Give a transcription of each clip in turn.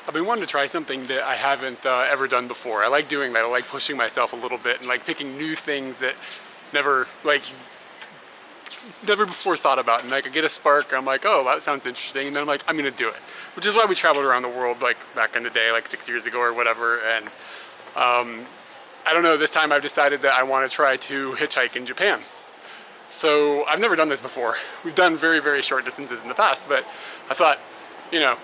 I've been wanting to try something that I haven't ever done before. I like doing that. I like pushing myself a little bit and like picking new things that never before thought about. And like I get a spark, I'm like, oh, that sounds interesting. And then I'm like, I'm gonna do it. Which is why we traveled around the world like back in the day, like 6 years ago or whatever. And I don't know, this time I've decided that I want to try to hitchhike in Japan. So I've never done this before. We've done very, very short distances in the past, but I thought, you know,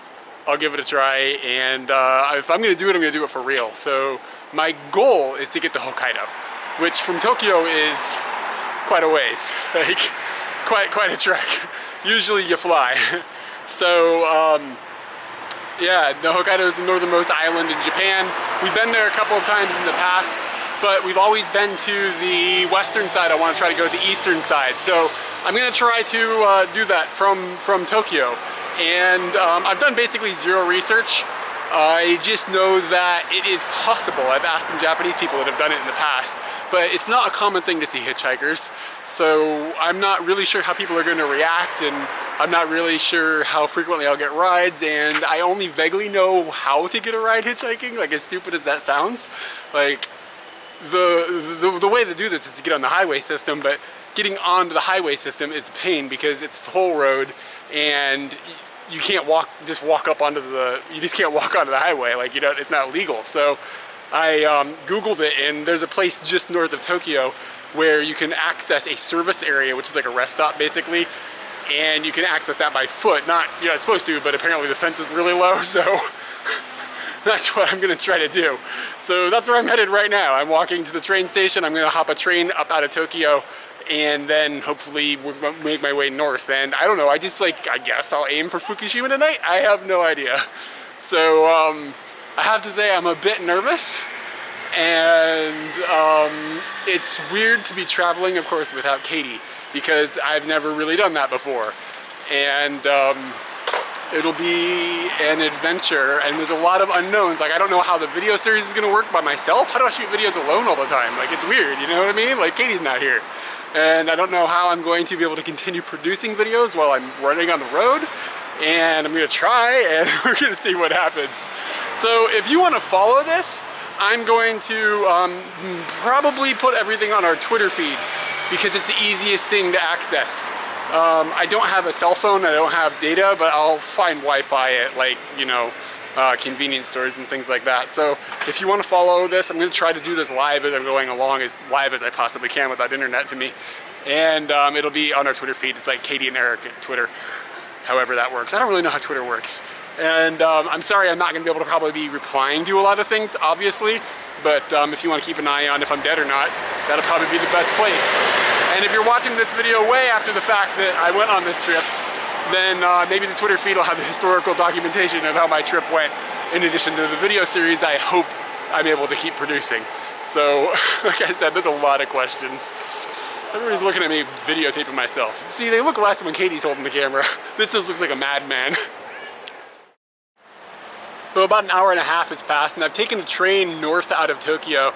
I'll give it a try, and if I'm gonna do it, I'm gonna do it for real. So my goal is to get to Hokkaido, which from Tokyo is quite a ways, like quite a trek. Usually you fly. So yeah, the Hokkaido is the northernmost island in Japan. We've been there a couple of times in the past, but we've always been to the western side. I want to try to go to the eastern side. So I'm gonna try to do that from Tokyo. And I've done basically zero research. I just know that it is possible. I've asked some Japanese people that have done it in the past, but it's not a common thing to see hitchhikers. So I'm not really sure how people are going to react, and I'm not really sure how frequently I'll get rides, and I only vaguely know how to get a ride hitchhiking, like as stupid as that sounds. Like the way to do this is to get on the highway system, but getting onto the highway system is a pain because it's a toll road, and you can't just walk onto the highway, like, you know, it's not legal. So I Googled it, and there's a place just north of Tokyo where you can access a service area, which is like a rest stop basically, and you can access that by foot. Not, you're not supposed to, but apparently the fence is really low, so that's what I'm gonna try to do. So that's where I'm headed right now. I'm walking to the train station. I'm gonna hop a train up out of Tokyo, and then hopefully we'll make my way north. And I don't know, I guess I'll aim for Fukushima tonight? I have no idea. So I have to say I'm a bit nervous, and it's weird to be traveling, of course, without Katie, because I've never really done that before. And it'll be an adventure, and there's a lot of unknowns. Like, I don't know how the video series is gonna work by myself. How do I shoot videos alone all the time? Like, it's weird, you know what I mean? Like, Katie's not here. And I don't know how I'm going to be able to continue producing videos while I'm running on the road. And I'm gonna try, and we're gonna see what happens. So if you wanna follow this, I'm going to probably put everything on our Twitter feed because it's the easiest thing to access. I don't have a cell phone, I don't have data, but I'll find Wi-Fi at, like, you know, convenience stores and things like that. So if you want to follow this, I'm going to try to do this live as I'm going along, as live as I possibly can without internet to me. And it'll be on our Twitter feed. It's like Katie and Eric at Twitter, however that works. I don't really know how Twitter works. And I'm sorry I'm not going to be able to probably be replying to a lot of things, obviously. But if you want to keep an eye on if I'm dead or not, that'll probably be the best place. And if you're watching this video way after the fact that I went on this trip, then maybe the Twitter feed will have the historical documentation of how my trip went. In addition to the video series, I hope I'm able to keep producing. So, like I said, there's a lot of questions. Everybody's looking at me videotaping myself. See, they look less when Katie's holding the camera. This just looks like a madman. So about an hour and a half has passed, and I've taken a train north out of Tokyo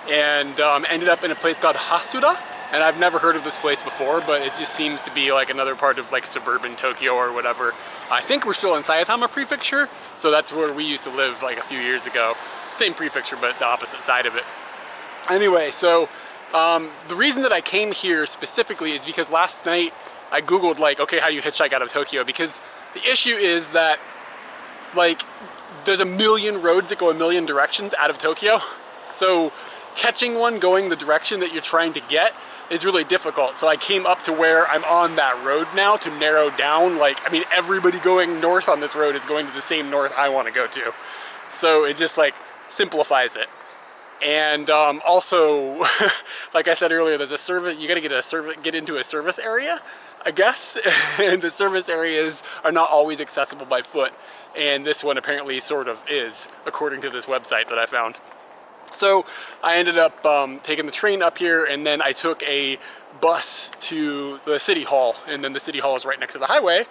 and ended up in a place called Hasuda. And I've never heard of this place before, but it just seems to be like another part of like suburban Tokyo or whatever. I think we're still in Saitama Prefecture, so that's where we used to live like a few years ago. Same prefecture, but the opposite side of it. Anyway, so the reason that I came here specifically is because last night I Googled, like, okay, how do you hitchhike out of Tokyo? Because the issue is that, like, there's a million roads that go a million directions out of Tokyo. So catching one going the direction that you're trying to get is really difficult. So I came up to where I'm on that road now to narrow down, like, I mean, everybody going north on this road is going to the same north I want to go to. So it just like simplifies it. And also, like I said earlier, there's a service, you gotta get into a service area, I guess. And the service areas are not always accessible by foot. And this one apparently sort of is, according to this website that I found. So I ended up taking the train up here, and then I took a bus to the city hall, and then the city hall is right next to the highway.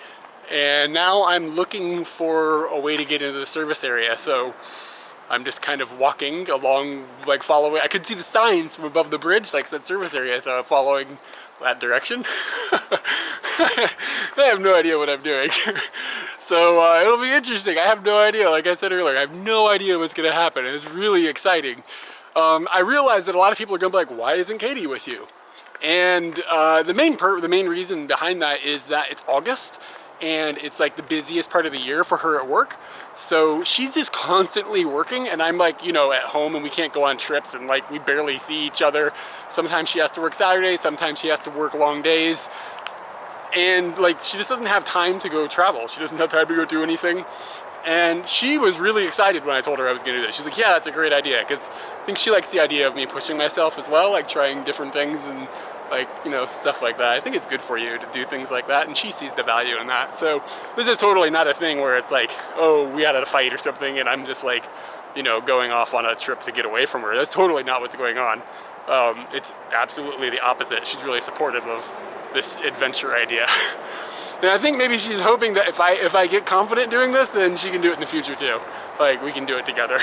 And now I'm looking for a way to get into the service area. So I'm just kind of walking along, like following. I could see the signs from above the bridge, like that service area, so I'm following that direction. I have no idea what I'm doing. So it'll be interesting. I have no idea. Like I said earlier, I have no idea what's going to happen. It's really exciting. I realize that a lot of people are going to be like, why isn't Katie with you? And the main reason behind that is that it's August and it's like the busiest part of the year for her at work. So she's just constantly working, and I'm like, you know, at home, and we can't go on trips, and like we barely see each other. Sometimes she has to work Saturdays, sometimes she has to work long days. And like she just doesn't have time to go travel. She doesn't have time to go do anything. And she was really excited when I told her I was gonna do this. She's like, yeah, that's a great idea, because I think she likes the idea of me pushing myself as well, like trying different things and like, you know, stuff like that. I think it's good for you to do things like that, and she sees the value in that. So this is totally not a thing where it's like, oh, we had a fight or something and I'm just like, you know, going off on a trip to get away from her. That's totally not what's going on. It's absolutely the opposite. She's really supportive of this adventure idea. And I think maybe she's hoping that if I get confident doing this, then she can do it in the future too. Like we can do it together.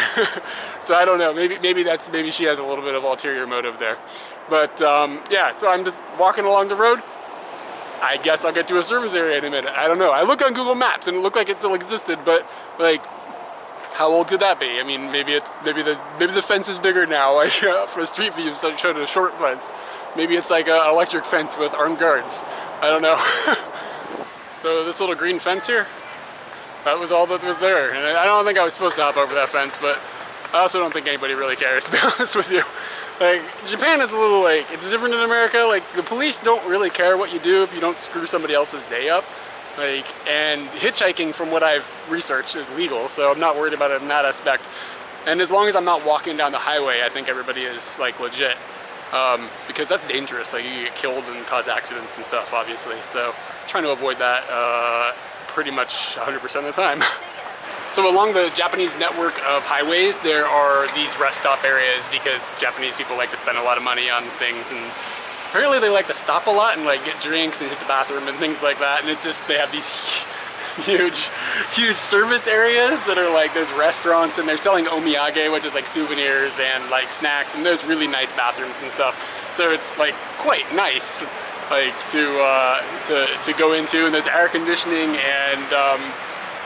So I don't know, maybe she has a little bit of ulterior motive there. But yeah, so I'm just walking along the road. I guess I'll get to a service area in a minute. I don't know. I look on Google Maps and it looked like it still existed, but like, how old could that be? I mean, maybe the fence is bigger now. Like for a street view, so it showed a short fence. Maybe it's like an electric fence with armed guards. I don't know. So this little green fence here, that was all that was there. And I don't think I was supposed to hop over that fence, but I also don't think anybody really cares, to be honest with you. Like, Japan is a little like, it's different in America. Like, the police don't really care what you do if you don't screw somebody else's day up. Like, and hitchhiking, from what I've researched, is legal, so I'm not worried about it in that aspect. And as long as I'm not walking down the highway, I think everybody is like legit. Because that's dangerous. Like, you get killed and cause accidents and stuff, obviously. So trying to avoid that pretty much 100% of the time. So along the Japanese network of highways, there are these rest stop areas because Japanese people like to spend a lot of money on things, and apparently they like to stop a lot and like get drinks and hit the bathroom and things like that. And it's just, they have these huge service areas that are like those restaurants, and they're selling omiyage, which is like souvenirs and like snacks, and there's really nice bathrooms and stuff. So it's like quite nice, like to go into, and there's air conditioning, and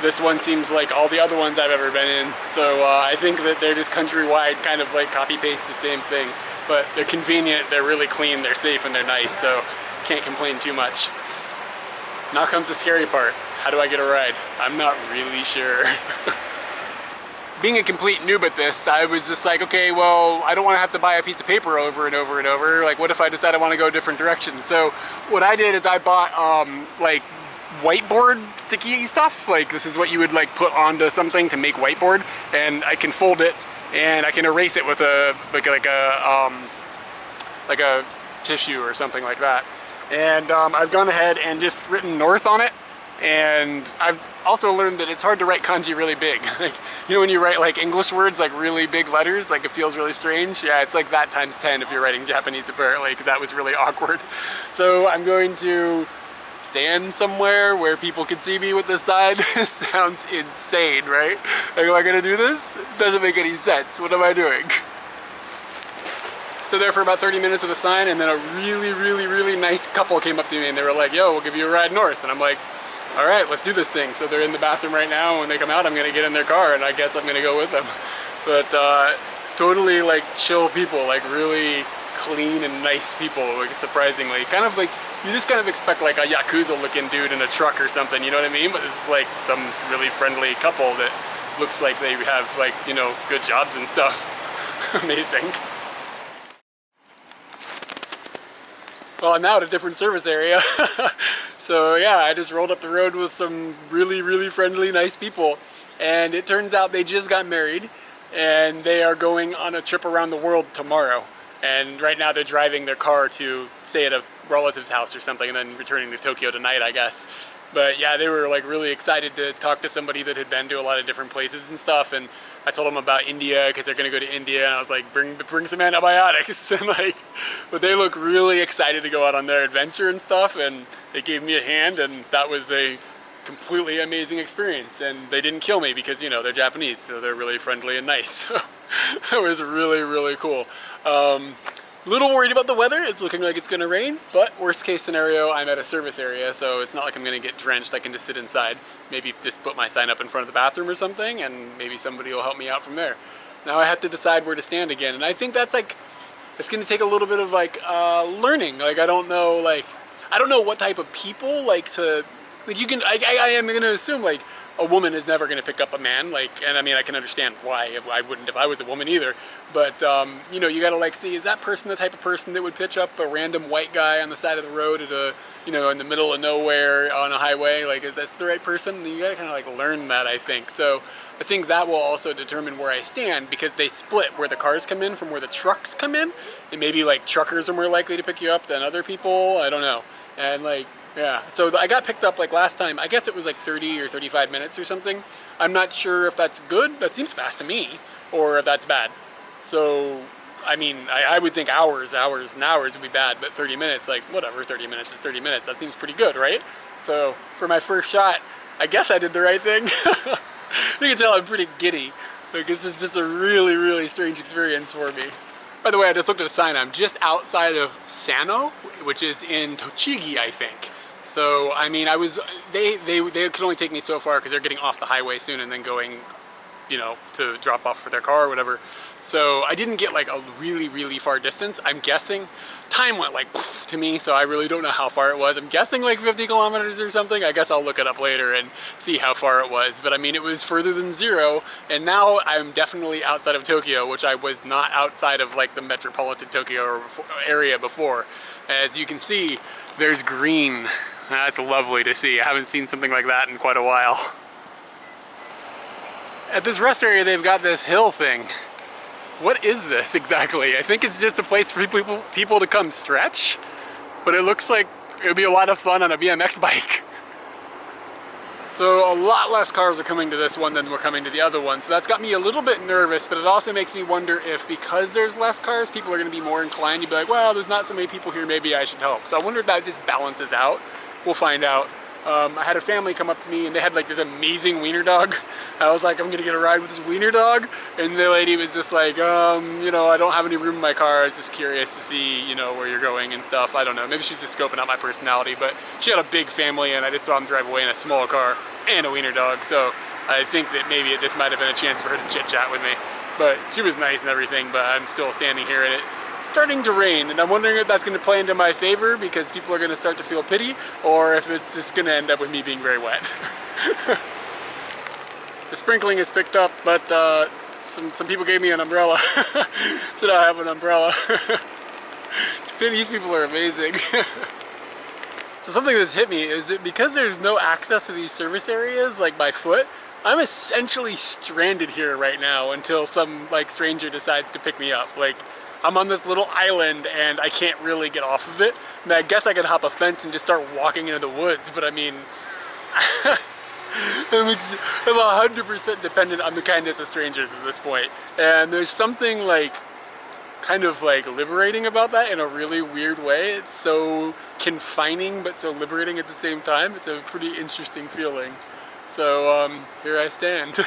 this one seems like all the other ones I've ever been in. So I think that they're just countrywide, kind of like copy paste the same thing, but they're convenient, they're really clean, they're safe, and they're nice. So can't complain too much. Now comes the scary part. How do I get a ride? I'm not really sure. Being a complete noob at this, I was just like, okay, well, I don't want to have to buy a piece of paper over and over and over. Like, what if I decide I want to go a different direction? So what I did is I bought like whiteboard sticky stuff. Like, this is what you would like put onto something to make whiteboard, and I can fold it and I can erase it with a like a tissue or something like that. And I've gone ahead and just written north on it. And I've also learned that it's hard to write kanji really big. Like, you know when you write like English words like really big letters, like it feels really strange? Yeah, it's like that times 10 if you're writing Japanese apparently, because that was really awkward. So I'm going to stand somewhere where people can see me with this sign. Sounds insane, right? Like, am I gonna do this? It doesn't make any sense. What am I doing? Stood there for about 30 minutes with a sign, and then a really nice couple came up to me and they were like, yo, we'll give you a ride north. And I'm like, all right, let's do this thing. So they're in the bathroom right now, and when they come out, I'm gonna get in their car, and I guess I'm gonna go with them. But totally like chill people, like really clean and nice people, like surprisingly. Kind of like, you just kind of expect like a Yakuza looking dude in a truck or something, you know what I mean? But it's like some really friendly couple that looks like they have like, you know, good jobs and stuff. Amazing. Well, I'm now at a different service area. So yeah, I just rolled up the road with some really friendly, nice people. And it turns out they just got married and they are going on a trip around the world tomorrow. And right now they're driving their car to stay at a relative's house or something and then returning to Tokyo tonight, I guess. But yeah, they were like really excited to talk to somebody that had been to a lot of different places and stuff. And I told them about India because they're gonna go to India, and I was like, bring some antibiotics. And like, but they look really excited to go out on their adventure and stuff, and they gave me a hand, and that was a completely amazing experience. And they didn't kill me because, you know, they're Japanese, so they're really friendly and nice. So that was really cool. A little worried about the weather. It's looking like it's gonna rain, but worst case scenario, I'm at a service area, so it's not like I'm gonna get drenched. I can just sit inside. Maybe just put my sign up in front of the bathroom or something, and maybe somebody will help me out from there. Now I have to decide where to stand again, and I think that's like, it's gonna take a little bit of like learning. Like I don't know what type of people like to, like you can, I am gonna assume like a woman is never gonna pick up a man, like, and I mean I can understand why I wouldn't if I was a woman either. But you know, you gotta like see, is that person the type of person that would pitch up a random white guy on the side of the road at a, you know, in the middle of nowhere on a highway? Like, is that the right person? You gotta kind of like learn that, I think. So I think that will also determine where I stand, because they split where the cars come in from where the trucks come in, and maybe like truckers are more likely to pick you up than other people. I don't know. And like, yeah, so I got picked up like last time. I guess it was like 30 or 35 minutes or something. I'm not sure if that's good. That seems fast to me, or if that's bad. So, I mean, I would think hours and hours would be bad, but 30 minutes, like, whatever, 30 minutes is 30 minutes. That seems pretty good, right? So, for my first shot, I guess I did the right thing. You can tell I'm pretty giddy. Like, this is just a really, really strange experience for me. By the way, I just looked at a sign. I'm just outside of Sano, which is in Tochigi, I think. So, I mean, they could only take me so far because they're getting off the highway soon and then going, you know, to drop off for their car or whatever. So I didn't get like a really, really far distance. I'm guessing time went like to me, so I really don't know how far it was. I'm guessing like 50 kilometers or something. I guess I'll look it up later and see how far it was. But I mean, it was further than 0. And now I'm definitely outside of Tokyo, which I was not outside of like the metropolitan Tokyo area before. As you can see, there's green. That's lovely to see. I haven't seen something like that in quite a while. At this rest area, they've got this hill thing. What is this exactly? I think it's just a place for people to come stretch, but it looks like it would be a lot of fun on a BMX bike. So a lot less cars are coming to this one than were coming to the other one, so that's got me a little bit nervous, but it also makes me wonder if because there's less cars, people are going to be more inclined to be like, well, there's not so many people here, maybe I should help. So I wonder if that just balances out. We'll find out. I had a family come up to me and they had like this amazing wiener dog. I was like, I'm gonna get a ride with this wiener dog, and the lady was just like, you know, I don't have any room in my car. I was just curious to see, you know, where you're going and stuff. I don't know, maybe she's just scoping out my personality, but she had a big family and I just saw them drive away in a small car and a wiener dog, so I think that maybe it just might have been a chance for her to chit chat with me. But she was nice and everything, but I'm still standing here and it's starting to rain, and I'm wondering if that's going to play into my favor because people are going to start to feel pity, or if it's just going to end up with me being very wet. The sprinkling is picked up, but some people gave me an umbrella, so now I have an umbrella. Japanese people are amazing. So something that's hit me is that because there's no access to these service areas, like by foot, I'm essentially stranded here right now until some like stranger decides to pick me up. Like, I'm on this little island and I can't really get off of it. I mean, I guess I could hop a fence and just start walking into the woods, but I mean, I'm 100% dependent on the kindness of strangers at this point. And there's something like, kind of like liberating about that in a really weird way. It's so confining, but so liberating at the same time. It's a pretty interesting feeling. So here I stand.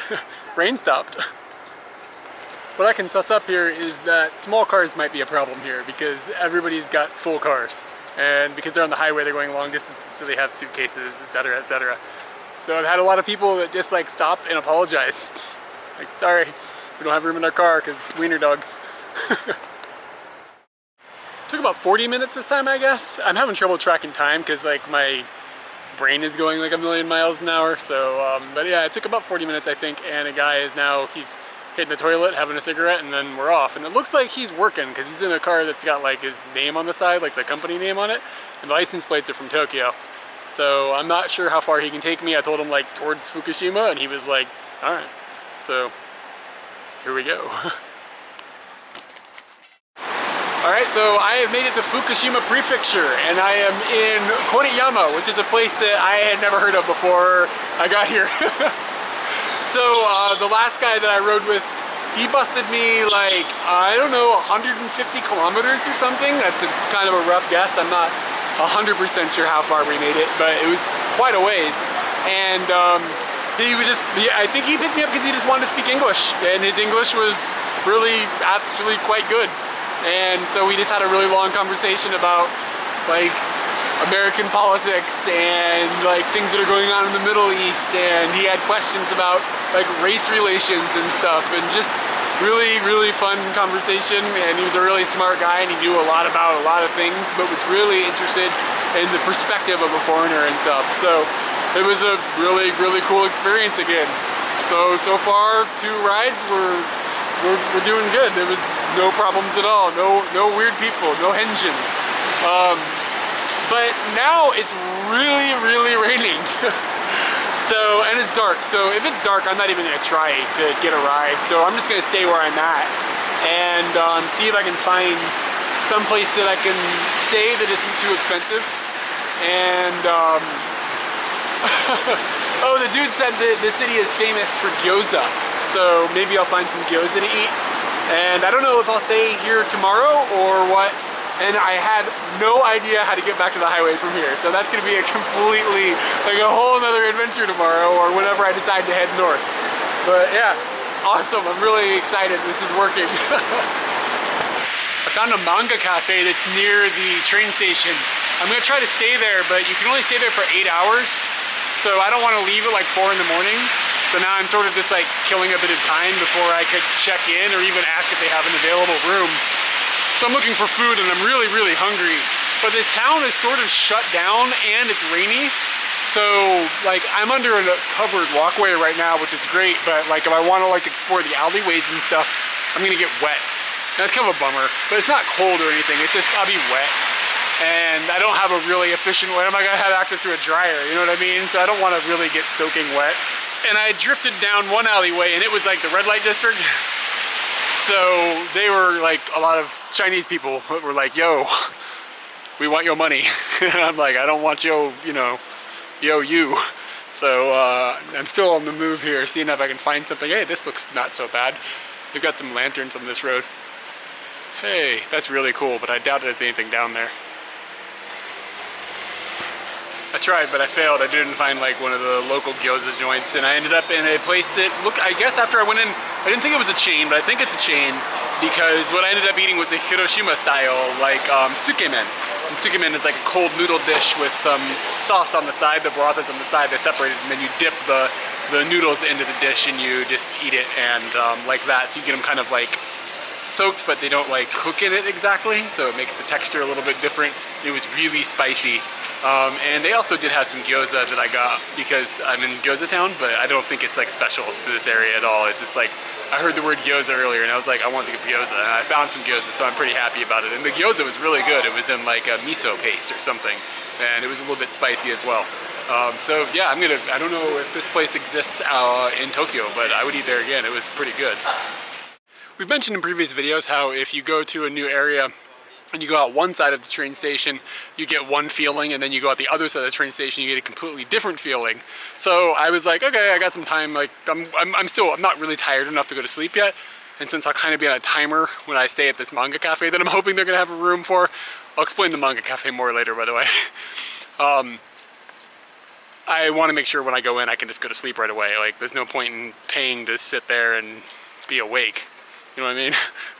Rain stopped. What I can suss up here is that small cars might be a problem here because everybody's got full cars. And because they're on the highway, they're going long distances, so they have suitcases, etc., etc. So I've had a lot of people that just like stop and apologize. Like, sorry, we don't have room in our car because wiener dogs. Took about 40 minutes this time, I guess. I'm having trouble tracking time because like my brain is going like a million miles an hour. So, but yeah, it took about 40 minutes, I think. And a guy is now, he's hitting the toilet, having a cigarette, and then we're off. And it looks like he's working because he's in a car that's got like his name on the side, like the company name on it. And the license plates are from Tokyo. So I'm not sure how far he can take me. I told him like towards Fukushima and he was like, all right. So here we go. All right, so I have made it to Fukushima Prefecture and I am in Koriyama, which is a place that I had never heard of before I got here. So the last guy that I rode with, he busted me like, I don't know, 150 kilometers or something. That's kind of a rough guess. I'm not 100% sure how far we made it, but it was quite a ways. And he would just, I think he picked me up because he just wanted to speak English, and his English was really actually quite good. And so we just had a really long conversation about like American politics and like things that are going on in the Middle East, and he had questions about like race relations and stuff, and just really fun conversation. And he was a really smart guy, and he knew a lot about a lot of things, but was really interested in the perspective of a foreigner and stuff. So it was a really cool experience again. So far 2 rides we're doing good. There was no problems at all, no weird people, no henjin. But now it's really raining. So, and it's dark. So if it's dark, I'm not even gonna try to get a ride. So I'm just gonna stay where I'm at and see if I can find some place that I can stay that isn't too expensive. And oh, the dude said that the city is famous for gyoza. So maybe I'll find some gyoza to eat. And I don't know if I'll stay here tomorrow or what. And I had no idea how to get back to the highway from here. So that's gonna be a completely, like a whole nother adventure tomorrow or whenever I decide to head north. But yeah, awesome. I'm really excited. This is working. I found a manga cafe that's near the train station. I'm gonna try to stay there, but you can only stay there for 8 hours. So I don't wanna leave at like 4 in the morning. So now I'm sort of just like killing a bit of time before I could check in or even ask if they have an available room. So I'm looking for food and I'm really hungry. But this town is sort of shut down and it's rainy. So like I'm under a covered walkway right now, which is great, but like if I want to like explore the alleyways and stuff, I'm gonna get wet. That's kind of a bummer, but it's not cold or anything. It's just I'll be wet. And I don't have a really efficient way. I'm not gonna have access to a dryer, you know what I mean? So I don't wanna really get soaking wet. And I drifted down one alleyway and it was like the red light district. So they were like a lot of Chinese people who were like, yo, we want your money. And I'm like, I don't want yo, you know, yo you. So I'm still on the move here, seeing if I can find something. Hey, this looks not so bad. They've got some lanterns on this road. Hey, that's really cool, but I doubt there's anything down there. I tried, but I failed. I didn't find like one of the local gyoza joints, and I ended up in a place that looked, I guess after I went in, I didn't think it was a chain, but I think it's a chain because what I ended up eating was a Hiroshima style, like tsukemen. And tsukemen is like a cold noodle dish with some sauce on the side, the broth is on the side, they're separated, and then you dip the noodles into the dish and you just eat it, and like that, so you get them kind of like soaked, but they don't like cook in it exactly, so it makes the texture a little bit different. It was really spicy. And they also did have some gyoza that I got because I'm in Gyoza Town, but I don't think it's like special to this area at all. It's just like, I heard the word gyoza earlier and I was like, I want to get gyoza, and I found some gyoza, so I'm pretty happy about it. And the gyoza was really good. It was in like a miso paste or something, and it was a little bit spicy as well. So yeah, I don't know if this place exists in Tokyo, but I would eat there again. It was pretty good. We've mentioned in previous videos how if you go to a new area and you go out one side of the train station, you get one feeling, and then you go out the other side of the train station, you get a completely different feeling. So I was like, okay, I got some time. Like I'm not really tired enough to go to sleep yet. And since I'll kind of be on a timer when I stay at this manga cafe that I'm hoping they're gonna have a room for, I'll explain the manga cafe more later, by the way. I want to make sure when I go in, I can just go to sleep right away. Like there's no point in paying to sit there and be awake. You know what I mean?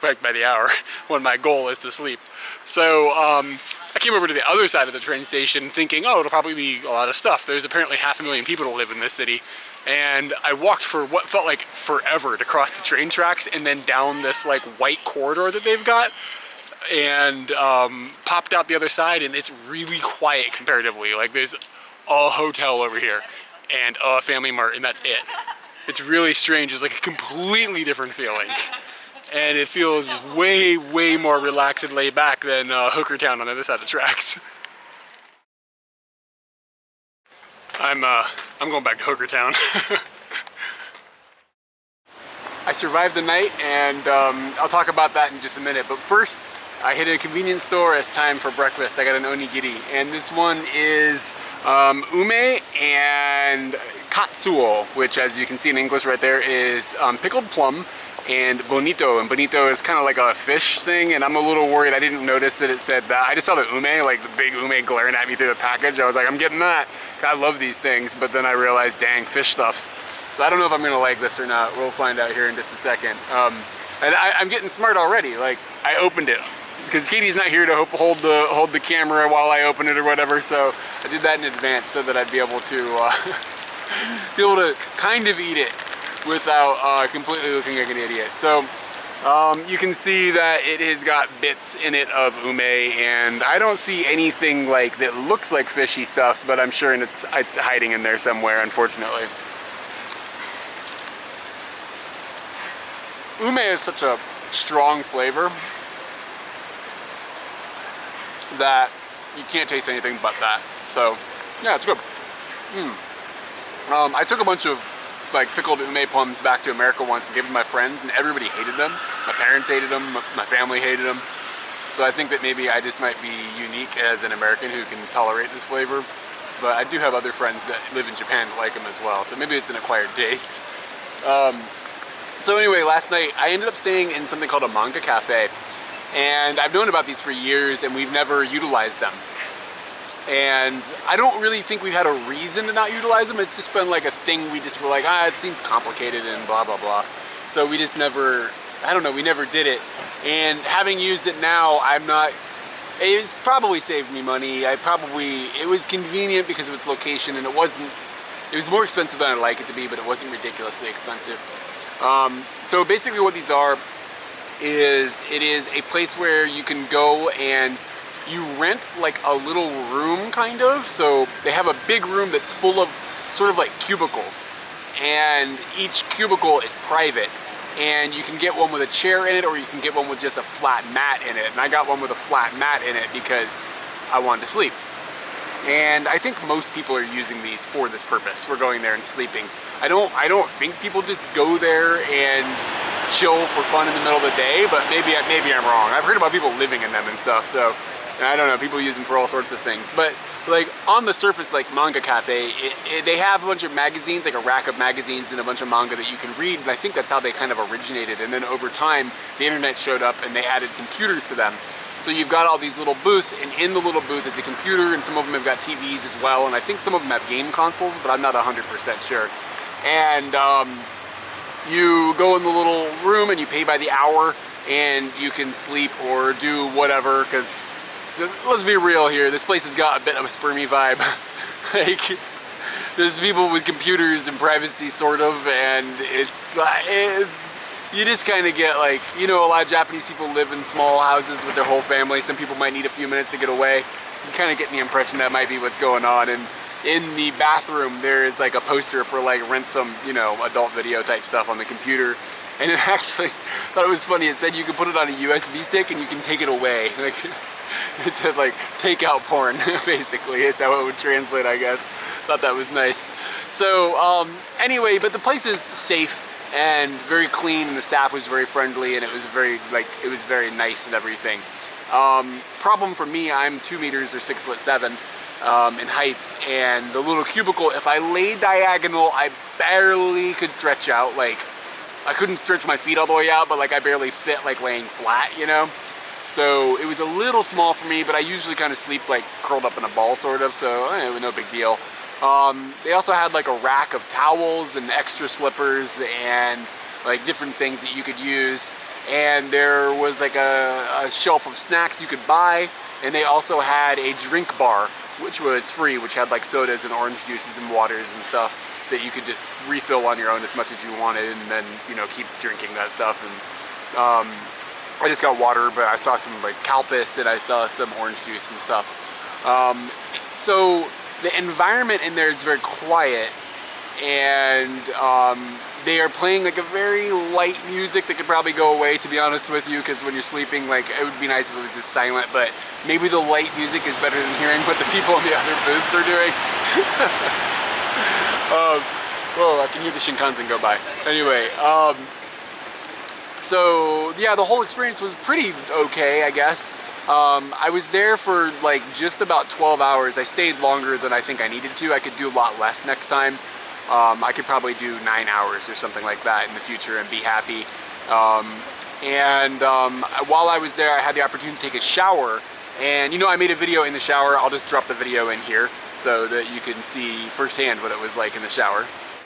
Like by the hour, when my goal is to sleep. So I came over to the other side of the train station thinking, oh, it'll probably be a lot of stuff. There's apparently 500,000 people to live in this city. And I walked for what felt like forever to cross the train tracks and then down this like white corridor that they've got, and popped out the other side, and it's really quiet comparatively. Like there's a hotel over here and a Family Mart, and that's it. It's really strange. It's like a completely different feeling. And it feels way more relaxed and laid back than Hooker Town on the other side of the tracks. I'm going back to Hooker Town. I survived the night, and I'll talk about that in just a minute. But first, I hit a convenience store. It's time for breakfast. I got an onigiri, and this one is ume and katsuo, which, as you can see in English right there, is pickled plum, and bonito. And bonito is kind of like a fish thing, and I'm a little worried. I didn't notice that it said that. I just saw the ume, like the big ume glaring at me through the package. I was like, I'm getting that. I love these things, but then I realized, dang, fish stuffs. So I don't know if I'm gonna like this or not. We'll find out here in just a second. And I'm getting smart already. Like, I opened it because Katie's not here to hold the camera while I open it or whatever, so I did that in advance so that I'd be able to kind of eat it without completely looking like an idiot. So you can see that it has got bits in it of ume, and I don't see anything like that looks like fishy stuff, but I'm sure it's hiding in there somewhere, unfortunately. Ume is such a strong flavor that you can't taste anything but that. So yeah, it's good. I took a bunch of like pickled ume plums back to America once and gave them to my friends, and everybody hated them. My parents hated them, my family hated them. So I think that maybe I just might be unique as an American who can tolerate this flavor. But I do have other friends that live in Japan that like them as well, so maybe it's an acquired taste. So anyway, last night I ended up staying in something called a manga cafe, and I've known about these for years and we've never utilized them. And I don't really think we've had a reason to not utilize them. It's just been like a thing we just were like, it seems complicated and blah, blah, blah. So we just never, I don't know, we never did it. And having used it now, it's probably saved me money. It was convenient because of its location, and it was more expensive than I'd like it to be, but it wasn't ridiculously expensive. So basically what these are is, it is a place where you can go and you rent like a little room kind of. So they have a big room that's full of sort of like cubicles, and each cubicle is private, and you can get one with a chair in it, or you can get one with just a flat mat in it. And I got one with a flat mat in it because I wanted to sleep. And I think most people are using these for this purpose, for going there and sleeping. I don't think people just go there and chill for fun in the middle of the day, but maybe I'm wrong. I've heard about people living in them and stuff, so I don't know, people use them for all sorts of things. But like on the surface, like Manga Cafe, they have a bunch of magazines, like a rack of magazines and a bunch of manga that you can read, and I think that's how they kind of originated. And then over time, the internet showed up and they added computers to them. So you've got all these little booths, and in the little booth is a computer, and some of them have got TVs as well, and I think some of them have game consoles, but I'm not 100% sure. And you go in the little room and you pay by the hour, and you can sleep or do whatever, because let's be real here, this place has got a bit of a spermy vibe. Like, there's people with computers and privacy, sort of, and you just kind of get like, you know, a lot of Japanese people live in small houses with their whole family. Some people might need a few minutes to get away. You kind of get the impression that might be what's going on. And in the bathroom, there is like a poster for like rent some, you know, adult video type stuff on the computer. And it actually, I thought it was funny, it said you can put it on a USB stick and you can take it away. Like, it said like takeout porn, basically, is how it would translate, I guess. Thought that was nice. So anyway, but the place is safe and very clean, and the staff was very friendly, and it was very nice and everything. Problem for me, I'm 2 meters or 6'7" in height, and the little cubicle, if I lay diagonal, I barely could stretch out. Like, I couldn't stretch my feet all the way out, but like I barely fit like laying flat, you know? So it was a little small for me, but I usually kind of sleep like curled up in a ball, sort of, so it was no big deal. They also had like a rack of towels and extra slippers and like different things that you could use. And there was like a shelf of snacks you could buy. And they also had a drink bar, which was free, which had like sodas and orange juices and waters and stuff that you could just refill on your own as much as you wanted, and then, you know, keep drinking that stuff. And I just got water, but I saw some like Calpis and I saw some orange juice and stuff. So the environment in there is very quiet, and they are playing like a very light music that could probably go away, to be honest with you, because when you're sleeping, like, it would be nice if it was just silent, but maybe the light music is better than hearing what the people in the other booths are doing. Whoa, I can hear the Shinkansen go by. Anyway, so yeah, the whole experience was pretty okay, I guess. I was there for like just about 12 hours. I stayed longer than I think I needed to. I could do a lot less next time. I could probably do 9 hours or something like that in the future and be happy. While I was there, I had the opportunity to take a shower. And you know, I made a video in the shower. I'll just drop the video in here so that you can see firsthand what it was like in the shower.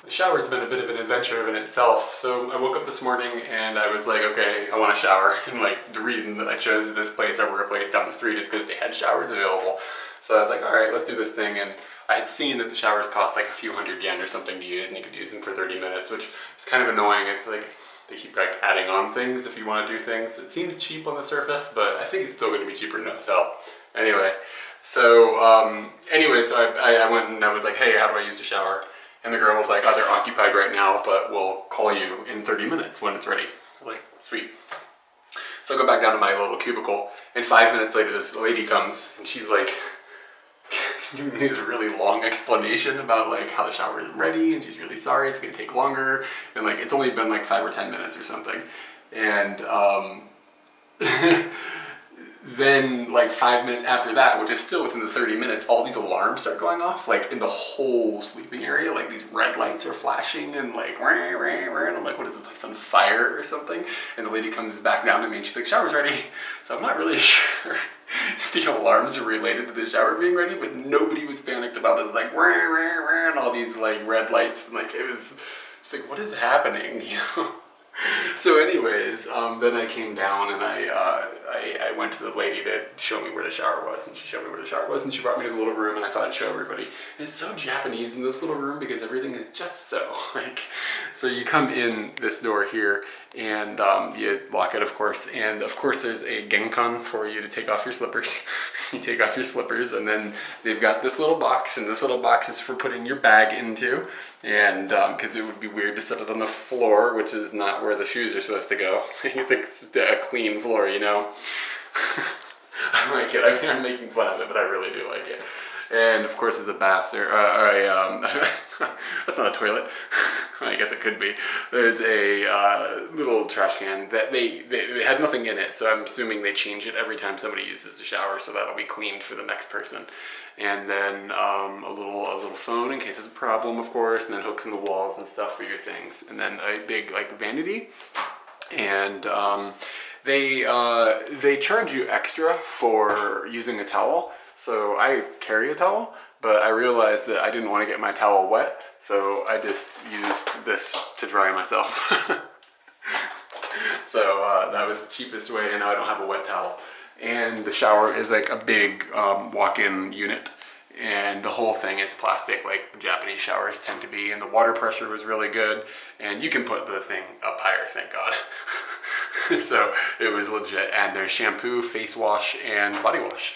the shower's been a bit of an adventure in itself. So I woke up this morning and I was like, okay, I want a shower. And like the reason that I chose this place over a place down the street is because they had showers available. So I was like, all right, let's do this thing. And I had seen that the showers cost like a few hundred yen or something to use, and you could use them for 30 minutes, which is kind of annoying. It's like they keep like adding on things if you want to do things. It seems cheap on the surface, but I think it's still going to be cheaper in a hotel. Anyway, so I went and I was like, hey, how do I use the shower? And the girl was like, oh, they're occupied right now, but we'll call you in 30 minutes when it's ready. I was like, sweet. So I go back down to my little cubicle, and 5 minutes later this lady comes, and she's like, giving me this really long explanation about like how the shower isn't ready, and she's really sorry, it's gonna take longer, and like it's only been like 5 or 10 minutes or something. And then like 5 minutes after that, which is still within the 30 minutes, all these alarms start going off, like in the whole sleeping area. Like these red lights are flashing and like, rah, rah, rah, and I'm like, what is the place on fire or something? And the lady comes back down to me and she's like, shower's ready. So I'm not really sure if the alarms are related to the shower being ready, but nobody was panicked about this, like, rah, rah, rah, and all these like red lights, and like it was just like, what is happening, you know? So anyways, then I came down and I went to the lady to show me where the shower was, and she showed me where the shower was, and she brought me to the little room, and I thought I'd show everybody. And it's so Japanese in this little room because everything is just so like, so you come in this door here, and you lock it, of course, and of course there's a genkan for you to take off your slippers. You take off your slippers, and then they've got this little box, and this little box is for putting your bag into, and because it would be weird to set it on the floor, which is not where the shoes are supposed to go. It's like a clean floor, you know. I like it. I mean, I'm making fun of it, but I really do like it. And of course, there's a bath there. That's not a toilet. I guess it could be. There's a little trash can that they had nothing in it, so I'm assuming they change it every time somebody uses the shower, so that'll be cleaned for the next person. And then a little phone in case there's a problem, of course, and then hooks in the walls and stuff for your things, and then a big like vanity. And they charge you extra for using a towel. So I carry a towel, but I realized that I didn't want to get my towel wet, so I just used this to dry myself. So that was the cheapest way, and now I don't have a wet towel. And the shower is like a big walk-in unit, and the whole thing is plastic like Japanese showers tend to be, and the water pressure was really good, and you can put the thing up higher, thank God. So it was legit, and there's shampoo, face wash, and body wash.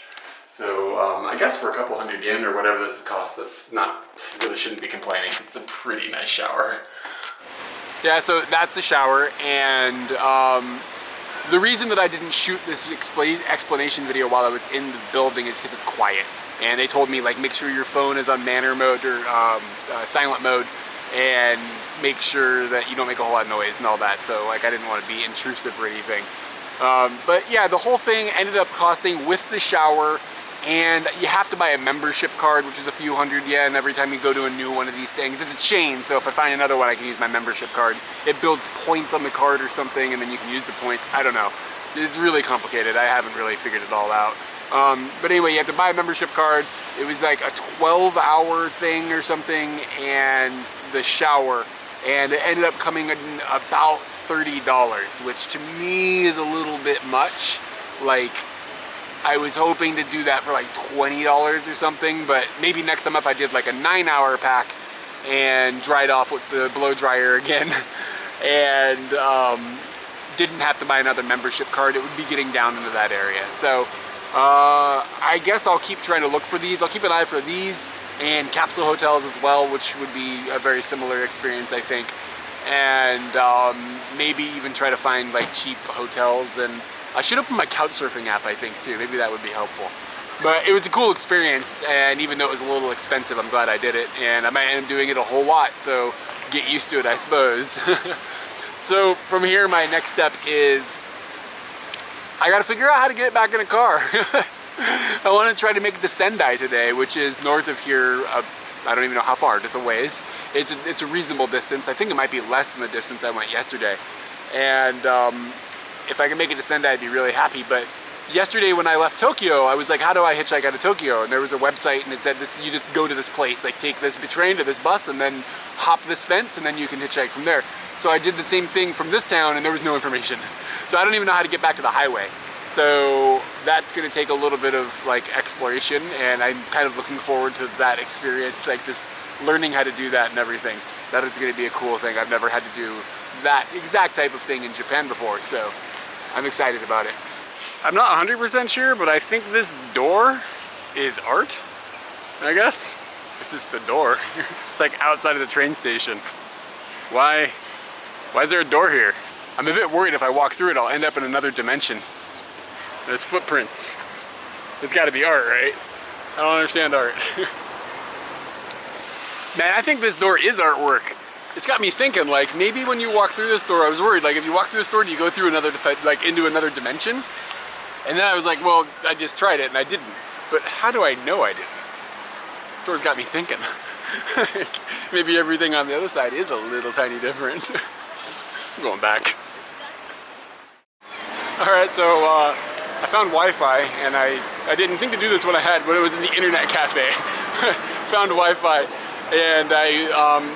So I guess for a couple hundred yen or whatever this costs, that's not, really shouldn't be complaining. It's a pretty nice shower. Yeah, so that's the shower, and the reason that I didn't shoot this explanation video while I was in the building is because it's quiet. And they told me, like, make sure your phone is on manner mode or silent mode, and make sure that you don't make a whole lot of noise and all that. So, like, I didn't want to be intrusive or anything. But yeah, the whole thing ended up costing, with the shower, and you have to buy a membership card, which is a few hundred yen every time you go to a new one of these things. It's a chain, so if I find another one, I can use my membership card. It builds points on the card or something, and then you can use the points. I don't know. It's really complicated. I haven't really figured it all out. But anyway, you have to buy a membership card. It was like a 12-hour thing or something, and the shower, and it ended up coming in about $30, which to me is a little bit much. Like, I was hoping to do that for like $20 or something, but maybe next time if I did like a 9-hour pack and dried off with the blow dryer again, and didn't have to buy another membership card, it would be getting down into that area. So I guess I'll keep trying to look for these. I'll keep an eye for these and capsule hotels as well, which would be a very similar experience, I think. And maybe even try to find like cheap hotels, and I should open my couch surfing app, I think, too. Maybe that would be helpful. But it was a cool experience, and even though it was a little expensive, I'm glad I did it. And I might end up doing it a whole lot, so get used to it, I suppose. So from here, my next step is I gotta figure out how to get it back in a car. I want to try to make it to Sendai today, which is north of here. I don't even know how far, just a ways. It's a reasonable distance. I think it might be less than the distance I went yesterday. And if I can make it to Sendai, I'd be really happy, but yesterday when I left Tokyo, I was like, how do I hitchhike out of Tokyo? And there was a website and it said this, you just go to this place, like take this train to this bus and then hop this fence and then you can hitchhike from there. So I did the same thing from this town and there was no information. So I don't even know how to get back to the highway. So that's gonna take a little bit of like exploration, and I'm kind of looking forward to that experience, like just learning how to do that and everything. That is gonna be a cool thing. I've never had to do that exact type of thing in Japan before, so I'm excited about it. I'm not 100% sure, but I think this door is art, I guess. It's just a door. It's like outside of the train station. Why is there a door here? I'm a bit worried if I walk through it, I'll end up in another dimension. There's footprints. It's gotta be art, right? I don't understand art. Man, I think this door is artwork. It's got me thinking, like, maybe when you walk through this door, I was worried, like, if you walk through this door, do you go through another, like, into another dimension? And then I was like, well, I just tried it and I didn't. But how do I know I didn't? This door's got me thinking. Maybe everything on the other side is a little tiny different. I'm going back. Alright, so, I found Wi-Fi, and I didn't think to do this when I had, but it was in the internet cafe. Found Wi-Fi, and I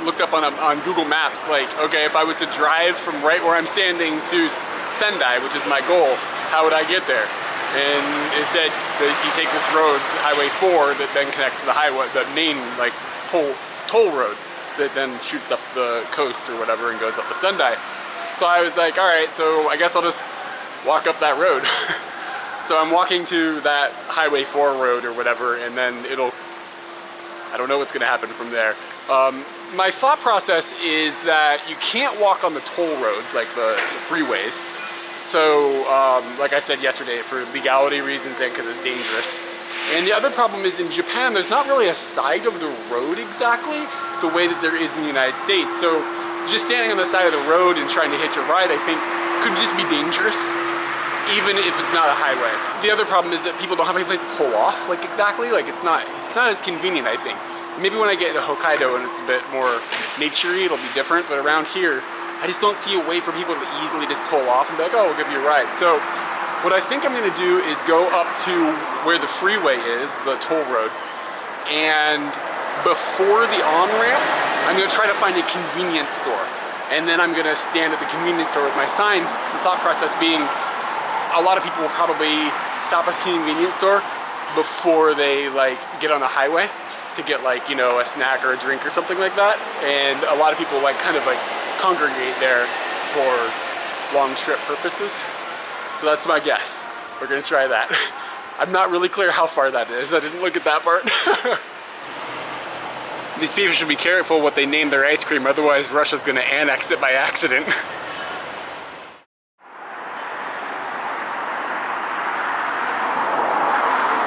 looked up on Google Maps, like, okay, if I was to drive from right where I'm standing to Sendai, which is my goal, how would I get there? And it said that you take this road, Highway 4, that then connects to the highway, the main, like, toll road, that then shoots up the coast or whatever and goes up to Sendai. So I was like, alright, so I guess I'll just walk up that road. So I'm walking to that Highway 4 road or whatever, and then I don't know what's gonna happen from there. My thought process is that you can't walk on the toll roads, like the freeways. So, like I said yesterday, for legality reasons and because it's dangerous. And the other problem is in Japan, there's not really a side of the road exactly the way that there is in the United States. So just standing on the side of the road and trying to hitch a ride, I think, could just be dangerous, even if it's not a highway. The other problem is that people don't have any place to pull off, like exactly, like it's not as convenient, I think. Maybe when I get into Hokkaido and it's a bit more naturey, it'll be different, but around here, I just don't see a way for people to easily just pull off and be like, oh, we'll give you a ride. So what I think I'm gonna do is go up to where the freeway is, the toll road, and before the on-ramp, I'm gonna try to find a convenience store. And then I'm gonna stand at the convenience store with my signs, the thought process being, a lot of people will probably stop at the convenience store before they like get on the highway to get like, you know, a snack or a drink or something like that. And a lot of people like kind of like congregate there for long trip purposes. So that's my guess. We're gonna try that. I'm not really clear how far that is. I didn't look at that part. These people should be careful what they name their ice cream, otherwise Russia's gonna annex it by accident.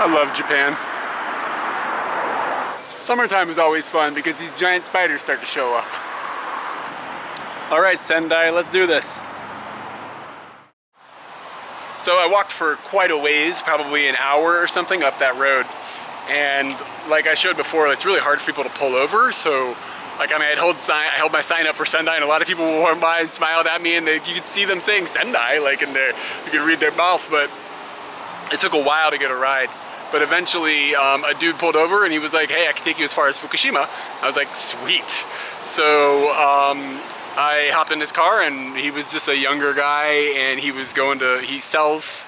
I love Japan. Summertime is always fun because these giant spiders start to show up. All right, Sendai, let's do this. So I walked for quite a ways, probably an hour or something up that road. And like I showed before, it's really hard for people to pull over. So like, I mean, I held my sign up for Sendai, and a lot of people walked by and smiled at me, and you could see them saying Sendai, like in there, you could read their mouth, but it took a while to get a ride. But eventually a dude pulled over and he was like, hey, I can take you as far as Fukushima. I was like, sweet. So I hopped in his car, and he was just a younger guy, and he was going to, he sells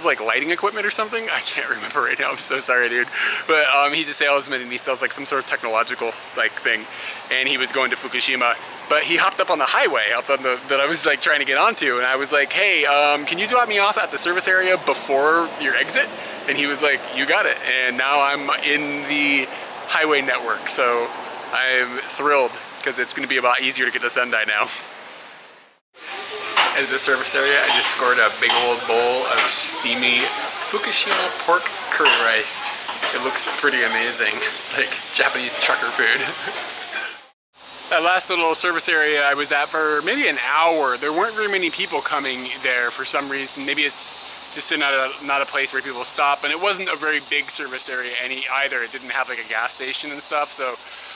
like lighting equipment or something. I can't remember right now, I'm so sorry, dude. But he's a salesman, and he sells like some sort of technological like thing. And he was going to Fukushima, but he hopped up on the highway up on that I was like trying to get onto, and I was like, hey, can you drop me off at the service area before your exit? And he was like, you got it. And now I'm in the highway network, so I'm thrilled because it's going to be a lot easier to get to Sendai now. At the service area, I just scored a big old bowl of steamy Fukushima pork curry rice. It looks pretty amazing. It's like Japanese trucker food. That last little service area I was at for maybe an hour, there weren't very many people coming there for some reason. Maybe it's just not a place where people stop, and it wasn't a very big service area either. It didn't have like a gas station and stuff, so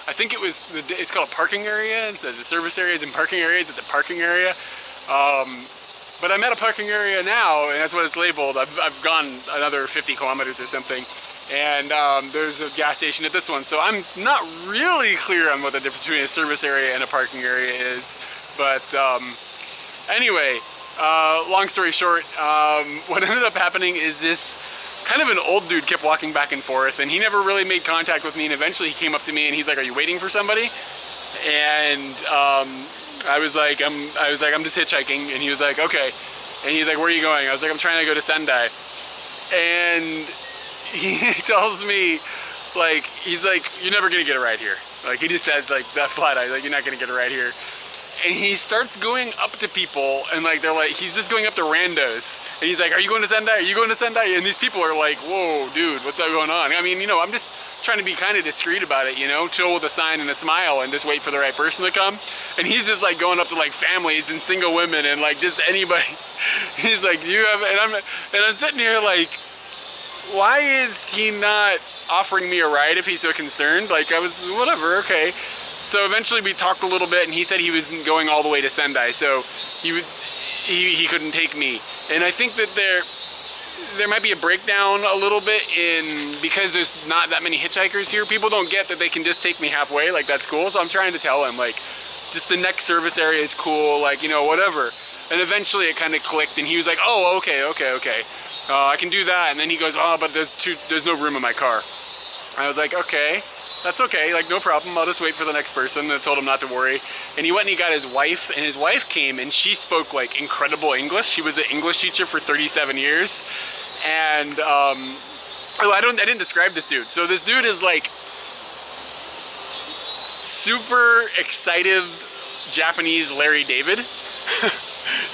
I think it's called a parking area. It says the service areas and parking areas. It's a parking area. But I'm at a parking area now, and that's what it's labeled. I've gone another 50 kilometers or something, and there's a gas station at this one. So I'm not really clear on what the difference between a service area and a parking area is. But anyway, long story short, what ended up happening is this kind of an old dude kept walking back and forth, and he never really made contact with me, and eventually he came up to me and he's like, "Are you waiting for somebody?" And I was like, I'm just hitchhiking, and he was like, "Okay." And he's like, "Where are you going?" I was like, "I'm trying to go to Sendai." And he tells me, like, he's like, "You're never gonna get a ride here." Like, he just says, like, that flat out, like, "You're not gonna get a ride here." And he starts going up to people, and like, they're like, he's just going up to randos. And he's like, "Are you going to Sendai? Are you going to Sendai?" And these people are like, "Whoa, dude, what's going on?" I mean, you know, I'm just trying to be kind of discreet about it, you know, chill with a sign and a smile and just wait for the right person to come. And he's just like going up to like families and single women and like just anybody. He's like, "You have," and I'm sitting here like, why is he not offering me a ride if he's so concerned? Like, I was, whatever, okay. So eventually we talked a little bit, and he said he wasn't going all the way to Sendai, so he couldn't take me. And I think that there might be a breakdown a little bit because there's not that many hitchhikers here. People don't get that they can just take me halfway, like, that's cool. So I'm trying to tell him, like, just the next service area is cool, like, you know, whatever. And eventually it kind of clicked, and he was like, "Oh, okay. I can do that." And then he goes, "Oh, but there's no room in my car." I was like, "Okay, that's okay, like, no problem. I'll just wait for the next person." And I told him not to worry. And he went and he got his wife, and his wife came, and she spoke like incredible English. She was an English teacher for 37 years. And I didn't describe this dude. So this dude is like super excited Japanese Larry David.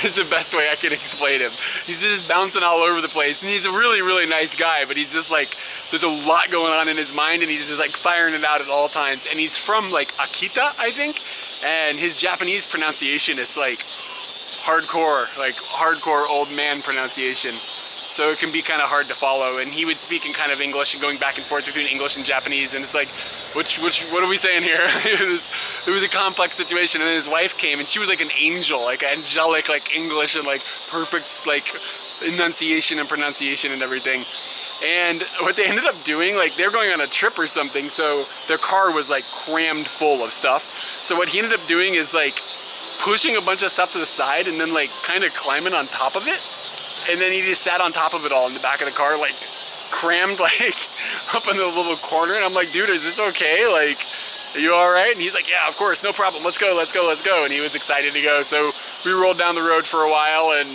Is the best way I can explain him. He's just bouncing all over the place, and he's a really, really nice guy, but he's just like, there's a lot going on in his mind, and he's just like firing it out at all times. And he's from like Akita, I think, and his Japanese pronunciation is like hardcore old man pronunciation. So it can be kind of hard to follow, and he would speak in kind of English and going back and forth between English and Japanese, and it's like, what are we saying here? It was a complex situation. And then his wife came, and she was like an angel, like angelic, like English, and like perfect like enunciation and pronunciation and everything. And what they ended up doing, like, they're going on a trip or something, so their car was like crammed full of stuff. So what he ended up doing is like pushing a bunch of stuff to the side and then like kind of climbing on top of it. And then he just sat on top of it all in the back of the car, like crammed like up in the little corner. And I'm like, "Dude, is this okay? Like, are you all right?" And he's like, "Yeah, of course, no problem. Let's go. And he was excited to go. So we rolled down the road for a while and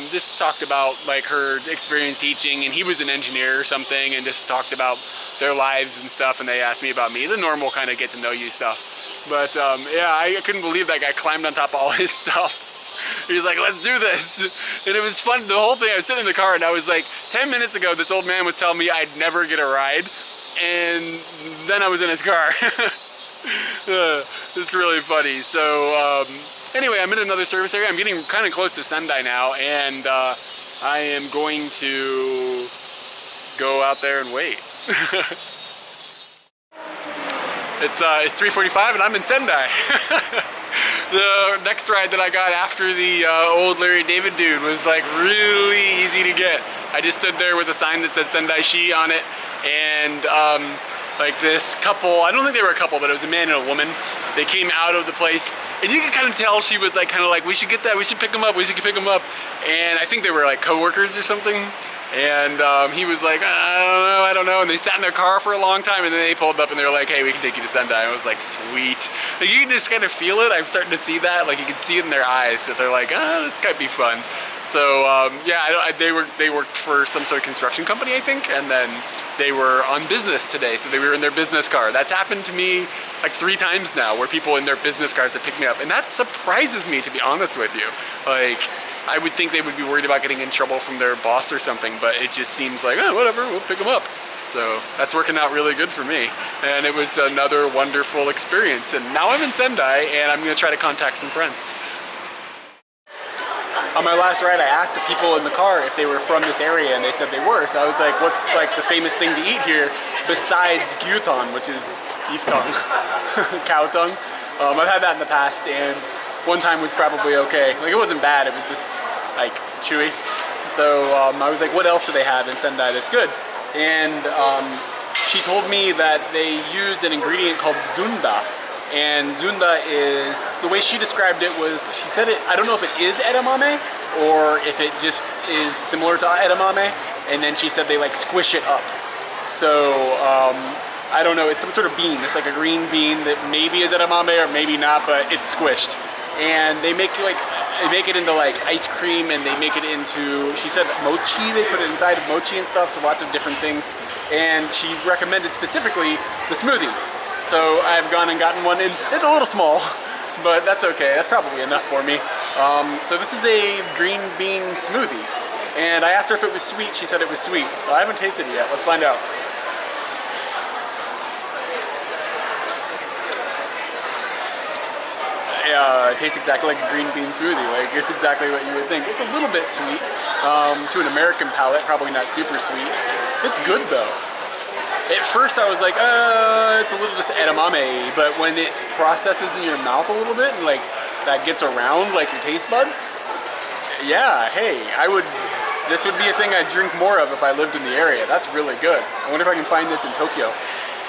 just talked about like her experience teaching. And he was an engineer or something, and just talked about their lives and stuff. And they asked me about me, the normal kind of get to know you stuff. But yeah, I couldn't believe that guy climbed on top of all his stuff. He's like, "Let's do this." And it was fun. The whole thing, I was sitting in the car and I was like, 10 minutes ago, this old man was telling me I'd never get a ride. And then I was in his car. It's really funny. So anyway, I'm in another service area. I'm getting kind of close to Sendai now. And I am going to go out there and wait. It's 3:45 and I'm in Sendai. The next ride that I got after the old Larry David dude was like really easy to get. I just stood there with a sign that said Sendai Shi on it, and like this couple, I don't think they were a couple, but it was a man and a woman. They came out of the place, and you could kind of tell she was like kind of like, "We should get that, we should pick them up, we should pick them up." And I think they were like co-workers or something. And he was like, I don't know. And they sat in their car for a long time, and then they pulled up and they were like, "Hey, we can take you to Sendai." And I was like, sweet. Like, you can just kind of feel it. I'm starting to see that. Like, you can see it in their eyes that they're like, this might be fun. So yeah, they worked for some sort of construction company, I think, and then they were on business today, so they were in their business car. That's happened to me like 3 times now, where people in their business cars have picked me up, and that surprises me, to be honest with you. Like, I would think they would be worried about getting in trouble from their boss or something, but it just seems like, oh, whatever, we'll pick them up. So that's working out really good for me. And it was another wonderful experience. And now I'm in Sendai, and I'm gonna try to contact some friends. On my last ride, I asked the people in the car if they were from this area, and they said they were. So I was like, what's like the famous thing to eat here besides gyuton, which is beef tongue, cow tongue? I've had that in the past, and one time was probably okay. Like, it wasn't bad, it was just like chewy. So I was like, what else do they have in Sendai that's good? And she told me that they use an ingredient called zunda. And zunda is, the way she described it was, she said it, I don't know if it is edamame or if it just is similar to edamame. And then she said they like squish it up. So I don't know, it's some sort of bean. It's like a green bean that maybe is edamame or maybe not, but it's squished. And they make it into like ice cream, and they make it into, she said mochi, they put it inside of mochi and stuff, so lots of different things. And she recommended specifically the smoothie. So I've gone and gotten one, and it's a little small, but that's okay, that's probably enough for me. So this is a green bean smoothie. And I asked her if it was sweet, she said it was sweet. Well, I haven't tasted it yet, let's find out. It tastes exactly like a green bean smoothie. Like, it's exactly what you would think. It's a little bit sweet to an American palate, probably not super sweet. It's good though. At first I was like, it's a little just edamame, but when it processes in your mouth a little bit and like that gets around like your taste buds, yeah, hey, this would be a thing I'd drink more of if I lived in the area. That's really good. I wonder if I can find this in Tokyo.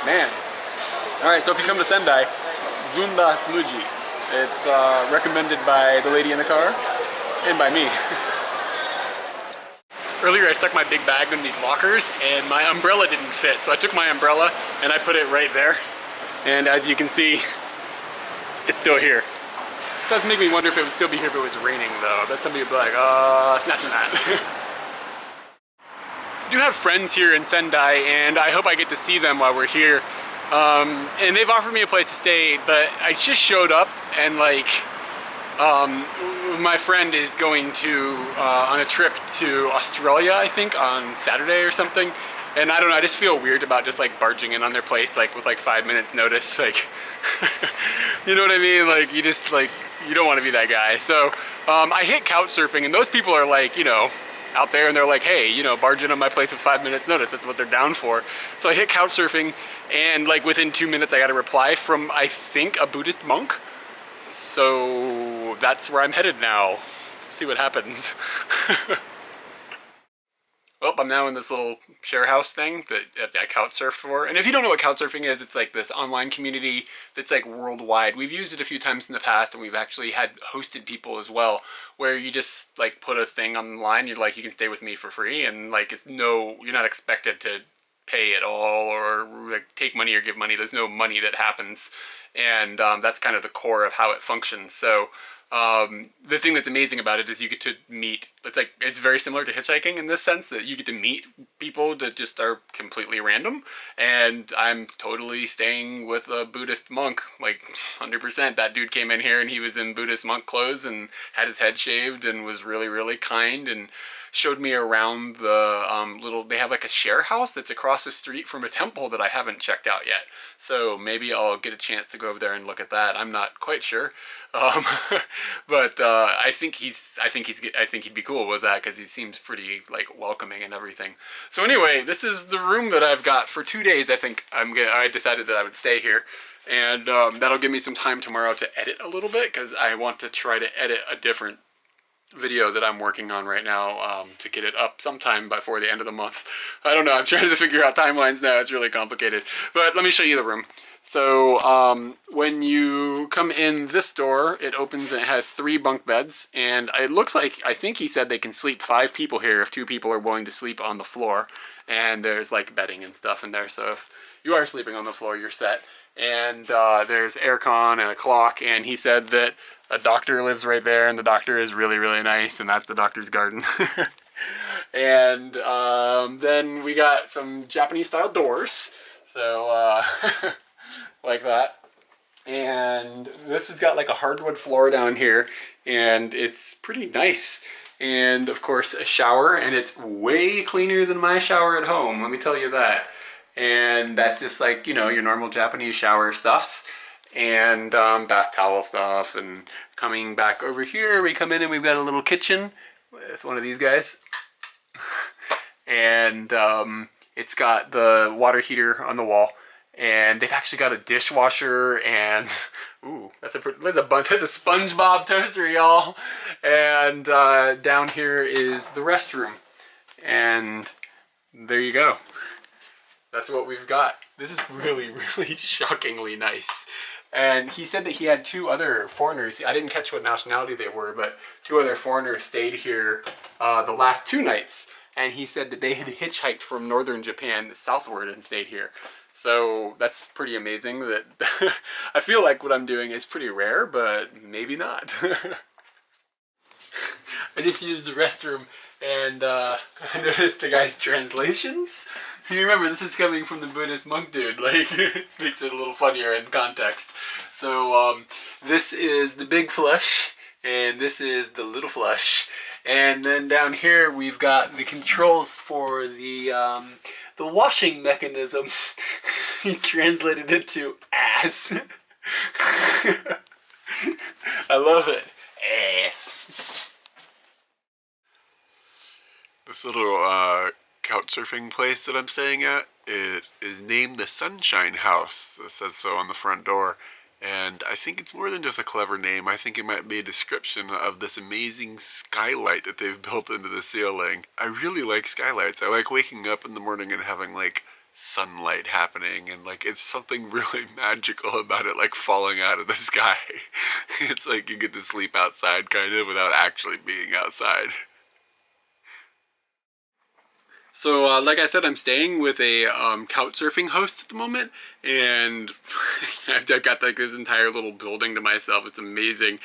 Man. Alright, so if you come to Sendai, Zunda Smoothie. It's recommended by the lady in the car and by me. Earlier I stuck my big bag in these lockers and my umbrella didn't fit, so I took my umbrella and I put it right there. And as you can see, it's still here. It does make me wonder if it would still be here if it was raining though. But somebody would be like, snatching that. I do have friends here in Sendai, and I hope I get to see them while we're here. And they've offered me a place to stay, but I just showed up and like, my friend is going to, on a trip to Australia, I think, on Saturday or something. And I don't know, I just feel weird about just like barging in on their place, like with like 5 minutes notice, like, you know what I mean? Like, you just like, you don't want to be that guy. So, I hit couch surfing, and those people are like, you know, out there, and they're like, hey, you know, barge in on my place with 5 minutes notice. That's what they're down for. So I hit couch surfing, and like within 2 minutes I got a reply from, I think, a Buddhist monk. So that's where I'm headed now. See what happens. Well, I'm now in this little share house thing that I couch surfed for. And if you don't know what couch surfing is, it's like this online community that's like worldwide. We've used it a few times in the past, and we've actually had hosted people as well, where you just like put a thing online, you're like, you can stay with me for free, and like you're not expected to pay at all or like take money or give money. There's no money that happens, and that's kind of the core of how it functions. So the thing that's amazing about it is you get to meet, it's very similar to hitchhiking in this sense that you get to meet people that just are completely random, and I'm totally staying with a Buddhist monk, like 100%. That dude came in here and he was in Buddhist monk clothes and had his head shaved and was really, really kind and showed me around the they have like a share house that's across the street from a temple that I haven't checked out yet. So maybe I'll get a chance to go over there and look at that. I'm not quite sure. But I think he'd be cool with that because he seems pretty like welcoming and everything. So anyway, this is the room that I've got for 2 days. I think I decided that I would stay here, and that'll give me some time tomorrow to edit a little bit because I want to try to edit a different video that I'm working on right now to get it up sometime before the end of the month. I don't know, I'm trying to figure out timelines now. It's really complicated. But let me show you the room. So when you come in this door, it opens and it has 3 bunk beds, and it looks like, I think he said they can sleep 5 people here if 2 people are willing to sleep on the floor. And there's like bedding and stuff in there, so if you are sleeping on the floor, you're set. And there's aircon and a clock, and he said that a doctor lives right there, and the doctor is really, really nice, and that's the doctor's garden. And then we got some Japanese-style doors, so like that. And this has got like a hardwood floor down here, and it's pretty nice. And of course a shower, and it's way cleaner than my shower at home, let me tell you that. And that's just like, you know, your normal Japanese shower stuffs, and bath towel stuff. And coming back over here, we come in and we've got a little kitchen with one of these guys. And it's got the water heater on the wall, and they've actually got a dishwasher and Ooh, that's a SpongeBob toaster, y'all. And down here is the restroom. And there you go. That's what we've got. This is really, really shockingly nice. And he said that he had two other foreigners. I didn't catch what nationality they were, but two other foreigners stayed here the last 2 nights. And he said that they had hitchhiked from northern Japan southward and stayed here. So that's pretty amazing. That I feel like what I'm doing is pretty rare, but maybe not. I just used the restroom and I noticed the guy's translations. You remember, this is coming from the Buddhist monk dude. Like, it makes it a little funnier in context. So this is the big flush, and this is the little flush. And then down here we've got the controls for the washing mechanism. He translated it to ass. I love it. Ass. This little couch surfing place that I'm staying at, it is named the Sunshine House. It says so on the front door. And I think it's more than just a clever name. I think it might be a description of this amazing skylight that they've built into the ceiling. I really like skylights. I like waking up in the morning and having like sunlight happening, and like it's something really magical about it, like falling out of the sky. It's like you get to sleep outside kind of without actually being outside. So, like I said, I'm staying with a couch surfing host at the moment, and I've got like this entire little building to myself. It's amazing.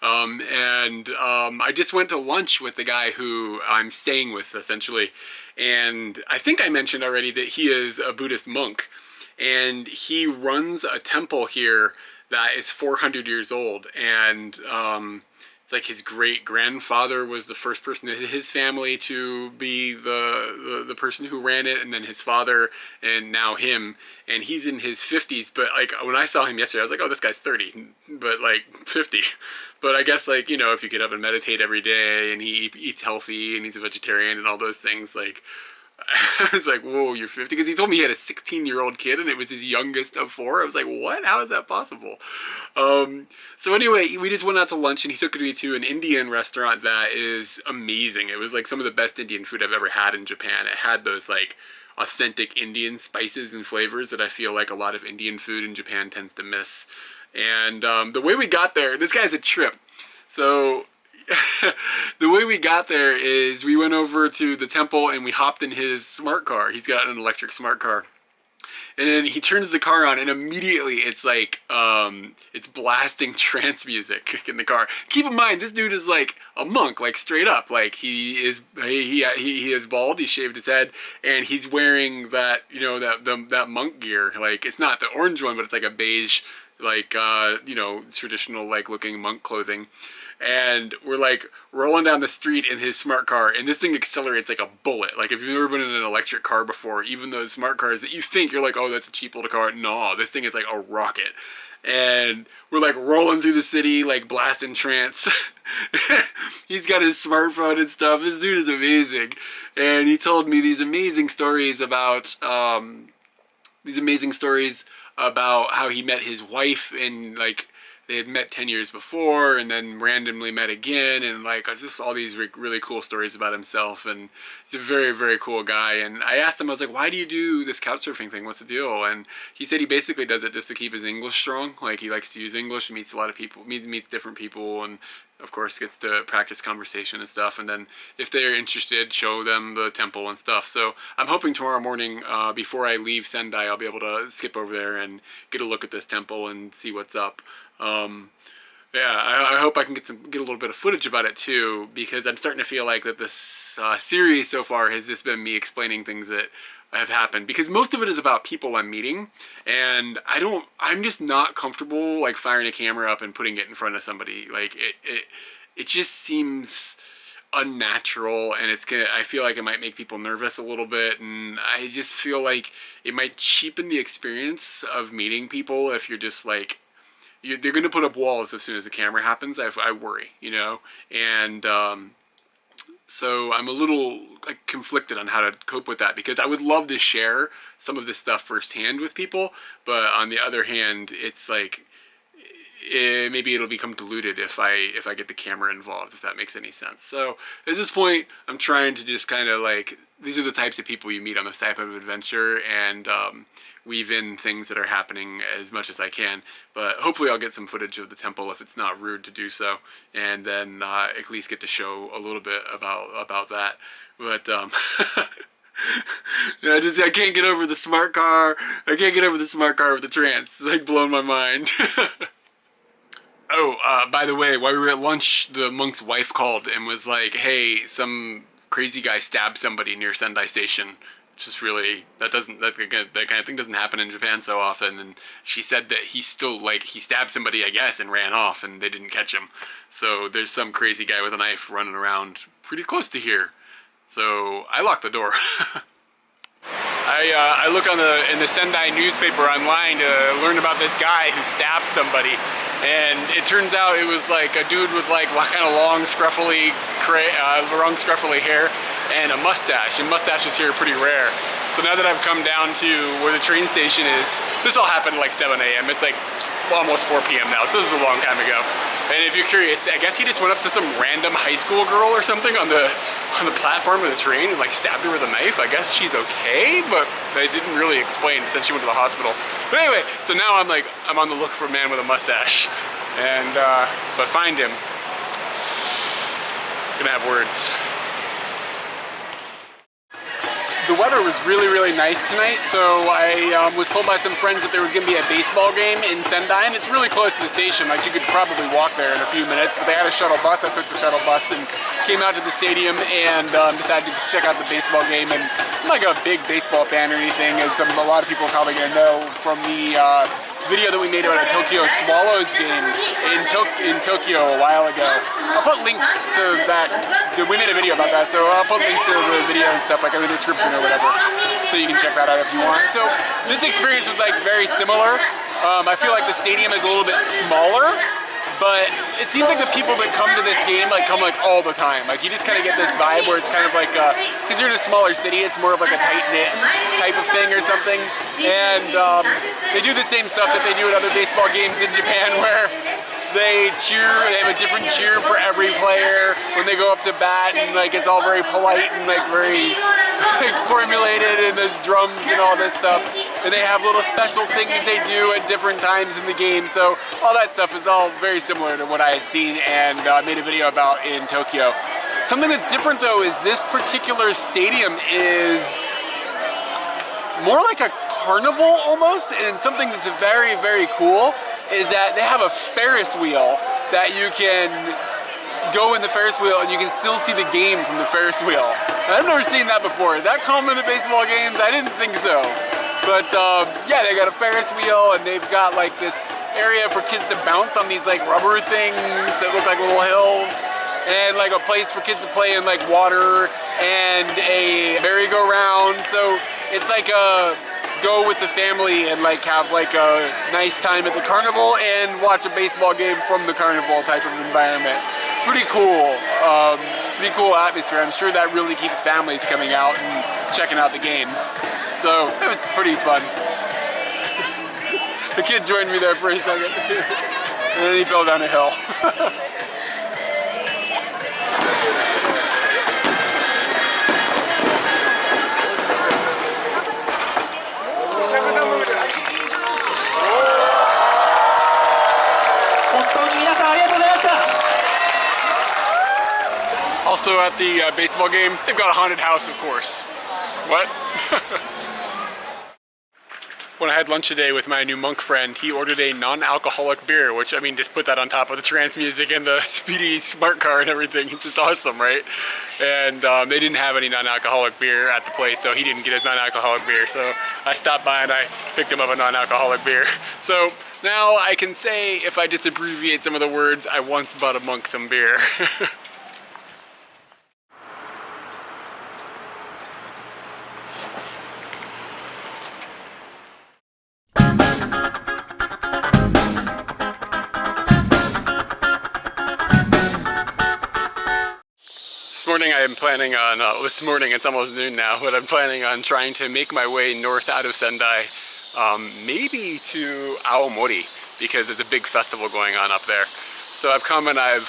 I just went to lunch with the guy who I'm staying with, essentially. And I think I mentioned already that he is a Buddhist monk, and he runs a temple here that is 400 years old. And it's like his great-grandfather was the first person in his family to be the person who ran it, and then his father, and now him. And he's in his 50s, but like when I saw him yesterday, I was like, oh, this guy's 30, but like 50. But I guess, like, you know, if you get up and meditate every day, and he eats healthy, and he's a vegetarian, and all those things, like, I was like, whoa, you're 50? Because he told me he had a 16-year-old kid, and it was his youngest of 4. I was like, what? How is that possible? So anyway, we just went out to lunch, and he took me to an Indian restaurant that is amazing. It was like some of the best Indian food I've ever had in Japan. It had those like authentic Indian spices and flavors that I feel like a lot of Indian food in Japan tends to miss. And the way we got there, this guy's a trip. So the way we got there is we went over to the temple and we hopped in his smart car. He's got an electric smart car. And then he turns the car on, and immediately it's like, it's blasting trance music in the car. Keep in mind, this dude is like a monk, like straight up. Like he is bald, he shaved his head, and he's wearing that, you know, that monk gear. Like, it's not the orange one, but it's like a beige, like, you know, traditional like looking monk clothing. And we're like rolling down the street in his smart car, and this thing accelerates like a bullet. Like, if you've never been in an electric car before, even those smart cars that you think you're like, oh, that's a cheap little car. No, this thing is like a rocket. And we're like rolling through the city, like blasting trance. He's got his smartphone and stuff. This dude is amazing. And he told me these amazing stories about how he met his wife, and like they had met 10 years before and then randomly met again, and like just all these really cool stories about himself. And he's a very, very cool guy. And I asked him, I was like, why do you do this couch surfing thing? What's the deal? And he said he basically does it just to keep his English strong. Like, he likes to use English, meets a lot of people, meets different people, and of course gets to practice conversation and stuff. And then if they're interested, show them the temple and stuff. So I'm hoping tomorrow morning, before I leave Sendai, I'll be able to skip over there and get a look at this temple and see what's up. Yeah, I hope I can get a little bit of footage about it too, because I'm starting to feel like that this series so far has just been me explaining things that have happened, because most of it is about people I'm meeting, and I'm just not comfortable like firing a camera up and putting it in front of somebody. Like, it just seems unnatural, and I feel like it might make people nervous a little bit, and I just feel like it might cheapen the experience of meeting people if you're just like, they're going to put up walls as soon as the camera happens. I worry, you know? And so I'm a little like conflicted on how to cope with that, because I would love to share some of this stuff firsthand with people, but on the other hand, it's like, maybe it'll become diluted if I get the camera involved, if that makes any sense. So at this point, I'm trying to just kind of like, these are the types of people you meet on this type of adventure, and weave in things that are happening as much as I can. But hopefully I'll get some footage of the temple if it's not rude to do so, and then at least get to show a little bit about that. But I can't get over the smart car. I can't get over the smart car with the trance. It's like blowing my mind. Oh, by the way, while we were at lunch, the monk's wife called and was like, hey, some crazy guy stabbed somebody near Sendai Station. It's just really, that kind of thing doesn't happen in Japan so often. And she said that he stabbed somebody, I guess, and ran off, and they didn't catch him. So there's some crazy guy with a knife running around pretty close to here. So I locked the door. I look in the Sendai newspaper online to learn about this guy who stabbed somebody, and it turns out it was like a dude with like kind of long scruffy hair and a mustache, and mustaches here are pretty rare. So now that I've come down to where the train station is, this all happened at like 7 a.m. It's like almost 4 p.m. now, so this is a long time ago. And if you're curious, I guess he just went up to some random high school girl or something on the platform of the train and like stabbed her with a knife. I guess she's okay, but they didn't really explain since she went to the hospital. But anyway, so now I'm on the look for a man with a mustache. And if I find him, I'm gonna have words. The weather was really, really nice tonight, so I was told by some friends that there was going to be a baseball game in Sendai, and it's really close to the station. Like, you could probably walk there in a few minutes, but they had a shuttle bus. I took the shuttle bus and came out to the stadium and decided to just check out the baseball game. And I'm like a big baseball fan or anything, as a lot of people are probably going to know from the video that we made about a Tokyo Swallows game in Tokyo a while ago. I'll put links to that. We made a video about that, so I'll put links to the video and stuff like in the description or whatever, so you can check that out if you want. So this experience was like very similar. I feel like the stadium is a little bit smaller, but it seems like the people that come to this game come like all the time. Like, you just kind of get this vibe where it's kind of like, because you're in a smaller city, it's more of like a tight-knit type of thing or something. And they do the same stuff that they do at other baseball games in Japan, where they have a different cheer for every player when they go up to bat, and like it's all very polite and like very formulated, and there's drums and all this stuff. And they have little special things they do at different times in the game. So all that stuff is all very similar to what I had seen and made a video about in Tokyo. Something that's different though is this particular stadium is more like a carnival almost, and something that's very, very cool is that they have a Ferris wheel that you can go in the Ferris wheel and you can still see the game from the Ferris wheel. And I've never seen that before. Is that common at baseball games? I didn't think so. But yeah, they got a Ferris wheel, and they've got like this area for kids to bounce on these like rubber things that look like little hills, and like a place for kids to play in like water, and a merry-go-round. So it's like a go with the family and like have like a nice time at the carnival and watch a baseball game from the carnival type of environment. Pretty cool. Pretty cool atmosphere. I'm sure that really keeps families coming out and checking out the games. So it was pretty fun. The kid joined me there for a second. And then he fell down a hill. Also at the baseball game, they've got a haunted house, of course. What? When I had lunch today with my new monk friend, he ordered a non-alcoholic beer, which, I mean, just put that on top of the trance music and the speedy smart car and everything. It's just awesome, right? And they didn't have any non-alcoholic beer at the place, so he didn't get his non-alcoholic beer. So I stopped by and I picked him up a non-alcoholic beer. So now I can say, if I just abbreviate some of the words, I once bought a monk some beer. This morning I am planning on, this morning it's almost noon now, but I'm planning on trying to make my way north out of Sendai, maybe to Aomori. because there's a big festival going on up there. So I've come and I've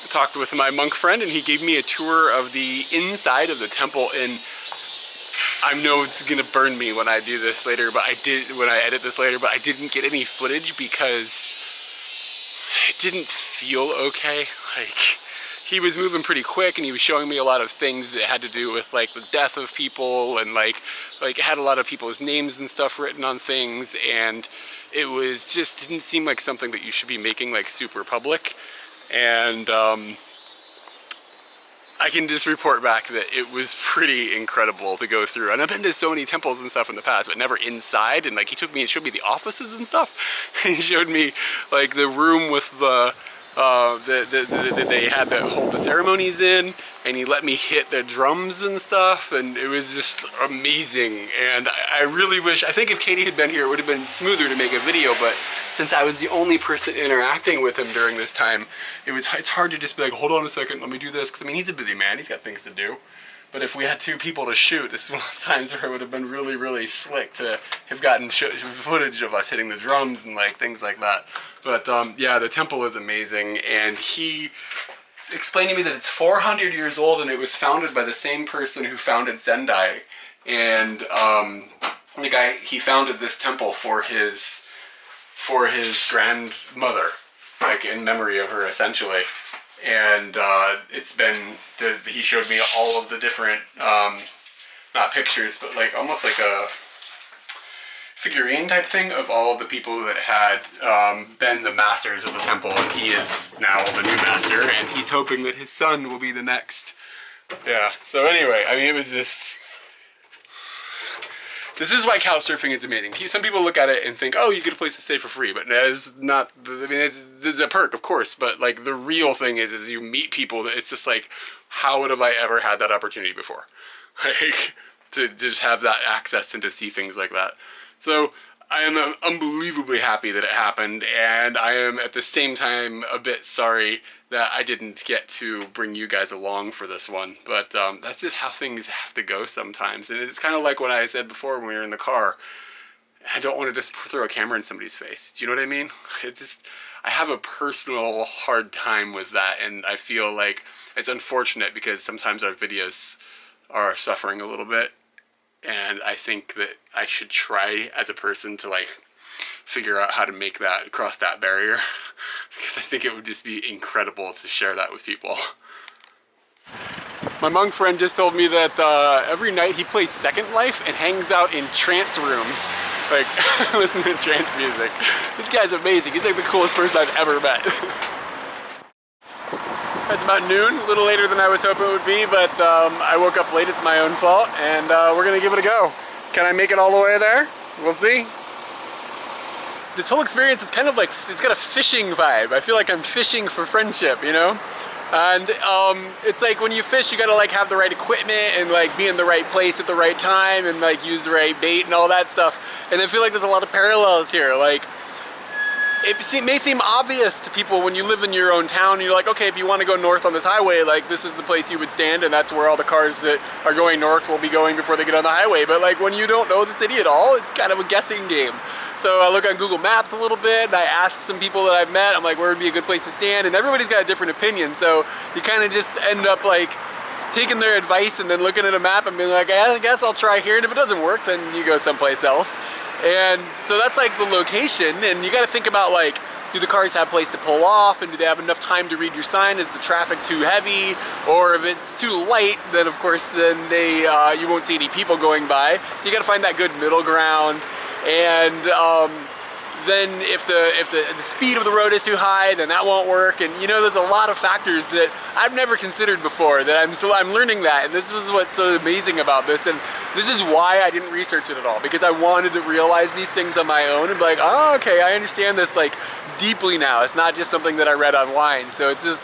talked with my monk friend, and he gave me a tour of the inside of the temple. And I know it's gonna burn me when I do this later, but when I edit this later, but I didn't get any footage because it didn't feel okay. Like, he was moving pretty quick, and he was showing me a lot of things that had to do with like the death of people, and like it had a lot of people's names and stuff written on things, and it was just didn't seem like something that you should be making like super public. And I can just report back that it was pretty incredible to go through. And I've been to so many temples and stuff in the past, but never inside. And like, he took me and showed me the offices and stuff. He showed me like the room with the that they had to hold the ceremonies in, and he let me hit the drums and stuff, and it was just amazing. And I really wish, I think if Katie had been here, it would have been smoother to make a video, but since I was the only person interacting with him during this time, it's hard to just be like, hold on a second, let me do this, because I mean, he's a busy man, he's got things to do. But if we had two people to shoot, this is one of those times where it would have been really, really slick to have gotten footage of us hitting the drums and like things like that. But yeah, the temple is amazing, and he explained to me that it's 400 years old, and it was founded by the same person who founded Sendai. And the guy, he founded this temple for his grandmother, like in memory of her, essentially. And it's been, he showed me all of the different, not pictures, but like almost like a figurine type thing of all of the people that had been the masters of the temple, and he is now the new master, and he's hoping that his son will be the next. Yeah, so anyway, I mean, it was just, this is why couch surfing is amazing. Some people look at it and think, oh, you get a place to stay for free, but it's not, I mean, it's a perk, of course, but like the real thing is you meet people that it's just like, how would have I ever had that opportunity before? Like, to just have that access and to see things like that. So I am unbelievably happy that it happened, and I am at the same time a bit sorry that I didn't get to bring you guys along for this one. But that's just how things have to go sometimes. And it's kind of like what I said before when we were in the car. I don't want to just throw a camera in somebody's face. Do you know what I mean? I have a personal hard time with that, and I feel like it's unfortunate because sometimes our videos are suffering a little bit. And I think that I should try as a person to like figure out how to make that, cross that barrier, because I think it would just be incredible to share that with people. My monk friend just told me that every night he plays Second Life and hangs out in trance rooms, like listening to trance music. This guy's amazing. He's like the coolest person I've ever met. It's about noon, a little later than I was hoping it would be, but I woke up late, it's my own fault, and we're gonna give it a go. Can I make it all the way there? We'll see. This whole experience is kind of like, it's got a fishing vibe. I feel like I'm fishing for friendship, you know? And it's like when you fish, you gotta like have the right equipment and like be in the right place at the right time and like use the right bait and all that stuff. And I feel like there's a lot of parallels here. Like, it may seem obvious to people when you live in your own town and you're like, okay, if you want to go north on this highway, like this is the place you would stand, and that's where all the cars that are going north will be going before they get on the highway. But like when you don't know the city at all, it's kind of a guessing game. So I look on Google Maps a little bit, and I ask some people that I've met, I'm like, where would be a good place to stand? And everybody's got a different opinion, so you kind of just end up like taking their advice and then looking at a map and being like, I guess I'll try here, and if it doesn't work, then you go someplace else. And so that's like the location, and you got to think about like, do the cars have a place to pull off, and do they have enough time to read your sign? Is the traffic too heavy? Or if it's too light, then of course then you won't see any people going by. So you got to find that good middle ground. And then if the speed of the road is too high, then that won't work. And you know, there's a lot of factors that I've never considered before that I'm learning that, and this was what's so amazing about this. And this is why I didn't research it at all, because I wanted to realize these things on my own and be like, oh, okay, I understand this like deeply now. It's not just something that I read online. So it's just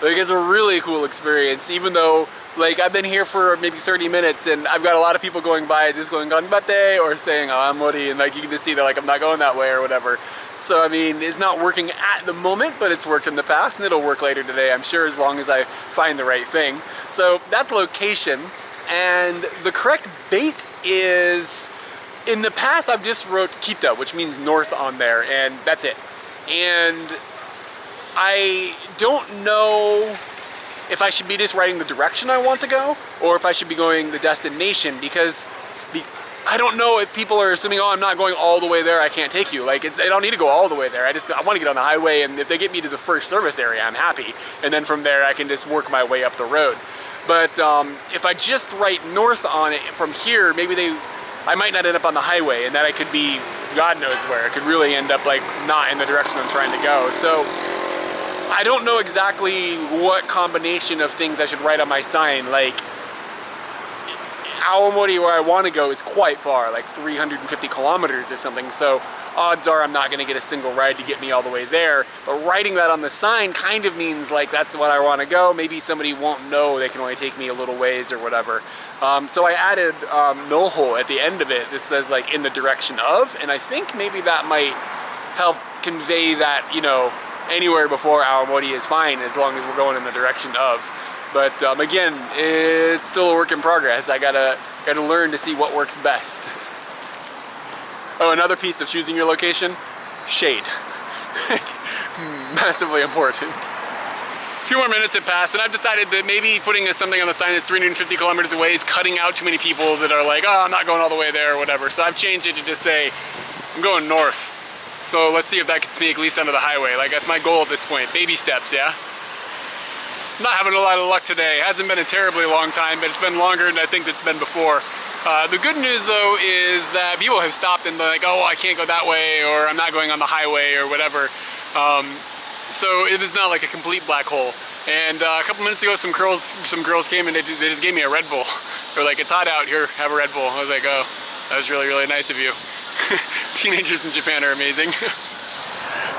like, it's a really cool experience, even though like I've been here for maybe 30 minutes and I've got a lot of people going by just going ganbate or saying, oh, I'm Mori, and like you can just see that like I'm not going that way or whatever. So I mean, it's not working at the moment, but it's worked in the past, and it'll work later today, I'm sure, as long as I find the right thing. So that's location. And the correct bait is, in the past I've just wrote Kita, which means north on there, and that's it. and I don't know if I should be just writing the direction I want to go, or if I should be going the destination, because I don't know if people are assuming, oh, I'm not going all the way there, I can't take you. Like, I don't need to go all the way there. I want to get on the highway, and if they get me to the first service area, I'm happy. And then from there, I can just work my way up the road. But if I just write north on it from here, maybe I might not end up on the highway, and then I could be God knows where. It could really end up like not in the direction I'm trying to go. So I don't know exactly what combination of things I should write on my sign. Like, Aomori, where I want to go, is quite far, like 350 kilometers or something, so odds are I'm not going to get a single ride to get me all the way there. But writing that on the sign kind of means like that's what I want to go. Maybe somebody won't know, they can only take me a little ways or whatever. So I added Noho at the end of it that says like in the direction of, and I think maybe that might help convey that, you know, anywhere before Aomori is fine as long as we're going in the direction of. But again, it's still a work in progress. I gotta learn to see what works best. Oh, another piece of choosing your location, shade. Massively important. 2 more minutes have passed, and I've decided that maybe putting something on the sign that's 350 kilometers away is cutting out too many people that are like, oh, I'm not going all the way there or whatever. So I've changed it to just say, I'm going north. So let's see if that gets me at least onto the highway. Like, that's my goal at this point. Baby steps, yeah? I'm not having a lot of luck today. It hasn't been a terribly long time, but it's been longer than I think it's been before. The good news though is that people have stopped and like, oh, I can't go that way, or I'm not going on the highway or whatever. So it is not like a complete black hole. And a couple minutes ago, some girls came and they just gave me a Red Bull. They're like, it's hot out here, have a Red Bull. I was like, oh, that was really, really nice of you. Teenagers in Japan are amazing.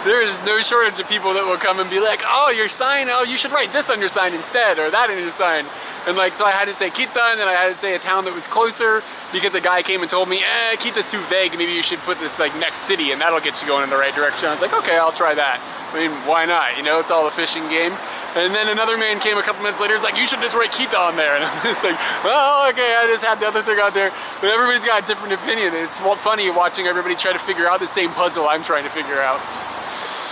There is no shortage of people that will come and be like, oh, your sign, oh, you should write this on your sign instead, or that on your sign. And like, so I had to say Kita, and then I had to say a town that was closer, because a guy came and told me, Kita's too vague, maybe you should put this like next city, and that'll get you going in the right direction. I was like, okay, I'll try that. I mean, why not? You know, it's all a fishing game. And then another man came a couple minutes later, he's like, you should just write Kita on there. And I'm just like, well, okay, I just had the other thing out there. But everybody's got a different opinion. It's funny watching everybody try to figure out the same puzzle I'm trying to figure out.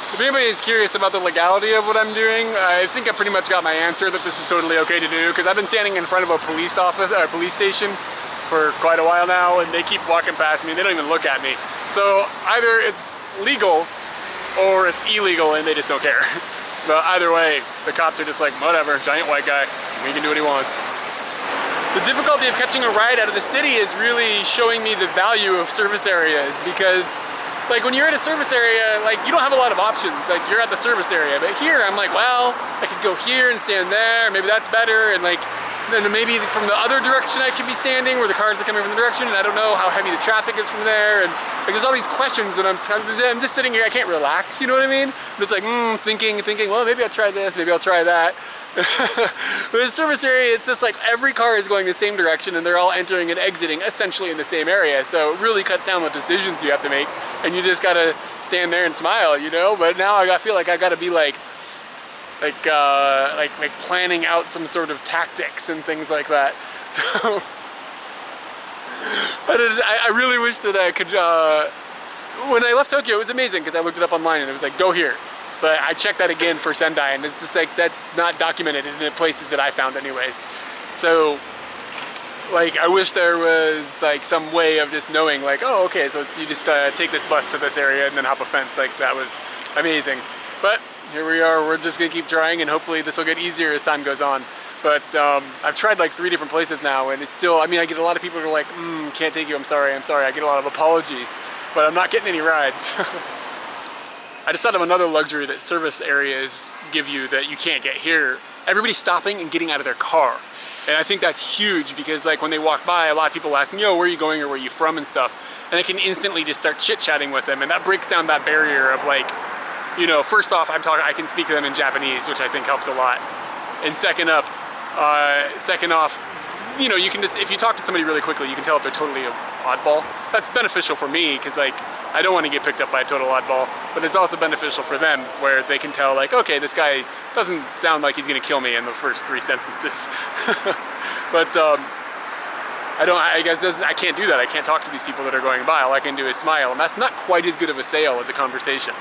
If anybody is curious about the legality of what I'm doing, I think I pretty much got my answer that this is totally okay to do, because I've been standing in front of a police station for quite a while now, and they keep walking past me and they don't even look at me. So either it's legal or it's illegal and they just don't care. But either way, the cops are just like, whatever, giant white guy, he can do what he wants. The difficulty of catching a ride out of the city is really showing me the value of service areas, because like when you're at a service area, like you don't have a lot of options. Like you're at the service area, but here I'm like, well, I could go here and stand there. Maybe that's better. And like, then maybe from the other direction I could be standing, where the cars are coming from the direction, and I don't know how heavy the traffic is from there. And like, there's all these questions, and I'm just sitting here. I can't relax. You know what I mean? I'm just like thinking. Well, maybe I'll try this. Maybe I'll try that. But the service area, it's just like every car is going the same direction and they're all entering and exiting essentially in the same area. So it really cuts down the decisions you have to make, and you just gotta stand there and smile, you know? But now I feel like I gotta be like planning out some sort of tactics and things like that. So I really wish that I could, when I left Tokyo, it was amazing because I looked it up online and it was like, go here. But I checked that again for Sendai, and it's just like, that's not documented in the places that I found anyways. So, like, I wish there was like some way of just knowing like, oh, okay, so you just take this bus to this area and then hop a fence. Like, that was amazing. But here we are, we're just gonna keep trying, and hopefully this will get easier as time goes on. But I've tried like 3 different places now, and it's still, I mean, I get a lot of people who are like, can't take you, I'm sorry. I get a lot of apologies, but I'm not getting any rides. I just thought of another luxury that service areas give you that you can't get here. Everybody's stopping and getting out of their car. And I think that's huge, because like when they walk by, a lot of people ask me, yo, where are you going, or where are you from and stuff. And I can instantly just start chit-chatting with them, and that breaks down that barrier of like, you know, first off, I can speak to them in Japanese, which I think helps a lot. And second off, you know, you can just, if you talk to somebody really quickly, you can tell if they're totally an oddball. That's beneficial for me, because like, I don't want to get picked up by a total oddball, but it's also beneficial for them, where they can tell like, okay, this guy doesn't sound like he's gonna kill me in the first 3 sentences. But I can't do that. I can't talk to these people that are going by. All I can do is smile, and that's not quite as good of a sale as a conversation.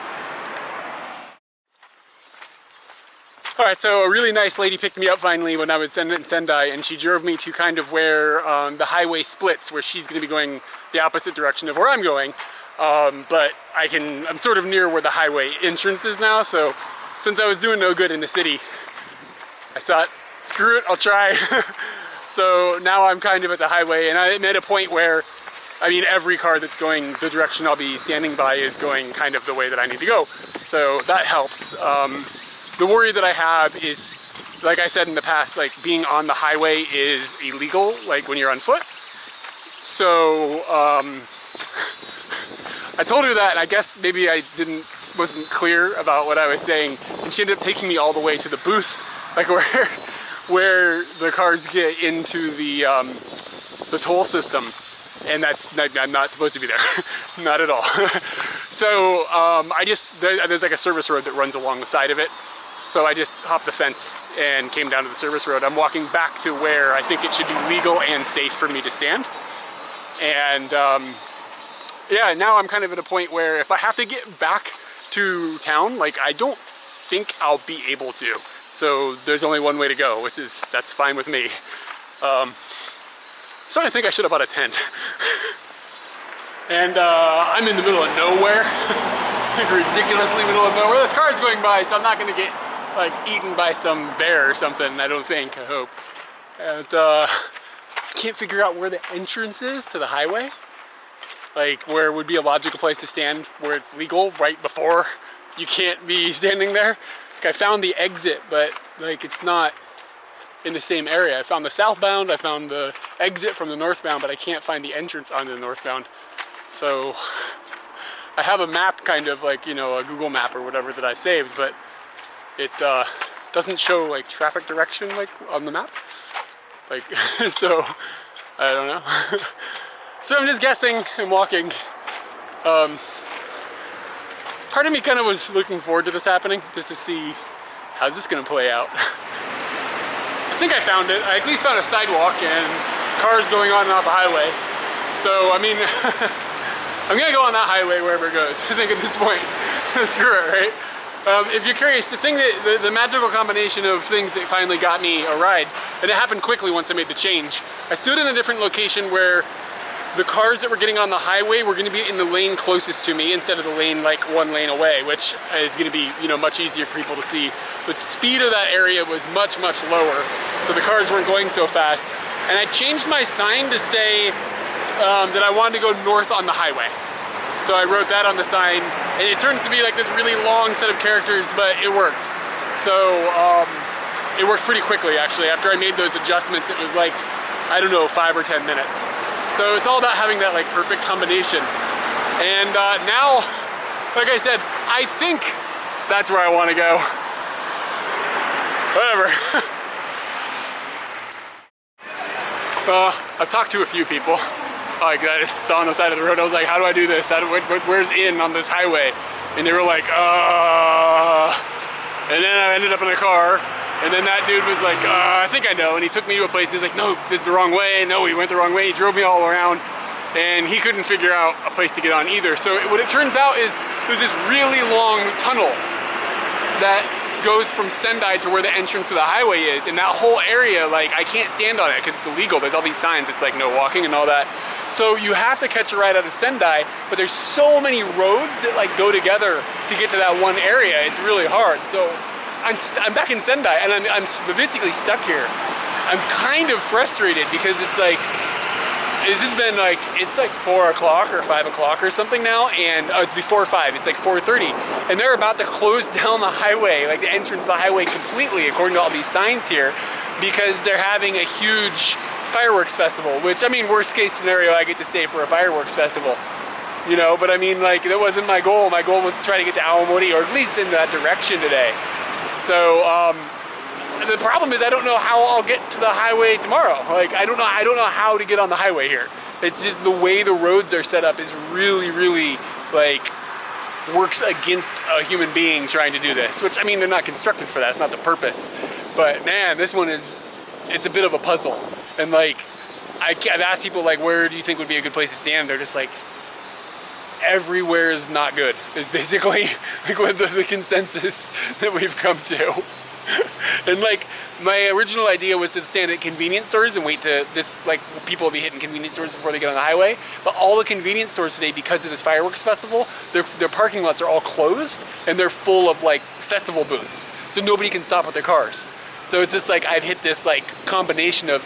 All right, so a really nice lady picked me up finally when I was in Sendai, and she drove me to kind of where the highway splits, where she's going to be going the opposite direction of where I'm going. But I'm sort of near where the highway entrance is now, so since I was doing no good in the city, I thought, screw it, I'll try. So now I'm kind of at the highway, and I'm at a point where, I mean, every car that's going the direction I'll be standing by is going kind of the way that I need to go. So that helps. The worry that I have is, like I said in the past, like being on the highway is illegal, like when you're on foot. So I told her that, and I guess maybe I wasn't clear about what I was saying, and she ended up taking me all the way to the booth, like where the cars get into the toll system, and I'm not supposed to be there, not at all. So there's like a service road that runs along the side of it. So I just hopped the fence and came down to the service road. I'm walking back to where I think it should be legal and safe for me to stand. And yeah, now I'm kind of at a point where if I have to get back to town, like I don't think I'll be able to. So there's only one way to go, that's fine with me. So I think I should have bought a tent. And I'm in the middle of nowhere. Ridiculously middle of nowhere. This car's going by, so I'm not gonna get like eaten by some bear or something, I don't think, I hope. And I can't figure out where the entrance is to the highway. Like where would be a logical place to stand where it's legal right before you can't be standing there. Like I found the exit, but like it's not in the same area. I found the southbound, I found the exit from the northbound, but I can't find the entrance onto the northbound. So I have a map, kind of like, you know, a Google map or whatever that I saved, but it doesn't show like traffic direction like on the map. Like, so I don't know. So I'm just guessing and walking. Part of me kind of was looking forward to this happening, just to see how's this gonna play out. I think I found it. I at least found a sidewalk and cars going on and off the highway. So I mean, I'm gonna go on that highway wherever it goes. I think at this point, screw it, right? If you're curious, the magical combination of things that finally got me a ride, and it happened quickly once I made the change. I stood in a different location where the cars that were getting on the highway were going to be in the lane closest to me instead of the lane like one lane away, which is going to be, you know, much easier for people to see. The speed of that area was much, much lower, so the cars weren't going so fast. And I changed my sign to say that I wanted to go north on the highway. So I wrote that on the sign, and it turns to be like this really long set of characters, but it worked. So it worked pretty quickly, actually. After I made those adjustments, it was like, I don't know, 5 or 10 minutes. So it's all about having that like perfect combination. And now, like I said, I think that's where I want to go. Whatever. I've talked to a few people. Like I just saw on the side of the road, I was like, how do I do this? Where's in on this highway? And they were like, and then I ended up in a car, and then that dude was like, I think I know, and he took me to a place, and he's like, no, this is the wrong way, no, we went the wrong way, he drove me all around, and he couldn't figure out a place to get on either. So what it turns out is there's this really long tunnel that goes from Sendai to where the entrance to the highway is, and that whole area, like, I can't stand on it because it's illegal. There's all these signs, it's like no walking and all that. So you have to catch a ride out of Sendai, but there's so many roads that like go together to get to that one area. It's really hard. So I'm back in Sendai, and I'm basically stuck here. I'm kind of frustrated because it's like, it's just been like, it's like 4 o'clock or 5 o'clock or something now, and it's before 5, it's like 4:30, and they're about to close down the highway, like the entrance to the highway completely, according to all these signs here, because they're having a huge fireworks festival, which, I mean, worst case scenario, I get to stay for a fireworks festival, you know, but I mean, like, that wasn't my goal. My goal was to try to get to Aomori, or at least in that direction today. So, the problem is I don't know how I'll get to the highway tomorrow. Like, I don't know how to get on the highway here. It's just the way the roads are set up is really, really, like, works against a human being trying to do this, which, I mean, they're not constructed for that. It's not the purpose. But, man, this one is, it's a bit of a puzzle. And like, I've asked people like, where do you think would be a good place to stand? They're just like, everywhere is not good. Is basically like what the consensus that we've come to. And like, my original idea was to stand at convenience stores and wait to like people will be hitting convenience stores before they get on the highway. But all the convenience stores today, because of this fireworks festival, their parking lots are all closed and they're full of like festival booths. So nobody can stop with their cars. So it's just like I've hit this like combination of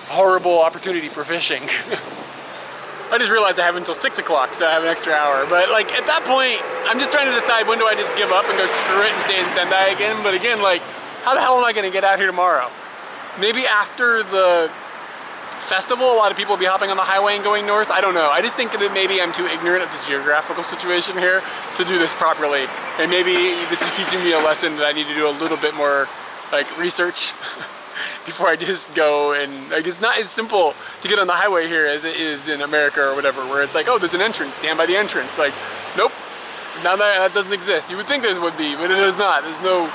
horrible opportunity for fishing. I just realized I have until 6 o'clock, so I have an extra hour. But like at that point, I'm just trying to decide when do I just give up and go screw it and stay in Sendai again. But again, like, how the hell am I gonna get out here tomorrow? Maybe after the festival, a lot of people will be hopping on the highway and going north. I don't know. I just think that maybe I'm too ignorant of the geographical situation here to do this properly. And maybe this is teaching me a lesson that I need to do a little bit more like research before I just go. And like, it's not as simple to get on the highway here as it is in America or whatever, where it's like, oh, there's an entrance, stand by the entrance. Like, nope, now that doesn't exist. You would think there would be, but it does not. There's no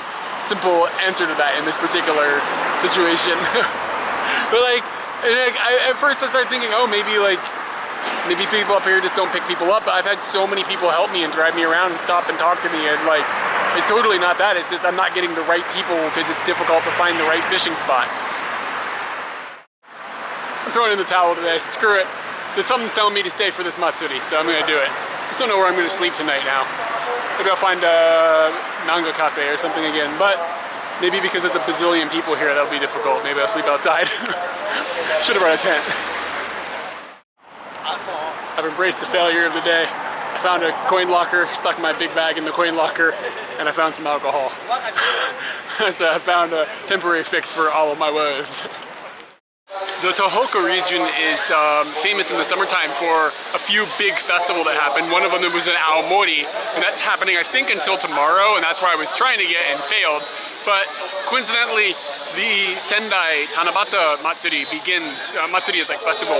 simple answer to that in this particular situation. But like, at first I started thinking, oh, maybe people up here just don't pick people up. But I've had so many people help me and drive me around and stop and talk to me, and like, it's totally not that. It's just I'm not getting the right people because it's difficult to find the right fishing spot. I'm throwing in the towel today. Screw it. Something's telling me to stay for this Matsuri, so I'm gonna do it. I just don't know where I'm gonna sleep tonight now. Maybe I'll find a manga cafe or something again, but maybe because there's a bazillion people here, that'll be difficult. Maybe I'll sleep outside. Should have brought a tent. I've embraced the failure of the day. I found a coin locker, stuck my big bag in the coin locker, and I found some alcohol. So I found a temporary fix for all of my woes. The Tohoku region is famous in the summertime for a few big festivals that happen. One of them was in Aomori, and that's happening I think until tomorrow, and that's where I was trying to get and failed. But coincidentally, the Sendai Tanabata Matsuri begins, Matsuri is like festival,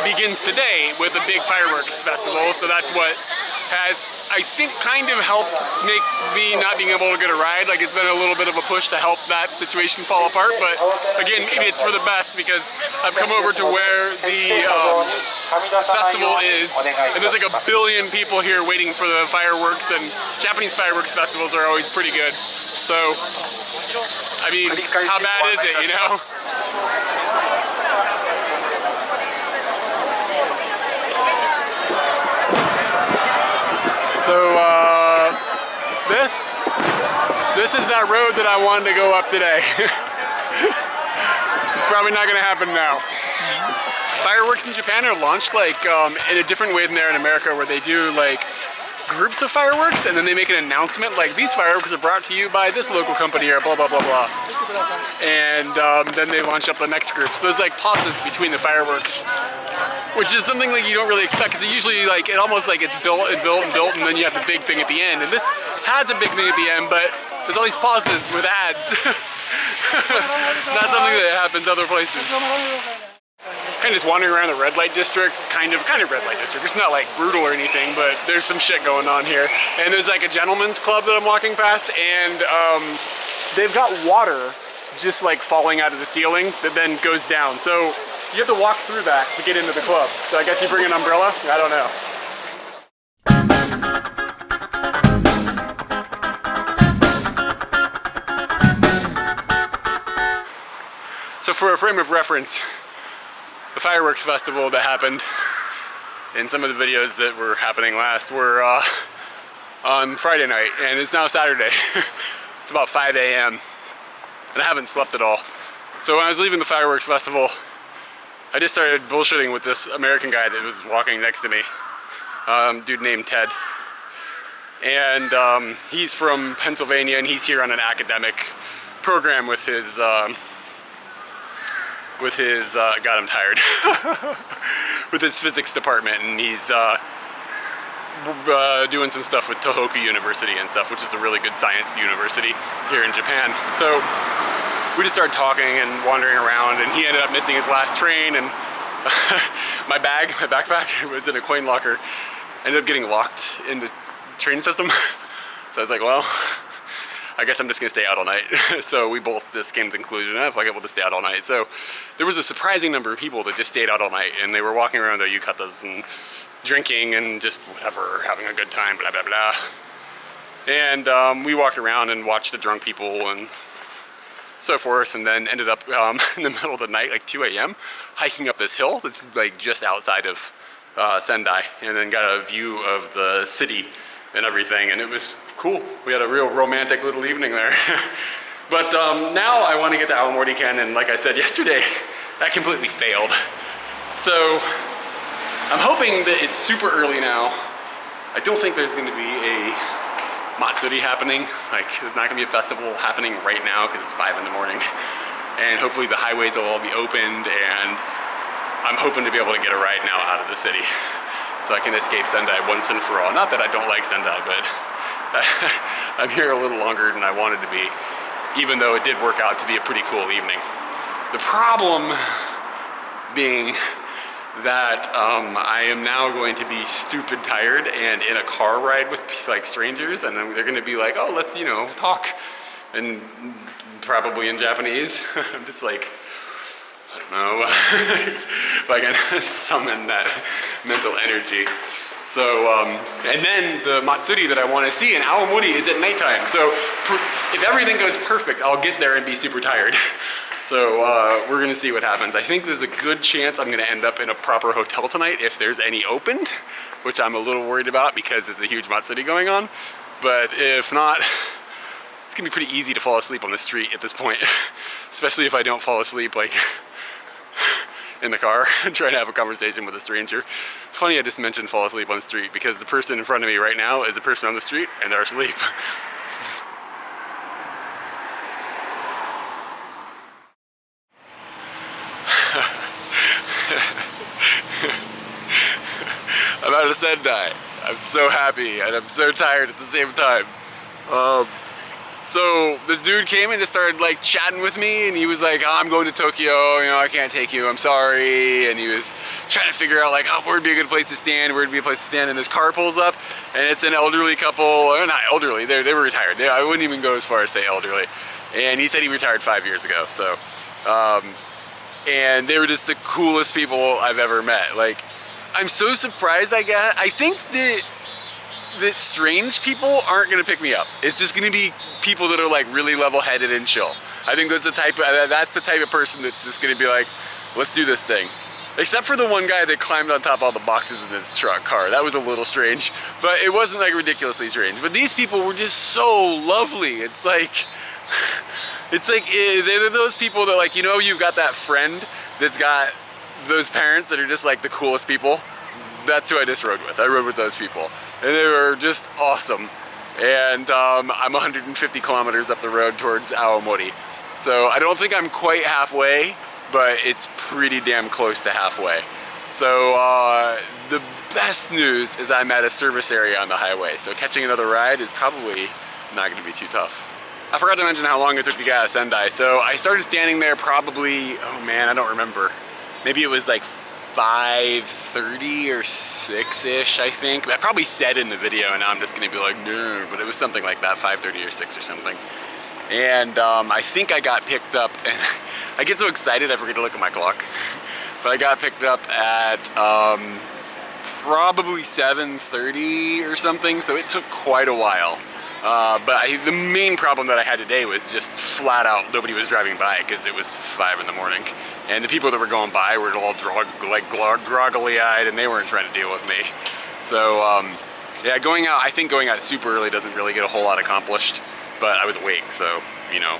begins today with a big fireworks festival, so that's what has, I think, kind of helped make me not being able to get a ride. Like, it's been a little bit of a push to help that situation fall apart, but again, maybe it's for the best because I've come over to where the festival is, and there's like a billion people here waiting for the fireworks, and Japanese fireworks festivals are always pretty good. So, I mean, how bad is it, you know? So this is that road that I wanted to go up today. Probably not gonna happen now. Fireworks in Japan are launched like in a different way than they're in America, where they do like groups of fireworks and then they make an announcement like, these fireworks are brought to you by this local company or blah blah blah blah. And then they launch up the next group. So there's like pauses between the fireworks, which is something like you don't really expect, because it usually like, it almost like it's built and built and built, and then you have the big thing at the end. And this has a big thing at the end, but there's all these pauses with ads. Not something that happens other places. Kind of just wandering around the red light district, kind of red light district. It's not like brutal or anything, but there's some shit going on here. And there's like a gentleman's club that I'm walking past, and they've got water just like falling out of the ceiling that then goes down. So you have to walk through that to get into the club. So I guess you bring an umbrella? I don't know. So for a frame of reference, the fireworks festival that happened in some of the videos that were happening last were on Friday night, and it's now Saturday. It's about 5 a.m. and I haven't slept at all. So when I was leaving the fireworks festival, I just started bullshitting with this American guy that was walking next to me, dude named Ted. And he's from Pennsylvania, and he's here on an academic program with his God, I'm tired, with his physics department, and he's doing some stuff with Tohoku University and stuff, which is a really good science university here in Japan. So we just started talking and wandering around, and he ended up missing his last train, and my backpack was in a coin locker, ended up getting locked in the train system. So I was like, well, I guess I'm just gonna stay out all night. So we both just came to the conclusion, fuck it, we'll just stay out all night. So there was a surprising number of people that just stayed out all night, and they were walking around their yukatas and drinking and just whatever, having a good time, blah, blah, blah. And we walked around and watched the drunk people and so forth, and then ended up in the middle of the night, like 2 a.m., hiking up this hill that's like just outside of Sendai, and then got a view of the city and everything, and it was cool. We had a real romantic little evening there. But now I want to get to Aomori Ken, and like I said yesterday, that completely failed. So I'm hoping that it's super early now. I don't think there's going to be a Matsuri happening. Like, there's not gonna be a festival happening right now because it's 5 in the morning. And hopefully the highways will all be opened, and I'm hoping to be able to get a ride now out of the city so I can escape Sendai once and for all. Not that I don't like Sendai, but I'm here a little longer than I wanted to be, even though it did work out to be a pretty cool evening. The problem being that I am now going to be stupid tired and in a car ride with like strangers, and they're going to be like, oh, let's, you know, talk, and probably in Japanese. I'm just like, I don't know if I can summon that mental energy. So, and then the Matsuri that I want to see in Aomori is at nighttime. So if everything goes perfect, I'll get there and be super tired. So we're gonna see what happens. I think there's a good chance I'm gonna end up in a proper hotel tonight if there's any opened, which I'm a little worried about because there's a huge Matsuri going on. But if not, it's gonna be pretty easy to fall asleep on the street at this point, especially if I don't fall asleep like in the car and trying to have a conversation with a stranger. Funny I just mentioned fall asleep on the street because the person in front of me right now is a person on the street and they're asleep. I'm out of Sendai. I'm so happy and I'm so tired at the same time. So this dude came and just started like chatting with me, and he was like, oh, I'm going to Tokyo, you know, I can't take you, I'm sorry. And he was trying to figure out like, oh, where'd be a good place to stand, where'd be a place to stand, and this car pulls up, and it's an elderly couple, or not elderly, they were retired. I wouldn't even go as far as say elderly. And he said he retired 5 years ago, so. And they were just the coolest people I've ever met. Like, I'm so surprised, I guess. I think that strange people aren't gonna pick me up. It's just gonna be people that are like really level-headed and chill. I think that's the type of person that's just gonna be like, let's do this thing. Except for the one guy that climbed on top of all the boxes in his car. That was a little strange, but it wasn't like ridiculously strange. But these people were just so lovely. It's like they're those people that, like, you know, you've got that friend that's got those parents that are just like the coolest people. That's who I just rode with. I rode with those people. And they were just awesome. And I'm 150 kilometers up the road towards Aomori. So I don't think I'm quite halfway, but it's pretty damn close to halfway. So the best news is I'm at a service area on the highway. So catching another ride is probably not gonna be too tough. I forgot to mention how long it took to get out of Sendai. So I started standing there probably, oh man, I don't remember. Maybe it was like 5:30 or 6-ish, I think. I probably said in the video, and now I'm just gonna be like, no, but it was something like that, 5:30 or 6 or something. And I think I got picked up, and I get so excited I forget to look at my clock. But I got picked up at probably 7:30 or something, so it took quite a while. But the main problem that I had today was just flat out nobody was driving by because it was 5 in the morning. And the people that were going by were all groggily eyed, and they weren't trying to deal with me. So yeah, I think going out super early doesn't really get a whole lot accomplished, but I was awake, so, you know,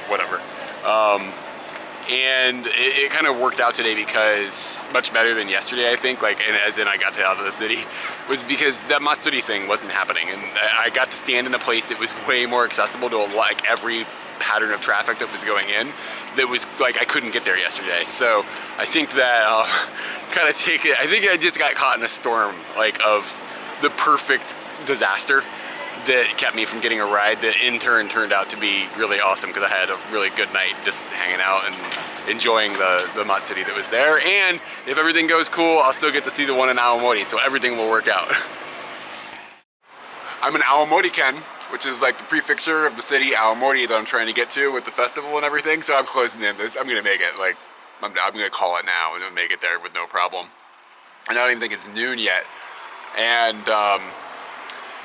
whatever. And it kind of worked out today because much better than yesterday, I think, like, and as in I got out of the city, was because that Matsuri thing wasn't happening, and I got to stand in a place that was way more accessible to like every pattern of traffic that was going in. That was like I couldn't get there yesterday. So I think that kind of I think I just got caught in a storm, like, of the perfect disaster that kept me from getting a ride that in turn turned out to be really awesome because I had a really good night just hanging out and enjoying the Matsuri that was there. And if everything goes cool, I'll still get to see the one in Aomori, so everything will work out. I'm in Aomori Ken, which is like the prefecture of the city Aomori that I'm trying to get to with the festival and everything, so I'm closing in. I'm gonna make it, like, I'm gonna call it now and make it there with no problem. And I don't even think it's noon yet. And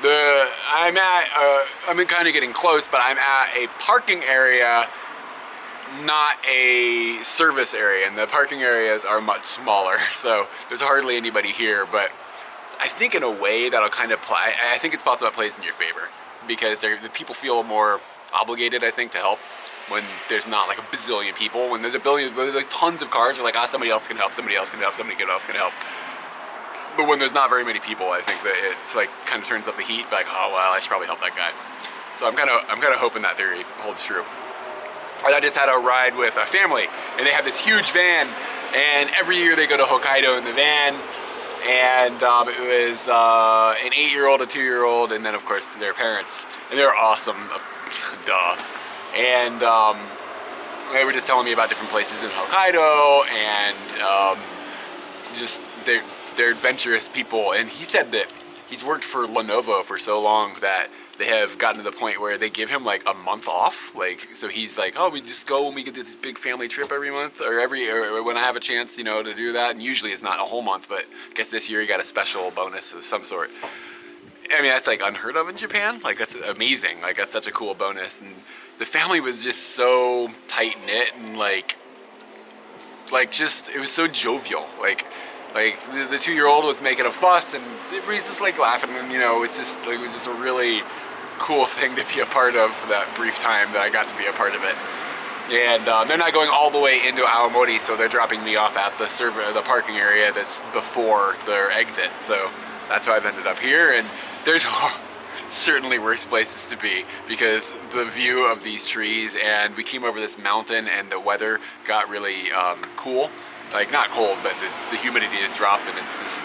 I'm kind of getting close, but I'm at a parking area, not a service area, and the parking areas are much smaller, so there's hardly anybody here. But I think in a way that'll kind of play. I think it's possible that plays in your favor because the people feel more obligated, I think, to help when there's not like a bazillion people. When there's like tons of cars, they're like, ah, somebody else can help, somebody else can help, somebody else can help. But when there's not very many people, I think that it's like kind of turns up the heat. Like, oh well, I should probably help that guy. So I'm kind of hoping that theory holds true. And I just had a ride with a family, and they have this huge van, and every year they go to Hokkaido in the van, and it was an 8-year-old, a 2-year-old, and then of course their parents, and they're awesome, duh. And they were just telling me about different places in Hokkaido, and just they're adventurous people. And he said that he's worked for Lenovo for so long that they have gotten to the point where they give him like a month off. Like, so he's like, oh, we just go when we get this big family trip every month, or when I have a chance, you know, to do that. And usually it's not a whole month, but I guess this year he got a special bonus of some sort. I mean, that's like unheard of in Japan. Like, that's amazing. Like, that's such a cool bonus. And the family was just so tight knit, and like just, it was so jovial. Like the 2-year-old was making a fuss, and everybody's just like laughing, and you know, it's just like, it was just a really cool thing to be a part of for that brief time that I got to be a part of it. And they're not going all the way into Aomori, so they're dropping me off at the parking area that's before their exit. So that's how I've ended up here, and there's certainly worse places to be because the view of these trees, and we came over this mountain and the weather got really cool. Like, not cold, but the humidity has dropped, and it's just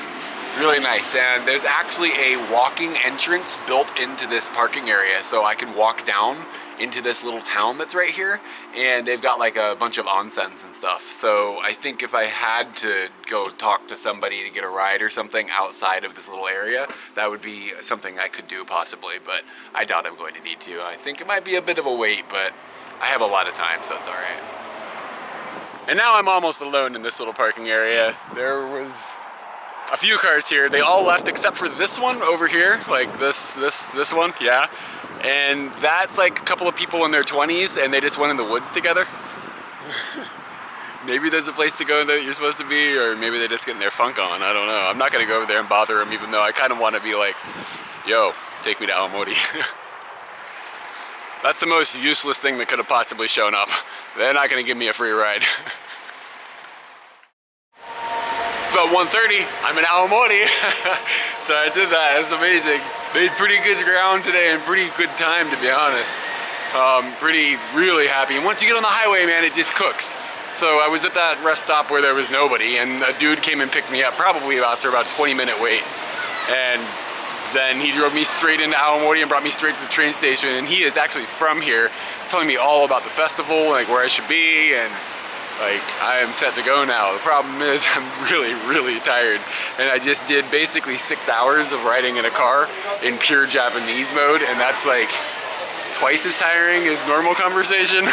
really nice. And there's actually a walking entrance built into this parking area, so I can walk down into this little town that's right here, and they've got like a bunch of onsens and stuff. So I think if I had to go talk to somebody to get a ride or something outside of this little area, that would be something I could do possibly, but I doubt I'm going to need to. I think it might be a bit of a wait, but I have a lot of time, so it's all right. And now I'm almost alone in this little parking area. There was a few cars here. They all left except for this one over here, like this one, yeah. And that's like a couple of people in their 20s, and they just went in the woods together. Maybe there's a place to go that you're supposed to be, or maybe they're just getting their funk on. I don't know. I'm not gonna go over there and bother them, even though I kind of want to be like, yo, take me to Aomori. That's the most useless thing that could have possibly shown up. They're not gonna give me a free ride. It's about 1:30, I'm in Aomori. So I did that, it's amazing. Made pretty good ground today and pretty good time, to be honest. Really happy. And once you get on the highway, man, it just cooks. So I was at that rest stop where there was nobody, and a dude came and picked me up probably after about a 20-minute wait. And then he drove me straight into Aomori and brought me straight to the train station, and he is actually from here. He's telling me all about the festival, like where I should be, and like, I am set to go now. The problem is I'm really tired, and I just did basically 6 hours of riding in a car in pure Japanese mode, and that's like twice as tiring as normal conversation.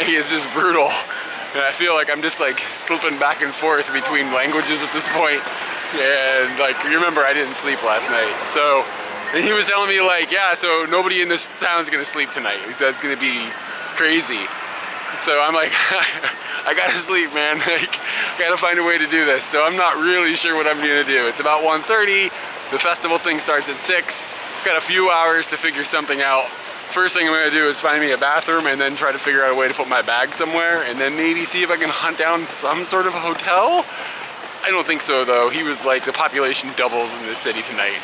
It's just brutal, and I feel like I'm just like slipping back and forth between languages at this point. And like, you remember I didn't sleep last night, so, and he was telling me like, yeah, so nobody in this town's gonna sleep tonight. He said it's gonna be crazy. So I'm like, I gotta sleep, man. Like, I gotta find a way to do this. So I'm not really sure what I'm gonna do. It's about 1:30. The festival thing starts at 6. Got a few hours to figure something out. First thing I'm gonna do is find me a bathroom and then try to figure out a way to put my bag somewhere, and then maybe see if I can hunt down some sort of hotel. I don't think so though. He was like, the population doubles in this city tonight.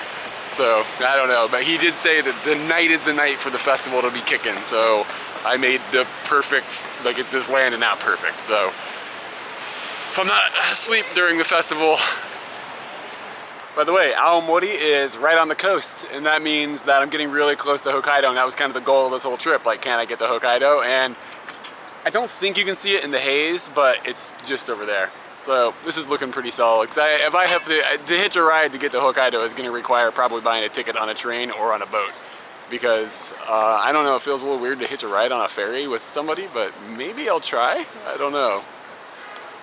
So I don't know, but he did say that the night is the night for the festival to be kicking. So I made the perfect, like it's this land and not perfect. So if I'm not asleep during the festival. By the way, Aomori is right on the coast, and that means that I'm getting really close to Hokkaido, and that was kind of the goal of this whole trip. Like, can I get to Hokkaido? And I don't think you can see it in the haze, but it's just over there. So this is looking pretty solid. Because if I have to hitch a ride to get to Hokkaido, is going to require probably buying a ticket on a train or on a boat. Because I don't know, it feels a little weird to hitch a ride on a ferry with somebody, but maybe I'll try. I don't know.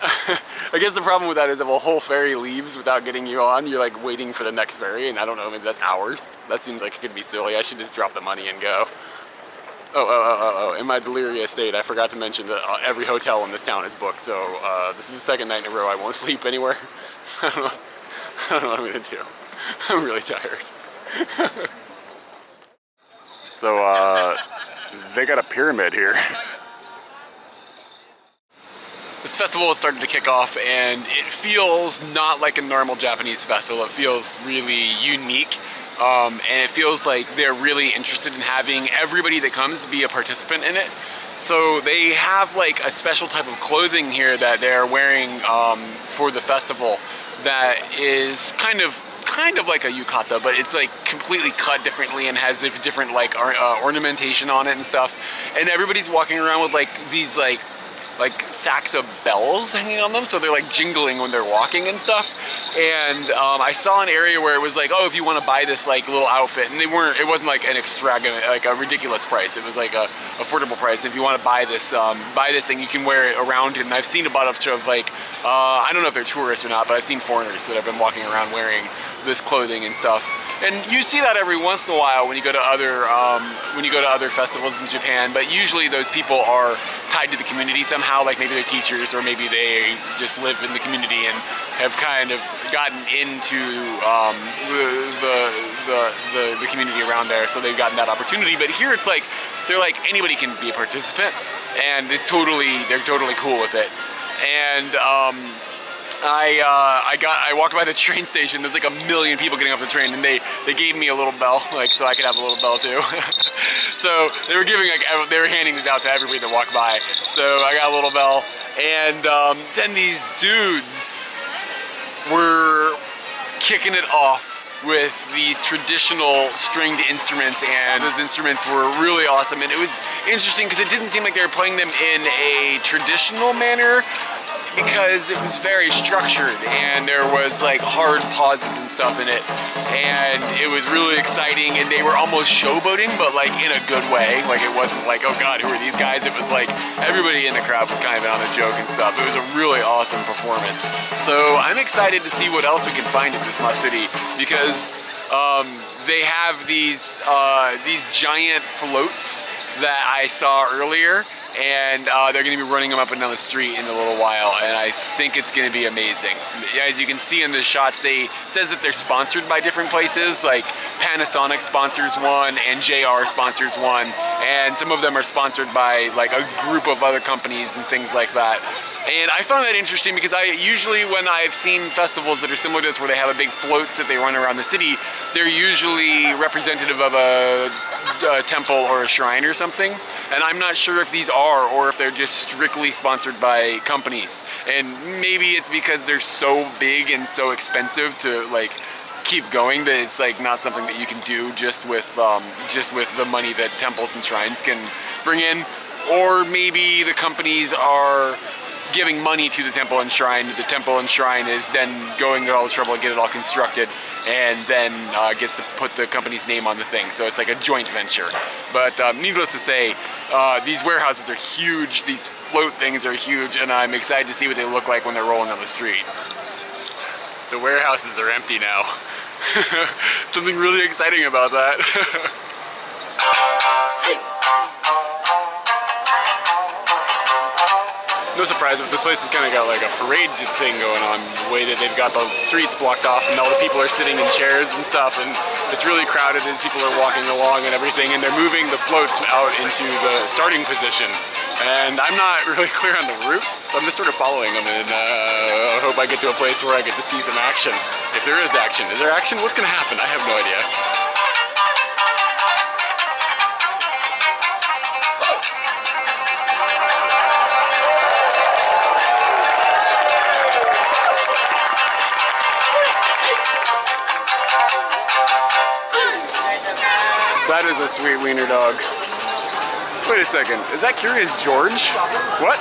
I guess the problem with that is if a whole ferry leaves without getting you on, you're like waiting for the next ferry, and I don't know, maybe that's hours. That seems like it could be silly. I should just drop the money and go. Oh, in my delirious state, I forgot to mention that every hotel in this town is booked, so this is the second night in a row I won't sleep anywhere. I don't know what I'm gonna do. I'm really tired. So, they got a pyramid here. This festival has started to kick off, and it feels not like a normal Japanese festival. It feels really unique, and it feels like they're really interested in having everybody that comes be a participant in it. So they have like a special type of clothing here that they're wearing for the festival that is kind of like a yukata, but it's like completely cut differently and has different like ornamentation on it and stuff. And everybody's walking around with like these like sacks of bells hanging on them, so they're like jingling when they're walking and stuff. And I saw an area where it was like, oh, if you want to buy this like little outfit, and it wasn't like an extravagant, like a ridiculous price. It was like a affordable price. If you want to buy this thing, you can wear it around. And I've seen a bunch of like, I don't know if they're tourists or not, but I've seen foreigners that have been walking around wearing this clothing and stuff. And you see that every once in a while when you go to other festivals in Japan. But usually those people are tied to the community somehow, like maybe they're teachers or maybe they just live in the community and have kind of gotten into the community around there, so they've gotten that opportunity. But here it's like they're like anybody can be a participant, and they're totally cool with it. And I walked by the train station. There's like a million people getting off the train, and they gave me a little bell, like so I could have a little bell too. So they were handing these out to everybody that walked by. So I got a little bell, and then these dudes were kicking it off with these traditional stringed instruments, and those instruments were really awesome. And it was interesting because it didn't seem like they were playing them in a traditional manner, because it was very structured and there was like hard pauses and stuff in it, and it was really exciting, and they were almost showboating, but like in a good way. Like it wasn't like, oh god, who are these guys? It was like everybody in the crowd was kind of on a joke and stuff. It was a really awesome performance. So I'm excited to see what else we can find in this Matsuri, because they have these giant floats that I saw earlier, and they're going to be running them up and down the street in a little while, and I think it's going to be amazing. As you can see in the shots, it says that they're sponsored by different places, like Panasonic sponsors one and JR sponsors one, and some of them are sponsored by like a group of other companies and things like that. And I found that interesting because usually when I've seen festivals that are similar to this, where they have a big floats that they run around the city, they're usually representative of a temple or a shrine or something. And I'm not sure if these are, or if they're just strictly sponsored by companies. And maybe it's because they're so big and so expensive to like keep going that it's like not something that you can do just with the money that temples and shrines can bring in. Or maybe the companies are giving money to the temple and shrine. The temple and shrine is then going to all the trouble to get it all constructed, and then gets to put the company's name on the thing. So it's like a joint venture. But needless to say, these warehouses are huge, these float things are huge, and I'm excited to see what they look like when they're rolling down the street. The warehouses are empty now. Something really exciting about that. No surprise, but this place has kind of got like a parade thing going on, the way that they've got the streets blocked off and all the people are sitting in chairs and stuff, and it's really crowded as people are walking along and everything, and they're moving the floats out into the starting position. And I'm not really clear on the route, so I'm just sort of following them, and I hope I get to a place where I get to see some action. If there is action. Is there action? What's going to happen? I have no idea. That is a sweet wiener dog. Wait a second, is that Curious George? What?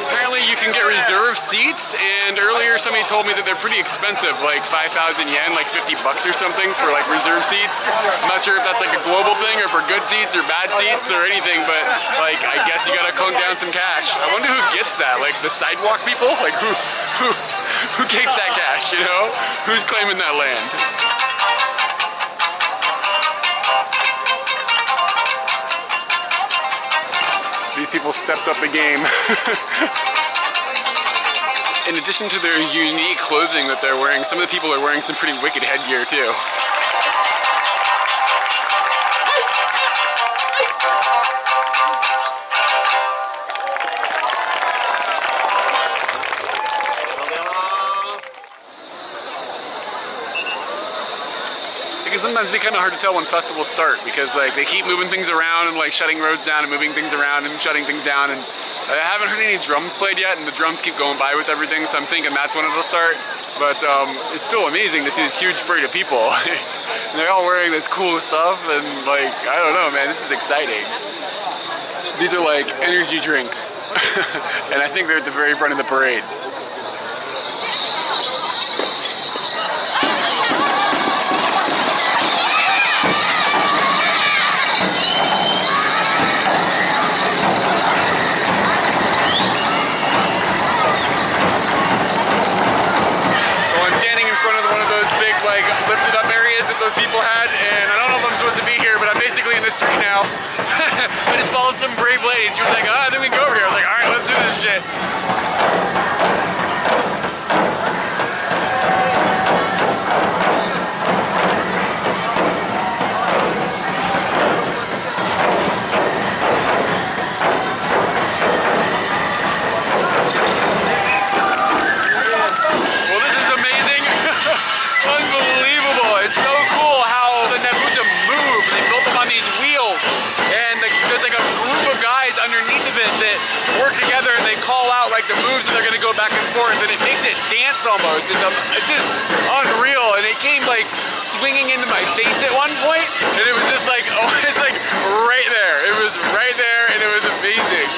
Apparently you can get reserved seats, and earlier somebody told me that they're pretty expensive, like 5,000 yen, like 50 bucks or something for like reserved seats. I'm not sure if that's like a global thing or for good seats or bad seats or anything, but like I guess you gotta clunk down some cash. I wonder who gets that, like the sidewalk people? Like who takes that cash, you know? Who's claiming that land? These people stepped up the game. In addition to their unique clothing that they're wearing, some of the people are wearing some pretty wicked headgear too. It can sometimes be kind of hard to tell when festivals start because like they keep moving things around and like shutting roads down and moving things around and shutting things down, and I haven't heard any drums played yet, and the drums keep going by with everything, so I'm thinking that's when it'll start. But it's still amazing to see this huge parade of people. And they're all wearing this cool stuff, and like, I don't know, man, this is exciting. These are like energy drinks, and I think they're at the very front of the parade. People had, and I don't know if I'm supposed to be here, but I'm basically in the street now. I just followed some brave ladies. She was like, oh, I think we can go over here. I was like, all right, let's do this shit. Well, this is amazing. Unbelievable. It's so cool how the Nebuta move. They built them on these wheels, and there's like a group of guys underneath of it that work together, and they call out like the moves that they're gonna go back and forth, and it makes it dance almost. It's just unreal, and it came like swinging into my face at one point, and it was just like, oh, it's like right there. It was right there, and it was amazing.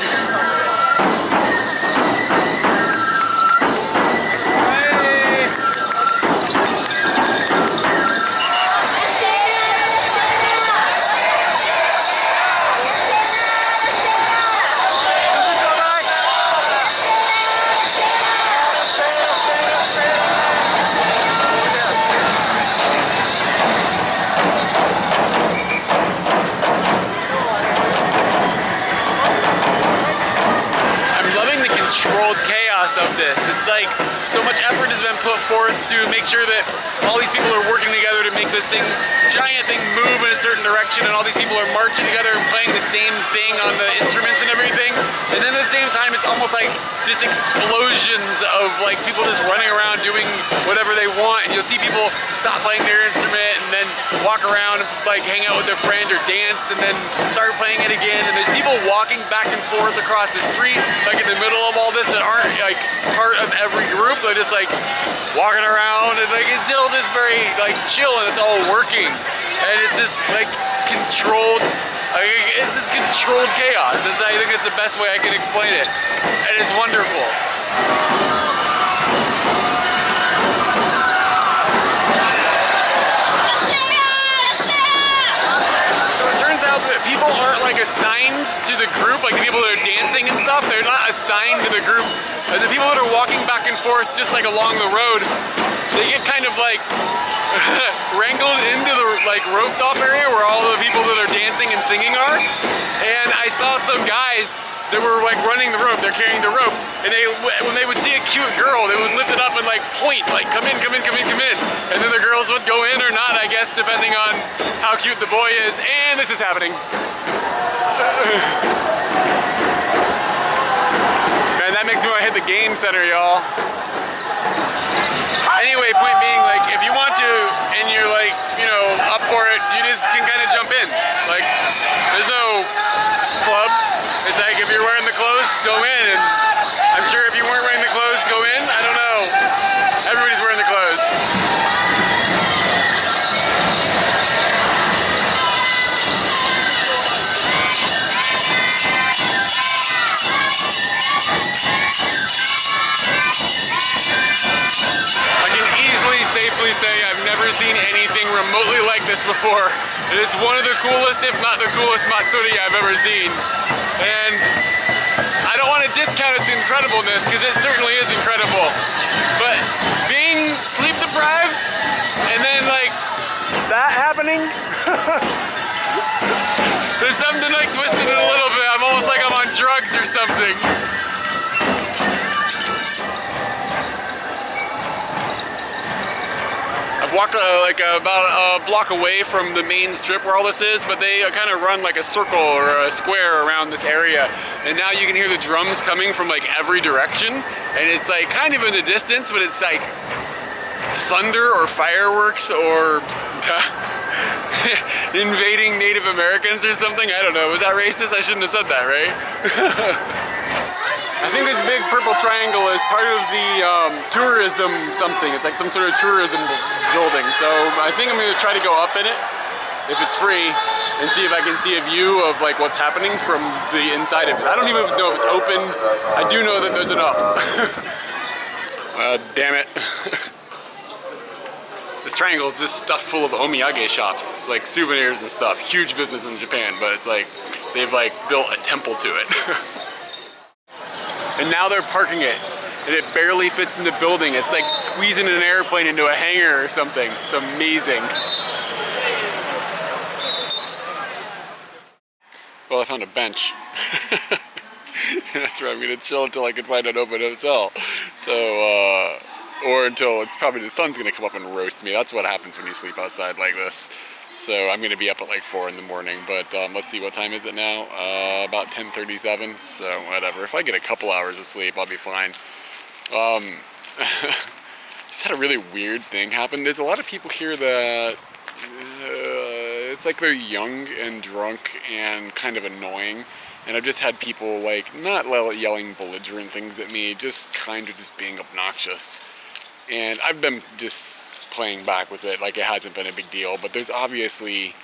Controlled chaos of this. It's like so much effort has been put forth to make sure that all these people are working together to make this giant thing move in a certain direction, and all these people are marching together and playing the same thing on the instruments and everything. And then at the same time, it's almost like this explosions of like people just running around doing whatever they want, and you'll see people stop playing their instrument and then walk around, like hang out with their friend or dance, and then start playing it again. And there's people walking back and forth across the street, like in the middle of all this, that aren't like part of every group. They're just like walking around, and like it's still just very like chill, and it's all working, and it's just like controlled. It's just controlled chaos. I think it's the best way I can explain it, and it's wonderful. So it turns out that people aren't like assigned to the group, like the people that are dancing and stuff. They're not assigned to the group. The people that are walking back and forth, just like along the road, they get kind of like wrangled into the like roped off area where all the people that are dancing and singing are. And I saw some guys that were like running the rope. They're carrying the rope, and when they would see a cute girl, they would lift it up and like point, like come in, come in, come in, come in. And then the girls would go in or not, I guess, depending on how cute the boy is. And this is happening. Man, that makes me want to hit the game center, y'all. Anyway, point being, like, if you want to, and you're like, you know, up for it, you just can kind of jump in. Like, there's no club. It's like, if you're wearing the clothes, go in. And I'm sure if you weren't wearing the clothes, go in. I don't know. Everybody's wearing the clothes. honestly say I've never seen anything remotely like this before. It's one of the coolest, if not the coolest Matsuri I've ever seen. And I don't want to discount its incredibleness, because it certainly is incredible. But being sleep deprived, and then like that happening, there's something like twisted it a little bit. I'm almost like I'm on drugs or something. I've walked like about a block away from the main strip where all this is, but they kind of run like a circle or a square around this area. And now you can hear the drums coming from like every direction. And it's like kind of in the distance, but it's like thunder or fireworks or invading Native Americans or something. I don't know. Was that racist? I shouldn't have said that, right? I think this big purple triangle is part of the tourism something. It's like some sort of tourism building. So I think I'm going to try to go up in it, if it's free, and see if I can see a view of like what's happening from the inside of it. I don't even know if it's open. I do know that there's an up. Damn it. This triangle is just stuffed full of omiyage shops. It's like souvenirs and stuff. Huge business in Japan, but it's like they've like built a temple to it. And now they're parking it, and it barely fits in the building. It's like squeezing an airplane into a hangar or something. It's amazing. Well, I found a bench. That's where I'm gonna chill until I can find an open hotel. So, or until it's probably the sun's gonna come up and roast me. That's what happens when you sleep outside like this. So I'm gonna be up at like 4 in the morning, but let's see, what time is it now? About 10:37, so whatever. If I get a couple hours of sleep, I'll be fine. Just had a really weird thing happen. There's a lot of people here that, it's like they're young and drunk and kind of annoying. And I've just had people like, not yelling belligerent things at me, just kind of just being obnoxious. And I've been just playing back with it like it hasn't been a big deal, but there's obviously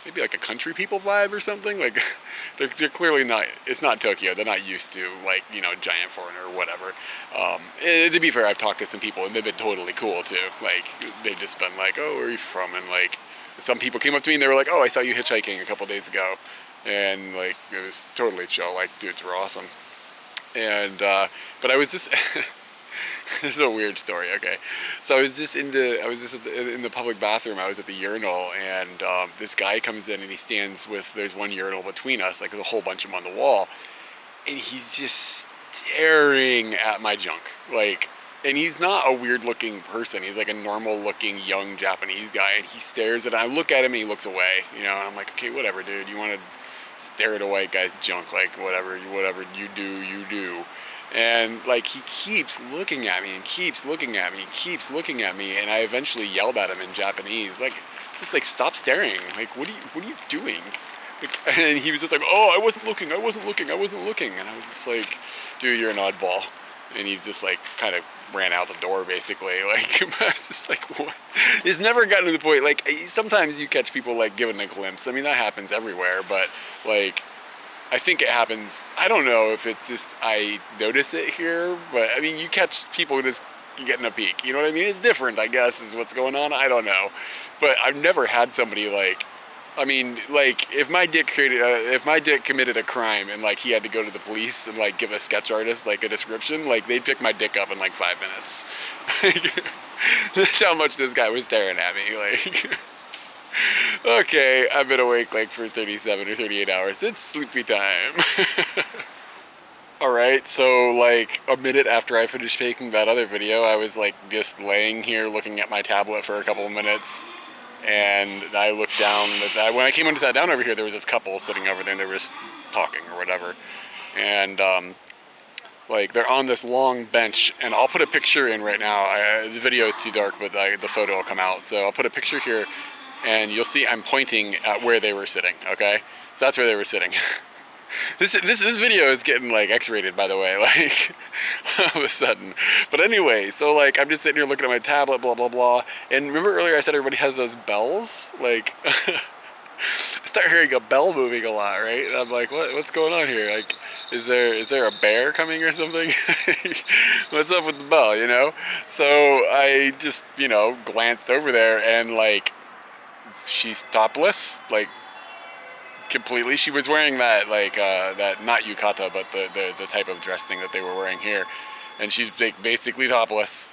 maybe like a country people vibe or something. Like they're clearly not, it's not Tokyo, they're not used to like, you know, giant foreigner or whatever. To be fair, I've talked to some people and they've been totally cool too. Like they've just been like, oh, where are you from? And like some people came up to me and they were like, oh, I saw you hitchhiking a couple days ago. And like it was totally chill, like dudes were awesome. And but I was just this is a weird story. Okay, so I was just in the public bathroom. I was at the urinal, and this guy comes in and he stands there's one urinal between us, like there's a whole bunch of them on the wall, and he's just staring at my junk, like, and he's not a weird looking person. He's like a normal looking young Japanese guy, and he stares at it. I look at him and he looks away, you know, and I'm like, okay, whatever, dude, you want to stare at a white guy's junk, like whatever you do, you do. And like he keeps looking at me and keeps looking at me and keeps looking at me, and I eventually yelled at him in Japanese, like, it's just like, stop staring, like what are you doing? Like, and he was just like, oh, I wasn't looking, and I was just like, dude, you're an oddball. And he just like kind of ran out the door basically. Like I was just like, what? It's never gotten to the point, like sometimes you catch people like giving a glimpse. I mean, that happens everywhere, but like I think it happens, I don't know if it's just I notice it here, but I mean, you catch people just getting a peek, you know what I mean? It's different, I guess, is what's going on. I don't know, but I've never had somebody like, I mean, like if my dick committed a crime and like he had to go to the police and like give a sketch artist like a description, like they'd pick my dick up in like 5 minutes. That's how much this guy was staring at me, like. Okay, I've been awake like for 37 or 38 hours. It's sleepy time. Alright, so like a minute after I finished making that other video, I was like just laying here looking at my tablet for a couple of minutes. And I looked down, when I came and sat down over here, there was this couple sitting over there and they were just talking or whatever. And like they're on this long bench, and I'll put a picture in right now. The video is too dark, but the photo will come out. So I'll put a picture here. And you'll see I'm pointing at where they were sitting, okay? So that's where they were sitting. This video is getting like X-rated, by the way, like all of a sudden. But anyway, so like I'm just sitting here looking at my tablet, blah, blah, blah. And remember earlier I said everybody has those bells? Like, start hearing a bell moving a lot, right? And I'm like, what's going on here? Like, is there a bear coming or something? What's up with the bell, you know? So I just, you know, glanced over there and like, she's topless, like completely. She was wearing that like that, not yukata, but the type of dress thing that they were wearing here, and she's like basically topless.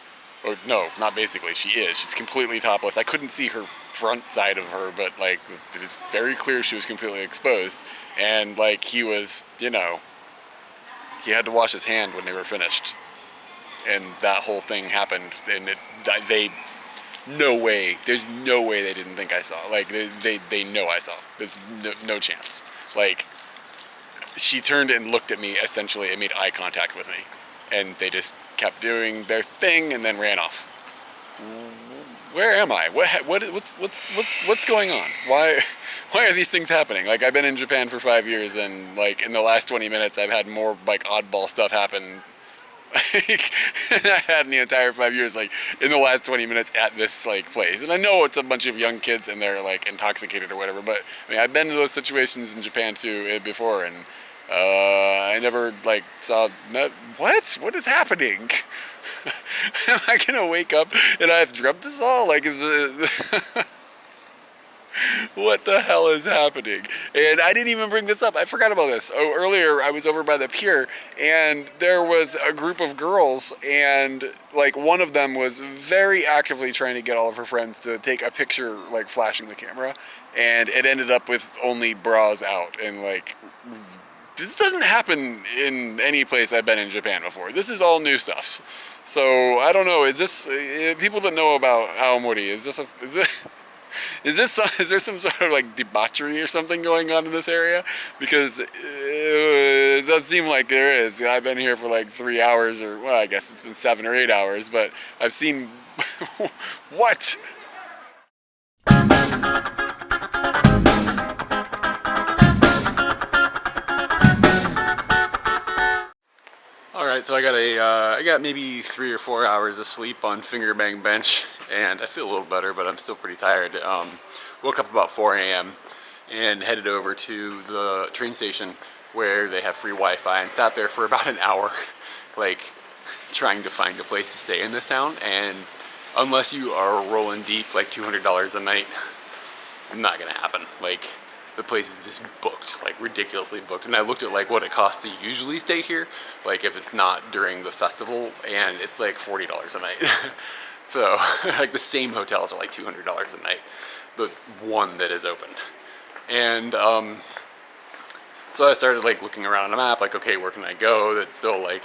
Or no, not basically, she is. She's completely topless. I couldn't see her front side of her, but like it was very clear she was completely exposed. And like he was, you know, he had to wash his hand when they were finished. And that whole thing happened, and they, no way, there's no way they didn't think I saw. Like they know I saw. There's no chance. Like she turned and looked at me essentially and made eye contact with me, and they just kept doing their thing and then ran off. Where am I? What's going on? Why are these things happening? Like I've been in Japan for 5 years, and like in the last 20 minutes I've had more like oddball stuff happen than I had in the entire 5 years, like in the last 20 minutes at this like place. And I know it's a bunch of young kids and they're like intoxicated or whatever, but I mean I've been in those situations in Japan too before, and I never like saw what is happening? Am I gonna wake up and I've dreamt this all? Like, is it what the hell is happening? And I didn't even bring this up. I forgot about this. Oh, earlier I was over by the pier and there was a group of girls, and like one of them was very actively trying to get all of her friends to take a picture, like flashing the camera, and it ended up with only bras out. And like, this doesn't happen in any place I've been in Japan before. This is all new stuff. So I don't know. Is this people that know about Aomori? Is there some sort of like debauchery or something going on in this area? Because it does seem like there is. I've been here for like 3 hours, or well, I guess it's been 7 or 8 hours, but I've seen what? Alright, so I got maybe 3 or 4 hours of sleep on finger bang bench, and I feel a little better, but I'm still pretty tired. Woke up about 4 a.m. and headed over to the train station where they have free Wi-Fi, and sat there for about an hour, like trying to find a place to stay in this town. And unless you are rolling deep like $200 a night, not gonna happen. Like, the place is just booked, like ridiculously booked. And I looked at like what it costs to usually stay here, like if it's not during the festival, and it's like $40 a night. So like the same hotels are like $200 a night, the one that is open. And so I started like looking around on the map, like, okay, where can I go that's still like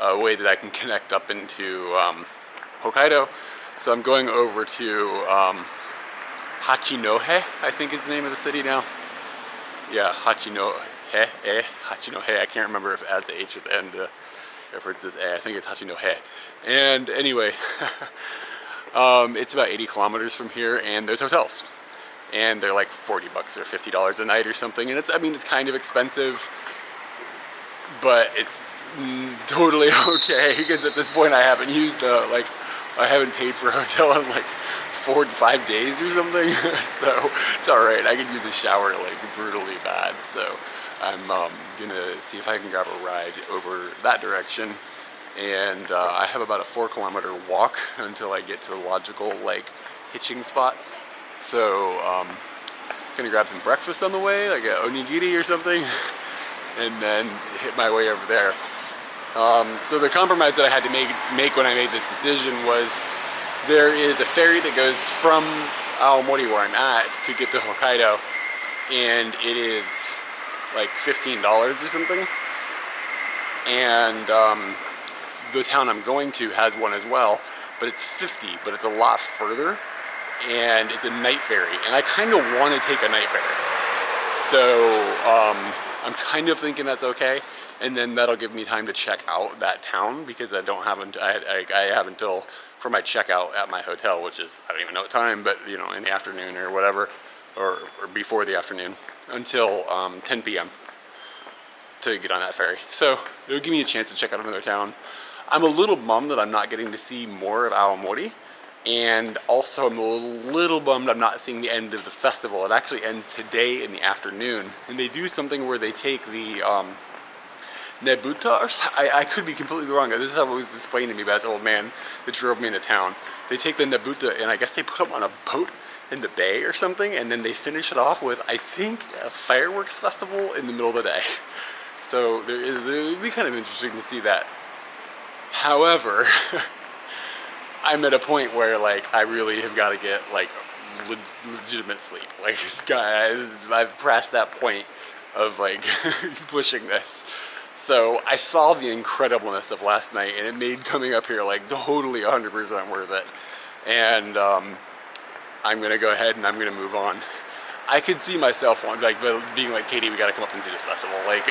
a way that I can connect up into Hokkaido. So I'm going over to Hachinohe, I think is the name of the city now. Yeah, Hachinohe, Hachinohe. I can't remember if it has a H at the end, if it says A. I think it's Hachinohe. And anyway, it's about 80 kilometers from here, and there's hotels. And they're like $40 or $50 a night or something. And it's, I mean, it's kind of expensive, but it's totally okay, because at this point I haven't used I haven't paid for a hotel in like 4 to 5 days or something. So it's all right. I could use a shower like brutally bad. So I'm gonna see if I can grab a ride over that direction. And I have about a 4-kilometer walk until I get to the logical like hitching spot. So gonna grab some breakfast on the way, like a onigiri or something, and then hit my way over there. So the compromise that I had to make when I made this decision was, there is a ferry that goes from Aomori, where I'm at, to get to Hokkaido, and it is like $15 or something. And the town I'm going to has one as well, but it's $50, but it's a lot further, and it's a night ferry, and I kind of want to take a night ferry. So I'm kind of thinking that's okay, and then that'll give me time to check out that town, because I have until for my checkout at my hotel, which is, I don't even know what time, but you know, in the afternoon or whatever, or before the afternoon, until 10 p.m. to get on that ferry. So it'll give me a chance to check out another town. I'm a little bummed that I'm not getting to see more of Aomori, And also I'm a little bummed I'm not seeing the end of the festival. It actually ends today in the afternoon. And they do something where they take the Nebuta, I could be completely wrong. This is how it was explained to me by this old man that drove me into town. They take the Nebuta and I guess they put them on a boat in the bay or something, and then they finish it off with, I think, a fireworks festival in the middle of the day. So it would be kind of interesting to see that. However, I'm at a point where like I really have got to get like legitimate sleep. Like I've passed that point of like pushing this. So I saw the incredibleness of last night, and it made coming up here like totally 100% worth it. And I'm gonna go ahead and I'm gonna move on. I could see myself being like, Katie, we gotta come up and see this festival. Like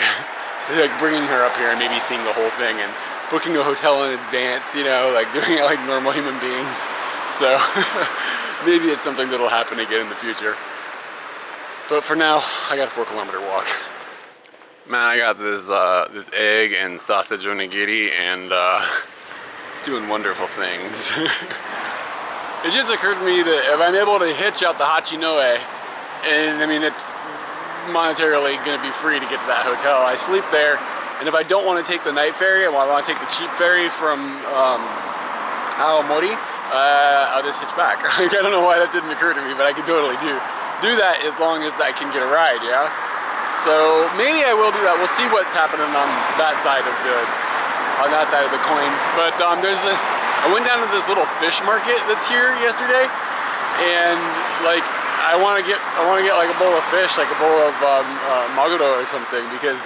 bringing her up here and maybe seeing the whole thing and booking a hotel in advance, you know, like doing it like normal human beings. So maybe it's something that'll happen again in the future. But for now, I got a 4-kilometer walk. Man, I got this egg and sausage onigiri, and it's doing wonderful things. It just occurred to me that if I'm able to hitch out the Hachinoe, and I mean it's monetarily going to be free to get to that hotel, I sleep there, and if I don't want to take the night ferry, I want to take the cheap ferry from Aomori, I'll just hitch back. I don't know why that didn't occur to me, but I could totally do that as long as I can get a ride, yeah? So maybe I will do that. We'll see what's happening on that side of the coin. But there's this. I went down to this little fish market that's here yesterday, and like I want to get like a bowl of fish, like a bowl of maguro or something, because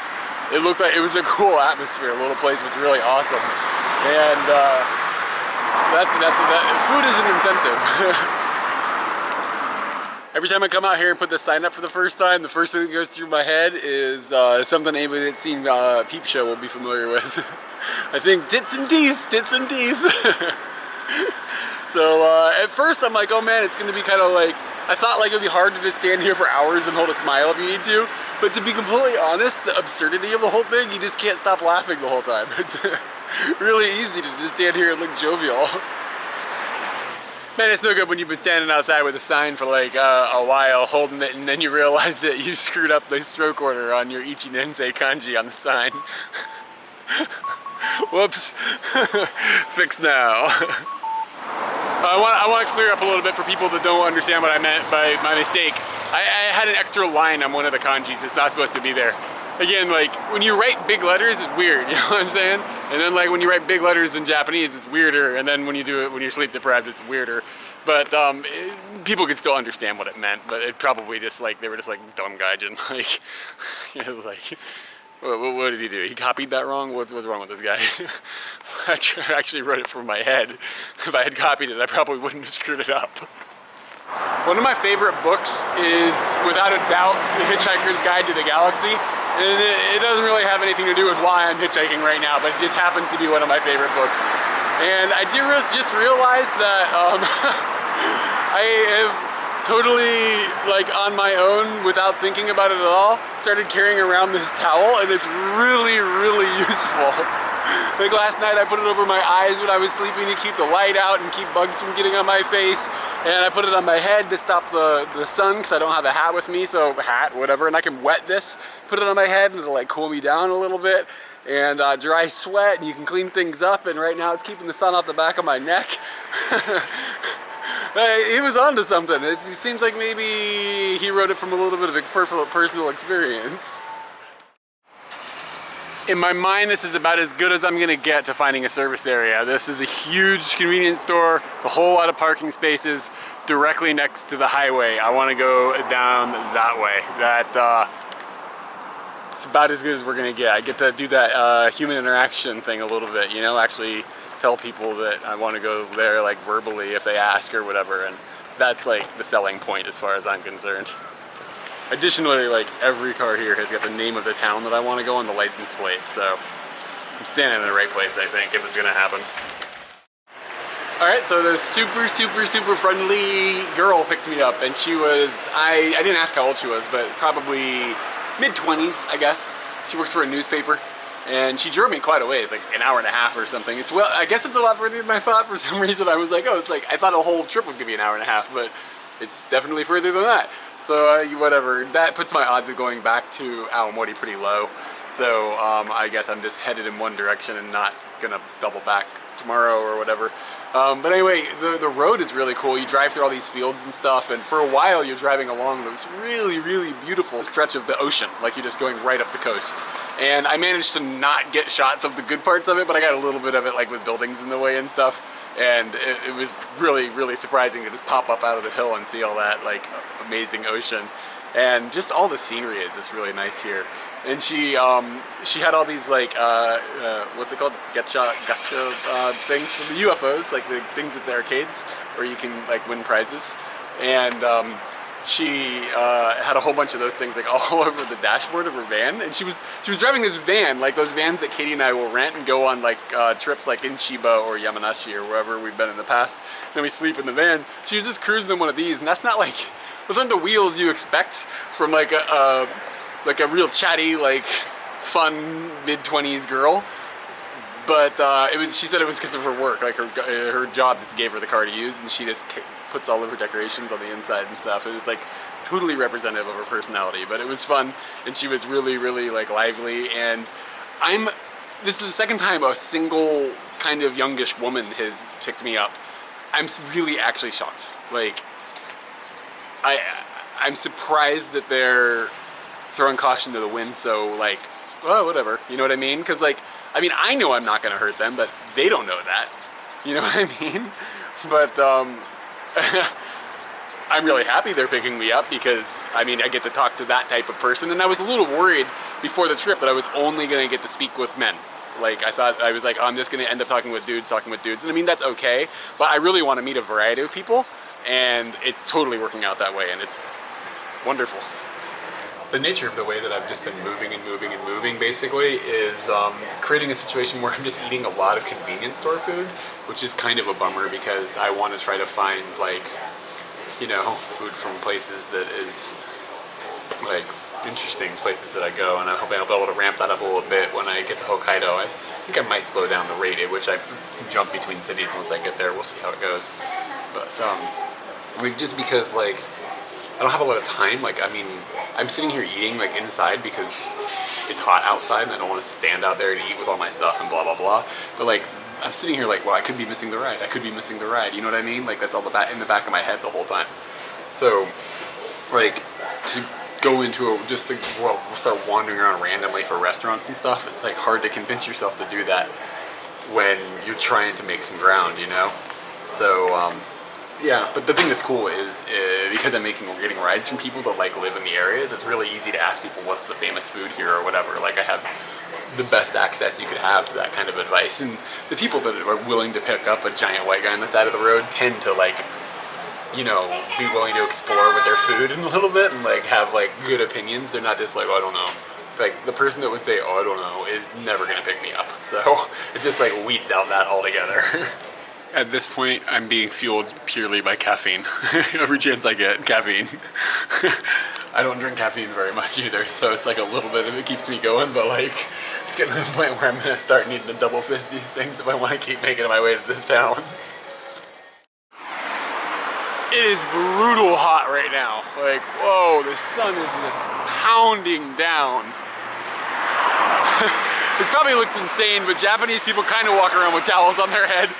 it looked like it was a cool atmosphere. The little place was really awesome, and that food is an incentive. Every time I come out here and put the sign up for the first time, the first thing that goes through my head is something anybody that's seen Peep Show will be familiar with. I think tits and teeth. So at first I'm like, oh man, it's gonna be kind of like, I thought like it'd be hard to just stand here for hours and hold a smile if you need to. But to be completely honest, the absurdity of the whole thing, you just can't stop laughing the whole time. It's really easy to just stand here and look jovial. Man, it's no good when you've been standing outside with a sign for like a while holding it, and then you realize that you screwed up the stroke order on your Ichinensei kanji on the sign. Whoops. Fix now. I want to clear up a little bit for people that don't understand what I meant by my mistake. I had an extra line on one of the kanjis. It's not supposed to be there. Again, like when you write big letters, it's weird, you know what I'm saying? And then like when you write big letters in Japanese, it's weirder. And then when you do it when you're sleep deprived, it's weirder. But people could still understand what it meant. But it probably just like, they were just like, dumb gaijin. Like, you know, like, what did he do? He copied that wrong? What's wrong with this guy? I actually wrote it from my head. If I had copied it, I probably wouldn't have screwed it up. One of my favorite books is, without a doubt, The Hitchhiker's Guide to the Galaxy. And it doesn't really have anything to do with why I'm hitchhiking right now, but it just happens to be one of my favorite books. And I just realized that I have totally, like on my own, without thinking about it at all, started carrying around this towel, and it's really, really useful. Like last night I put it over my eyes when I was sleeping to keep the light out and keep bugs from getting on my face. And I put it on my head to stop the sun because I don't have a hat with me, so hat, whatever. And I can wet this, put it on my head, and it'll like cool me down a little bit. And dry sweat, and you can clean things up. And right now it's keeping the sun off the back of my neck. He was onto something. It seems like maybe he wrote it from a little bit of personal experience. In my mind, this is about as good as I'm gonna get to finding a service area. This is a huge convenience store, a whole lot of parking spaces directly next to the highway. I wanna go down that way. It's about as good as we're gonna get. I get to do that human interaction thing a little bit, you know, actually tell people that I wanna go there like verbally if they ask or whatever, and that's like the selling point as far as I'm concerned. Additionally, like every car here has got the name of the town that I want to go on the license plate, so I'm standing in the right place, I think, if it's gonna happen. Alright, so the super friendly girl picked me up, and she was, I didn't ask how old she was, but probably mid-20s, I guess. She works for a newspaper, And she drove me quite a ways, like an hour and a half or something. It's, well, I guess it's a lot further than I thought. For some reason I was like, oh, it's like, I thought a whole trip was gonna be an hour and a half, but it's definitely further than that. So whatever, that puts my odds of going back to Aomori pretty low. So I guess I'm just headed in one direction and not gonna double back tomorrow or whatever. But anyway, the road is really cool. You drive through all these fields and stuff, and for a while you're driving along this really, really beautiful stretch of the ocean, like you're just going right up the coast. And I managed to not get shots of the good parts of it, but I got a little bit of it, like with buildings in the way and stuff. And it was really, really surprising to just pop up out of the hill and see all that like amazing ocean. And just all the scenery is just really nice here. And she had all these like what's it called, gotcha things from the UFOs, like the things at the arcades where you can like win prizes. And she had a whole bunch of those things like all over the dashboard of her van. And she was driving this van, like those vans that Katie and I will rent and go on like trips like in Chiba or Yamanashi or wherever we've been in the past. And then we sleep in the van. She was just cruising in one of these, and that's not like, those aren't the wheels you expect from like a real chatty, like fun mid-20s girl. But she said it was because of her work, like her job just gave her the car to use, and she just puts all of her decorations on the inside and stuff. It was like totally representative of her personality, but it was fun, and she was really, really like lively. And this is the second time a single kind of youngish woman has picked me up. I'm really actually shocked. Like, I'm surprised that they're throwing caution to the wind, so like, well, whatever, you know what I mean? Because like, I mean, I know I'm not gonna hurt them, but they don't know that, you know what I mean? But I'm really happy they're picking me up, because I mean, I get to talk to that type of person. And I was a little worried before the trip that I was only gonna get to speak with men. Like, I was like, oh, I'm just gonna end up talking with dudes. And I mean, that's okay, but I really want to meet a variety of people, and it's totally working out that way, and it's wonderful. The nature of the way that I've just been moving and moving and moving basically is creating a situation where I'm just eating a lot of convenience store food, which is kind of a bummer, because I want to try to find like, you know, food from places that is like interesting places that I go, and I'm hoping I'll be able to ramp that up a little bit when I get to Hokkaido. I think I might slow down the rate at which I jump between cities once I get there. We'll see how it goes. But like, just because like I don't have a lot of time. Like, I mean, I'm sitting here eating like inside because it's hot outside and I don't want to stand out there to eat with all my stuff and blah blah blah. But like, I'm sitting here like, well, I could be missing the ride. I could be missing the ride. You know what I mean? Like, that's all in the back of my head the whole time. So like, to go into just to start wandering around randomly for restaurants and stuff, it's like hard to convince yourself to do that when you're trying to make some ground, you know? So yeah, but the thing that's cool is because we're getting rides from people that like live in the areas, it's really easy to ask people what's the famous food here or whatever. Like, I have the best access you could have to that kind of advice, and the people that are willing to pick up a giant white guy on the side of the road tend to like, you know, be willing to explore with their food in a little bit and like have like good opinions. They're not just like, oh, I don't know. Like, the person that would say, oh, I don't know, is never gonna pick me up. So it just like weeds out that altogether. At this point, I'm being fueled purely by caffeine. Every chance I get, caffeine. I don't drink caffeine very much either, so it's like a little bit of it keeps me going, but like, it's getting to the point where I'm gonna start needing to double fist these things if I want to keep making my way to this town. It is brutal hot right now. Like, whoa, the sun is just pounding down. This probably looks insane, but Japanese people kind of walk around with towels on their head.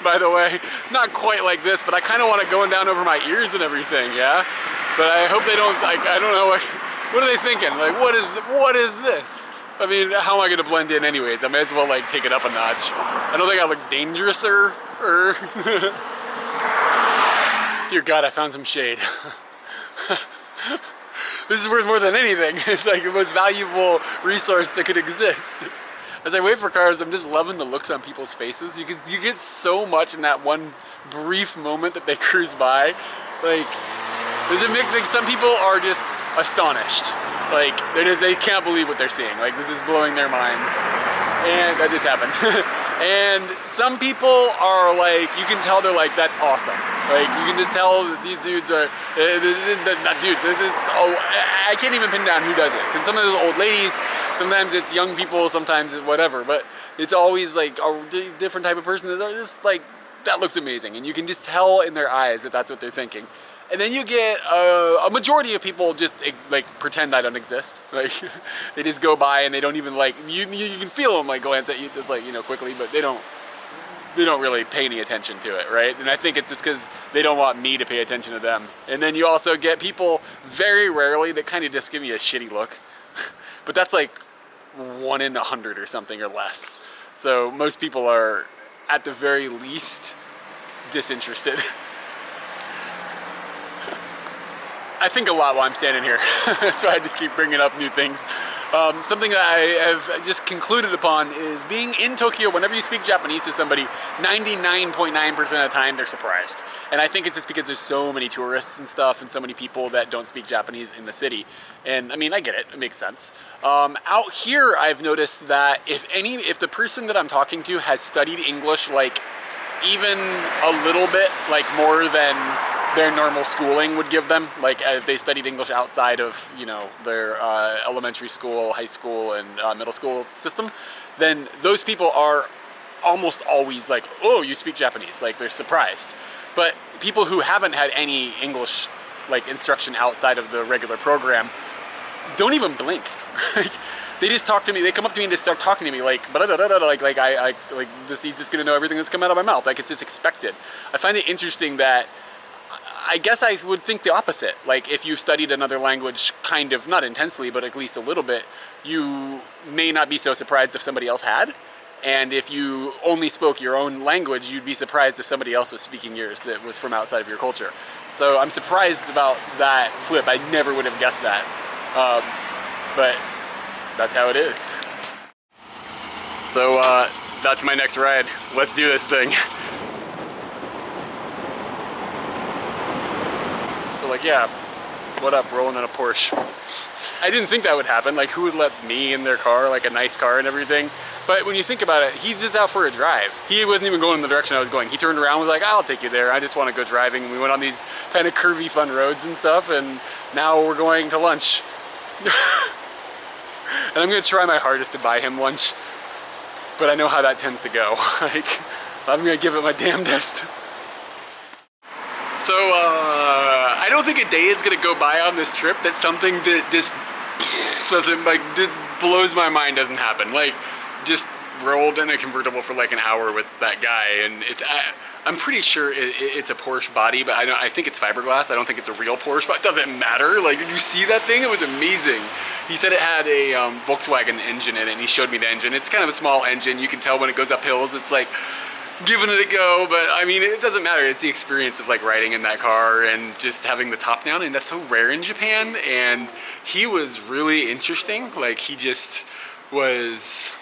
By the way, not quite like this, but I kind of want it going down over my ears and everything, yeah? But I hope they don't, like, I don't know, like, what are they thinking? Like, what is this? I mean, how am I gonna blend in anyways? I may as well like take it up a notch. I don't think I look dangerous-er. Dear God, I found some shade. This is worth more than anything. It's like the most valuable resource that could exist. As I wait for cars, I'm just loving the looks on people's faces. You get so much in that one brief moment that they cruise by. Like, does it make like some people are just astonished? Like, they can't believe what they're seeing. Like, this is blowing their minds. And that just happened. And some people are like, you can tell they're like, that's awesome. Like, you can just tell that these dudes are, not dudes, I can't even pin down who does it. Because some of those old ladies, Sometimes it's young people, sometimes it's whatever, but it's always like a different type of person that's just like, that looks amazing, and you can just tell in their eyes that that's what they're thinking. And then you get a majority of people just like pretend I don't exist. Like they just go by and they don't even like, you can feel them like glance at you just like, you know, quickly, but they don't really pay any attention to it, right? And I think it's just because they don't want me to pay attention to them. And then you also get people very rarely that kind of just give me a shitty look, but that's like 1 in 100 or something or less. So most people are at the very least disinterested. I think a lot while I'm standing here, so I just keep bringing up new things. Something that I have just concluded upon is being in Tokyo, whenever you speak Japanese to somebody, 99.9% of the time they're surprised. And I think it's just because there's so many tourists and stuff and so many people that don't speak Japanese in the city. And I mean, I get it, it makes sense. Out here, I've noticed that if the person that I'm talking to has studied English like even a little bit, like more than their normal schooling would give them, like if they studied English outside of, you know, their elementary school, high school, and middle school system, then those people are almost always like, oh, you speak Japanese, like they're surprised. But people who haven't had any English like instruction outside of the regular program don't even blink. They just talk to me, they come up to me and just start talking to me like, like this, he's just gonna know everything that's come out of my mouth, like it's just expected. I find it interesting that I guess I would think the opposite. Like if you studied another language kind of, not intensely, but at least a little bit, you may not be so surprised if somebody else had. And if you only spoke your own language, you'd be surprised if somebody else was speaking yours that was from outside of your culture. So I'm surprised about that flip. I never would have guessed that. But that's how it is. So that's my next ride. Let's do this thing. So like, yeah, what up, rolling in a Porsche. I didn't think that would happen. Like, who would let me in their car, like a nice car and everything? But when you think about it, he's just out for a drive. He wasn't even going in the direction I was going. He turned around and was like, I'll take you there. I just want to go driving. And we went on these kind of curvy, fun roads and stuff. And now we're going to lunch. And I'm going to try my hardest to buy him lunch. But I know how that tends to go. Like, I'm going to give it my damnedest. So, I don't think a day is gonna go by on this trip that something that just doesn't, like, just blows my mind doesn't happen. Like, just rolled in a convertible for like an hour with that guy, and I'm pretty sure it's a Porsche body, but I think it's fiberglass. I don't think it's a real Porsche, but it doesn't matter. Like, did you see that thing? It was amazing. He said it had a Volkswagen engine in it, and he showed me the engine. It's kind of a small engine. You can tell when it goes up hills, it's like giving it a go, but I mean, it doesn't matter. It's the experience of like riding in that car and just having the top down, and that's so rare in Japan. And he was really interesting. Like, he just was,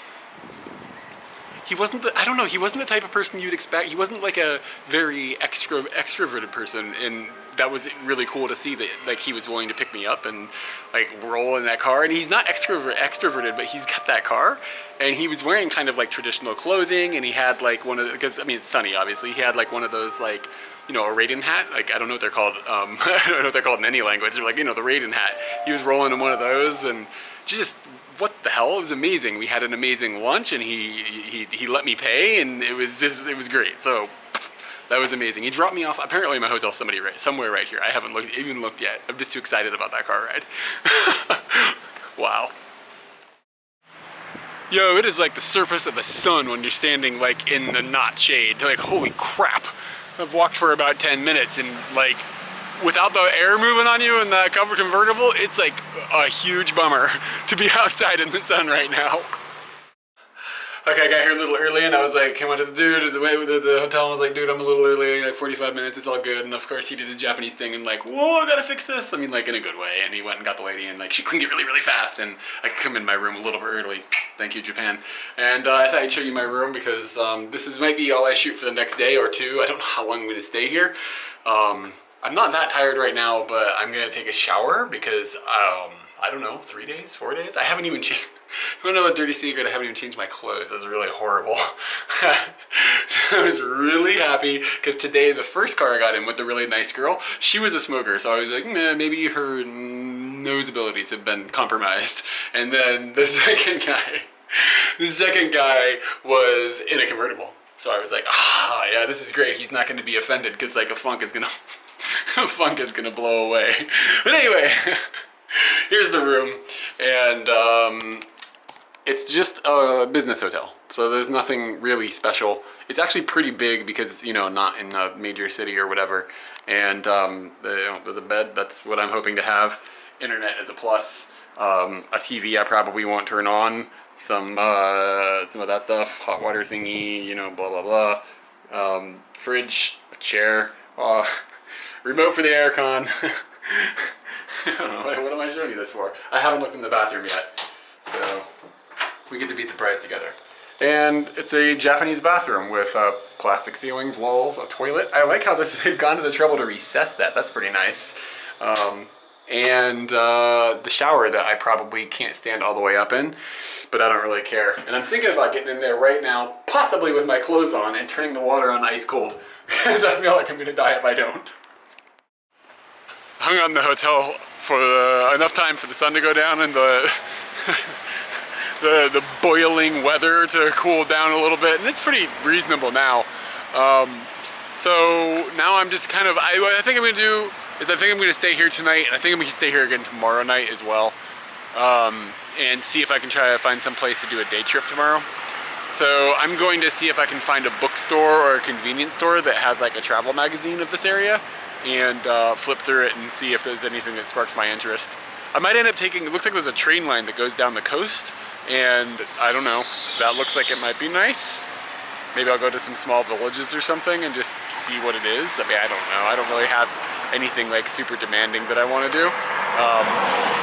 he wasn't the, I don't know, he wasn't the type of person you'd expect. He wasn't like a very extroverted person, and that was really cool to see that like he was willing to pick me up and like roll in that car. And he's not extroverted, but he's got that car. And he was wearing kind of like traditional clothing, and he had like one of the, because I mean it's sunny obviously, he had like one of those like, you know, a Raiden hat, like I don't know what they're called, I don't know what they're called in any language, they're like, you know, the Raiden hat. He was rolling in one of those, and just, what the hell, it was amazing. We had an amazing lunch, and he let me pay, and it was just, it was great. So that was amazing. He dropped me off apparently in my hotel somewhere right here. I haven't even looked yet. I'm just too excited about that car ride. Wow. Yo, it is like the surface of the sun when you're standing like in the not shade. Like, holy crap. I've walked for about 10 minutes, and like, without the air moving on you in the covered convertible, it's like a huge bummer to be outside in the sun right now. Okay, I got here a little early, and I was like, came out to the dude at the hotel, and was like, dude, I'm a little early, like 45 minutes, it's all good. And of course he did his Japanese thing and like, whoa, I gotta fix this. I mean, like in a good way. And he went and got the lady, and like she cleaned it really, really fast, and I could come in my room a little bit early. Thank you, Japan. And I thought I'd show you my room because might be all I shoot for the next day or two. I don't know how long I'm gonna stay here. I'm not that tired right now, but I'm gonna take a shower because I don't know, 3 days, 4 days? I haven't even changed. You wanna know a dirty secret? I haven't even changed my clothes. That's really horrible. I was really happy because today the first car I got in with the really nice girl, she was a smoker. So I was like, maybe her nose abilities have been compromised. And then the second guy was in a convertible. So I was like, yeah, this is great. He's not going to be offended because like a funk is gonna blow away. But anyway, here's the room, and it's just a business hotel. So there's nothing really special. It's actually pretty big because, you know, not in a major city or whatever. And there's a bed. That's what I'm hoping to have. Internet is a plus. A TV I probably won't turn on. Some of that stuff. Hot water thingy. You know, blah blah blah. Fridge, a chair. Remote for the aircon. I don't know. What am I showing you this for? I haven't looked in the bathroom yet, so we get to be surprised together. And it's a Japanese bathroom with plastic ceilings, walls, a toilet. I like how they've gone to the trouble to recess that. That's pretty nice. And the shower that I probably can't stand all the way up in, but I don't really care. And I'm thinking about getting in there right now, possibly with my clothes on, and turning the water on ice cold, because I feel like I'm gonna die if I don't. I hung out in the hotel for enough time for the sun to go down and the the boiling weather to cool down a little bit, and it's pretty reasonable now. So now I'm just kind of, what I think I'm gonna do is I think I'm gonna stay here tonight, and I think I'm gonna stay here again tomorrow night as well, and see if I can try to find some place to do a day trip tomorrow. So I'm going to see if I can find a bookstore or a convenience store that has like a travel magazine of this area, and flip through it and see if there's anything that sparks my interest. I might end up taking, it looks like there's a train line that goes down the coast, and I don't know, that looks like it might be nice. Maybe I'll go to some small villages or something and just see what it is. I mean, I don't know. I don't really have anything like super demanding that I want to do.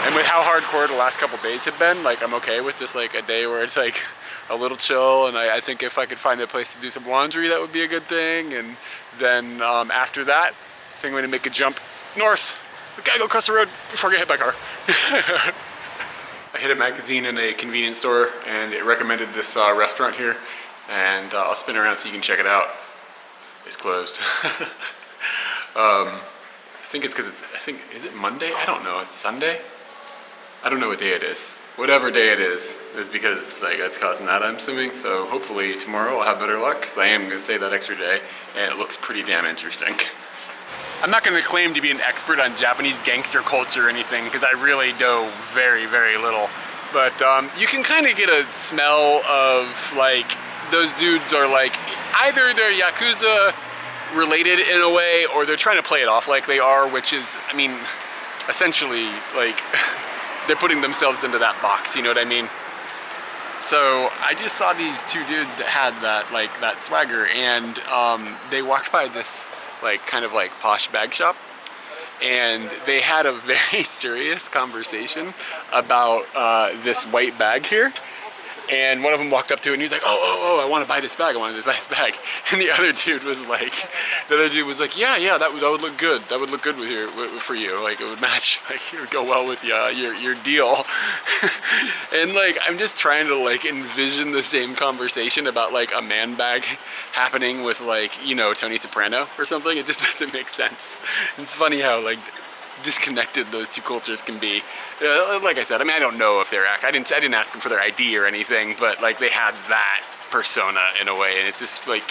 And with how hardcore the last couple days have been, like I'm okay with just like a day where it's like a little chill, and I think if I could find a place to do some laundry, that would be a good thing. And then after that, I think I'm gonna make a jump north. We gotta go across the road before I get hit by a car. I hit a magazine in a convenience store, and it recommended this restaurant here, and I'll spin around so you can check it out. It's closed. I think it's because is it Monday? I don't know. It's Sunday? I don't know what day it is. Whatever day it is because like that's causing that, I'm assuming. So hopefully tomorrow I'll have better luck, because I am gonna stay that extra day, and it looks pretty damn interesting. I'm not going to claim to be an expert on Japanese gangster culture or anything, because I really know very, very little. But you can kind of get a smell of like, those dudes are like, either they're Yakuza related in a way, or they're trying to play it off like they are, which is, I mean, essentially like, they're putting themselves into that box, you know what I mean? So I just saw these two dudes that had that, like, that swagger, and they walked by this like kind of like posh bag shop, and they had a very serious conversation about this white bag here. And one of them walked up to it and he was like, oh, I want to buy this bag, And the other dude was like, yeah, that would look good. That would look good for you. Like, it would match, like, it would go well with your deal. And like, I'm just trying to like envision the same conversation about like a man bag happening with like, you know, Tony Soprano or something. It just doesn't make sense. It's funny how like disconnected those two cultures can be. Like I said, I mean, I don't know if they're I didn't ask them for their ID or anything, but like they had that persona in a way, and it's just like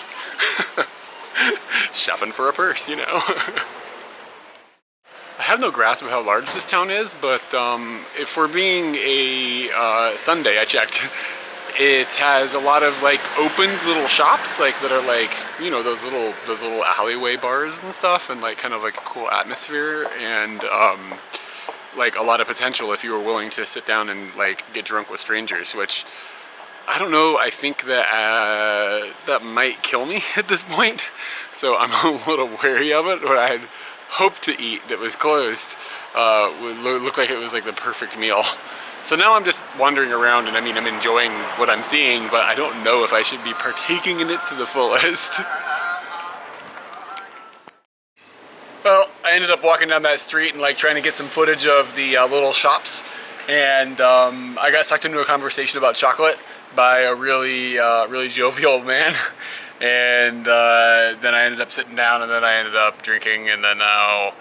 shopping for a purse, you know. I have no grasp of how large this town is, but for being a Sunday, I checked, it has a lot of like opened little shops, like that are like, you know, those little alleyway bars and stuff, and like kind of like a cool atmosphere, and like a lot of potential if you were willing to sit down and like get drunk with strangers, which I don't know, I think that that might kill me at this point, so I'm a little wary of it. What I had hoped to eat that was closed would look like it was like the perfect meal. So now I'm just wandering around, and I mean, I'm enjoying what I'm seeing, but I don't know if I should be partaking in it to the fullest. Well, I ended up walking down that street and like trying to get some footage of the little shops, and I got sucked into a conversation about chocolate by a really jovial man. And then I ended up sitting down, and then I ended up drinking, and then I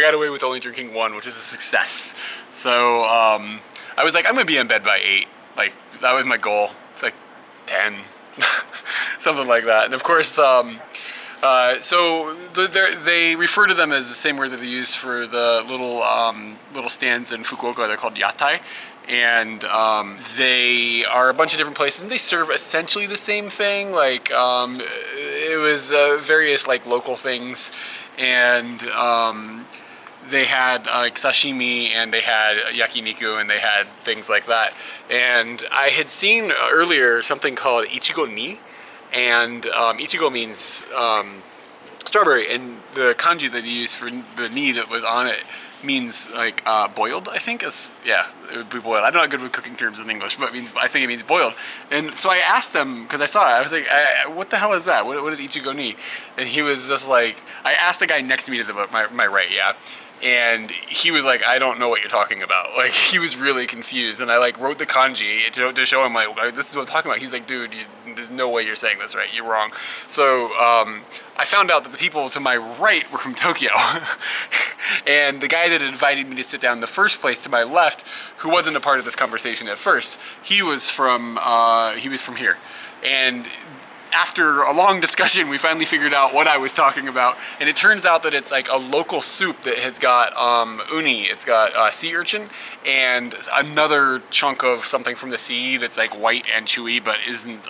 got away with only drinking one, which is a success. So I was like, I'm gonna be in bed by 8. Like, that was my goal. It's like 10, something like that. And of course, so they refer to them as the same word that they use for the little stands in Fukuoka. They're called yatai. And they are a bunch of different places, and they serve essentially the same thing. Like it was various like local things, and they had like sashimi, and they had yakiniku, and they had things like that. And I had seen earlier something called ichigo ni, and ichigo means strawberry, and the kanji that they used for the ni that was on it means like boiled, I think. Yeah, it would be boiled. I'm not good with cooking terms in English, but I think it means boiled. And so I asked them, because I saw it, I was like, what the hell is that? What is ichigo ni? And he was just like, I asked the guy next to me to my right, yeah. And he was like, I don't know what you're talking about. Like, he was really confused. And I like wrote the kanji to show him, like, this is what I'm talking about. He's like, dude, there's no way you're saying this right. You're wrong. So I found out that the people to my right were from Tokyo. And the guy that had invited me to sit down in the first place to my left, who wasn't a part of this conversation at first, he was from here. And after a long discussion, we finally figured out what I was talking about, and it turns out that it's like a local soup that has got uni, it's got sea urchin, and another chunk of something from the sea that's like white and chewy but isn't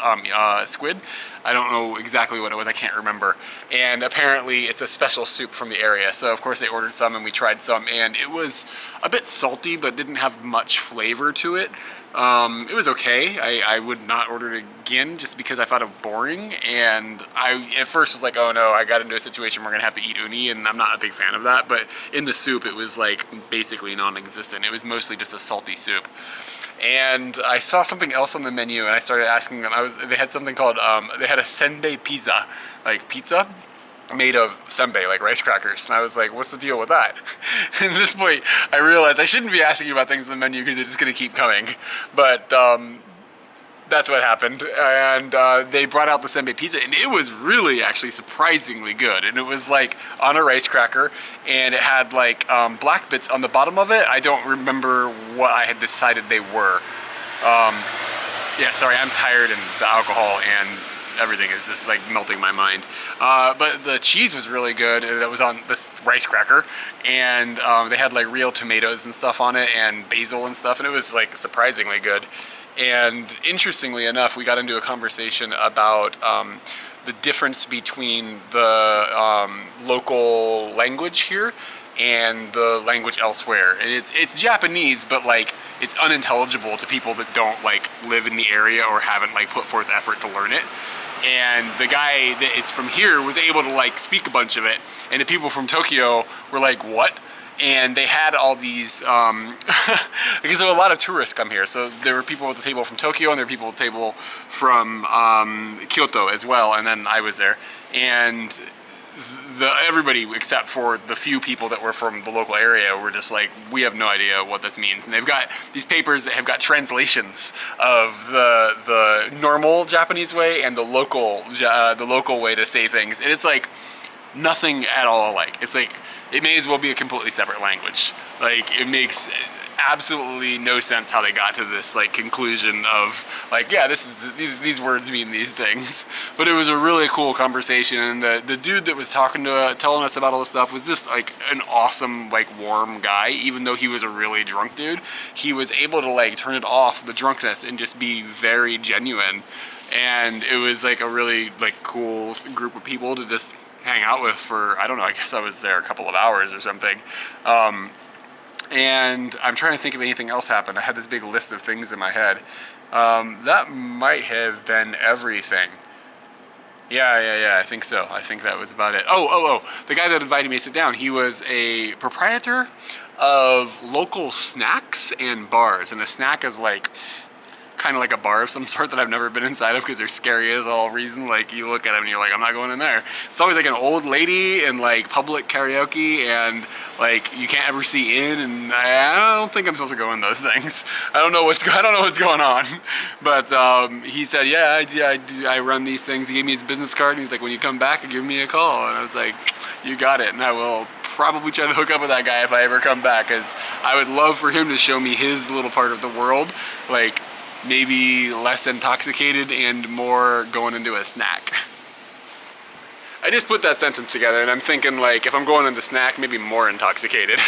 squid. I don't know exactly what it was, I can't remember. And apparently it's a special soup from the area, so of course they ordered some and we tried some, and it was a bit salty but didn't have much flavor to it. It was okay. I would not order it again just because I found it boring, and I at first was like, oh no, I got into a situation where we're gonna have to eat uni, and I'm not a big fan of that. But in the soup, it was like basically non-existent. It was mostly just a salty soup. And I saw something else on the menu, and I started asking them. They had something called they had a senbei pizza, like pizza made of senbei, like rice crackers. And I was like, what's the deal with that? And at this point, I realized I shouldn't be asking about things on the menu because they're just gonna keep coming. But that's what happened. And they brought out the senbei pizza, and it was really actually surprisingly good. And it was like on a rice cracker, and it had like black bits on the bottom of it. I don't remember what I had decided they were. Yeah, sorry, I'm tired, and the alcohol and everything is just like melting my mind. But the cheese was really good. That was on this rice cracker, and they had like real tomatoes and stuff on it, and basil and stuff, and it was like surprisingly good. And interestingly enough, we got into a conversation about the difference between the local language here and the language elsewhere. And it's Japanese, but like it's unintelligible to people that don't like live in the area or haven't like put forth effort to learn it. And the guy that is from here was able to like speak a bunch of it, and the people from Tokyo were like, what? And they had all these, because there were a lot of tourists come here. So there were people at the table from Tokyo, and there were people at the table from Kyoto as well, and then I was there. And everybody except for the few people that were from the local area were just like, we have no idea what this means. And they've got these papers that have got translations of the normal Japanese way and the local way to say things. And it's like nothing at all alike. It's like, it may as well be a completely separate language. Like, it makes absolutely no sense how they got to this like conclusion of like, yeah, these words mean these things. But it was a really cool conversation, and the dude that was telling us about all this stuff was just like an awesome, like warm guy. Even though he was a really drunk dude, he was able to like turn it off, the drunkenness, and just be very genuine. And it was like a really like cool group of people to just hang out with for, I don't know, I guess I was there a couple of hours or something. And I'm trying to think if anything else happened. I had this big list of things in my head. That might have been everything. Yeah, I think so. I think that was about it. Oh, the guy that invited me to sit down, he was a proprietor of local snacks and bars. And a snack is like, kind of like a bar of some sort that I've never been inside of because they're scary as all reason. Like, you look at them and you're like, I'm not going in there. It's always like an old lady and like public karaoke and Like, you can't ever see in, and I don't think I'm supposed to go in those things. I don't know what's going on. But he said, yeah, I run these things. He gave me his business card, and he's like, when you come back, give me a call. And I was like, you got it. And I will probably try to hook up with that guy if I ever come back, because I would love for him to show me his little part of the world, like maybe less intoxicated and more going into a snack. I just put that sentence together and I'm thinking, like, if I'm going into snack, maybe more intoxicated.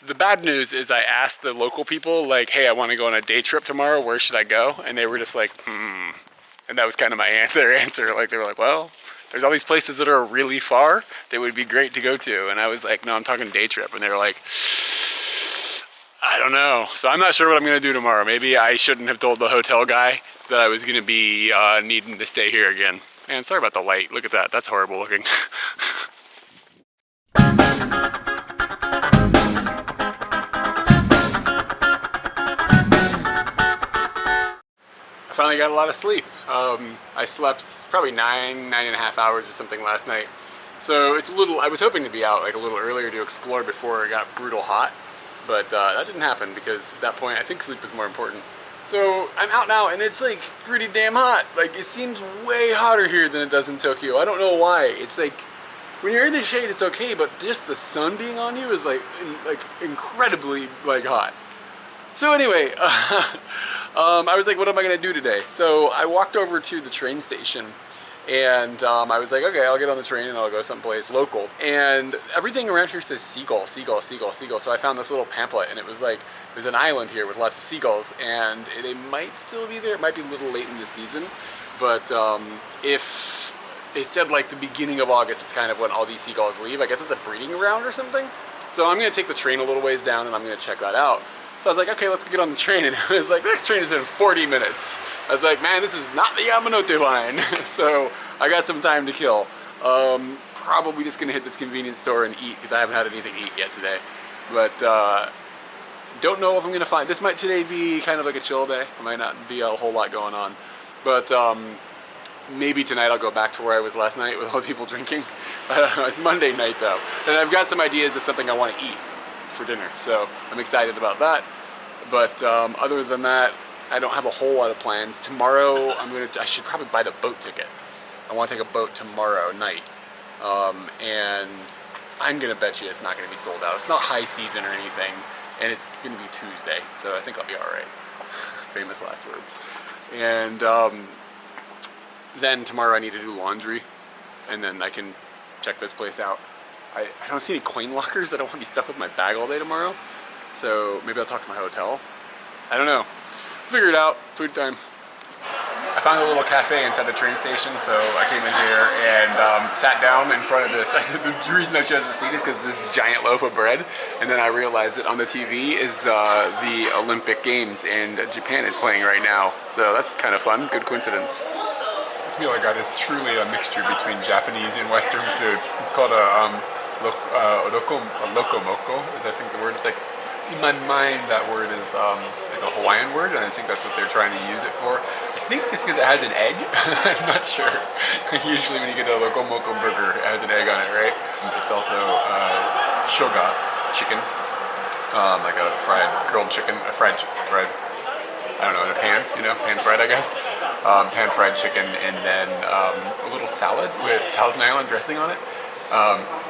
The bad news is I asked the local people, like, hey, I want to go on a day trip tomorrow, where should I go? And they were just like, And that was kind of their answer. Like, they were like, well, there's all these places that are really far that would be great to go to. And I was like, no, I'm talking day trip. And they were like, I don't know. So I'm not sure what I'm going to do tomorrow. Maybe I shouldn't have told the hotel guy that I was going to be needing to stay here again. Man, sorry about the light. Look at that. That's horrible looking. I finally got a lot of sleep. I slept probably 9.5 hours or something last night. So it's I was hoping to be out like a little earlier to explore before it got brutal hot. But that didn't happen because at that point I think sleep was more important. So I'm out now and it's like pretty damn hot. Like, it seems way hotter here than it does in Tokyo. I don't know why. It's like, when you're in the shade it's okay, but just the sun being on you is like incredibly like hot. So anyway, I was like, what am I gonna do today? So I walked over to the train station and I was like, okay, I'll get on the train and I'll go someplace local. And everything around here says seagull, seagull, seagull, seagull. So I found this little pamphlet and it was like, there's an island here with lots of seagulls and they might still be there. It might be a little late in the season, but if it said like the beginning of August is kind of when all these seagulls leave. I guess it's a breeding ground or something. So I'm gonna take the train a little ways down and I'm gonna check that out. So I was like, okay, let's get on the train. And it was like, the next train is in 40 minutes. I was like, man, this is not the Yamanote line. So I got some time to kill. Probably just gonna hit this convenience store and eat because I haven't had anything to eat yet today. But don't know if I'm gonna find, this might today be kind of like a chill day. It might not be a whole lot going on. But maybe tonight I'll go back to where I was last night with all the people drinking. I don't know, it's Monday night though. And I've got some ideas of something I wanna eat for dinner. So I'm excited about that. But other than that, I don't have a whole lot of plans. Tomorrow, I should probably buy the boat ticket. I want to take a boat tomorrow night. And I'm gonna bet you it's not gonna be sold out. It's not high season or anything, and it's gonna be Tuesday, so I think I'll be all right. Famous last words. And then tomorrow I need to do laundry, and then I can check this place out. I don't see any coin lockers. I don't want to be stuck with my bag all day tomorrow. So maybe I'll talk to my hotel. I don't know. Figure it out. Food time. I found a little cafe inside the train station, so I came in here and sat down in front of this. I said the reason I chose this seat is because this giant loaf of bread, and then I realized that on the TV is the Olympic Games, and Japan is playing right now. So that's kind of fun. Good coincidence. This meal I got is truly a mixture between Japanese and Western food. It's called a lokomoko, is I think the word. It's like, in my mind, that word is like a Hawaiian word, and I think that's what they're trying to use it for. I think it's because it has an egg. I'm not sure. Usually when you get a lokomoko burger, it has an egg on it, right? It's also shoga chicken, like a grilled chicken, fried, I don't know, in a pan, pan fried, I guess. Pan fried chicken, and then a little salad with Thousand Island dressing on it.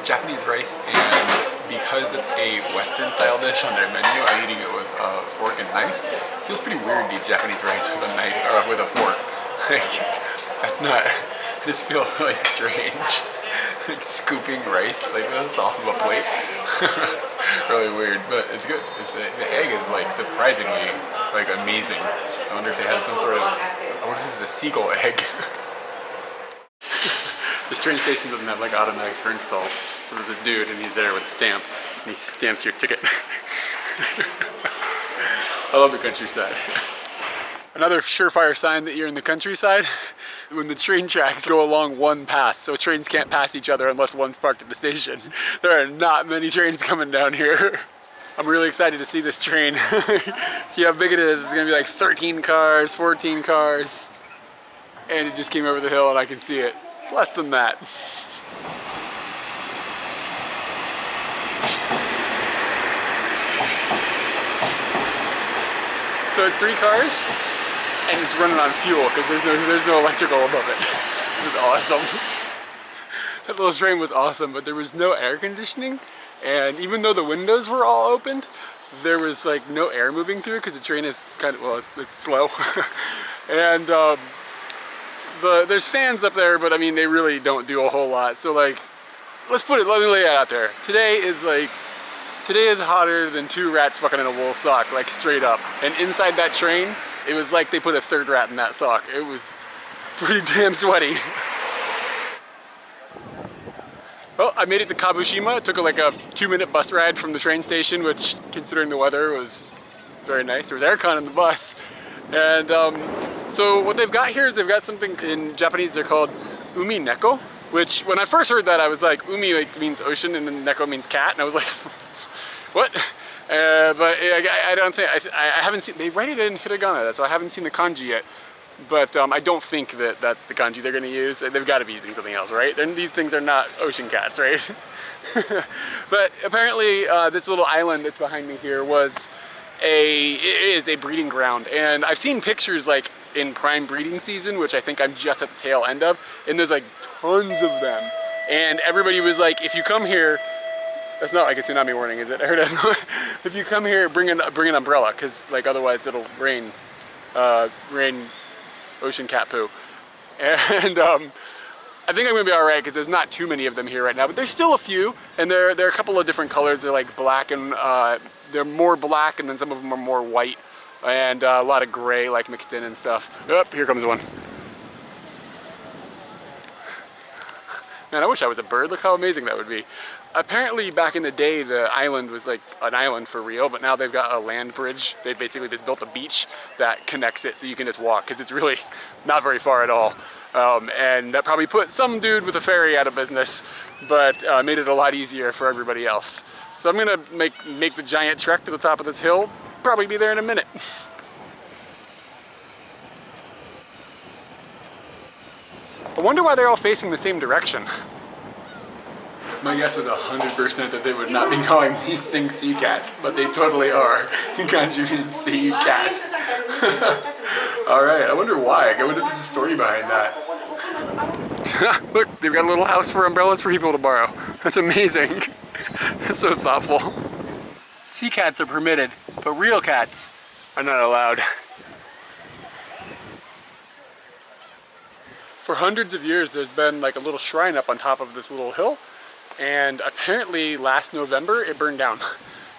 Japanese rice, and because it's a Western style dish on their menu, I'm eating it with a fork and knife. It feels pretty weird to eat Japanese rice with a knife, or with a fork. Like, that's not, I just feel really strange. Like scooping rice like this off of a plate. Really weird, but it's good. The egg is like surprisingly like amazing. I wonder if they have some sort of, I wonder if this is a seagull egg. This train station doesn't have like automatic turnstiles, so there's a dude and he's there with a stamp, and he stamps your ticket. I love the countryside. Another surefire sign that you're in the countryside, when the train tracks go along one path, so trains can't pass each other unless one's parked at the station. There are not many trains coming down here. I'm really excited to see this train. See how big it is. It's gonna be like 13 cars, 14 cars. And it just came over the hill and I can see it. It's less than that. So it's 3 cars, and it's running on fuel because there's no electrical above it. This is awesome. That little train was awesome, but there was no air conditioning, and even though the windows were all opened, there was like no air moving through because the train is kind of, well, it's slow. And there's fans up there, but I mean, they really don't do a whole lot. So like, let me lay it out there. Today is hotter than 2 rats fucking in a wool sock, like straight up. And inside that train, it was like they put a 3rd rat in that sock. It was pretty damn sweaty. Well, I made it to Kabushima. It took like a 2-minute bus ride from the train station, which, considering the weather, was very nice. There was aircon in the bus. And so what they've got here is they've got something in Japanese, they're called umi neko, which when I first heard that, I was like, umi like means ocean and then neko means cat. And I was like, what? But I don't think, I haven't seen, they write it in hiragana, so I haven't seen the kanji yet. But I don't think that that's the kanji they're going to use. They've got to be using something else, right? These things are not ocean cats, right? But apparently this little island that's behind me here is a breeding ground. And I've seen pictures like in prime breeding season, which I think I'm just at the tail end of, and there's like tons of them. And everybody was like, if you come here, that's not like a tsunami warning, is it? I heard it. If you come here, bring an umbrella, because like otherwise it'll rain ocean cat poo. And I think I'm gonna be all right because there's not too many of them here right now, but there's still a few, and they're a couple of different colors. They're like black and they're more black, and then some of them are more white, and a lot of gray like mixed in and stuff. Oh, here comes one. Man, I wish I was a bird. Look how amazing that would be. Apparently back in the day the island was like an island for real, but now they've got a land bridge. They basically just built a beach that connects it so you can just walk, because it's really not very far at all. And that probably put some dude with a ferry out of business, but made it a lot easier for everybody else. So I'm gonna make the giant trek to the top of this hill. Probably be there in a minute. I wonder why they're all facing the same direction. My guess was 100% that they would not be calling these things sea cats, but they totally are. Kanji means sea cat. Alright, I wonder why. I wonder if there's a story behind that. Look, they've got a little house for umbrellas for people to borrow. That's amazing. That's so thoughtful. Sea cats are permitted, but real cats are not allowed. For hundreds of years, there's been like a little shrine up on top of this little hill. And apparently last November it burned down,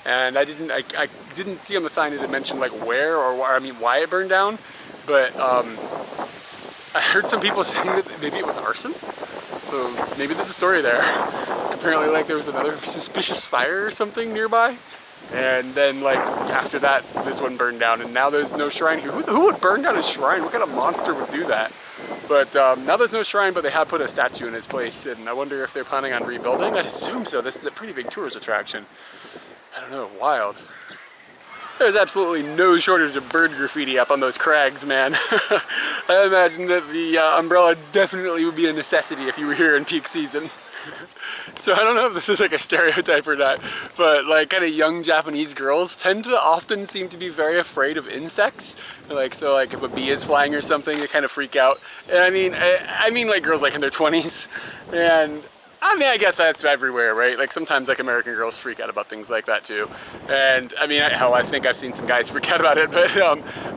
and I didn't see on the sign that it mentioned like where or why it burned down, but I heard some people saying that maybe it was arson, so maybe there's a story there. Apparently like there was another suspicious fire or something nearby, and then like after that this one burned down, and now there's no shrine here. Who would burn down a shrine? What kind of monster would do that? But now there's no shrine, but they have put a statue in its place, and I wonder if they're planning on rebuilding. I'd assume so. This is a pretty big tourist attraction. I don't know, wild. There's absolutely no shortage of bird graffiti up on those crags, man. I imagine that the umbrella definitely would be a necessity if you were here in peak season. So I don't know if this is like a stereotype or not, but like kind of young Japanese girls tend to often seem to be very afraid of insects. Like, so like if a bee is flying or something, they kind of freak out. And I mean like girls like in their 20s. And I mean, I guess that's everywhere, right? Like sometimes like American girls freak out about things like that too. And I mean, hell, I think I've seen some guys freak out about it, but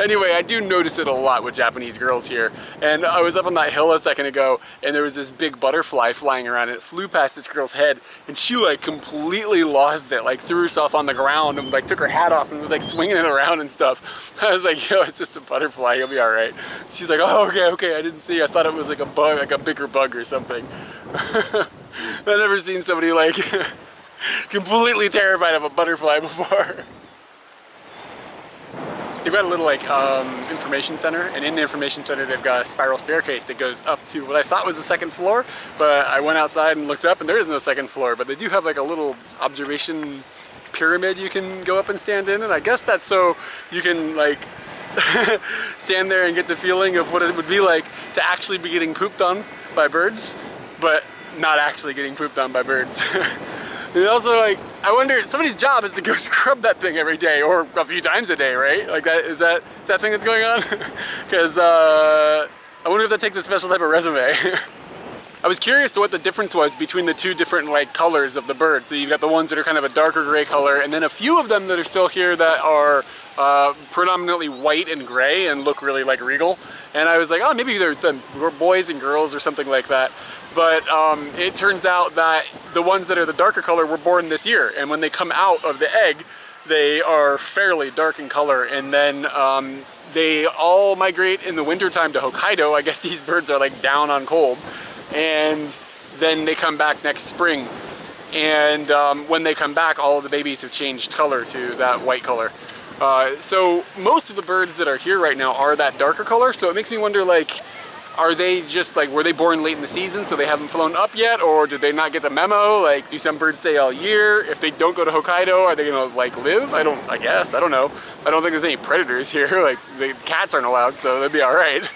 anyway, I do notice it a lot with Japanese girls here. And I was up on that hill a second ago, and there was this big butterfly flying around, and it flew past this girl's head, and she like completely lost it, like threw herself on the ground and like took her hat off and was like swinging it around and stuff. I was like, yo, it's just a butterfly, you'll be all right. She's like, oh, okay, I didn't see, I thought it was like a bug, like a bigger bug or something. I've never seen somebody like completely terrified of a butterfly before. They've got a little like information center, and in the information center they've got a spiral staircase that goes up to what I thought was the second floor, but I went outside and looked up and there is no second floor, but they do have like a little observation pyramid you can go up and stand in, and I guess that's so you can like stand there and get the feeling of what it would be like to actually be getting pooped on by birds, but not actually getting pooped on by birds. And also, like, I wonder, somebody's job is to go scrub that thing every day, or a few times a day, right? Like, is that thing that's going on? Because I wonder if that takes a special type of resume. I was curious to what the difference was between the two different like colors of the bird. So you've got the ones that are kind of a darker gray color, and then a few of them that are still here that are predominantly white and gray and look really like regal. And I was like, oh, maybe they're some boys and girls or something like that. But it turns out that the ones that are the darker color were born this year, and when they come out of the egg, they are fairly dark in color, and then they all migrate in the wintertime to Hokkaido. I guess these birds are like down on cold, and then they come back next spring. And when they come back, all of the babies have changed color to that white color. So most of the birds that are here right now are that darker color, so it makes me wonder, like, are they just like, were they born late in the season so they haven't flown up yet, or did they not get the memo? Like, do some birds stay all year? If they don't go to Hokkaido, are they gonna like live? I guess, I don't know. I don't think there's any predators here, like the cats aren't allowed, so they'd be all right.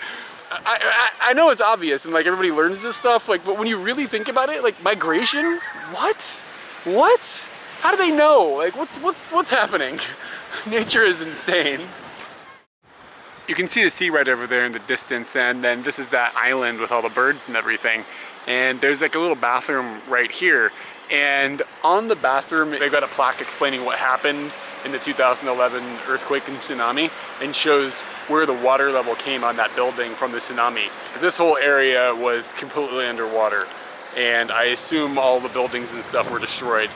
I know it's obvious and like everybody learns this stuff, like, but when you really think about it, like migration, what? How do they know? Like, what's happening? Nature is insane. You can see the sea right over there in the distance, and then this is that island with all the birds and everything. And there's like a little bathroom right here. And on the bathroom, they've got a plaque explaining what happened in the 2011 earthquake and tsunami, and shows where the water level came on that building from the tsunami. This whole area was completely underwater, and I assume all the buildings and stuff were destroyed.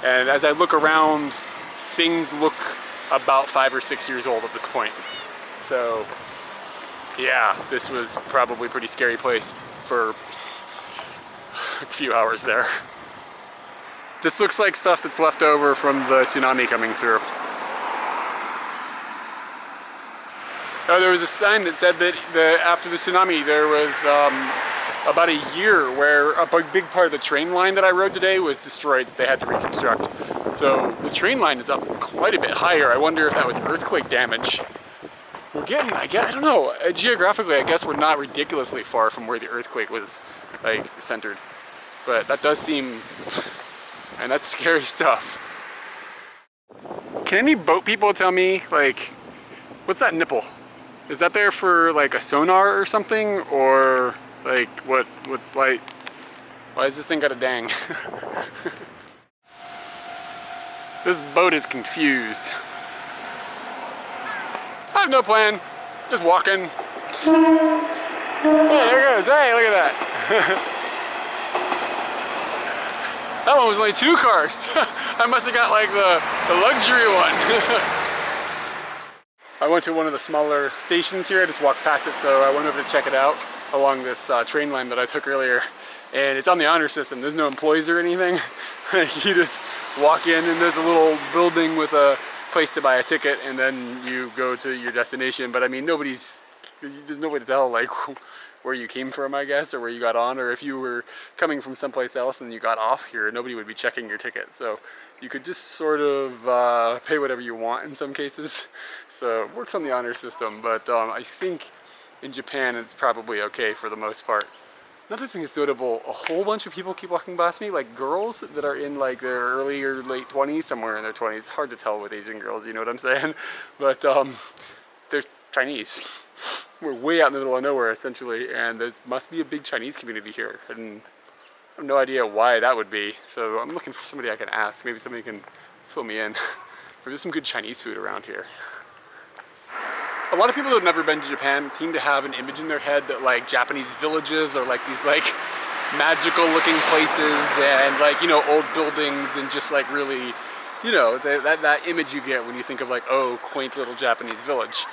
And as I look around, things look about 5 or 6 years old at this point. So yeah, this was probably a pretty scary place for a few hours there. This looks like stuff that's left over from the tsunami coming through. Oh, there was a sign that said that after the tsunami there was about a year where a big part of the train line that I rode today was destroyed. They had to reconstruct. So the train line is up quite a bit higher. I wonder if that was earthquake damage. We're getting, I don't know, geographically I guess we're not ridiculously far from where the earthquake was like centered. But that does seem, and that's scary stuff. Can any boat people tell me, like, what's that nipple? Is that there for like a sonar or something? Or like, why has this thing got a dang? This boat is confused. I have no plan, just walking. Hey, there it goes, hey, look at that. That one was only 2 cars. I must have got like the luxury one. I went to one of the smaller stations here, I just walked past it, so I went over to check it out along this train line that I took earlier. And it's on the honor system, there's no employees or anything. You just walk in and there's a little building with a place to buy a ticket, and then you go to your destination. But I mean, there's no way to tell like where you came from, I guess, or where you got on, or if you were coming from someplace else and you got off here, nobody would be checking your ticket. So you could just sort of pay whatever you want in some cases. So it works on the honor system, but I think in Japan it's probably okay for the most part. Another thing that's notable, a whole bunch of people keep walking past me, like girls that are in like their early or late 20s, somewhere in their 20s. Hard to tell with Asian girls, you know what I'm saying? But they're Chinese. We're way out in the middle of nowhere, essentially, and there must be a big Chinese community here. And I have no idea why that would be. So I'm looking for somebody I can ask. Maybe somebody can fill me in. There's some good Chinese food around here. A lot of people that have never been to Japan seem to have an image in their head that like Japanese villages are like these like magical looking places and like, you know, old buildings and just like really, you know, that image you get when you think of like, oh, quaint little Japanese village.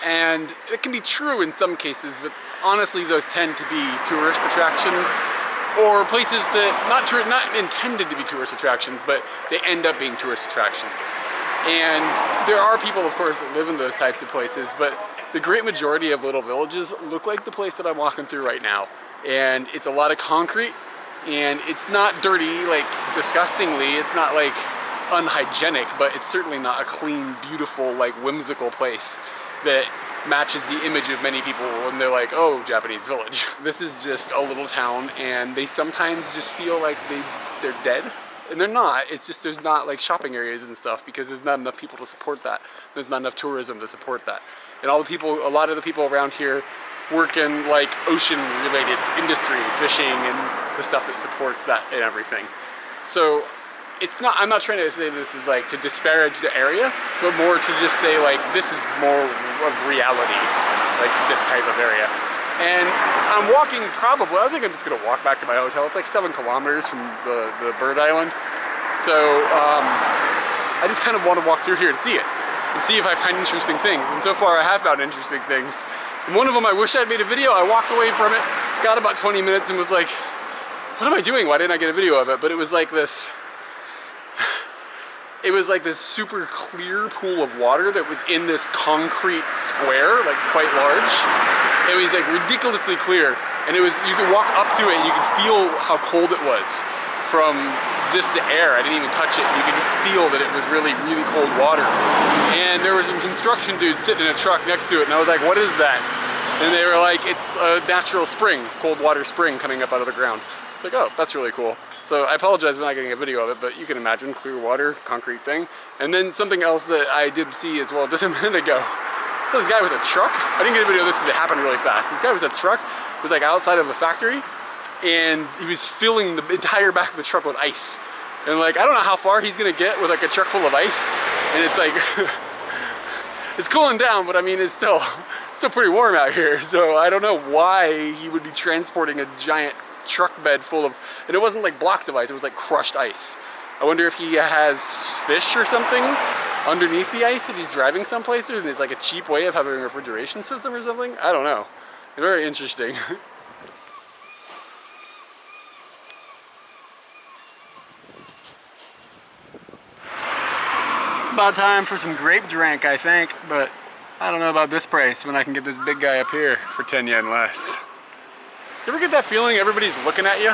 And it can be true in some cases, but honestly those tend to be tourist attractions or places that not intended to be tourist attractions, but they end up being tourist attractions. And there are people, of course, that live in those types of places, but the great majority of little villages look like the place that I'm walking through right now. And it's a lot of concrete, and it's not dirty, like disgustingly, it's not like unhygienic, but it's certainly not a clean, beautiful, like whimsical place that matches the image of many people when they're like, oh, Japanese village. This is just a little town, and they sometimes just feel like they're dead. And they're not. It's just there's not like shopping areas and stuff because there's not enough people to support that. There's not enough tourism to support that. And a lot of the people around here work in like ocean-related industry, fishing and the stuff that supports that and everything. So it's not, I'm not trying to say this is like to disparage the area, but more to just say like this is more of reality, like this type of area. And I'm walking probably, I think I'm just gonna walk back to my hotel. It's like 7 kilometers from the bird island. So I just kind of want to walk through here and see it and see if I find interesting things. And so far I have found interesting things. And one of them I wish I'd made a video. I walked away from it, got about 20 minutes and was like, what am I doing? Why didn't I get a video of it? But it was like this, super clear pool of water that was in this concrete square, like quite large. It was like ridiculously clear, and it was, you could walk up to it and you could feel how cold it was from just the air. I didn't even touch it. You could just feel that it was really, really cold water. And there was some construction dudes sitting in a truck next to it, and I was like, what is that? And they were like, it's a natural spring, cold water spring coming up out of the ground. It's like, oh, that's really cool. So I apologize for not getting a video of it, but you can imagine, clear water, concrete thing. And then something else that I did see as well just a minute ago. So this guy with a truck, I didn't get a video of this because it happened really fast. This guy was a truck, was like outside of a factory, and he was filling the entire back of the truck with ice. And like, I don't know how far he's gonna get with like a truck full of ice. And it's like, it's cooling down, but I mean, it's still pretty warm out here. So I don't know why he would be transporting a giant truck bed full of, and it wasn't like blocks of ice, it was like crushed ice. I wonder if he has fish or something underneath the ice that he's driving someplace, and it's like a cheap way of having a refrigeration system or something. I don't know. Very interesting. It's about time for some grape drink, I think, but I don't know about this price when I can get this big guy up here for 10 yen less. You ever get that feeling everybody's looking at you?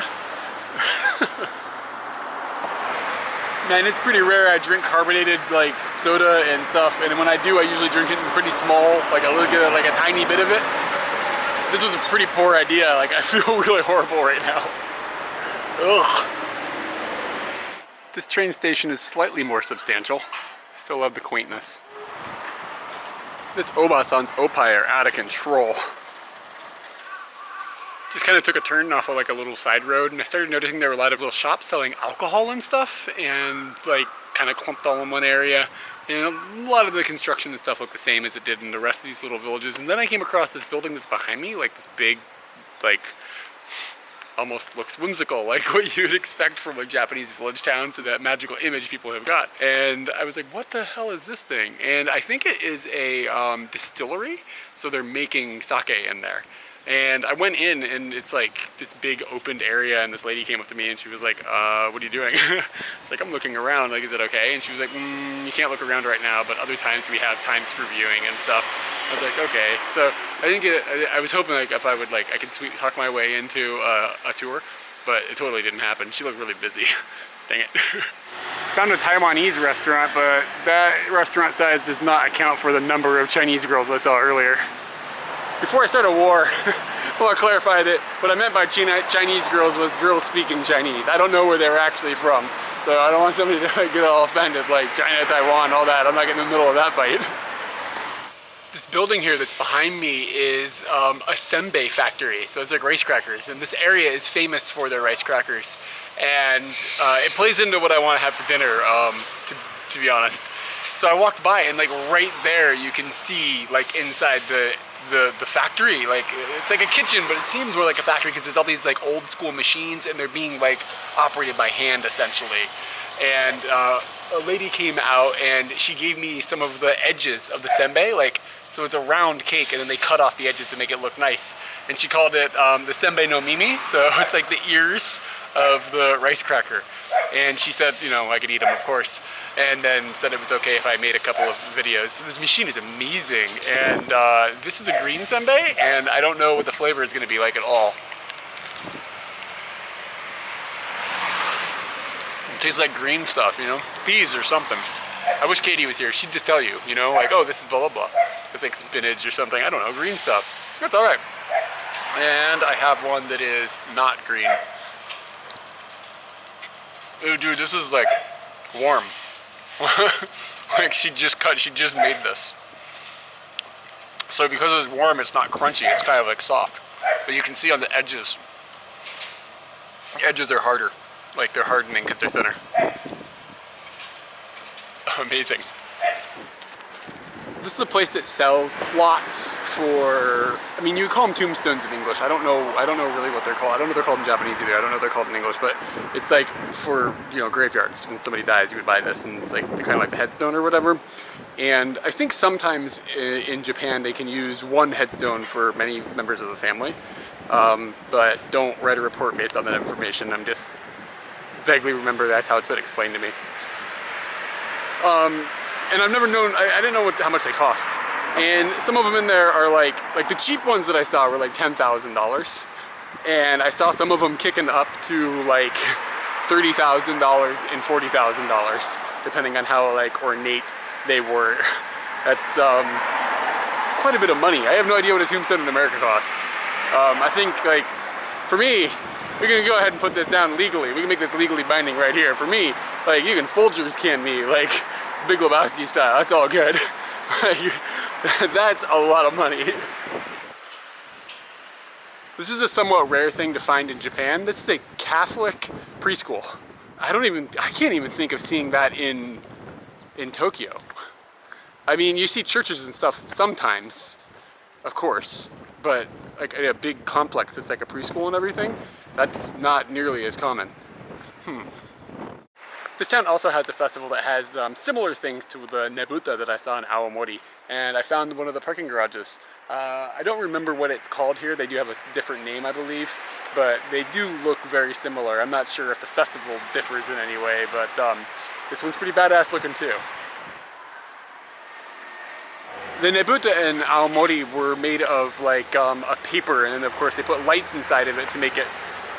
Man, it's pretty rare I drink carbonated like soda and stuff, and when I do, I usually drink it in pretty small, like I look at like a tiny bit of it. This was a pretty poor idea. Like, I feel really horrible right now. Ugh. This train station is slightly more substantial. I still love the quaintness. This Obasan's Opai are out of control. Just kind of took a turn off of like a little side road, and I started noticing there were a lot of little shops selling alcohol and stuff, and like kind of clumped all in one area. And a lot of the construction and stuff looked the same as it did in the rest of these little villages. And then I came across this building that's behind me, like this big, like almost looks whimsical, like what you would expect from like Japanese village towns, so that magical image people have got. And I was like, what the hell is this thing? And I think it is a distillery, so they're making sake in there. And I went in, and it's like this big opened area, and this lady came up to me and she was like, what are you doing? It's like, I'm looking around, like, is it okay? And she was like, you can't look around right now, but other times we have times for viewing and stuff. I was like, okay. So I didn't get it. I was hoping like if I would like, I could sweet talk my way into a tour, but it totally didn't happen. She looked really busy. Dang it. Found a Taiwanese restaurant, but that restaurant size does not account for the number of Chinese girls I saw earlier. Before I start a war, I want to clarify that what I meant by Chinese girls was girls speaking Chinese. I don't know where they were actually from, so I don't want somebody to get all offended, like China, Taiwan, all that. I'm not getting in the middle of that fight. This building here that's behind me is a senbei factory, so it's like rice crackers, and this area is famous for their rice crackers, and it plays into what I want to have for dinner, to be honest. So I walked by, and like right there you can see like inside the factory, like it's like a kitchen, but it seems more like a factory because there's all these like old school machines, and they're being like operated by hand essentially. And a lady came out and she gave me some of the edges of the senbei, like, so it's a round cake and then they cut off the edges to make it look nice. And she called it the senbei no mimi, so it's like the ears of the rice cracker. And she said, you know, I could eat them, of course, and then said it was okay if I made a couple of videos. So this machine is amazing, and this is a green senbei, and I don't know what the flavor is going to be like at all. It tastes like green stuff, you know, peas or something. I wish Katie was here. She'd just tell you, you know, like, oh, this is blah, blah, blah. It's like spinach or something. I don't know, green stuff. That's all right. And I have one that is not green. Oh, dude, this is like warm. Like she just made this. So because it's warm, it's not crunchy, it's kind of like soft. But you can see on the edges are harder. Like they're hardening because they're thinner. Amazing. So this is a place that sells plots for, I mean, you call them tombstones in English. I don't know really what they're called. I don't know if they're called in Japanese either. I don't know if they're called in English, but it's like for, you know, graveyards. When somebody dies, you would buy this, and it's like kind of like the headstone or whatever. And I think sometimes in Japan they can use one headstone for many members of the family, but don't write a report based on that information. I'm just vaguely remember that's how it's been explained to me. And I've never known, I didn't know how much they cost. And some of them in there are like the cheap ones that I saw were like $10,000. And I saw some of them kicking up to like $30,000 and $40,000, depending on how like ornate they were. That's it's quite a bit of money. I have no idea what a tombstone in America costs. I think like for me, we're gonna go ahead and put this down legally. We can make this legally binding right here. For me, like you can Folgers can me like Big Lebowski style. That's all good. That's a lot of money. This is a somewhat rare thing to find in Japan. This is a Catholic preschool. I can't even think of seeing that in Tokyo. I mean, you see churches and stuff sometimes, of course, but like a big complex that's like a preschool and everything, that's not nearly as common. This town also has a festival that has similar things to the Nebuta that I saw in Aomori, and I found one of the parking garages. I don't remember what it's called here. They do have a different name, I believe, but they do look very similar. I'm not sure if the festival differs in any way, but this one's pretty badass looking too. The Nebuta in Aomori were made of like a paper, and then of course they put lights inside of it to make it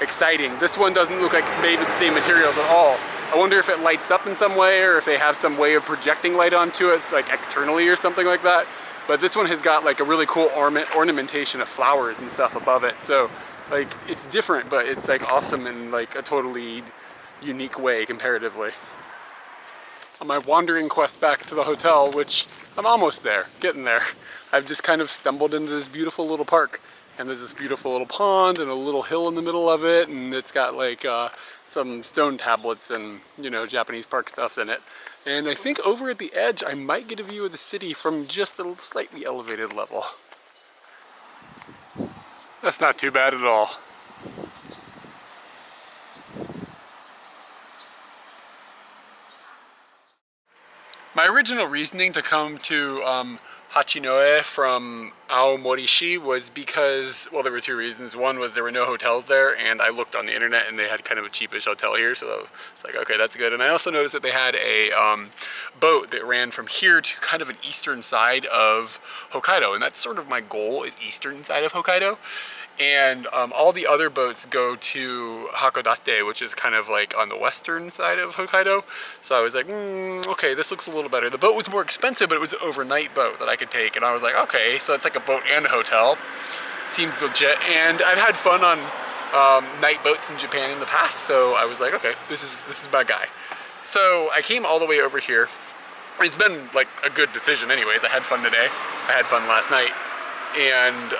exciting. This one doesn't look like it's made with the same materials at all. I wonder if it lights up in some way, or if they have some way of projecting light onto it, like externally or something like that. But this one has got like a really cool ornamentation of flowers and stuff above it. So like it's different, but it's like awesome in like a totally unique way comparatively. On my wandering quest back to the hotel, which I'm almost there, getting there, I've just kind of stumbled into this beautiful little park. And there's this beautiful little pond and a little hill in the middle of it, and it's got like some stone tablets and, you know, Japanese park stuff in it. And I think over at the edge I might get a view of the city from just a slightly elevated level. That's not too bad at all. My original reasoning to come to Hachinoe from Aomori-shi was because, well, there were two reasons. One was there were no hotels there, and I looked on the internet and they had kind of a cheapish hotel here, so it's like, okay, that's good. And I also noticed that they had a boat that ran from here to kind of an eastern side of Hokkaido, and that's sort of my goal, is eastern side of Hokkaido. And all the other boats go to Hakodate, which is kind of like on the western side of Hokkaido. So I was like, okay, this looks a little better. The boat was more expensive, but it was an overnight boat that I could take. And I was like, okay, so it's like a boat and a hotel. Seems legit. And I've had fun on night boats in Japan in the past, so I was like, okay, this is my guy. So I came all the way over here. It's been like a good decision anyways. I had fun today. I had fun last night. And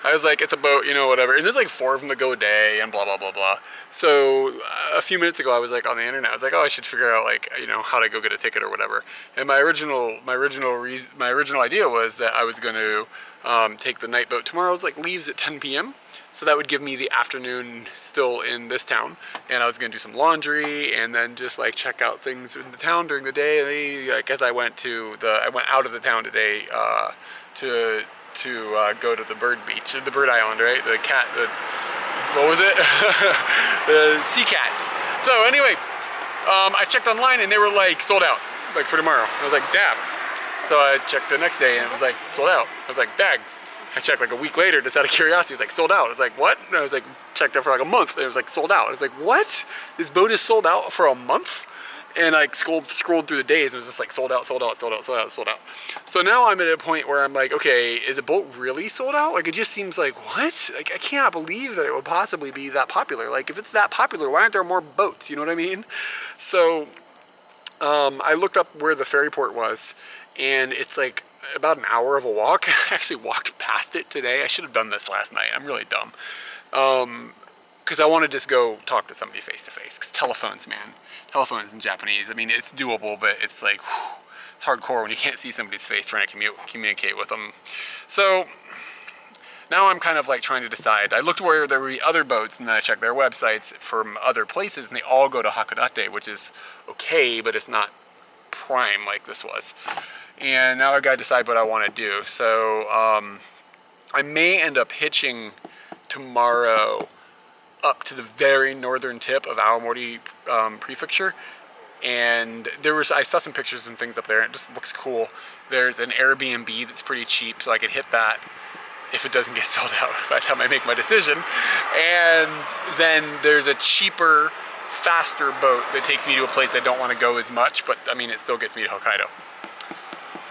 I was like, it's a boat, you know, whatever. And there's like 4 of them that go a day and blah, blah, blah, blah. So a few minutes ago, I was like on the internet, I was like, oh, I should figure out like, you know, how to go get a ticket or whatever. And my original idea was that I was going to take the night boat tomorrow. It like leaves at 10 p.m. So that would give me the afternoon still in this town. And I was going to do some laundry and then just like check out things in the town during the day. Like as I went out of the town today to go to the bird beach, the bird island, right? What was it? The sea cats. So anyway, I checked online and they were like sold out, like for tomorrow. I was like, damn. So I checked the next day and it was like sold out. I was like, dag. I checked like a week later just out of curiosity. It was like sold out. I was like, what? And I was like, checked out for like a month and it was like sold out. I was like, what? This boat is sold out for a month? And I scrolled through the days and it was just like sold out, sold out, sold out, sold out, sold out. So now I'm at a point where I'm like, okay, is a boat really sold out? Like, it just seems like, what? Like, I cannot believe that it would possibly be that popular. Like, if it's that popular, why aren't there more boats? You know what I mean? So I looked up where the ferry port was, and it's like about an hour of a walk. I actually walked past it today. I should have done this last night. I'm really dumb. Because I want to just go talk to somebody face to face. Because telephones, man. Telephones in Japanese. I mean, it's doable, but it's like, whew, it's hardcore when you can't see somebody's face trying to communicate with them. So now I'm kind of like trying to decide. I looked where there were other boats, and then I checked their websites from other places, and they all go to Hakodate, which is okay, but it's not prime like this was. And now I gotta decide what I want to do. So I may end up hitching tomorrow up to the very northern tip of Aomori Prefecture, and I saw some pictures and things up there, and it just looks cool. There's an Airbnb that's pretty cheap, so I could hit that if it doesn't get sold out by the time I make my decision. And then there's a cheaper, faster boat that takes me to a place I don't want to go as much, but I mean, it still gets me to Hokkaido.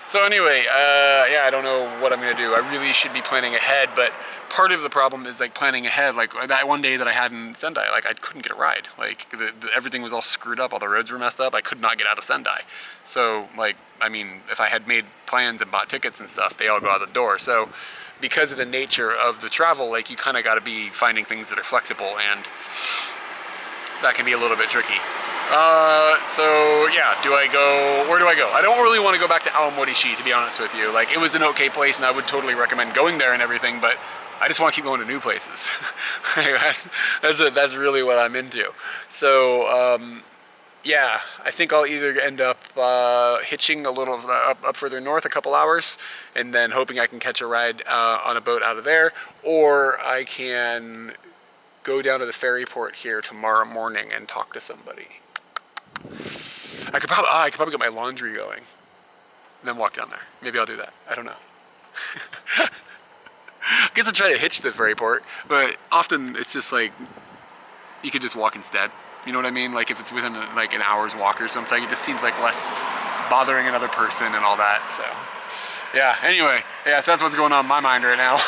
So anyway, yeah, I don't know what I'm gonna do. I really should be planning ahead, but part of the problem is like planning ahead. Like that one day that I had in Sendai, like I couldn't get a ride. Like everything was all screwed up, all the roads were messed up. I could not get out of Sendai. So like, I mean, if I had made plans and bought tickets and stuff, they all go out the door. So because of the nature of the travel, like you kind of got to be finding things that are flexible, and that can be a little bit tricky. So yeah, where do I go? I don't really want to go back to Aomorishi, to be honest with you. Like, it was an okay place and I would totally recommend going there and everything, but I just want to keep going to new places. That's really what I'm into. So yeah, I think I'll either end up hitching a little up further north, a couple hours, and then hoping I can catch a ride on a boat out of there, or I can go down to the ferry port here tomorrow morning and talk to somebody. I could probably get my laundry going and then walk down there. Maybe I'll do that. I don't know. I guess I'll try to hitch to the ferry port, but often it's just like, you could just walk instead. You know what I mean? Like if it's within like an hour's walk or something, it just seems like less bothering another person and all that. So yeah, anyway, yeah, so that's what's going on in my mind right now.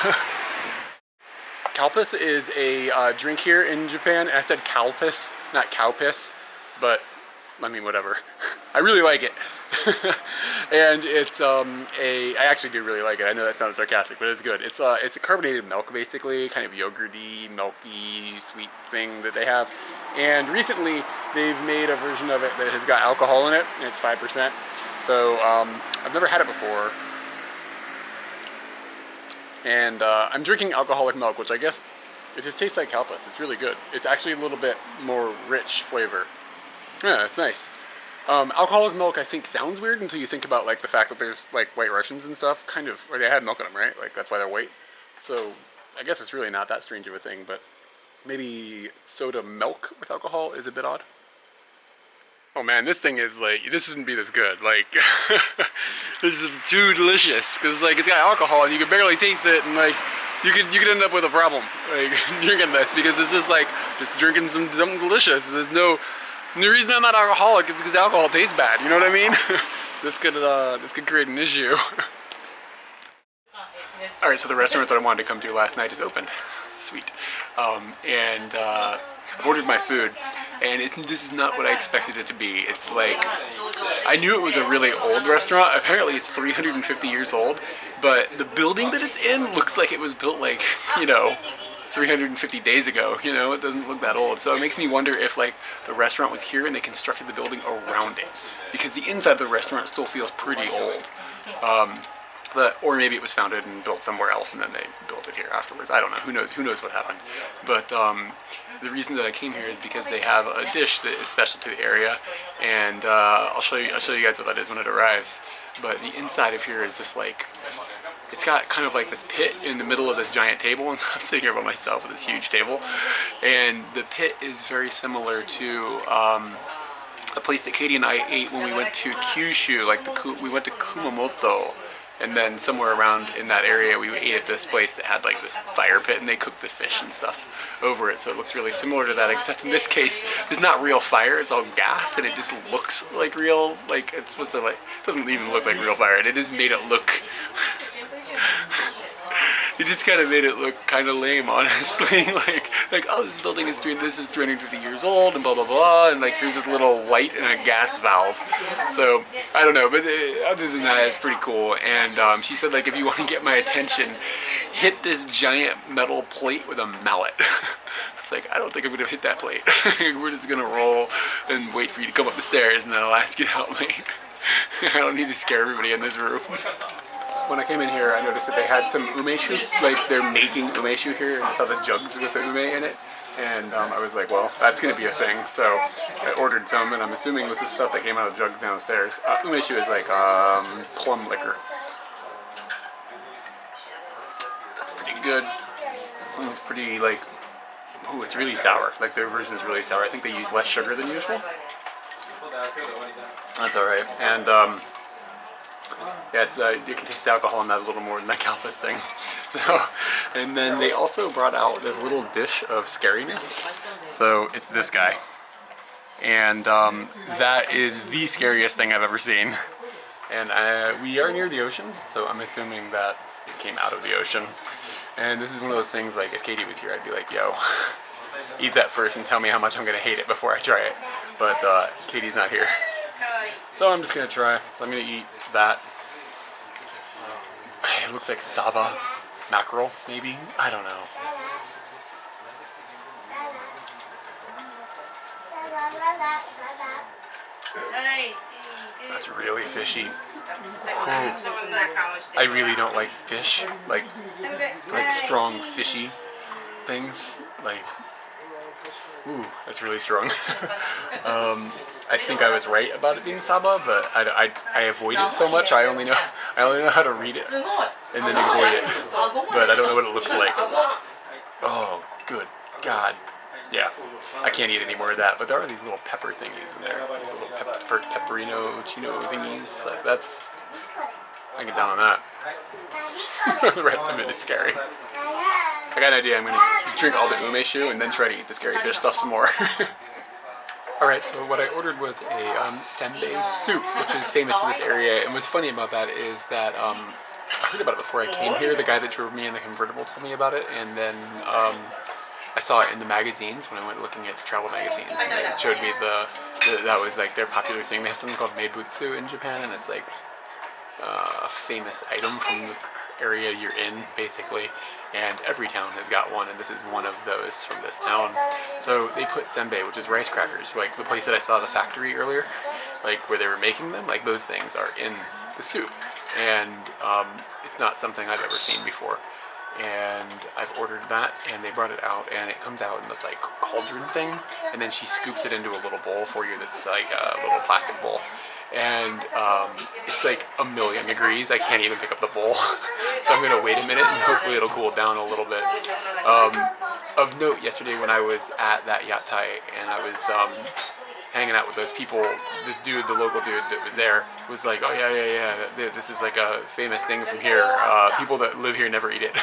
Kalpis is a drink here in Japan. I said kalpis, not cow piss, but I mean, whatever. I really like it. And it's I actually do really like it. I know that sounds sarcastic, but it's good. It's a carbonated milk, basically, kind of yogurty, milky, sweet thing that they have. And recently, they've made a version of it that has got alcohol in it, and it's 5%. So I've never had it before. And I'm drinking alcoholic milk, which I guess it just tastes like Kalpis. It's really good. It's actually a little bit more rich flavor. Yeah, it's nice. Alcoholic milk, I think, sounds weird until you think about like the fact that there's like White Russians and stuff, kind of, or they had milk in them, right? Like that's why they're white. So I guess it's really not that strange of a thing, but maybe soda milk with alcohol is a bit odd. Oh man, this thing is like, this shouldn't be this good. Like, this is too delicious because like it's got alcohol and you can barely taste it, and like you could end up with a problem like drinking this, because this is like just drinking something delicious. The reason I'm not alcoholic is because alcohol tastes bad. You know what I mean? This could create an issue. All right, so the restaurant that I wanted to come to last night is open. Sweet. And I've ordered my food, and this is not what I expected it to be. It's like, I knew it was a really old restaurant. Apparently it's 350 years old, but the building that it's in looks like it was built like, 350 days ago. It doesn't look that old. So it makes me wonder if like the restaurant was here and they constructed the building around it, because the inside of the restaurant still feels pretty old. Or maybe it was founded and built somewhere else and then they built it here afterwards. I don't know. Who knows what happened. But the reason that I came here is because they have a dish that is special to the area, and I'll show you guys what that is when it arrives. But the inside of here is just like, it's got kind of like this pit in the middle of this giant table, and I'm sitting here by myself with this huge table, and the pit is very similar to a place that Katie and I ate when we went to Kyushu, like we went to Kumamoto And then somewhere around in that area, we ate at this place that had like this fire pit, and they cooked the fish and stuff over it. So it looks really similar to that, except in this case, it's not real fire. It's all gas, and it just looks like real. Like it's supposed to like. It doesn't even look like real fire. It just made it look. It just kind of made it look kind of lame, honestly. like oh, this building is 350 years old, and blah blah blah, and like here's this little light and a gas valve. So I don't know, but other than that, it's pretty cool. And she said like if you want to get my attention, hit this giant metal plate with a mallet. It's like I don't think I'm gonna hit that plate. We're just gonna roll and wait for you to come up the stairs, and then I'll ask you to help me. I don't need to scare everybody in this room. When I came in here, I noticed that they had some umeshu, like they're making umeshu here, and I saw the jugs with the ume in it, and I was like, well, that's going to be a thing, so I ordered some, and I'm assuming this is stuff that came out of jugs downstairs. Umeshu is like plum liquor. Pretty good. It's pretty like, ooh, it's really sour. Like their version is really sour. I think they use less sugar than usual. That's all right, and yeah, it's you can taste alcohol in that a little more than that Kalpas thing. So, and then they also brought out this little dish of scariness. So it's this guy, and that is the scariest thing I've ever seen. And we are near the ocean, so I'm assuming that it came out of the ocean. And this is one of those things like if Katie was here, I'd be like, yo, eat that first and tell me how much I'm gonna hate it before I try it. But Katie's not here. So I'm just gonna try. I'm gonna eat that. It looks like saba mackerel, maybe? I don't know. That's really fishy. I really don't like fish, like strong fishy things. Like, ooh, that's really strong. I think I was right about it being saba, but I avoid it so much. I only know how to read it and then avoid it, but I don't know what it looks like. Oh, good God. Yeah, I can't eat any more of that, but there are these little pepper thingies in there. These little pepperino, chino thingies. Like that's, I get down on that. The rest of it is scary. I got an idea. I'm gonna drink all the umeshu and then try to eat the scary fish stuff some more. Alright, so what I ordered was a senbei soup, which is famous in this area, and what's funny about that is that I heard about it before I came here. The guy that drove me in the convertible told me about it, and then I saw it in the magazines when I went looking at the travel magazines, and they showed me that was like their popular thing. They have something called meibutsu in Japan, and it's like a famous item from the area you're in, basically, and every town has got one, and this is one of those from this town. So they put senbei, which is rice crackers, like the place that I saw the factory earlier, like where they were making them, like those things are in the soup, and it's not something I've ever seen before. And I've ordered that, and they brought it out, and it comes out in this like cauldron thing, and then she scoops it into a little bowl for you that's like a little plastic bowl, and it's like 1,000,000 degrees. I can't even pick up the bowl. So I'm gonna wait a minute and hopefully it'll cool down a little bit. Of note, yesterday when I was at that yattai and I was hanging out with those people, this dude, the local dude that was there, was like, oh yeah, this is like a famous thing from here. People that live here never eat it.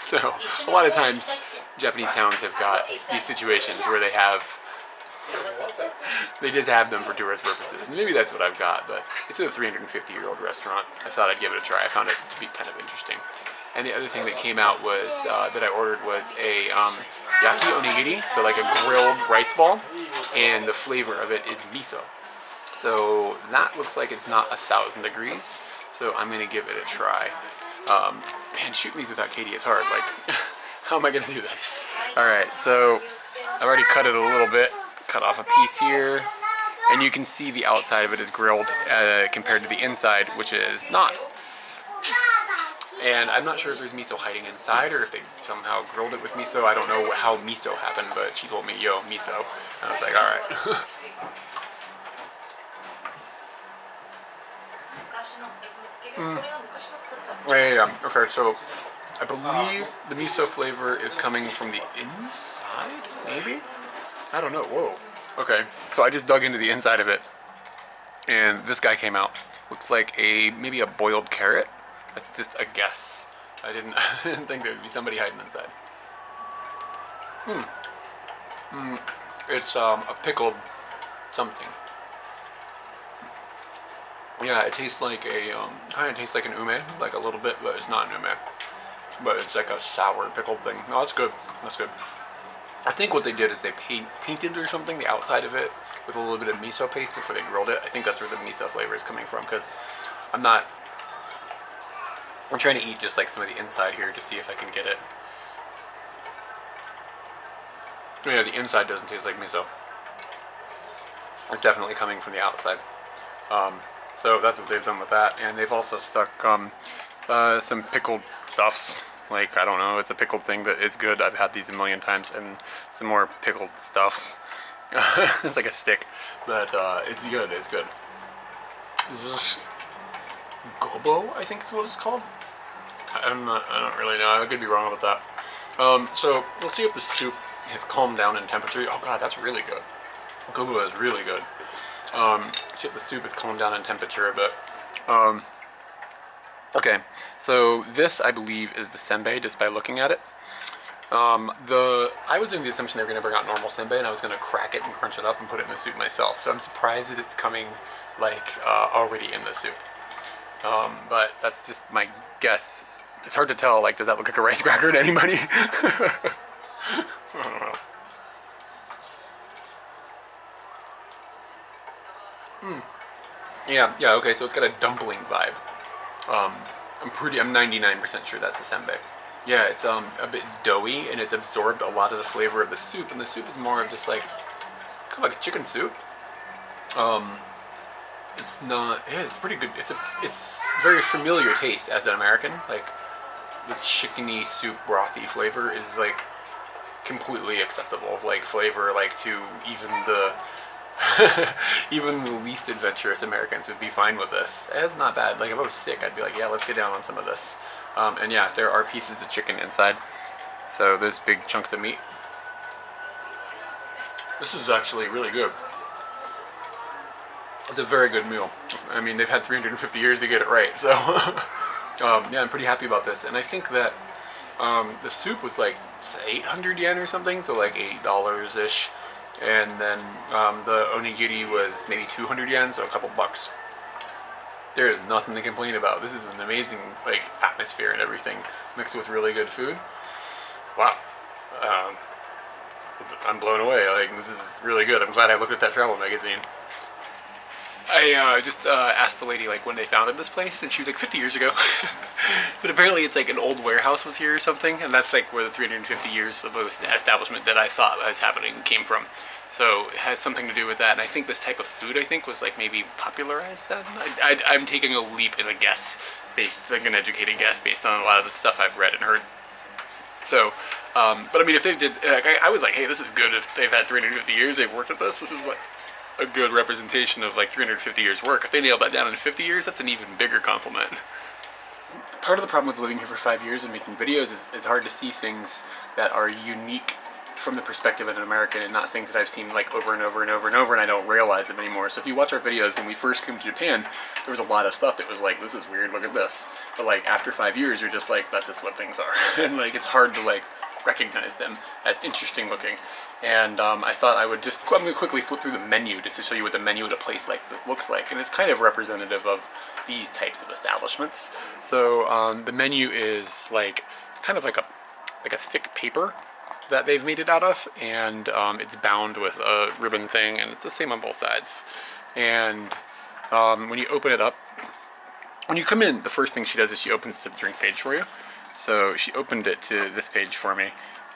So a lot of times Japanese towns have got these situations where they just have them for tourist purposes. And maybe that's what I've got, but it's a 350-year-old restaurant. I thought I'd give it a try. I found it to be kind of interesting. And the other thing that came out was, that I ordered was a yaki onigiri, so like a grilled rice ball, and the flavor of it is miso. So that looks like it's not 1,000 degrees, so I'm gonna give it a try. Man, shooting these without Katie is hard. Like, how am I gonna do this? All right, so I've already cut it a little bit. Cut off a piece here, and you can see the outside of it is grilled compared to the inside, which is not. And I'm not sure if there's miso hiding inside or if they somehow grilled it with miso. I don't know how miso happened, but she told me, yo, miso. And I was like, all right. Yeah. Okay, so I believe the miso flavor is coming from the inside, maybe? I don't know. Whoa. Okay, so I just dug into the inside of it, and this guy came out, Looks like maybe a boiled carrot. That's just a guess. I didn't think there would be somebody hiding inside. It's a pickled something. Yeah, it tastes like kind of tastes like an ume, like a little bit, but it's not an ume. But it's like a sour pickled thing. No, that's good. That's good. I think what they did is they painted or something the outside of it with a little bit of miso paste before they grilled it. I think that's where the miso flavor is coming from, because I'm trying to eat just like some of the inside here to see if I can get it. Yeah, the inside doesn't taste like miso. It's definitely coming from the outside. So that's what they've done with that. And they've also stuck some pickled stuffs. Like, I don't know, it's a pickled thing that is good. I've had these a million times, and some more pickled stuffs. It's like a stick, but it's good, it's good. Is this gobo, I think is what it's called? I don't really know, I could be wrong about that. So, let's see if the soup has calmed down in temperature. Oh god, that's really good. Gobo is really good. See if the soup has calmed down in temperature a bit. Okay, so this, I believe, is the senbei, just by looking at it. I was in the assumption they were going to bring out normal senbei, and I was going to crack it and crunch it up and put it in the soup myself. So I'm surprised that it's coming, like, already in the soup. But that's just my guess. It's hard to tell, like, does that look like a rice cracker to anybody? I don't know. Yeah, okay, so it's got a dumpling vibe. I'm 99% sure that's the senbei. Yeah, it's a bit doughy, and it's absorbed a lot of the flavor of the soup, and the soup is more of just like, kind of like a chicken soup. It's not, yeah, it's pretty good. It's very familiar taste as an American. Like, the chickeny soup brothy flavor is like completely acceptable. Like, flavor, like, to even the even the least adventurous Americans would be fine with this. It's not bad. Like, if I was sick, I'd be like, yeah, let's get down on some of this. And yeah, there are pieces of chicken inside. So there's big chunks of meat. This is actually really good. It's a very good meal. I mean, they've had 350 years to get it right. So yeah, I'm pretty happy about this. And I think that the soup was like 800 yen or something, so like $8-ish. And then the onigiri was maybe 200 yen, so a couple bucks. There is nothing to complain about. This is an amazing, like, atmosphere and everything, mixed with really good food. Wow. I'm blown away. Like, this is really good. I'm glad I looked at that travel magazine. I just asked the lady, like, when they founded this place, and she was like, 50 years ago. But apparently it's like an old warehouse was here or something, and that's like where the 350 years of establishment that I thought was happening came from. So it has something to do with that, and I think this type of food, I think, was like maybe popularized then. I'm taking a leap in a guess, like an educated guess, based on a lot of the stuff I've read and heard. So, but I mean, if they did, I was like, hey, this is good. If they've had 350 years, they've worked at this. This is like a good representation of like 350 years work. If they nailed that down in 50 years, that's an even bigger compliment. Part of the problem with living here for 5 years and making videos is it's hard to see things that are unique from the perspective of an American, and not things that I've seen like over and over and over and over, and I don't realize them anymore. So if you watch our videos, when we first came to Japan, there was a lot of stuff that was like, this is weird, look at this. But like after 5 years, you're just like, that's just what things are. And like, it's hard to like recognize them as interesting looking. And I thought I would just, I'm going to quickly flip through the menu just to show you what the menu at a place like this looks like. And it's kind of representative of these types of establishments. So the menu is like, kind of like a thick paper that they've made it out of, and it's bound with a ribbon thing, and it's the same on both sides. And when you open it up, when you come in, the first thing she does is she opens the drink page for you. So she opened it to this page for me,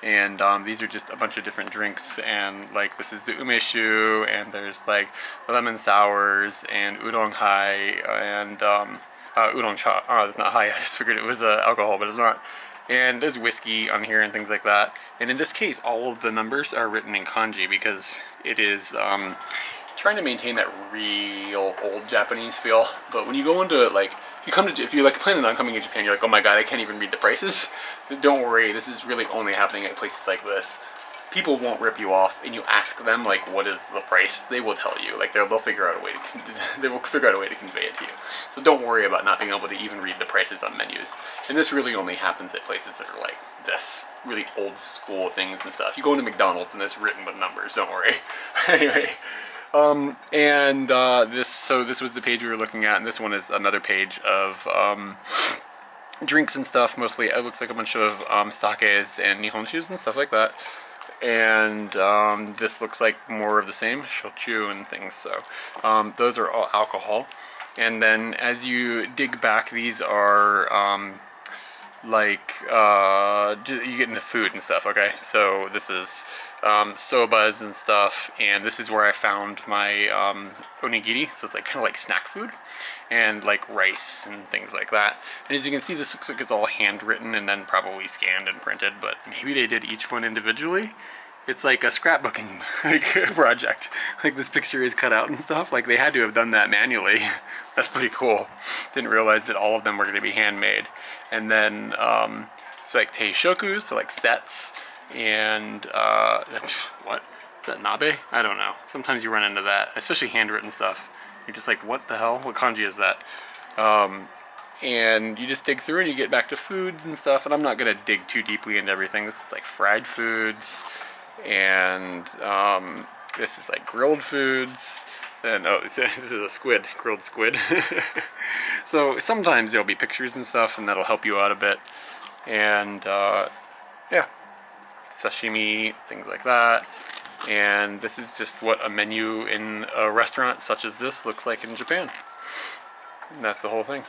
and these are just a bunch of different drinks, and like this is the umeshu, and there's like lemon sours, and udon hai, and udon cha. Oh, it's not hai, I just figured it was alcohol, but it's not. And there's whiskey on here and things like that. And in this case, all of the numbers are written in kanji because it is trying to maintain that real old Japanese feel. But when you go into like, if you're like planning on coming to Japan, you're like, oh my god, I can't even read the prices. Don't worry, this is really only happening at places like this. people won't rip you off, and you ask them like, what is the price, they will tell you. Like they'll figure out a way to they will figure out a way to convey it to you. So don't worry about not being able to even read the prices on menus. And this really only happens at places that are like this, really old school things and stuff. You go into McDonald's and it's written with numbers. Don't worry. Anyway. This was the page we were looking at, and this one is another page of drinks and stuff. Mostly it looks like a bunch of sakes and nihonshus and stuff like that. And this looks like more of the same, shochu and things. So those are all alcohol. And then as you dig back, these are you get into food and stuff. Okay, so this is sobas and stuff, and this is where I found my onigiri. So it's like kind of like snack food, and like rice and things like that. And as you can see, this looks like it's all handwritten and then probably scanned and printed, but maybe they did each one individually. It's like a scrapbooking project. Like this picture is cut out and stuff. Like they had to have done that manually. That's pretty cool. Didn't realize that all of them were going to be handmade. And then so like teishoku, so like sets, and what is that, nabe? I don't know. Sometimes you run into that, especially handwritten stuff. You're just like, what the hell? What kanji is that? And you just dig through and you get back to foods and stuff. And I'm not gonna dig too deeply into everything. This is like fried foods, and this is like grilled foods. And oh, this is a squid, grilled squid. So sometimes there'll be pictures and stuff, and that'll help you out a bit. And yeah, sashimi, things like that. And this is just what a menu in a restaurant such as this looks like in Japan. And that's the whole thing.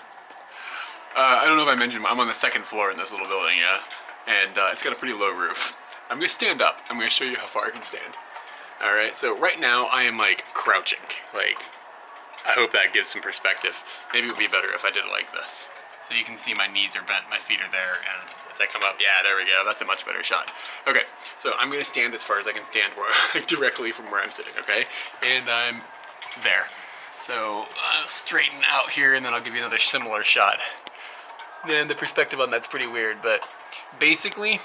I don't know if I mentioned, I'm on the second floor in this little building, yeah? And it's got a pretty low roof. I'm gonna stand up. I'm gonna show you how far I can stand. All right, so right now I am like crouching. Like, I hope that gives some perspective. Maybe it would be better if I did it like this. So you can see my knees are bent, my feet are there, and as I come up, yeah, there we go. That's a much better shot. Okay, so I'm gonna stand as far as I can stand directly from where I'm sitting, okay? And I'm there. So I'll straighten out here, and then I'll give you another similar shot. Man, the perspective on that's pretty weird, but basically,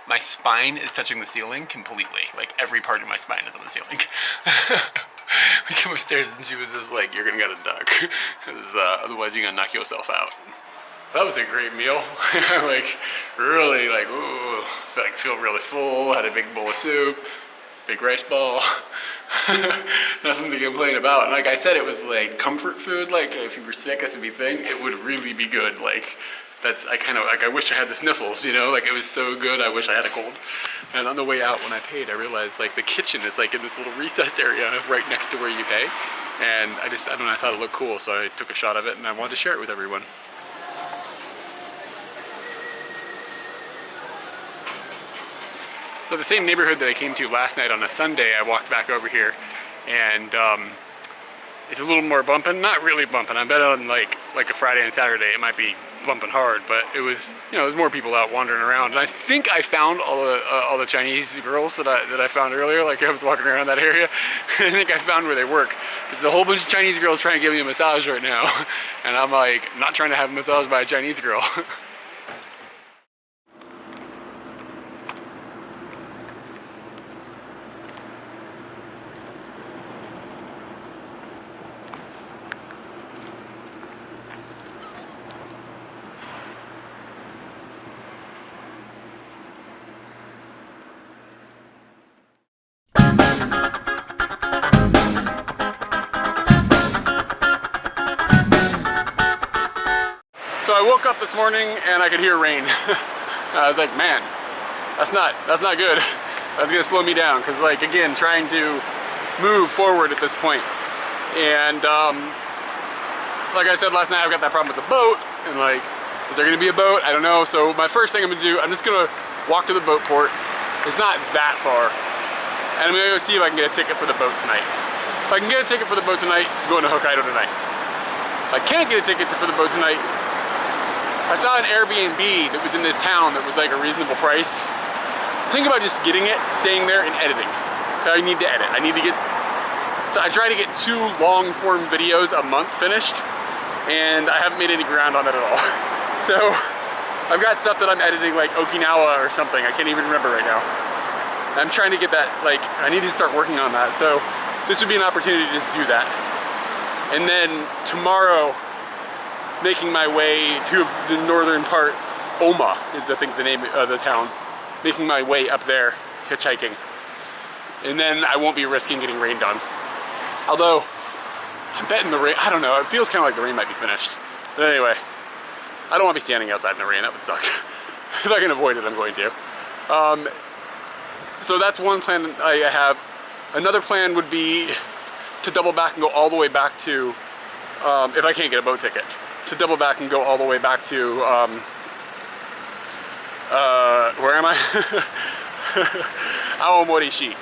my spine is touching the ceiling completely. Like every part of my spine is on the ceiling. We came upstairs and she was just like, you're gonna get a duck, because otherwise you're gonna knock yourself out. That was a great meal. Like really like, ooh, feel really full, had a big bowl of soup, big rice ball. Nothing to complain about. And like I said, it was like comfort food. Like if you were sick, this would be a thing. It would really be good. Like that's, I wish I had the sniffles, you know, like it was so good. I wish I had a cold. And on the way out when I paid, I realized like the kitchen is like in this little recessed area right next to where you pay. And I don't know, I thought it looked cool, so I took a shot of it and I wanted to share it with everyone. So the same neighborhood that I came to last night on a Sunday, I walked back over here, and it's a little more bumping. Not really bumping. I bet on like a Friday and Saturday it might be bumping hard, but it was, you know, there's more people out wandering around. And I think I found all the Chinese girls that I found earlier. Like I was walking around that area. I think I found where they work. There's a whole bunch of Chinese girls trying to give me a massage right now, and I'm like not trying to have a massage by a Chinese girl. So I woke up this morning and I could hear rain. I was like, man, that's not good. That's gonna slow me down, because like again, trying to move forward at this point. And like I said last night, I've got that problem with the boat, and like, is there gonna be a boat? I don't know. So my first thing I'm gonna do, I'm just gonna walk to the boat port. It's not that far. And I'm gonna go see if I can get a ticket for the boat tonight. If I can get a ticket for the boat tonight, I'm going to Hokkaido tonight. If I can't get a ticket for the boat tonight, I saw an Airbnb that was in this town that was like a reasonable price. Think about just getting it, staying there, and editing. So I need to edit. So I try to get 2 long form videos a month finished, and I haven't made any ground on it at all. So I've got stuff that I'm editing like Okinawa or something. I can't even remember right now. I'm trying to get that, like, I need to start working on that. So this would be an opportunity to just do that. And then tomorrow, making my way to the northern part, Oma is I think the name of the town. Making my way up there, hitchhiking. And then I won't be risking getting rained on. Although, I'm betting the rain, I don't know, it feels kind of like the rain might be finished. But anyway, I don't want to be standing outside in the rain, that would suck. If I can avoid it, I'm going to. So that's one plan I have. Another plan would be to double back and go all the way back to, if I can't get a boat ticket, to double back and go all the way back to, where am I? Aomorishi.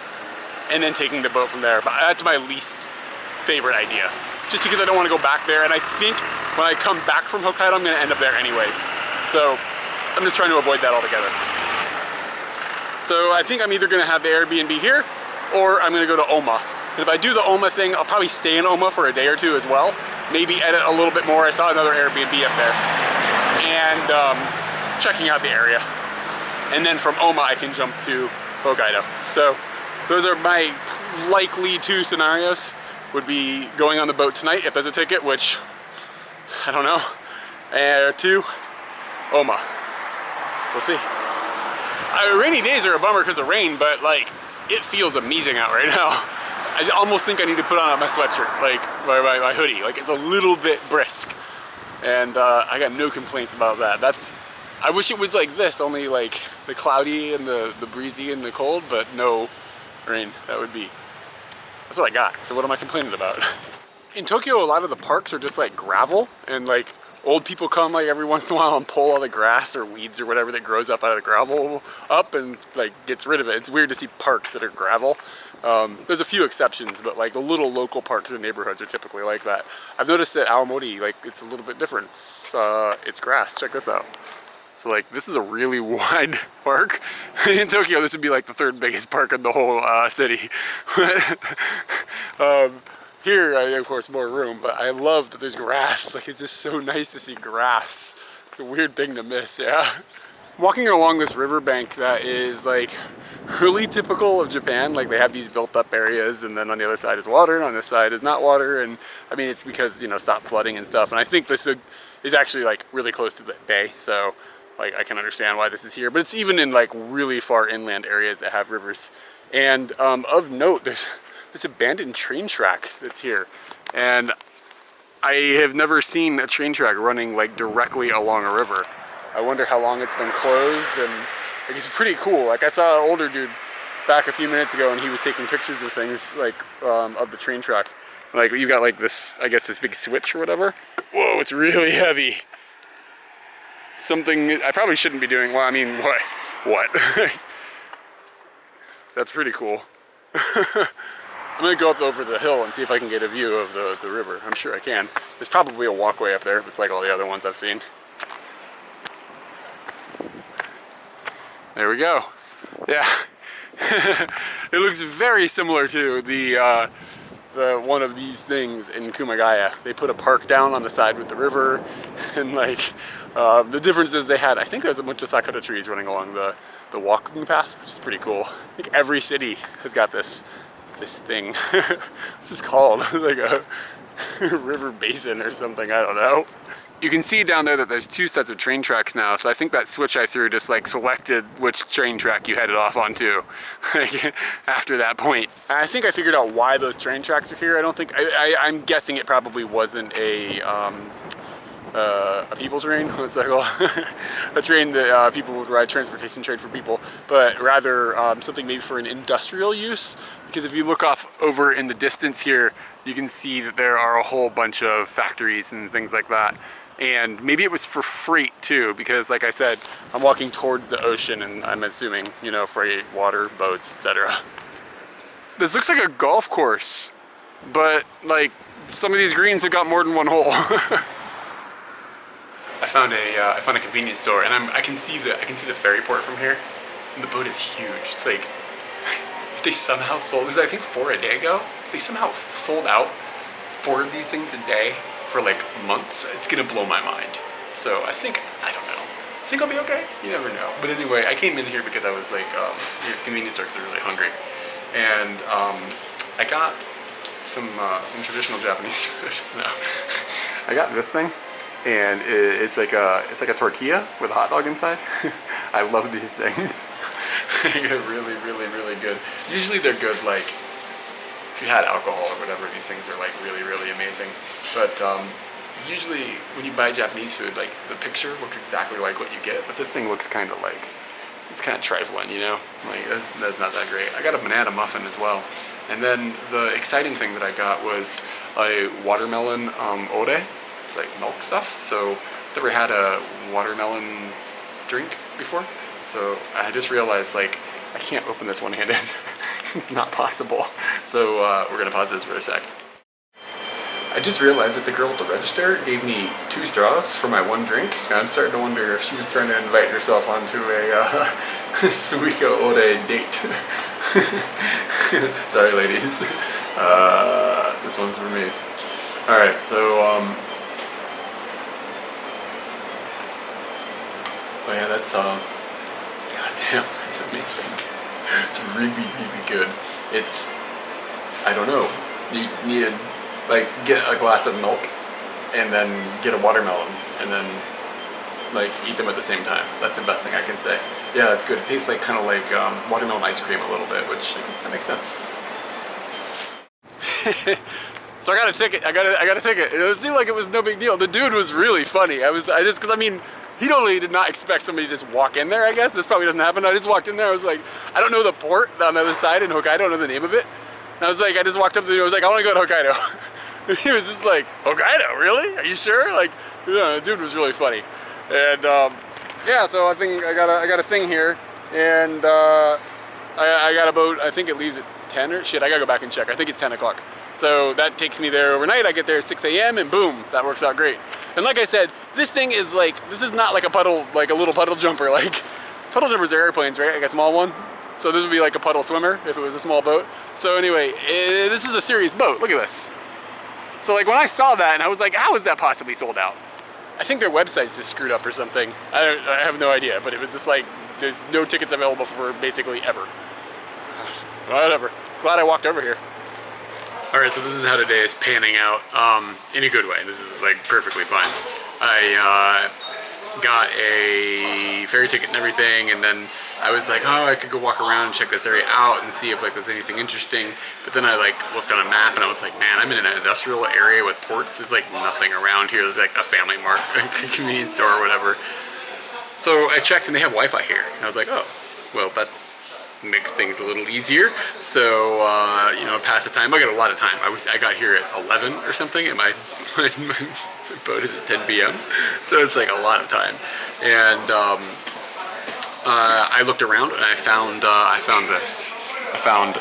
And then taking the boat from there. But that's my least favorite idea. Just because I don't want to go back there, and I think when I come back from Hokkaido, I'm going to end up there anyways. So I'm just trying to avoid that altogether. So I think I'm either going to have the Airbnb here, or I'm going to go to Oma. And if I do the Oma thing, I'll probably stay in Oma for a day or two as well. Maybe edit a little bit more. I saw another Airbnb up there. And checking out the area. And then from Oma, I can jump to Hokkaido. So those are my likely two scenarios. Would be going on the boat tonight if there's a ticket, which I don't know. And two, Oma. We'll see. Rainy days are a bummer because of rain, but like it feels amazing out right now. I almost think I need to put on my sweatshirt, like my hoodie. Like it's a little bit brisk, and I got no complaints about that. I wish it was like this, only like the cloudy and the breezy and the cold, but no rain. That's what I got. So what am I complaining about? In Tokyo, a lot of the parks are just like gravel, and like old people come like every once in a while and pull all the grass or weeds or whatever that grows up out of the gravel up and like gets rid of it. It's weird to see parks that are gravel. There's a few exceptions, but like the little local parks and neighborhoods are typically like that. I've noticed that Aomori, like it's a little bit different. It's grass. Check this out. So like this is a really wide park. In Tokyo, this would be like the third biggest park in the whole city. Here, of course, more room, but I love that there's grass. Like it's just so nice to see grass. It's a weird thing to miss, yeah. Walking along this riverbank that is like really typical of Japan. Like they have these built up areas, and then on the other side is water, and on this side is not water. And I mean, it's because, you know, stop flooding and stuff. And I think this is actually like really close to the bay. So like I can understand why this is here, but it's even in like really far inland areas that have rivers. And of note, there's this abandoned train track that's here. And I have never seen a train track running like directly along a river. I wonder how long it's been closed, and like, it's pretty cool. Like I saw an older dude back a few minutes ago, and he was taking pictures of things like of the train track. Like you got like this, I guess this big switch or whatever. Whoa, it's really heavy. Something I probably shouldn't be doing. Well, I mean, what? That's pretty cool. I'm gonna go up over the hill and see if I can get a view of the river. I'm sure I can. There's probably a walkway up there. It's like all the other ones I've seen. There we go. Yeah. It looks very similar to the one of these things in Kumagaya. They put a park down on the side with the river, and like the difference is they had, I think there's a bunch of sakura trees running along the walking path, which is pretty cool. I think every city has got this thing. What's this called? Like a river basin or something, I don't know. You can see down there that there's two sets of train tracks now, so I think that switch I threw just like selected which train track you headed off onto after that point. And I think I figured out why those train tracks are here. I'm guessing it probably wasn't a people train, what's that called? A train that people would ride, transportation train for people, but rather something maybe for an industrial use. Because if you look off over in the distance here, you can see that there are a whole bunch of factories and things like that. And maybe it was for freight too, because like I said, I'm walking towards the ocean, and I'm assuming, you know, freight, water, boats, etc. This looks like a golf course, but like some of these greens have got more than one hole. I found a convenience store, and I can see the ferry port from here, and the boat is huge. It's like, if they somehow sold this, I think 4 a day ago, if they somehow sold out 4 of these things a day for like months, it's gonna blow my mind. So I think, I don't know, think I'll be okay. You never know. But anyway, I came in here because I was like, these convenience stores are really hungry, and I got some traditional Japanese food. No. I got this thing, and it's like a tortilla with a hot dog inside. I love these things. They're really, really, really good. Usually they're good, like, if you had alcohol or whatever, these things are like really, really amazing. But usually when you buy Japanese food, like the picture looks exactly like what you get, but this thing looks kind of like, it's kind of trifling, you know? Like that's not that great. I got a banana muffin as well. And then the exciting thing that I got was a watermelon ore. It's like milk stuff. So I've never had a watermelon drink before. So I just realized, like, I can't open this one-handed. It's not possible. So we're gonna pause this for a sec. I just realized that the girl at the register gave me 2 straws for my one drink. I'm starting to wonder if she was trying to invite herself onto a Suika Ore date. Sorry, ladies. This one's for me. Alright, so, oh yeah, that's, goddamn, that's amazing. It's really, really good. It's, I don't know, you need to, like, get a glass of milk and then get a watermelon and then, like, eat them at the same time. That's the best thing I can say. Yeah, that's good. It tastes like, kind of like watermelon ice cream a little bit, which I guess that makes sense. So I got a ticket. I got a ticket. It seemed like it was no big deal. The dude was really funny. Because I mean, he totally did not expect somebody to just walk in there, I guess. This probably doesn't happen. I just walked in there. I was like, I don't know the port on the other side in Hokkaido. I don't know the name of it. And I was like, I just walked up to the dude. I was like, I want to go to Hokkaido. He was just like, Hokkaido, really? Are you sure? Like, you know, the dude was really funny. And yeah, so I think I got a thing here, and I got a boat. I think it leaves at 10 or shit. I gotta go back and check. I think it's 10 o'clock. So that takes me there overnight. I get there at 6 a.m. and boom, that works out great. And like I said, this thing is like, this is not like a puddle, like a little puddle jumper. Like, puddle jumpers are airplanes, right? Like a small one. So this would be like a puddle swimmer if it was a small boat. So anyway, this is a serious boat. Look at this. So like when I saw that, and I was like, how is that possibly sold out? I think their website's just screwed up or something. I have no idea, but it was just like, there's no tickets available for basically ever. Whatever. Glad I walked over here. All right, so this is how today is panning out, in a good way. This is like perfectly fine. I got a ferry ticket and everything, and then I was like, oh, I could go walk around and check this area out and see if like there's anything interesting. But then I like looked on a map and I was like, man, I'm in an industrial area with ports. There's like nothing around here. There's like a family mart, a convenience store or whatever. So I checked and they have Wi-Fi here. And I was like, oh, well, that's makes things a little easier. So, you know, pass the time. I got a lot of time. I got here at 11 or something, and my boat is at 10 p.m. So it's like a lot of time. And I looked around and I found this. I found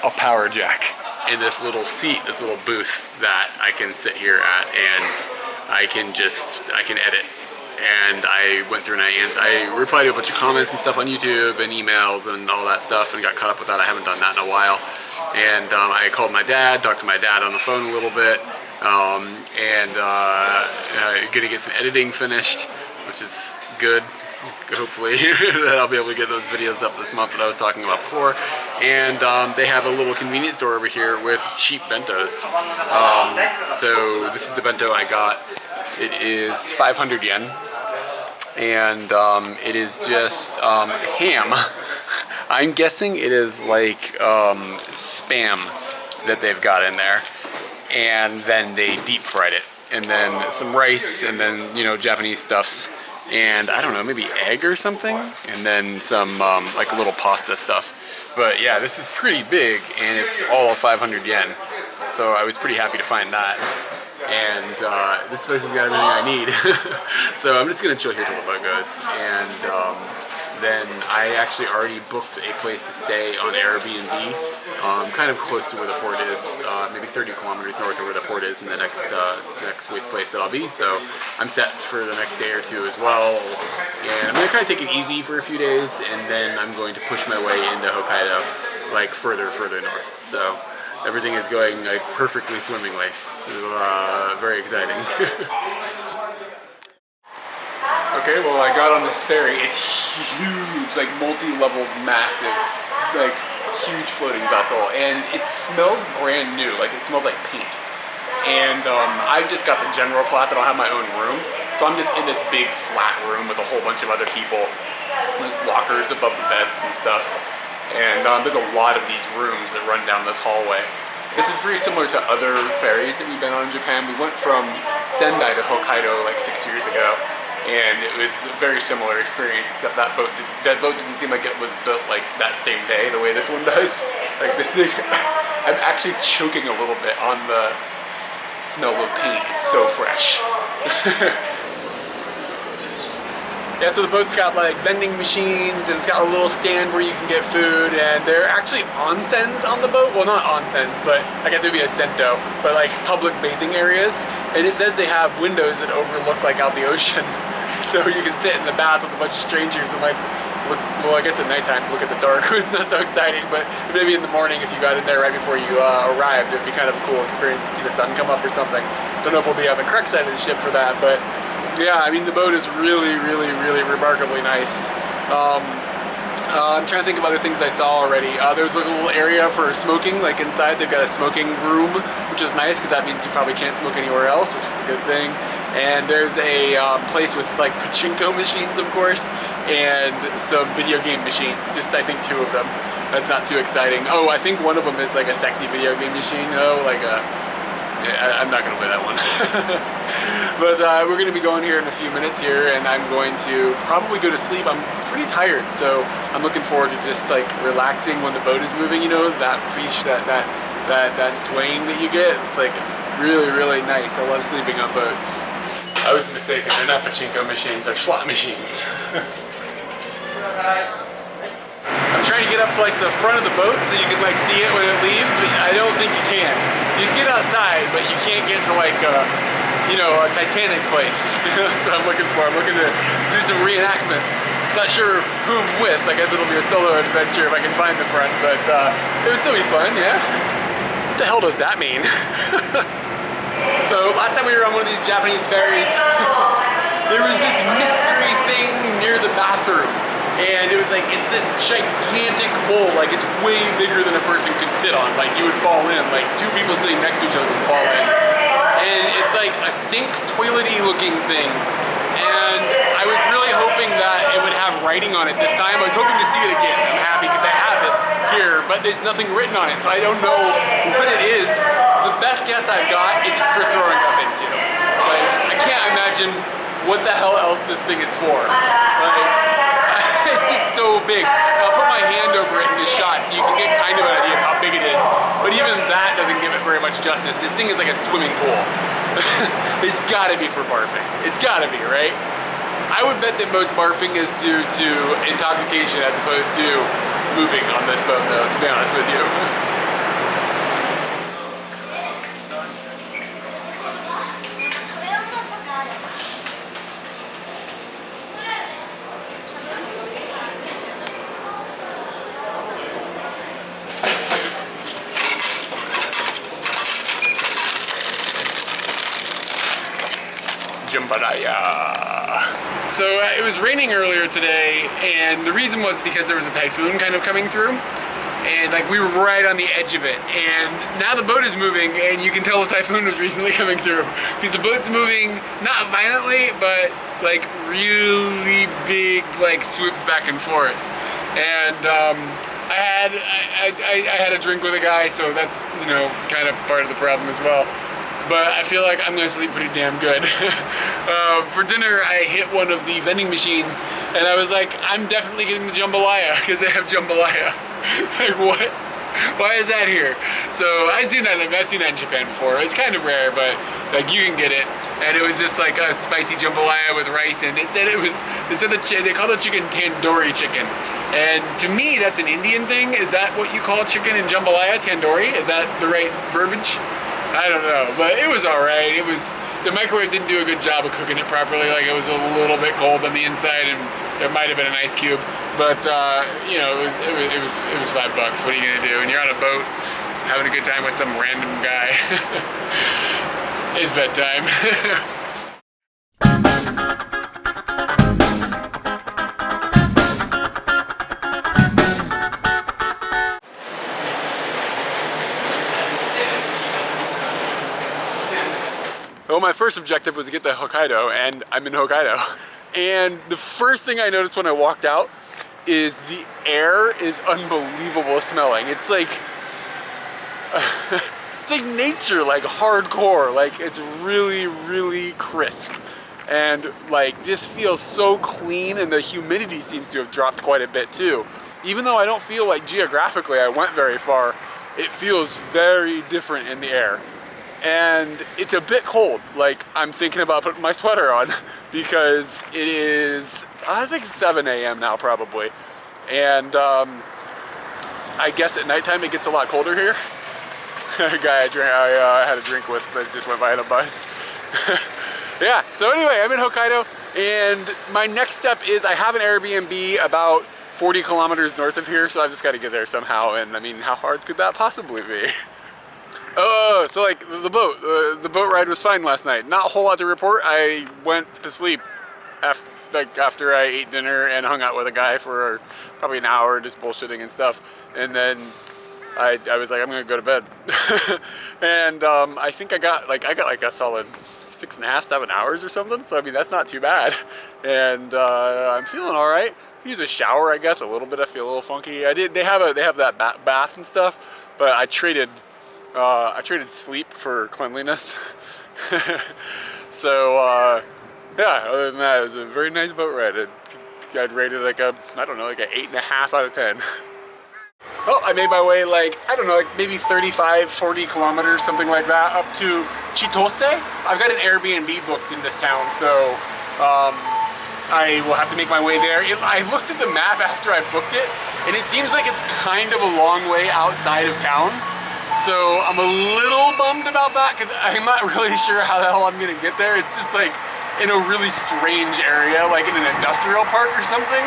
a power jack in this little seat, this little booth that I can sit here at, and I can edit. And I went through and I replied to a bunch of comments and stuff on YouTube and emails and all that stuff, and got caught up with that. I haven't done that in a while. And I called my dad, talked to my dad on the phone a little bit, and gonna get some editing finished, which is good. Hopefully that I'll be able to get those videos up this month that I was talking about before. And they have a little convenience store over here with cheap bentos. So this is the bento I got. It is 500 yen, and it is just ham. I'm guessing it is like Spam that they've got in there, and then they deep fried it, and then some rice, and then, you know, Japanese stuffs, and I don't know, maybe egg or something, and then some like a little pasta stuff. But yeah, this is pretty big, and it's all 500 yen, so I was pretty happy to find that. And this place has got everything I need. So I'm just gonna chill here till the boat goes, and then I actually already booked a place to stay on Airbnb, kind of close to where the port is, maybe 30 kilometers north of where the port is, in the next place that I'll be. So I'm set for the next day or two as well, and I'm gonna kind of take it easy for a few days, and then I'm going to push my way into Hokkaido, like further north. So everything is going like perfectly swimmingly. Very exciting. Okay, well I got on this ferry. It's huge, like multi-level, massive, like huge floating vessel, and it smells brand new. Like it smells like paint. And I just got the general class. I don't have my own room, so I'm just in this big flat room with a whole bunch of other people. There's lockers above the beds and stuff, and there's a lot of these rooms that run down this hallway. This is very similar to other ferries that we've been on in Japan. We went from Sendai to Hokkaido like 6 years ago, and it was a very similar experience, except that boat didn't seem like it was built like that same day the way this one does. Like this thing, I'm actually choking a little bit on the smell of paint. It's so fresh. Yeah, so the boat's got like vending machines, and it's got a little stand where you can get food, and there are actually onsens on the boat. Well, not onsens, but I guess it would be a sento, but like public bathing areas. And it says they have windows that overlook like out the ocean. So you can sit in the bath with a bunch of strangers and like look, well, I guess at nighttime look at the dark. It's not so exciting, but maybe in the morning if you got in there right before you arrived, it would be kind of a cool experience to see the sun come up or something. Don't know if we'll be on the correct side of the ship for that, but yeah, I mean the boat is really remarkably nice. I'm trying to think of other things I saw already. There's like a little area for smoking, like inside they've got a smoking room, which is nice because that means you probably can't smoke anywhere else, which is a good thing. And there's a place with like pachinko machines, of course, and some video game machines, just I think 2 of them. That's not too exciting. Oh, I think one of them is like a sexy video game machine though, like a, I'm not gonna play that one. But we're gonna be going here in a few minutes here, and I'm going to probably go to sleep. I'm pretty tired, so I'm looking forward to just like relaxing when the boat is moving, you know, that fish, that swaying that you get. It's like really nice. I love sleeping on boats. I was mistaken, they're not pachinko machines, they're slot machines. I'm trying to get up to like the front of the boat so you can like see it when it leaves, but I don't think you can. You can get outside, but you can't get to like you know, a Titanic place. That's what I'm looking for. I'm looking to do some reenactments. Not sure who I'm with. I guess it'll be a solo adventure if I can find the front, but it would still be fun, yeah? What the hell does that mean? So last time we were on one of these Japanese ferries, there was this mystery thing near the bathroom. And it was like, it's this gigantic bowl, like it's way bigger than a person could sit on. Like you would fall in, like 2 people sitting next to each other would fall in. And it's like a sink toilet-y looking thing. And I was really hoping that it would have writing on it this time. I was hoping to see it again. I'm happy because I have it here, but there's nothing written on it, so I don't know what it is. The best guess I've got is it's for throwing up into. Like, I can't imagine what the hell else this thing is for. Like, it's just so big. I'll put my hand over it in this shot so you can get kind of an idea of how big it is. But even that doesn't give it very much justice. This thing is like a swimming pool. It's gotta be for barfing. It's gotta be, right? I would bet that most barfing is due to intoxication as opposed to moving on this boat though, to be honest with you. So it was raining earlier today, and the reason was because there was a typhoon kind of coming through, and like we were right on the edge of it. And now the boat is moving, and you can tell the typhoon was recently coming through because the boat's moving not violently, but like really big, like swoops back and forth. And I had a drink with a guy, so that's, you know, kind of part of the problem as well. But I feel like I'm gonna sleep pretty damn good. For dinner, I hit one of the vending machines, and I was like, I'm definitely getting the jambalaya, because they have jambalaya. Like, what? Why is that here? So I've seen that in Japan before. It's kind of rare, but like you can get it. And it was just like a spicy jambalaya with rice, and it said they call the chicken tandoori chicken. And to me, that's an Indian thing. Is that what you call chicken in jambalaya, tandoori? Is that the right verbiage? I don't know, but it was all right. The microwave didn't do a good job of cooking it properly. Like, it was a little bit cold on the inside, and there might have been an ice cube. But you know, it was $5. What are you gonna do? And you're on a boat having a good time with some random guy. It's bedtime. Well, my first objective was to get to Hokkaido, and I'm in Hokkaido. And the first thing I noticed when I walked out is the air is unbelievable smelling. It's like, it's like nature, like hardcore. Like it's really, really crisp. And like just feels so clean, and the humidity seems to have dropped quite a bit too. Even though I don't feel like geographically I went very far, it feels very different in the air. And it's a bit cold. Like I'm thinking about putting my sweater on because it is, it's like 7 a.m. now probably. And I guess at nighttime it gets a lot colder here. A guy I had a drink with that just went by on a bus. Yeah, so anyway, I'm in Hokkaido, and my next step is I have an Airbnb about 40 kilometers north of here, so I've just got to get there somehow, and I mean, how hard could that possibly be? Oh, so like the boat ride was fine last night. Not a whole lot to report. I went to sleep after I ate dinner and hung out with a guy for probably an hour just bullshitting and stuff, and then I was like, I'm gonna go to bed. And I think I got like a solid 6.5, 7 hours or something. So I mean, that's not too bad. And I'm feeling all right. Use a shower, I guess, a little bit. I feel a little funky. They have that bath and stuff, but I traded sleep for cleanliness. So yeah, other than that, it was a very nice boat ride. I'd rate it like I don't know, like an 8.5 out of 10. Well, I made my way like, I don't know, like maybe 35, 40 kilometers, something like that, up to Chitose. I've got an Airbnb booked in this town, so I will have to make my way there. I looked at the map after I booked it, and it seems like it's kind of a long way outside of town. So I'm a little bummed about that, because I'm not really sure how the hell I'm gonna get there. It's just like in a really strange area, like in an industrial park or something.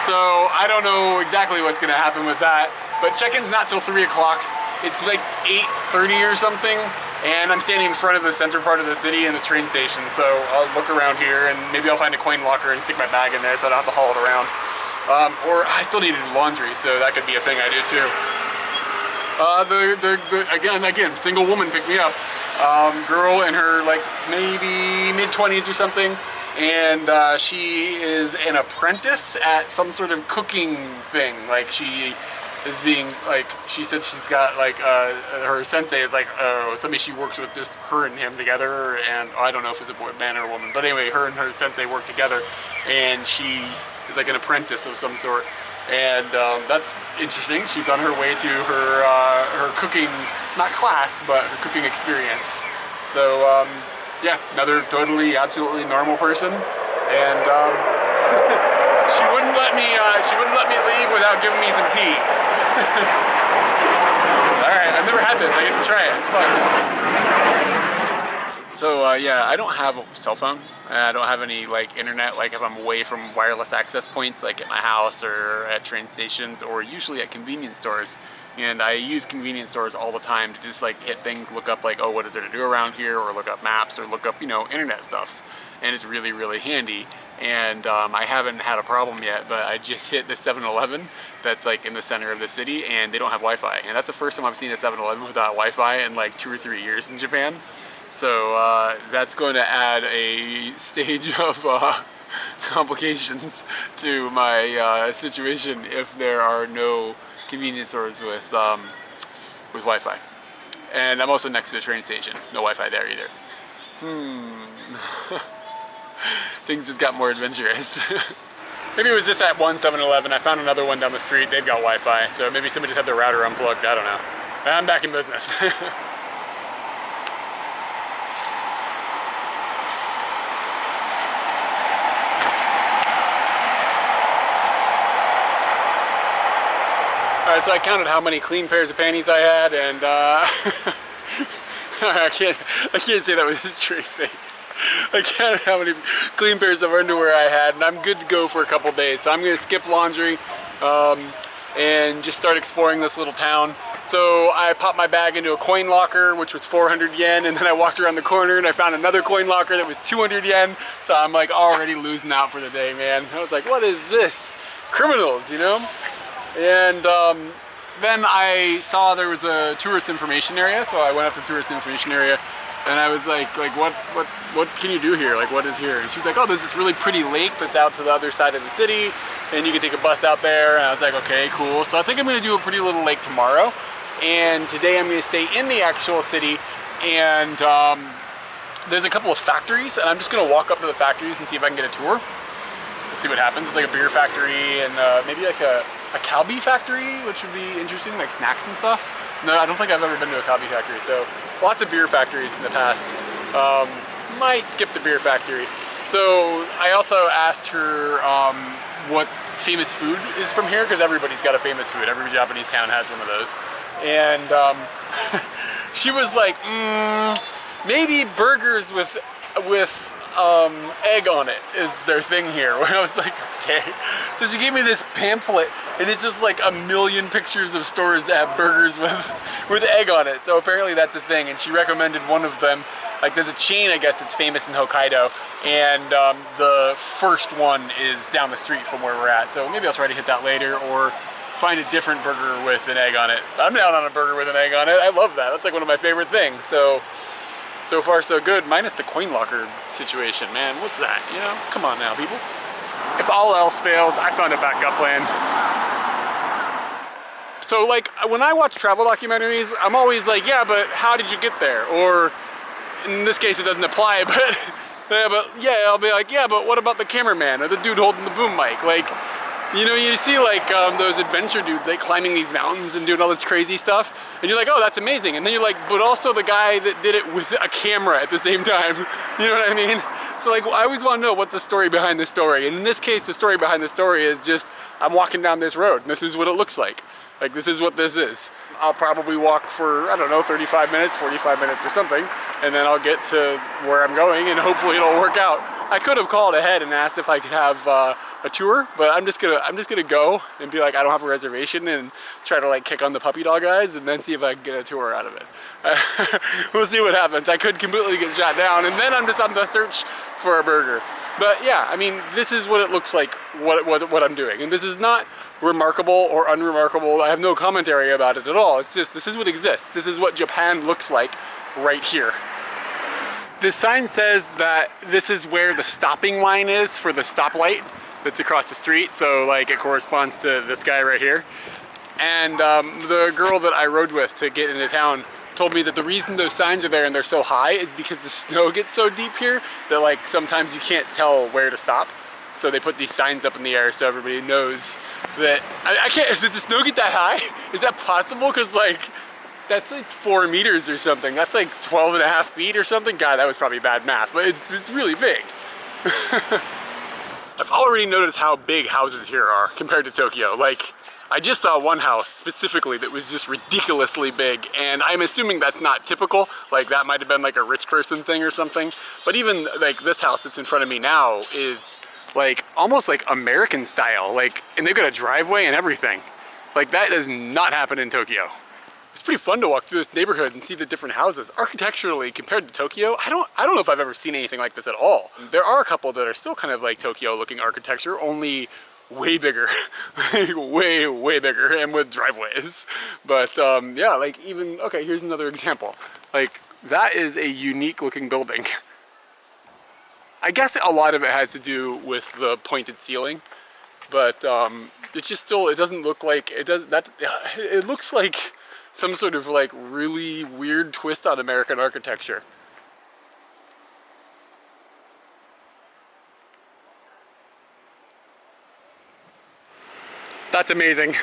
So I don't know exactly what's gonna happen with that, but check-in's not till 3 o'clock. It's like 8:30 or something, and I'm standing in front of the center part of the city and the train station, so I'll look around here and maybe I'll find a coin locker and stick my bag in there so I don't have to haul it around. Or I still need to do laundry, so that could be a thing I do too. Again, single woman picked me up. Girl in her like maybe mid-20s or something, and she is an apprentice at some sort of cooking thing. Like she is being like, she said she's got like her sensei is like somebody she works with, just her and him together, and I don't know if it's a man or a woman, but anyway, her and her sensei work together, and she is like an apprentice of some sort. And that's interesting. She's on her way to her cooking, not class, but her cooking experience. So yeah, another totally, absolutely normal person. And she wouldn't let me leave without giving me some tea. All right, I've never had this. I get to try it. It's fun. So yeah, I don't have a cell phone. I don't have any like internet, like if I'm away from wireless access points, like at my house or at train stations or usually at convenience stores. And I use convenience stores all the time to just like hit things, look up like, oh, what is there to do around here, or look up maps, or look up, you know, internet stuffs. And it's really, really handy. And I haven't had a problem yet, but I just hit the 7-Eleven that's like in the center of the city, and they don't have Wi-Fi. And that's the first time I've seen a 7-Eleven without Wi-Fi in like 2 or 3 years in Japan. So that's going to add a stage of complications to my situation if there are no convenience stores with Wi-Fi. And I'm also next to the train station. No Wi-Fi there either. Things just got more adventurous. Maybe it was just at one 7-Eleven. I found another one down the street. They've got Wi-Fi, so maybe somebody just had their router unplugged. I don't know. I'm back in business. Alright, so I counted how many clean pairs of panties I had, and I can't say that with a straight face. I counted how many clean pairs of underwear I had, and I'm good to go for a couple days. So I'm going to skip laundry and just start exploring this little town. So I popped my bag into a coin locker, which was 400 yen, and then I walked around the corner and I found another coin locker that was 200 yen. So I'm like already losing out for the day, man. I was like, what is this? Criminals, you know? And then I saw there was a tourist information area, so I went up to the tourist information area And I was like what can you do here? Like, what is here? And she's like, oh, there's this really pretty lake that's out to the other side of the city, and you can take a bus out there. And I was like, okay, cool. So I think I'm gonna do a pretty little lake tomorrow. And today I'm gonna stay in the actual city, and there's a couple of factories, and I'm just gonna walk up to the factories and see if I can get a tour. We'll see what happens. It's like a beer factory and maybe like a Calbee factory, which would be interesting, like snacks and stuff. No, I don't think I've ever been to a Calbee factory, so lots of beer factories in the past. Might skip the beer factory. So I also asked her what famous food is from here, because everybody's got a famous food. Every Japanese town has one of those. And she was like, maybe burgers with egg on it is their thing here. When I was like, okay. So she gave me this pamphlet, and it's just like a million pictures of stores that have burgers with egg on it. So apparently that's a thing, and she recommended one of them. Like, there's a chain, I guess, it's famous in Hokkaido, and the first one is down the street from where we're at. So maybe I'll try to hit that later, or find a different burger with an egg on it. I'm down on a burger with an egg on it. I love that. That's like one of my favorite things. So far so good, minus the coin locker situation, man. What's that, you know? Come on now, people. If all else fails, I found a backup plan. So like, when I watch travel documentaries, I'm always like, yeah, but how did you get there? Or in this case, it doesn't apply, but yeah, I'll be like, yeah, but what about the cameraman or the dude holding the boom mic? Like, you know, you see like those adventure dudes like climbing these mountains and doing all this crazy stuff, and you're like, oh, that's amazing. And then you're like, but also the guy that did it with a camera at the same time. You know what I mean? So like, I always want to know what's the story behind the story. And in this case, the story behind the story is just, I'm walking down this road and this is what it looks like. Like, this is what this is. I'll probably walk for, I don't know, 35 minutes, 45 minutes or something, and then I'll get to where I'm going, and hopefully it'll work out. I could have called ahead and asked if I could have a tour, but I'm just gonna go and be like, I don't have a reservation, and try to like kick on the puppy dog guys, and then see if I can get a tour out of it. We'll see what happens. I could completely get shot down, and then I'm just on the search for a burger. But yeah, I mean, this is what it looks like, what I'm doing, and this is not remarkable or unremarkable. I have no commentary about it at all. It's just, this is what exists. This is what Japan looks like right here. This sign says that this is where the stopping line is for the stoplight that's across the street. So like, it corresponds to this guy right here. And the girl that I rode with to get into town told me that the reason those signs are there and they're so high is because the snow gets so deep here that like sometimes you can't tell where to stop. So they put these signs up in the air so everybody knows that, I can't, does the snow get that high? Is that possible? Because like, that's like 4 meters or something. That's like 12 and a half feet or something. God, that was probably bad math, but it's really big. I've already noticed how big houses here are compared to Tokyo. Like, I just saw one house specifically that was just ridiculously big, and I'm assuming that's not typical. Like, that might have been like a rich person thing or something. But even like this house that's in front of me now is like almost like American style, like, and they've got a driveway and everything. Like, that does not happen in Tokyo. It's pretty fun to walk through this neighborhood and see the different houses. Architecturally, compared to Tokyo, I don't know if I've ever seen anything like this at all. There are a couple that are still kind of like Tokyo looking architecture, only way bigger, way bigger, and with driveways. But yeah, like even, okay, here's another example. Like, that is a unique looking building. I guess a lot of it has to do with the pointed ceiling, but it's just still, it doesn't look like, it looks like some sort of like really weird twist on American architecture. That's amazing.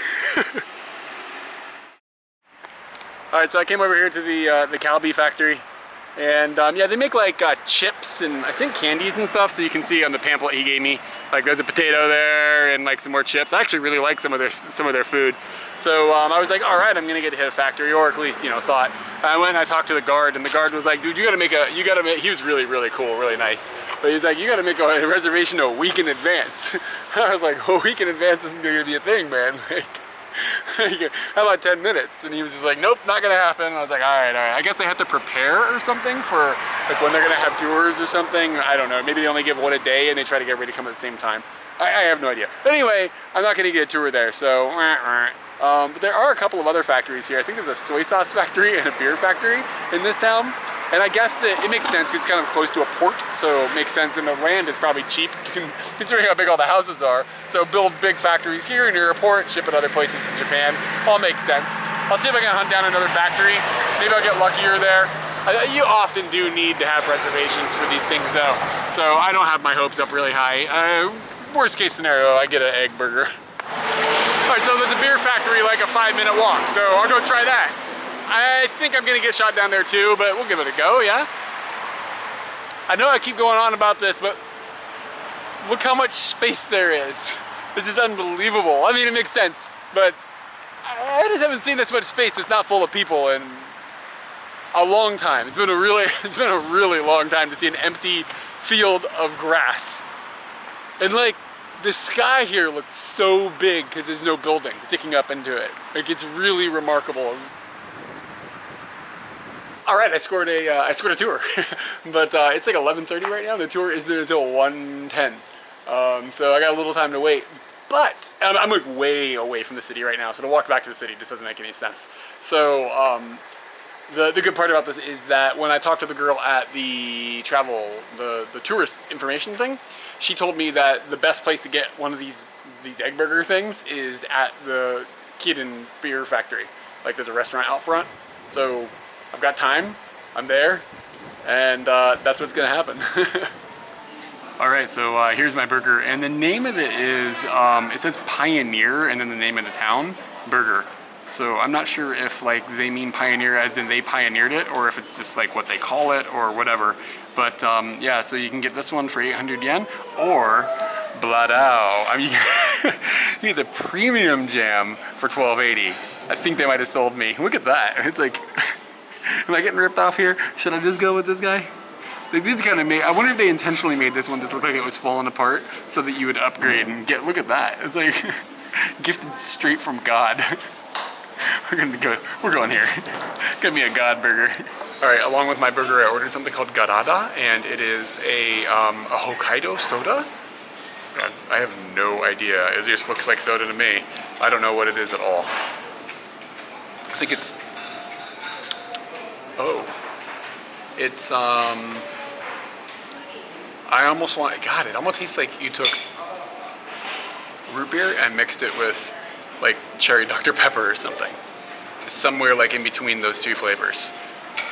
All right, so I came over here to the Calbee factory. And yeah, they make like chips and I think candies and stuff, so you can see on the pamphlet he gave me, like there's a potato there and like some more chips. I actually really like some of their food. So I was like, all right, I'm gonna get to hit a factory, or at least, you know, thought. I went and I talked to the guard, and the guard was like, dude, he was really cool, really nice. But he's like, you gotta make a reservation a week in advance. I was like, a week in advance isn't gonna be a thing, man. Like, how about 10 minutes? And he was just like, nope, not gonna happen. And I was like, all right. I guess they have to prepare or something for like when they're gonna have tours or something. I don't know. Maybe they only give one a day and they try to get everybody to come at the same time. I have no idea. But anyway, I'm not gonna get a tour there, so. But there are a couple of other factories here. I think there's a soy sauce factory and a beer factory in this town. And I guess it makes sense because it's kind of close to a port, so it makes sense, and the land is probably cheap considering how big all the houses are. So build big factories here near a port, ship it other places in Japan. All makes sense. I'll see if I can hunt down another factory. Maybe I'll get luckier there. You often do need to have reservations for these things though, so I don't have my hopes up really high. Worst case scenario, I get an egg burger. All right, so there's a beer factory like a 5-minute walk, so I'll go try that. I think I'm gonna get shot down there too, but we'll give it a go, yeah? I know I keep going on about this, but look how much space there is. This is unbelievable. I mean, it makes sense, but I just haven't seen this much space that's not full of people in a long time. It's been a really long time to see an empty field of grass. And like, the sky here looks so big because there's no buildings sticking up into it. Like, it's really remarkable. All right, I scored a tour, but it's like 11:30 right now. The tour is until 1:10, so I got a little time to wait. But I'm like way away from the city right now, so to walk back to the city just doesn't make any sense. So the good part about this is that when I talked to the girl at the tourist information thing, she told me that the best place to get one of these egg burger things is at the Kirin beer factory. Like, there's a restaurant out front, so I've got time, I'm there, and that's what's gonna happen. All right, so here's my burger, and the name of it is, it says Pioneer, and then the name of the town, Burger. So I'm not sure if like they mean pioneer as in they pioneered it, or if it's just like what they call it or whatever. But yeah, so you can get this one for 800 yen, or Bladao. I mean, you get the premium jam for 1280. I think they might have sold me. Look at that. It's like, am I getting ripped off here? Should I just go with this guy? They did kind of make, I wonder if they intentionally made this one just look like it was falling apart so that you would upgrade and get, look at that. It's like gifted straight from God. We're going here. Get me a God burger. All right, along with my burger, I ordered something called Garada, and it is a Hokkaido soda. God, I have no idea. It just looks like soda to me. I don't know what it is at all. I think it's, it's, I almost want, God, it almost tastes like you took root beer and mixed it with like cherry Dr. Pepper or something. Somewhere like in between those two flavors.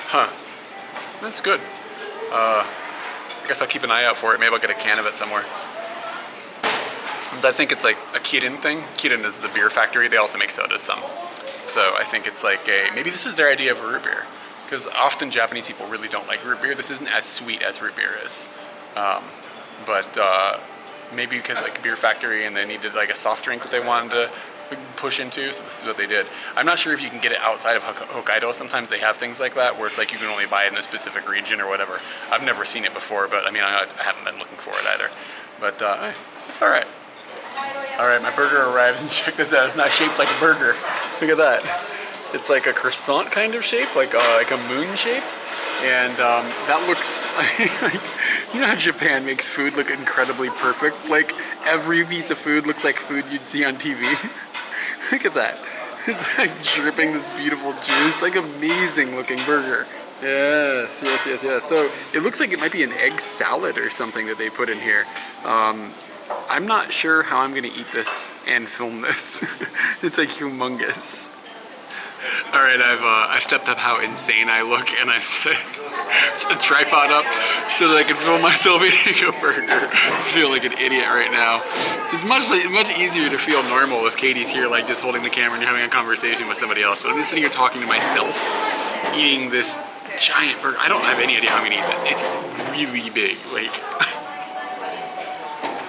Huh, that's good. I guess I'll keep an eye out for it. Maybe I'll get a can of it somewhere. I think it's like a Kirin thing. Kirin is the beer factory. They also make sodas some. So I think it's like maybe this is their idea of root beer. Because often Japanese people really don't like root beer. This isn't as sweet as root beer is. Maybe because like a beer factory and they needed like a soft drink that they wanted to push into, so this is what they did. I'm not sure if you can get it outside of Hokkaido. Sometimes they have things like that where it's like you can only buy it in a specific region or whatever. I've never seen it before, but I mean, I haven't been looking for it either. But it's all right. All right, my burger arrives, and check this out. It's not shaped like a burger. Look at that. It's like a croissant kind of shape, like a moon shape. And that looks like, you know how Japan makes food look incredibly perfect? Like every piece of food looks like food you'd see on TV. Look at that. It's like dripping this beautiful juice, like amazing looking burger. Yes, yes, yes, yes. So it looks like it might be an egg salad or something that they put in here. I'm not sure how I'm gonna eat this and film this. It's like humongous. All right, I've stepped up how insane I look, and I've set a tripod up so that I can film myself eating a burger. I feel like an idiot right now. It's much easier to feel normal if Katie's here like this holding the camera and you're having a conversation with somebody else, but I'm just sitting here talking to myself, eating this giant burger. I don't have any idea how I'm gonna eat this. It's really big, like,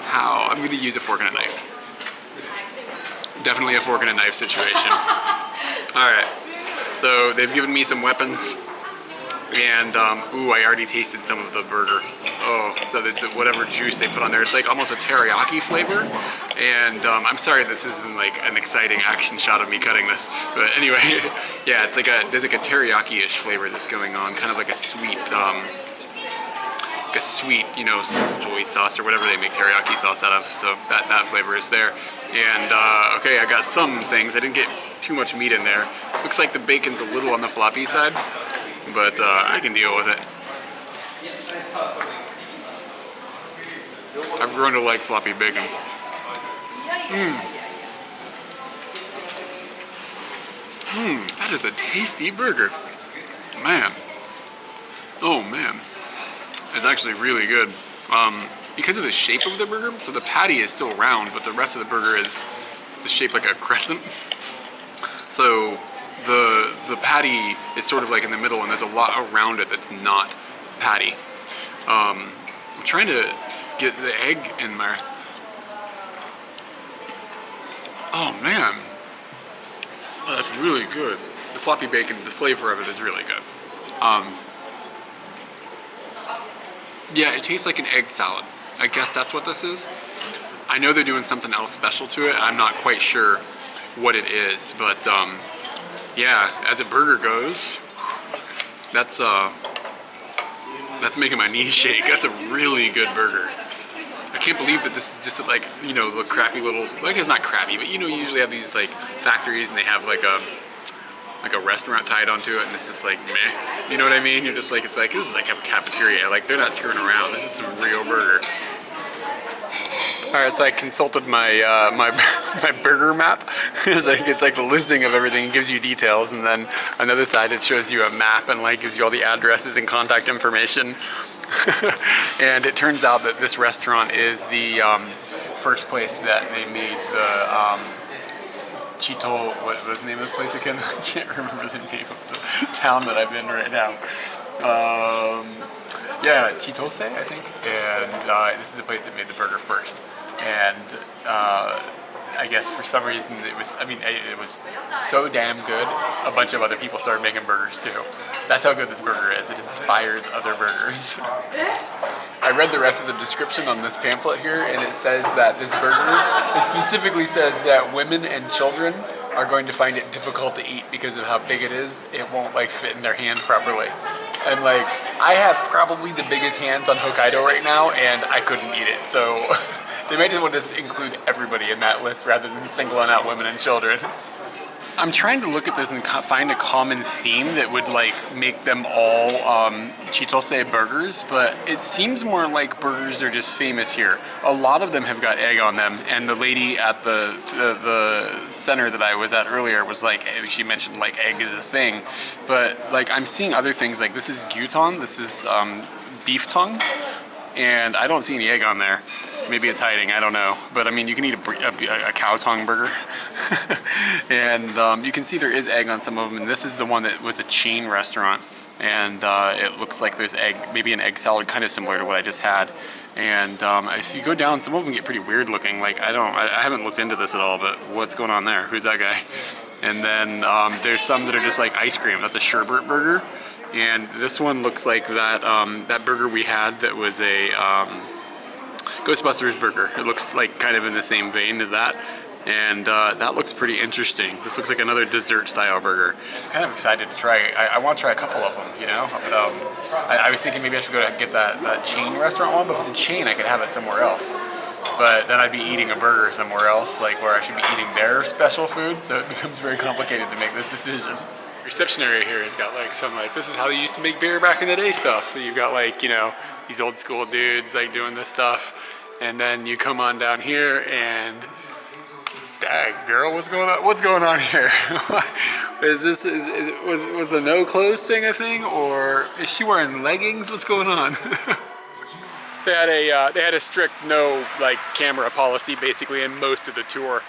how? I'm gonna use a fork and a knife. Definitely a fork and a knife situation. All right, so they've given me some weapons, and ooh, I already tasted some of the burger. Oh, so whatever juice they put on there, it's like almost a teriyaki flavor. And I'm sorry this isn't like an exciting action shot of me cutting this, but anyway, yeah, it's like there's like a teriyaki-ish flavor that's going on, kind of like a sweet, you know, soy sauce or whatever they make teriyaki sauce out of. So that flavor is there. And okay, I got some things. I didn't get too much meat in there. Looks like the bacon's a little on the floppy side. but I can deal with it. I've grown to like floppy bacon. That is a tasty burger. Man. Oh man. It's actually really good. Because of the shape of the burger, so the patty is still round, but the rest of the burger is shaped like a crescent. So the patty is sort of like in the middle, and there's a lot around it that's not patty. I'm trying to get the egg in there. Oh man, oh, that's really good. The floppy bacon, the flavor of it is really good. Yeah, it tastes like an egg salad. I guess that's what this is. I know they're doing something else special to it. I'm not quite sure what it is, but yeah, as a burger goes, that's making my knees shake. That's a really good burger. I can't believe that this is just like, you know, the crappy little, like it's not crappy, but you know, you usually have these like factories and they have like a restaurant tied onto it, and it's just like meh. You know what I mean? You're just like, it's like, this is like a cafeteria. Like they're not screwing around. This is some real burger. All right, so I consulted my my burger map. It's like the listing of everything. It gives you details, and then on the other side it shows you a map and like gives you all the addresses and contact information. And it turns out that this restaurant is the first place that they made the Chito. What was the name of this place again? I can't remember the name of the town that I'm in right now. Yeah, Chitose, I think. And this is the place that made the burger first. And I guess for some reason it was so damn good, a bunch of other people started making burgers too. That's how good this burger is. It inspires other burgers. I read the rest of the description on this pamphlet here, and it says that this burger, it specifically says that women and children are going to find it difficult to eat because of how big it is. It won't like fit in their hand properly. And like, I have probably the biggest hands on Hokkaido right now, and I couldn't eat it, so they might just want to include everybody in that list rather than singling out women and children. I'm trying to look at this and find a common theme that would like make them all Chitose burgers, but it seems more like burgers are just famous here. A lot of them have got egg on them, and the lady at the center that I was at earlier was like, she mentioned like egg is a thing, but like I'm seeing other things like this is gyuton, this is beef tongue, and I don't see any egg on there. Maybe it's hiding, I don't know. But I mean, you can eat a cow tongue burger. And you can see there is egg on some of them. And this is the one that was a chain restaurant. And it looks like there's egg, maybe an egg salad, kind of similar to what I just had. And if you go down, some of them get pretty weird looking. Like, I haven't looked into this at all, but what's going on there? Who's that guy? And then there's some that are just like ice cream. That's a sherbet burger. And this one looks like that, that burger we had that was a Ghostbusters burger. It looks like kind of in the same vein as that, and that looks pretty interesting. This looks like another dessert style burger. I'm kind of excited to try. I want to try a couple of them, you know. But I was thinking maybe I should go to get that chain restaurant one, but if it's a chain, I could have it somewhere else. But then I'd be eating a burger somewhere else, like where I should be eating their special food. So it becomes very complicated to make this decision. Reception area here has got like some like, this is how they used to make beer back in the day stuff. So you've got like, you know, these old school dudes like doing this stuff. And then you come on down here and, dang girl, what's going on? What's going on here? Was a no clothes thing a thing, or is she wearing leggings? What's going on? They had a strict no like camera policy basically in most of the tour,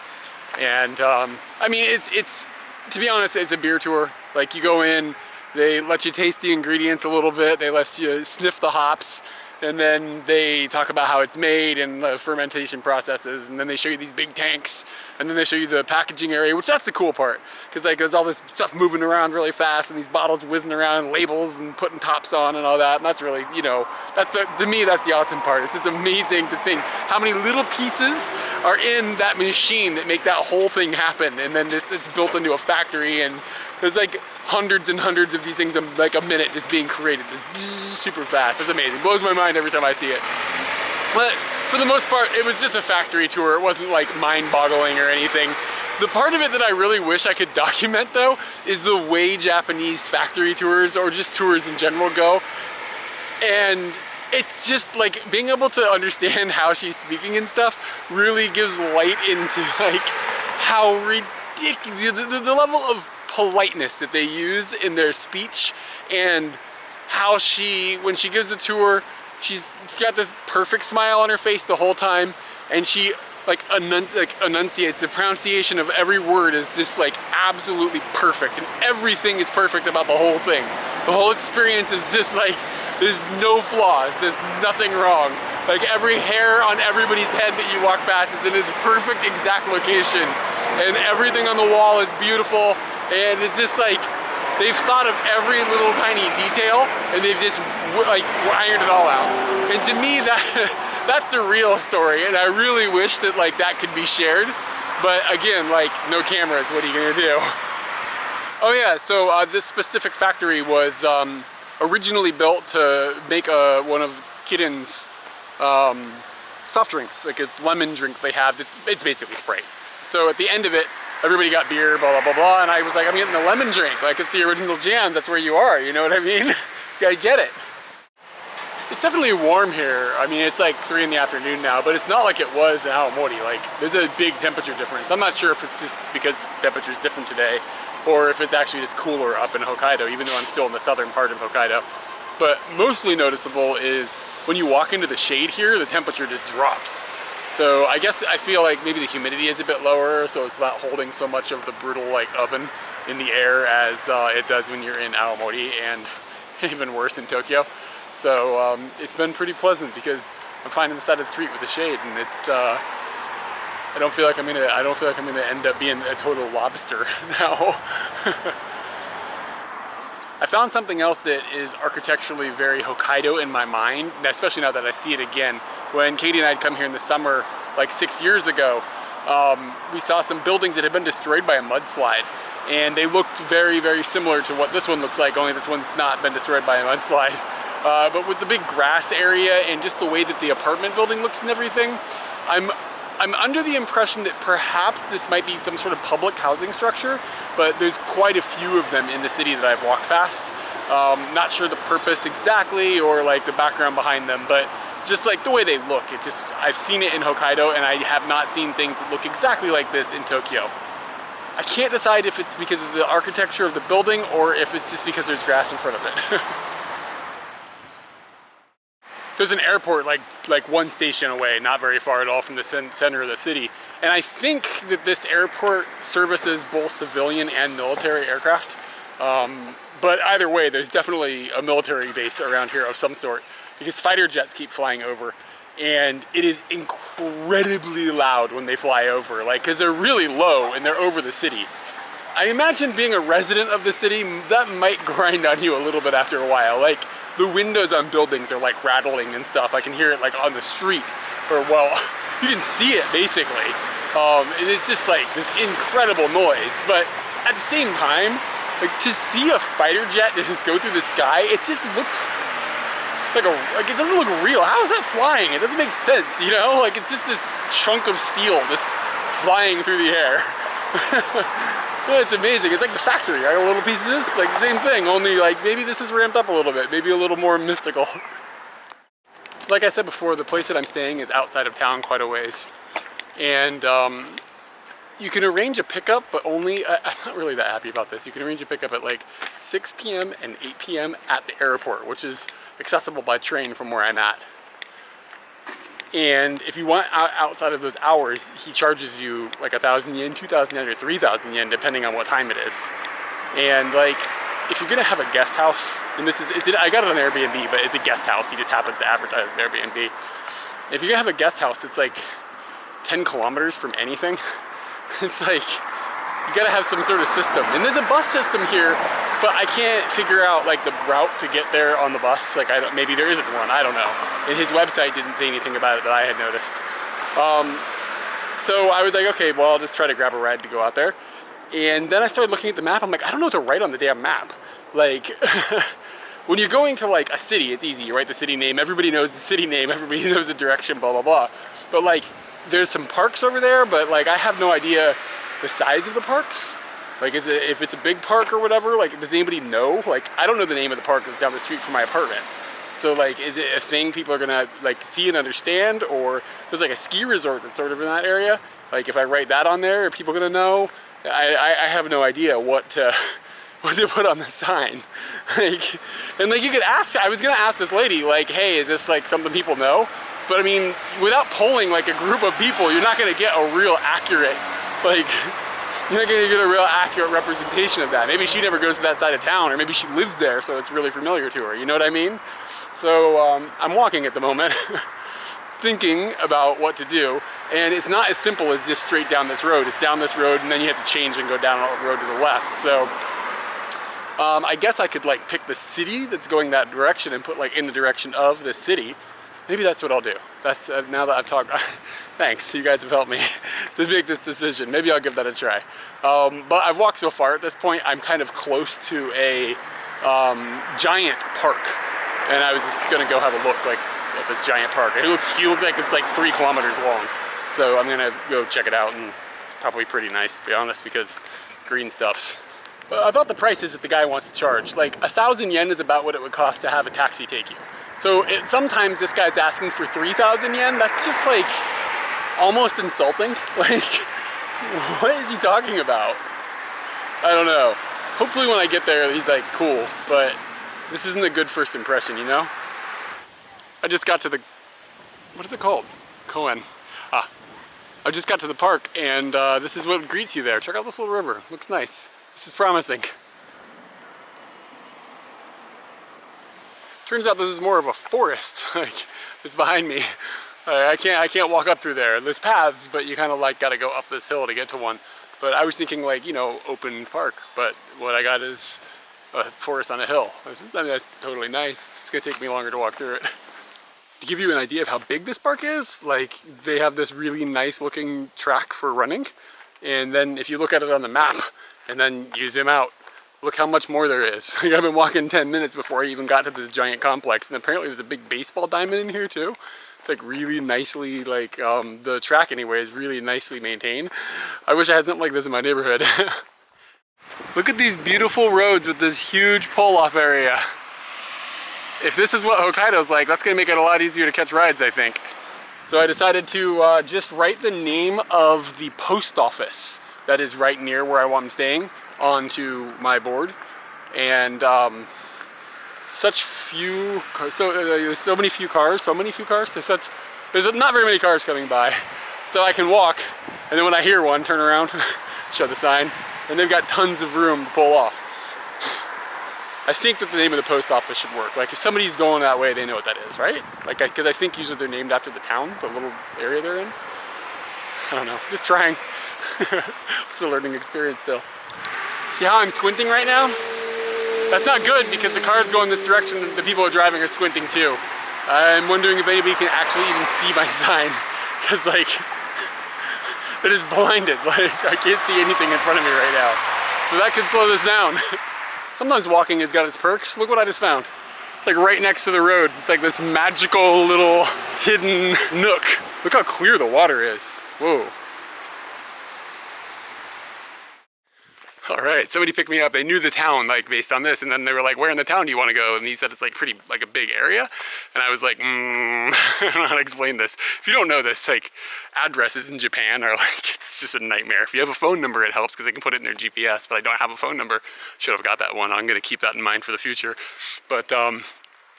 and I mean it's to be honest, it's a beer tour. Like you go in, they let you taste the ingredients a little bit, they let you sniff the hops. And then they talk about how it's made and the fermentation processes, and then they show you these big tanks, and then they show you the packaging area, which that's the cool part, because like there's all this stuff moving around really fast, and these bottles whizzing around, and labels, and putting tops on, and all that, and that's really, you know, to me that's the awesome part. It's just amazing to think how many little pieces are in that machine that make that whole thing happen, and then it's built into a factory, and there's like hundreds and hundreds of these things in like a minute just being created. It's super fast. It's amazing. Blows my mind every time I see it. But for the most part, it was just a factory tour. It wasn't like mind-boggling or anything. The part of it that I really wish I could document though is the way Japanese factory tours or just tours in general go. And it's just like being able to understand how she's speaking and stuff really gives light into like how ridiculous the level of politeness that they use in their speech, and how when she gives a tour, she's got this perfect smile on her face the whole time, and she like enunciates. The pronunciation of every word is just like absolutely perfect, and everything is perfect about the whole thing. The whole experience is just like, there's no flaws, there's nothing wrong. Like every hair on everybody's head that you walk past is in its perfect exact location, and everything on the wall is beautiful, and it's just like they've thought of every little tiny detail and they've just like ironed it all out. And to me, that's the real story, and I really wish that like that could be shared, but again, like no cameras, what are you gonna do? Oh yeah, so this specific factory was originally built to make one of Kirin's soft drinks. Like it's lemon drink they have, it's basically Sprite. So at the end of it, everybody got beer, blah, blah, blah, blah, and I was like, I'm getting the lemon drink. Like it's the original jam, that's where you are, you know what I mean? You gotta get it. It's definitely warm here. I mean, it's like 3 in the afternoon now, but it's not like it was in Aomori. Like there's a big temperature difference. I'm not sure if it's just because the temperature's different today, or if it's actually just cooler up in Hokkaido, even though I'm still in the southern part of Hokkaido. But mostly noticeable is when you walk into the shade here, the temperature just drops. So I guess I feel like maybe the humidity is a bit lower, so it's not holding so much of the brutal like oven in the air as it does when you're in Aomori, and even worse in Tokyo. So it's been pretty pleasant because I'm finding the side of the street with the shade, and it's I don't feel like I'm gonna end up being a total lobster now. I found something else that is architecturally very Hokkaido in my mind, especially now that I see it again. When Katie and I had come here in the summer, like 6 years ago, we saw some buildings that had been destroyed by a mudslide. And they looked very, very similar to what this one looks like, only this one's not been destroyed by a mudslide. But with the big grass area and just the way that the apartment building looks and everything, I'm under the impression that perhaps this might be some sort of public housing structure, but there's quite a few of them in the city that I've walked past. Not sure the purpose exactly or like the background behind them, but just like the way they look, I've seen it in Hokkaido, and I have not seen things that look exactly like this in Tokyo. I can't decide if it's because of the architecture of the building or if it's just because there's grass in front of it. There's an airport like one station away, not very far at all from the center of the city. And I think that this airport services both civilian and military aircraft. But either way, there's definitely a military base around here of some sort, because fighter jets keep flying over. And it is incredibly loud when they fly over, like, because they're really low and they're over the city. I imagine being a resident of the city, that might grind on you a little bit after a while. Like, the windows on buildings are like rattling and stuff. I can hear it like on the street, or well, you can see it basically. And it's just like this incredible noise. But at the same time, like to see a fighter jet just go through the sky, it just looks like it doesn't look real. How is that flying? It doesn't make sense, you know? Like it's just this chunk of steel just flying through the air. Yeah, it's amazing. It's like the factory, right? Little pieces, like the same thing, only like maybe this is ramped up a little bit, maybe a little more mystical. Like I said before, the place that I'm staying is outside of town quite a ways. And you can arrange a pickup, but only, I'm not really that happy about this. You can arrange a pickup at like 6 p.m. and 8 p.m. at the airport, which is accessible by train from where I'm at. And if you want outside of those hours, he charges you like 1,000 yen, 2,000 yen, or 3,000 yen, depending on what time it is. And like, if you're gonna have a guest house, and I got it on Airbnb, but it's a guest house. He just happens to advertise an Airbnb. If you're gonna have a guest house, it's like 10 kilometers from anything. It's like, you gotta have some sort of system. And there's a bus system here, but I can't figure out like the route to get there on the bus. Like maybe there isn't one, I don't know. And his website didn't say anything about it that I had noticed. So I was like, okay, well, I'll just try to grab a ride to go out there. And then I started looking at the map. I'm like, I don't know what to write on the damn map. Like, when you're going to like a city, it's easy. You write the city name, everybody knows the city name, everybody knows the direction, blah, blah, blah. But like, there's some parks over there, but like, I have no idea the size of the parks. Like, if it's a big park or whatever, like, does anybody know? Like, I don't know the name of the park that's down the street from my apartment. So, like, is it a thing people are gonna, like, see and understand? Or there's, like, a ski resort that's sort of in that area. Like, if I write that on there, are people gonna know? I have no idea what to put on the sign. Like, and, like, you could ask, I was gonna ask this lady, like, hey, is this, like, something people know? But, I mean, without polling, like, a group of people, you're not gonna get a real accurate, like, you're not gonna get a real accurate representation of that. Maybe she never goes to that side of town, or maybe she lives there, so it's really familiar to her, you know what I mean? So I'm walking at the moment, thinking about what to do, and it's not as simple as just straight down this road. It's down this road, and then you have to change and go down the road to the left. So I guess I could like pick the city that's going that direction and put like in the direction of the city. Maybe that's what I'll do. That's now that I've talked, thanks, you guys have helped me to make this decision. Maybe I'll give that a try. But I've walked so far at this point, I'm kind of close to a giant park. And I was just gonna go have a look like at this giant park. It looks huge, like it's like 3 kilometers long. So I'm gonna go check it out, and it's probably pretty nice, to be honest, because green stuffs. But about the prices that the guy wants to charge, like 1,000 yen is about what it would cost to have a taxi take you. So sometimes this guy's asking for 3,000 yen. That's just like almost insulting. Like, what is he talking about? I don't know. Hopefully when I get there, he's like, cool, but this isn't a good first impression, you know? I just got to the, what is it called? Koen. I just got to the park, and this is what greets you there. Check out this little river. Looks nice. This is promising. Turns out this is more of a forest. Like, it's behind me. I can't walk up through there. There's paths, but you kind of like got to go up this hill to get to one. But I was thinking like, you know, open park. But what I got is a forest on a hill. I mean, that's totally nice. It's just gonna take me longer to walk through it. To give you an idea of how big this park is, like they have this really nice looking track for running. And then if you look at it on the map and then you zoom out, look how much more there is. Like, I've been walking 10 minutes before I even got to this giant complex, and apparently there's a big baseball diamond in here too. It's like really nicely, like the track anyway is really nicely maintained. I wish I had something like this in my neighborhood. Look at these beautiful roads with this huge pull-off area. If this is what Hokkaido's like, that's gonna make it a lot easier to catch rides, I think. So I decided to just write the name of the post office that is right near where I'm staying onto my board, and such few cars, so many few cars, there's not very many cars coming by, so I can walk, and then when I hear one, turn around, show the sign, and they've got tons of room to pull off. I think that the name of the post office should work. Like if somebody's going that way, they know what that is, right? Like, because I think usually they're named after the town, the little area they're in. I don't know, just trying. It's a learning experience still. See how I'm squinting right now? That's not good because the cars going this direction, the people who are driving are squinting too. I'm wondering if anybody can actually even see my sign, because like, it is blinded. Like, I can't see anything in front of me right now. So that could slow this down. Sometimes walking has got its perks. Look what I just found. It's like right next to the road. It's like this magical little hidden nook. Look how clear the water is. Whoa. All right, somebody picked me up. They knew the town, like based on this, and then they were like, "Where in the town do you want to go?" And he said it's like pretty, like a big area. And I was like, I don't know how to explain this. If you don't know this, like addresses in Japan are like, it's just a nightmare. If you have a phone number, it helps because they can put it in their GPS. But I don't have a phone number. Should have got that one. I'm gonna keep that in mind for the future. But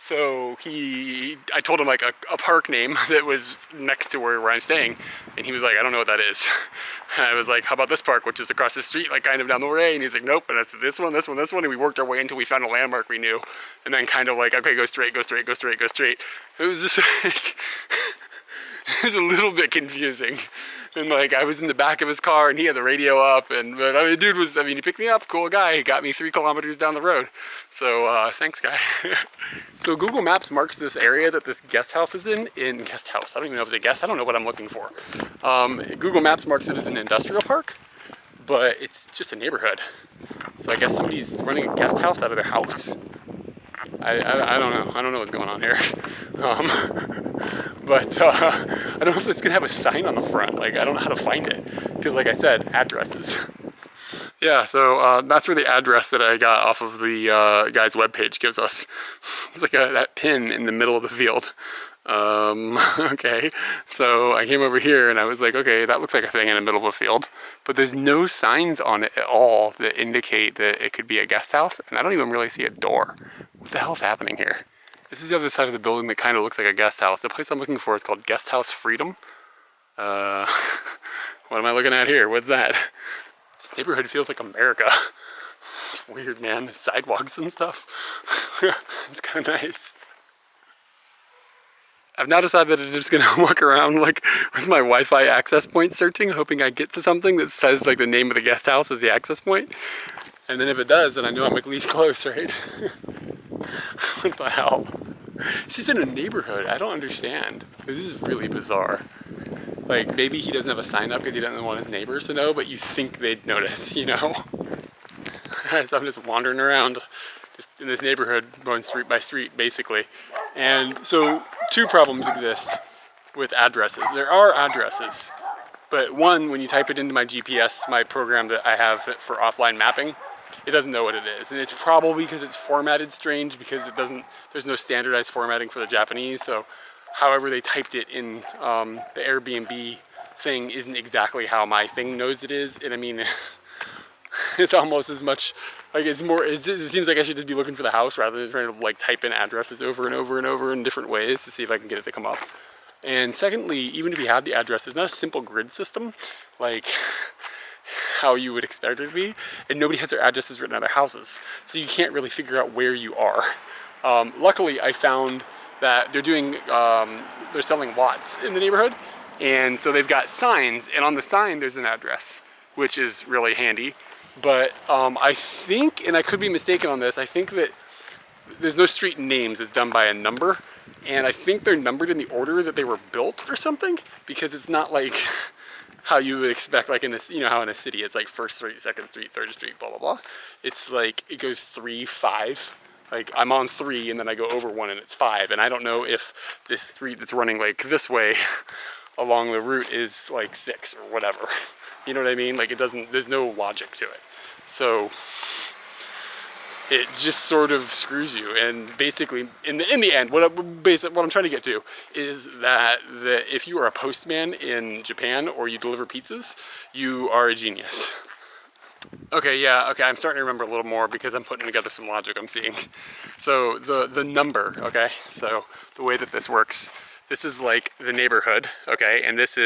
so I told him like a park name that was next to where I'm staying, and he was like, I don't know what that is. And I was like, how about this park, which is across the street, like kind of down the way? And he's like, nope, and it's this one, this one, this one. And we worked our way until we found a landmark we knew, and then kind of like, okay, go straight, go straight, go straight, go straight. It was just like, it was a little bit confusing. And like, I was in the back of his car and he had the radio up, and but I mean, dude was, he picked me up, cool guy. He got me 3 kilometers down the road. So thanks guy. So Google Maps marks this area that this guest house is in guest house. I don't even know if it's a guest, I don't know what I'm looking for. Google Maps marks it as an industrial park, but it's just a neighborhood. So I guess somebody's running a guest house out of their house. I don't know. I don't know what's going on here. But I don't know if it's gonna have a sign on the front. Like, I don't know how to find it. Because like I said, addresses. Yeah, so that's where the address that I got off of the guy's webpage gives us. It's like that pin in the middle of the field. Okay, so I came over here and I was like, okay, that looks like a thing in the middle of a field, but there's no signs on it at all that indicate that it could be a guest house, and I don't even really see a door. What the hell's happening here? This is the other side of the building that kind of looks like a guest house. The place I'm looking for is called Guest House Freedom. What am I looking at here? What's that? This neighborhood feels like America. It's weird, man. Sidewalks and stuff. It's kind of nice. I've now decided that I'm just gonna walk around like with my Wi-Fi access point searching, hoping I get to something that says like the name of the guest house is the access point. And then if it does, then I know I'm at least close, right? What the hell? It's just in a neighborhood. I don't understand. This is really bizarre. Like, maybe he doesn't have a sign up because he doesn't want his neighbors to know, but you think they'd notice, you know? So I'm just wandering around just in this neighborhood, going street by street, basically. And so two problems exist with addresses. There are addresses, but one, when you type it into my GPS, my program that I have for offline mapping, it doesn't know what it is. And it's probably because it's formatted strange, because it doesn't, there's no standardized formatting for the Japanese. So however they typed it in the Airbnb thing isn't exactly how my thing knows it is. And I mean, it's almost as much, like it's more, it seems like I should just be looking for the house rather than trying to like type in addresses over and over and over in different ways to see if I can get it to come up. And secondly, even if you had the address, it's not a simple grid system like how you would expect it to be, and nobody has their addresses written on their houses, so you can't really figure out where you are. Luckily, I found that they're doing, they're selling lots in the neighborhood, and so they've got signs, and on the sign there's an address, which is really handy. But I think, and I could be mistaken on this, I think that there's no street names, it's done by a number, and I think they're numbered in the order that they were built or something, because it's not like how you would expect, like in a, you know how in a city it's like 1st Street, 2nd Street, 3rd Street, blah blah blah. It's like it goes 3, 5. Like I'm on 3 and then I go over 1 and it's 5, and I don't know if this street that's running like this way along the route is like 6 or whatever. You know what I mean? Like it doesn't, there's no logic to it. So it just sort of screws you. And basically, in the end, what I'm trying to get to is that if you are a postman in Japan or you deliver pizzas, you are a genius. Okay, yeah, okay, I'm starting to remember a little more because I'm putting together some logic I'm seeing. So the number, okay, so the way that this works, this is like the neighborhood, okay, and this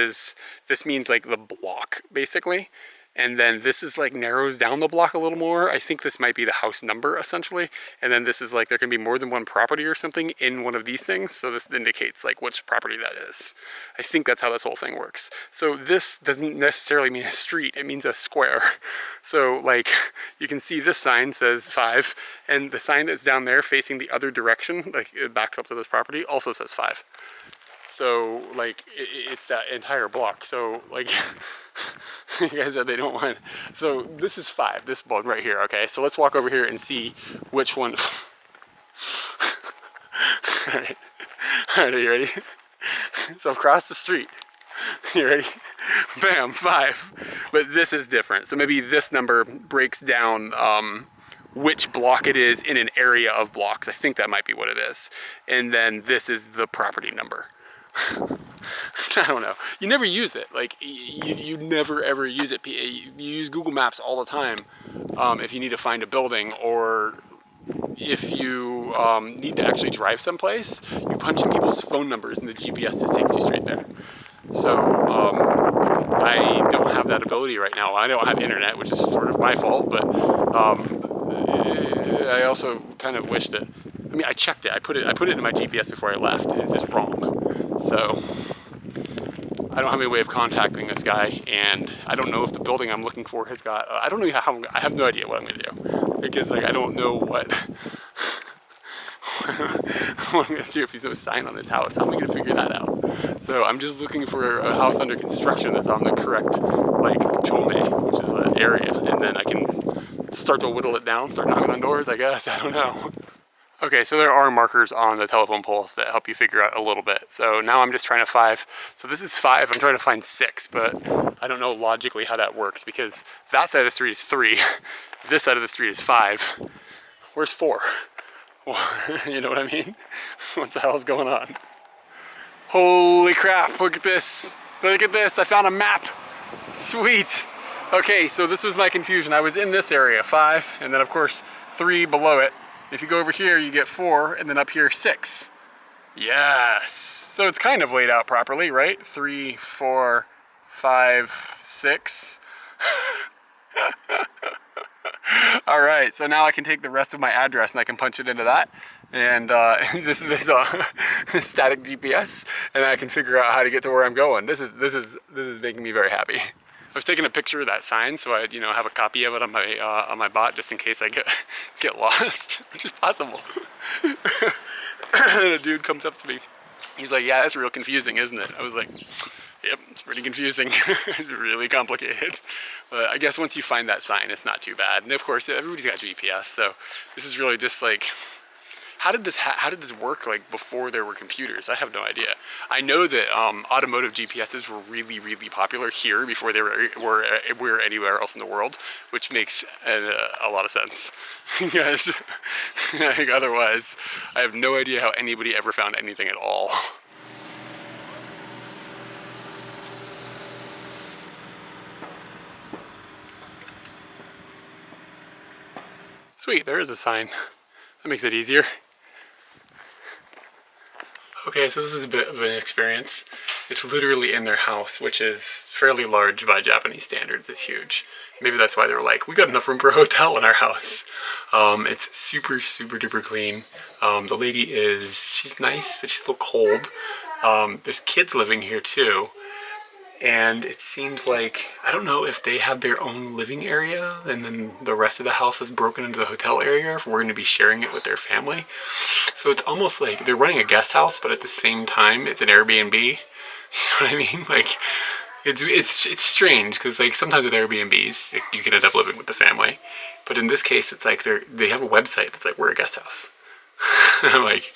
means like the block, basically. And then this is like narrows down the block a little more. I think this might be the house number essentially. And then this is like, there can be more than one property or something in one of these things. So this indicates like which property that is. I think that's how this whole thing works. So this doesn't necessarily mean a street, it means a square. So like you can see this sign says 5, and the sign that's down there facing the other direction, like it backs up to this property, also says 5. So like it's that entire block. So like you guys said they don't want, so this is 5, this one right here. Okay, so let's walk over here and see which one. All right, are you ready? So across the street, you ready? Bam, 5. But this is different, so maybe this number breaks down which block it is in an area of blocks. I think that might be what it is. And then this is the property number. I don't know. You never use it. Like you never ever use it. You use Google Maps all the time if you need to find a building, or if you need to actually drive someplace. You punch in people's phone numbers and the GPS just takes you straight there. So I don't have that ability right now. I don't have internet, which is sort of my fault, but I also kind of wish that, I mean, I checked it. I put it in my GPS before I left. It's just wrong. So I don't have any way of contacting this guy, and I don't know if the building I'm looking for has got, I don't know how, I have no idea what I'm going to do, because like I don't know what I'm going to do if there's no sign on this house. How am I going to figure that out? So I'm just looking for a house under construction that's on the correct like Chome, which is an area, and then I can start to whittle it down, start knocking on doors, I guess. I don't know. Okay, so there are markers on the telephone poles that help you figure out a little bit. So now I'm just trying to 5. So this is 5, I'm trying to find 6, but I don't know logically how that works because that side of the street is 3, this side of the street is 5. Where's 4? Well, you know what I mean? What the hell's going on? Holy crap, look at this. Look at this, I found a map. Sweet. Okay, so this was my confusion. I was in this area, 5, and then of course 3 below it. If you go over here, you get 4, and then up here, 6. Yes! So it's kind of laid out properly, right? 3, 4, 5, 6. All right, so now I can take the rest of my address and I can punch it into that. And this static GPS, and I can figure out how to get to where I'm going. This is making me very happy. I was taking a picture of that sign, so I, have a copy of it on my bot just in case I get lost, which is possible. And a dude comes up to me. He's like, "Yeah, that's real confusing, isn't it?" I was like, "Yep, it's pretty confusing. It's really complicated." But I guess once you find that sign, it's not too bad. And of course, everybody's got GPS, so this is really just like, how did this work like before there were computers? I have no idea. I know that automotive GPSs were really, really popular here before they were anywhere else in the world, which makes a lot of sense. Because like, otherwise, I have no idea how anybody ever found anything at all. Sweet, there is a sign. That makes it easier. Okay, so this is a bit of an experience. It's literally in their house, which is fairly large by Japanese standards. It's huge. Maybe that's why they were like, we got enough room for a hotel in our house. It's super, super duper clean. The lady she's nice, but she's a little cold. There's kids living here too. And it seems like, I don't know if they have their own living area and then the rest of the house is broken into the hotel area, if we're going to be sharing it with their family. So it's almost like they're running a guest house, but at the same time, it's an Airbnb. You know what I mean? Like, it's strange because like sometimes with Airbnbs, you can end up living with the family. But in this case, it's like they have a website that's like, we're a guest house. And I'm like,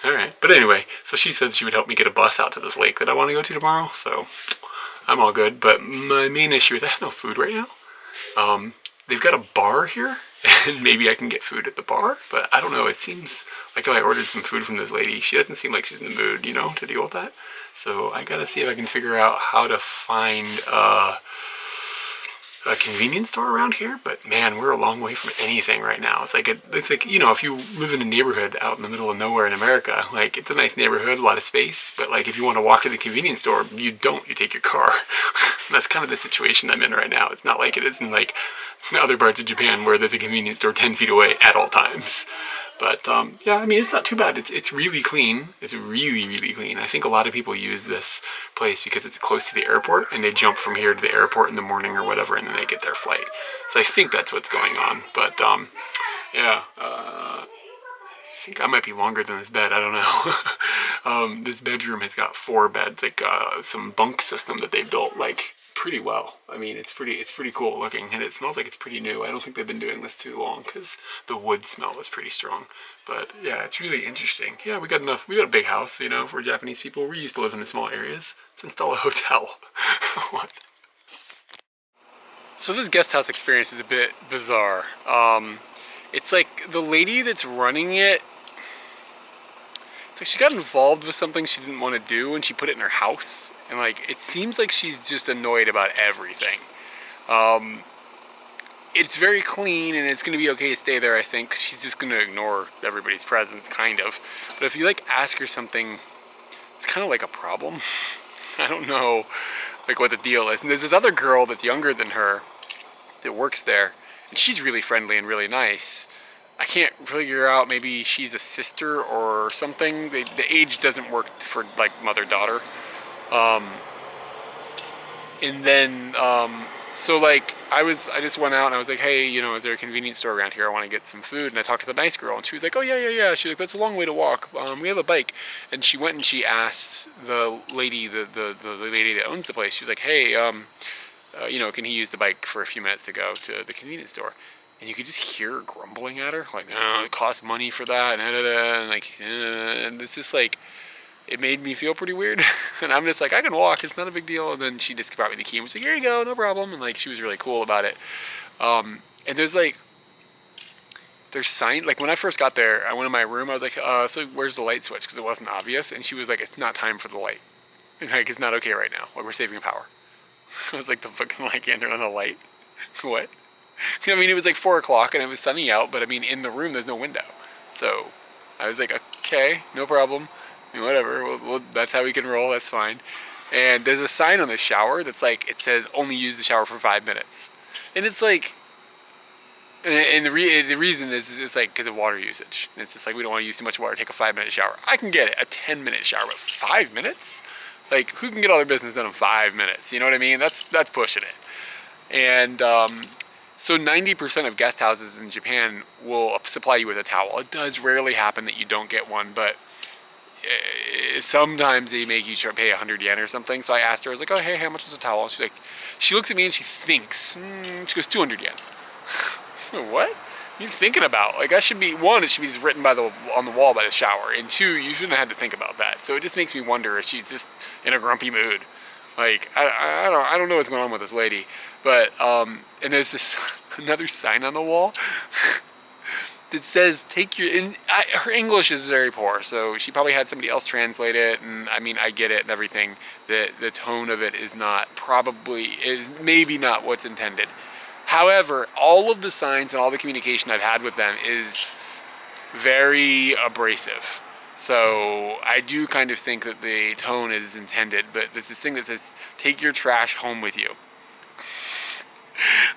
all right. But anyway, so she said she would help me get a bus out to this lake that I want to go to tomorrow. So I'm all good, but my main issue is I have no food right now. They've got a bar here, and maybe I can get food at the bar, but I don't know. It seems like if I ordered some food from this lady, she doesn't seem like she's in the mood, to deal with that. So I gotta see if I can figure out how to find a convenience store around here, but man, we're a long way from anything right now. It's like, if you live in a neighborhood out in the middle of nowhere in America, like it's a nice neighborhood, a lot of space, but like if you want to walk to the convenience store, you take your car. That's kind of the situation I'm in right now. It's not like it is in like other parts of Japan where there's a convenience store 10 feet away at all times. But yeah, I mean, it's not too bad. It's really clean. It's really, really clean. I think a lot of people use this place because it's close to the airport and they jump from here to the airport in the morning or whatever and then they get their flight. So I think that's what's going on. But yeah, I think I might be longer than this bed. I don't know. This bedroom has got 4 beds, like some bunk system that they built like pretty well. I mean, it's pretty cool looking, and it smells like it's pretty new. I don't think they've been doing this too long because the wood smell was pretty strong. But yeah, it's really interesting. Yeah, we got a big house, for Japanese people. We're used to living in small areas. Let's install a hotel. What? So this guest house experience is a bit bizarre. It's like the lady that's running it, it's like she got involved with something she didn't want to do and she put it in her house. And like, it seems like she's just annoyed about everything. It's very clean and it's going to be okay to stay there, I think. She's just going to ignore everybody's presence, kind of. But if you like ask her something, it's kind of like a problem. I don't know like what the deal is. And there's this other girl that's younger than her that works there. And she's really friendly and really nice. I can't figure out, maybe she's a sister or something. The age doesn't work for like mother-daughter. And then, so like, I just went out and I was like, hey, is there a convenience store around here? I want to get some food. And I talked to the nice girl and she was like, oh yeah. She's like, but it's a long way to walk. We have a bike. And she went and she asked the lady, the lady that owns the place, she was like, hey, can he use the bike for a few minutes to go to the convenience store? and you could just hear her grumbling at her, like, no, it costs money for that, and like, and it's just like, it made me feel pretty weird. And I'm just like, I can walk, it's not a big deal. And then she just brought me the key and was like, here you go, no problem. And like, she was really cool about it. And there's sign, like when I first got there, I went in my room, I was like, so where's the light switch? Because it wasn't obvious. And she was like, it's not time for the light. Like, it's not okay right now. Like, we're saving power. I was like, the fucking light can't turn on the light? What? I mean, it was like 4 o'clock and it was sunny out, but I mean, in the room, there's no window. So I was like, okay, no problem. Whatever, well, that's how we can roll, that's fine. And there's a sign on the shower that's like, it says only use the shower for 5 minutes. And it's like, and the reason is it's like because of water usage. And it's just like, we don't want to use too much water, take a 5-minute shower. I can get it, a 10-minute shower, but 5 minutes? Like, who can get all their business done in 5 minutes? You know what I mean? That's pushing it. And so 90% of guest houses in Japan will supply you with a towel. It does rarely happen that you don't get one, but sometimes they make you pay 100 yen or something. So I asked her, I was like, oh, hey, how much is a towel? She's like, she looks at me and she thinks, she goes, 200 yen. What? What are you thinking about? Like, that should be, one, it should be just written on the wall by the shower, and 2, you shouldn't have had to think about that. So it just makes me wonder if she's just in a grumpy mood. Like, I don't know what's going on with this lady. But, and there's this another sign on the wall that says, her English is very poor, so she probably had somebody else translate it, and I mean, I get it and everything. The tone of it is maybe not what's intended. However, all of the signs and all the communication I've had with them is very abrasive. So I do kind of think that the tone is intended, but there's this thing that says, take your trash home with you.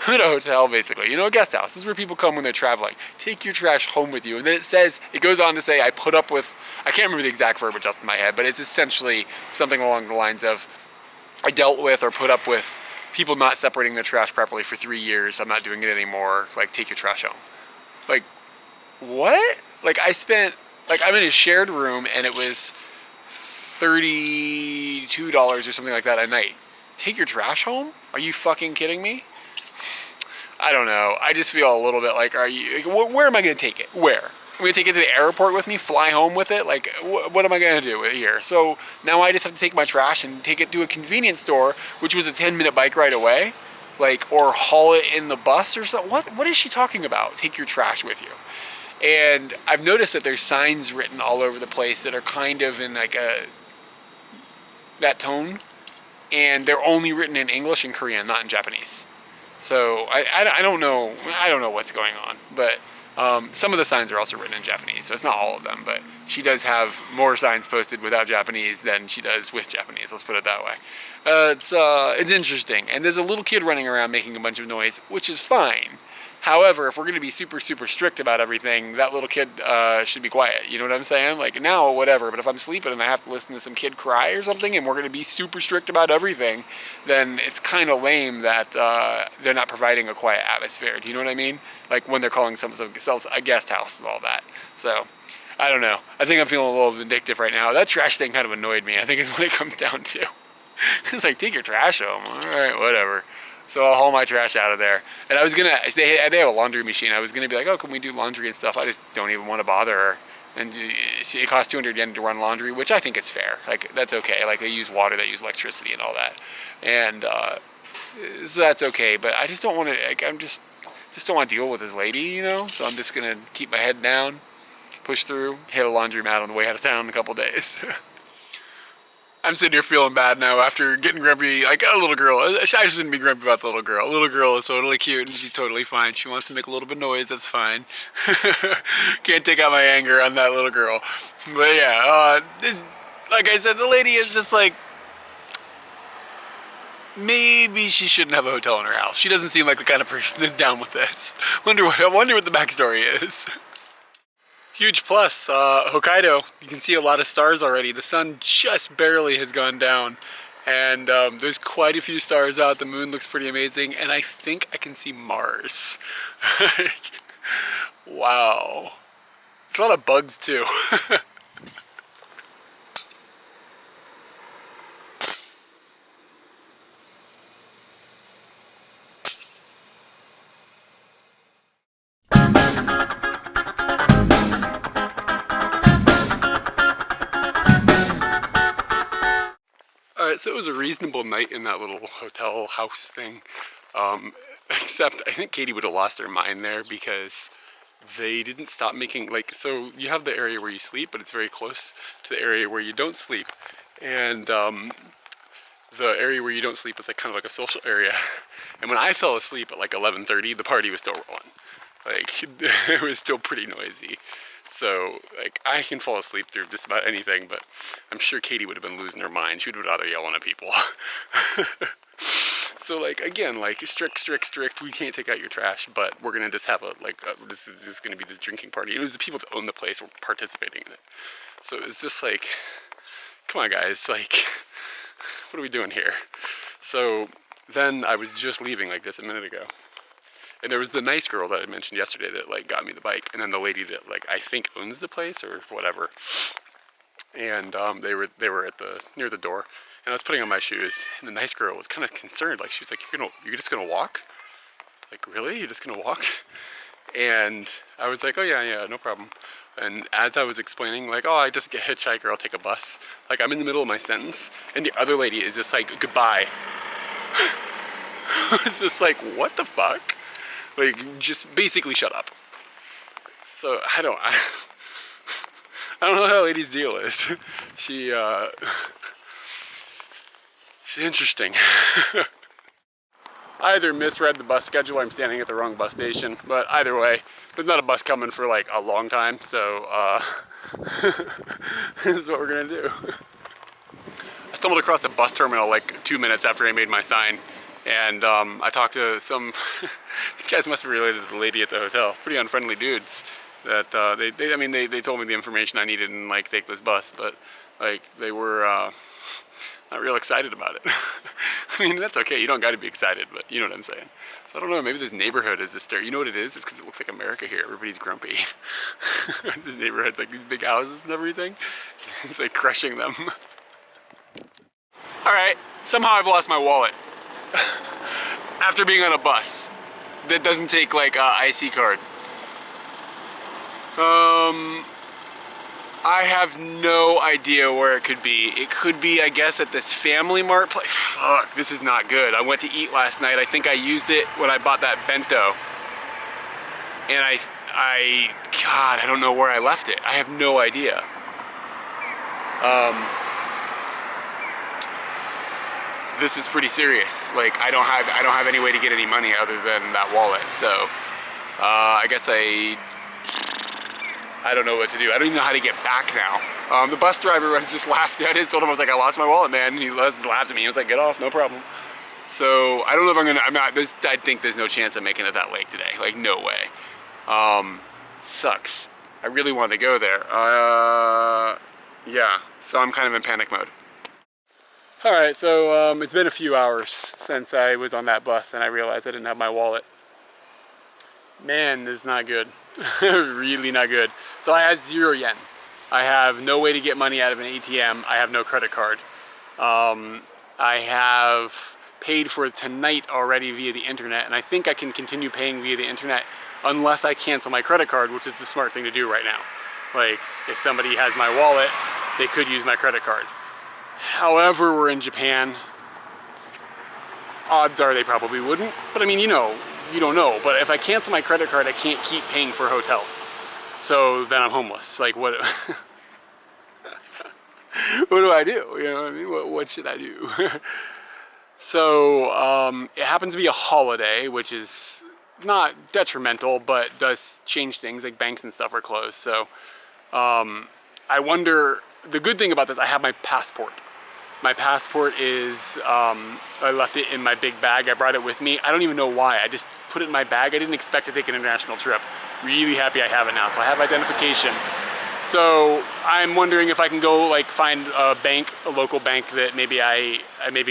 I'm at a hotel, basically. You know, a guest house. This is where people come when they're traveling. Take your trash home with you. And then it goes on to say, I put up with, I can't remember the exact verbiage off in my head, but it's essentially something along the lines of, I dealt with or put up with people not separating their trash properly for 3 years. I'm not doing it anymore. Like, take your trash home. Like, what? Like, I'm in a shared room and it was $32 or something like that a night. Take your trash home? Are you fucking kidding me? I don't know. I just feel a little bit like, where am I going to take it? Where? I'm going to take it to the airport with me, fly home with it? Like, what am I going to do here? So now I just have to take my trash and take it to a convenience store, which was a 10-minute bike ride away, like, or haul it in the bus or something. What is she talking about? Take your trash with you. And I've noticed that there's signs written all over the place that are kind of in like that tone, and they're only written in English and Korean, not in Japanese. So I don't know what's going on, but some of the signs are also written in Japanese, so it's not all of them, but she does have more signs posted without Japanese than she does with Japanese, let's put it that way. It's interesting, and there's a little kid running around making a bunch of noise, which is fine. However, if we're going to be super, super strict about everything, that little kid should be quiet. You know what I'm saying? Like, now, whatever. But if I'm sleeping and I have to listen to some kid cry or something and we're going to be super strict about everything, then it's kind of lame that they're not providing a quiet atmosphere. Do you know what I mean? Like when they're calling themselves a guest house and all that. So, I don't know. I think I'm feeling a little vindictive right now. That trash thing kind of annoyed me, I think is what it comes down to. It's like, take your trash home. All right, whatever. So I'll haul my trash out of there. And I was gonna, they have a laundry machine. I was gonna be like, oh, can we do laundry and stuff? I just don't even want to bother her. And it costs 200 yen to run laundry, which I think is fair. Like, that's okay. Like, they use water, they use electricity and all that. And so that's okay. But I just don't want to, like, just don't want to deal with this lady, you know? So I'm just gonna keep my head down, push through, hit a laundromat on the way out of town in a couple days. I'm sitting here feeling bad now after getting grumpy. Like, a little girl. I shouldn't be grumpy about the little girl. A little girl is totally cute and she's totally fine. She wants to make a little bit of noise. That's fine. Can't take out my anger on that little girl. But yeah, like I said, the lady is just like, maybe she shouldn't have a hotel in her house. She doesn't seem like the kind of person that's down with this. I wonder what the backstory is. Huge plus, Hokkaido, you can see a lot of stars already. The sun just barely has gone down, and there's quite a few stars out. The moon looks pretty amazing, and I think I can see Mars. Wow. There's a lot of bugs too. So it was a reasonable night in that little hotel house thing. Except I think Katie would have lost her mind there because they didn't stop making, like, so you have the area where you sleep, but it's very close to the area where you don't sleep. And the area where you don't sleep is like kind of like a social area. And when I fell asleep at like 11:30, the party was still rolling. Like, it was still pretty noisy. So, like, I can fall asleep through just about anything, but I'm sure Katie would have been losing her mind. She would have been out there yelling at people. So, like, again, like, strict, we can't take out your trash, but we're gonna just have this is just gonna be this drinking party. It was the people that own the place were participating in it. So it's just like, come on guys, like, what are we doing here? So then I was just leaving like this a minute ago. And there was the nice girl that I mentioned yesterday that like got me the bike, and then the lady that like I think owns the place or whatever. And they were at near the door, and I was putting on my shoes, and the nice girl was kind of concerned. Like, she's like, "You're just gonna walk? Like, really? You're just gonna walk?" And I was like, "Oh yeah, no problem." And as I was explaining, like, "Oh, I just get a hitchhiker, I'll take a bus." Like, I'm in the middle of my sentence, and the other lady is just like, "Goodbye." I was just like, what the fuck? Like, just basically shut up. So I don't know what that lady's deal is. She's interesting. I either misread the bus schedule or I'm standing at the wrong bus station, but either way, there's not a bus coming for like a long time, so this is what we're gonna do. I stumbled across a bus terminal like 2 minutes after I made my sign, and I talked to some, these guys must be related to the lady at the hotel, pretty unfriendly dudes, that they told me the information I needed and like take this bus, but like they were not real excited about it. I mean, that's okay, you don't gotta be excited, but you know what I'm saying. So I don't know, maybe this neighborhood is just, you know what it is? It's because it looks like America here, everybody's grumpy. This neighborhood's like these big houses and everything, it's like crushing them. Alright, somehow I've lost my wallet. After being on a bus that doesn't take like a IC card. I have no idea where it could be. It could be, I guess, at this Family Mart place. Fuck, this is not good. I went to eat last night. I think I used it when I bought that bento. And God, I don't know where I left it. I have no idea. This is pretty serious. Like, I don't have any way to get any money other than that wallet. So, I guess I don't know what to do. I don't even know how to get back now. The bus driver was just laughed at it. Told him, I was like, I lost my wallet, man. And he laughed at me. He was like, get off, no problem. So I don't know if I think there's no chance of making it that lake today. Like, no way. Sucks. I really want to go there. Yeah, so I'm kind of in panic mode. All right, so it's been a few hours since I was on that bus and I realized I didn't have my wallet. Man, this is not good. Really not good. So I have 0 yen. I have no way to get money out of an ATM. I have no credit card. I have paid for tonight already via the internet, and I think I can continue paying via the internet unless I cancel my credit card, which is the smart thing to do right now. Like, if somebody has my wallet, they could use my credit card. However, we're in Japan. Odds are they probably wouldn't, but I mean, you don't know. But if I cancel my credit card, I can't keep paying for a hotel. So then I'm homeless. Like, what? What do I do? You know what I mean? What should I do? So it happens to be a holiday, which is not detrimental, but does change things. Like, banks and stuff are closed. So I wonder. The good thing about this, I have my passport. My passport is, I left it in my big bag. I brought it with me. I don't even know why. I just put it in my bag. I didn't expect to take an international trip. Really happy I have it now. So I have identification. So I'm wondering if I can go like find a bank, a local bank that maybe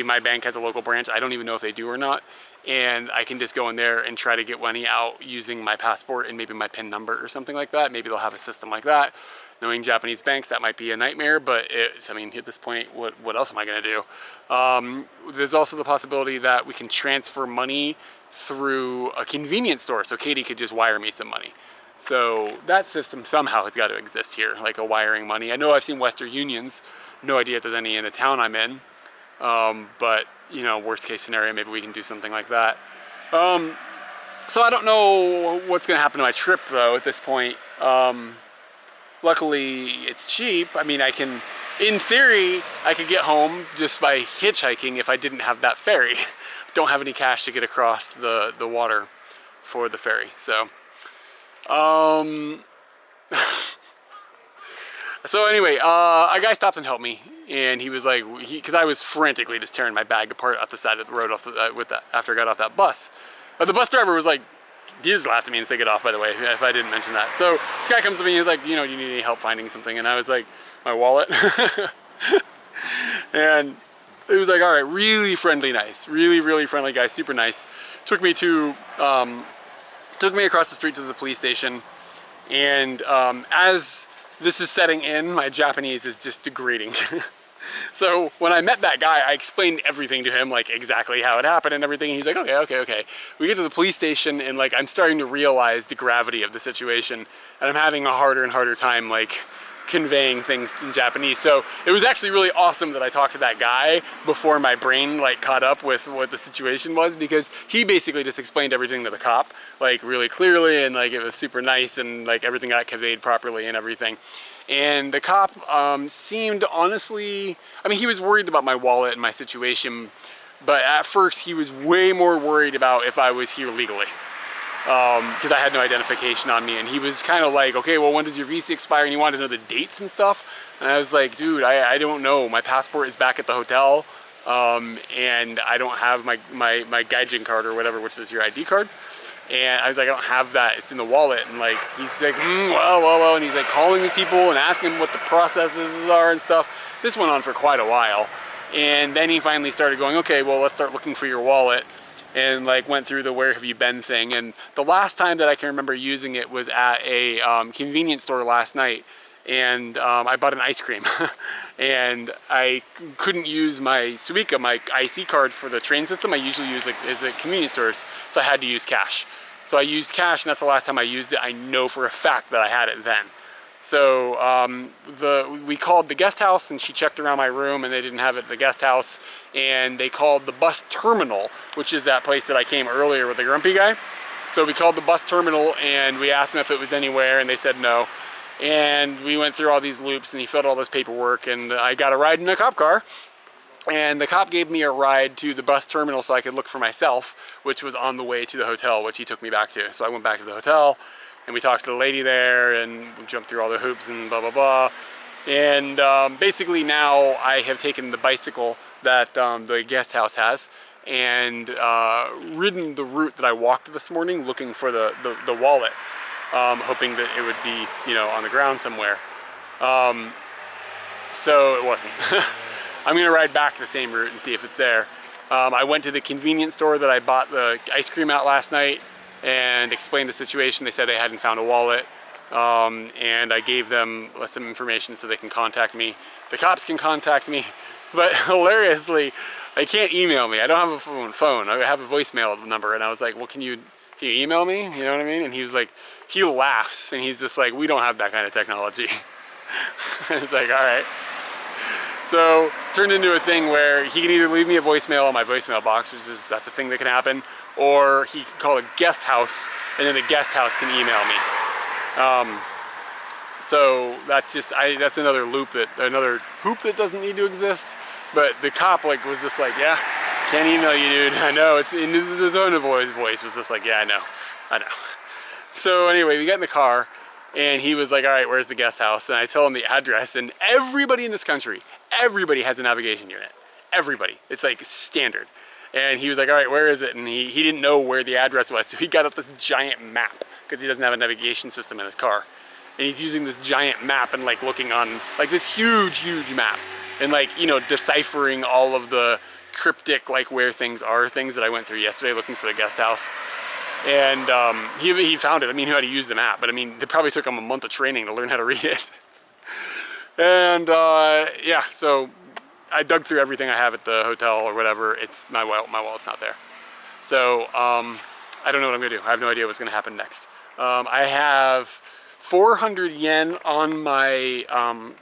my bank has a local branch. I don't even know if they do or not. And I can just go in there and try to get money out using my passport and maybe my PIN number or something like that. Maybe they'll have a system like that. Knowing Japanese banks, that might be a nightmare, but I mean, at this point, what else am I gonna do? There's also the possibility that we can transfer money through a convenience store, so Katie could just wire me some money. So that system somehow has got to exist here, like a wiring money. I know I've seen Western Unions, no idea if there's any in the town I'm in. But you know, worst case scenario, maybe we can do something like that. So I don't know what's gonna happen to my trip though at this point. Luckily it's cheap. I mean, in theory, I could get home just by hitchhiking if I didn't have that ferry. Don't have any cash to get across the water for the ferry, so. So anyway, a guy stopped and helped me, and he was like, because I was frantically just tearing my bag apart at the side of the road after I got off that bus. But the bus driver was like, he just laughed at me and said, "Get off," by the way, if I didn't mention that. So this guy comes to me and he's like, you know, "Do you need any help finding something?" And I was like, "My wallet." And he was like, "All right," really friendly, nice, really friendly guy, super nice. Took me across the street to the police station, and as this is setting in, my Japanese is just degrading. So when I met that guy, I explained everything to him, like exactly how it happened and everything. And he's like, okay. We get to the police station, and like I'm starting to realize the gravity of the situation, and I'm having a harder and harder time like conveying things in Japanese. So it was actually really awesome that I talked to that guy before my brain like caught up with what the situation was, because he basically just explained everything to the cop like really clearly, and like it was super nice, and like everything got conveyed properly and everything. And the cop seemed honestly, I mean, he was worried about my wallet and my situation, but at first he was way more worried about if I was here legally, because I had no identification on me. And he was kind of like, "Okay, well, when does your visa expire?" And he wanted to know the dates and stuff. And I was like, "Dude, I don't know. My passport is back at the hotel, and I don't have my gaijin card or whatever, which is your ID card." And I was like, "I don't have that. It's in the wallet." And like, he's like, well. And he's like calling these people and asking them what the processes are and stuff. This went on for quite a while. And then he finally started going, "Okay, well, let's start looking for your wallet." And like went through the "where have you been" thing. And the last time that I can remember using it was at a convenience store last night. And I bought an ice cream. And I couldn't use my Suica, my IC card for the train system. I usually use is at convenience stores, so I had to use cash. So I used cash, and that's the last time I used it. I know for a fact that I had it then. So we called the guest house, and she checked around my room, and they didn't have it at the guest house. And they called the bus terminal, which is that place that I came earlier with the grumpy guy. So we called the bus terminal, and we asked them if it was anywhere, and they said no. And we went through all these loops, and he filled all this paperwork, and I got a ride in a cop car. And the cop gave me a ride to the bus terminal so I could look for myself, which was on the way to the hotel, which he took me back to. So I went back to the hotel, and we talked to the lady there, and we jumped through all the hoops and blah, blah, blah. And basically now I have taken the bicycle that the guest house has, and ridden the route that I walked this morning looking for the wallet, hoping that it would be, you know, on the ground somewhere. So it wasn't. I'm gonna ride back the same route and see if it's there. I went to the convenience store that I bought the ice cream at last night and explained the situation. They said they hadn't found a wallet, and I gave them some information so they can contact me. The cops can contact me, but hilariously, they can't email me. I don't have a phone. I have a voicemail number, and I was like, "Well, can you email me?" You know what I mean? And he was like, he laughs, and he's just like, "We don't have that kind of technology." It's like, all right. So turned into a thing where he can either leave me a voicemail on my voicemail box, that's a thing that can happen, or he can call a guest house, and then the guest house can email me. So that's just that's another hoop that doesn't need to exist. But the cop like was just like, "Yeah, can't email you, dude. I know." It's in the tone of his voice was just like, "Yeah, I know." So anyway, we got in the car, and he was like, "All right, where's the guest house?" And I tell him the address, and everybody in this country, everybody has a navigation unit. Everybody. It's like standard. And he was like, "All right, where is it?" And he didn't know where the address was, so he got up this giant map, because he doesn't have a navigation system in his car. And he's using this giant map and like looking on like this huge map, and like, you know, deciphering all of the cryptic like where things are, things that I went through yesterday looking for the guest house. And he found it. I mean, he knew how to use the map, but I mean, it probably took him a month of training to learn how to read it. And yeah, so I dug through everything I have at the hotel or whatever. It's my wallet's not there. So I don't know what I'm gonna do. I have no idea what's gonna happen next. I have 400 yen on my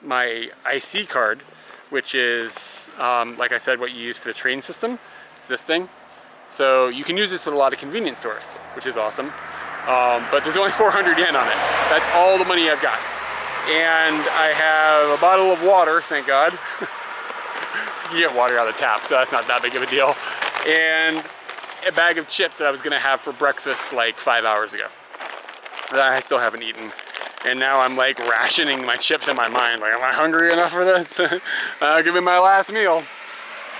my IC card, which is, like I said, what you use for the train system. It's this thing. So you can use this at a lot of convenience stores, which is awesome. But there's only 400 yen on it. That's all the money I've got. And I have a bottle of water, thank God. You can get water out of the tap, so that's not that big of a deal. And a bag of chips that I was gonna have for breakfast like 5 hours ago, that I still haven't eaten. And now I'm like rationing my chips in my mind. Like, am I hungry enough for this? Give me my last meal.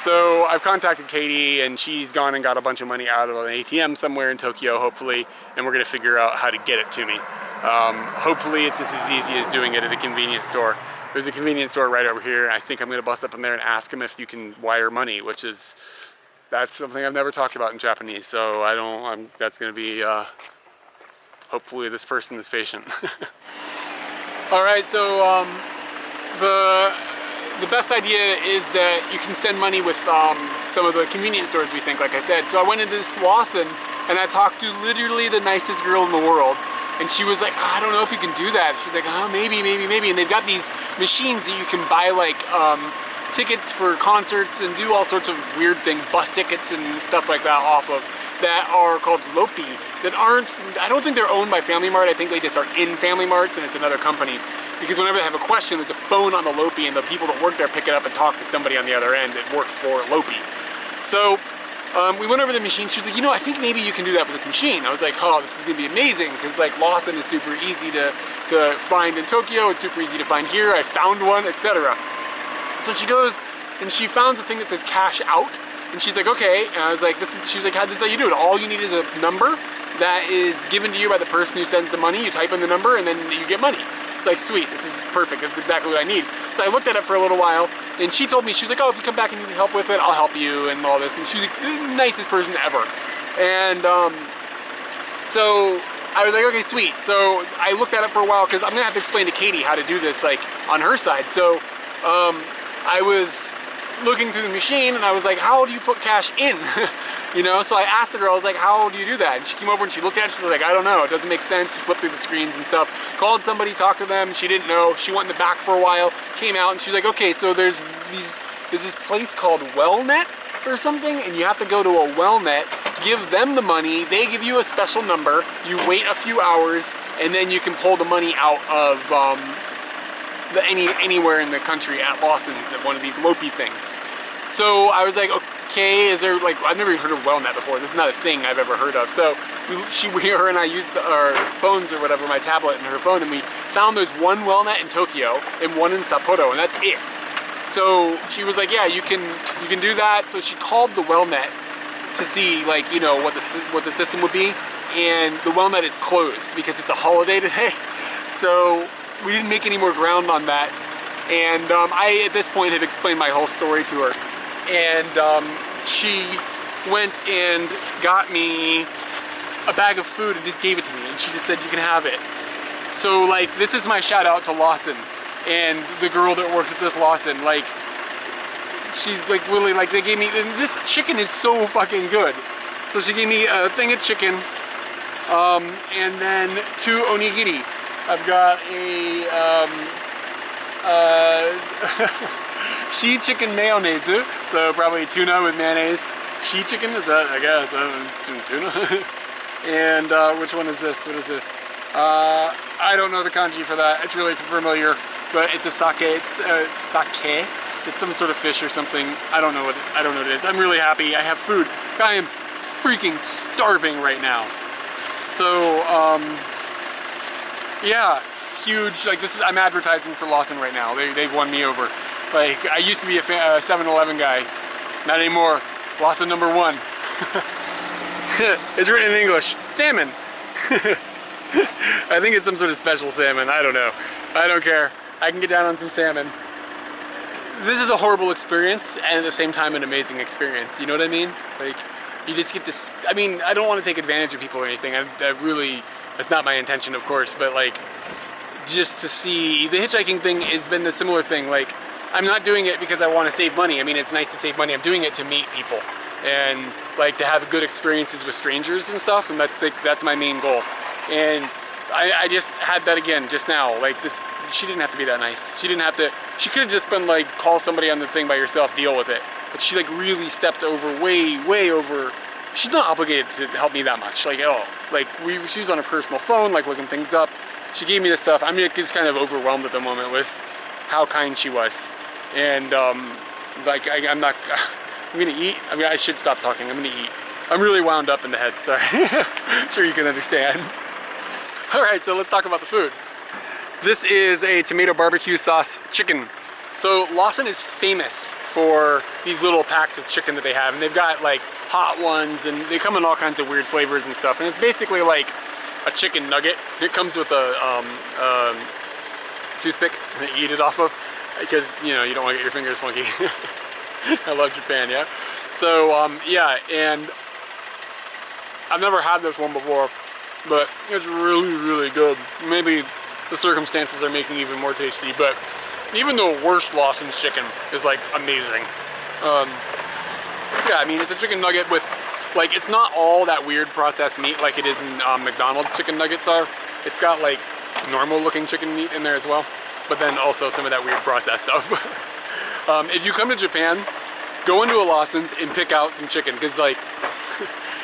So I've contacted Katie, and she's gone and got a bunch of money out of an ATM somewhere in Tokyo, hopefully, and we're gonna figure out how to get it to me. Hopefully it's just as easy as doing it at a convenience store. There's a convenience store right over here, and I think I'm gonna bust up in there and ask them if you can wire money, which is, that's something I've never talked about in Japanese, so that's gonna be, hopefully this person is patient. All right, so the best idea is that you can send money with some of the convenience stores, we think, like I said. So I went into this Lawson, and I talked to literally the nicest girl in the world. And she was like, oh, I don't know if you can do that. She's like, oh, maybe. And they've got these machines that you can buy like tickets for concerts and do all sorts of weird things, bus tickets and stuff like that off of, that are called Lopi, that aren't, I don't think they're owned by Family Mart. I think they just are in Family Marts, and it's another company. Because whenever they have a question, there's a phone on the Lopi, and the people that work there pick it up and talk to somebody on the other end that works for Lopi. So we went over the machine. She was like, you know, I think maybe you can do that with this machine. I was like, oh, this is gonna be amazing, because like Lawson is super easy to find in Tokyo. It's super easy to find here. I found one, etc. So she goes and she found a thing that says cash out, and she's like, okay. And I was like, she was like, this is how you do it. All you need is a number that is given to you by the person who sends the money. You type in the number and then you get money. It's like, sweet, this is perfect. This is exactly what I need. So I looked at it for a little while, and she told me, she was like, oh, if you come back and you need help with it, I'll help you and all this. And she's the nicest person ever. And so I was like, okay, sweet. So I looked at it for a while, because I'm gonna have to explain to Katie how to do this like on her side. So I was looking through the machine, and I was like, how do you put cash in? You know, so I asked the girl, I was like, how do you do that? And she came over and she looked at it, she was like, I don't know, it doesn't make sense. She flipped through the screens and stuff, called somebody, talked to them, she didn't know. She went in the back for a while, came out, and she's like, okay, so there's this place called WellNet or something, and you have to go to a WellNet, give them the money, they give you a special number, you wait a few hours, and then you can pull the money out of anywhere in the country at Lawson's at one of these Lopi things. So I was like, okay, is there like, I've never even heard of WellNet before. This is not a thing I've ever heard of. So her and I used our phones or whatever, my tablet and her phone, and we found there's one WellNet in Tokyo and one in Sapporo, and that's it. So she was like, yeah, you can do that. So she called the WellNet to see, like, you know, what the system would be, and the WellNet is closed because it's a holiday today. So we didn't make any more ground on that. And I, at this point, have explained my whole story to her. And she went and got me a bag of food and just gave it to me. And she just said, you can have it. So, like, this is my shout out to Lawson and the girl that works at this Lawson. Like, she's like, really, like, they gave me, this chicken is so fucking good. So she gave me a thing of chicken, and then 2 onigiri. I've got a shi chicken mayonnaise, so probably tuna with mayonnaise. Shi chicken, is that, I guess, tuna? And which one is this? What is this? I don't know the kanji for that. It's really familiar, but it's a sake. It's sake. It's some sort of fish or something. I don't know what it is. I'm really happy. I have food. I am freaking starving right now. So yeah, huge. Like, this is, I'm advertising for Lawson right now. They've won me over. Like, I used to be a 7-Eleven guy. Not anymore. Lawson #1. It's written in English. Salmon. I think it's some sort of special salmon. I don't know. I don't care. I can get down on some salmon. This is a horrible experience, and at the same time an amazing experience. You know what I mean? Like, you just get this, I mean, I don't want to take advantage of people or anything. I really, that's not my intention, of course, but like, just to see, the hitchhiking thing has been a similar thing. Like, I'm not doing it because I want to save money. I mean, it's nice to save money. I'm doing it to meet people and like to have good experiences with strangers and stuff, and that's my main goal. And I just had that again just now. Like, this she didn't have to be that nice. She didn't have to, she could have just been like, call somebody on the thing by yourself, deal with it. But she like really stepped over, way over. She's not obligated to help me that much, like at all. Like she was on her personal phone, like looking things up. She gave me this stuff. I'm just kind of overwhelmed at the moment with how kind she was. And like I'm gonna eat. I mean, I should stop talking. I'm gonna eat. I'm really wound up in the head, sorry. I'm sure you can understand. All right, so let's talk about the food. This is a tomato barbecue sauce chicken. So Lawson is famous for these little packs of chicken that they have, and they've got like hot ones, and they come in all kinds of weird flavors and stuff. And it's basically like a chicken nugget. It comes with a toothpick to eat it off of, because you know you don't want to get your fingers funky. I love Japan, yeah. So yeah, and I've never had this one before, but it's really good. Maybe the circumstances are making it even more tasty, but even the worst Lawson's chicken is like amazing. Yeah, I mean, it's a chicken nugget with, like, it's not all that weird processed meat like it is in McDonald's chicken nuggets are. It's got like normal looking chicken meat in there as well, but then also some of that weird processed stuff. If you come to Japan, go into a Lawson's and pick out some chicken, because like,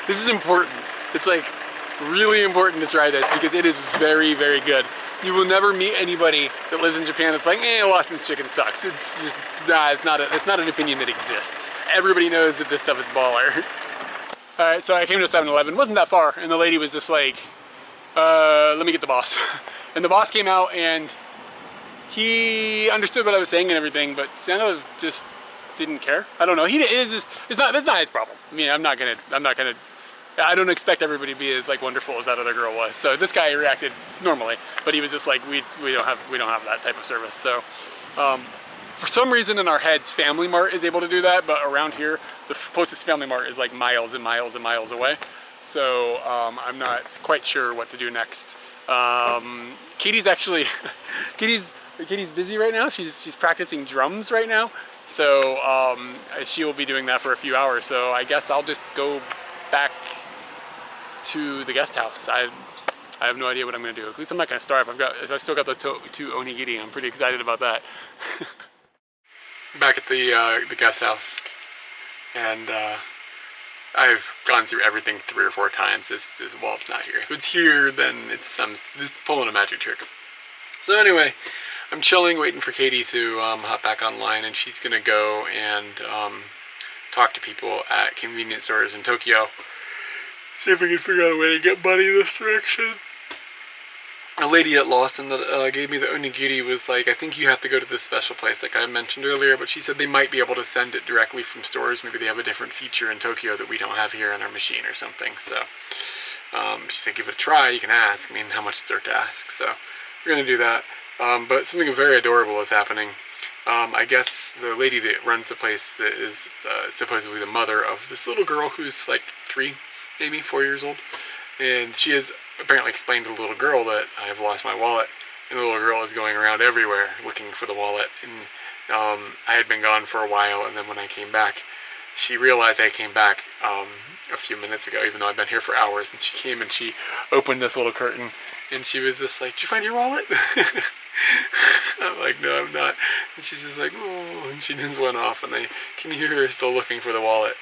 this is important. It's like really important to try this because it is very good. You will never meet anybody that lives in Japan that's like, Lawson's chicken sucks. It's just, it's not an opinion that exists. Everybody knows that this stuff is baller. All right, so I came to 7-Eleven, wasn't that far, and the lady was just like, let me get the boss. And the boss came out and he understood what I was saying and everything, but Santa just didn't care. I don't know. That's not his problem. I mean, I don't expect everybody to be as like wonderful as that other girl was. So this guy reacted normally, but he was just like, we don't have that type of service. So for some reason in our heads, Family Mart is able to do that, but around here, the closest Family Mart is like miles and miles and miles away. So I'm not quite sure what to do next. Katie's actually, Katie's busy right now. She's practicing drums right now. So she will be doing that for a few hours. So I guess I'll just go back to the guest house. I have no idea what I'm gonna do. At least I'm not gonna starve. I've still got those two onigiri. I'm pretty excited about that. Back at the guest house, and I've gone through everything 3 or 4 times. It's not here. If it's here, then this pulling a magic trick. So anyway, I'm chilling, waiting for Katie to hop back online, and she's gonna go and talk to people at convenience stores in Tokyo. See if we can figure out a way to get money this direction. A lady at Lawson that gave me the onigiri was like, I think you have to go to this special place like I mentioned earlier, but she said they might be able to send it directly from stores. Maybe they have a different feature in Tokyo that we don't have here on our machine or something. So she said give it a try, you can ask. I mean, how much is there to ask? So we're gonna do that. But something very adorable is happening. I guess the lady that runs the place that is supposedly the mother of this little girl who's like 3, maybe 4 years old, and she has apparently explained to the little girl that I've lost my wallet, and the little girl is going around everywhere looking for the wallet. And I had been gone for a while, and then when I came back, she realized I came back a few minutes ago, even though I've been here for hours. And she came and she opened this little curtain, and she was just like, "Did you find your wallet?" I'm like, "No, I'm not." And she's just like, "Oh," and she just went off, and I can hear her still looking for the wallet.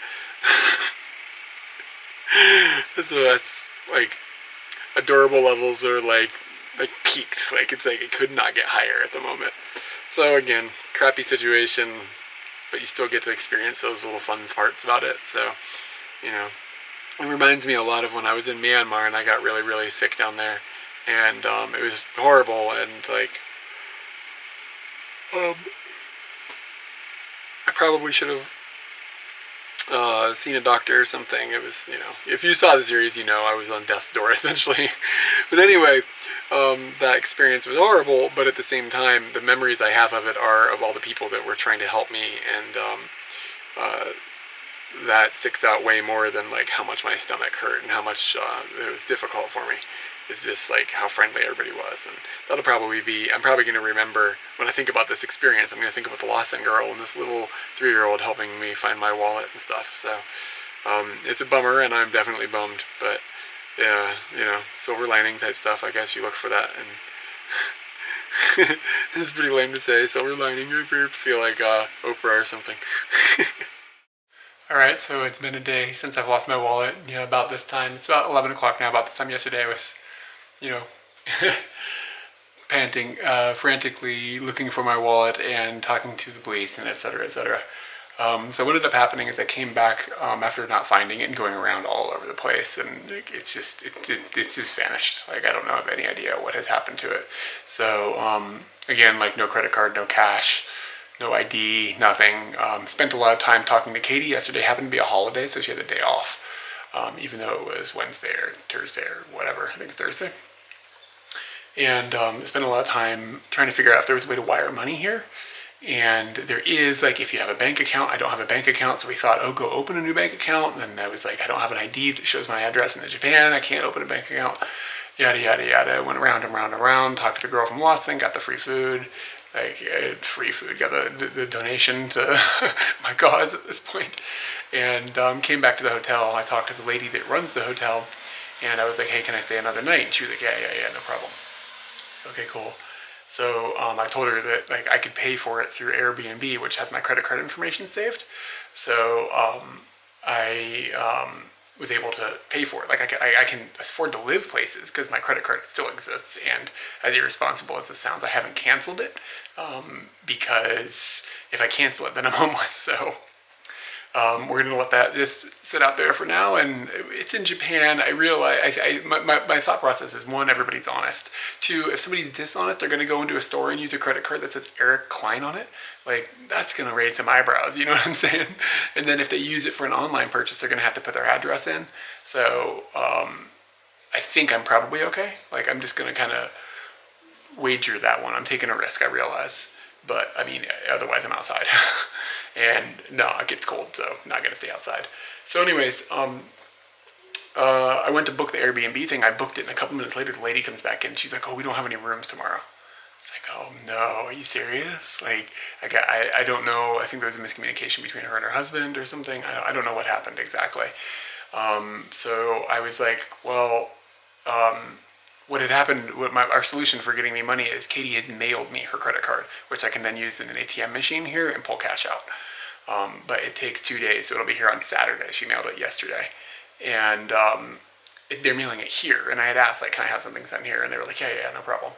So that's like, adorable levels are like peaked. Like it's like it could not get higher at the moment. So again, crappy situation, but you still get to experience those little fun parts about it. So, you know, it reminds me a lot of when I was in Myanmar and I got really sick down there, and it was horrible. And like, I probably should have seen a doctor or something. It was, you know, if you saw the series, you know I was on death's door essentially. But anyway, that experience was horrible, but at the same time, the memories I have of it are of all the people that were trying to help me, and that sticks out way more than like how much my stomach hurt and how much it was difficult for me. It's just like how friendly everybody was, and that'll probably be, I'm probably going to remember when I think about this experience. I'm going to think about the Lawson girl and this little 3-year-old helping me find my wallet and stuff. So it's a bummer, and I'm definitely bummed, but yeah, you know, silver lining type stuff. I guess you look for that, and It's pretty lame to say, silver lining, feel like Oprah or something. Alright, so it's been a day since I've lost my wallet. About this time, it's about 11 o'clock now. About this time yesterday I was, panting, frantically looking for my wallet and talking to the police and etc. etc. So what ended up happening is I came back after not finding it and going around all over the place, and it's just vanished. Like, I don't know, have any idea what has happened to it. So again, like, no credit card, no cash, no ID, nothing. Spent a lot of time talking to Katie. Yesterday happened to be a holiday, so she had the day off, even though it was Wednesday or Thursday or whatever. I think it's Thursday. And spent a lot of time trying to figure out if there was a way to wire money here. And there is, like, if you have a bank account. I don't have a bank account, so we thought, oh, go open a new bank account. And then I was like, I don't have an ID that shows my address in Japan. I can't open a bank account. Yada, yada, yada. Went around and round and round. Talked to the girl from Lawson. Got the free food. Like, free food. Got the donation to my cause at this point. And came back to the hotel. I talked to the lady that runs the hotel. And I was like, hey, can I stay another night? And she was like, yeah, no problem. Okay, cool. So I told her that, like, I could pay for it through Airbnb, which has my credit card information saved. So I was able to pay for it. Like, I can afford to live places because my credit card still exists. And as irresponsible as this sounds, I haven't canceled it because if I cancel it, then I'm homeless. So we're going to let that just sit out there for now. And it's in Japan. I realize, my thought process is, one, everybody's honest. Two, if somebody's dishonest, they're going to go into a store and use a credit card that says Eric Klein on it. Like, that's going to raise some eyebrows, you know what I'm saying? And then if they use it for an online purchase, they're going to have to put their address in. So I think I'm probably okay. Like, I'm just going to kind of wager that one. I'm taking a risk, I realize. But, I mean, otherwise I'm outside. And no, it gets cold, so I'm not going to stay outside. So anyways, I went to book the Airbnb thing. I booked it, and a couple minutes later, the lady comes back in. She's like, oh, we don't have any rooms tomorrow. It's like, oh, no, are you serious? Like, I don't know. I think there was a miscommunication between her and her husband or something. I don't know what happened exactly. So I was like, well, what had happened, our solution for getting me money is Katie has mailed me her credit card, which I can then use in an ATM machine here and pull cash out. But it takes 2 days, so it'll be here on Saturday. She mailed it yesterday. And they're mailing it here. And I had asked, like, can I have something sent here? And they were like, yeah, no problem.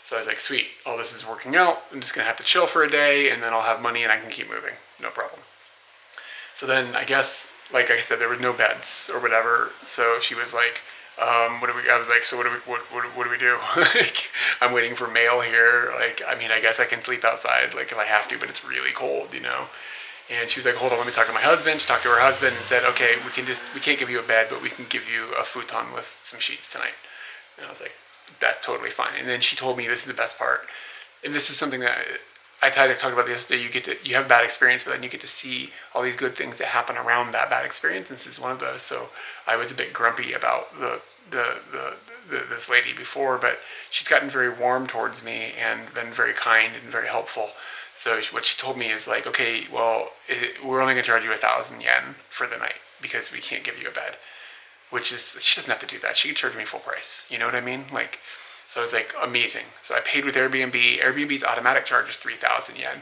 So I was like, sweet, all this is working out. I'm just going to have to chill for a day, and then I'll have money and I can keep moving. No problem. So then I guess, like I said, there were no beds or whatever. So she was like, I was like, so what do we do? Like, I'm waiting for mail here. Like, I mean, I guess I can sleep outside, like, if I have to, but it's really cold, you know? And she was like, hold on, let me talk to my husband. She talked to her husband and said, okay, we can't give you a bed, but we can give you a futon with some sheets tonight. And I was like, that's totally fine. And then she told me, this is the best part. And this is something that I talked about yesterday. You have a bad experience, but then you get to see all these good things that happen around that bad experience. And this is one of those. So I was a bit grumpy about this lady before, but she's gotten very warm towards me and been very kind and very helpful. So what she told me is like, okay, well, we're only going to charge you 1,000 yen for the night because we can't give you a bed. Which is, she doesn't have to do that. She can charge me full price. You know what I mean? Like, so it's like amazing. So I paid with Airbnb. Airbnb's automatic charge is 3,000 yen.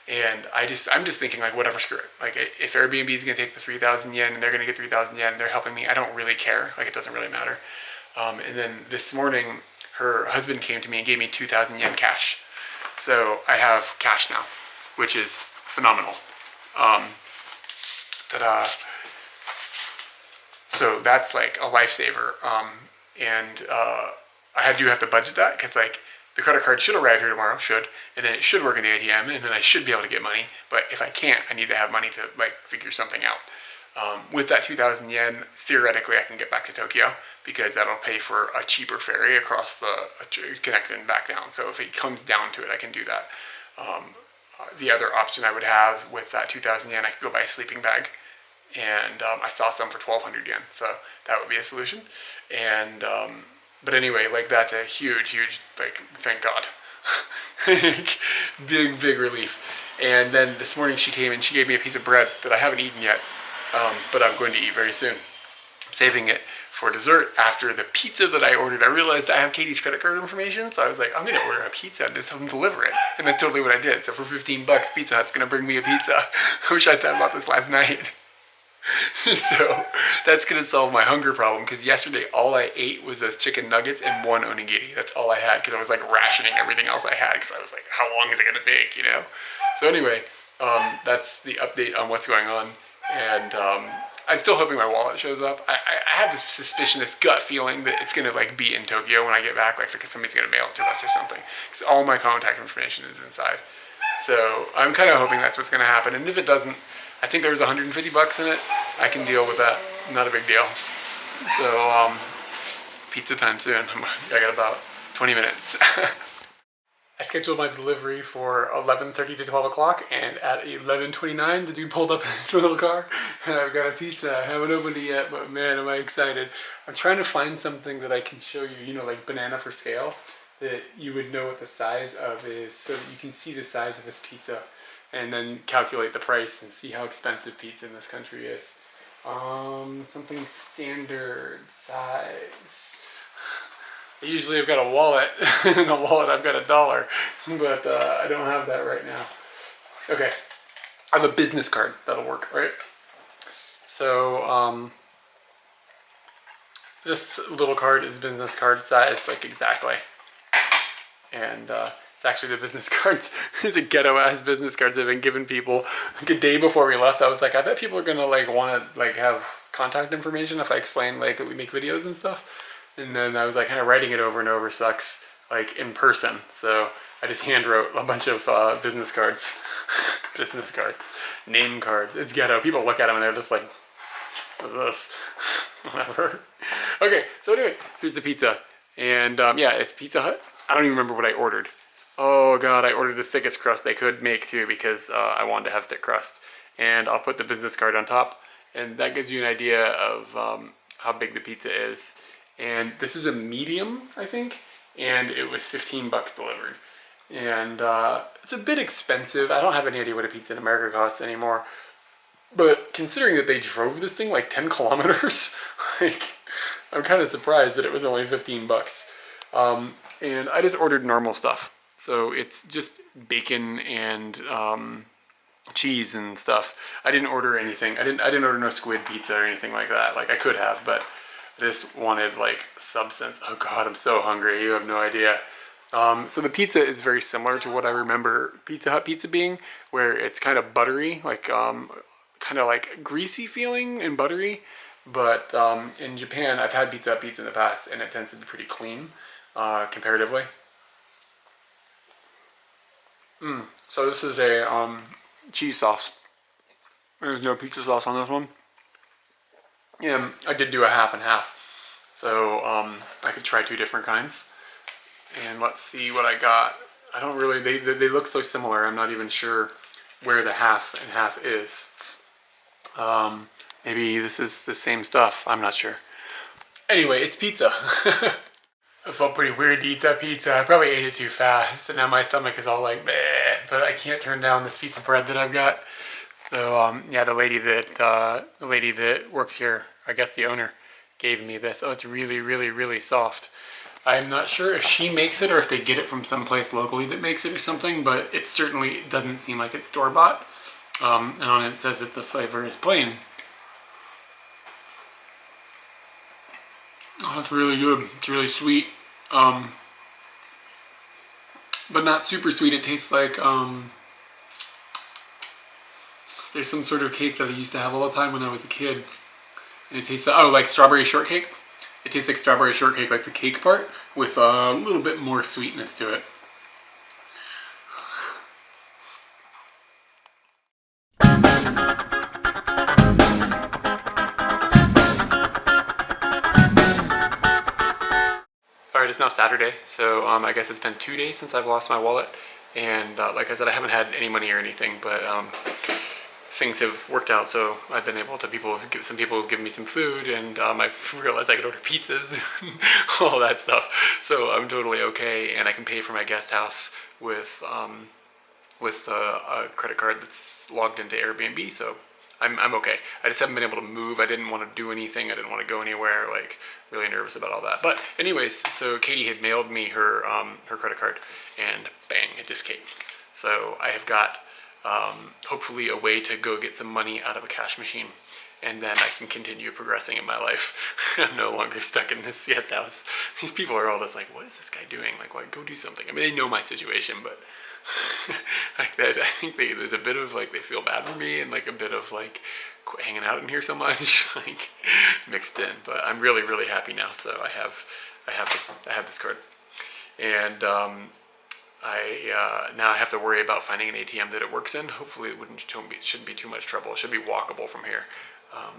And I'm just thinking, like, whatever, screw it. Like, if Airbnb is going to take the 3,000 yen and they're going to get 3,000 yen and they're helping me, I don't really care. Like, it doesn't really matter. And then this morning, her husband came to me and gave me 2,000 yen cash. So I have cash now, which is phenomenal. Ta-da. So that's like a lifesaver. And I do have to budget that because, like, the credit card should arrive here tomorrow, and then it should work in the ATM, and then I should be able to get money. But if I can't, I need to have money to, like, figure something out. With that 2,000 yen, theoretically, I can get back to Tokyo because that'll pay for a cheaper ferry across connecting back down. So if it comes down to it, I can do that. The other option I would have with that 2,000 yen, I could go buy a sleeping bag. And I saw some for 1,200 yen, so that would be a solution. And but anyway, like, that's a huge, like, thank God. big relief. And then this morning she came and she gave me a piece of bread that I haven't eaten yet, but I'm going to eat very soon. I'm saving it for dessert after the pizza that I ordered. I realized I have Katie's credit card information, so I was like, I'm gonna order a pizza and just have them deliver it. And that's totally what I did. So for 15 bucks, Pizza Hut's gonna bring me a pizza. I wish I'd thought about this last night. So that's gonna solve my hunger problem, because yesterday all I ate was those chicken nuggets and one onigiri. That's all I had, because I was like rationing everything else I had, because I was like, how long is it gonna take, you know? So anyway, that's the update on what's going on. And I'm still hoping my wallet shows up. I have this suspicion, this gut feeling that it's gonna like be in Tokyo when I get back, like somebody's gonna mail it to us or something, because all my contact information is inside. So I'm kind of hoping that's what's gonna happen. And if it doesn't, I think there was 150 bucks in it. I can deal with that. Not a big deal. So pizza time soon. I got about 20 minutes. I scheduled my delivery for 11:30 to 12 o'clock, and at 11:29, the dude pulled up in his little car, and I've got a pizza. I haven't opened it yet, but man, am I excited. I'm trying to find something that I can show you, you know, like banana for scale, that you would know what the size of is, so that you can see the size of this pizza, and then calculate the price and see how expensive pizza in this country is. Something standard size. Usually I've got a wallet. In a wallet I've got $1, but I don't have that right now. Okay, I have a business card. That'll work, right? So this little card is business card size, like exactly. And it's actually the business cards. These are ghetto ass business cards that have been given people. Like a day before we left, I was like, I bet people are gonna like want to like have contact information if I explain like that we make videos and stuff. And then I was like, kind of writing it over and over sucks, like in person. So I just hand wrote a bunch of business cards, business cards, name cards. It's ghetto. People look at them and they're just like, what's this? Whatever. Okay, so anyway, here's the pizza. And yeah, it's Pizza Hut. I don't even remember what I ordered. Oh God, I ordered the thickest crust they could make too, because I wanted to have thick crust. And I'll put the business card on top. And that gives you an idea of how big the pizza is. And this is a medium, I think, and it was 15 bucks delivered. And it's a bit expensive. I don't have any idea what a pizza in America costs anymore. But considering that they drove this thing like 10 kilometers, like, I'm kind of surprised that it was only 15 bucks. And I just ordered normal stuff. So it's just bacon and cheese and stuff. I didn't order anything. I didn't order no squid pizza or anything like that. Like I could have, but I just wanted like substance. Oh God, I'm so hungry. You have no idea. So the pizza is very similar to what I remember Pizza Hut pizza being, where it's kind of buttery, like kind of like greasy feeling and buttery. But in Japan, I've had Pizza Hut pizza in the past, and it tends to be pretty clean comparatively. So this is a cheese sauce. There's no pizza sauce on this one. Yeah, I did do a half and half, so I could try 2 different kinds. And let's see what I got. I don't really, they look so similar, I'm not even sure where the half and half is. Maybe this is the same stuff, I'm not sure. Anyway, it's pizza. It felt pretty weird to eat that pizza. I probably ate it too fast, and now my stomach is all like, bleh, but I can't turn down this piece of bread that I've got. So yeah, the lady that works here, I guess the owner, gave me this. Oh, it's really, really, really soft. I'm not sure if she makes it or if they get it from someplace locally that makes it or something, but it certainly doesn't seem like it's store-bought. And on it says that the flavor is plain. Oh, it's really good. It's really sweet. But not super sweet. It tastes like there's some sort of cake that I used to have all the time when I was a kid. And it tastes like, like strawberry shortcake. It tastes like strawberry shortcake, like the cake part, with a little bit more sweetness to it. Alright, it's now Saturday, so I guess it's been 2 days since I've lost my wallet. And like I said, I haven't had any money or anything, but things have worked out, so I've been able to, some people have given me some food, and I realized I could order pizzas, all that stuff. So I'm totally okay, and I can pay for my guest house with a credit card that's logged into Airbnb, so I'm okay. I just haven't been able to move. I didn't want to do anything. I didn't want to go anywhere. Like, really nervous about all that. But anyways, so Katie had mailed me her her credit card, and bang, it just came. So I have got hopefully a way to go get some money out of a cash machine, and then I can continue progressing in my life. I'm no longer stuck in this guest house. These people are all just like, what is this guy doing? Like, why go do something? I mean, they know my situation, but like that, I think there's a bit of like they feel bad for me, and like a bit of like quit hanging out in here so much, like mixed in. But I'm really, really happy now. So I have this card, and now I have to worry about finding an ATM that it works in. Hopefully it shouldn't be too much trouble. It should be walkable from here.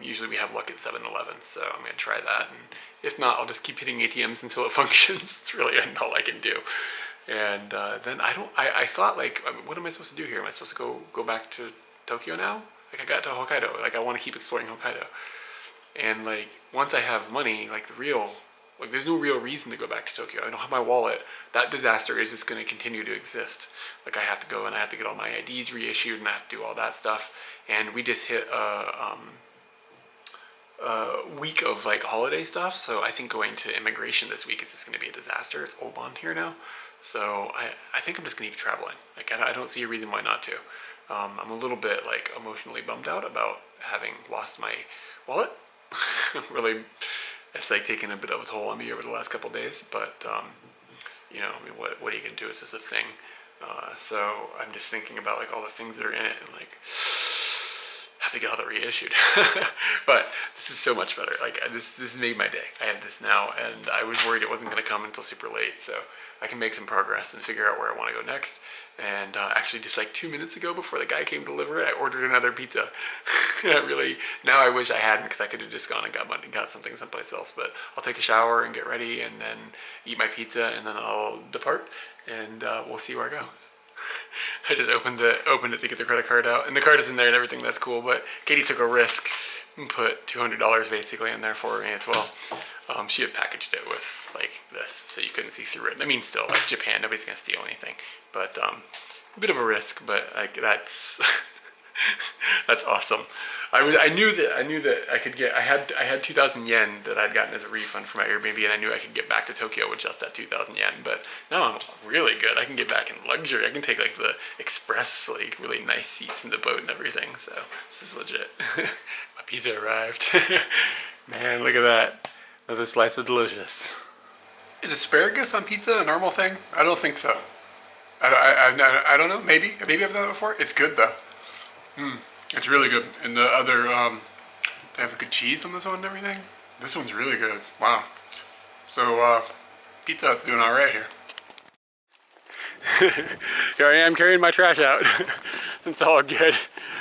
Usually we have luck at 7-Eleven, so I'm gonna try that. And if not, I'll just keep hitting ATMs until it functions. It's really all I can do. And then I thought like, what am I supposed to do here? Am I supposed to go back to Tokyo now? Like I got to Hokkaido, like I want to keep exploring Hokkaido. And like, once I have money, like there's no real reason to go back to Tokyo. I don't have my wallet. That disaster is just going to continue to exist. Like I have to go and I have to get all my IDs reissued and I have to do all that stuff. And we just hit a week of like holiday stuff. So I think going to immigration this week is just going to be a disaster. It's Obon here now. So I think I'm just going to keep traveling. Like I don't see a reason why not to. I'm a little bit like emotionally bummed out about having lost my wallet. Really, it's like taken a bit of a toll on me over the last couple of days, but you know, I mean, what are you gonna do? It's just a thing. So I'm just thinking about like all the things that are in it, and like have to get all that reissued. But this is so much better. Like this made my day. I have this now, and I was worried it wasn't gonna come until super late. So I can make some progress and figure out where I want to go next. And actually just like 2 minutes ago before the guy came to deliver it, I ordered another pizza. Now I wish I hadn't, because I could have just gone and got something someplace else. But I'll take a shower and get ready and then eat my pizza, and then I'll depart, and we'll see where I go. I just opened it to get the credit card out, and the card is in there and everything. That's cool, but Katie took a risk and put $200 basically in there for me as well. She had packaged it with like this, so you couldn't see through it. I mean, still, like Japan, nobody's gonna steal anything, but a bit of a risk. But like that's that's awesome. I knew that I could get. I had 2,000 yen that I'd gotten as a refund for my Airbnb, and I knew I could get back to Tokyo with just that 2,000 yen. But now I'm really good. I can get back in luxury. I can take like the express, like really nice seats in the boat and everything. So this is legit. My pizza arrived. Man, look at that. Another slice of delicious. Is asparagus on pizza a normal thing? I don't think so. I don't know. Maybe I've done that before. It's good though. It's really good. And the other, they have good cheese on this one and everything. This one's really good. Wow. So Pizza Hut's doing all right here. Here I am carrying my trash out. It's all good.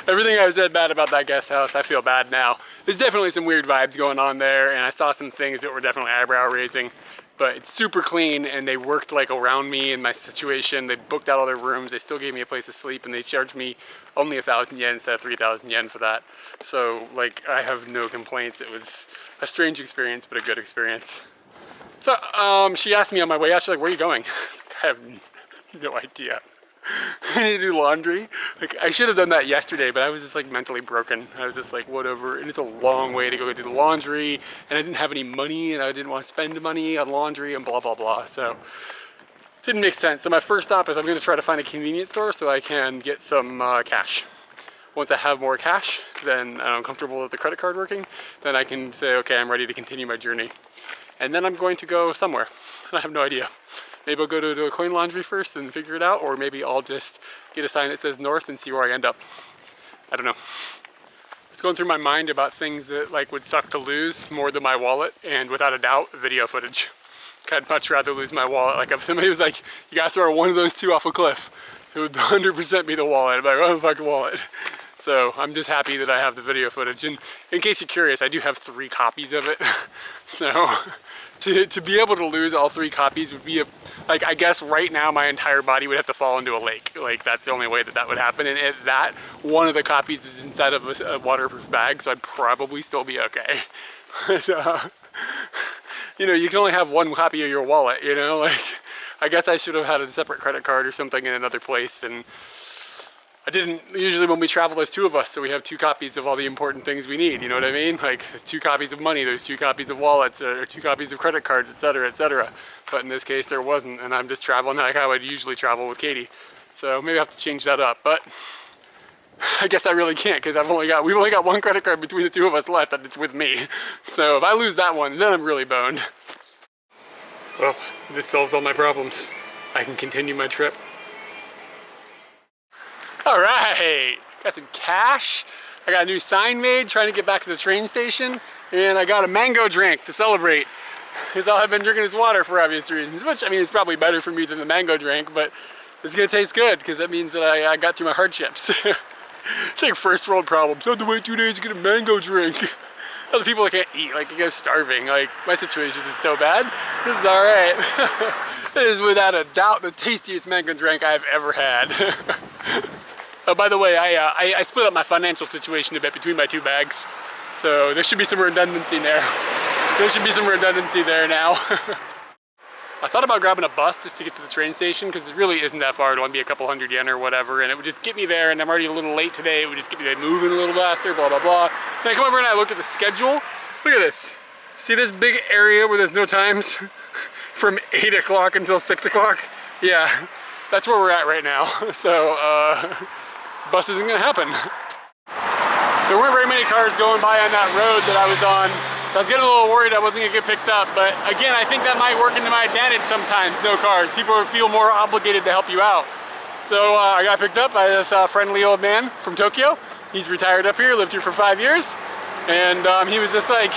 Everything I said bad about that guest house, I feel bad now. There's definitely some weird vibes going on there, and I saw some things that were definitely eyebrow raising, but it's super clean, and they worked like around me and my situation. They booked out all their rooms. They still gave me a place to sleep, and they charged me only 1,000 yen instead of 3,000 yen for that. So like, I have no complaints. It was a strange experience, but a good experience. So she asked me on my way out, she's like, where are you going? I have no idea. I need to do laundry. Like, I should have done that yesterday, but I was just like mentally broken. I was just like, whatever. And it's a long way to go do the laundry, and I didn't have any money, and I didn't want to spend money on laundry and blah, blah, blah. So it didn't make sense. So my first stop is I'm going to try to find a convenience store so I can get some cash. Once I have more cash, then I'm comfortable with the credit card working, then I can say, okay, I'm ready to continue my journey. And then I'm going to go somewhere. I have no idea. Maybe I'll go to a coin laundry first and figure it out, or maybe I'll just get a sign that says north and see where I end up. I don't know. It's going through my mind about things that like would suck to lose more than my wallet, and without a doubt, video footage. I'd much rather lose my wallet. Like if somebody was like, you gotta throw one of those two off a cliff, it would 100% be the wallet. I'd be like, oh fuck the wallet. So I'm just happy that I have the video footage. And in case you're curious, I do have 3 copies of it. So to be able to lose all 3 copies would be like, I guess right now my entire body would have to fall into a lake. Like that's the only way that that would happen. And at that, one of the copies is inside of a waterproof bag, so I'd probably still be okay. But, you know, you can only have 1 copy of your wallet, you know? Like, I guess I should have had a separate credit card or something in another place, and I didn't, usually when we travel there's two of us, so we have two copies of all the important things we need, you know what I mean? Like there's two copies of money, there's two copies of wallets, or two copies of credit cards, etc., etc. But in this case there wasn't, and I'm just traveling like I would usually travel with Katie. So maybe I have to change that up, but I guess I really can't because we've only got one credit card between the two of us left and it's with me. So if I lose that one, then I'm really boned. Well, this solves all my problems. I can continue my trip. All right, got some cash. I got a new sign made trying to get back to the train station, and I got a mango drink to celebrate because all I've been drinking is water for obvious reasons, which I mean it's probably better for me than the mango drink, but it's gonna taste good because that means that I got through my hardships. It's like first world problems. I had to wait 2 days to get a mango drink. Other people that can't eat, like you guys starving. Like my situation is so bad. This is all right. This is without a doubt the tastiest mango drink I've ever had. Oh, by the way, I split up my financial situation a bit between my two bags, so there should be some redundancy there. There should be some redundancy there now. I thought about grabbing a bus just to get to the train station because it really isn't that far. It'll only be a couple hundred yen or whatever, and it would just get me there, and I'm already a little late today. It would just get me there moving a little faster, blah, blah, blah. Then I come over and I look at the schedule. Look at this. See this big area where there's no times? From 8 o'clock until 6 o'clock? Yeah, that's where we're at right now. So, bus isn't gonna happen. There weren't very many cars going by on that road that I was on. So I was getting a little worried I wasn't gonna get picked up, but again, I think that might work into my advantage sometimes, no cars. People feel more obligated to help you out. So I got picked up by this friendly old man from Tokyo. He's retired up here, lived here for 5 years. And he was just like,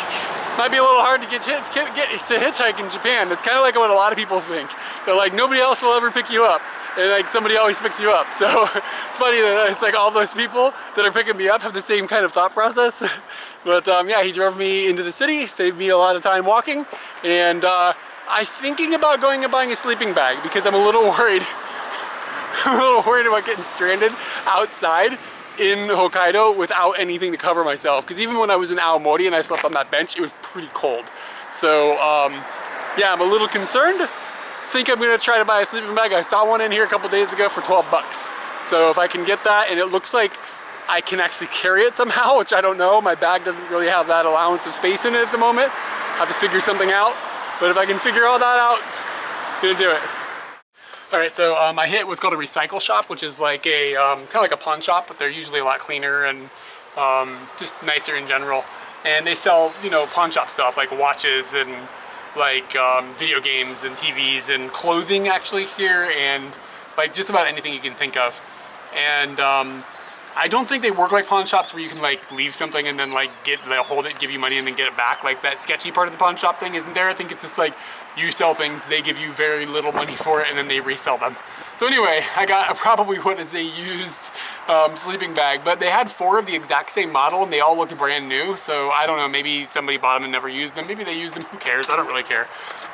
might be a little hard to get to hitchhike in Japan. It's kind of like what a lot of people think. They're like, nobody else will ever pick you up. And like somebody always picks you up. So it's funny that it's like all those people that are picking me up have the same kind of thought process. But yeah, he drove me into the city, saved me a lot of time walking. And I'm thinking about going and buying a sleeping bag because I'm a little worried. I'm a little worried about getting stranded outside in Hokkaido without anything to cover myself. Because even when I was in Aomori and I slept on that bench, it was pretty cold. So yeah, I'm a little concerned. Think I'm gonna try to buy a sleeping bag. I saw one in here a couple days ago for 12 bucks. So if I can get that, and it looks like I can actually carry it somehow, which I don't know. My bag doesn't really have that allowance of space in it at the moment. I have to figure something out. But if I can figure all that out, I'm gonna do it. All right, so I hit what's called a recycle shop, which is like a kind of like a pawn shop, but they're usually a lot cleaner and just nicer in general. And they sell, you know, pawn shop stuff like watches and like video games and TVs and clothing actually here, and like just about anything you can think of. And I don't think they work like pawn shops where you can like leave something and then like they'll hold it, give you money and then get it back. Like that sketchy part of the pawn shop thing isn't there. I think it's just like you sell things, they give you very little money for it, and then they resell them. So anyway, I got probably what is a used sleeping bag, but they had 4 of the exact same model and they all look brand new. So I don't know, maybe somebody bought them and never used them. Maybe they used them, who cares? I don't really care.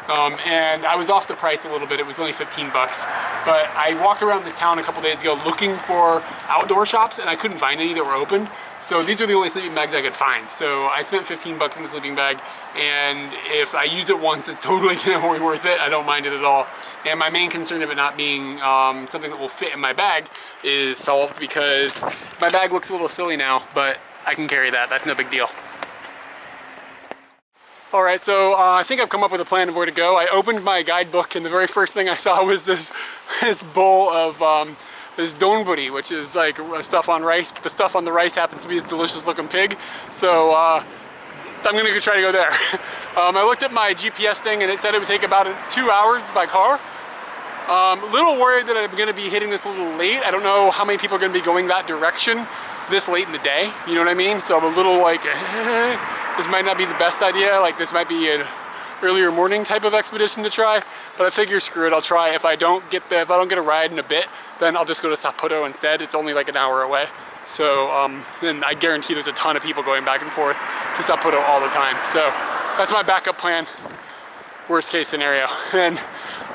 And I was off the price a little bit. It was only 15 bucks. But I walked around this town a couple days ago looking for outdoor shops and I couldn't find any that were open. So these are the only sleeping bags I could find. So I spent 15 bucks in the sleeping bag, and if I use it once, it's totally gonna be worth it. I don't mind it at all. And my main concern of it not being something that will fit in my bag is solved because my bag looks a little silly now, but I can carry that. That's no big deal. All right, so I think I've come up with a plan of where to go. I opened my guidebook and the very first thing I saw was this bowl of this donburi, which is like stuff on rice, but the stuff on the rice happens to be this delicious looking pig. So I'm gonna go try to go there. I looked at my GPS thing and it said it would take about 2 hours by car. A little worried that I'm gonna be hitting this a little late. I don't know how many people are gonna be going that direction this late in the day, you know what I mean? So I'm a little like, this might not be the best idea. Like this might be an earlier morning type of expedition to try, but I figure screw it, I'll try. If I don't get a ride in a bit, then I'll just go to Sapporo instead. It's only like an hour away. So then I guarantee there's a ton of people going back and forth to Sapporo all the time. So that's my backup plan, worst case scenario. And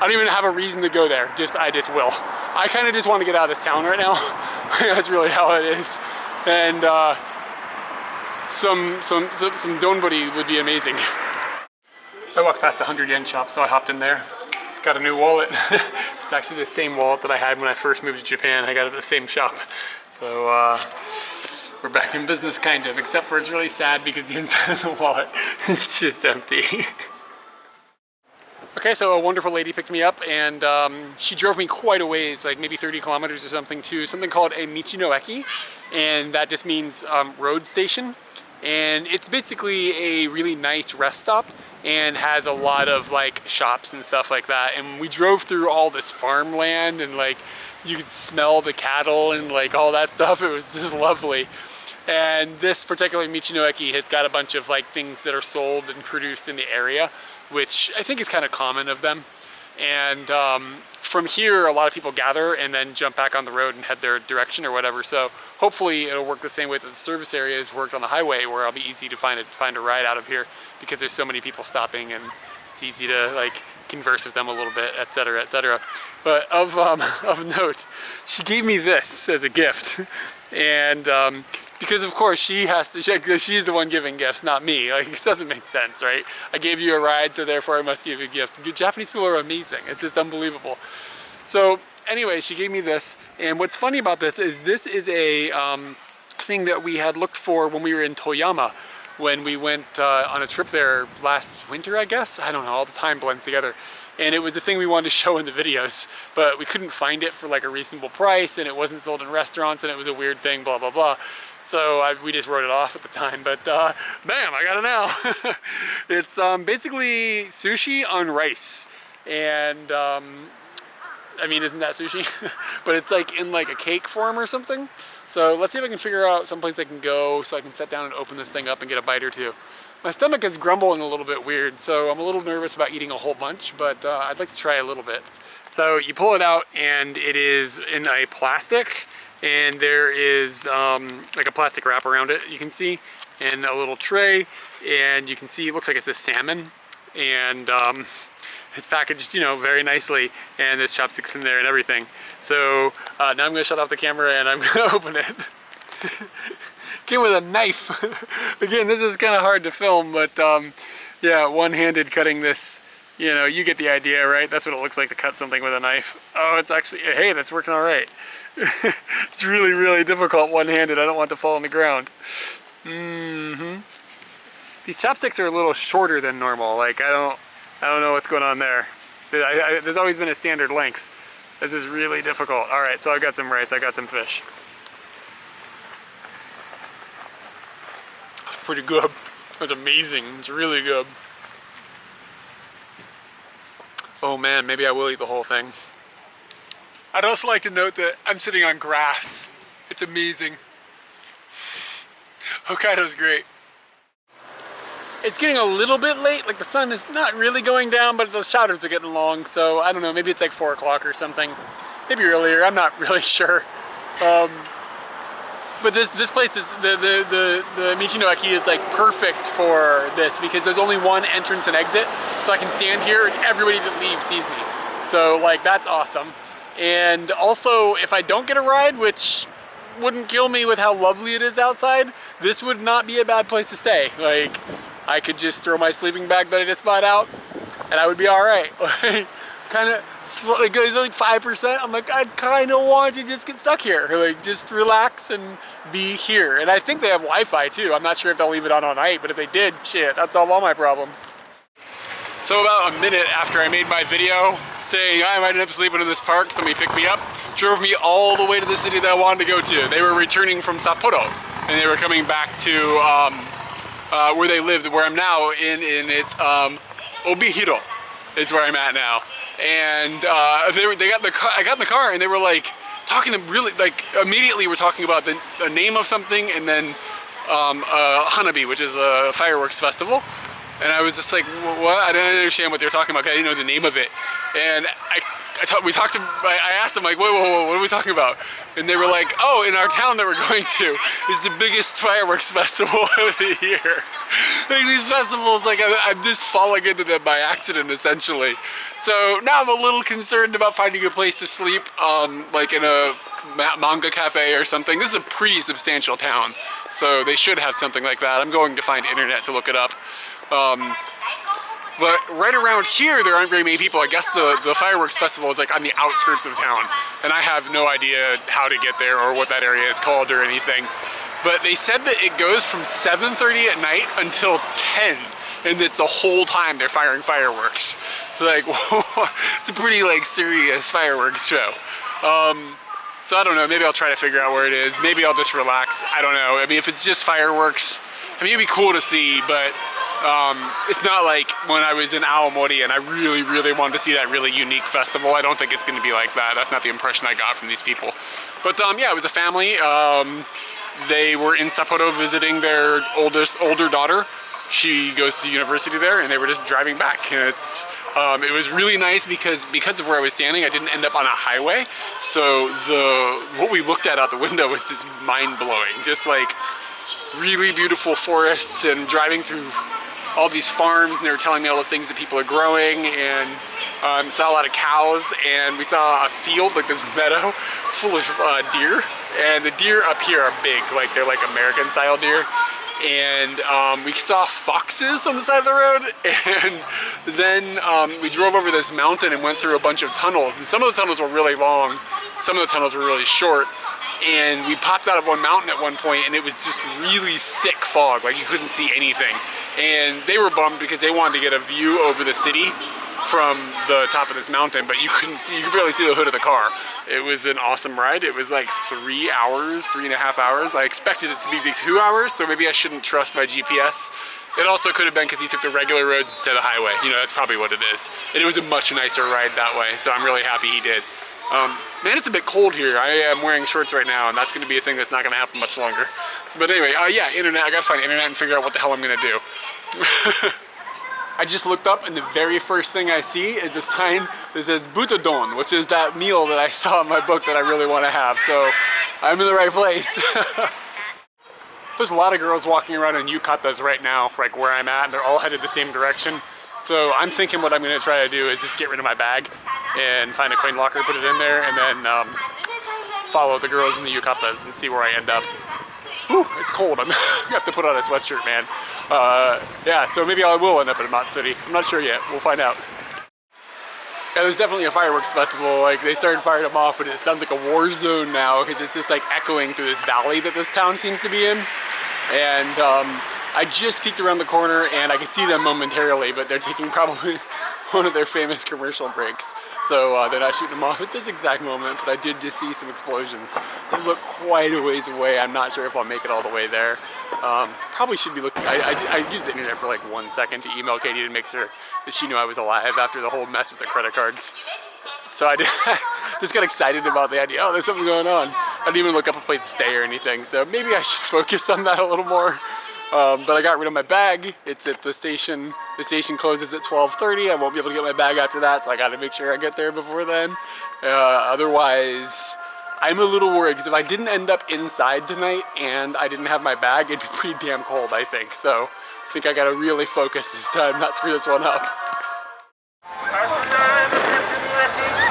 I don't even have a reason to go there, I just will. I kind of just want to get out of this town right now. That's really how it is. And some donburi would be amazing. I walked past the 100 yen shop, so I hopped in there. Got a new wallet. It's actually the same wallet that I had when I first moved to Japan. I got it at the same shop. It's So we're back in business, kind of, except for it's really sad because the inside of the wallet is just empty. Okay, so a wonderful lady picked me up, and she drove me quite a ways, like maybe 30 kilometers or something, to something called a Michi-no-eki, and that just means road station. And it's basically a really nice rest stop and has a lot of like shops and stuff like that. And we drove through all this farmland, and like you could smell the cattle and like all that stuff. It was just lovely. And this particular Michi-no-eki has got a bunch of like things that are sold and produced in the area, which I think is kind of common of them. And from here, a lot of people gather and then jump back on the road and head their direction or whatever. So hopefully it'll work the same way that the service area has worked on the highway, where it'll be easy to find a ride out of here because there's so many people stopping, and it's easy to like converse with them a little bit, etc., etc. But of note, she gave me this as a gift, and because of course she has to, she's the one giving gifts, not me. Like, it doesn't make sense, right? I gave you a ride, so therefore I must give you a gift. Japanese people are amazing. It's just unbelievable. So anyway, she gave me this, and what's funny about this is a thing that we had looked for when we were in Toyama, when we went on a trip there last winter, I guess. I don't know, all the time blends together. And it was a thing we wanted to show in the videos, but we couldn't find it for like a reasonable price, and it wasn't sold in restaurants, and it was a weird thing, blah, blah, blah. So we just wrote it off at the time, but bam, I got it now. It's basically sushi on rice. And I mean, isn't that sushi? But it's like in like a cake form or something. So let's see if I can figure out someplace I can go so I can sit down and open this thing up and get a bite or two. My stomach is grumbling a little bit weird, so I'm a little nervous about eating a whole bunch, but I'd like to try a little bit. So you pull it out, and it is in a plastic, and there is like a plastic wrap around it, you can see, and a little tray, and you can see it looks like it's a salmon, and it's packaged, you know, very nicely, and there's chopsticks in there and everything. So now I'm going to shut off the camera and I'm going to open it. Came with a knife. Again, this is kind of hard to film, but yeah, one-handed cutting this, you know, you get the idea, right? That's what it looks like to cut something with a knife. Oh, it's actually, hey, that's working all right. It's really, really difficult one-handed. I don't want to fall on the ground. These chopsticks are a little shorter than normal. Like, I don't know what's going on there. There's always been a standard length. This is really difficult. All right, so I've got some rice, I got some fish. Pretty good. That's amazing. It's really good. Oh man, maybe I will eat the whole thing. I'd also like to note that I'm sitting on grass. It's amazing. Hokkaido's great. It's getting a little bit late, like the sun is not really going down, but the shadows are getting long, so I don't know, maybe it's like 4 o'clock or something. Maybe earlier, I'm not really sure. But this place is, the Michi-no-eki is like perfect for this because there's only one entrance and exit, so I can stand here and everybody that leaves sees me. So like, that's awesome. And also, if I don't get a ride, which wouldn't kill me with how lovely it is outside, this would not be a bad place to stay. Like, I could just throw my sleeping bag that I just bought out and I would be all right. Kind of, like, it's like 5%. I'm like, I kind of want to just get stuck here. Like, just relax and be here. And I think they have Wi-Fi too. I'm not sure if they'll leave it on all night, but if they did, shit, that'd solve all my problems. So about a minute after I made my video saying I might end up sleeping in this park, somebody picked me up, drove me all the way to the city that I wanted to go to. They were returning from Sapporo, and they were coming back to where they lived, where I'm now in it's Obihiro is where I'm at now. And they got the car, I got in the car, and they were like talking to really, like, immediately we're talking about the name of something, and then Hanabi, which is a fireworks festival. And I was just like, what? I didn't understand what they were talking about. I didn't know the name of it. And I asked them, like, whoa, what are we talking about? And they were like, oh, in our town that we're going to is the biggest fireworks festival of the year. Like, these festivals, like, I'm just falling into them by accident, essentially. So now I'm a little concerned about finding a place to sleep, like in a manga cafe or something. This is a pretty substantial town, so they should have something like that. I'm going to find internet to look it up. But right around here, there aren't very many people. I guess the fireworks festival is like on the outskirts of town. And I have no idea how to get there or what that area is called or anything. But they said that it goes from 7:30 at night until 10. And it's the whole time they're firing fireworks. Like, whoa, it's a pretty like serious fireworks show. So I don't know, maybe I'll try to figure out where it is. Maybe I'll just relax, I don't know. I mean, if it's just fireworks, I mean, it'd be cool to see, but it's not like when I was in Aomori and I really, really wanted to see that really unique festival. I don't think it's gonna be like that. That's not the impression I got from these people. But yeah, it was a family. They were in Sapporo visiting their older daughter. She goes to university there, and they were just driving back. And it was really nice because of where I was standing, I didn't end up on a highway. So what we looked at out the window was just mind-blowing. Just like really beautiful forests and driving through all these farms, and they were telling me all the things that people are growing, and saw a lot of cows, and we saw a field, like this meadow, full of deer. And the deer up here are big, like they're like American style deer. And we saw foxes on the side of the road, and then we drove over this mountain and went through a bunch of tunnels, and some of the tunnels were really long, some of the tunnels were really short, and we popped out of one mountain at one point and it was just really thick fog, like you couldn't see anything. And they were bummed because they wanted to get a view over the city from the top of this mountain, but you could barely see the hood of the car. It was an awesome ride. It was like 3 hours, 3.5 hours. I expected it to be 2 hours, so maybe I shouldn't trust my GPS. It also could have been because he took the regular roads instead of the highway. You know, that's probably what it is. And it was a much nicer ride that way, so I'm really happy he did. Man, it's a bit cold here. I am wearing shorts right now, and that's gonna be a thing that's not gonna happen much longer. But anyway, yeah, internet. I gotta find internet and figure out what the hell I'm gonna do. I just looked up, and the very first thing I see is a sign that says Butadon, which is that meal that I saw in my book that I really want to have. So I'm in the right place. There's a lot of girls walking around in yukatas right now, like where I'm at, and they're all headed the same direction. So I'm thinking what I'm going to try to do is just get rid of my bag and find a coin locker, put it in there, and then follow the girls in the yukatas and see where I end up. Whew, it's cold. I'm gonna have to put on a sweatshirt, man. Yeah, so maybe I will end up in Matsuri. I'm not sure yet. We'll find out. Yeah, there's definitely a fireworks festival. Like, they started firing them off, but it sounds like a war zone now because it's just like echoing through this valley that this town seems to be in. And I just peeked around the corner and I could see them momentarily, but they're taking probably one of their famous commercial breaks. So they're not shooting them off at this exact moment, but I did just see some explosions. They look quite a ways away. I'm not sure if I'll make it all the way there. Probably should be looking. I used the internet for like 1 second to email Katie to make sure that she knew I was alive after the whole mess with the credit cards. So I just got excited about the idea. Oh, there's something going on. I didn't even look up a place to stay or anything. So maybe I should focus on that a little more. But I got rid of my bag. It's at the station. The station closes at 12:30. I won't be able to get my bag after that, so I gotta make sure I get there before then. Otherwise, I'm a little worried, because if I didn't end up inside tonight and I didn't have my bag, it'd be pretty damn cold, I think. So I think I gotta really focus this time, not screw this one up.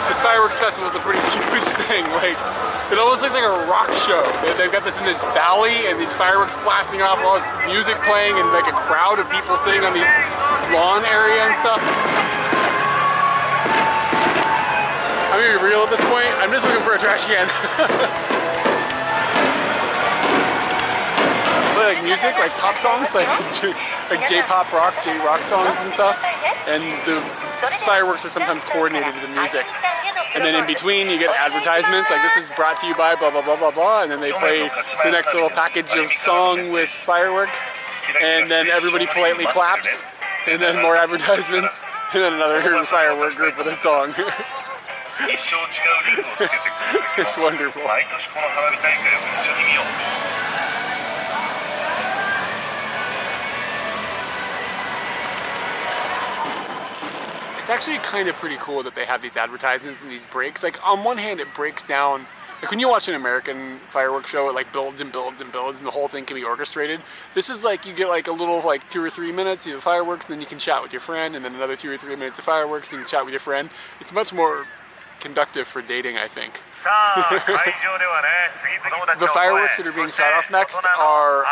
This fireworks festival is a pretty huge thing. Like, it almost looks like a rock show. They've got this in this valley and these fireworks blasting off, all this music playing, and like a crowd of people sitting on these lawn area and stuff. I'm gonna be real at this point. I'm just looking for a trash can. Play like music, like pop songs, like J-pop rock, J-rock songs and stuff. And the fireworks are sometimes coordinated with the music. And then in between you get advertisements like this is brought to you by blah blah blah blah blah, and then they play the next little package of song with fireworks, and then everybody politely claps, and then more advertisements, and then another firework group with a song. It's wonderful. It's actually kind of pretty cool that they have these advertisements and these breaks. Like, on one hand, it breaks down, like when you watch an American fireworks show, it like builds and builds and builds, and the whole thing can be orchestrated. This is like, you get like a little, like 2 or 3 minutes of fireworks, and then you can chat with your friend, and then another 2 or 3 minutes of fireworks, and you can chat with your friend. It's much more conductive for dating, I think. The fireworks that are being shot off next are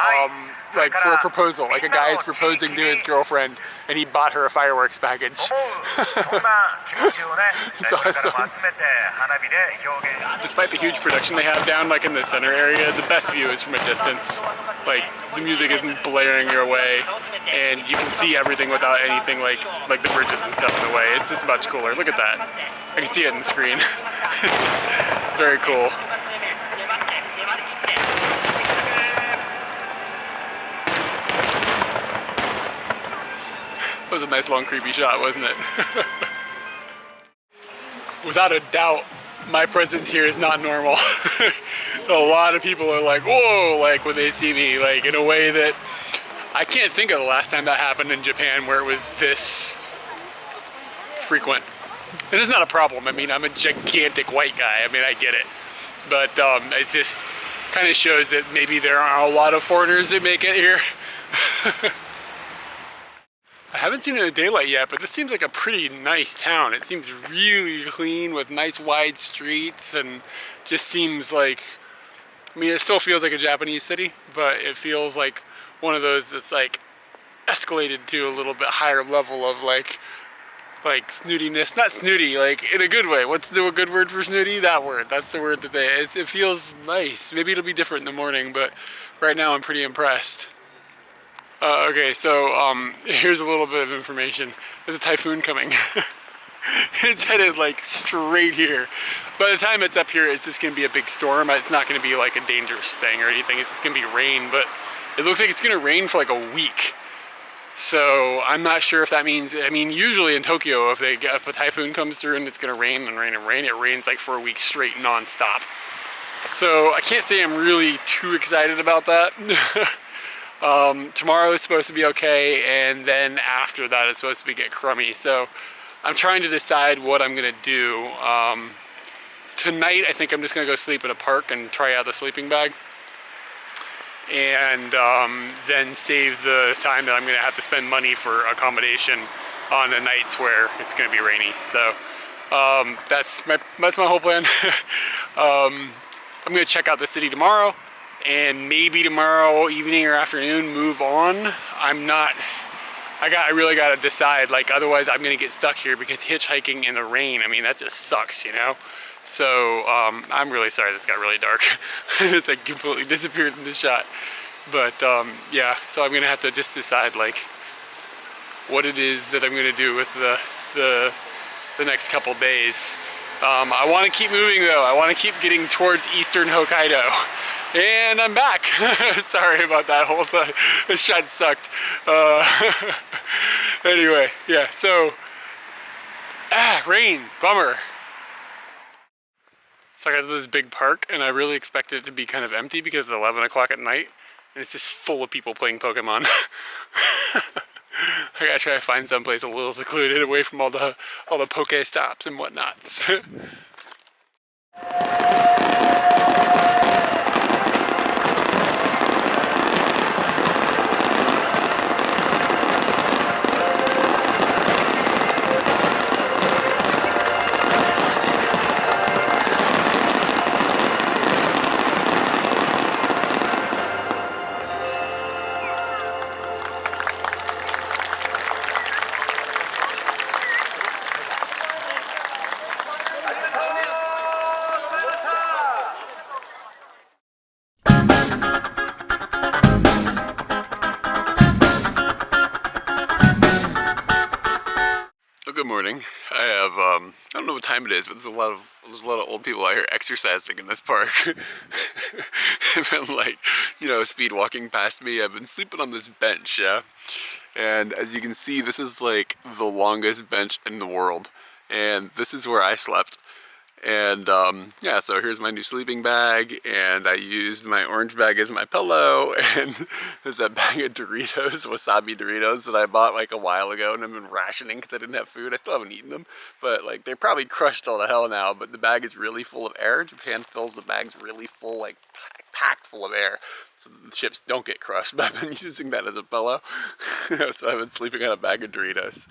like for a proposal. Like a guy is proposing to his girlfriend and he bought her a fireworks package. It's awesome. Despite the huge production they have down like in the center area, the best view is from a distance. Like the music isn't blaring your way and you can see everything without anything like the bridges and stuff in the way. It's just much cooler. Look at that. I can see it in the screen. Very cool. That was a nice long creepy shot, wasn't it? Without a doubt, my presence here is not normal. A lot of people are like, whoa, like when they see me, like in a way that I can't think of the last time that happened in Japan where it was this frequent. And it's not a problem. I mean, I'm a gigantic white guy. I mean, I get it. But it just kind of shows that maybe there aren't a lot of foreigners that make it here. I haven't seen it in daylight yet, but this seems like a pretty nice town. It seems really clean with nice wide streets and just seems like, I mean, it still feels like a Japanese city, but it feels like one of those that's like escalated to a little bit higher level of like snootiness. Not snooty, like in a good way. What's the good word for snooty? That word. That's the word that it feels nice. Maybe it'll be different in the morning, but right now I'm pretty impressed. Okay, so here's a little bit of information. There's a typhoon coming. It's headed like straight here. By the time it's up here, it's just gonna be a big storm. It's not gonna be like a dangerous thing or anything. It's just gonna be rain, but it looks like it's gonna rain for like a week. So I'm not sure if that means, I mean, usually in Tokyo, if a typhoon comes through and it's gonna rain and rain and rain, it rains like for a week straight non-stop. So I can't say I'm really too excited about that. Tomorrow is supposed to be okay, and then after that it's supposed to get crummy. So I'm trying to decide what I'm gonna do. Tonight I think I'm just gonna go sleep in a park and try out the sleeping bag. And then save the time that I'm gonna have to spend money for accommodation on the nights where it's gonna be rainy. So that's my whole plan. I'm gonna check out the city tomorrow, and maybe tomorrow evening or afternoon move on. I really gotta decide. Like otherwise, I'm gonna get stuck here because hitchhiking in the rain. I mean, that just sucks, you know. So I'm really sorry this got really dark. It's like completely disappeared in the shot. But yeah, so I'm gonna have to just decide like what it is that I'm gonna do with the next couple days. I want to keep moving though. I want to keep getting towards eastern Hokkaido. And I'm back. Sorry about that whole thing. The shot sucked. Anyway, yeah, so rain, bummer. So I got to this big park, and I really expected it to be kind of empty because it's 11 o'clock at night, and it's just full of people playing Pokemon. I gotta try to find someplace a little secluded, away from all the Poke stops and whatnots. Good morning. I have I don't know what time it is, but there's a lot of old people out here exercising in this park. I've been like, speed walking past me. I've been sleeping on this bench, yeah. And as you can see, this is like the longest bench in the world, and this is where I slept. And yeah, so here's my new sleeping bag, and I used my orange bag as my pillow, and there's that bag of Doritos, wasabi Doritos, that I bought like a while ago, and I've been rationing because I didn't have food. I still haven't eaten them, but like they're probably crushed all to hell now, but the bag is really full of air. Japan fills the bags really full, like packed full of air so that the chips don't get crushed. But I've been using that as a pillow. So I've been sleeping on a bag of Doritos.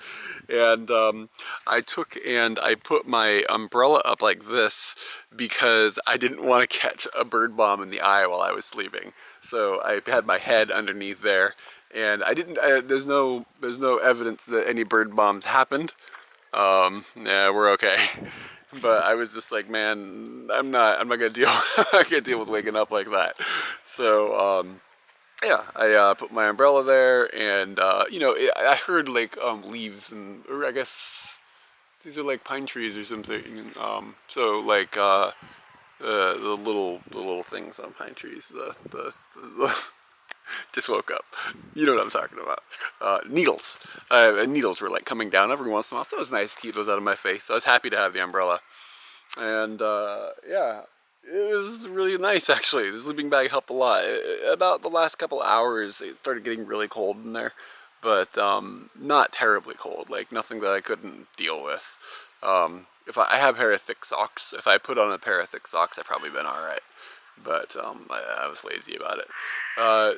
And I put my umbrella up like this because I didn't want to catch a bird bomb in the eye while I was sleeping. So I had my head underneath there, and there's no evidence that any bird bombs happened. Yeah, we're okay. But I was just like, man, I'm not gonna deal I can't deal with waking up like that. So yeah, I put my umbrella there, and I heard like leaves, or I guess these are like pine trees or something. So like the little things on pine trees, the just woke up. You know what I'm talking about. Needles. Needles were like coming down every once in a while, so it was nice to keep those out of my face. So I was happy to have the umbrella. And yeah, it was really nice actually. The sleeping bag helped a lot. About the last couple hours, it started getting really cold in there, but not terribly cold. Like nothing that I couldn't deal with. If I have a pair of thick socks, if I put on a pair of thick socks, I'd probably been all right. But I was lazy about it.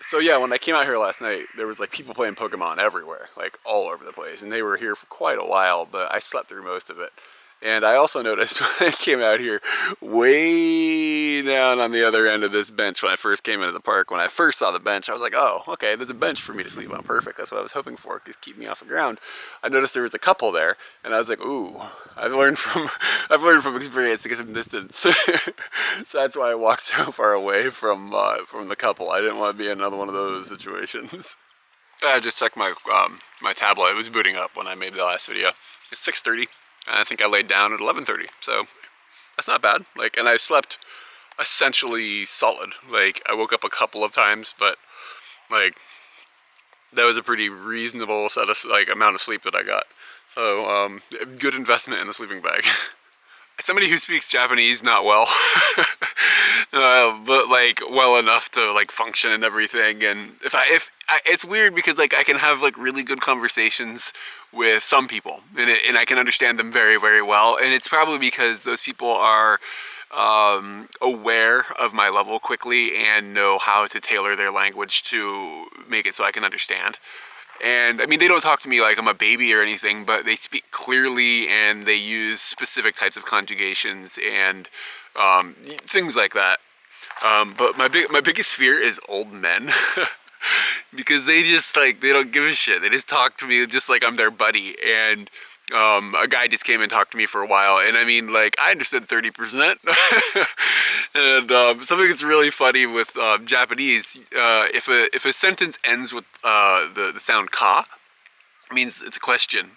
So yeah, when I came out here last night, there was like people playing Pokemon everywhere, like all over the place, and they were here for quite a while, but I slept through most of it. And I also noticed when I came out here, way down on the other end of this bench when I first came into the park, when I first saw the bench, I was like, oh, okay, there's a bench for me to sleep on. Perfect. That's what I was hoping for, just keep me off the ground. I noticed there was a couple there, and I was like, ooh, I've learned from experience to get some distance. So that's why I walked so far away from the couple. I didn't want to be in another one of those situations. I just checked my my tablet. It was booting up when I made the last video. It's 6:30. And I think I laid down at 11:30, so that's not bad. Like, and I slept essentially solid. Like, I woke up a couple of times, but like that was a pretty reasonable amount of sleep that I got. So good investment in the sleeping bag. Somebody who speaks Japanese not well, but like well enough to like function and everything. And it's weird because like I can have like really good conversations with some people, and I can understand them very, very well. And it's probably because those people are aware of my level quickly and know how to tailor their language to make it so I can understand. And I mean, they don't talk to me like I'm a baby or anything, but they speak clearly and they use specific types of conjugations and things like that. But my biggest fear is old men. Because they just they don't give a shit. They just talk to me just like I'm their buddy. And a guy just came and talked to me for a while, and I mean, like, I understood 30%. And something that's really funny with Japanese, if a sentence ends with the sound ka, it means it's a question.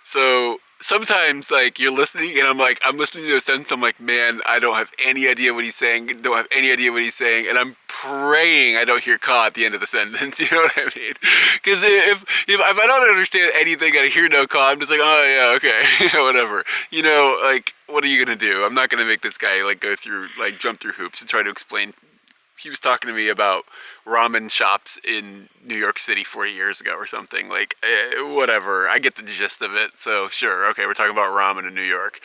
So sometimes, like, you're listening, and I'm listening to a sentence, I'm like, man, I don't have any idea what he's saying, and I'm praying I don't hear ka at the end of the sentence, you know what I mean? Because if I don't understand anything and I hear no ka, I'm just like, oh yeah, okay, whatever. You know, like, what are you gonna do? I'm not gonna make this guy, like, jump through hoops and try to explain. He was talking to me about ramen shops in New York City 40 years ago or something. Like, whatever. I get the gist of it. So, sure, okay, we're talking about ramen in New York.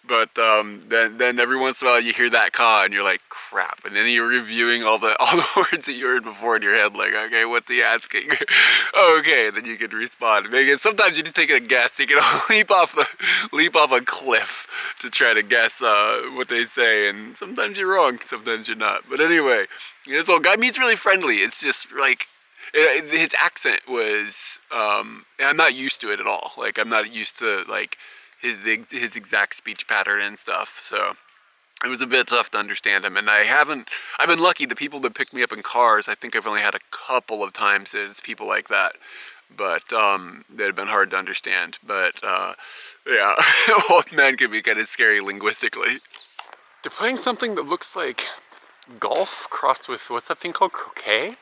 But then every once in a while you hear that ka and you're like, crap. And then you're reviewing all the words that you heard before in your head, like, okay, what's he asking? Okay, then you can respond. And sometimes you just take a guess. You can leap off a cliff to try to guess what they say, and sometimes you're wrong, sometimes you're not. But anyway, this old guy, he's really friendly. It's just like his accent was I'm not used to it at all. Like, I'm not used to like his exact speech pattern and stuff, so it was a bit tough to understand him. And I've been lucky. The people that pick me up in cars, I think I've only had a couple of times that it's people like that, but that have been hard to understand. But yeah, old men can be kind of scary linguistically. They're playing something that looks like golf crossed with, what's that thing called, croquet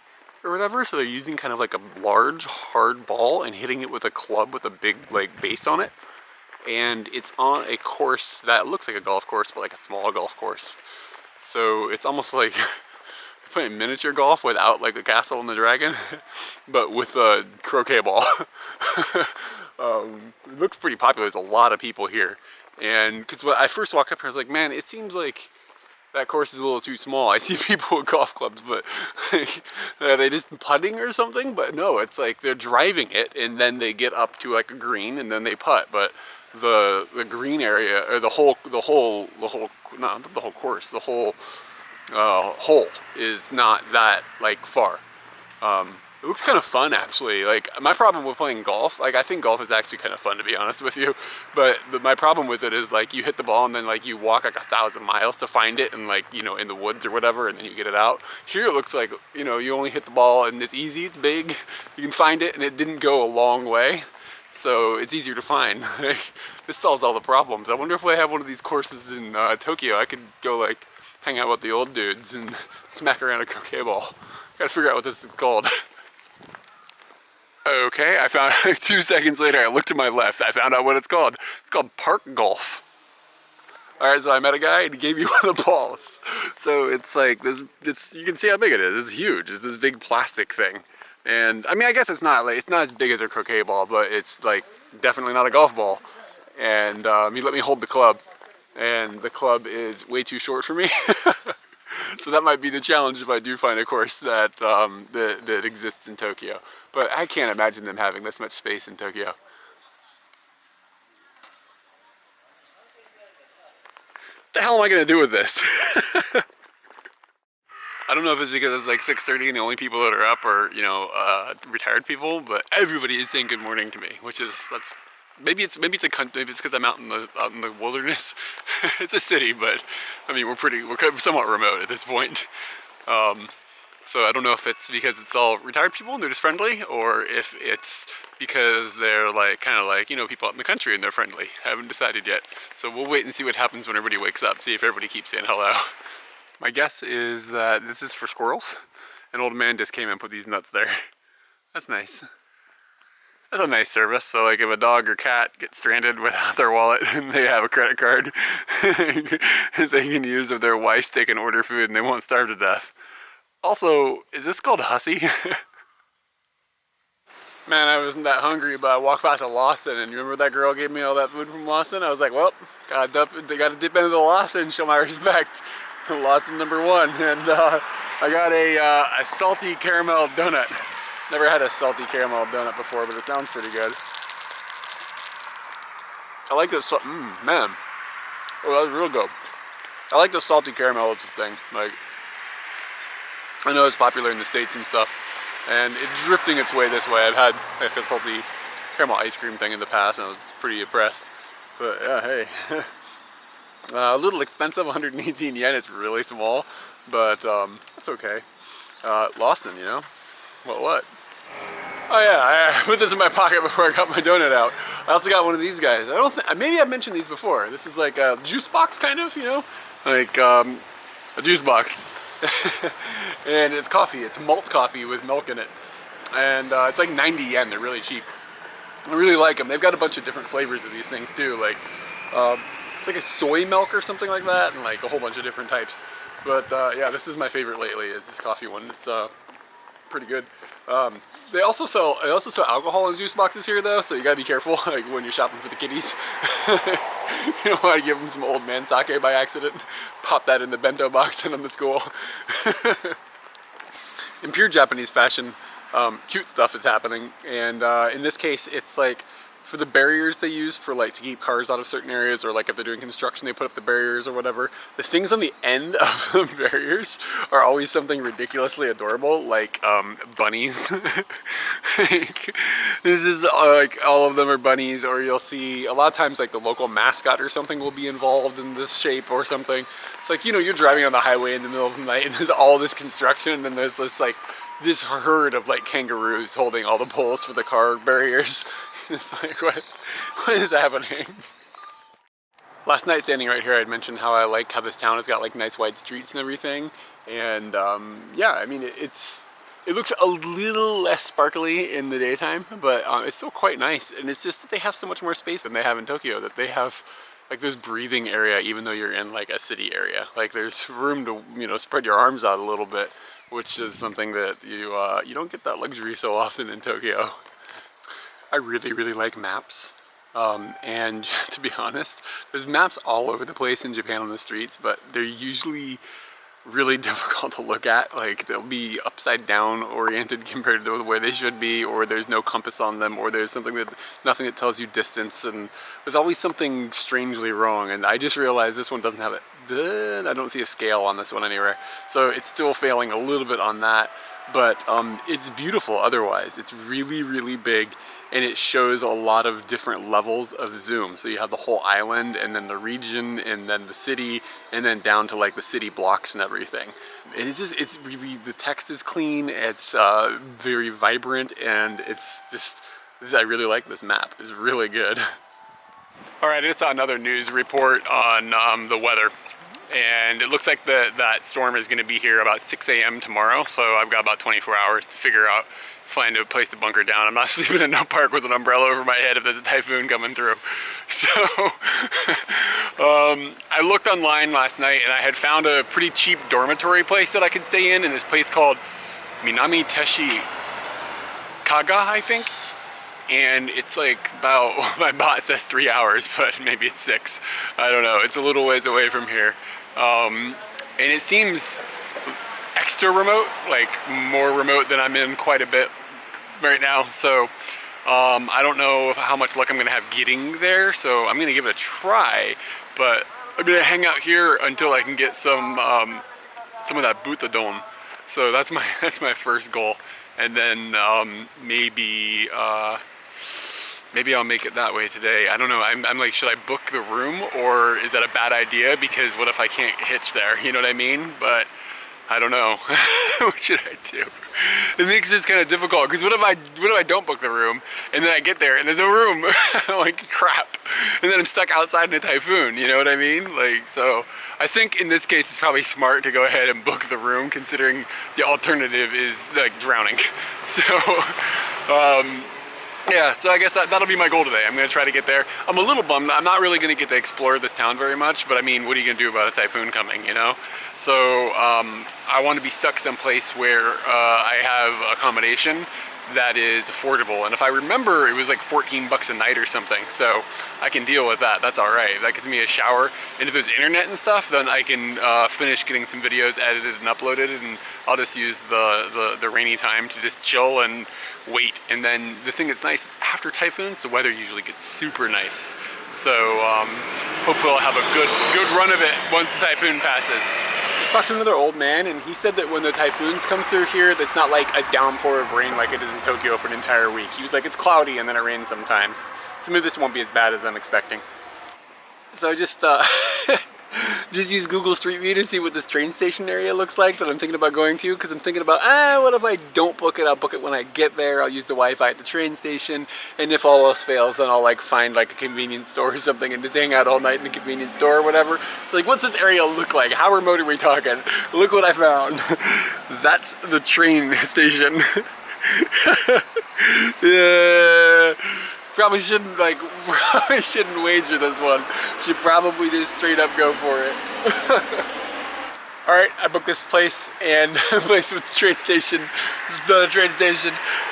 or whatever. So they're using kind of like a large hard ball and hitting it with a club with a big like base on it. And it's on a course that looks like a golf course, but like a small golf course. So it's almost like playing miniature golf without like the castle and the dragon, but with a croquet ball. It looks pretty popular. There's a lot of people here. And because when I first walked up here, I was like, man, it seems like that course is a little too small. I see people with golf clubs, but are they just putting or something? But no, it's like they're driving it and then they get up to like a green and then they putt. But the green area, or the whole not the whole course, the whole hole is not that like far. It looks kind of fun actually. Like my problem with playing golf, like I think golf is actually kind of fun to be honest with you, but my problem with it is like you hit the ball and then like you walk like 1,000 miles to find it and like, you know, in the woods or whatever, and then you get it out. Here it looks like, you know, you only hit the ball and it's easy, it's big, you can find it and it didn't go a long way. So it's easier to find. This solves all the problems. I wonder if I have one of these courses in Tokyo, I could go like hang out with the old dudes and smack around a croquet ball. Gotta figure out what this is called. Okay, I found 2 seconds later, I looked to my left, I found out what it's called. It's called park golf. Alright, so I met a guy and he gave me one of the balls. So it's like this, you can see how big it is. It's huge. It's this big plastic thing. And I mean, I guess it's not as big as a croquet ball, but it's like definitely not a golf ball. And he let me hold the club, and the club is way too short for me. So that might be the challenge if I do find a course that that exists in Tokyo. But I can't imagine them having this much space in Tokyo. What the hell am I gonna do with this? I don't know if it's because it's like 6:30 and the only people that are up are, you know, retired people, but everybody is saying good morning to me, which is, maybe it's because I'm out in the wilderness. It's a city, but I mean we're somewhat remote at this point. So I don't know if it's because it's all retired people and they're just friendly, or if it's because they're like kind of like, you know, people out in the country and they're friendly. I haven't decided yet. So we'll wait and see what happens when everybody wakes up. See if everybody keeps saying hello. My guess is that this is for squirrels. An old man just came and put these nuts there. That's nice. That's a nice service. So like if a dog or cat gets stranded without their wallet and they have a credit card that they can use if their wife's taking order food and they won't starve to death. Also, is this called hussy? Man, I wasn't that hungry, but I walked past a Lawson, and you remember that girl gave me all that food from Lawson? I was like, well, gotta dip into the Lawson and show my respect. Lawson #1, and I got a salty caramel donut. Never had a salty caramel donut before, but it sounds pretty good. I like this, man. Oh, that was real good. I like the salty caramel, it's a thing. Like, I know it's popular in the States and stuff, and it's drifting its way this way. I've had like a salty caramel ice cream thing in the past, and I was pretty impressed. But yeah, hey. A little expensive, 118 yen, it's really small, but that's okay. Lawson, you know? What? Oh yeah, I put this in my pocket before I got my donut out. I also got one of these guys. I don't think, maybe I've mentioned these before. This is like a juice box kind of, you know? Like a juice box. And it's coffee, it's malt coffee with milk in it. And it's like 90 yen, they're really cheap. I really like them. They've got a bunch of different flavors of these things too, like it's like a soy milk or something like that, and like a whole bunch of different types. But yeah, this is my favorite lately, is this coffee one. It's pretty good. They also sell alcohol in juice boxes here though, so you gotta be careful like when you're shopping for the kiddies. You don't want to give them some old man sake by accident. Pop that in the bento box, send them to school. In pure Japanese fashion, cute stuff is happening, and in this case it's like for the barriers they use for like to keep cars out of certain areas, or like if they're doing construction they put up the barriers or whatever. The things on the end of the barriers are always something ridiculously adorable, like bunnies. This is like all of them are bunnies, or you'll see a lot of times like the local mascot or something will be involved in this shape or something. It's like, you know, you're driving on the highway in the middle of the night and there's all this construction, and then there's this herd of like kangaroos holding all the poles for the car barriers. It's like, what is happening? Last night standing right here, I'd mentioned how I like how this town has got like nice wide streets and everything. And yeah, I mean, it looks a little less sparkly in the daytime, but it's still quite nice. And it's just that they have so much more space than they have in Tokyo, that they have like this breathing area even though you're in like a city area. Like there's room to, you know, spread your arms out a little bit, which is something that you don't get that luxury so often in Tokyo. I really, really like maps. And to be honest, there's maps all over the place in Japan on the streets, but they're usually really difficult to look at. Like, they'll be upside down oriented compared to where they should be, or there's no compass on them, or there's nothing that tells you distance, and there's always something strangely wrong. And I just realized this one doesn't have it. I don't see a scale on this one anywhere, so it's still failing a little bit on that, but it's beautiful otherwise. It's really, really big, and it shows a lot of different levels of zoom. So you have the whole island, and then the region, and then the city, and then down to like the city blocks and everything. And it's really, the text is clean, it's very vibrant, and it's just, I really like this map. It's really good. All right, I just saw another news report on the weather. And it looks like that storm is going to be here about 6 a.m. tomorrow, so I've got about 24 hours to find a place to bunker down. I'm not sleeping in no park with an umbrella over my head if there's a typhoon coming through. So I looked online last night, and I had found a pretty cheap dormitory place that I could stay in this place called Minami Teshi Kaga, I think. And it's like about, my bot says 3 hours, but maybe it's 6. I don't know. It's a little ways away from here. And it seems extra remote, like more remote than I'm in quite a bit right now. So I don't know how much luck I'm gonna have getting there. So I'm gonna give it a try, but I'm gonna hang out here until I can get some of that butadon. So that's my first goal. And then maybe I'll make it that way today. I don't know. I'm like, should I book the room, or is that a bad idea? Because what if I can't hitch there? You know what I mean? But I don't know. What should I do? It makes this kind of difficult, because what if I don't book the room, and then I get there and there's no room? Like, crap. And then I'm stuck outside in a typhoon. You know what I mean? Like, so I think in this case it's probably smart to go ahead and book the room, considering the alternative is like drowning. So yeah, so I guess that'll be my goal today. I'm going to try to get there. I'm a little bummed. I'm not really going to get to explore this town very much, but I mean, what are you going to do about a typhoon coming, you know? So I want to be stuck someplace where I have accommodation that is affordable. And if I remember, it was like 14 bucks a night or something. So I can deal with that. That's all right. That gets me a shower. And if there's internet and stuff, then I can finish getting some videos edited and uploaded, and I'll just use the rainy time to just chill and wait. And then the thing that's nice is after typhoons, the weather usually gets super nice. So hopefully I'll have a good run of it once the typhoon passes. Just talked to another old man, and he said that when the typhoons come through here, it's not like a downpour of rain like it is in Tokyo for an entire week. He was like, it's cloudy and then it rains sometimes. So maybe this won't be as bad as I'm expecting. So I just use Google Street View to see what this train station area looks like that I'm thinking about going to, because I'm thinking about, what if I don't book it? I'll book it when I get there. I'll use the Wi-Fi at the train station, and if all else fails, then I'll like find like a convenience store or something and just hang out all night in the convenience store or whatever. So like, what's this area look like? How remote are we talking? Look what I found. That's the train station. Yeah. Probably shouldn't wager this one. Should probably just straight up go for it. Alright, I booked this place and a place with the train station,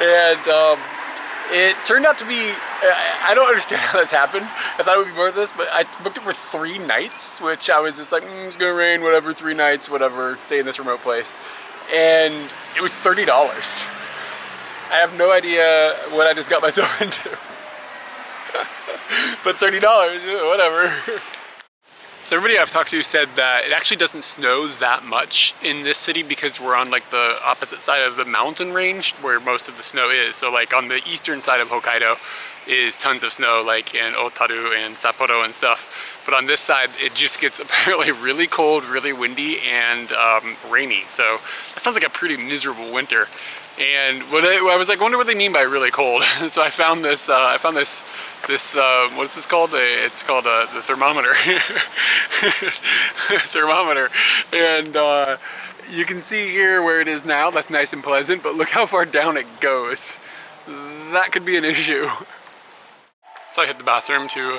and it turned out to be, I don't understand how this happened. I thought it would be more of this, but I booked it for 3 nights, which I was just like, it's gonna rain, whatever, 3 nights, whatever, stay in this remote place. And it was $30. I have no idea what I just got myself into. But $30, whatever. So everybody I've talked to said that it actually doesn't snow that much in this city because we're on like the opposite side of the mountain range where most of the snow is. So like on the eastern side of Hokkaido is tons of snow, like in Otaru and Sapporo and stuff. But on this side, it just gets apparently really cold, really windy, and rainy. So that sounds like a pretty miserable winter. And I was like, I wonder what they mean by really cold. So I found this. What's this called? It's called the thermometer. Thermometer. And you can see here where it is now. That's nice and pleasant. But look how far down it goes. That could be an issue. So I hit the bathroom to,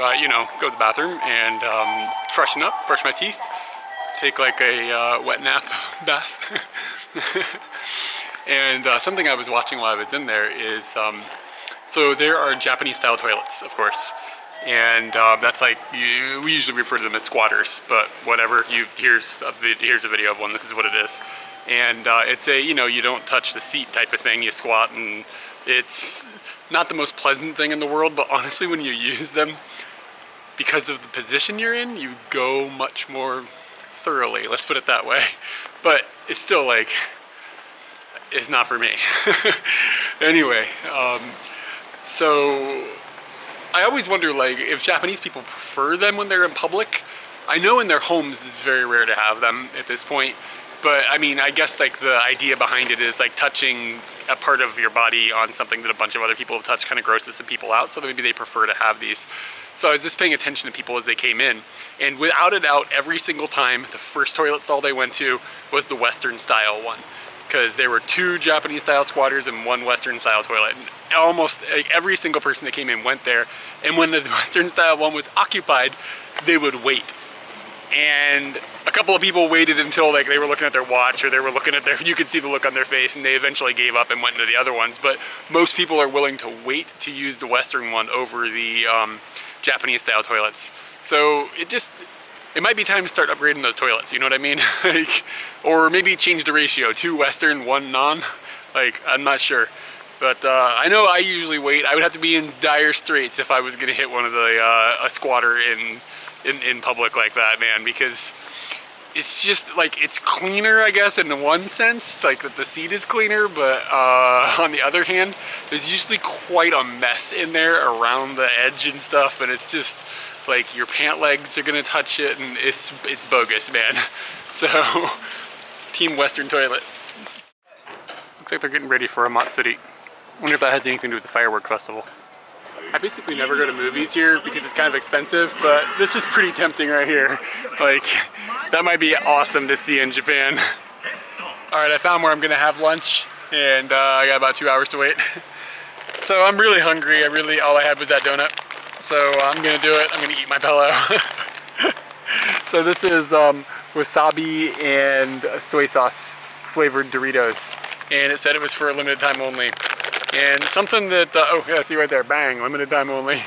go to the bathroom and freshen up, brush my teeth, take like a wet nap bath. And something I was watching while I was in there is, so there are Japanese style toilets, of course, and that's like, we usually refer to them as squatters, but whatever. Here's a video of one. This is what it is, and it's a, you know, you don't touch the seat type of thing. You squat, and it's not the most pleasant thing in the world, but honestly, when you use them, because of the position you're in, you go much more thoroughly. Let's put it that way. But it's still like, it's not for me. Anyway, so I always wonder, like, if Japanese people prefer them when they're in public. I know in their homes it's very rare to have them at this point, but I mean, I guess like the idea behind it is like touching a part of your body on something that a bunch of other people have touched kind of grosses some people out, so maybe they prefer to have these. So I was just paying attention to people as they came in, and without a doubt, every single time, the first toilet stall they went to was the Western style one, because there were 2 Japanese style squatters and 1 Western style toilet. And almost like every single person that came in went there, and when the Western style one was occupied, they would wait. And a couple of people waited until like they were looking at their watch, or they were looking at their, you could see the look on their face, and they eventually gave up and went into the other ones. But most people are willing to wait to use the Western one over the Japanese style toilets. So it might be time to start upgrading those toilets, you know what I mean? Like, or maybe change the ratio, 2 Western, 1 non. Like, I'm not sure. But I know I usually wait. I would have to be in dire straits if I was gonna hit one of the, a squatter in public like that, man, because it's just like, it's cleaner, I guess, in one sense, like that the seat is cleaner, but on the other hand, there's usually quite a mess in there around the edge and stuff, and it's just like your pant legs are gonna touch it, and it's bogus, man. So, Team Western Toilet. Looks like they're getting ready for a Matsuri. I wonder if that has anything to do with the firework festival. I basically never go to movies here because it's kind of expensive, but this is pretty tempting right here. Like, that might be awesome to see in Japan. All right, I found where I'm gonna have lunch, and I got about 2 hours to wait. So I'm really hungry. All I had was that donut. So I'm gonna do it. I'm gonna eat my pillow. So this is wasabi and soy sauce flavored Doritos, and it said it was for a limited time only. And something that, oh yeah, see right there, bang, limited time only.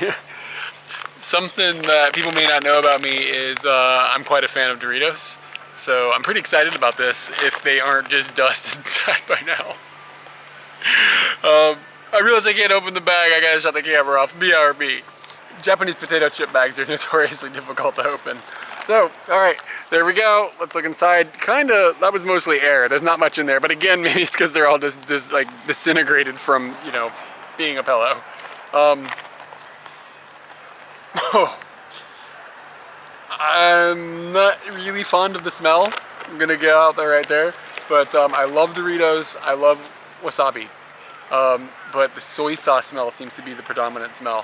Something that people may not know about me is I'm quite a fan of Doritos. So I'm pretty excited about this if they aren't just dust inside by now. I realize I can't open the bag, I gotta shut the camera off, BRB. Japanese potato chip bags are notoriously difficult to open. So, all right, there we go. Let's look inside. Kinda, that was mostly air. There's not much in there, but again, maybe it's because they're all just like disintegrated from, you know, being a pillow. I'm not really fond of the smell. I'm gonna get out there right there. But I love Doritos. I love wasabi. But the soy sauce smell seems to be the predominant smell.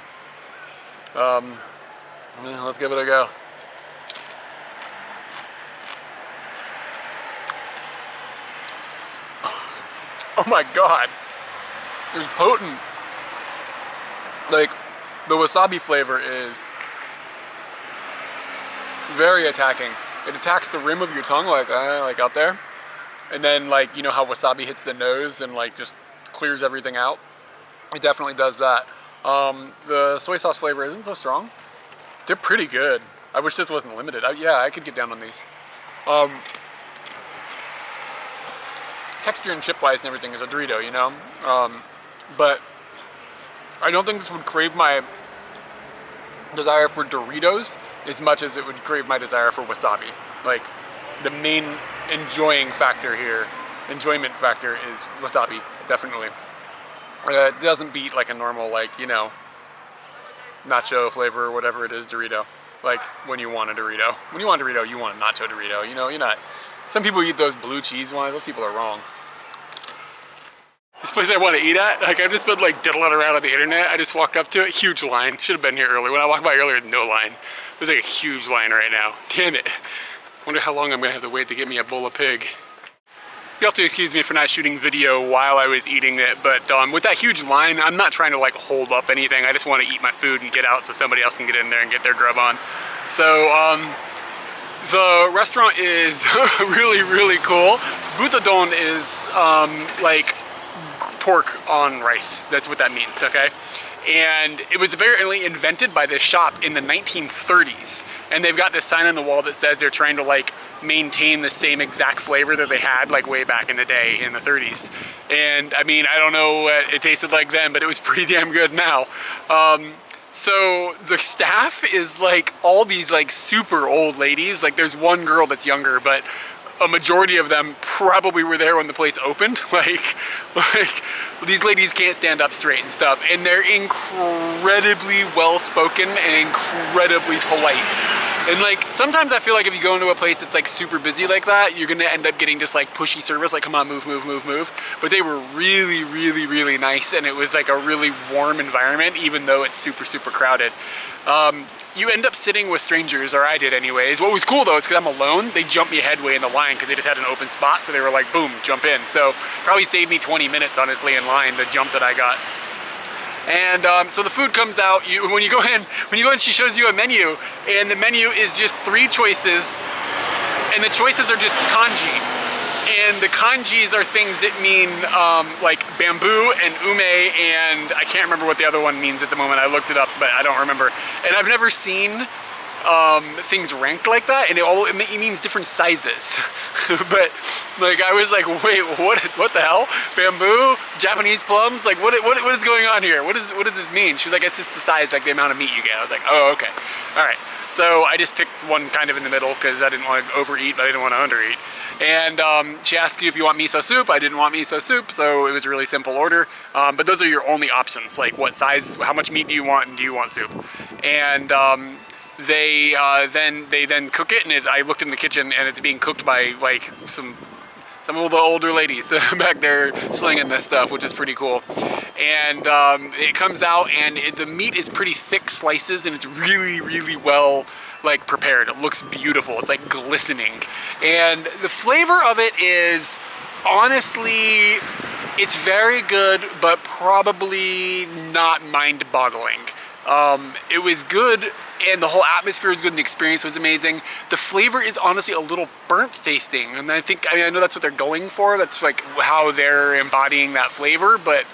Let's give it a go. Oh my god, it's potent. Like, the wasabi flavor is very attacking. It attacks the rim of your tongue, like out there. And then, like, you know how wasabi hits the nose and like just clears everything out? It definitely does that. The soy sauce flavor isn't so strong. They're pretty good. I wish this wasn't limited. Yeah, I could get down on these. Texture and chip wise and everything is a Dorito, you know? But I don't think this would crave my desire for Doritos as much as it would crave my desire for wasabi. Like, the main enjoyment factor is wasabi, definitely. It doesn't beat like a normal, like, you know, nacho flavor or whatever it is Dorito. Like, when you want a Dorito. When you want a Dorito, you want a nacho Dorito, you know? You're not... Some people eat those blue cheese ones. Those people are wrong. This place I want to eat at, like, I've just been like diddling around on the internet. I just walked up to it, huge line. Should have been here earlier. When I walked by earlier, no line. There's like a huge line right now. Damn it. Wonder how long I'm gonna have to wait to get me a bowl of pig. You'll have to excuse me for not shooting video while I was eating it, but with that huge line, I'm not trying to like hold up anything. I just want to eat my food and get out so somebody else can get in there and get their grub on. So, the restaurant is really, really cool. Butadon is like pork on rice. That's what that means, okay? And it was apparently invented by this shop in the 1930s. And they've got this sign on the wall that says they're trying to like maintain the same exact flavor that they had like way back in the day in the 30s. And I mean, I don't know what it tasted like then, but it was pretty damn good now. So the staff is like all these like super old ladies. Like there's one girl that's younger, but a majority of them probably were there when the place opened. Like these ladies can't stand up straight and stuff, and they're incredibly well-spoken and incredibly polite. And like sometimes I feel like if you go into a place that's like super busy like that, you're gonna end up getting just like pushy service, like come on, move, move, move, move. But they were really, really, really nice, and it was like a really warm environment, even though it's super, super crowded. You end up sitting with strangers, or I did anyways. What was cool though is because I'm alone, they jumped me ahead way in the line because they just had an open spot, so they were like, boom, jump in. So probably saved me 20 minutes, honestly, in line, the jump that I got. And so the food comes out, when you go in, she shows you a menu, and the menu is just 3 choices, and the choices are just kanji. And the kanjis are things that mean like bamboo and ume, and I can't remember what the other one means at the moment. I looked it up, but I don't remember. And I've never seen things ranked like that, and it means different sizes. But like I was like, wait, what the hell? Bamboo, Japanese plums, like what is going on here? What does this mean? She was like, it's just the size, like the amount of meat you get. I was like, oh, okay, all right. So I just picked one kind of in the middle because I didn't want to overeat, but I didn't want to undereat. And she asked you if you want miso soup. I didn't want miso soup, so it was a really simple order. But those are your only options, like what size, how much meat do you want, and do you want soup? And they then cook it, and I looked in the kitchen, and it's being cooked by like some of the older ladies back there slinging this stuff, which is pretty cool. And it comes out, and the meat is pretty thick slices, and it's really, really well like prepared. It looks beautiful. It's like glistening. And the flavor of it is, honestly, it's very good, but probably not mind-boggling. It was good, and the whole atmosphere was good, and the experience was amazing. The flavor is honestly a little burnt tasting, and I know that's what they're going for. That's like how they're embodying that flavor, but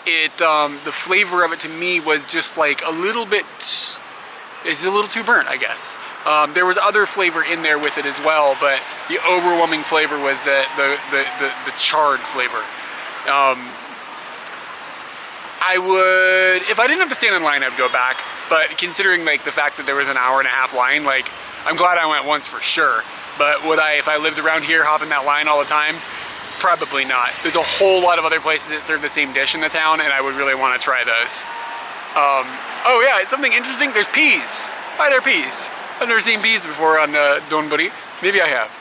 the flavor of it to me was just like a little bit, it's a little too burnt, I guess. There was other flavor in there with it as well, but the overwhelming flavor was the charred flavor. I would, if I didn't have to stand in line, I'd go back. But considering like the fact that there was an hour-and-a-half line, like I'm glad I went once for sure. But would I, if I lived around here, hop in that line all the time? Probably not. There's a whole lot of other places that serve the same dish in the town, and I would really want to try those. Oh yeah, it's something interesting. There's peas. Why are there peas? I've never seen peas before on donburi. Maybe I have.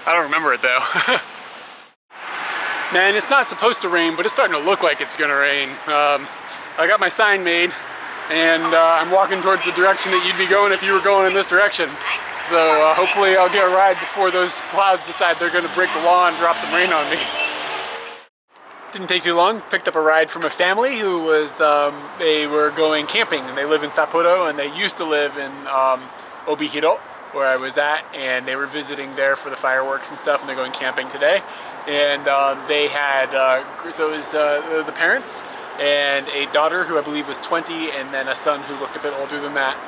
I don't remember it though. Man, it's not supposed to rain, but it's starting to look like it's gonna rain. I got my sign made, and I'm walking towards the direction that you'd be going if you were going in this direction. So hopefully I'll get a ride before those clouds decide they're gonna break the law and drop some rain on me. Didn't take too long. Picked up a ride from a family who was, they were going camping, and they live in Sapporo, and they used to live in Obihiro, where I was at, and they were visiting there for the fireworks and stuff, and they're going camping today. And they had, so it was the parents and a daughter who I believe was 20, and then a son who looked a bit older than that.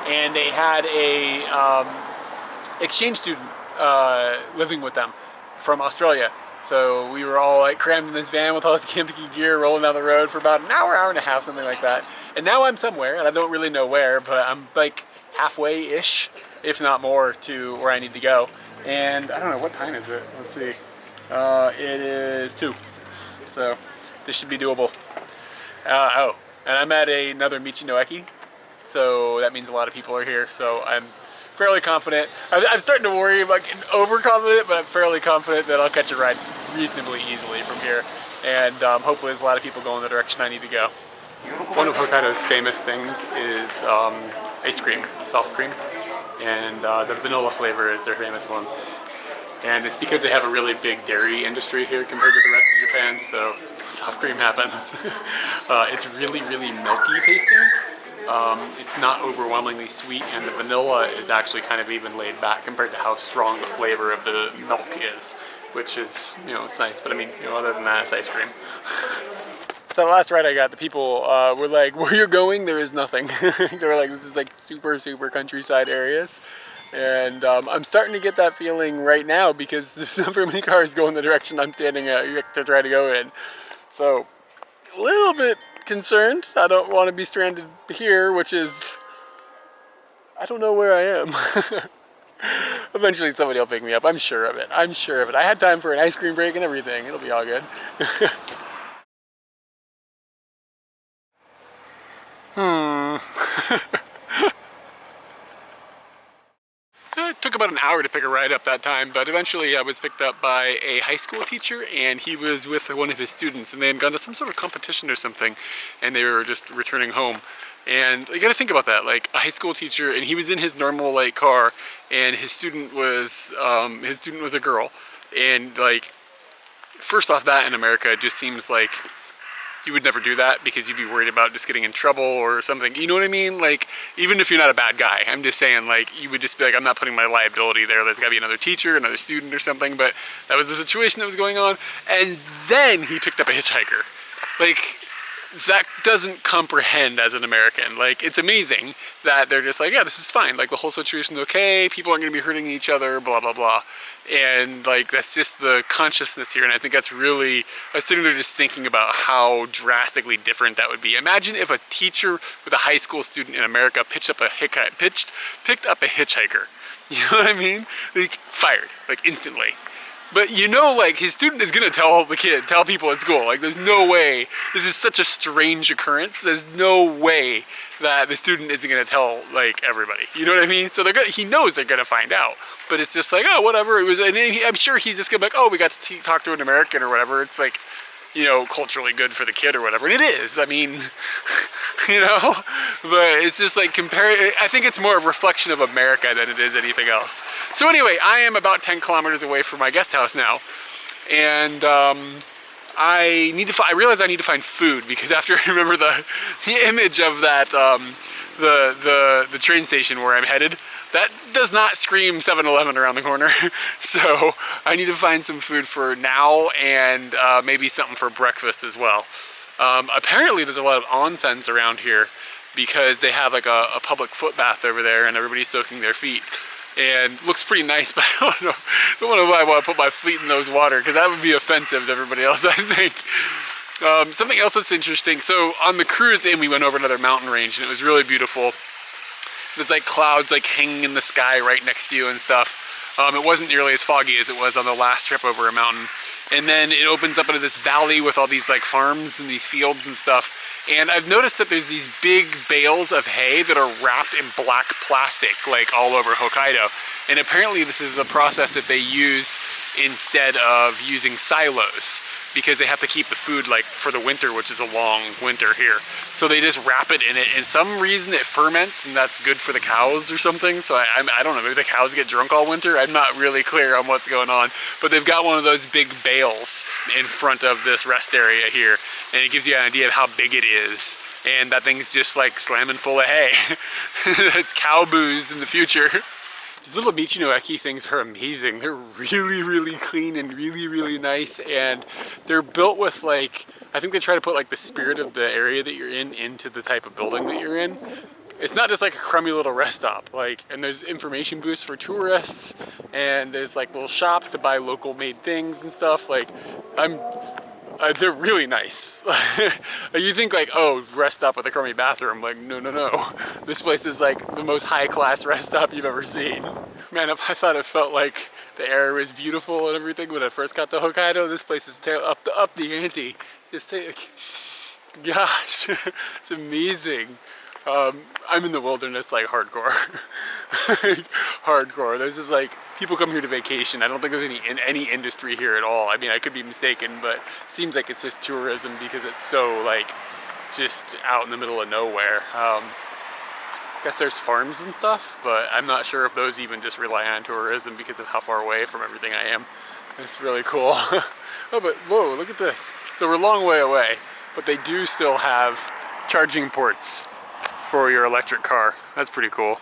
And they had a exchange student living with them from Australia. So we were all like crammed in this van with all this camping gear, rolling down the road for about an hour, hour and a half, something like that. And now I'm somewhere, and I don't really know where, but I'm like halfway-ish, if not more, to where I need to go. And I don't know, what time is it? Let's see. It is 2, so this should be doable. Oh, and I'm at another Michi no Eki, so that means a lot of people are here, so I'm fairly confident. I'm starting to worry, like overconfident, but I'm fairly confident that I'll catch a ride reasonably easily from here, and hopefully there's a lot of people going the direction I need to go. One of Hokkaido's famous things is ice cream, soft cream, and the vanilla flavor is their famous one. And it's because they have a really big dairy industry here compared to the rest of Japan, so soft cream happens. It's really, really milky tasting. It's not overwhelmingly sweet, and the vanilla is actually kind of even laid back compared to how strong the flavor of the milk is, which is, you know, it's nice, but I mean, you know, other than that, it's ice cream. So the last ride I got, the people were like, where you're going, there is nothing. They were like, this is like super, super countryside areas. And I'm starting to get that feeling right now because there's not very many cars going the direction I'm standing at to try to go in. So a little bit concerned. I don't want to be stranded here, which is, I don't know where I am. Eventually somebody will pick me up. I'm sure of it. I'm sure of it. I had time for an ice cream break and everything. It'll be all good. It took about an hour to pick a ride up that time, but eventually I was picked up by a high school teacher, and he was with one of his students, and they had gone to some sort of competition or something, and they were just returning home. And you gotta think about that, like a high school teacher, and he was in his normal like car, and his student was a girl, and like, first off, that in America just seems like you would never do that because you'd be worried about just getting in trouble or something. You know what I mean? Like, even if you're not a bad guy, I'm just saying, like, you would just be like, I'm not putting my liability there. There's gotta be another teacher, another student or something, but that was the situation that was going on. And then he picked up a hitchhiker. Like, that doesn't comprehend as an American. Like, it's amazing that they're just like, yeah, this is fine. Like, the whole situation's okay. People aren't gonna be hurting each other, blah, blah, blah. And like, that's just the consciousness here. And I think that's really, I was sitting there just thinking about how drastically different that would be. Imagine if a teacher with a high school student in America picked up a hitchhiker. You know what I mean? Like, fired, like instantly. But you know, like, his student is gonna tell people at school. Like, there's no way, this is such a strange occurrence. There's no way that the student isn't gonna tell, like, everybody. You know what I mean? So he knows they're gonna find out. But it's just like, oh, whatever. It was, and I'm sure he's just gonna be like, oh, we got to talk to an American or whatever. It's like, you know, culturally good for the kid or whatever. And it is, I mean, you know, but it's just like I think it's more a reflection of America than it is anything else. So anyway, I am about 10 kilometers away from my guest house now. And I realize I need to find food because after I remember the image of that, the train station where I'm headed, that does not scream 7-Eleven around the corner. So I need to find some food for now and maybe something for breakfast as well. Apparently there's a lot of onsens around here because they have like a public foot bath over there and everybody's soaking their feet. And looks pretty nice, but I don't know if I want to put my feet in those water because that would be offensive to everybody else, I think. Something else that's interesting, so on the cruise in we went over another mountain range and it was really beautiful. There's like clouds like hanging in the sky right next to you and stuff. It wasn't nearly as foggy as it was on the last trip over a mountain. And then it opens up into this valley with all these like farms and these fields and stuff. And I've noticed that there's these big bales of hay that are wrapped in black plastic like all over Hokkaido. And apparently this is a process that they use instead of using silos because they have to keep the food like for the winter, which is a long winter here. So they just wrap it in it, and some reason it ferments and that's good for the cows or something. So I don't know, maybe the cows get drunk all winter. I'm not really clear on what's going on, but they've got one of those big bales in front of this rest area here, and it gives you an idea of how big it is. And that thing's just like slamming full of hay. It's cow booze in the future. These little Michinoeki things are amazing. They're really, really clean and really, really nice. And they're built with like, I think they try to put like the spirit of the area that you're in into the type of building that you're in. It's not just like a crummy little rest stop. Like, and there's information booths for tourists, and there's like little shops to buy local made things and stuff. Like, they're really nice. You think like, oh, rest stop with a crummy bathroom. Like, no, no, no. This place is like the most high-class rest stop you've ever seen. Man, if I thought it felt like the air was beautiful and everything when I first got to Hokkaido, this place is up the ante. Just take, gosh, it's amazing. I'm in the wilderness like hardcore. Hardcore. There's just like, people come here to vacation. I don't think there's any industry here at all. I mean, I could be mistaken, but it seems like it's just tourism because it's so like just out in the middle of nowhere. I guess there's farms and stuff, but I'm not sure if those even just rely on tourism because of how far away from everything I am. It's really cool. Oh, but whoa, look at this. So we're a long way away, but they do still have charging ports for your electric car. That's pretty cool.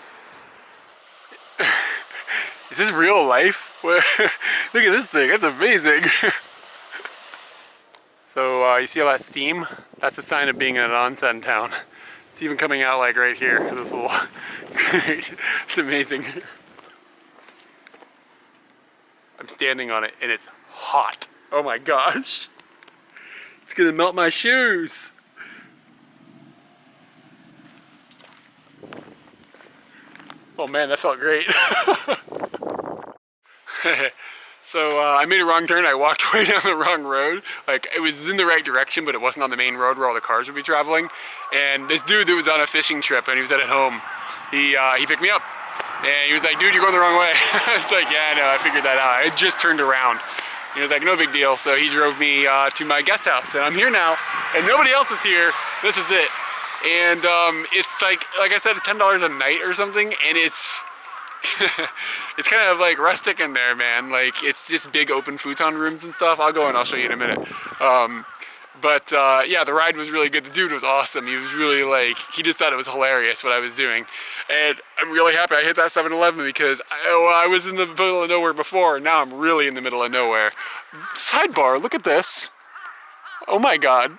Is this real life? Look at this thing, that's amazing. So you see all that steam? That's a sign of being in an onsen town. It's even coming out like right here. This little, it's amazing. I'm standing on it and it's hot. Oh my gosh. It's gonna melt my shoes. Oh man, that felt great. So I made a wrong turn. I walked way down the wrong road. Like, it was in the right direction, but it wasn't on the main road where all the cars would be traveling. And this dude that was on a fishing trip and he was at home, he picked me up. And he was like, dude, you're going the wrong way. It's like, yeah, I know, I figured that out. I just turned around. He was like, no big deal. So he drove me to my guest house. And I'm here now, and nobody else is here. This is it. And it's like I said, it's $10 a night or something, and it's it's kind of like rustic in there, man. Like, it's just big open futon rooms and stuff. I'll go and I'll show you in a minute. But yeah, the ride was really good. The dude was awesome. He was really like, he just thought it was hilarious what I was doing. And I'm really happy I hit that 7-Eleven because I was in the middle of nowhere before, and now I'm really in the middle of nowhere. Sidebar, look at this. Oh my God.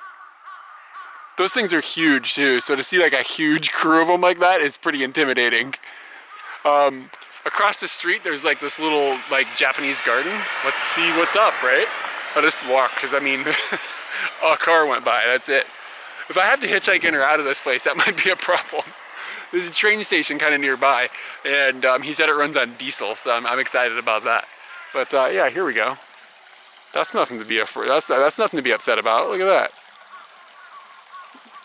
Those things are huge too. So to see like a huge crew of them like that is pretty intimidating. Across the street, there's like this little like Japanese garden. Let's see what's up, right? I'll just walk, because I mean, a car went by, that's it. If I have to hitchhike in or out of this place, that might be a problem. There's a train station kind of nearby, and he said it runs on diesel, so I'm excited about that. But yeah, here we go. That's nothing to be that's nothing to be upset about. Look at that.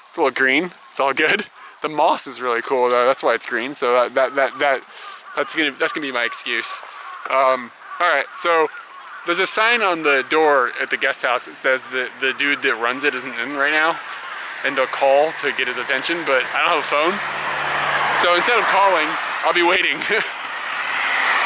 It's a little green. It's all good. The moss is really cool though. That's why it's green. So that's gonna be my excuse. All right. So there's a sign on the door at the guest house that says that the dude that runs it isn't in right now, and to call to get his attention. But I don't have a phone, so instead of calling, I'll be waiting.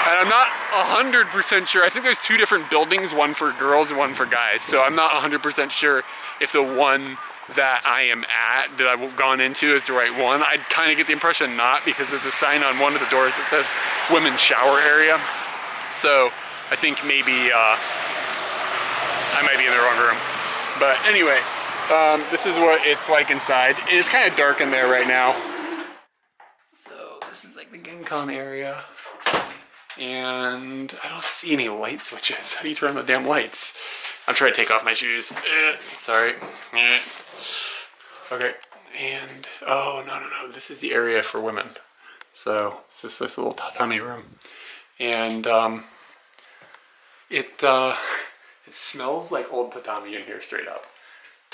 And I'm not 100% sure. I think there's two different buildings, one for girls and one for guys. So I'm not 100% sure if the one that I am at, that I've gone into, is the right one. I kind of get the impression not, because there's a sign on one of the doors that says women's shower area. So I think maybe I might be in the wrong room. But anyway, this is what it's like inside. It's kind of dark in there right now. So this is like the Genkan area. And I don't see any light switches. How do you turn on the damn lights? I'm trying to take off my shoes. Sorry. Okay. And, oh, no. This is the area for women. So, it's just this little tatami room. And, it smells like old tatami in here straight up.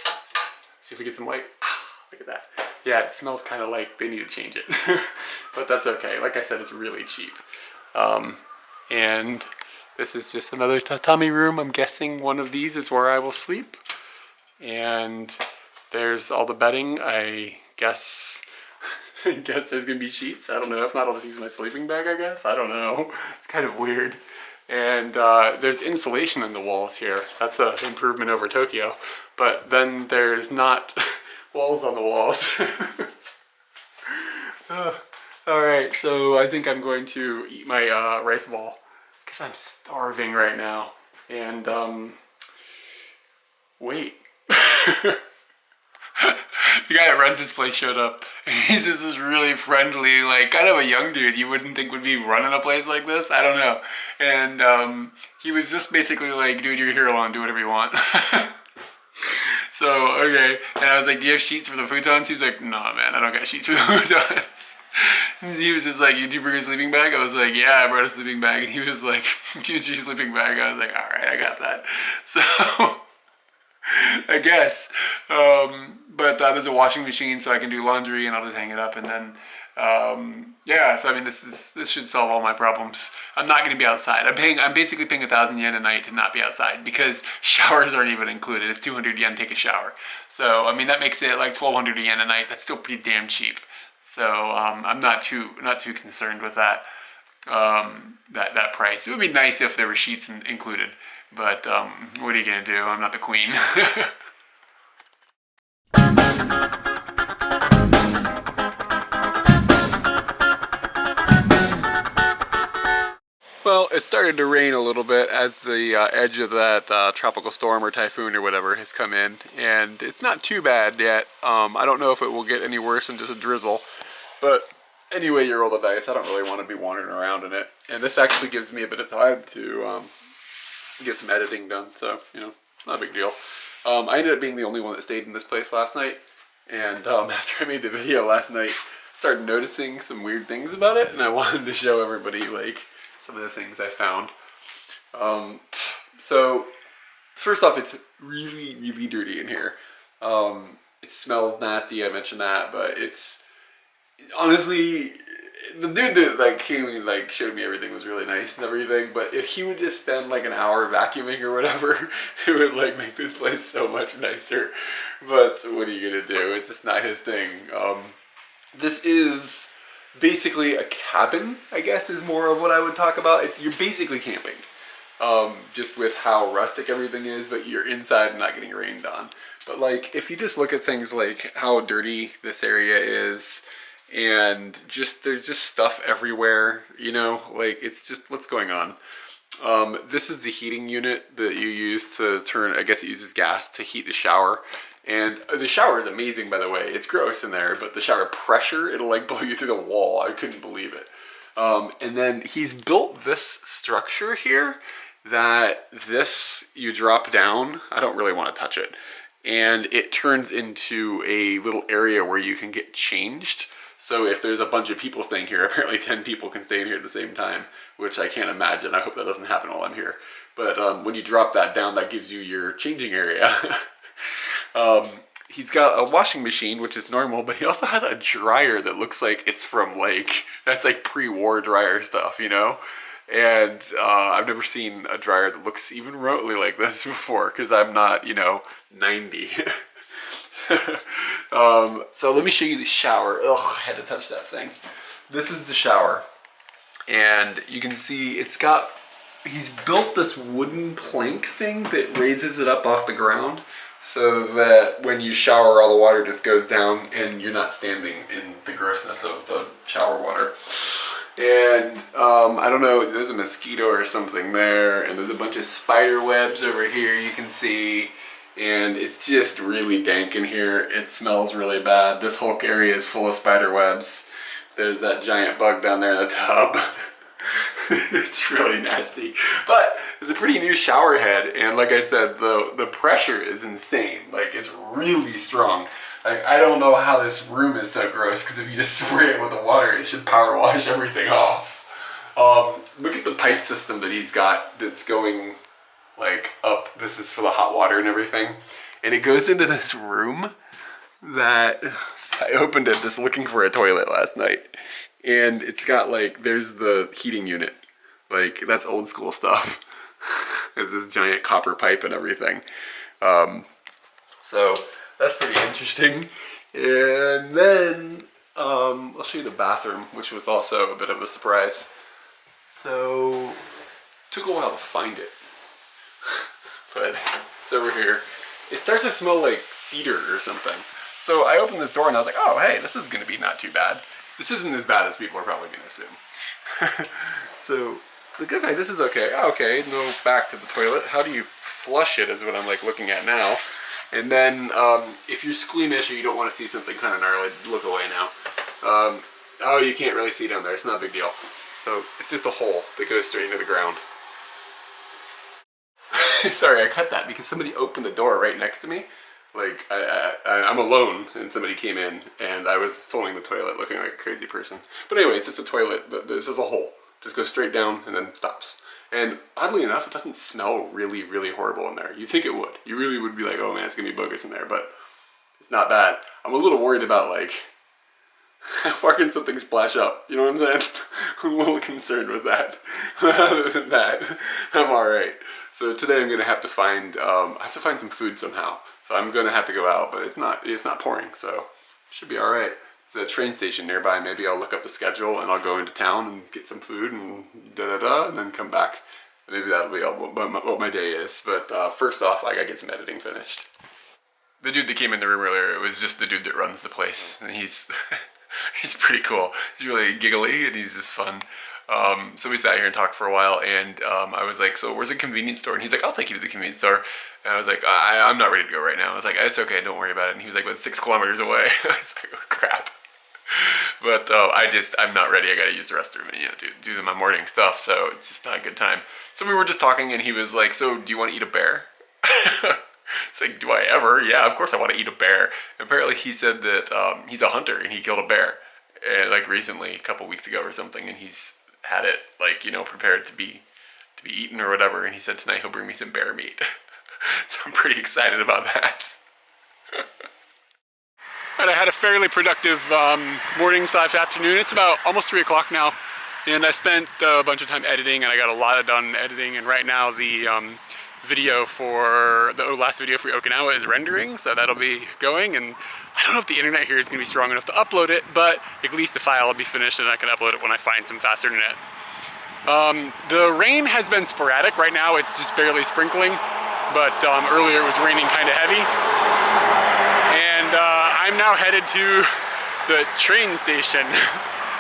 Let's see if we get some light. Look at that. Yeah, it smells kind of like they need to change it. But that's okay. Like I said, it's really cheap. And this is just another tatami room. I'm guessing one of these is where I will sleep. And there's all the bedding. I guess there's gonna be sheets. I don't know. If not, I'll just use my sleeping bag, I guess. I don't know. It's kind of weird. And there's insulation in the walls here. That's an improvement over Tokyo. But then there's not walls on the walls. Alright, so I think I'm going to eat my rice ball, because I'm starving right now. And, wait. The guy that runs this place showed up. He's just this really friendly, like, kind of a young dude you wouldn't think would be running a place like this. I don't know. And he was just basically like, dude, you're here alone, do whatever you want. So, okay. And I was like, do you have sheets for the futons? He was like, no, man, I don't got sheets for the futons. He was just like, do you bring a sleeping bag? I was like, yeah, I brought a sleeping bag. And he was like, choose your sleeping bag. I was like, all right, I got that. So, I guess. But there's a washing machine, so I can do laundry, and I'll just hang it up. And then, yeah, so I mean, this should solve all my problems. I'm not going to be outside. I'm basically paying 1,000 yen a night to not be outside, because showers aren't even included. It's 200 yen to take a shower. So, I mean, that makes it like 1,200 yen a night. That's still pretty damn cheap. So I'm not too concerned with that that price. It would be nice if there were sheets included, but what are you gonna do? I'm not the queen. Well, it started to rain a little bit as the edge of that tropical storm or typhoon or whatever has come in, and it's not too bad yet. I don't know if it will get any worse than just a drizzle, but anyway, you roll the dice. I don't really want to be wandering around in it, and this actually gives me a bit of time to get some editing done, so, you know, it's not a big deal. I ended up being the only one that stayed in this place last night, and after I made the video last night, I started noticing some weird things about it, and I wanted to show everybody, like, some of the things I found. So, first off, it's really, really dirty in here. It smells nasty, I mentioned that, but it's, honestly, the dude that like came and like showed me everything was really nice and everything, but if he would just spend like an hour vacuuming or whatever, it would like make this place so much nicer. But what are you gonna do? It's just not his thing. This is basically a cabin, I guess, is more of what I would talk about. You're basically camping, just with how rustic everything is, but you're inside and not getting rained on. But like, if you just look at things like how dirty this area is, and just there's just stuff everywhere, you know, like it's just what's going on. This is the heating unit that you use to turn, I guess it uses gas to heat the shower. And the shower is amazing, by the way. It's gross in there, but the shower pressure, it'll like blow you through the wall. I couldn't believe it. And then he's built this structure here that this, you drop down, I don't really want to touch it, and it turns into a little area where you can get changed. So if there's a bunch of people staying here, apparently 10 people can stay in here at the same time, which I can't imagine. I hope that doesn't happen while I'm here. But when you drop that down, that gives you your changing area. He's got a washing machine, which is normal, but he also has a dryer that looks like it's from like, that's like pre-war dryer stuff, you know? And I've never seen a dryer that looks even remotely like this before, because I'm not, you know, 90. So let me show you the shower. Ugh, I had to touch that thing. This is the shower, and you can see he's built this wooden plank thing that raises it up off the ground so that when you shower, all the water just goes down and you're not standing in the grossness of the shower water. And I don't know, there's a mosquito or something there, and there's a bunch of spider webs over here you can see. And it's just really dank in here. It smells really bad. This whole area is full of spider webs. There's that giant bug down there in the tub. It's really nasty. But it's a pretty new shower head, and like I said, the pressure is insane. Like, it's really strong. Like, I don't know how this room is so gross, because if you just spray it with the water, it should power wash everything off. Look at the pipe system that he's got that's going like up. This is for the hot water and everything, and it goes into this room that I opened it just looking for a toilet last night, and it's got like, there's the heating unit, like that's old school stuff. There's this giant copper pipe and everything, so that's pretty interesting. And then I'll show you the bathroom, which was also a bit of a surprise. So it took a while to find it, but it's over here. It starts to smell like cedar or something. So I opened this door and I was like, oh, hey, this is going to be not too bad. This isn't as bad as people are probably going to assume. So the good guy, this is okay. Oh, okay, no, back to the toilet. How do you flush it is what I'm like looking at now. And then if you're squeamish or you don't want to see something kind of gnarly, look away now. Oh, you can't really see down there. It's not a big deal. So it's just a hole that goes straight into the ground. Sorry, I cut that because somebody opened the door right next to me. Like, I'm alone, and somebody came in, and I was filling the toilet looking like a crazy person. But anyway, it's just a toilet. This is a hole. Just goes straight down and then stops. And oddly enough, it doesn't smell really, really horrible in there. You'd think it would. You really would be like, oh man, it's going to be bogus in there, but it's not bad. I'm a little worried about, like, how far can something splash up? You know what I'm saying? I'm a little concerned with that. Other than that, I'm alright. So today I'm gonna have to find some food somehow. So I'm gonna have to go out, but it's not pouring, so it should be alright. There's a train station nearby. Maybe I'll look up the schedule and I'll go into town and get some food and and then come back. Maybe that'll be what my day is. But first off, I gotta get some editing finished. The dude that came in the room earlier, it was just the dude that runs the place, and he's he's pretty cool. He's really giggly and he's just fun. So we sat here and talked for a while, and I was like, so where's a convenience store? And he's like, I'll take you to the convenience store. And I was like, I'm not ready to go right now. I was like, it's okay, don't worry about it. And he was like, but 6 kilometers away. I was like, oh crap. But I'm not ready. I gotta use the restroom and, do my morning stuff. So it's just not a good time. So we were just talking, and he was like, so do you want to eat a bear? It's like, do I ever? Yeah, of course I want to eat a bear. Apparently he said that he's a hunter and he killed a bear, and like recently, a couple weeks ago or something, and he's had it like prepared to be eaten or whatever. And he said tonight he'll bring me some bear meat. So I'm pretty excited about that. And I had a fairly productive morning/afternoon. It's about almost 3 o'clock now, and I spent a bunch of time editing, and I got a lot done editing. And right now the video for the last video for Okinawa is rendering, so that'll be going. And I don't know if the internet here is going to be strong enough to upload it, but at least the file will be finished and I can upload it when I find some fast internet. The rain has been sporadic. Right now it's just barely sprinkling, but earlier it was raining kind of heavy. And I'm now headed to the train station.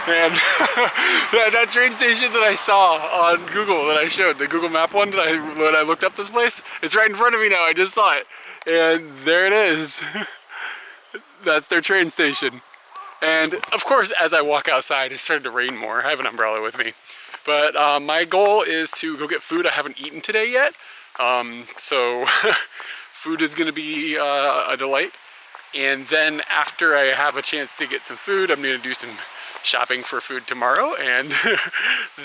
And that train station that I saw on Google, that I showed, the Google map one when I looked up this place, it's right in front of me now. I just saw it. And there it is. That's their train station. And of course, as I walk outside, it started to rain more. I have an umbrella with me. But my goal is to go get food. I haven't eaten today yet. So food is going to be a delight. And then after I have a chance to get some food, I'm going to do some shopping for food tomorrow, and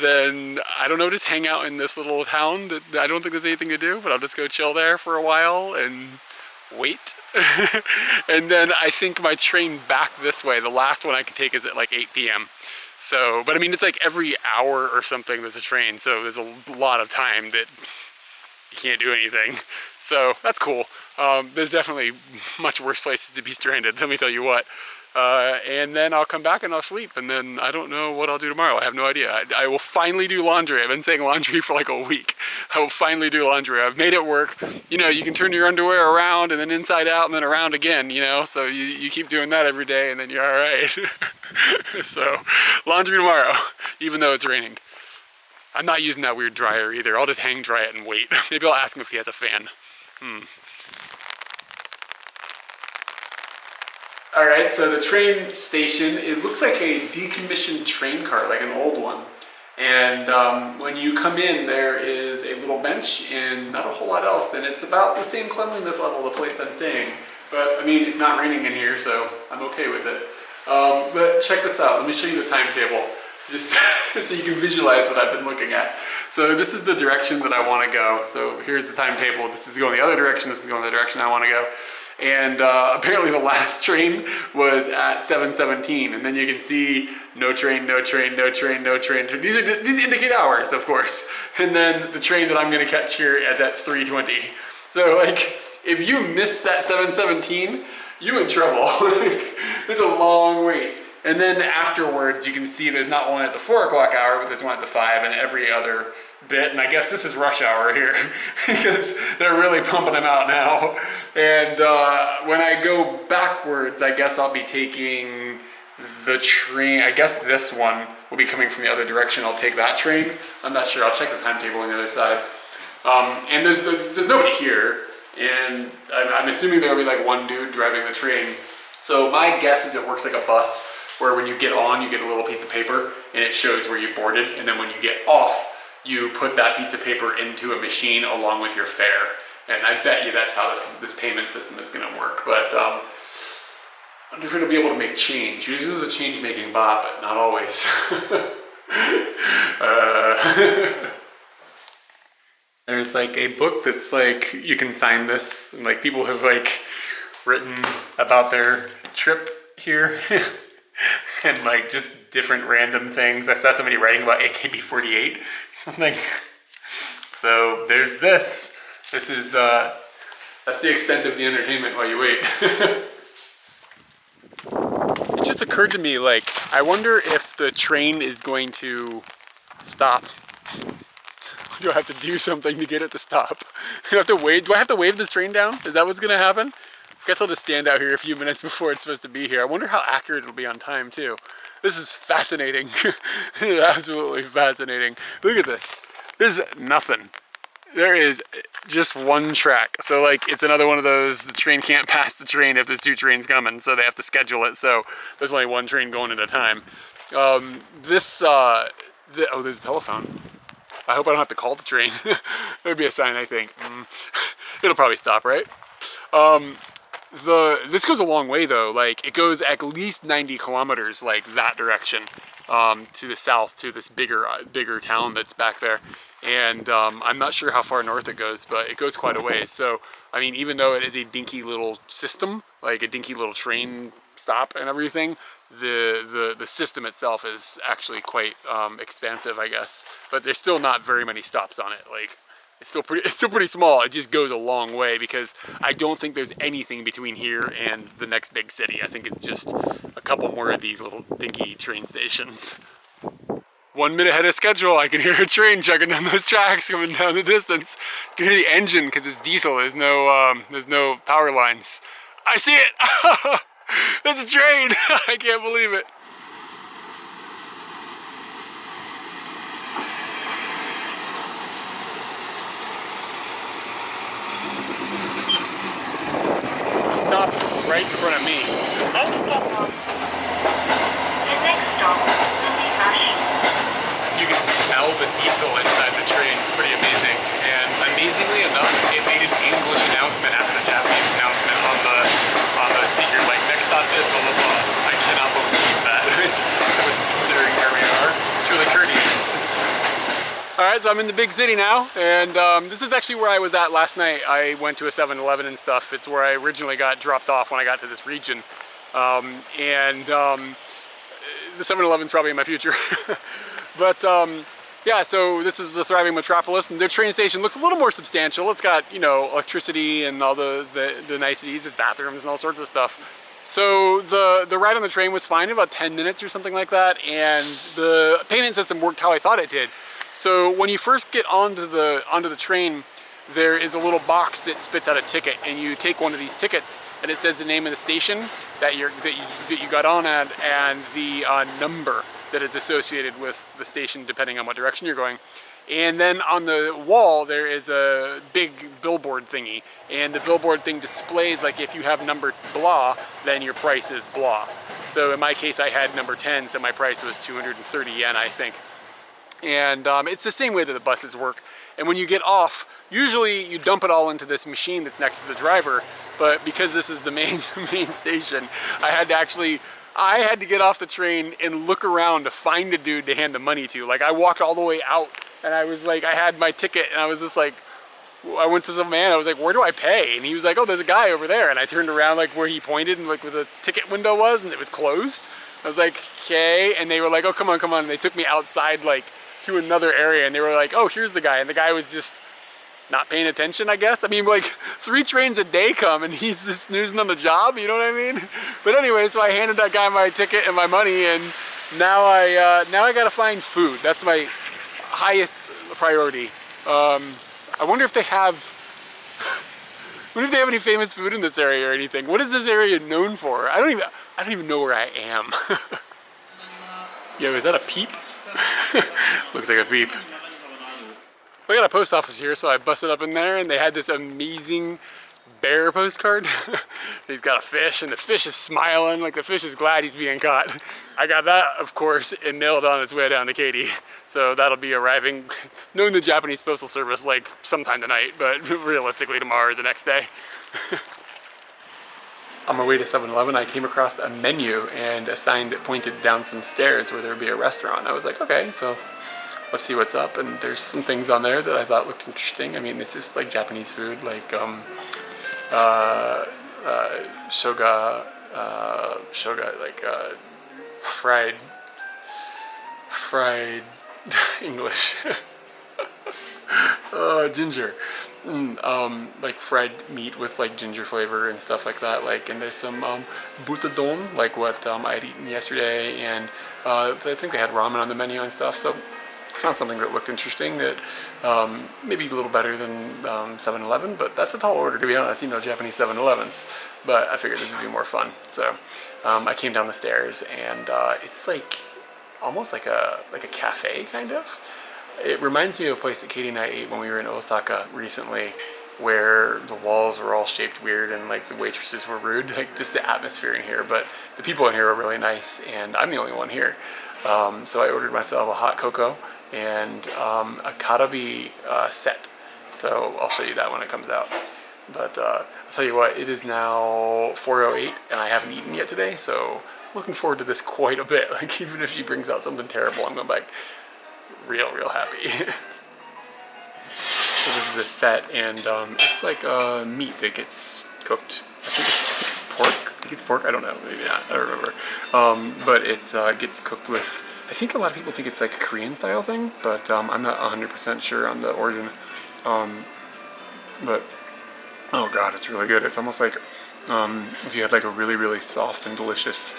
then I don't know, just hang out in this little town that I don't think there's anything to do, but I'll just go chill there for a while and wait. And then I think my train back this way, the last one I can take is at like 8 p.m. So, but I mean, it's like every hour or something there's a train, so there's a lot of time that you can't do anything. So that's cool. There's definitely much worse places to be stranded, let me tell you what. And then I'll come back and I'll sleep, and then I don't know what I'll do tomorrow. I have no idea. I will finally do laundry. I've been saying laundry for like a week. I will finally do laundry. I've made it work. You can turn your underwear around and then inside out and then around again, so you keep doing that every day and then you're all right. So laundry tomorrow, even though it's raining. I'm not using that weird dryer either. I'll just hang dry it and wait. Maybe I'll ask him if he has a fan. Alright, so the train station, it looks like a decommissioned train car, like an old one. And when you come in, there is a little bench and not a whole lot else. And it's about the same cleanliness level of the place I'm staying. But I mean, it's not raining in here, so I'm okay with it. But check this out. Let me show you the timetable, just so you can visualize what I've been looking at. So this is the direction that I want to go. So here's the timetable. This is going the other direction. This is going the direction I want to go. And apparently the last train was at 7:17, and then you can see no train, no train, no train, no train. These indicate hours, of course. And then the train that I'm going to catch here is at 3:20. So like, if you miss that 7:17, you're in trouble. It's a long wait. And then afterwards, you can see there's not one at the 4 o'clock hour, but there's one at the 5 and every other bit. And I guess this is rush hour here because they're really pumping them out now. And when I go backwards, I guess I'll be taking the train. I guess this one will be coming from the other direction. I'll take that train. I'm not sure. I'll check the timetable on the other side. And there's nobody here. And I'm assuming there'll be like one dude driving the train. So my guess is it works like a bus, where when you get on, you get a little piece of paper and it shows where you boarded. And then when you get off, you put that piece of paper into a machine along with your fare. And I bet you that's how this payment system is gonna work. But I wonder if it'll be able to make change. Usually there's a change making bot, but not always. There's like a book that's like, you can sign this, and like people have like written about their trip here. And like just different random things. I saw somebody writing about AKB48 something. So there's this. This is that's the extent of the entertainment while you wait. It just occurred to me, like, I wonder if the train is going to stop. Do I have to do something to get it to stop? Do I have to wave? Do I have to wave this train down? Is that what's gonna happen? guess I'll just stand out here a few minutes before it's supposed to be here. I wonder how accurate it'll be on time too. This is fascinating. This is absolutely fascinating. Look at this. There's nothing. There is just one track. So like it's another one of those, the train can't pass the train if there's 2 trains coming, so they have to schedule it. So there's only 1 train going at a time. Oh, there's a telephone. I hope I don't have to call the train. That would be a sign, I think. It'll probably stop, right? This goes a long way though. Like it goes at least 90 kilometers, like that direction, to the south, to this bigger town that's back there. And I'm not sure how far north it goes, but it goes quite a ways. So, I mean, even though it is a dinky little system, like a dinky little train stop and everything, the system itself is actually quite expansive, I guess. But there's still not very many stops on it. Like it's still pretty small. It just goes a long way because I don't think there's anything between here and the next big city. I think it's just a couple more of these little dinky train stations. 1 minute ahead of schedule, I can hear a train chugging down those tracks coming down the distance. You can hear the engine because it's diesel. There's no power lines. I see it. There's a train. I can't believe it. Stop right in front of me. You can smell the diesel inside the train. It's pretty amazing. And amazingly enough, it made an English announcement after the Japanese announcement on the speaker, like next stop is blah blah blah. I cannot believe that. I was considering where we are. It's really courteous. Alright, so I'm in the big city now, and this is actually where I was at last night. I went to a 7-Eleven and stuff. It's where I originally got dropped off when I got to this region. The 7-Eleven's probably in my future. But yeah, so this is the thriving metropolis, and their train station looks a little more substantial. It's got, you know, electricity and all the niceties, there's bathrooms and all sorts of stuff. So the ride on the train was fine, about 10 minutes or something like that, and the payment system worked how I thought it did. So when you first get onto the train, there is a little box that spits out a ticket, and you take one of these tickets, and it says the name of the station that you got on at, and the number that is associated with the station depending on what direction you're going. And then on the wall there is a big billboard thingy, and the billboard thing displays like if you have number blah, then your price is blah. So in my case I had number 10, so my price was 230 yen, I think. And it's the same way that the buses work. And when you get off, usually you dump it all into this machine that's next to the driver, but because this is the main station, I had to get off the train and look around to find a dude to hand the money to. Like I walked all the way out, and I was like, I had my ticket, and I was just like, I went to some man, I was like, where do I pay? And he was like, oh, there's a guy over there. And I turned around like where he pointed and like where the ticket window was, and it was closed. I was like, okay. And they were like, oh, come on, come on. And they took me outside like to another area, and they were like, oh, here's the guy. And the guy was just not paying attention, I guess. I mean, like 3 trains a day come and he's just snoozing on the job, you know what I mean? But anyway, so I handed that guy my ticket and my money, and now I gotta find food. That's my highest priority. I wonder if they have any famous food in this area or anything. What is this area known for? I don't even know where I am. Yo, is that a peep? Looks like a peep. I got a post office here, so I busted up in there, and they had this amazing bear postcard. He's got a fish, and the fish is smiling, like the fish is glad he's being caught. I got that, of course, and mailed on its way down to Katy. So that'll be arriving, knowing the Japanese Postal Service, like sometime tonight, but realistically tomorrow or the next day. On my way to 7-Eleven, I came across a menu and a sign that pointed down some stairs where there would be a restaurant. I was like, okay, so let's see what's up. And there's some things on there that I thought looked interesting. I mean, it's just like Japanese food, like shoga, like fried English. Ginger. Like fried meat with like ginger flavor and stuff like that. Like, and there's some butadon, like what I had eaten yesterday, and I think they had ramen on the menu and stuff. So found something that looked interesting that maybe a little better than 7-Eleven, but that's a tall order, to be honest, you know, Japanese 7-Elevens. But I figured this would be more fun. So I came down the stairs, and it's like almost like a cafe, kind of. It reminds me of a place that Katie and I ate when we were in Osaka recently, where the walls were all shaped weird and like the waitresses were rude, like just the atmosphere in here. But the people in here are really nice, and I'm the only one here. So I ordered myself a hot cocoa and a karabi set. So I'll show you that when it comes out. But I'll tell you what, it is now 4:08 and I haven't eaten yet today, so looking forward to this quite a bit. Like, even if she brings out something terrible, I'm going back real happy. So this is a set, and it's like meat that gets cooked. I think it's pork. I think it's pork. I don't know. Maybe not. I don't remember. But it gets cooked with. I think a lot of people think it's like a Korean style thing, but I'm not 100% sure on the origin. But oh god, it's really good. It's almost like if you had like a really soft and delicious,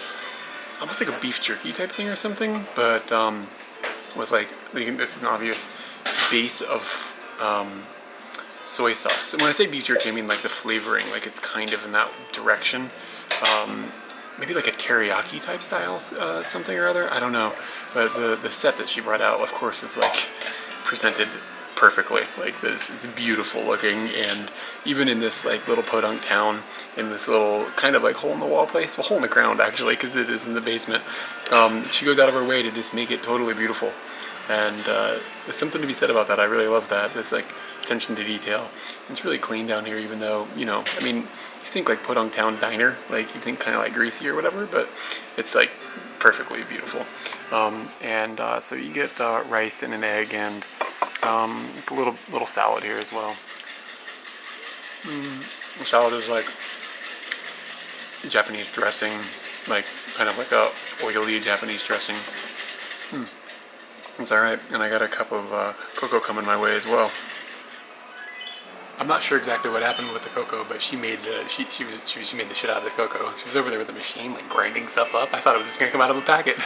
almost like a beef jerky type thing or something, but with like, this is an obvious base of soy sauce. And when I say beef jerky, I mean like the flavoring, like it's kind of in that direction. Maybe like a teriyaki type style something or other. I don't know. But the set that she brought out, of course, is like presented perfectly. Like, this is beautiful looking, and even in this like little podunk town, in this little kind of like hole in the wall place, well, hole in the ground actually, because it is in the basement, she goes out of her way to just make it totally beautiful. And there's something to be said about that. I really love that. There's like attention to detail. It's really clean down here, even though, you know, I mean, you think like podunk town diner, like you think kind of like greasy or whatever, but it's like perfectly beautiful. So you get rice and an egg and a little salad here as well. The salad is like Japanese dressing, like kind of like a oily Japanese dressing. It's alright, and I got a cup of cocoa coming my way as well. I'm not sure exactly what happened with the cocoa, but she made the she made the shit out of the cocoa. She was over there with the machine, like grinding stuff up. I thought it was just gonna come out of a packet,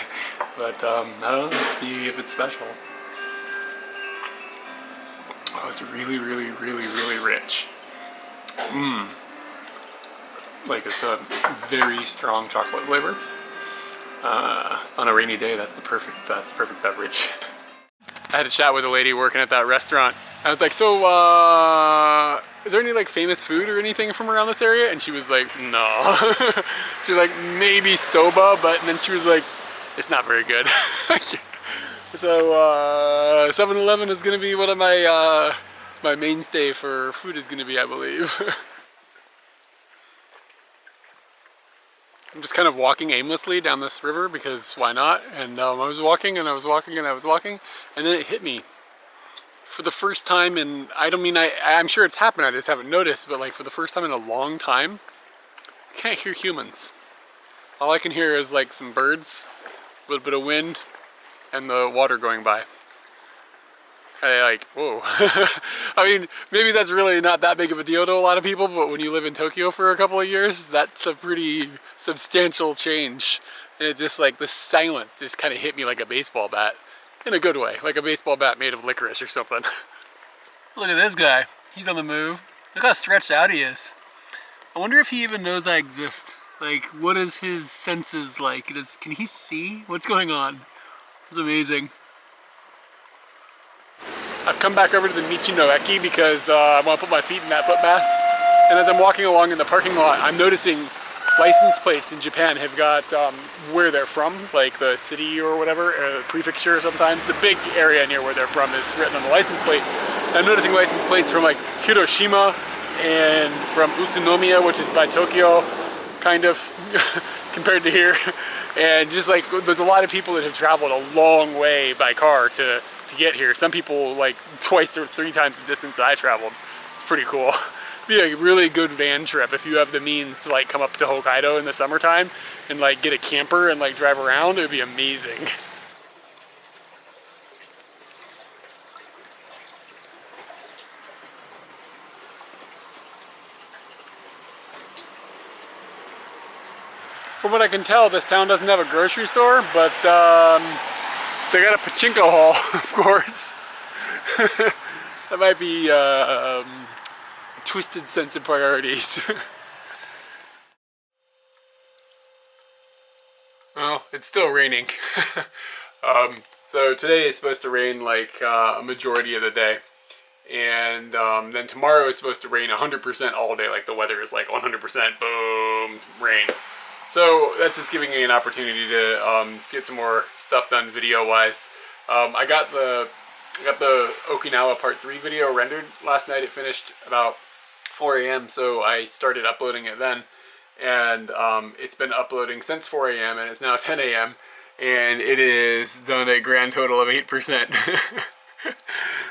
but I don't know. Let's see if it's special. Oh, it's really rich. Like, it's a very strong chocolate flavor. On a rainy day, that's the perfect beverage. I had a chat with a lady working at that restaurant. I was like, so, is there any like famous food or anything from around this area? And she was like, no. She was like, maybe soba, but and then she was like, it's not very good. So 7-Eleven is gonna be one of my my mainstay for food is gonna be, I believe. I'm just kind of walking aimlessly down this river because why not? And I was walking and I was walking and I was walking, and then it hit me. For the first time in, I'm sure it's happened, I just haven't noticed, but like for the first time in a long time, I can't hear humans. All I can hear is like some birds, a little bit of wind, and the water going by. Kind of like, whoa. I mean, maybe that's really not that big of a deal to a lot of people, but when you live in Tokyo for a couple of years, that's a pretty substantial change. And it just like, the silence just kind of hit me like a baseball bat. In a good way, like a baseball bat made of licorice or something. Look at this guy. He's on the move. Look how stretched out he is. I wonder if he even knows I exist. Like, what is his senses like? Can he see what's going on? It's amazing. I've come back over to the Michi-no-eki because I want to put my feet in that foot bath. And as I'm walking along in the parking lot, I'm noticing license plates in Japan have got where they're from, like the city or whatever, prefecture sometimes. It's a big area near where they're from is written on the license plate. And I'm noticing license plates from like Hiroshima and from Utsunomiya, which is by Tokyo, kind of, compared to here. And just like, there's a lot of people that have traveled a long way by car to get here. Some people like twice or 3 times the distance that I traveled. It's pretty cool. Be a really good van trip if you have the means to like come up to Hokkaido in the summertime and like get a camper and like drive around. It would be amazing. From what I can tell, this town doesn't have a grocery store, but They got a pachinko hall, of course. That might be a twisted sense of priorities. Well, it's still raining. So today is supposed to rain like a majority of the day. And then tomorrow is supposed to rain 100% all day. Like the weather is like 100% boom, rain. So that's just giving me an opportunity to get some more stuff done video-wise. I got the Okinawa Part 3 video rendered last night. It finished about 4 a.m. so I started uploading it then. And it's been uploading since 4 a.m. and it's now 10 a.m. and it is done a grand total of 8%.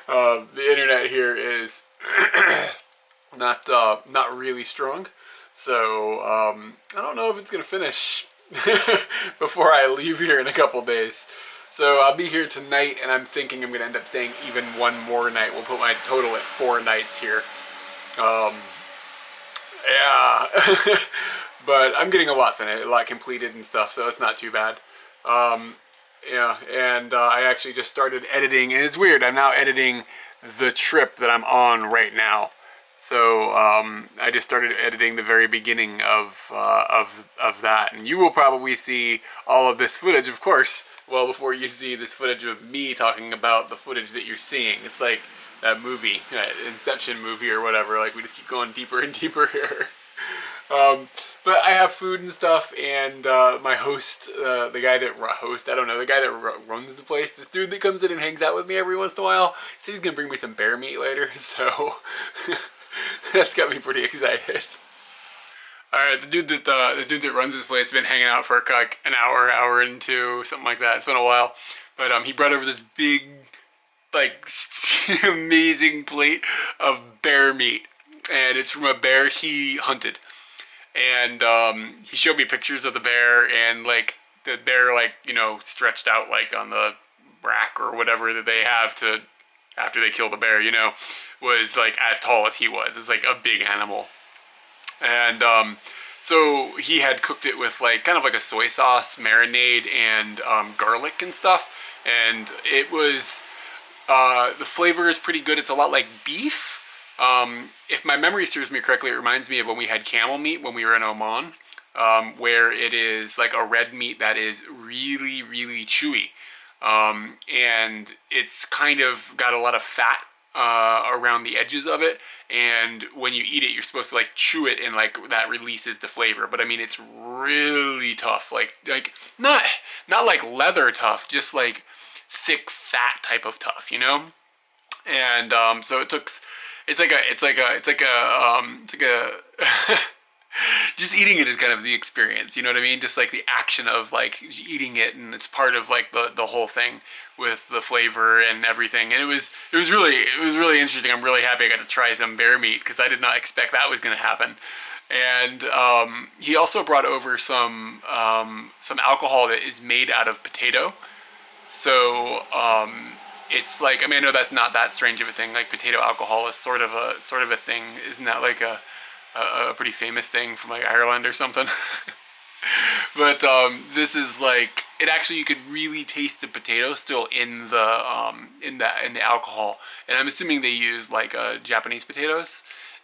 The internet here is not really strong, so I don't know if it's gonna finish before I leave here in a couple days. So I'll be here tonight, and I'm thinking I'm gonna end up staying even one more night. We'll put my total at 4 nights here. Yeah, but I'm getting a lot finished, a lot completed and stuff, so it's not too bad. Yeah, and I actually just started editing, and it's weird. I'm now editing the trip that I'm on right now. So I just started editing the very beginning of that, and you will probably see all of this footage, of course, well before you see this footage of me talking about the footage that you're seeing. It's like that movie, Inception movie or whatever. Like we just keep going deeper and deeper here. But I have food and stuff, and my host, the guy that runs the place, this dude that comes in and hangs out with me every once in a while, said he's gonna bring me some bear meat later, so that's got me pretty excited. All right, the dude that runs this place has been hanging out for like an hour and two, something like that. It's been a while, but he brought over this big, like, amazing plate of bear meat, and it's from a bear he hunted. And he showed me pictures of the bear, and like the bear, like, you know, stretched out like on the rack or whatever that they have to after they kill the bear, you know, was like as tall as he was. It's like a big animal. And so he had cooked it with like kind of like a soy sauce marinade and garlic and stuff, and it was the flavor is pretty good. It's a lot like beef. If my memory serves me correctly, it reminds me of when we had camel meat when we were in Oman, where it is like a red meat that is really, really chewy. And it's kind of got a lot of fat around the edges of it, and when you eat it, you're supposed to like chew it, and like that releases the flavor. But I mean, it's really tough, like not like leather tough, just like thick fat type of tough, you know. And so it's like a just eating it is kind of the experience, you know what I mean? Just like the action of like eating it, and it's part of like the whole thing with the flavor and everything. And it was really interesting. I'm really happy I got to try some bear meat because I did not expect that was going to happen. And he also brought over some alcohol that is made out of potato. So it's like, I mean, I know that's not that strange of a thing. Like potato alcohol is sort of a thing. Isn't that like a pretty famous thing from like Ireland or something? But this is like, it actually, you could really taste the potato still in the alcohol. And I'm assuming they use like Japanese potatoes,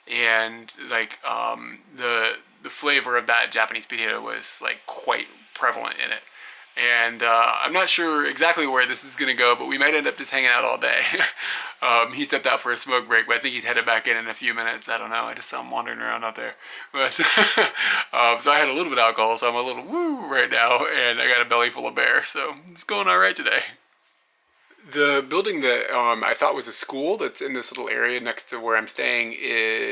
and like the flavor of that Japanese potato was like quite prevalent in it. And I'm not sure exactly where this is going to go, but we might end up just hanging out all day. He stepped out for a smoke break, but I think he's headed back in a few minutes. I don't know. I just saw him wandering around out there. But so I had a little bit of alcohol, so I'm a little woo right now, and I got a belly full of bear, so it's going all right today. The building that I thought was a school that's in this little area next to where I'm staying,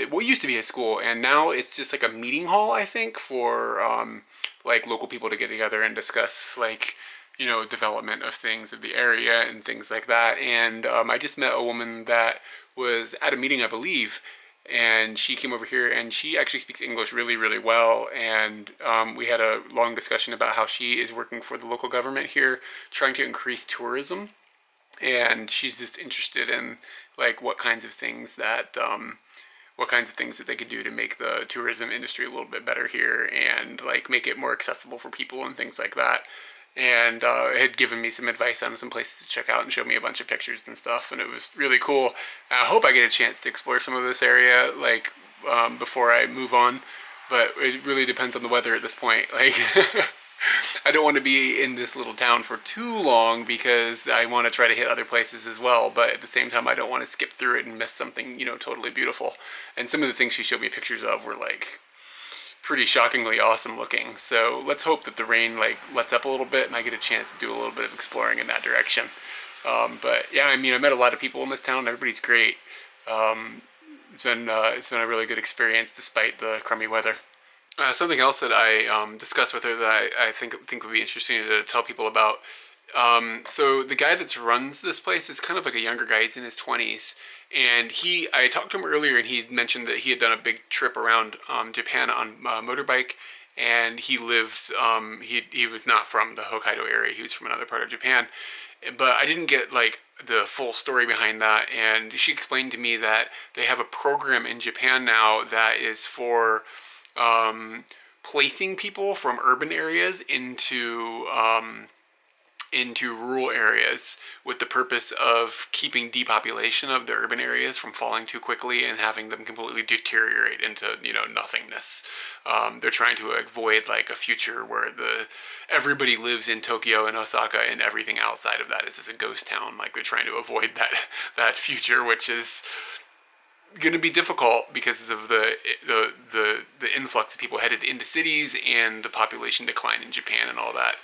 well, it used to be a school, and now it's just like a meeting hall, I think, for like local people to get together and discuss like, you know, development of things of the area and things like that. And I just met a woman that was at a meeting, I believe, and she came over here, and she actually speaks English really, really well. And we had a long discussion about how she is working for the local government here, trying to increase tourism. And she's just interested in like what kinds of things that they could do to make the tourism industry a little bit better here, and like make it more accessible for people and things like that. and had given me some advice on some places to check out and showed me a bunch of pictures and stuff, and it was really cool. I hope I get a chance to explore some of this area, like, before I move on, but it really depends on the weather at this point. Like, I don't want to be in this little town for too long because I want to try to hit other places as well, but at the same time I don't want to skip through it and miss something, you know, totally beautiful. And some of the things she showed me pictures of were like pretty shockingly awesome looking. So let's hope that the rain like lets up a little bit and I get a chance to do a little bit of exploring in that direction. But yeah, I mean, I met a lot of people in this town. Everybody's great. It's been a really good experience despite the crummy weather. Something else that I discussed with her that I think would be interesting to tell people about. So the guy that runs this place is kind of like a younger guy. He's in his 20s, and I talked to him earlier, and he mentioned that he had done a big trip around Japan on a motorbike, and he lived. He was not from the Hokkaido area. He was from another part of Japan, but I didn't get like the full story behind that. And she explained to me that they have a program in Japan now that is for placing people from urban areas into rural areas with the purpose of keeping depopulation of the urban areas from falling too quickly and having them completely deteriorate into, you know, nothingness. They're trying to avoid like a future where everybody lives in Tokyo and Osaka and everything outside of that is just a ghost town. Like they're trying to avoid that future, which is going to be difficult because of the influx of people headed into cities and the population decline in Japan and all that.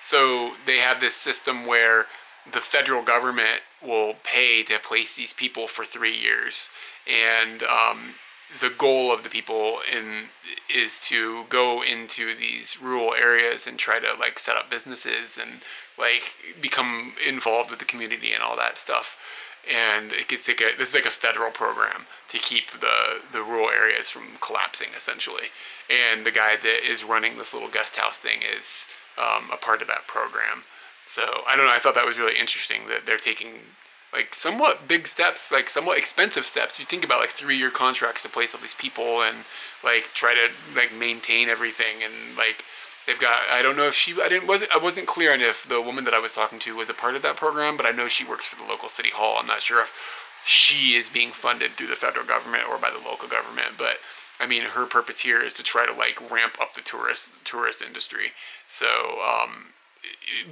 So they have this system where the federal government will pay to place these people for 3 years, and the goal of the people is to go into these rural areas and try to like set up businesses and like become involved with the community and all that stuff. And this is like a federal program to keep the rural areas from collapsing, essentially. And the guy that is running this little guest house thing is a part of that program. So I don't know. I thought that was really interesting that they're taking like somewhat big steps, like somewhat expensive steps. You think about like 3-year contracts to place all these people and like try to like maintain everything and like. They've got, I don't know if I wasn't clear on if the woman that I was talking to was a part of that program, but I know she works for the local city hall. I'm not sure if she is being funded through the federal government or by the local government, but I mean, her purpose here is to try to like ramp up the tourist industry. So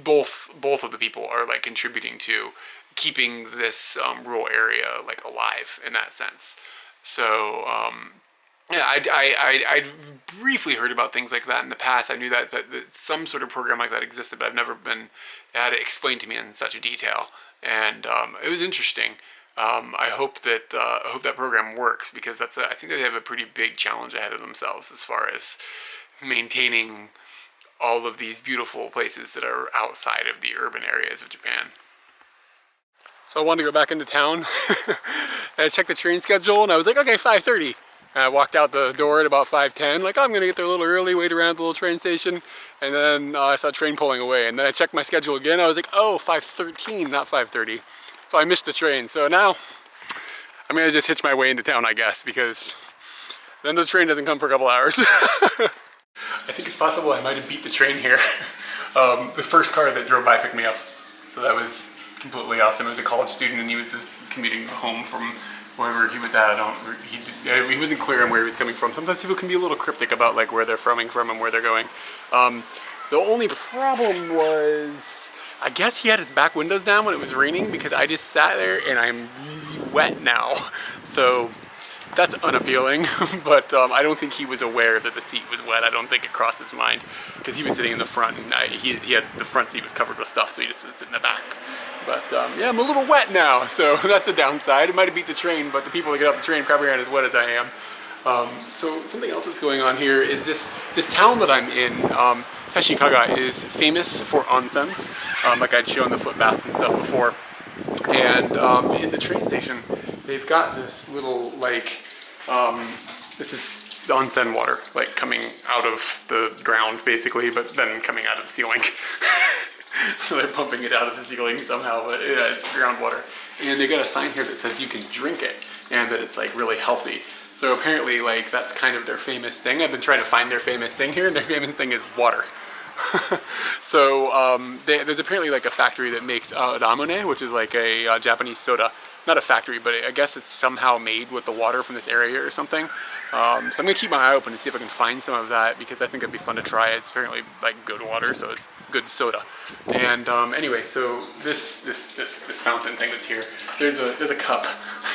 both of the people are like contributing to keeping this rural area like alive in that sense. So yeah, I'd briefly heard about things like that in the past. I knew that some sort of program like that existed, but I've never had it explained to me in such a detail. And it was interesting. I hope that program works because I think they have a pretty big challenge ahead of themselves as far as maintaining all of these beautiful places that are outside of the urban areas of Japan. So I wanted to go back into town and I checked the train schedule and I was like, okay, 5:30. And I walked out the door at about 5:10, like, oh, I'm gonna get there a little early, wait around the little train station, and then I saw a train pulling away, and then I checked my schedule again, I was like, oh, 5:13, not 5:30. So I missed the train, so now I'm gonna just hitch my way into town, I guess, because then the train doesn't come for a couple hours. I think it's possible I might have beat the train here. The first car that drove by picked me up, so that was completely awesome. It was a college student, and he was just commuting home from wherever he was at. He wasn't clear on where he was coming from. Sometimes people can be a little cryptic about like where they're from and where they're going. The only problem was, I guess he had his back windows down when it was raining because I just sat there and I'm really wet now. So that's unappealing, but I don't think he was aware that the seat was wet. I don't think it crossed his mind because he was sitting in the front and he had the front seat was covered with stuff, so he just sat in the back. But yeah, I'm a little wet now, so that's a downside. It might have beat the train, but the people that get off the train probably aren't as wet as I am. So something else that's going on here is this town that I'm in, Hitchhiking, is famous for onsens, like I'd shown the foot baths and stuff before. And in the train station, they've got this little like, this is the onsen water, like coming out of the ground basically, but then coming out of the ceiling. So they're pumping it out of the ceiling somehow, but yeah, it's groundwater. And they got a sign here that says you can drink it and that it's like really healthy. So apparently like that's kind of their famous thing. I've been trying to find their famous thing here, and their famous thing is water. So there's apparently like a factory that makes ramune, which is like a Japanese soda. Not a factory, but I guess it's somehow made with the water from this area or something. So I'm gonna keep my eye open and see if I can find some of that, because I think it'd be fun to try. It's apparently like good water, so it's good soda. And anyway, so this fountain thing that's here, there's a cup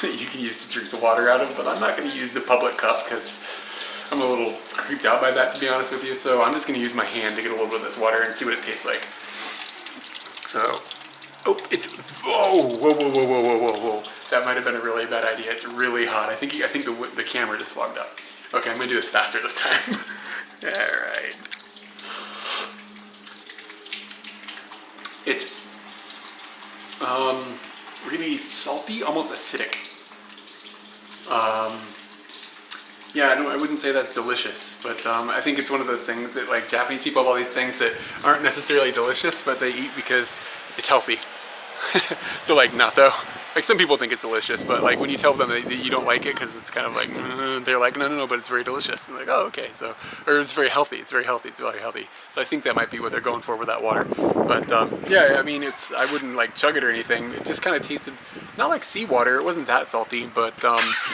that you can use to drink the water out of, but I'm not gonna use the public cup because I'm a little creeped out by that, to be honest with you. So I'm just gonna use my hand to get a little bit of this water and see what it tastes like. So, oh, it's, whoa. That might have been a really bad idea. It's really hot. I think the camera just fogged up. Okay, I'm gonna do this faster this time. All right. It's really salty, almost acidic. Yeah, no, I wouldn't say that's delicious, but I think it's one of those things that, like, Japanese people have all these things that aren't necessarily delicious, but they eat because it's healthy. So like natto, like some people think it's delicious, but like when you tell them that you don't like it because it's kind of like, they're like, no, but it's very delicious. And like, oh, okay, so, or it's very healthy, it's very healthy. So I think that might be what they're going for with that water. But yeah, I mean, I wouldn't like chug it or anything. It just kind of tasted, not like seawater, it wasn't that salty, but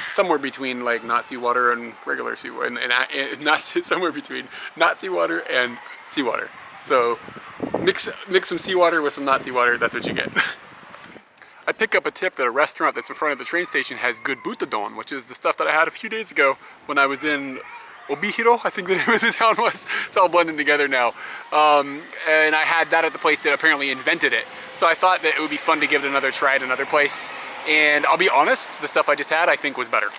somewhere between like not seawater and regular seawater, and not somewhere between not seawater and seawater. So mix some seawater with some not seawater, that's what you get. I pick up a tip that a restaurant that's in front of the train station has good butadon, which is the stuff that I had a few days ago when I was in Obihiro, I think the name of the town was. It's all blending together now. And I had that at the place that apparently invented it. So I thought that it would be fun to give it another try at another place. And I'll be honest, the stuff I just had I think was better.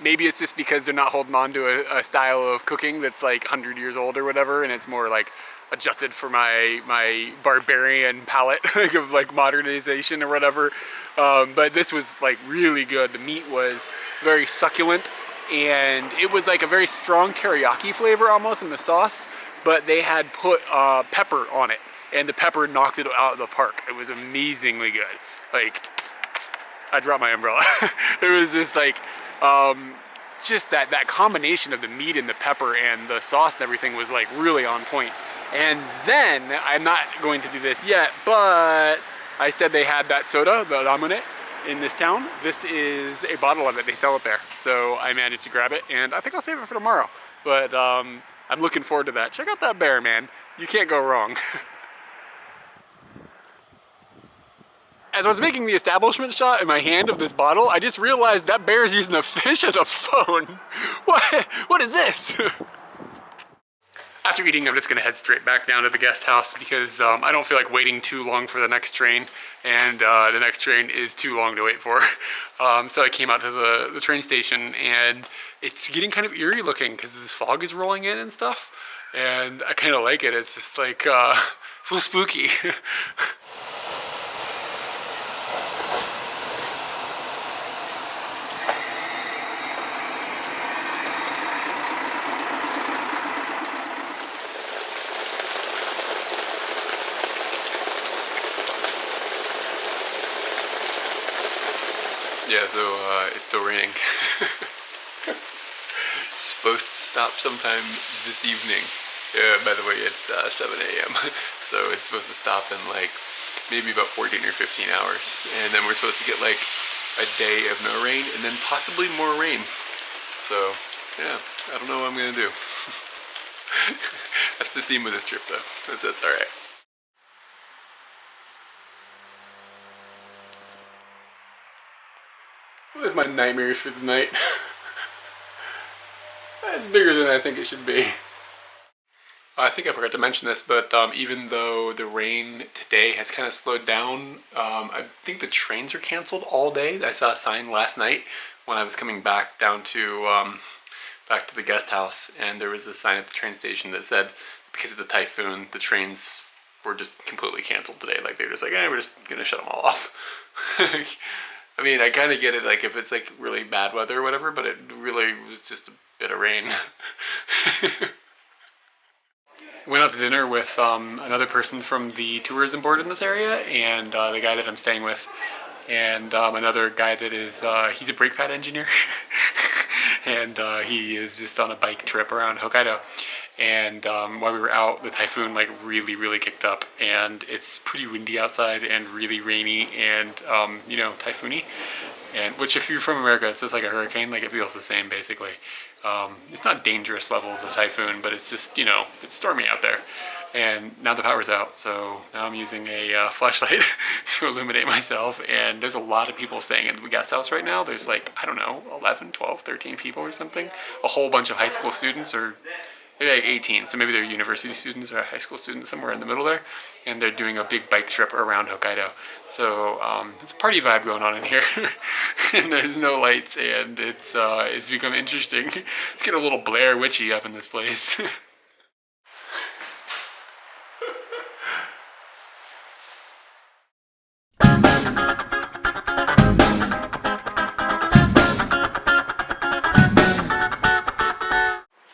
Maybe it's just because they're not holding on to a style of cooking that's like 100 years old or whatever, and it's more like adjusted for my barbarian palate of like modernization or whatever. But this was like really good. The meat was very succulent, and it was like a very strong teriyaki flavor almost in the sauce, but they had put pepper on it, and the pepper knocked it out of the park. It was amazingly good. Like, I dropped my umbrella. It was just like, just that combination of the meat and the pepper and the sauce and everything was like really on point. And then, I'm not going to do this yet, but I said they had that soda, the ramune, in this town. This is a bottle of it, they sell it there. So I managed to grab it, and I think I'll save it for tomorrow. But I'm looking forward to that. Check out that bear, man. You can't go wrong. As I was making the establishment shot in my hand of this bottle, I just realized that bear is using a fish as a phone. What is this? After eating, I'm just gonna head straight back down to the guest house because I don't feel like waiting too long for the next train, and the next train is too long to wait for. So I came out to the train station, and it's getting kind of eerie looking because this fog is rolling in and stuff, and I kind of like it. It's just like so spooky. Yeah, so it's still raining. It's supposed to stop sometime this evening. By the way, it's 7 a.m. So it's supposed to stop in like maybe about 14 or 15 hours. And then we're supposed to get like a day of no rain and then possibly more rain. So yeah, I don't know what I'm gonna do. That's the theme of this trip though. That's alright. What is my nightmares for the night? It's bigger than I think it should be. I think I forgot to mention this, but even though the rain today has kind of slowed down, I think the trains are canceled all day. I saw a sign last night when I was coming back down to the guest house, and there was a sign at the train station that said because of the typhoon, the trains were just completely canceled today. Like they're just like, we're just gonna shut them all off. I mean, I kind of get it, like, if it's, like, really bad weather or whatever, but it really was just a bit of rain. Went out to dinner with another person from the tourism board in this area, and the guy that I'm staying with, and another guy that is, he's a brake pad engineer, and he is just on a bike trip around Hokkaido. And while we were out, the typhoon like really kicked up, and it's pretty windy outside and really rainy and you know, typhoony. And which, if you're from America, it's just like a hurricane. Like, it feels the same basically. It's not dangerous levels of typhoon, but it's just, you know, it's stormy out there. And now the power's out, so now I'm using a flashlight to illuminate myself. And there's a lot of people staying in the guest house right now. There's like, I don't know, 11, 12, 13 people or something. A whole bunch of high school students, or maybe like 18, so maybe they're university students or high school students somewhere in the middle there. And they're doing a big bike trip around Hokkaido. So it's a party vibe going on in here. And there's no lights, and it's become interesting. It's getting a little Blair Witchy up in this place.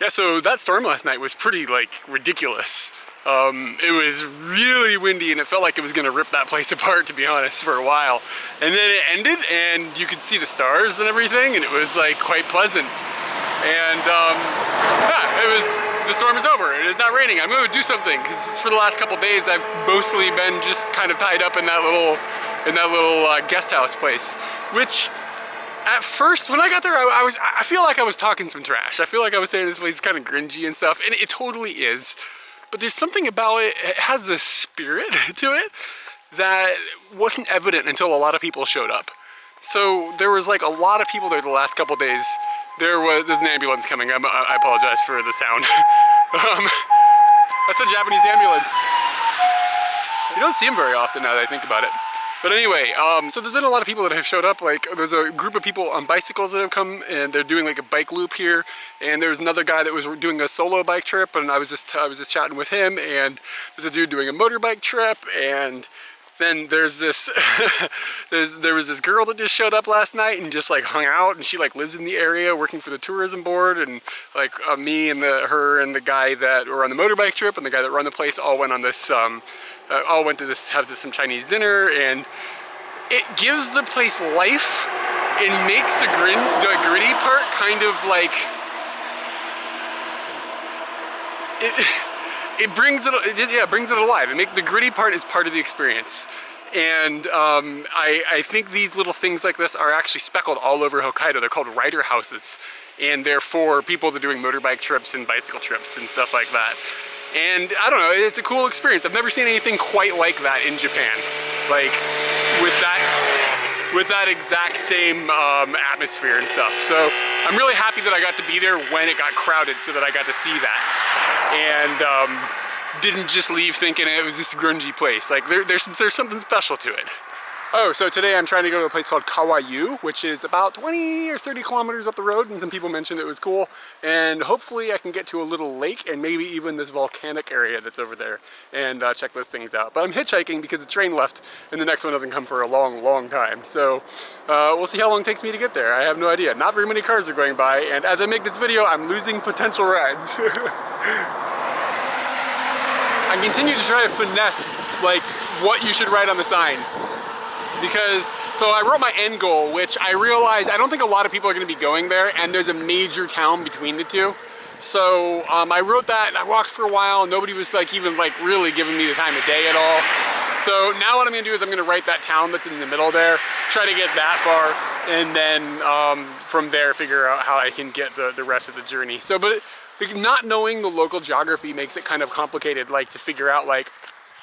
Yeah, so that storm last night was pretty like ridiculous. It was really windy, and it felt like it was gonna rip that place apart, to be honest, for a while. And then it ended, and you could see the stars and everything, and it was like quite pleasant. And yeah, the storm is over. It is not raining. I'm going to do something, because for the last couple days I've mostly been just kind of tied up in that little guest house place, which at first when I got there I feel like I was talking some trash. I feel like I was saying this place is kind of cringy and stuff, and it totally is. But there's something about it, it has this spirit to it that wasn't evident until a lot of people showed up. So there was like a lot of people there the last couple days. There's an ambulance coming. I apologize for the sound. That's a Japanese ambulance. You don't see them very often now that I think about it. But anyway, so there's been a lot of people that have showed up. Like, there's a group of people on bicycles that have come, and they're doing like a bike loop here. And there's another guy that was doing a solo bike trip, and I was just chatting with him. And there's a dude doing a motorbike trip, and then there's this there was this girl that just showed up last night and just like hung out, and she like lives in the area working for the tourism board. And like me and her and the guy that were on the motorbike trip and the guy that run the place all went on this all went to have some Chinese dinner, and it gives the place life. It makes the gritty part kind of like it brings it alive. The gritty part is part of the experience. And I think these little things like this are actually speckled all over Hokkaido. They're called rider houses, and they're for people that are doing motorbike trips and bicycle trips and stuff like that. And I don't know, it's a cool experience. I've never seen anything quite like that in Japan. Like, with that exact same atmosphere and stuff. So I'm really happy that I got to be there when it got crowded, so that I got to see that. And didn't just leave thinking it was just a grungy place. Like, there's something special to it. Oh, so today I'm trying to go to a place called Kawayu, which is about 20 or 30 kilometers up the road, and some people mentioned it was cool. And hopefully I can get to a little lake, and maybe even this volcanic area that's over there, and check those things out. But I'm hitchhiking because the train left, and the next one doesn't come for a long time. So we'll see how long it takes me to get there. I have no idea. Not very many cars are going by, and as I make this video, I'm losing potential rides. I continue to try to finesse, like, what you should write on the sign. Because, so I wrote my end goal, which I realized I don't think a lot of people are going to be going there, and there's a major town between the two. So I wrote that, and I walked for a while, and nobody was like even like really giving me the time of day at all. So now what I'm going to do is I'm going to write that town that's in the middle there, try to get that far, and then from there figure out how I can get the rest of the journey. So, but like, not knowing the local geography makes it kind of complicated, like to figure out like,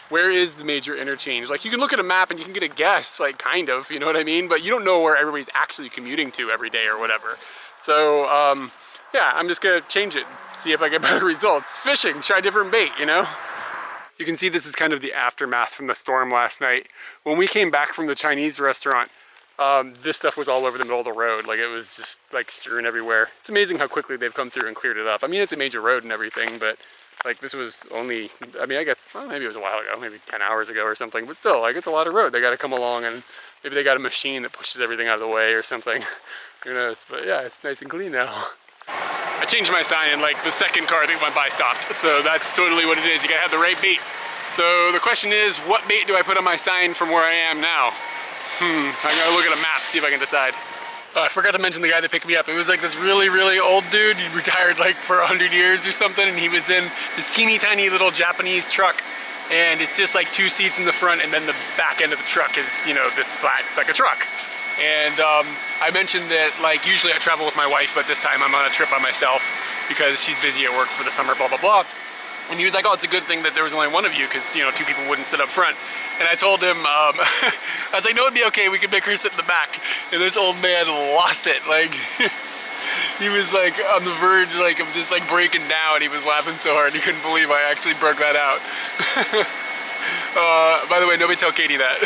where is the major interchange? Like, you can look at a map and you can get a guess, like, kind of, you know what I mean? But you don't know where everybody's actually commuting to every day or whatever. So, yeah, I'm just gonna change it, see if I get better results. Fishing, try different bait, you know? You can see this is kind of the aftermath from the storm last night. When we came back from the Chinese restaurant, this stuff was all over the middle of the road. Like, it was just, like, strewn everywhere. It's amazing how quickly they've come through and cleared it up. I mean, it's a major road and everything, but like, this was only, I mean, I guess, well, maybe it was a while ago, maybe 10 hours ago or something, but still, like, it's a lot of road. They got to come along, and maybe they got a machine that pushes everything out of the way or something. Who knows? But yeah, it's nice and clean now. I changed my sign, and like the second car that went by stopped. So that's totally what it is. You gotta have the right bait. So the question is, what bait do I put on my sign from where I am now? I gotta look at a map, see if I can decide. I forgot to mention the guy that picked me up. It was like this really, really old dude. He retired like for 100 years or something, and he was in this teeny tiny little Japanese truck. And it's just like 2 seats in the front, and then the back end of the truck is, you know, this flat, like a truck. And I mentioned that like usually I travel with my wife, but this time I'm on a trip by myself because she's busy at work for the summer, blah, blah, blah. And he was like, oh, it's a good thing that there was only one of you because, you know, 2 people wouldn't sit up front. And I told him, I was like, no, it'd be okay. We could make her sit in the back. And this old man lost it. Like, he was like on the verge like of just like breaking down. He was laughing so hard he couldn't believe I actually broke that out. By the way, nobody tell Katie that.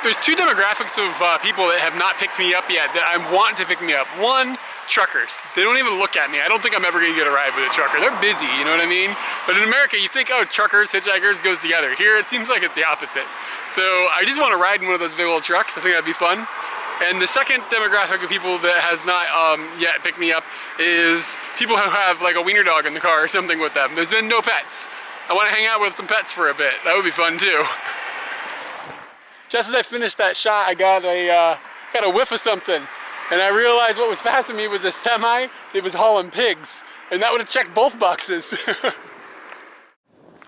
There's 2 demographics of people that have not picked me up yet that I want to pick me up. One, truckers. They don't even look at me. I don't think I'm ever gonna get a ride with a trucker. They're busy, you know what I mean? But in America, you think, oh, truckers, hitchhikers goes together. Here, it seems like it's the opposite. So I just want to ride in one of those big old trucks. I think that'd be fun. And the second demographic of people that has not yet picked me up is people who have like a wiener dog in the car or something with them. There's been no pets. I want to hang out with some pets for a bit. That would be fun too. Just as I finished that shot, I got a whiff of something. And I realized what was passing me was a semi. It was hauling pigs. And that would have checked both boxes. All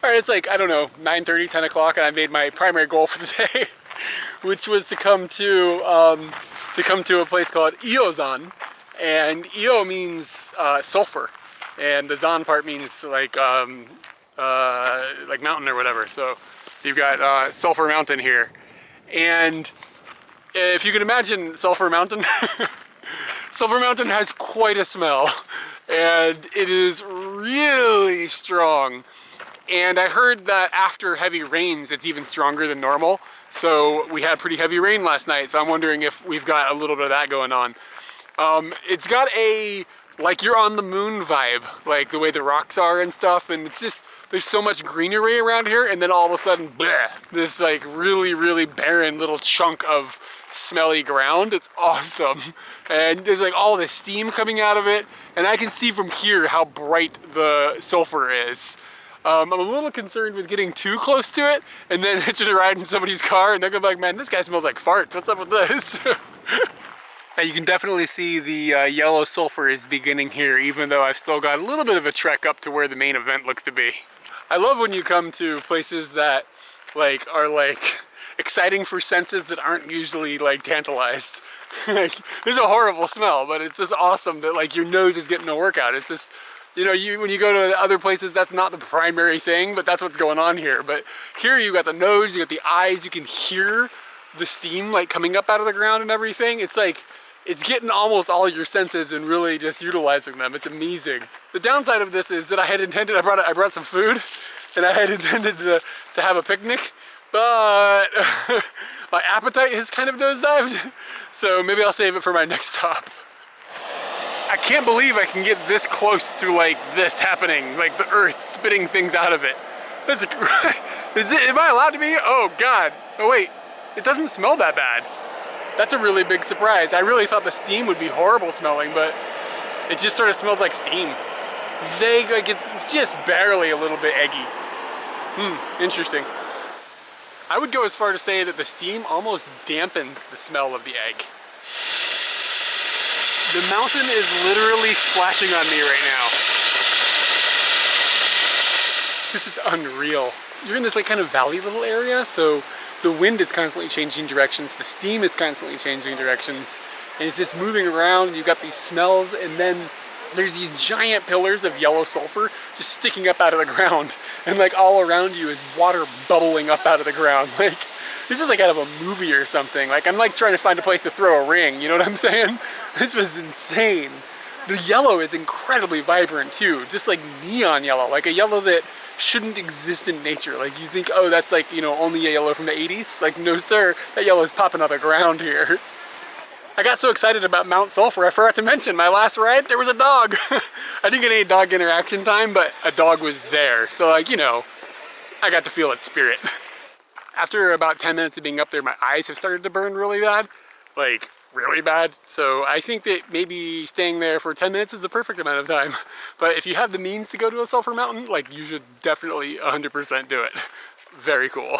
right, it's like, I don't know, 9:30, 10 o'clock, and I made my primary goal for the day, which was to come to a place called Iozan. And Io means sulfur. And the Zan part means like mountain or whatever. So you've got Sulphur Mountain here. And if you can imagine Sulphur Mountain, Sulphur Mountain has quite a smell, and it is really strong. And I heard that after heavy rains, it's even stronger than normal. So we had pretty heavy rain last night, so I'm wondering if we've got a little bit of that going on. It's got a, like you're on the moon vibe, like the way the rocks are and stuff, and it's just, there's so much greenery around here, and then all of a sudden, bleh, this like really, really barren little chunk of smelly ground. It's awesome. And there's like all this steam coming out of it, and I can see from here how bright the sulfur is. I'm a little concerned with getting too close to it and then hitching a ride in somebody's car and they're gonna be like, man, this guy smells like farts. What's up with this? You can definitely see the yellow sulfur is beginning here, even though I've still got a little bit of a trek up to where the main event looks to be. I love when you come to places that like are like exciting for senses that aren't usually like tantalized. Like, there's a horrible smell, but it's just awesome that like your nose is getting a workout. It's just, you know, when you go to other places, that's not the primary thing, but that's what's going on here. But here you got the nose, you got the eyes, you can hear the steam like coming up out of the ground and everything. It's like, it's getting almost all your senses and really just utilizing them. It's amazing. The downside of this is that I had intended, I brought some food and I had intended to have a picnic, but my appetite has kind of nosedived. So maybe I'll save it for my next stop. I can't believe I can get this close to like this happening, like the earth spitting things out of it. That's am I allowed to be? Oh God. Oh wait, it doesn't smell that bad. That's a really big surprise. I really thought the steam would be horrible smelling, but it just sort of smells like steam. Vague, like it's just barely a little bit eggy. Interesting. I would go as far to say that the steam almost dampens the smell of the egg. The mountain is literally splashing on me right now. This is unreal. You're in this like kind of valley little area, so the wind is constantly changing directions, the steam is constantly changing directions, and it's just moving around, and you've got these smells, and then there's these giant pillars of yellow sulfur just sticking up out of the ground, and like all around you is water bubbling up out of the ground. Like, this is like out of a movie or something. Like, I'm like trying to find a place to throw a ring, you know what I'm saying? This was insane. The yellow is incredibly vibrant too, just like neon yellow, like a yellow that shouldn't exist in nature. Like you think, oh, that's like, you know, only a yellow from the 80s. Like, no sir, that yellow is popping out of the ground here. I got so excited about Mount Sulphur, I forgot to mention my last ride, there was a dog. I didn't get any dog interaction time, but a dog was there. So like, you know, I got to feel its spirit. After about 10 minutes of being up there, my eyes have started to burn really bad. Like, really bad. So I think that maybe staying there for 10 minutes is the perfect amount of time. But if you have the means to go to a sulfur mountain, like, you should definitely 100% do it. Very cool.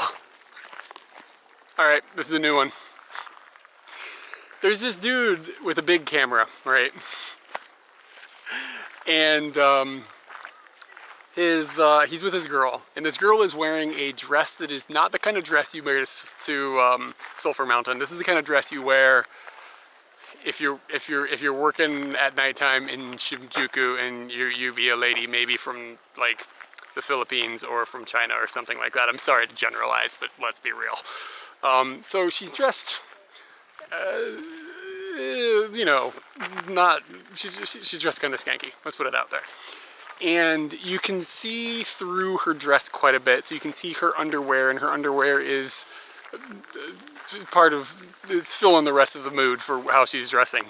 All right, this is a new one. there's this dude with a big camera, right? And he's with his girl, and this girl is wearing a dress that is not the kind of dress you wear to Sulphur Mountain. This is the kind of dress you wear if you're working at nighttime in Shinjuku and you be a lady, maybe from like the Philippines or from China or something like that. I'm sorry to generalize, but let's be real. So she's dressed, you know, she's dressed kind of skanky. Let's put it out there. And you can see through her dress quite a bit. So you can see her underwear, and her underwear is part of, it's filling the rest of the mood for how she's dressing.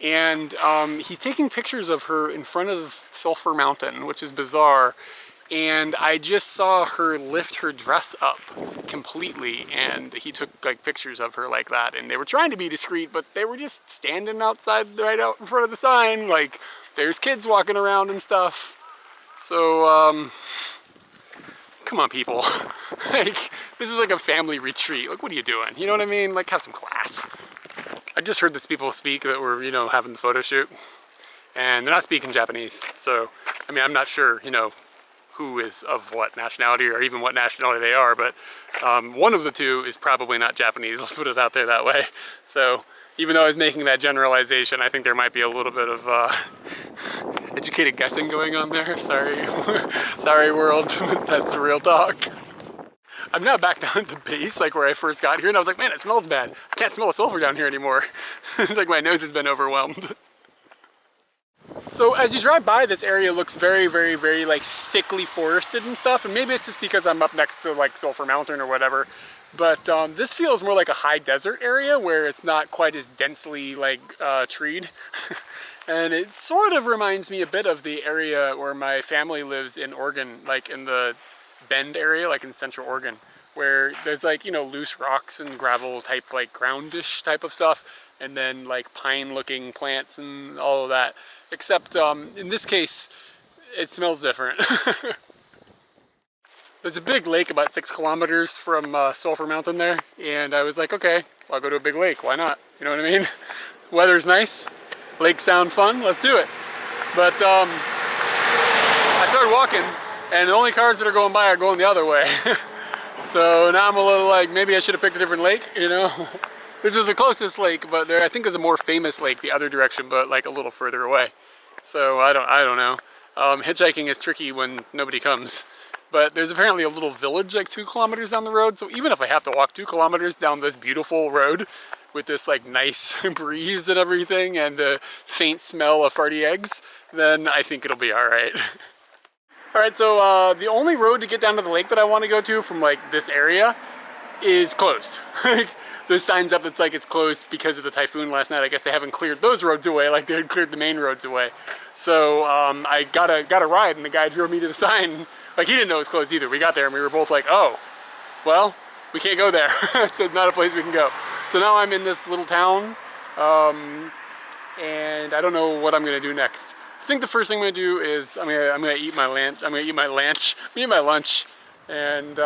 And he's taking pictures of her in front of Sulphur Mountain, which is bizarre. And I just saw her lift her dress up completely, and he took like pictures of her like that. And they were trying to be discreet, but they were just standing outside, right out in front of the sign, like there's kids walking around and stuff. So, come on, people. Like, this is like a family retreat. Like, what are you doing? You know what I mean? Like, have some class. I just heard this people speak that were, you know, having the photo shoot, and they're not speaking Japanese. So, I mean, I'm not sure, you know, who is of what nationality or even what nationality they are, but one of the two is probably not Japanese. Let's put it out there that way. So, even though I was making that generalization, I think there might be a little bit of educated guessing going on there. Sorry. Sorry, world. That's the real talk. I'm now back down at the base, like where I first got here, and I was like, man, it smells bad. I can't smell the sulfur down here anymore. Like my nose has been overwhelmed. So as you drive by, this area looks very, very, very like thickly forested and stuff, and maybe it's just because I'm up next to like Sulphur Mountain or whatever. But this feels more like a high desert area where it's not quite as densely like treed. And it sort of reminds me a bit of the area where my family lives in Oregon, like in the Bend area, like in Central Oregon, where there's like, you know, loose rocks and gravel type, like groundish type of stuff, and then like pine looking plants and all of that. Except in this case, it smells different. There's a big lake about 6 kilometers from Sulphur Mountain there, and I was like, okay, well, I'll go to a big lake, why not? You know what I mean? Weather's nice, lakes sound fun, let's do it. But I started walking, and the only cars that are going by are going the other way. So now I'm a little like, maybe I should have picked a different lake, you know? This is the closest lake, but there I think is a more famous lake the other direction, but like a little further away. So I don't know. Hitchhiking is tricky when nobody comes. But there's apparently a little village like 2 kilometers down the road, so even if I have to walk 2 kilometers down this beautiful road with this like nice breeze and everything and the faint smell of farty eggs, then I think it'll be alright. Alright, so the only road to get down to the lake that I want to go to from like this area is closed. There's signs up that's like it's closed because of the typhoon last night. I guess they haven't cleared those roads away like they had cleared the main roads away. So I got a ride, and the guy drove me to the sign. Like, he didn't know it was closed either. We got there and we were both like, oh, well, we can't go there. So it's not a place we can go. So now I'm in this little town, and I don't know what I'm gonna do next. I think the first thing I'm gonna do is I'm gonna eat my lunch, and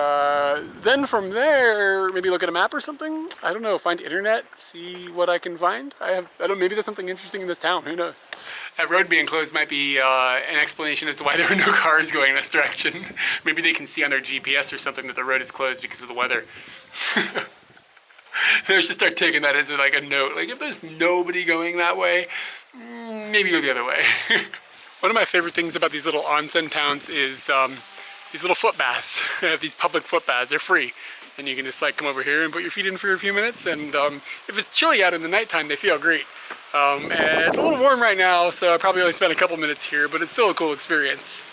then from there maybe look at a map or something. I don't know, find internet, see what I can find. Maybe there's something interesting in this town, who knows. That road being closed might be an explanation as to why there are no cars going this direction. Maybe they can see on their GPS or something that the road is closed because of the weather. I should start taking that as like a note. Like, if there's nobody going that way, maybe go the other way. One of my favorite things about these little onsen towns is these little foot baths. They have these public foot baths. They're free. And you can just like come over here and put your feet in for a few minutes. And if it's chilly out in the nighttime, they feel great. And it's a little warm right now, so I probably only spent a couple minutes here, but it's still a cool experience.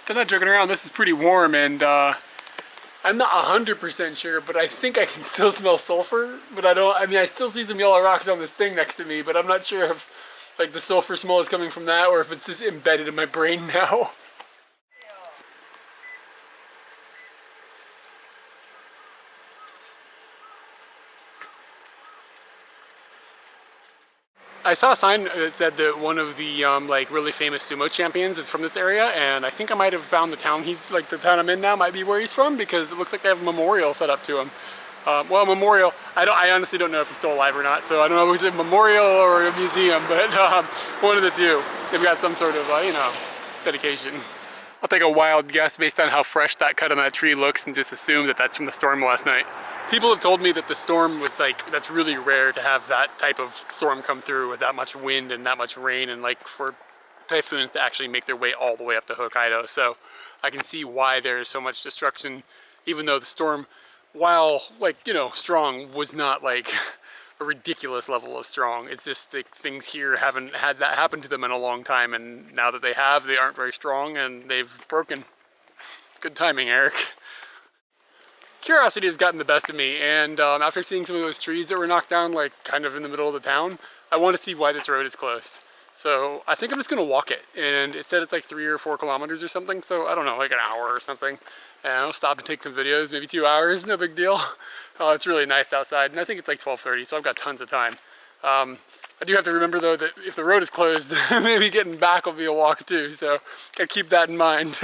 I'm not joking around, this is pretty warm, and I'm not 100% sure, but I think I can still smell sulfur, but I still see some yellow rocks on this thing next to me, but I'm not sure if like the sulfur smell is coming from that or if it's just embedded in my brain now. I saw a sign that said that one of the like really famous sumo champions is from this area, and I think I might have found the town the town I'm in now might be where he's from, because it looks like they have a memorial set up to him. Well, a memorial. I honestly don't know if he's still alive or not, so I don't know if it's a memorial or a museum, but one of the two. They've got some sort of, you know, dedication. I'll take a wild guess based on how fresh that cut on that tree looks and just assume that that's from the storm last night. People have told me that the storm was like, that's really rare to have that type of storm come through with that much wind and that much rain, and like for typhoons to actually make their way all the way up to Hokkaido. So I can see why there's so much destruction, even though the storm, while like, you know, strong, was not like a ridiculous level of strong. It's just like things here haven't had that happen to them in a long time, and now that they have, they aren't very strong and they've broken. Good timing, Eric. Curiosity has gotten the best of me, and after seeing some of those trees that were knocked down, like kind of in the middle of the town, I want to see why this road is closed. So I think I'm just gonna walk it, and it said it's like 3 or 4 kilometers or something, so I don't know, like an hour or something. And I'll stop and take some videos, maybe 2 hours, no big deal. It's really nice outside, and I think it's like 12:30, so I've got tons of time. I do have to remember though that if the road is closed, maybe getting back will be a walk too, so gotta keep that in mind.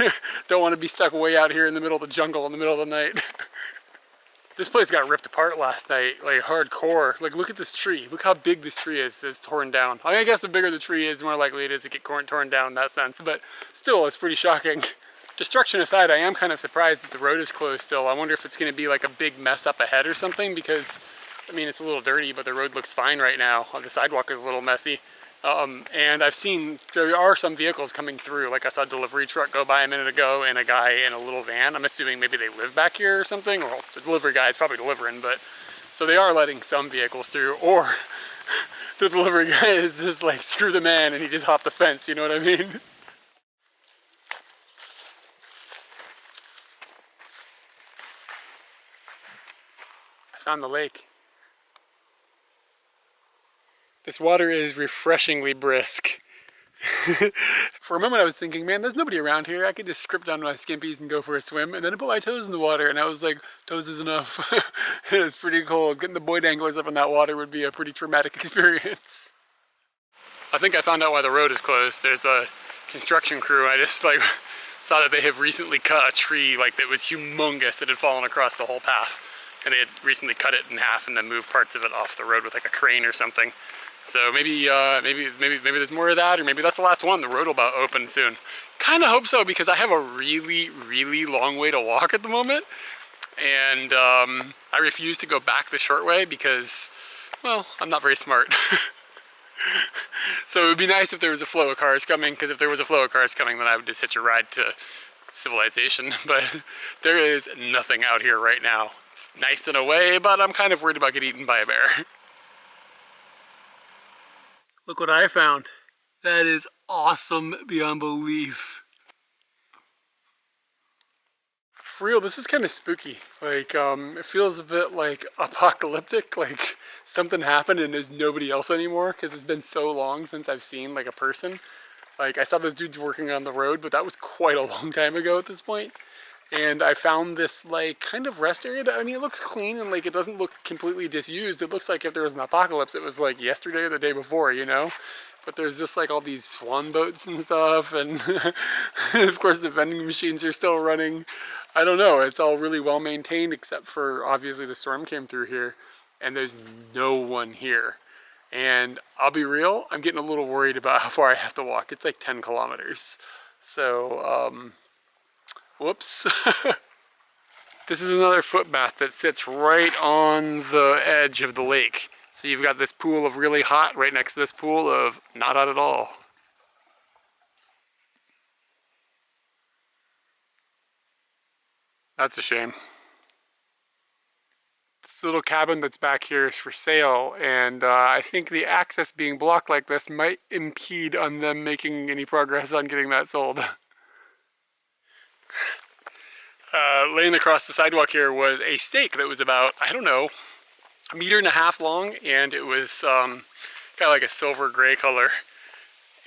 Don't want to be stuck way out here in the middle of the jungle in the middle of the night. This place got ripped apart last night, like hardcore. Like, look at this tree. Look how big this tree is that's torn down. I guess the bigger the tree is, the more likely it is to get torn down in that sense, but still, it's pretty shocking. Destruction aside, I am kind of surprised that the road is closed still. I wonder if it's going to be like a big mess up ahead or something, because, I mean, it's a little dirty, but the road looks fine right now. The sidewalk is a little messy. And I've seen, there are some vehicles coming through. Like I saw a delivery truck go by a minute ago and a guy in a little van. I'm assuming maybe they live back here or something. Well, the delivery guy is probably delivering, but so they are letting some vehicles through, or the delivery guy is just like, screw the man, and he just hopped the fence, you know what I mean? I found the lake. This water is refreshingly brisk. For a moment I was thinking, man, there's nobody around here. I could just script down my skimpies and go for a swim. And then I put my toes in the water and I was like, toes is enough. It's pretty cold. Getting the boy danglers up in that water would be a pretty traumatic experience. I think I found out why the road is closed. There's a construction crew. I just like saw that they have recently cut a tree like that was humongous that had fallen across the whole path. And they had recently cut it in half and then moved parts of it off the road with like a crane or something. So maybe there's more of that, or maybe that's the last one. The road will about open soon. Kind of hope so, because I have a really long way to walk at the moment, and I refuse to go back the short way because, well, I'm not very smart. So it would be nice if there was a flow of cars coming, because if there was a flow of cars coming, then I would just hitch a ride to civilization. But there is nothing out here right now. It's nice in a way, but I'm kind of worried about getting eaten by a bear. Look what I found. That is awesome beyond belief. For real, this is kind of spooky. Like, it feels a bit like apocalyptic, like something happened and there's nobody else anymore, because it's been so long since I've seen like a person. Like, I saw those dudes working on the road, but that was quite a long time ago at this point. And I found this like kind of rest area that, I mean, it looks clean and like it doesn't look completely disused. It looks like if there was an apocalypse, it was like yesterday or the day before, you know? But there's just like all these swan boats and stuff, and of course the vending machines are still running. I don't know, it's all really well maintained, except for obviously the storm came through here and there's no one here. And I'll be real, I'm getting a little worried about how far I have to walk. It's like 10 kilometers. So, whoops. This is another footbath that sits right on the edge of the lake. So you've got this pool of really hot right next to this pool of not hot at all. That's a shame. This little cabin that's back here is for sale, and I think the access being blocked like this might impede on them making any progress on getting that sold. Laying across the sidewalk here was a stake that was about, I don't know, 1.5 meters long, and it was kind of like a silver gray color.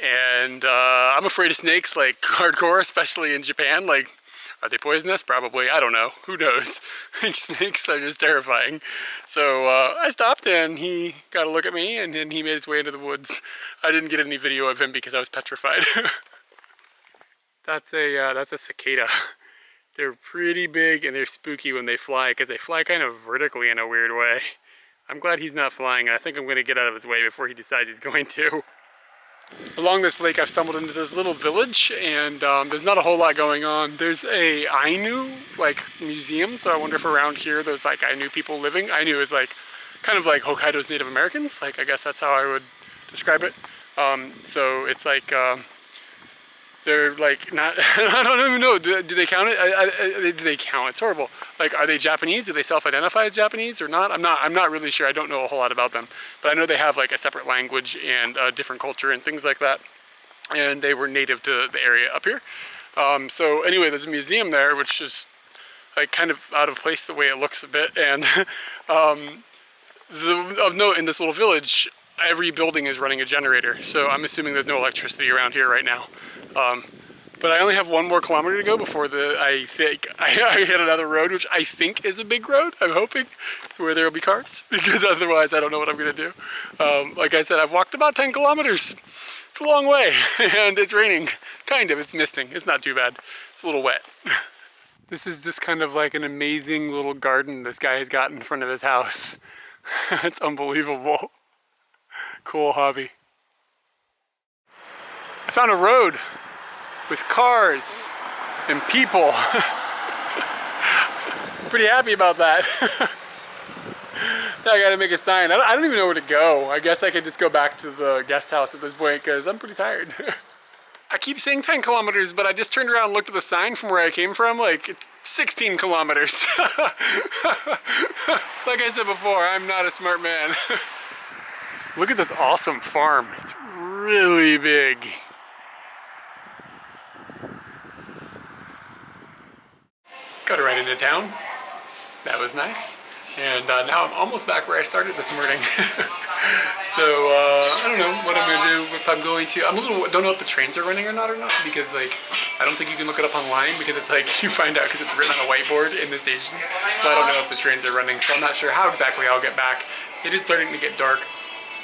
And I'm afraid of snakes like hardcore, especially in Japan. Like, are they poisonous? Probably. I don't know. Who knows? Snakes are just terrifying. So I stopped and he got a look at me, and then he made his way into the woods. I didn't get any video of him because I was petrified. That's a cicada. They're pretty big and they're spooky when they fly because they fly kind of vertically in a weird way. I'm glad he's not flying. I think I'm going to get out of his way before he decides he's going to. Along this lake, I've stumbled into this little village, and there's not a whole lot going on. There's a Ainu museum, so I wonder if around here there's Ainu people living. Ainu is kind of like Hokkaido's Native Americans. I guess that's how I would describe it. So it's they're not, I don't even know, do they count it? Do they count? It's horrible. Are they Japanese? Do they self-identify as Japanese or not? I'm not really sure. I don't know a whole lot about them. But I know they have a separate language and a different culture and things like that. And they were native to the area up here. So anyway, there's a museum there, which is kind of out of place the way it looks a bit. And of note, in this little village, every building is running a generator. So I'm assuming there's no electricity around here right now. But I only have 1 more kilometer to go before I think I hit another road, which I think is a big road, I'm hoping, where there will be cars, because otherwise I don't know what I'm going to do. Like I said, I've walked about 10 kilometers. It's a long way, and it's raining. Kind of, it's misting. It's not too bad. It's a little wet. This is just kind of an amazing little garden this guy has got in front of his house. It's unbelievable. Cool hobby. I found a road with cars and people. I'm pretty happy about that. Now I gotta make a sign. I don't even know where to go. I guess I could just go back to the guest house at this point because I'm pretty tired. I keep saying 10 kilometers, but I just turned around and looked at the sign from where I came from. It's 16 kilometers. Like I said before, I'm not a smart man. Look at this awesome farm. It's really big. Got it right into town. That was nice. And now I'm almost back where I started this morning. So I don't know what I'm gonna do if I'm going to. Don't know if the trains are running or not, because I don't think you can look it up online because it's you find out because it's written on a whiteboard in the station. So I don't know if the trains are running. So I'm not sure how exactly I'll get back. It is starting to get dark.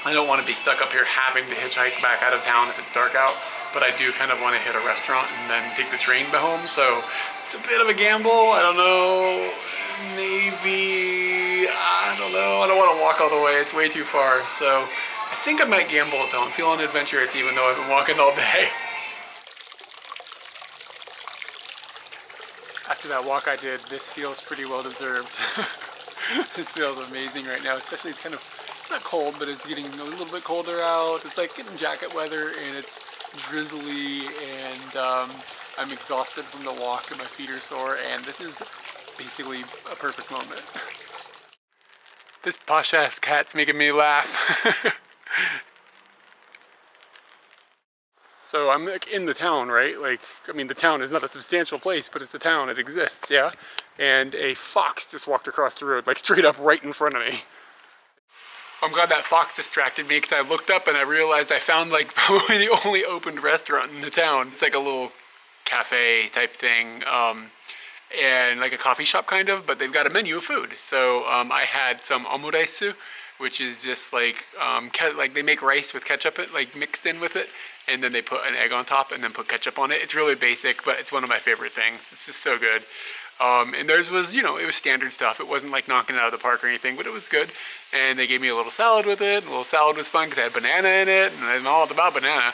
I don't want to be stuck up here having to hitchhike back out of town if it's dark out. But I do kind of want to hit a restaurant and then take the train home. So it's a bit of a gamble. I don't know. Maybe, I don't know. I don't want to walk all the way. It's way too far. So I think I might gamble it though. I'm feeling adventurous even though I've been walking all day. After that walk I did, this feels pretty well deserved. This feels amazing right now, especially it's kind of not cold, but it's getting a little bit colder out. It's getting jacket weather and it's drizzly and I'm exhausted from the walk and my feet are sore and this is basically a perfect moment. This posh ass cat's making me laugh. So I'm in the town, right? The town is not a substantial place, but it's a town, it exists, yeah? And a fox just walked across the road, straight up right in front of me. I'm glad that fox distracted me because I looked up and I realized I found probably the only opened restaurant in the town. It's a little cafe type thing, and a coffee shop kind of, but they've got a menu of food. So I had some omuresu, which is just they make rice with ketchup mixed in with it, and then they put an egg on top and then put ketchup on it. It's really basic, but it's one of my favorite things. It's just so good. And theirs was, it was standard stuff. It wasn't knocking it out of the park or anything, but it was good. And they gave me a little salad with it. A little salad was fun because I had banana in it, and I'm all about banana.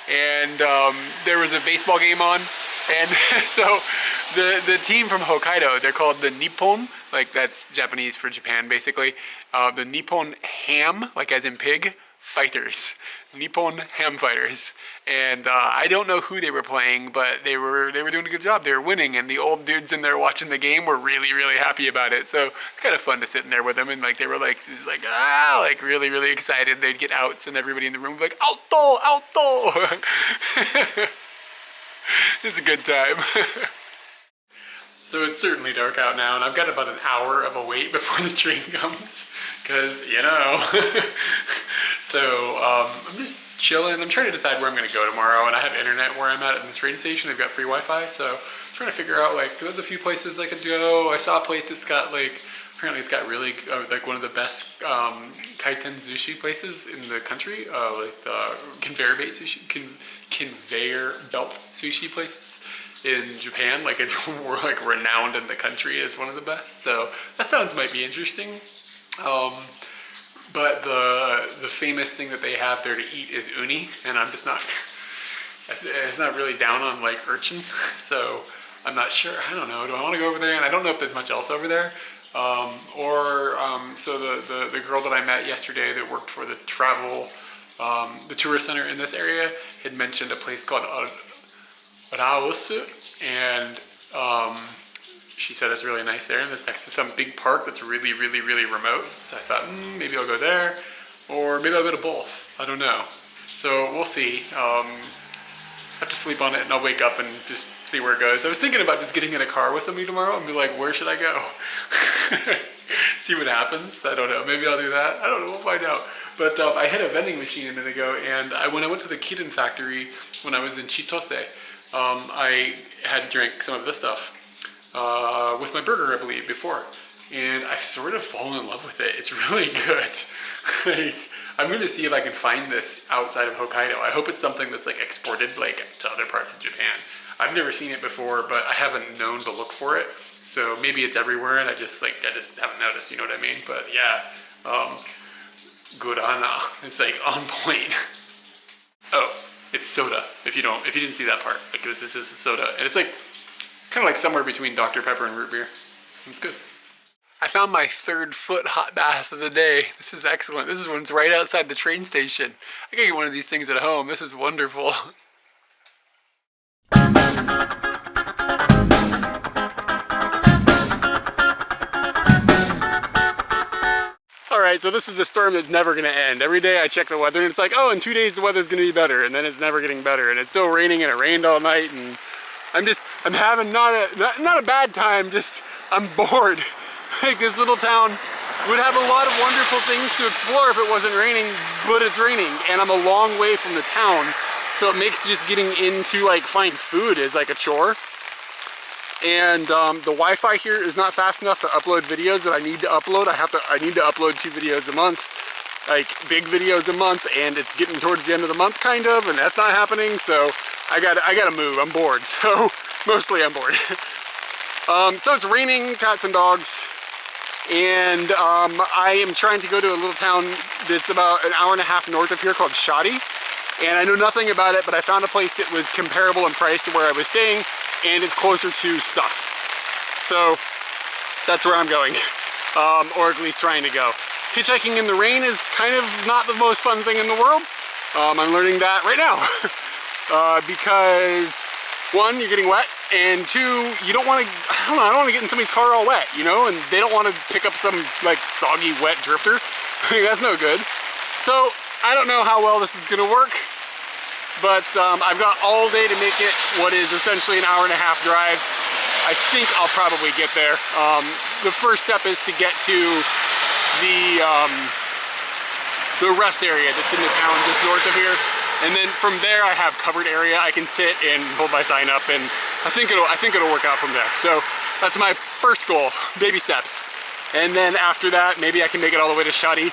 And there was a baseball game on, and so the team from Hokkaido, they're called the Nippon, that's Japanese for Japan basically. The Nippon Ham, as in pig, fighters. Nippon Ham Fighters. And I don't know who they were playing, but they were doing a good job. They were winning, and the old dudes in there watching the game were really, really happy about it. So it's kind of fun to sit in there with them, and they were really, really excited. They'd get outs, and everybody in the room would be "Auto, auto!" It's a good time. So it's certainly dark out now, and I've got about an hour of a wait before the train comes, because, So I'm just chilling. I'm trying to decide where I'm going to go tomorrow, and I have internet where I'm at the train station. They've got free Wi-Fi, so I'm trying to figure out, there's a few places I could go. I saw a place that's got, apparently it's got really, one of the best kaiten sushi places in the country, conveyor belt sushi places. in Japan. Like it's we're like renowned in the country as one of the best. So that might be interesting. But the famous thing that they have there to eat is uni, and I'm just not. It's not really down on like urchin, so I'm not sure. I don't know. Do I want to go over there? And I don't know if there's much else over there. So the girl that I met yesterday that worked for the the tourist center in this area had mentioned a place called Raosu, and she said it's really nice there, and it's next to some big park that's really, really, really remote. So I thought maybe I'll go there, or maybe I'll go to both. I don't know. So we'll see. I have to sleep on it, and I'll wake up and just see where it goes. I was thinking about just getting in a car with somebody tomorrow and be like, where should I go? See what happens. I don't know. Maybe I'll do that. I don't know. We'll find out. But I hit a vending machine a minute ago, and when I went to the Kirin factory when I was in Chitose, I had drank some of this stuff with my burger, I believe, before. And I've sort of fallen in love with it. It's really good. I'm going to see if I can find this outside of Hokkaido. I hope it's something that's like exported like to other parts of Japan. I've never seen it before, but I haven't known to look for it. So maybe it's everywhere, and I just haven't noticed. You know what I mean? But yeah, Gurana. It's like on point. Oh, it's soda. If you didn't see that part, like this is a soda, and it's like kind of like somewhere between Dr. Pepper and root beer. It's good. I found my 3rd foot hot bath of the day. This is excellent. This is one's right outside the train station. I gotta get one of these things at home. This is wonderful. Alright, so this is the storm that's never gonna end. Every day I check the weather and it's like, oh, in 2 days the weather's gonna be better, and then it's never getting better, and it's still raining, and it rained all night, and I'm having not a bad time, just I'm bored. Like this little town would have a lot of wonderful things to explore if it wasn't raining, but it's raining, and I'm a long way from the town, so it makes just getting into like find food is like a chore. And the Wi-Fi here is not fast enough to upload videos that I need to upload. I need to upload 2 videos a month, like big videos a month, and it's getting towards the end of the month kind of, and that's not happening, so I gotta move. I'm bored, so mostly I'm bored. So it's raining, cats and dogs, and I am trying to go to a little town that's about an hour and a half north of here called Shadi, and I know nothing about it, but I found a place that was comparable in price to where I was staying, and it's closer to stuff. So that's where I'm going, or at least trying to go. Hitchhiking in the rain is kind of not the most fun thing in the world. I'm learning that right now. Because 1, you're getting wet, and 2, you don't want to, I don't want to get in somebody's car all wet, you know, and they don't want to pick up some like soggy wet drifter. That's no good. So I don't know how well this is gonna work, but I've got all day to make it what is essentially an hour and a half drive. I think I'll probably get there. The first step is to get to the rest area that's in the town just north of here. And then from there I have covered area. I can sit and hold my sign up, and I think it'll work out from there. So that's my first goal, baby steps. And then after that, maybe I can make it all the way to Shadi.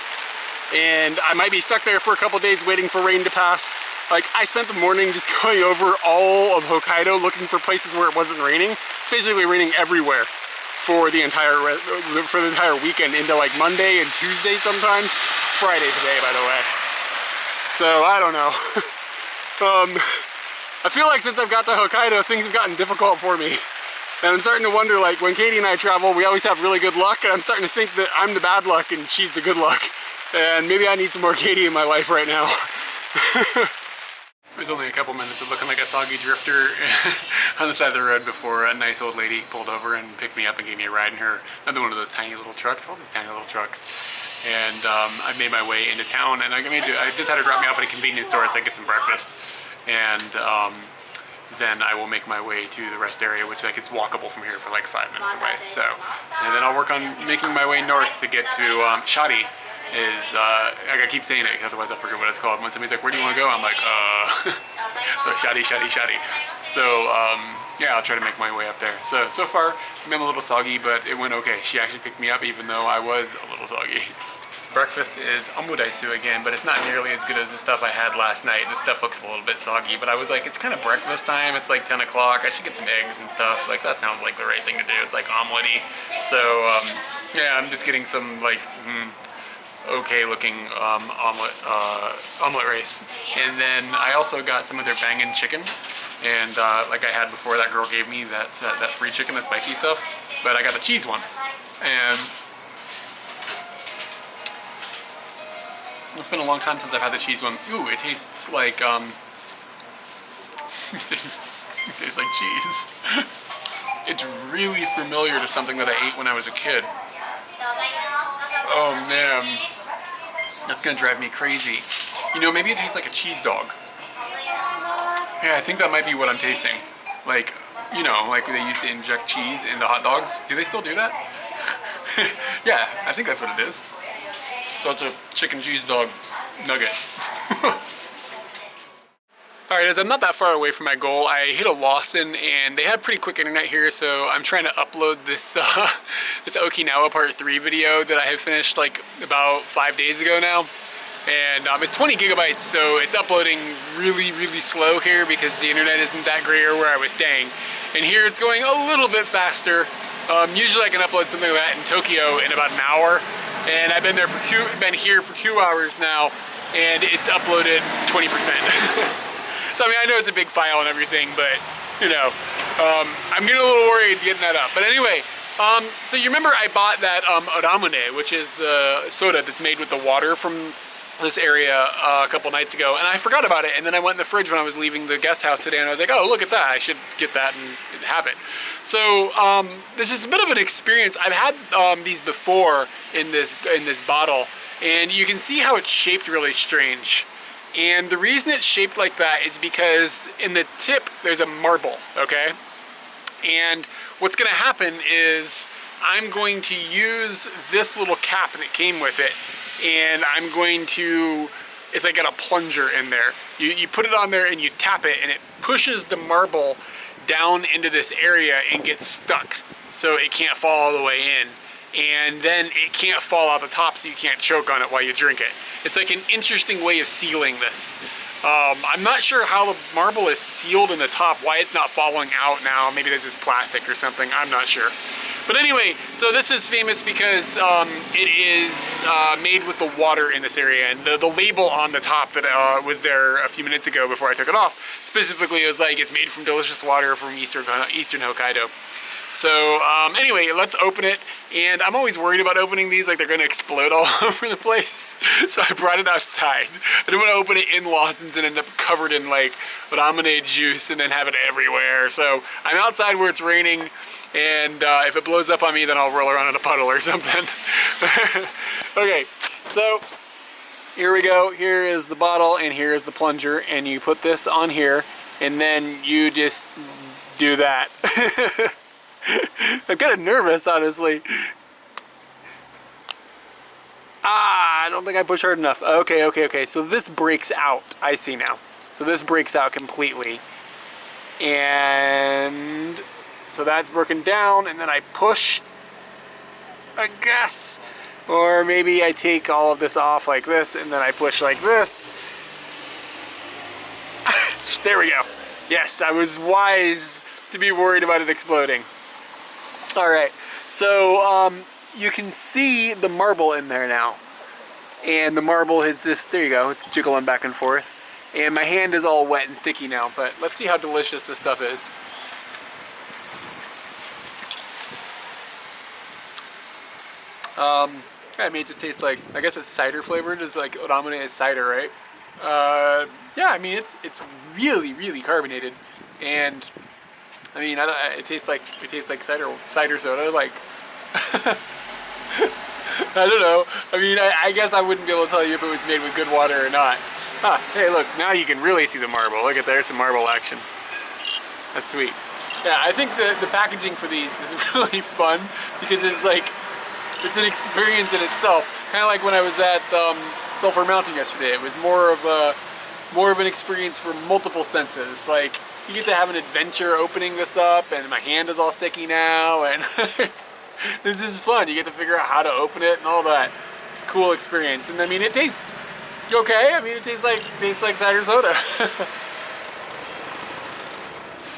And I might be stuck there for a couple days waiting for rain to pass. Like, I spent the morning just going over all of Hokkaido looking for places where it wasn't raining. It's basically raining everywhere for the entire weekend into like Monday and Tuesday sometimes. Friday today, by the way. So, I don't know. I feel like since I've got to Hokkaido, things have gotten difficult for me. And I'm starting to wonder, like, when Katie and I travel, we always have really good luck, and I'm starting to think that I'm the bad luck and she's the good luck. And maybe I need some more Katie in my life right now. It was only a couple minutes of looking like a soggy drifter on the side of the road before a nice old lady pulled over and picked me up and gave me a ride in her, another one of those tiny little trucks, all these tiny little trucks. And I made my way into town, and I just had her drop me off at a convenience store so I could get some breakfast. And then I will make my way to the rest area, which like it's walkable from here for like 5 minutes away. So, and then I'll work on making my way north to get to Shadi. I keep saying it, otherwise I forget what it's called. When somebody's like, where do you want to go? I'm like, so Shadi. So, yeah, I'll try to make my way up there. So far, I'm a little soggy, but it went okay. She actually picked me up even though I was a little soggy. Breakfast is omudaisu again, but it's not nearly as good as the stuff I had last night. This stuff looks a little bit soggy, but I was like, it's kind of breakfast time. It's like 10 o'clock. I should get some eggs and stuff. Like, that sounds like the right thing to do. It's like omelet-y. So, yeah, I'm just getting some, like, okay looking omelet rice. And then I also got some of their bangin chicken. And like I had before, that girl gave me that free chicken, the spicy stuff. But I got the cheese one. And it's been a long time since I've had the cheese one. Ooh, it tastes like, it tastes like cheese. It's really familiar to something that I ate when I was a kid. Oh man, that's gonna drive me crazy. You know, maybe it tastes like a cheese dog. Yeah, I think that might be what I'm tasting. Like, you know, like they used to inject cheese into hot dogs. Do they still do that? Yeah, I think that's what it is. So it's a chicken cheese dog nugget. Alright, as I'm not that far away from my goal, I hit a Lawson and they have pretty quick internet here, so I'm trying to upload this this Okinawa Part 3 video that I have finished like about 5 days ago now. And it's 20 gigabytes, so it's uploading really, really slow here because the internet isn't that great where I was staying. And here it's going a little bit faster. Usually I can upload something like that in Tokyo in about an hour. And I've been here for 2 hours now, and it's uploaded 20%. So I mean, I know it's a big file and everything, but you know, I'm getting a little worried getting that up. But anyway, so you remember I bought that oramune, which is the soda that's made with the water from this area a couple nights ago, and I forgot about it, and then I went in the fridge when I was leaving the guest house today, and I was like, oh, look at that, I should get that and have it. So this is a bit of an experience. I've had these before in this bottle, and you can see how it's shaped really strange. And the reason it's shaped like that is because in the tip there's a marble, okay? And what's gonna happen is I'm going to use this little cap that came with it, and I'm going to, it's like got a plunger in there. You put it on there and you tap it, and it pushes the marble down into this area and gets stuck, so it can't fall all the way in. And then it can't fall out the top, so you can't choke on it while you drink it. It's like an interesting way of sealing this. I'm not sure how the marble is sealed in the top, why it's not falling out now. Maybe there's this plastic or something, I'm not sure. But anyway, so this is famous because it is made with the water in this area, and the label on the top that was there a few minutes ago before I took it off, specifically it was like, it's made from delicious water from eastern Hokkaido. So anyway, let's open it, and I'm always worried about opening these, like they're gonna explode all over the place. So I brought it outside. I didn't want to open it in Lawson's and end up covered in like ramune juice and then have it everywhere. So I'm outside where it's raining, and if it blows up on me, then I'll roll around in a puddle or something. Okay, so here we go. Here is the bottle, and here is the plunger, and you put this on here, and then you just do that. I'm kind of nervous, honestly. I don't think I pushed hard enough. Okay. So this breaks out. I see now. So this breaks out completely. And so that's broken down, and then I push, I guess. Or maybe I take all of this off like this, and then I push like this. There we go. Yes, I was wise to be worried about it exploding. Alright, so you can see the marble in there now. And the marble is just, there you go, it's jiggling back and forth. And my hand is all wet and sticky now, but let's see how delicious this stuff is. I mean, it just tastes like, I guess it's cider flavored. It's like oramune is cider, right? Yeah, I mean, it's really, really carbonated. And I mean, it tastes like cider soda. Like, I don't know. I mean, I guess I wouldn't be able to tell you if it was made with good water or not. Ah, hey, look, now you can really see the marble. Look at there's some marble action. That's sweet. Yeah, I think the packaging for these is really fun because it's like, it's an experience in itself. Kind of like when I was at Sulphur Mountain yesterday. It was more of an experience for multiple senses. Like, you get to have an adventure opening this up, and my hand is all sticky now, and this is fun. You get to figure out how to open it and all that. It's a cool experience. And I mean, it tastes okay. I mean, it tastes like cider soda.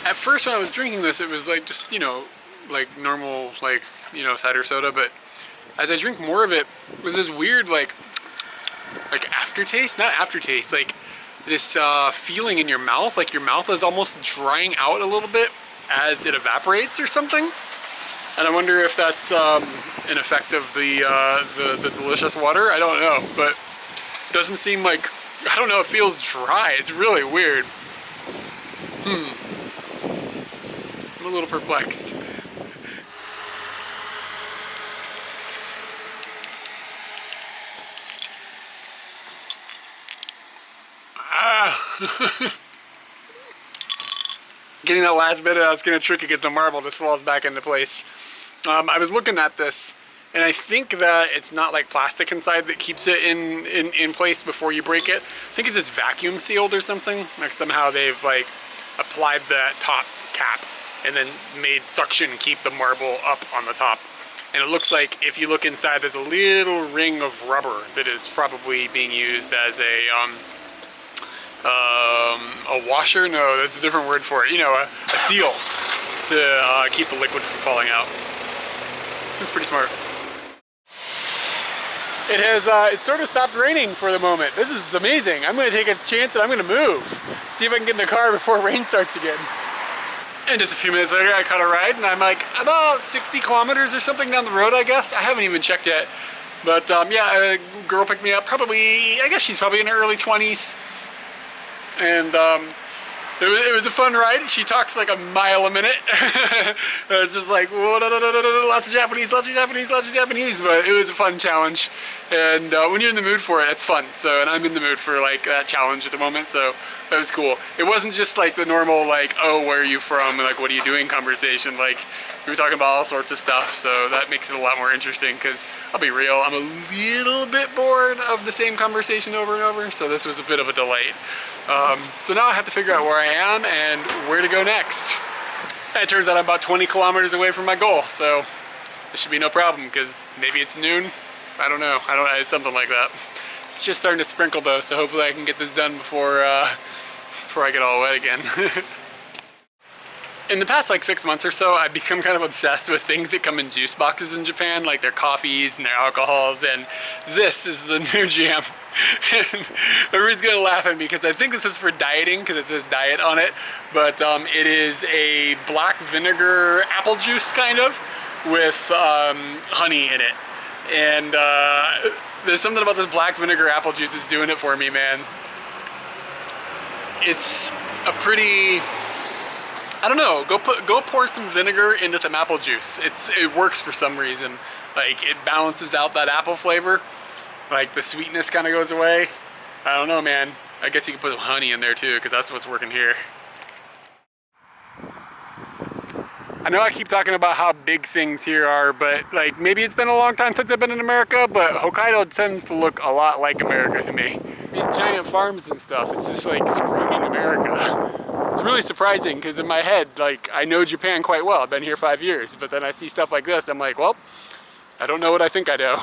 At first when I was drinking this, it was like just, you know, like normal, like, you know, cider soda, but as I drink more of it, there's this weird like aftertaste, not aftertaste, like this feeling in your mouth, like your mouth is almost drying out a little bit as it evaporates or something. And I wonder if that's an effect of the delicious water. I don't know, but it doesn't seem like, I don't know, it feels dry. It's really weird. I'm a little perplexed. Getting that last bit out, it's gonna trick it because the marble just falls back into place. I was looking at this, and I think that it's not like plastic inside that keeps it in place before you break it. I think it's just vacuum sealed or something. Like somehow they've like applied that top cap and then made suction keep the marble up on the top. And it looks like if you look inside, there's a little ring of rubber that is probably being used as a washer? No, that's a different word for it. You know, a seal to keep the liquid from falling out. That's pretty smart. It has, it sort of stopped raining for the moment. This is amazing. I'm gonna take a chance and I'm gonna move. See if I can get in the car before rain starts again. And just a few minutes later, I caught a ride and I'm like about 60 kilometers or something down the road, I guess. I haven't even checked yet. But yeah, a girl picked me up, probably, I guess she's probably in her early 20s. And it was a fun ride. She talks like a mile a minute. It's just like, lots of Japanese, lots of Japanese, lots of Japanese. But it was a fun challenge. And when you're in the mood for it, it's fun. So, and I'm in the mood for like that challenge at the moment. So that was cool. It wasn't just like the normal like, oh, where are you from? And like, what are you doing conversation. Like, we were talking about all sorts of stuff. So that makes it a lot more interesting because I'll be real, I'm a little bit bored of the same conversation over and over. So this was a bit of a delight. So now I have to figure out where I am and where to go next. And it turns out I'm about 20 kilometers away from my goal, so this should be no problem because maybe it's noon. I don't know. It's something like that. It's just starting to sprinkle though, so hopefully I can get this done before I get all wet again. In the past like 6 months or so, I've become kind of obsessed with things that come in juice boxes in Japan, like their coffees and their alcohols, and this is the new jam. And everybody's gonna laugh at me because I think this is for dieting because it says diet on it, but it is a black vinegar apple juice kind of with honey in it. And there's something about this black vinegar apple juice that's doing it for me, man. It's a pretty, I don't know, go pour some vinegar into some apple juice. It works for some reason. Like it balances out that apple flavor. Like the sweetness kind of goes away. I don't know, man. I guess you can put some honey in there too because that's what's working here. I know I keep talking about how big things here are, but like maybe it's been a long time since I've been in America, but Hokkaido tends to look a lot like America to me. These giant farms and stuff, it's just like screaming America. It's really surprising because in my head, like I know Japan quite well. I've been here 5 years, but then I see stuff like this, I'm like, well, I don't know what I think I do.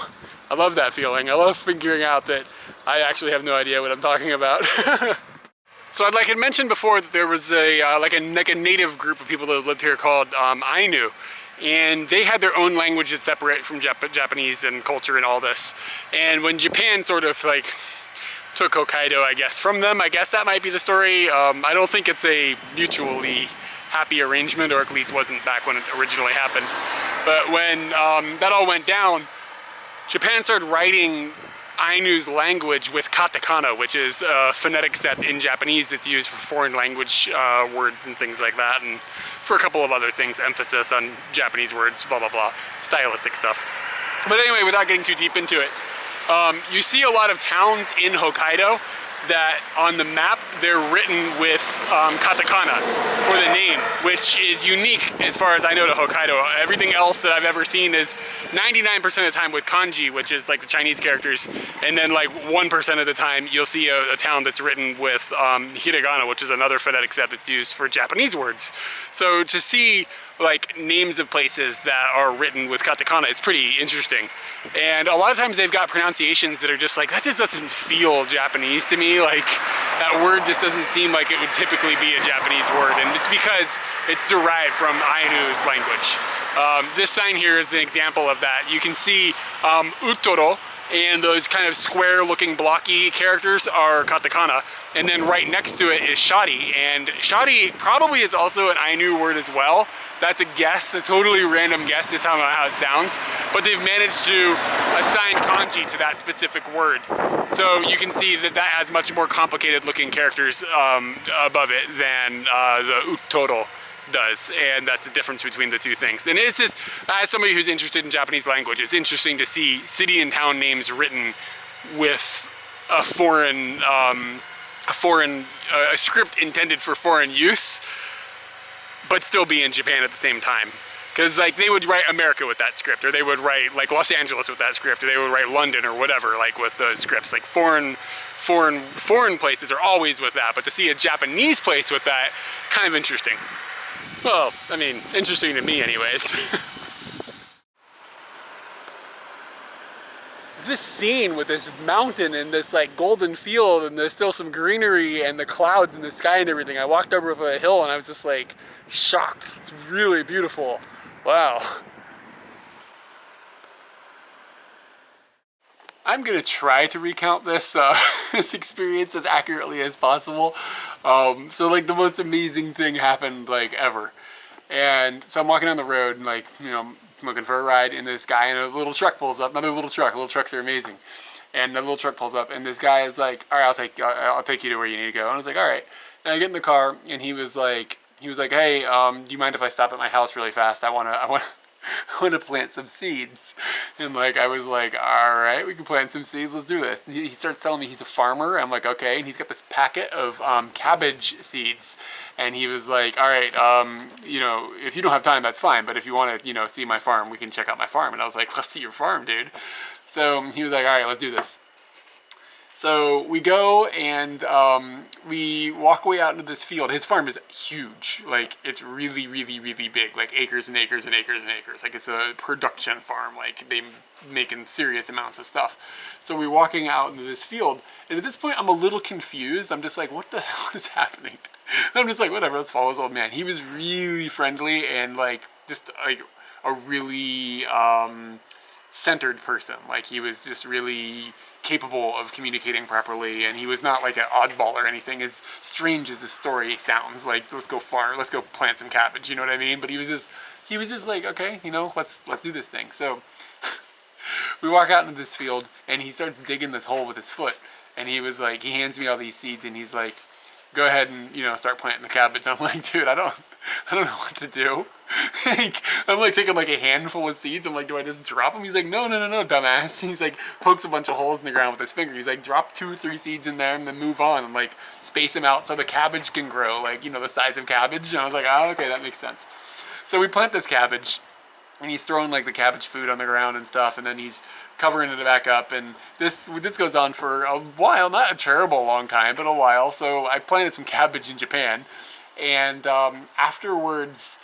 I love that feeling. I love figuring out that I actually have no idea what I'm talking about. So like I mentioned before that there was a like a native group of people that lived here called Ainu, and they had their own language that's separate from Japanese and culture and all this. And when Japan sort of like took Hokkaido, I guess, from them, I guess that might be the story. I don't think it's a mutually happy arrangement, or at least wasn't back when it originally happened. But when that all went down, Japan started writing Ainu's language with katakana, which is a phonetic set in Japanese that's used for foreign language words and things like that, and for a couple of other things, emphasis on Japanese words, blah, blah, blah, stylistic stuff. But anyway, without getting too deep into it, you see a lot of towns in Hokkaido that on the map, they're written with katakana for the name, which is unique as far as I know to Hokkaido. Everything else that I've ever seen is 99% of the time with kanji, which is like the Chinese characters, and then like 1% of the time you'll see a town that's written with hiragana, which is another phonetic set that's used for Japanese words. So to see like names of places that are written with katakana. It's pretty interesting. And a lot of times they've got pronunciations that are just like, that just doesn't feel Japanese to me. Like that word just doesn't seem like it would typically be a Japanese word. And it's because it's derived from Ainu's language. This sign here is an example of that. You can see Utoro, and those kind of square looking blocky characters are katakana, and then right next to it is shari, and shari probably is also an Ainu word as well. That's a guess, a totally random guess, just how it sounds, but they've managed to assign kanji to that specific word. So you can see that that has much more complicated looking characters above it than the Utoro does, and that's the difference between the two things. And it's just, as somebody who's interested in Japanese language, it's interesting to see city and town names written with a foreign script intended for foreign use, but still be in Japan at the same time. Because like they would write America with that script, or they would write like Los Angeles with that script, or they would write London or whatever, like with those scripts. Like foreign places are always with that, but to see a Japanese place with that, kind of interesting. Well, I mean, interesting to me anyways. This scene with this mountain and this like golden field, and there's still some greenery and the clouds in the sky and everything. I walked over a hill and I was just like shocked. It's really beautiful. Wow. I'm gonna try to recount this this experience as accurately as possible. So like the most amazing thing happened like ever. And so I'm walking down the road and like, you know, looking for a ride, and this guy in a little truck pulls up, another little truck. Little trucks are amazing. And the little truck pulls up, and this guy is like, all right, I'll take you to where you need to go. And I was like, all right. And I get in the car, and he was like, hey, do you mind if I stop at my house really fast? I want to plant some seeds. And like, I was like, all right, we can plant some seeds. Let's do this. And he starts telling me he's a farmer. I'm like, okay. And he's got this packet of cabbage seeds. And he was like, all right, you know, if you don't have time, that's fine. But if you want to, you know, see my farm, we can check out my farm. And I was like, let's see your farm, dude. So he was like, all right, let's do this. So we go and we walk way out into this field. His farm is huge. Like, it's really, really, really big. Like acres and acres and acres and acres. Like, it's a production farm. Like, they making serious amounts of stuff. So we're walking out into this field. And at this point, I'm a little confused. I'm just like, what the hell is happening? I'm just like, whatever, let's follow this old man. He was really friendly and like, just like a really centered person. Like, he was just really capable of communicating properly, and he was not like an oddball or anything, as strange as his story sounds. Like, let's go plant some cabbage, you know what I mean? But he was just like, okay, you know, let's do this thing. So we walk out into this field, and he starts digging this hole with his foot, and he was like, he hands me all these seeds, and he's like, go ahead and, you know, start planting the cabbage. I'm like, dude, I don't know what to do. Like, I'm like taking like a handful of seeds. I'm like, do I just drop them? He's like, no, dumbass. He's like, pokes a bunch of holes in the ground with his finger. He's like, drop 2 or 3 seeds in there and then move on, and like space them out so the cabbage can grow, like, you know, the size of cabbage. And I was like, oh, okay, that makes sense. So we plant this cabbage, and he's throwing like the cabbage food on the ground and stuff, and then he's covering it back up, and this goes on for a while, not a terrible long time, but a while. So I planted some cabbage in Japan, and afterwards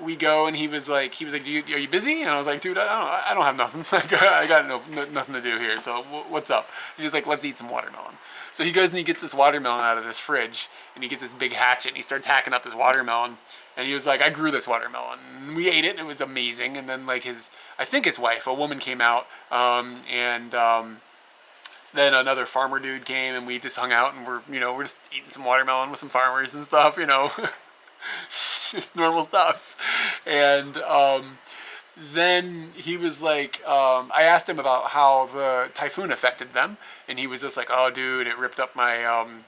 we go, and he was like, are you busy? And I was like, dude, I don't have nothing. I got nothing to do here. So what's up? And he's like, let's eat some watermelon. So he goes and he gets this watermelon out of this fridge, and he gets this big hatchet, and he starts hacking up this watermelon. And he was like, I grew this watermelon. And we ate it, and it was amazing. And then like I think his wife, a woman, came out, and then another farmer dude came, and we just hung out, and we're just eating some watermelon with some farmers and stuff, you know, just normal stuffs. And then he was like, I asked him about how the typhoon affected them, and he was just like, oh, dude, it ripped up my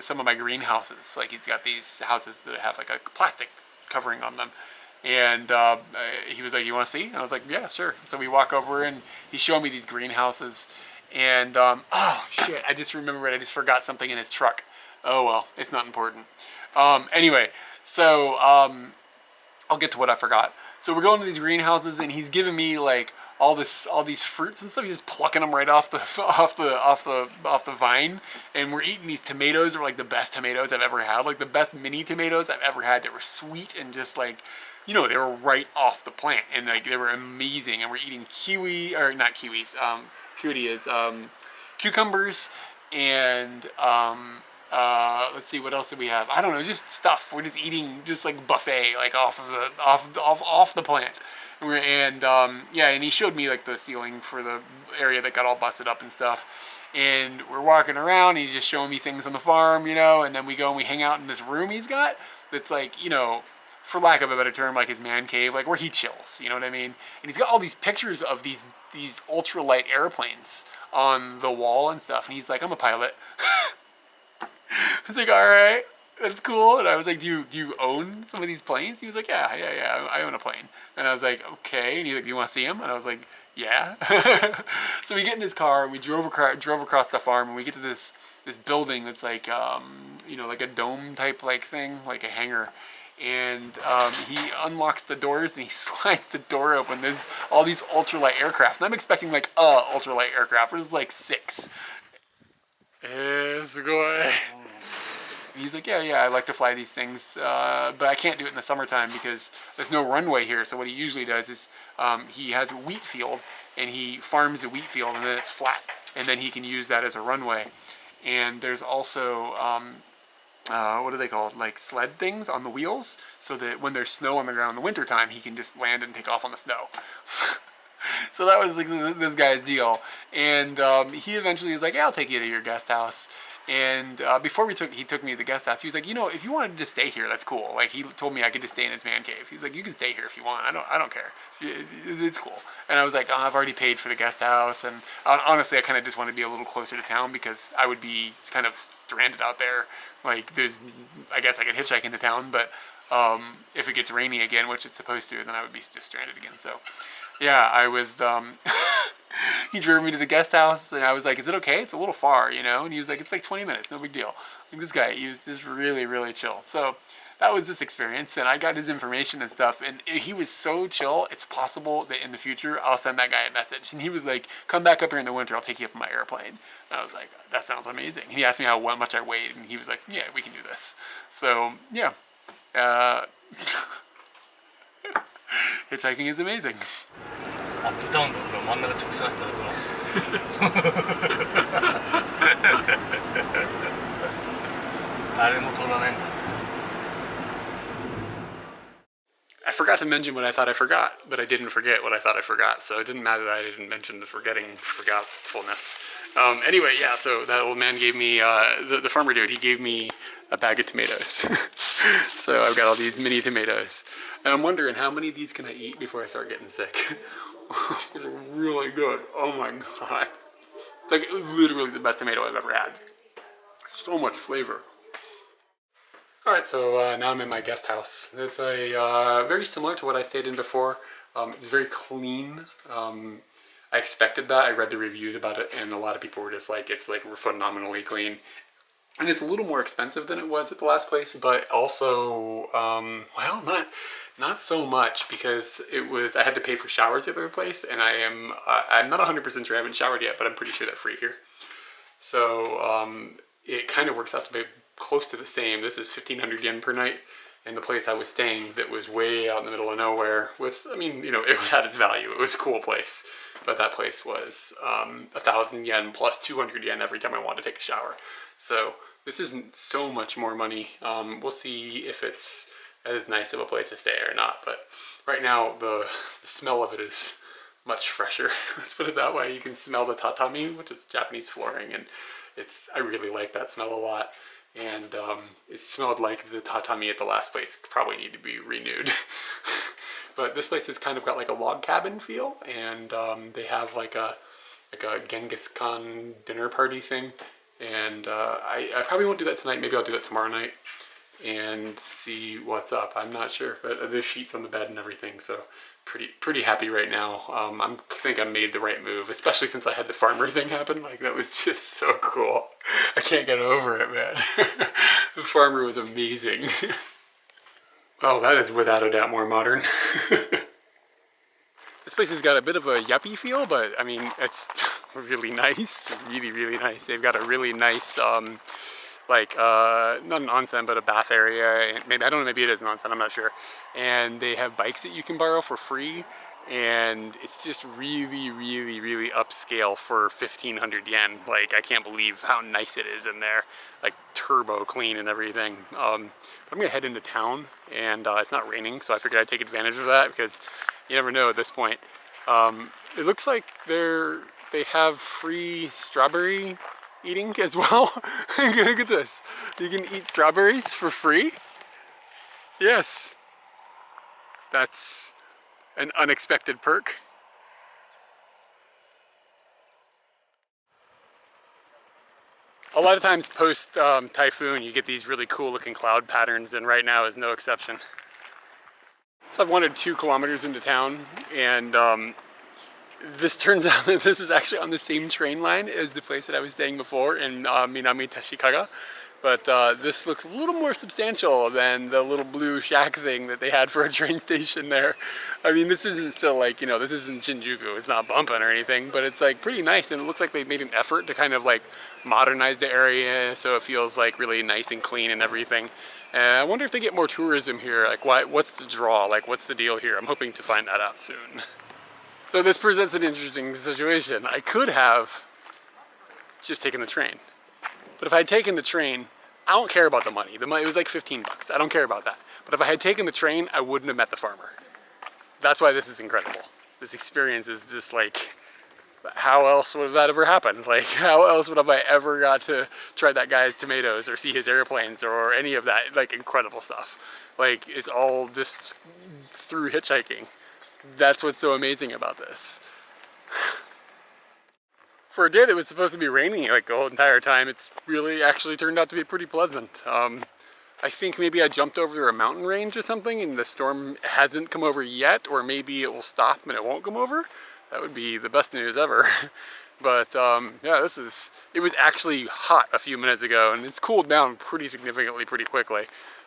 some of my greenhouses. Like, he's got these houses that have like a plastic covering on them. And he was like, you want to see? And I was like, yeah, sure. So we walk over, and he's showing me these greenhouses. And oh shit, I just remembered, I just forgot something in his truck. Oh well, it's not important. Anyway, so I'll get to what I forgot. So we're going to these greenhouses, and he's giving me like all these fruits and stuff. He's just plucking them right off the vine, and we're eating these tomatoes. Are like the best tomatoes I've ever had, like the best mini tomatoes I've ever had. They were sweet and just like, you know, they were right off the plant, and like they were amazing. And we're eating kiwi, or not kiwis, cucumbers, and let's see, what else do we have? I don't know, just stuff. We're just eating just like buffet, like off the plant. And yeah, and he showed me like the ceiling for the area that got all busted up and stuff. And we're walking around, and he's just showing me things on the farm, you know. And then we go and we hang out in this room he's got that's like, you know, for lack of a better term, like his man cave, like where he chills, you know what I mean? And he's got all these pictures of these ultralight airplanes on the wall and stuff. And he's like, I'm a pilot. I was like, all right, that's cool. And I was like, do you own some of these planes? He was like, yeah, I own a plane. And I was like, okay. And he's like, do you want to see them? And I was like, yeah. So we get in his car, and we drove across the farm, and we get to this building that's like, you know, like a dome type like thing, like a hangar. And he unlocks the doors, and he slides the door open. There's all these ultralight aircraft, and I'm expecting like a ultralight aircraft. There's like 6. He's like, yeah, I like to fly these things, but I can't do it in the summertime because there's no runway here. So what he usually does is he has a wheat field, and he farms a wheat field, and then it's flat, and then he can use that as a runway. And there's also what are they called? Like sled things on the wheels, so that when there's snow on the ground in the wintertime, he can just land and take off on the snow. So that was like this guy's deal. And he eventually was like, yeah, I'll take you to your guest house. And before he took me to the guest house, he was like, you know, if you wanted to just stay here, that's cool. Like, he told me I could just stay in his man cave. He's like, you can stay here if you want. I don't care. It's cool. And I was like, oh, I've already paid for the guest house. And honestly, I kind of just want to be a little closer to town because I would be kind of stranded out there. Like, I guess I could hitchhike into town, but if it gets rainy again, which it's supposed to, then I would be just stranded again. So, yeah, I was, he drove me to the guest house, and I was like, is it okay? It's a little far, you know? And he was like, it's like 20 minutes, no big deal. Like, this guy, he was just really, really chill. So that was this experience, and I got his information and stuff, and he was so chill, it's possible that in the future, I'll send that guy a message. And he was like, come back up here in the winter, I'll take you up in my airplane. And I was like, that sounds amazing. And he asked me how much I weighed, and he was like, yeah, we can do this. So, yeah. Hitchhiking is amazing. アップダウンだから真ん中直線走ったら誰も通らないんだ。 I forgot to mention what I thought I forgot, but I didn't forget what I thought I forgot, so it didn't matter that I didn't mention the forgetfulness. Anyway, yeah, so that old man gave me, the farmer dude, he gave me a bag of tomatoes. So I've got all these mini tomatoes. And I'm wondering how many of these can I eat before I start getting sick? These are really good. Oh my god. It's like literally the best tomato I've ever had. So much flavor. Alright, so now I'm in my guest house. It's a very similar to what I stayed in before. It's very clean. I expected that. I read the reviews about it, and a lot of people were just like, it's like phenomenally clean. And it's a little more expensive than it was at the last place, but also, well, not so much, because I had to pay for showers at the other place, and I'm not 100% sure, I haven't showered yet, but I'm pretty sure they're free here. So it kind of works out to be close to the same. This is 1,500 yen per night, and the place I was staying that was way out in the middle of nowhere was, I mean, you know, it had its value. It was a cool place, but that place was 1,000 yen plus 200 yen every time I wanted to take a shower. So this isn't so much more money. We'll see if it's as nice of a place to stay or not, but right now the smell of it is much fresher. Let's put it that way. You can smell the tatami, which is Japanese flooring, and I really like that smell a lot. And it smelled like the tatami at the last place probably need to be renewed. But this place has kind of got like a log cabin feel, and they have like a Genghis Khan dinner party thing. And I probably won't do that tonight. Maybe I'll do that tomorrow night and see what's up. I'm not sure, but there's sheets on the bed and everything, so pretty happy right now. I think I made the right move, especially since I had the farmer thing happen. Like, that was just so cool. I can't get over it, man. The farmer was amazing. Oh, that is without a doubt more modern. This place has got a bit of a yuppie feel, but I mean, it's really nice, really, really nice. They've got a really nice, like, not an onsen, but a bath area. And maybe, I don't know, maybe it is an onsen, I'm not sure. And they have bikes that you can borrow for free. And it's just really, really, really upscale for 1,500 yen. Like, I can't believe how nice it is in there. Like, turbo clean and everything. I'm gonna head into town, and it's not raining, so I figured I'd take advantage of that, because you never know at this point. It looks like they have free strawberry eating as well. Look at this. You can eat strawberries for free. Yes. That's an unexpected perk. A lot of times post typhoon you get these really cool looking cloud patterns, and right now is no exception. So I've wandered 2 kilometers into town, and this turns out that this is actually on the same train line as the place that I was staying before in Minami Tashikaga. But this looks a little more substantial than the little blue shack thing that they had for a train station there. I mean, this isn't still like, you know, this isn't Shinjuku, it's not bumping or anything, but it's like pretty nice, and it looks like they made an effort to kind of like modernize the area so it feels like really nice and clean and everything. And I wonder if they get more tourism here, like what's the draw, like what's the deal here? I'm hoping to find that out soon. So this presents an interesting situation. I could have just taken the train. But if I had taken the train, I don't care about the money. The money, it was like 15 bucks. I don't care about that. But if I had taken the train, I wouldn't have met the farmer. That's why this is incredible. This experience is just like, how else would have that ever happened? Like, how else would have I ever got to try that guy's tomatoes or see his airplanes or any of that, like, incredible stuff? Like, it's all just through hitchhiking. That's what's so amazing about this. For a day that was supposed to be raining like the whole entire time, it's really actually turned out to be pretty pleasant. I think maybe I jumped over a mountain range or something and the storm hasn't come over yet, or maybe it will stop and it won't come over. That would be the best news ever. But yeah, it was actually hot a few minutes ago, and it's cooled down pretty significantly pretty quickly.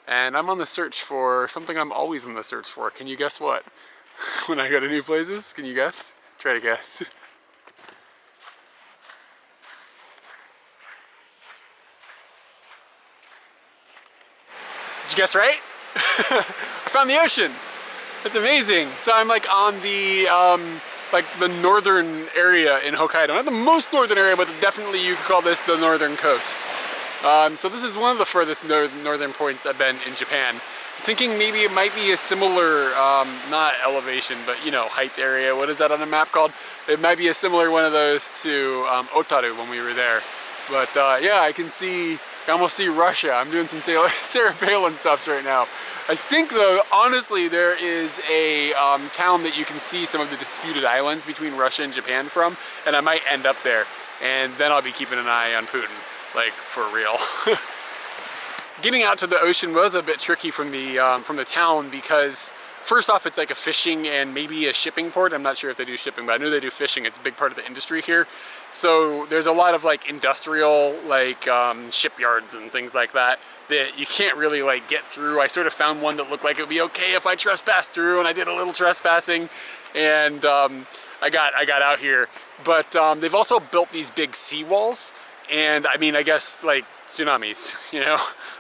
And I'm on the search for something I'm always on the search for. Can you guess what? When I go to new places, can you guess? Try to guess. Did you guess right? I found the ocean. It's amazing. So I'm like on the northern area in Hokkaido. Not the most northern area, but definitely you could call this the northern coast. So this is one of the furthest northern points I've been in Japan. I'm thinking maybe it might be a similar, not elevation, but you know, height area. What is that on the map called? It might be a similar one of those to Otaru when we were there. But yeah, I can almost see Russia. I'm doing some Sarah Palin stuffs right now. I think though, honestly, there is a town that you can see some of the disputed islands between Russia and Japan from, and I might end up there. And then I'll be keeping an eye on Putin, like for real. Getting out to the ocean was a bit tricky from the town because first off, it's like a fishing and maybe a shipping port. I'm not sure if they do shipping, but I know they do fishing. It's a big part of the industry here. So there's a lot of like industrial, like shipyards and things like that you can't really like get through. I sort of found one that looked like it would be okay if I trespassed through, and I did a little trespassing, and I got out here. But they've also built these big seawalls, and I mean, I guess like tsunamis, you know,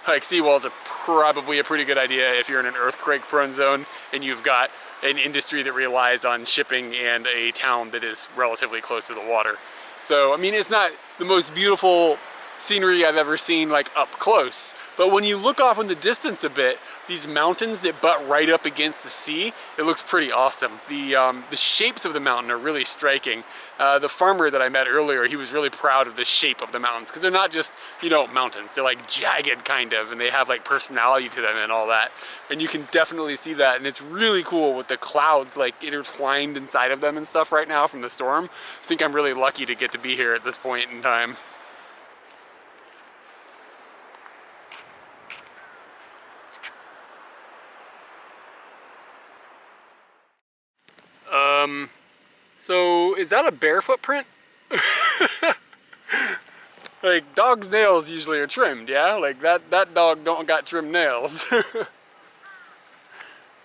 like seawalls are probably a pretty good idea if you're in an earthquake-prone zone and you've got an industry that relies on shipping and a town that is relatively close to the water. So, I mean, it's not the most beautiful scenery I've ever seen like up close, but when you look off in the distance a bit, these mountains that butt right up against the sea, it looks pretty awesome. The shapes of the mountain are really striking. The farmer that I met earlier, he was really proud of the shape of the mountains, because they're not just, you know, mountains, they're like jagged kind of, and they have like personality to them and all that, and you can definitely see that, and it's really cool with the clouds like intertwined inside of them and stuff right now from the storm. I think I'm really lucky to get to be here at this point in time. So is that a bear footprint? Like, dog's nails usually are trimmed, yeah? Like that dog don't got trimmed nails.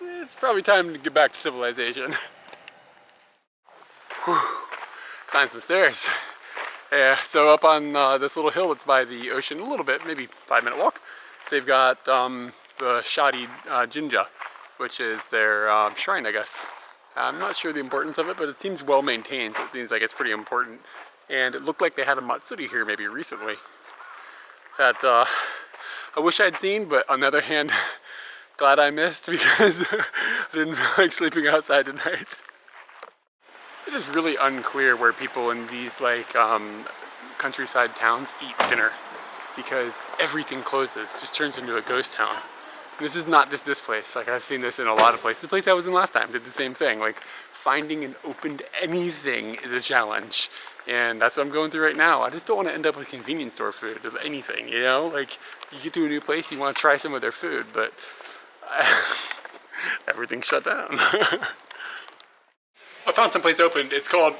It's probably time to get back to civilization. Whew. Climb some stairs. Yeah, so up on this little hill that's by the ocean a little bit, maybe 5-minute walk, they've got the Shadi Jinja, which is their shrine, I guess. I'm not sure the importance of it, but it seems well maintained, so it seems like it's pretty important. And it looked like they had a Matsuri here maybe recently that I wish I'd seen, but on the other hand, glad I missed because I didn't like sleeping outside tonight. It is really unclear where people in these like countryside towns eat dinner because everything closes, just turns into a ghost town. And this is not just this place, like I've seen this in a lot of places. The place I was in last time did the same thing. Like finding an opened anything is a challenge. And that's what I'm going through right now. I just don't want to end up with convenience store food of anything, you know? Like you get to a new place, you want to try some of their food, but everything's shut down. I found someplace opened. It's called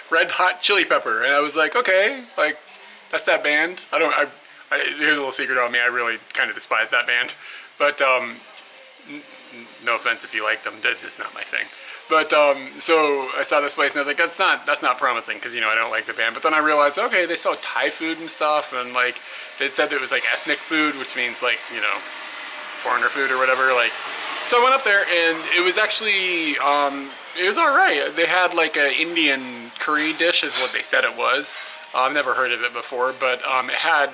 Red Hot Chili Pepper, and I was like, okay, like that's that band. Here's a little secret on me. I really kind of despise that band, but no offense if you like them. That's just not my thing. But so I saw this place and I was like, that's not promising because, you know, I don't like the band. But then I realized, okay, they sell Thai food and stuff, and like they said that it was like ethnic food, which means like, you know, foreigner food or whatever. Like, so I went up there and it was actually it was all right. They had like an Indian curry dish, is what they said it was. I've never heard of it before, but it had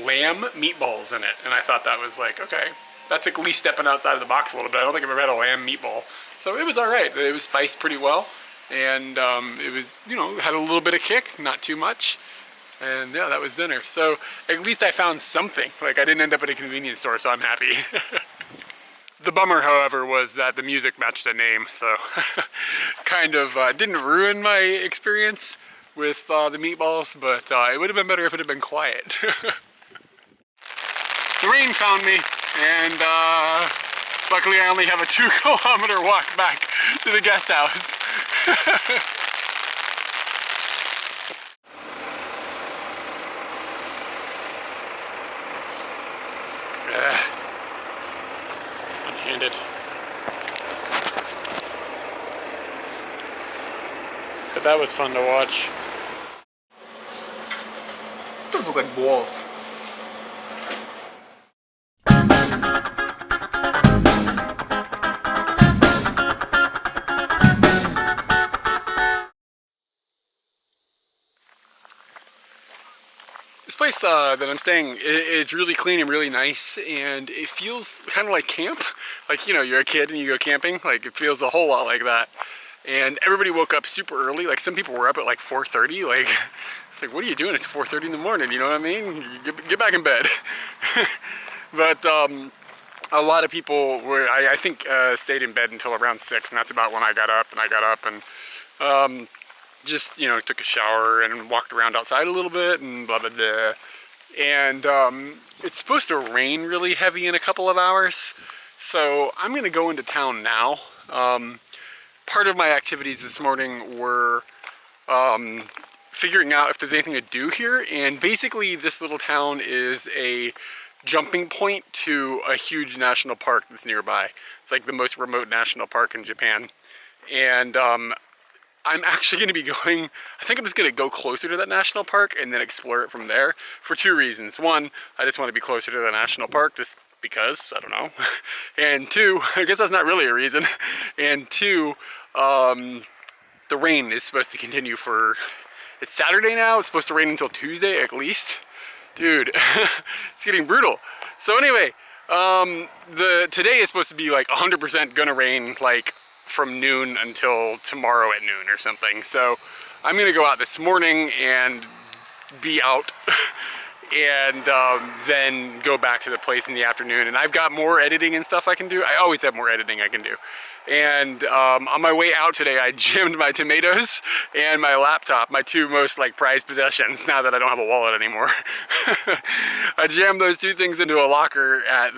lamb meatballs in it, and I thought that was like, okay, that's at least stepping outside of the box a little bit. I don't think I've ever had a lamb meatball. So it was all right. It was spiced pretty well, and it was, you know, had a little bit of kick, not too much. And yeah, that was dinner. So at least I found something. Like I didn't end up at a convenience store, so I'm happy. The bummer, however, was that the music matched the name, so kind of didn't ruin my experience with the meatballs, but it would have been better if it had been quiet. The rain found me, and luckily I only have a 2-kilometer walk back to the guest house. Unhanded. But that was fun to watch. Those look like balls. This place that I'm staying, it's really clean and really nice, and it feels kind of like camp. Like, you know, you're a kid and you go camping, like it feels a whole lot like that. And everybody woke up super early. Like some people were up at like 4:30. Like it's like, what are you doing? It's 4:30 in the morning. You know what I mean? Get back in bed. But a lot of people were, I think, stayed in bed until around 6, and that's about when I got up. And I got up and just, you know, took a shower and walked around outside a little bit and blah blah blah. And it's supposed to rain really heavy in a couple of hours, so I'm gonna go into town now. Part of my activities this morning were figuring out if there's anything to do here, and basically this little town is a jumping point to a huge national park that's nearby. It's like the most remote national park in Japan, and I'm actually going to be going, I think I'm just going to go closer to that national park and then explore it from there for 2 reasons. One, I just want to be closer to the national park just because, I don't know. And 2, I guess that's not really a reason. And 2, the rain is supposed to continue for, it's Saturday now, it's supposed to rain until Tuesday at least. Dude, it's getting brutal. So anyway, today is supposed to be like 100% gonna rain, like from noon until tomorrow at noon or something. So I'm gonna go out this morning and be out and then go back to the place in the afternoon. And I've got more editing and stuff I can do. I always have more editing I can do. And on my way out today, I jammed my tomatoes and my laptop, my 2 most like prized possessions now that I don't have a wallet anymore. I jammed those 2 things into a locker at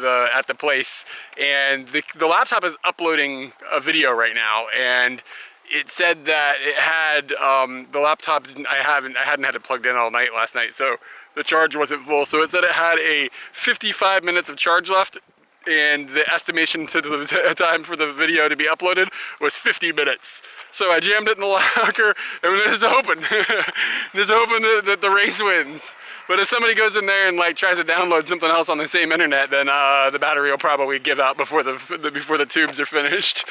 the place, and the laptop is uploading a video right now, and it said that it had the laptop I hadn't had it plugged in all night last night, so the charge wasn't full. So it said it had a 55 minutes of charge left. and the estimation to the time for the video to be uploaded was 50 minutes. So I jammed it in the locker and it's open. Just hoping that the race wins. But if somebody goes in there and like tries to download something else on the same internet, then the battery will probably give out before the tubes are finished.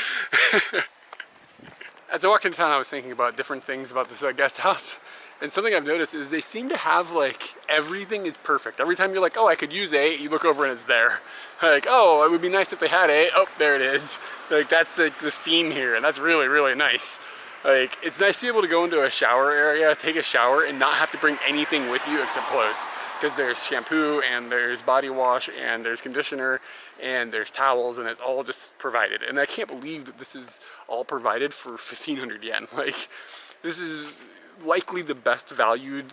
As I walked into town, I was thinking about different things about this guest house. And something I've noticed is they seem to have like, everything is perfect. Every time you're like, oh, I could use A, you look over and it's there. Like, oh, it would be nice if they had A. Oh, there it is. Like, that's the theme here, and that's really, really nice. Like, it's nice to be able to go into a shower area, take a shower, and not have to bring anything with you except clothes. Because there's shampoo, and there's body wash, and there's conditioner, and there's towels, and it's all just provided. And I can't believe that this is all provided for 1,500 yen. Like, this is likely the best valued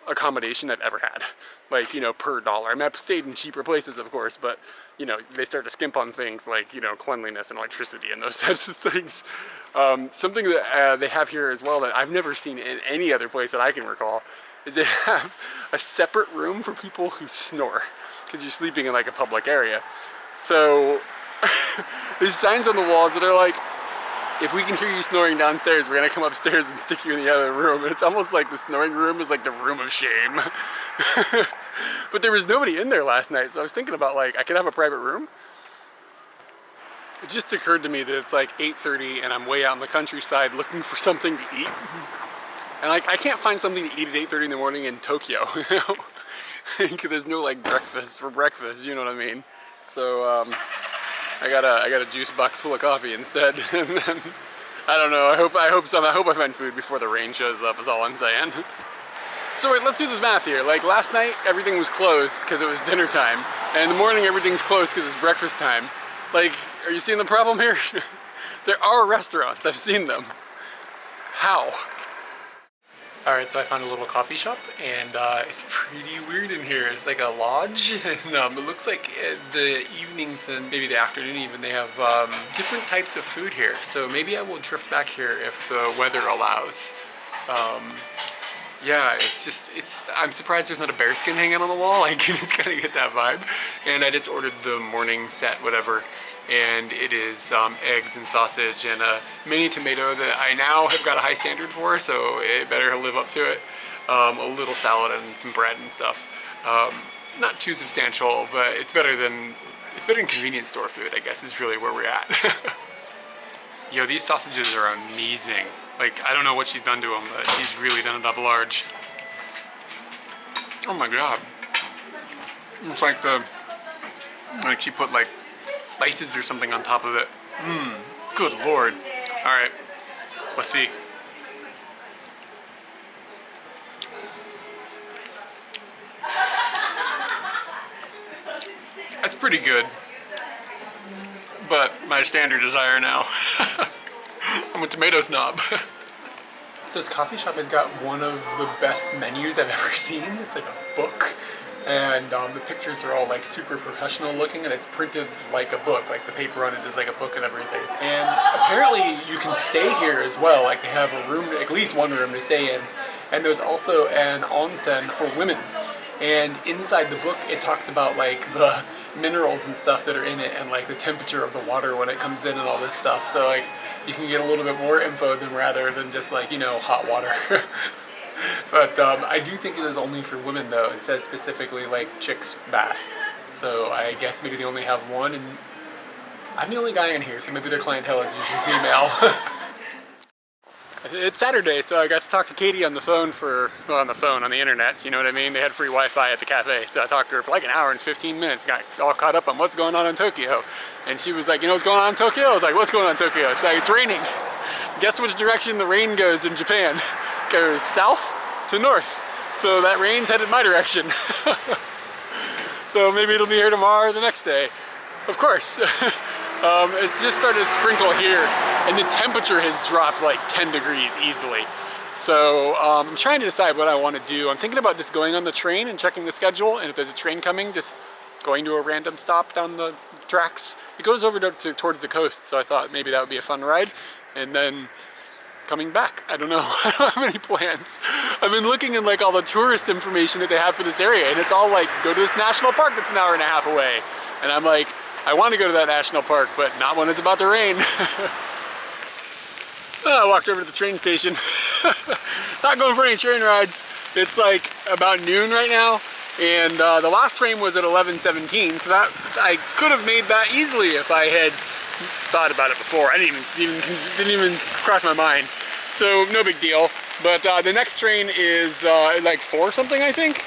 accommodation I've ever had. Like, you know, per dollar. I mean, I've stayed in cheaper places, of course, but, you know, they start to skimp on things like, you know, cleanliness and electricity and those types of things. Something that they have here as well that I've never seen in any other place that I can recall is they have a separate room for people who snore, because you're sleeping in like a public area. So there's signs on the walls that are like, if we can hear you snoring downstairs, we're gonna come upstairs and stick you in the other room. And it's almost like the snoring room is like the room of shame. But there was nobody in there last night, so I was thinking about like, I could have a private room. It just occurred to me that it's like 8:30 and I'm way out in the countryside looking for something to eat. And like, I can't find something to eat at 8:30 in the morning in Tokyo, you know? There's no like breakfast for breakfast, you know what I mean? So I got a juice box full of coffee instead. And then, I don't know, I hope I find food before the rain shows up is all I'm saying. So wait, let's do this math here. Like last night, everything was closed because it was dinner time. And in the morning, everything's closed because it's breakfast time. Like, are you seeing the problem here? There are restaurants, I've seen them. How? All right, so I found a little coffee shop, and it's pretty weird in here. It's like a lodge, and it looks like the evenings and maybe the afternoon even, they have different types of food here. So maybe I will drift back here if the weather allows. Yeah, I'm surprised there's not a bearskin hanging on the wall. Like, it's kind of get that vibe. And I just ordered the morning set, whatever. And it is eggs and sausage and a mini tomato that I now have got a high standard for, so it better live up to it. A little salad and some bread and stuff. Not too substantial, but it's better than convenience store food, I guess, is really where we're at. Yo, these sausages are amazing. Like, I don't know what she's done to them, but she's really done it up large. Oh my god. It's like she put like spices or something on top of it. Good lord. Alright, let's see. That's pretty good. But my standard is higher now. I'm a tomato snob. So this coffee shop has got one of the best menus I've ever seen. It's like a book, and the pictures are all like super professional looking, and it's printed like a book, like the paper on it is like a book and everything. And apparently you can stay here as well. Like, they have a room, at least one room to stay in, and there's also an onsen for women. And inside the book it talks about like the minerals and stuff that are in it, and like the temperature of the water when it comes in and all this stuff. So like, you can get a little bit more info rather than just like, you know, hot water. But I do think it is only for women though. It says specifically like chicks bath. So I guess maybe they only have one, and I'm the only guy in here, so maybe their clientele is usually female. It's Saturday, so I got to talk to Katie on the phone on the internet, you know what I mean? They had free Wi-Fi at the cafe, so I talked to her for like an hour and 15 minutes, got all caught up on what's going on in Tokyo. And she was like, you know what's going on in Tokyo? I was like, what's going on in Tokyo? She's like, it's raining. Guess which direction the rain goes in Japan? It goes south to north. So that rain's headed my direction. So maybe it'll be here tomorrow or the next day. Of course. It just started to sprinkle here, and the temperature has dropped like 10 degrees easily. So I'm trying to decide what I want to do. I'm thinking about just going on the train and checking the schedule, and if there's a train coming, just going to a random stop down the tracks. It goes over towards the coast, so I thought maybe that would be a fun ride. And then coming back. I don't know. I don't have any plans. I've been looking in like all the tourist information that they have for this area, and it's all like, go to this national park that's an hour and a half away. And I'm like, I want to go to that national park, but not when it's about to rain. I walked over to the train station. Not going for any train rides. It's like about noon right now, and the last train was at 11:17, so that I could have made that easily if I had thought about it before. I didn't even cross my mind. So no big deal. But the next train is like 4 something, I think.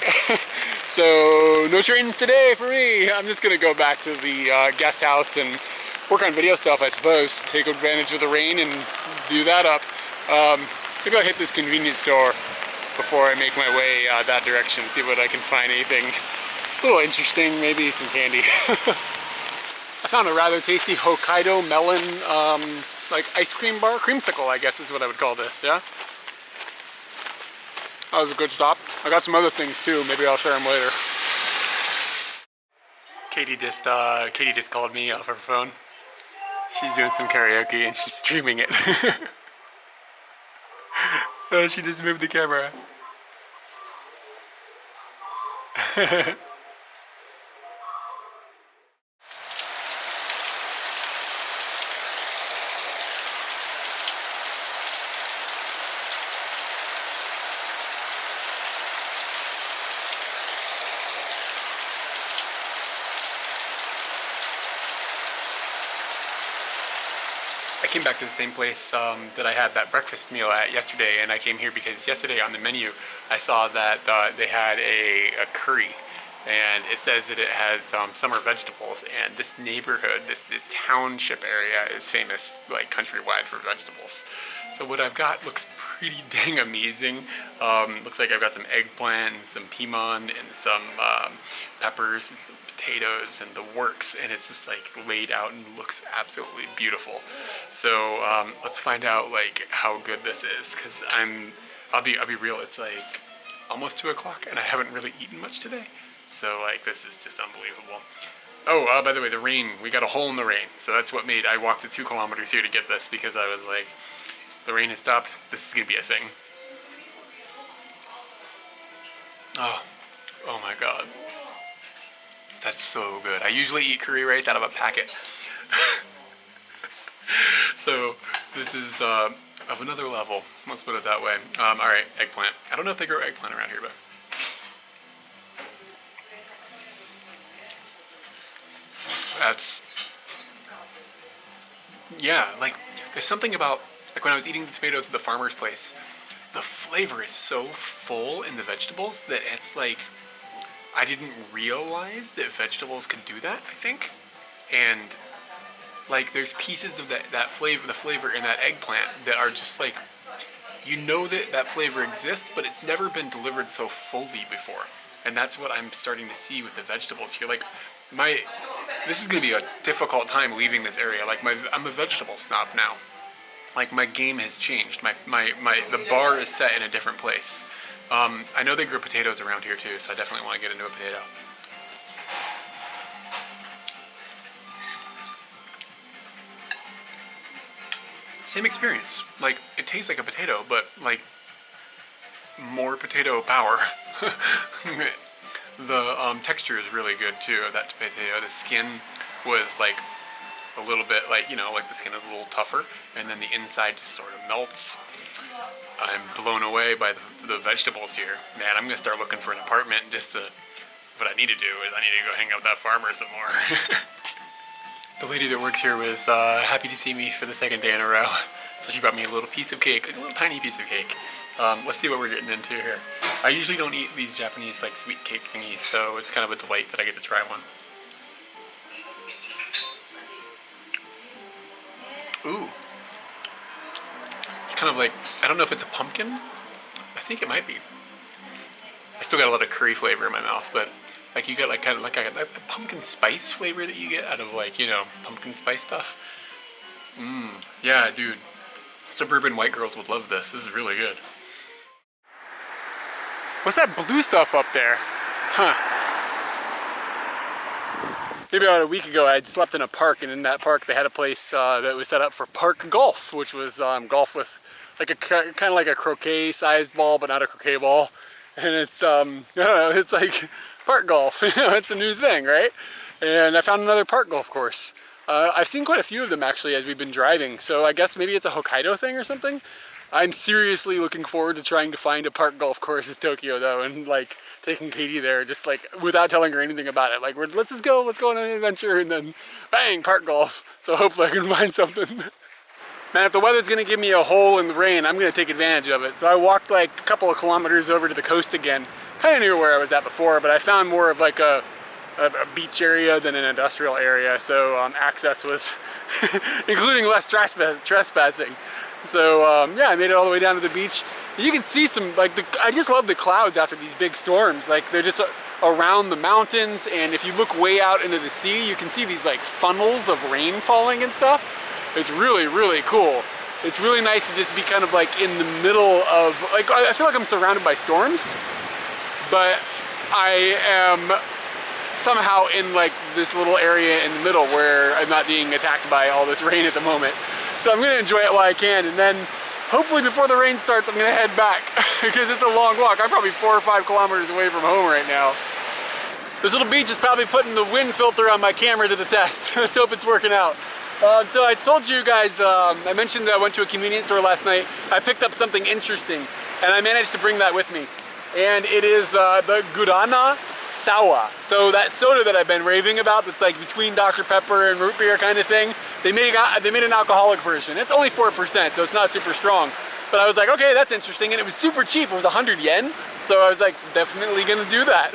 So no trains today for me. I'm just gonna go back to the guest house and work on video stuff, I suppose. Take advantage of the rain and do that up. Maybe I'll hit this convenience store before I make my way that direction. See what I can find, anything a little interesting, maybe some candy. I found a rather tasty Hokkaido melon like ice cream bar, creamsicle I guess is what I would call this, yeah? That was a good stop. I got some other things too, maybe I'll share them later. Katie just called me off her phone. She's doing some karaoke and she's streaming it. Oh, she just moved the camera. I came back to the same place that I had that breakfast meal at yesterday, and I came here because yesterday on the menu I saw that they had a curry, and it says that it has summer vegetables, and this neighborhood, this township area is famous like countrywide for vegetables. So what I've got looks pretty dang amazing. Looks like I've got some eggplant and some piemon and some peppers and some potatoes and the works, and it's just like laid out and looks absolutely beautiful. So let's find out like how good this is, because I'll be real, it's like almost 2 o'clock and I haven't really eaten much today. So like this is just unbelievable. Oh, by the way, the rain, we got a hole in the rain. So that's what made, I walked the 2 kilometers here to get this, because I was like, the rain has stopped, this is gonna be a thing. Oh my God. That's so good. I usually eat curry rice out of a packet. So this is of another level, let's put it that way. All right, eggplant. I don't know if they grow eggplant around here, but that's, yeah, like there's something about, like when I was eating the tomatoes at the farmer's place, the flavor is so full in the vegetables that it's like, I didn't realize that vegetables could do that, I think. And like there's pieces of that flavor, the flavor in that eggplant that are just like, you know that flavor exists, but it's never been delivered so fully before. And that's what I'm starting to see with the vegetables here. Like this is gonna be a difficult time leaving this area. Like I'm a vegetable snob now. Like my game has changed. The bar is set in a different place. I know they grow potatoes around here too, so I definitely want to get into a potato. Same experience. Like, it tastes like a potato, but like more potato power. The texture is really good too of that potato. The skin was like a little bit like, you know, like the skin is a little tougher, and then the inside just sort of melts. I'm blown away by the vegetables here. Man, I'm gonna start looking for an apartment just to, what I need to do is I need to go hang out with that farmer some more. The lady that works here was happy to see me for the 2nd day in a row. So she brought me a little piece of cake, like a little tiny piece of cake. Let's see what we're getting into here. I usually don't eat these Japanese like sweet cake thingies, so it's kind of a delight that I get to try one. Ooh. It's kind of like, I don't know if it's a pumpkin. I think it might be. I still got a lot of curry flavor in my mouth, but like you get like kind of like a pumpkin spice flavor that you get out of like, you know, pumpkin spice stuff. Yeah, dude. Suburban white girls would love this. This is really good. What's that blue stuff up there? Huh. Maybe about a week ago I had slept in a park, and in that park they had a place that was set up for park golf, which was golf with like a kind of like a croquet sized ball, but not a croquet ball. And it's, I don't know, it's like park golf, you know, it's a new thing, right? And I found another park golf course. I've seen quite a few of them actually as we've been driving, so I guess maybe it's a Hokkaido thing or something. I'm seriously looking forward to trying to find a park golf course in Tokyo though, and like taking Katie there just like without telling her anything about it. Like, let's just go, let's go on an adventure, and then bang, park golf. So hopefully I can find something. Man, if the weather's gonna give me a hole in the rain, I'm gonna take advantage of it. So I walked like a couple of kilometers over to the coast again. Kind of near where I was at before, but I found more of like a beach area than an industrial area. So access was, including less trespassing. So yeah, I made it all the way down to the beach. You can see some, like, I just love the clouds after these big storms. Like, they're just around the mountains, and if you look way out into the sea, you can see these like funnels of rain falling and stuff. It's really, really cool. It's really nice to just be kind of like in the middle of, like, I feel like I'm surrounded by storms, but I am somehow in like this little area in the middle where I'm not being attacked by all this rain at the moment. So I'm gonna enjoy it while I can, and then hopefully before the rain starts, I'm gonna head back because it's a long walk. I'm probably 4 or 5 kilometers away from home right now. This little beach is probably putting the wind filter on my camera to the test. Let's hope it's working out. So I told you guys, I mentioned that I went to a convenience store last night. I picked up something interesting, and I managed to bring that with me. And it is the Guarana Sour. So that soda that I've been raving about, that's like between Dr. Pepper and root beer kind of thing, they made an alcoholic version. It's only 4%, so it's not super strong. But I was like, okay, that's interesting, and it was super cheap. It was 100 yen, so I was like, definitely gonna do that.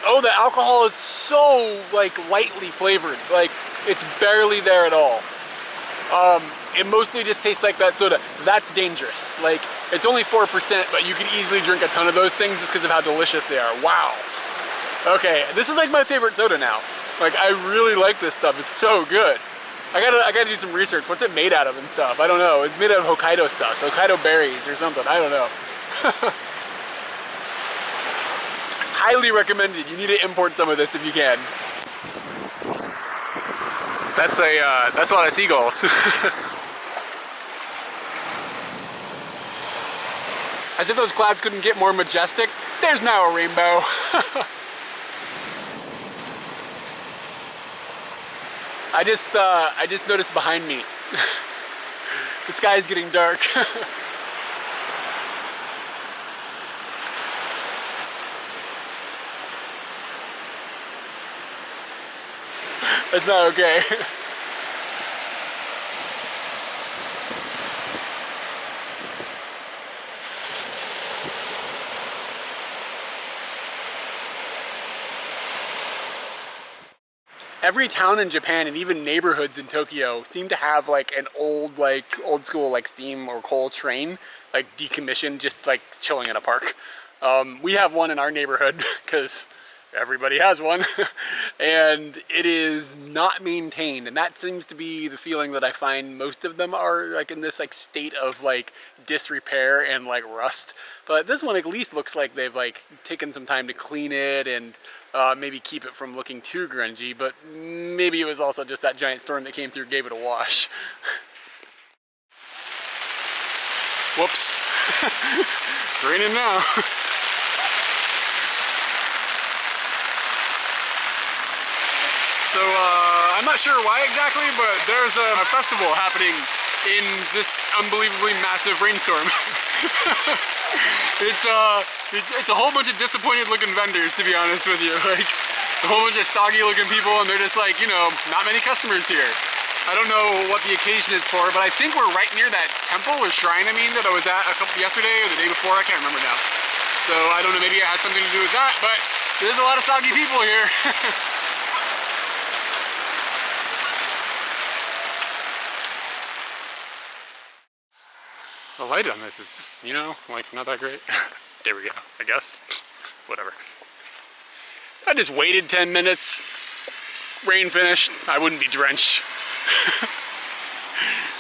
Oh, the alcohol is so like lightly flavored. Like, it's barely there at all. It mostly just tastes like that soda. That's dangerous. Like, it's only 4%, but you can easily drink a ton of those things just because of how delicious they are. Wow. Okay, this is like my favorite soda now. Like, I really like this stuff. It's so good. I gotta do some research. What's it made out of and stuff? I don't know. It's made out of Hokkaido stuff, so Hokkaido berries or something. I don't know. Highly recommended. You need to import some of this if you can. That's a lot of seagulls. As if those clouds couldn't get more majestic, there's now a rainbow. I just noticed behind me. The sky is getting dark. That's not okay. Every town in Japan and even neighborhoods in Tokyo seem to have like an old school like steam or coal train, like decommissioned, just like chilling in a park. We have one in our neighborhood because everybody has one, and it is not maintained, and that seems to be the feeling that I find most of them are like in this like state of like disrepair and like rust. But this one at least looks like they've like taken some time to clean it and maybe keep it from looking too grungy, but maybe it was also just that giant storm that came through gave it a wash. Whoops. It's raining now. So I'm not sure why exactly, but there's a festival happening in this unbelievably massive rainstorm. It's a whole bunch of disappointed looking vendors, to be honest with you. Like, a whole bunch of soggy looking people, and they're just like, you know, not many customers here. I don't know what the occasion is for, but I think we're right near that temple or shrine, I mean, that I was at yesterday or the day before, I can't remember now. So I don't know, maybe it has something to do with that, but there's a lot of soggy people here. The light on this is just, you know, like not that great. There we go, I guess. Whatever. I just waited 10 minutes. Rain finished. I wouldn't be drenched.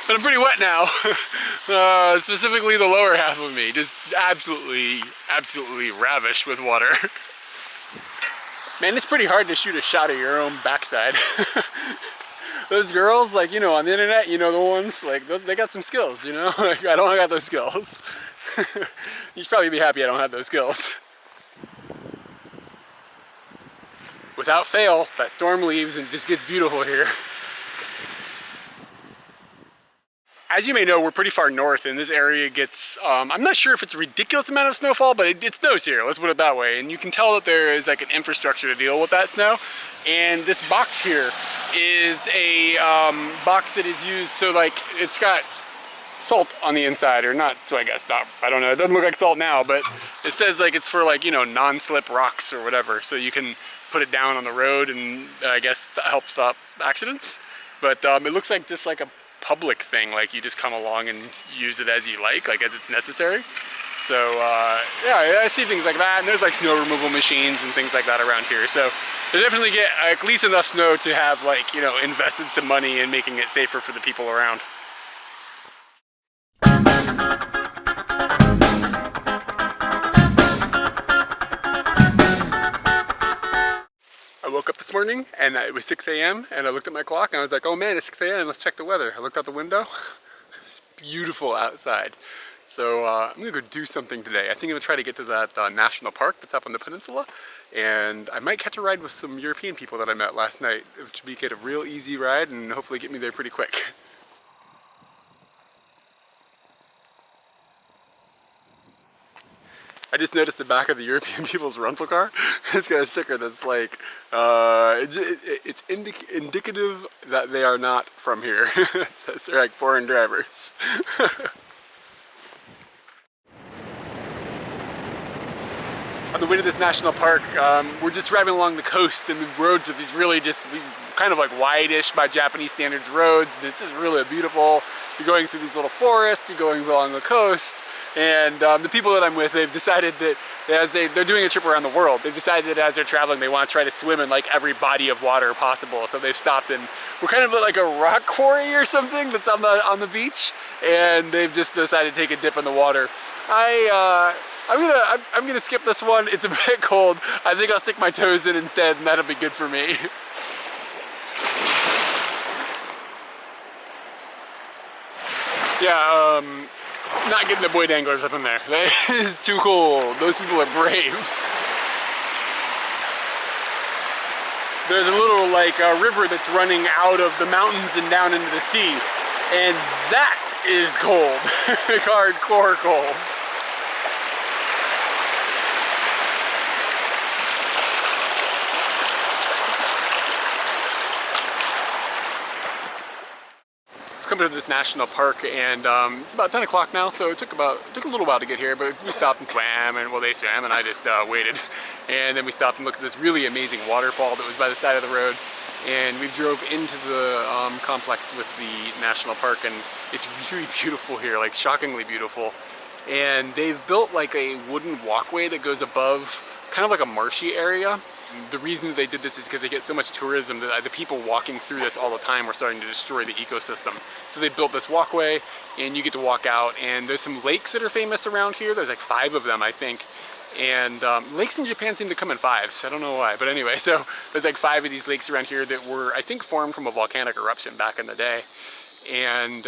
But I'm pretty wet now. Specifically the lower half of me. Just absolutely ravished with water. Man, it's pretty hard to shoot a shot of your own backside. Those girls, like, you know, on the internet, you know, the ones, like, they got some skills, you know? Like, I don't got those skills. You should probably be happy I don't have those skills. Without fail, that storm leaves and it just gets beautiful here. As you may know, we're pretty far north and this area gets, I'm not sure if it's a ridiculous amount of snowfall, but it snows here, let's put it that way. And you can tell that there is like an infrastructure to deal with that snow. And this box here is a box that is used, so like it's got salt on the inside, or not, so I guess not, I don't know, it doesn't look like salt now, but it says like it's for like, you know, non-slip rocks or whatever, so you can put it down on the road and I guess help stop accidents. But it looks like just like a public thing, like you just come along and use it as you like as it's necessary. So yeah, I see things like that, and there's like snow removal machines and things like that around here. So they definitely get at least enough snow to have, like, you know, invested some money in making it safer for the people around. I woke up this morning and it was 6 a.m. and I looked at my clock and I was like, oh man, it's 6 a.m. let's check the weather. I looked out the window. It's beautiful outside. So I'm gonna go do something today. I think I'm gonna try to get to that national park that's up on the peninsula, and I might catch a ride with some European people that I met last night, which would get a real easy ride and hopefully get me there pretty quick. I just noticed the back of the European people's rental car. It's got a sticker that's like, it's indicative that they are not from here. It says they're like foreign drivers. On the way to this national park, we're just driving along the coast, and the roads are these really just kind of like wide-ish by Japanese standards roads. This is really beautiful. You're going through these little forests, you're going along the coast. And the people that I'm with, they've decided that as they're doing a trip around the world, they've decided that as they're traveling, they want to try to swim in like every body of water possible. So they've stopped, and we're kind of like a rock quarry or something that's on the beach, and they've just decided to take a dip in the water. I'm gonna skip this one. It's a bit cold. I think I'll stick my toes in instead, and that'll be good for me. Yeah, not getting the boy danglers up in there. That is too cold. Those people are brave. There's a little like river that's running out of the mountains and down into the sea, and that is cold. Hardcore cold. Coming to this national park, and it's about 10 o'clock now, so it took a little while to get here, but we stopped and swam, and well, they swam and I just waited. And then we stopped and looked at this really amazing waterfall that was by the side of the road, and we drove into the complex with the national park, and it's really beautiful here, like shockingly beautiful. And they've built like a wooden walkway that goes above kind of like a marshy area. The reason they did this is because they get so much tourism that the people walking through this all the time are starting to destroy the ecosystem. So they built this walkway, and you get to walk out, and there's some lakes that are famous around here. There's like 5 of them, I think. And lakes in Japan seem to come in 5s. I don't know why, but anyway, so there's like 5 of these lakes around here that were, I think, formed from a volcanic eruption back in the day. And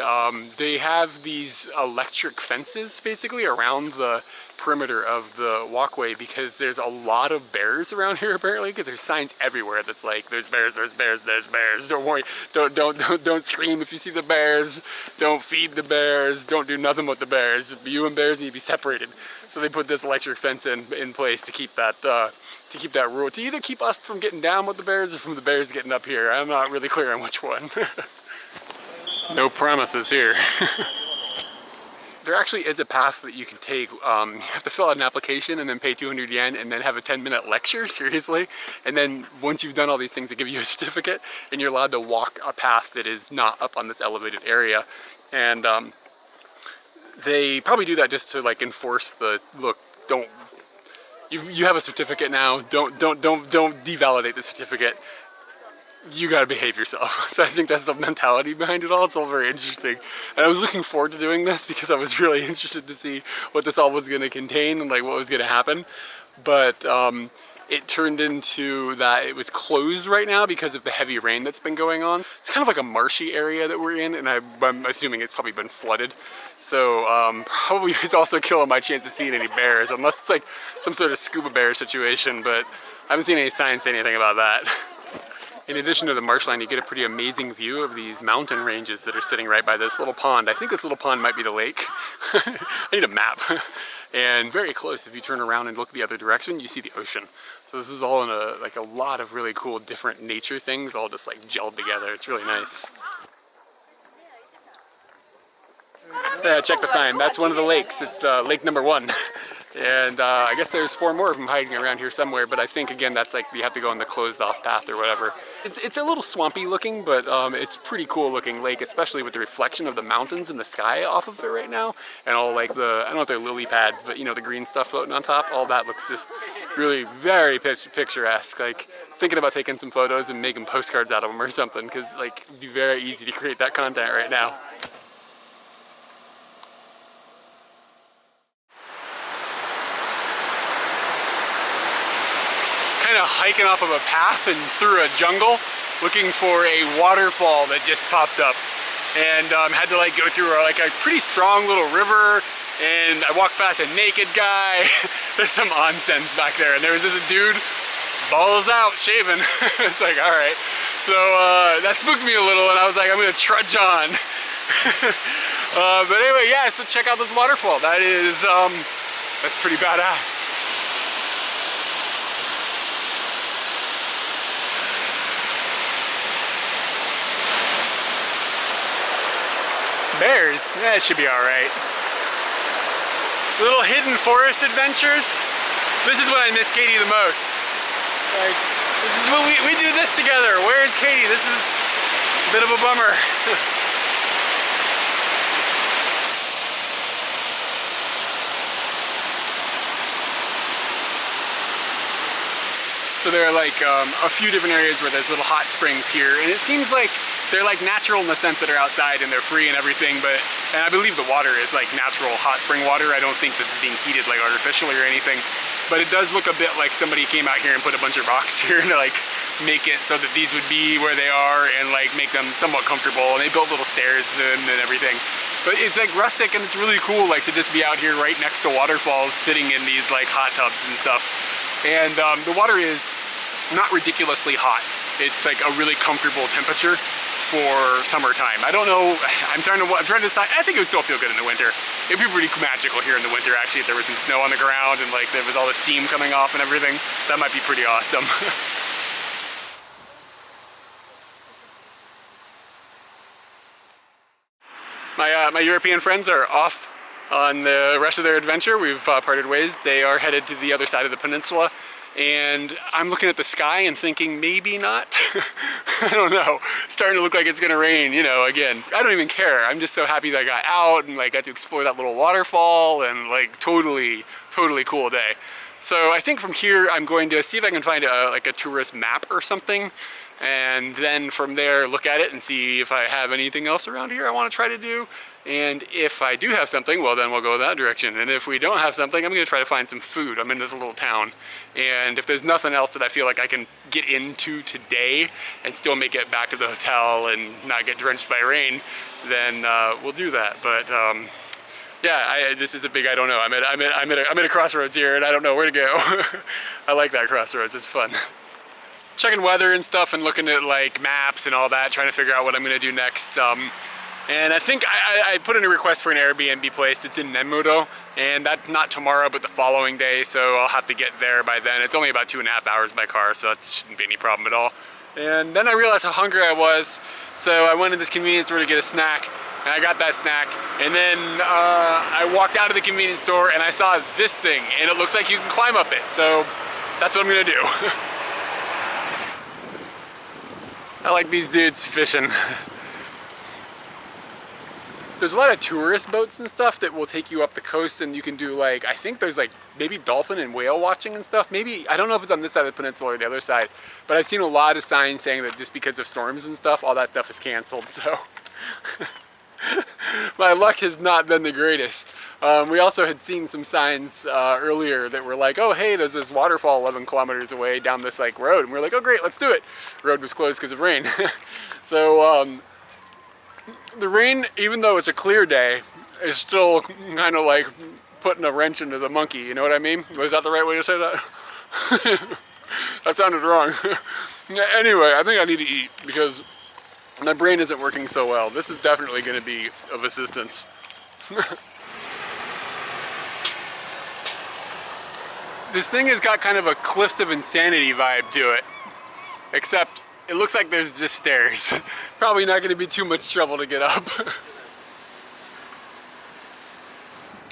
they have these electric fences basically around the perimeter of the walkway, because there's a lot of bears around here apparently, because there's signs everywhere that's like, there's bears, there's bears, there's bears. Don't worry, don't scream if you see the bears. Don't feed the bears. Don't do nothing with the bears. You and bears need to be separated. So they put this electric fence in place to keep that rule, to either keep us from getting down with the bears or from the bears getting up here. I'm not really clear on which one. No promises here. There actually is a path that you can take. You have to fill out an application and then pay 200 yen and then have a 10-minute lecture, seriously. And then once you've done all these things, they give you a certificate, and you're allowed to walk a path that is not up on this elevated area. And they probably do that just to like enforce the, look, don't, you have a certificate now, don't devalidate the certificate. You gotta behave yourself. So I think that's the mentality behind it all. It's all very interesting. And I was looking forward to doing this because I was really interested to see what this all was gonna contain and like what was gonna happen. But it turned into that it was closed right now because of the heavy rain that's been going on. It's kind of like a marshy area that we're in, and I'm assuming it's probably been flooded. So probably is also killing my chance of seeing any bears, unless it's like some sort of scuba bear situation, but I haven't seen any signs say anything about that. In addition to the marshland, you get a pretty amazing view of these mountain ranges that are sitting right by this little pond. I think this little pond might be the lake. I need a map. And very close, if you turn around and look the other direction, you see the ocean. So this is all in a lot of really cool different nature things all just like gelled together. It's really nice. Check the sign. That's one of the lakes. It's lake number 1. And I guess there's 4 more of them hiding around here somewhere, but I think again that's like you have to go on the closed off path or whatever. It's a little swampy looking, but it's pretty cool looking lake, especially with the reflection of the mountains in the sky off of it right now. And all like I don't know if they're lily pads, but you know, the green stuff floating on top, all that looks just really very picturesque. Like thinking about taking some photos and making postcards out of them or something, because like it'd be very easy to create that content right now. Kind of hiking off of a path and through a jungle looking for a waterfall that just popped up, and had to like go through like a pretty strong little river, and I walked past a naked guy. There's some onsense back there, and there was this dude balls out shaving. It's like, all right, so that spooked me a little, and I was like, I'm gonna trudge on. But anyway, yeah, so check out this waterfall. That is that's pretty badass. Bears, that should be alright. Little hidden forest adventures. This is when I miss Katie the most. Like, this is when we do this together. Where's Katie? This is a bit of a bummer. So there are like a few different areas where there's little hot springs here, and it seems like they're like natural in the sense that they're outside and they're free and everything, and I believe the water is like natural hot spring water. I don't think this is being heated like artificially or anything, but it does look a bit like somebody came out here and put a bunch of rocks here to like make it so that these would be where they are and like make them somewhat comfortable, and they built little stairs and everything. But it's like rustic, and it's really cool like to just be out here right next to waterfalls sitting in these like hot tubs and stuff. And the water is not ridiculously hot. It's like a really comfortable temperature for summertime. I don't know, I'm trying to decide. I think it would still feel good in the winter. It'd be pretty magical here in the winter actually if there was some snow on the ground and like there was all the steam coming off and everything. That might be pretty awesome. My European friends are off on the rest of their adventure. We've parted ways. They are headed to the other side of the peninsula, and I'm looking at the sky and thinking maybe not. I don't know. It's starting to look like it's gonna rain, you know, again. I don't even care. I'm just so happy that I got out and like got to explore that little waterfall, and like totally cool day. So I think from here I'm going to see if I can find like a tourist map or something, and then from there look at it and see if I have anything else around here I want to try to do. And if I do have something, well then we'll go that direction. And if we don't have something, I'm gonna try to find some food. I'm in this little town, and if there's nothing else that I feel like I can get into today and still make it back to the hotel and not get drenched by rain, then we'll do that. But yeah, this is a big I don't know. I'm at a crossroads here, and I don't know where to go. I like that crossroads. It's fun. Checking weather and stuff and looking at like maps and all that, trying to figure out what I'm gonna do next. And I think I put in a request for an Airbnb place. It's in Nenmudo, and that's not tomorrow but the following day, so I'll have to get there by then. It's only about 2.5 hours by car, so that shouldn't be any problem at all. And then I realized how hungry I was, so I went to this convenience store to get a snack, and I got that snack, and then I walked out of the convenience store and I saw this thing, and it looks like you can climb up it, so that's what I'm gonna do. I like these dudes fishing. There's a lot of tourist boats and stuff that will take you up the coast, and you can do like, I think there's like maybe dolphin and whale watching and stuff. Maybe, I don't know if it's on this side of the peninsula or the other side, but I've seen a lot of signs saying that just because of storms and stuff, all that stuff is canceled, so. My luck has not been the greatest. We also had seen some signs earlier that were like, oh hey, there's this waterfall 11 kilometers away down this like road, and we're like, oh great, let's do it. Road was closed because of rain. So the rain, even though it's a clear day, is still kind of like putting a wrench into the monkey, you know what I mean? Was that the right way to say that? That sounded wrong. Anyway, I think I need to eat because my brain isn't working so well. This is definitely going to be of assistance. This thing has got kind of a Cliffs of Insanity vibe to it, except it looks like there's just stairs. Probably not going to be too much trouble to get up.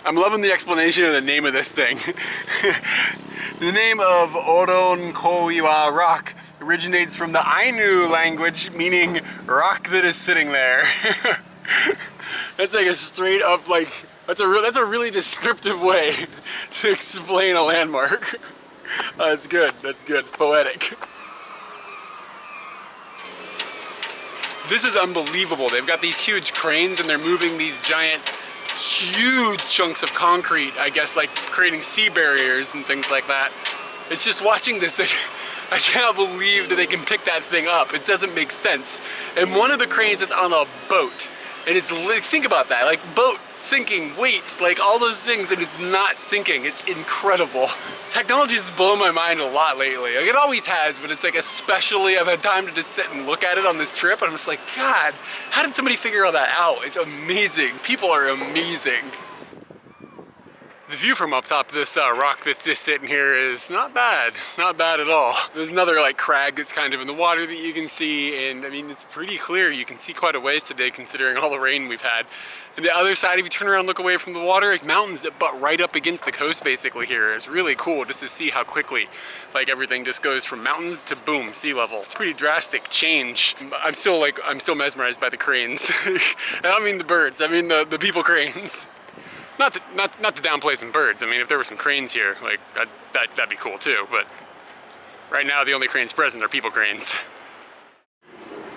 I'm loving the explanation of the name of this thing. The name of Oronkoiwa Rock originates from the Ainu language, meaning rock that is sitting there. That's like a straight up, like, that's a really descriptive way to explain a landmark. That's good, it's poetic. This is unbelievable. They've got these huge cranes and they're moving these giant, huge chunks of concrete, I guess, like creating sea barriers and things like that. It's just watching this, I can't believe that they can pick that thing up. It doesn't make sense. And one of the cranes is on a boat. And it's, think about that, like boat, sinking, weight, like all those things, and it's not sinking. It's incredible. Technology has blown my mind a lot lately. Like it always has, but it's like especially I've had time to just sit and look at it on this trip, and I'm just like, God, how did somebody figure all that out? It's amazing. People are amazing. The view from up top of this rock that's just sitting here is not bad at all. There's another like crag that's kind of in the water that you can see, and I mean it's pretty clear. You can see quite a ways today considering all the rain we've had. And the other side, if you turn around and look away from the water, is mountains that butt right up against the coast basically here. It's really cool just to see how quickly like everything just goes from mountains to boom, sea level. It's a pretty drastic change. I'm still mesmerized by the cranes. I don't mean the birds, I mean the people cranes. Not to downplay some birds. I mean, if there were some cranes here, like that'd be cool too. But right now, the only cranes present are people cranes.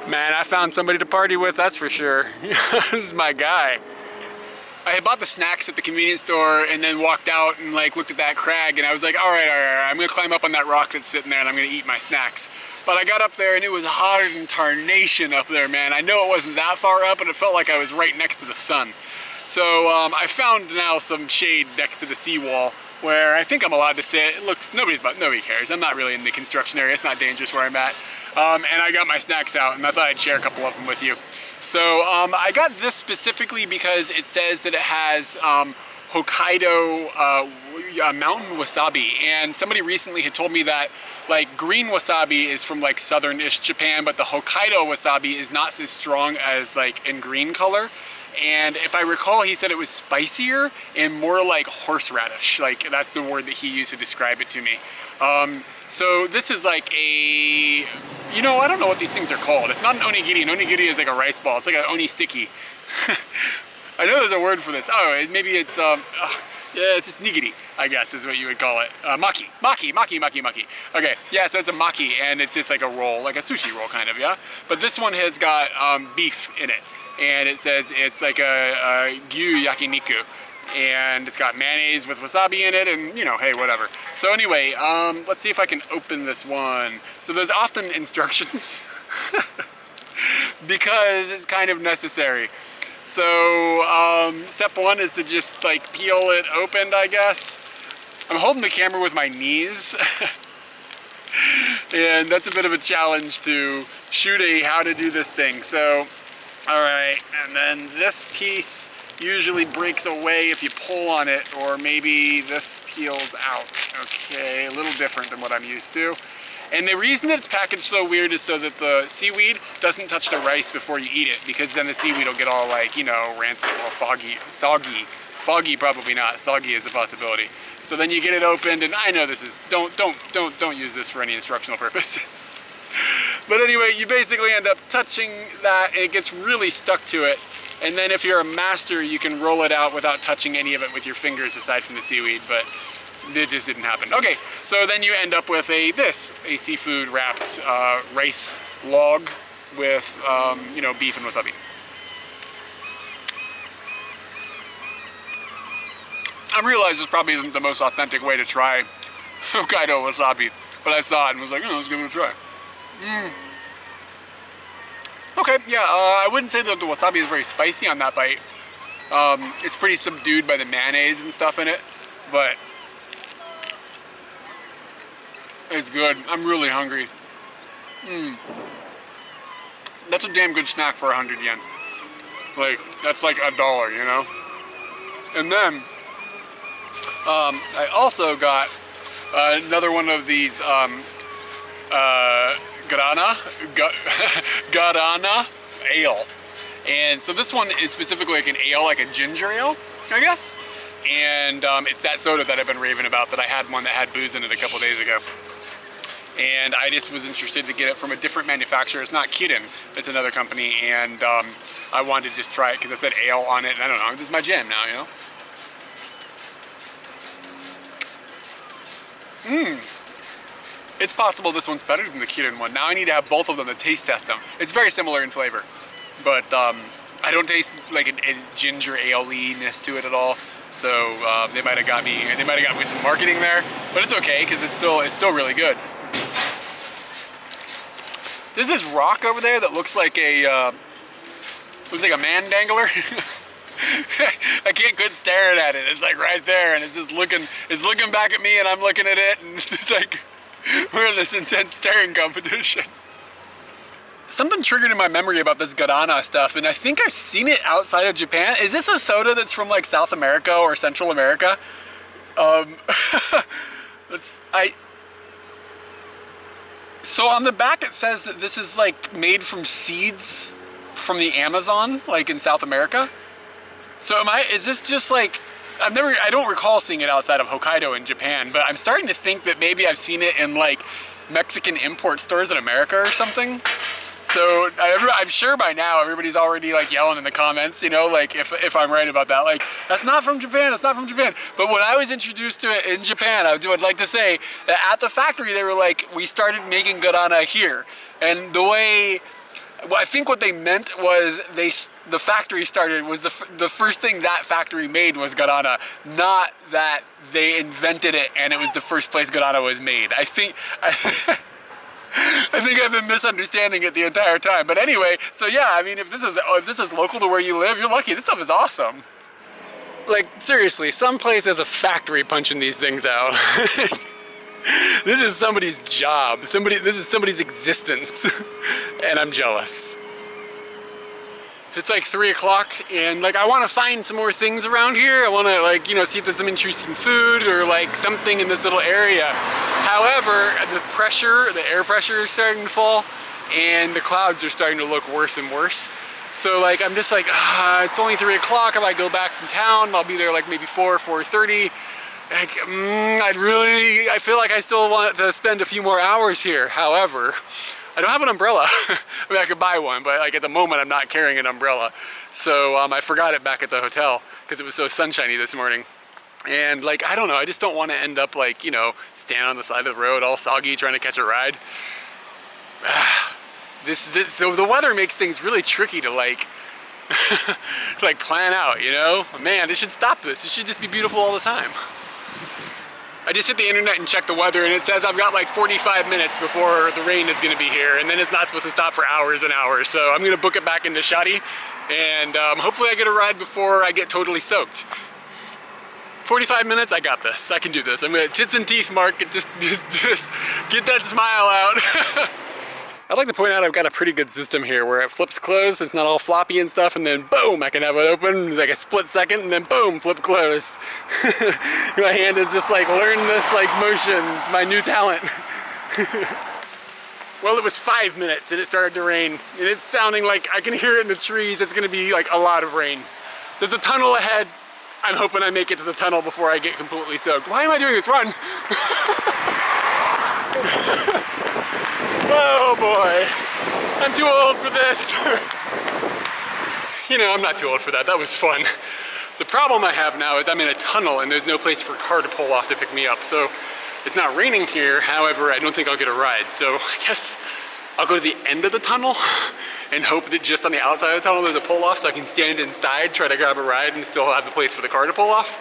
Man, I found somebody to party with. That's for sure. This is my guy. I had bought the snacks at the convenience store and then walked out and like looked at that crag, and I was like, all right, I'm gonna climb up on that rock that's sitting there and I'm gonna eat my snacks. But I got up there and it was hotter than tarnation up there, man. I know it wasn't that far up, but it felt like I was right next to the sun. So I found now some shade next to the seawall where I think I'm allowed to sit. It looks, nobody cares. I'm not really in the construction area. It's not dangerous where I'm at. And I got my snacks out and I thought I'd share a couple of them with you. So I got this specifically because it says that it has Hokkaido mountain wasabi. And somebody recently had told me that like green wasabi is from like southern-ish Japan, but the Hokkaido wasabi is not as strong as like in green color. And if I recall, he said it was spicier and more like horseradish. Like that's the word that he used to describe it to me. So this is like a, you know, I don't know what these things are called. It's not an onigiri. An onigiri is like a rice ball. It's like an oni sticky. I know there's a word for this. Oh, maybe it's, yeah, it's just nigiri, I guess is what you would call it. Maki. Okay, yeah, so it's a maki and it's just like a roll, like a sushi roll kind of, yeah? But this one has got beef in it. And it says it's like a gyu yakiniku, and it's got mayonnaise with wasabi in it, and you know, hey, whatever. So anyway, let's see if I can open this one. So there's often instructions because it's kind of necessary. So step one is to just like peel it open, I guess. I'm holding the camera with my knees. And that's a bit of a challenge to shoot a how to do this thing. So all right, and then this piece usually breaks away if you pull on it, or maybe this peels out. Okay, a little different than what I'm used to. And the reason that it's packaged so weird is so that the seaweed doesn't touch the rice before you eat it, because then the seaweed will get all like, you know, rancid or foggy, soggy. Foggy, probably not. Soggy is a possibility. So then you get it opened, and I know this is, don't use this for any instructional purposes. But anyway, you basically end up touching that and it gets really stuck to it. And then if you're a master, you can roll it out without touching any of it with your fingers aside from the seaweed, but it just didn't happen. Okay, so then you end up with a seafood wrapped rice log with, you know, beef and wasabi. I realize this probably isn't the most authentic way to try Hokkaido wasabi, but I saw it and was like, oh, let's give it a try. Okay, yeah, I wouldn't say that the wasabi is very spicy on that bite. It's pretty subdued by the mayonnaise and stuff in it, but it's good. I'm really hungry. That's a damn good snack for 100 yen. Like, that's like $1, you know? And then, I also got another one of these Guarana ale. And so this one is specifically like an ale, like a ginger ale, I guess. And it's that soda that I've been raving about, that I had one that had booze in it a couple days ago. And I just was interested to get it from a different manufacturer. It's not Kirin, it's another company. And I wanted to just try it because it said ale on it. And I don't know, this is my jam now, you know? It's possible this one's better than the Kirin one. Now I need to have both of them to taste test them. It's very similar in flavor, but I don't taste like a ginger ale-ness to it at all. So they might have got me with some marketing there, but it's okay because it's still really good. There's this rock over there that looks like a man dangler. I can't quit staring at it. It's like right there, and it's just looking back at me, and I'm looking at it, and it's just like we're in this intense staring competition. Something triggered in my memory about this Guarana stuff, and I think I've seen it outside of Japan. Is this a soda that's from like South America or Central America? So on the back it says that this is like made from seeds from the Amazon, like in South America. So is this just like, I don't recall seeing it outside of Hokkaido in Japan, but I'm starting to think that maybe I've seen it in like Mexican import stores in America or something. So I'm sure by now everybody's already like yelling in the comments, you know, like if I'm right about that, like that's not from Japan, it's not from Japan. But when I was introduced to it in Japan, I would like to say that at the factory they were like, we started making Guarana here. And I think what they meant was the factory started, was the first thing that factory made was Guarana, not that they invented it and it was the first place Guarana was made. I think I've been misunderstanding it the entire time. But anyway, so yeah, I mean, if this is local to where you live, you're lucky. This stuff is awesome. Like seriously, some place has a factory punching these things out. This is somebody's job. This is somebody's existence, and I'm jealous. It's like 3 o'clock, and like I want to find some more things around here. I want to like, you know, see if there's some interesting food or like something in this little area. However, the air pressure is starting to fall, and the clouds are starting to look worse and worse. So like I'm just like, it's only 3 o'clock. If I go back in town, I'll be there like maybe 4:30. Like, I feel like I still want to spend a few more hours here. However, I don't have an umbrella. I mean, I could buy one, but like at the moment I'm not carrying an umbrella. So I forgot it back at the hotel because it was so sunshiny this morning. And like, I don't know, I just don't want to end up like, you know, standing on the side of the road all soggy trying to catch a ride. So the weather makes things really tricky to like, to like plan out, you know? Man, they should stop this. It should just be beautiful all the time. I just hit the internet and checked the weather, and it says I've got like 45 minutes before the rain is going to be here, and then it's not supposed to stop for hours and hours. So I'm going to book it back into Shadi, and hopefully I get a ride before I get totally soaked. 45 minutes, I got this. I can do this. I'm going to tits and teeth mark, just get that smile out. I'd like to point out I've got a pretty good system here where it flips closed, it's not all floppy and stuff, and then boom, I can have it open like a split second, and then boom, flip closed. My hand is just like, learn this like motion, it's my new talent. Well, it was 5 minutes and it started to rain, and it's sounding like I can hear it in the trees. It's gonna be like a lot of rain. There's a tunnel ahead. I'm hoping I make it to the tunnel before I get completely soaked. Why am I doing this? Run! Oh boy, I'm too old for this. You know, I'm not too old for that. That was fun. The problem I have now is I'm in a tunnel and there's no place for a car to pull off to pick me up. So it's not raining here. However, I don't think I'll get a ride. So I guess I'll go to the end of the tunnel and hope that just on the outside of the tunnel there's a pull off so I can stand inside, try to grab a ride and still have the place for the car to pull off.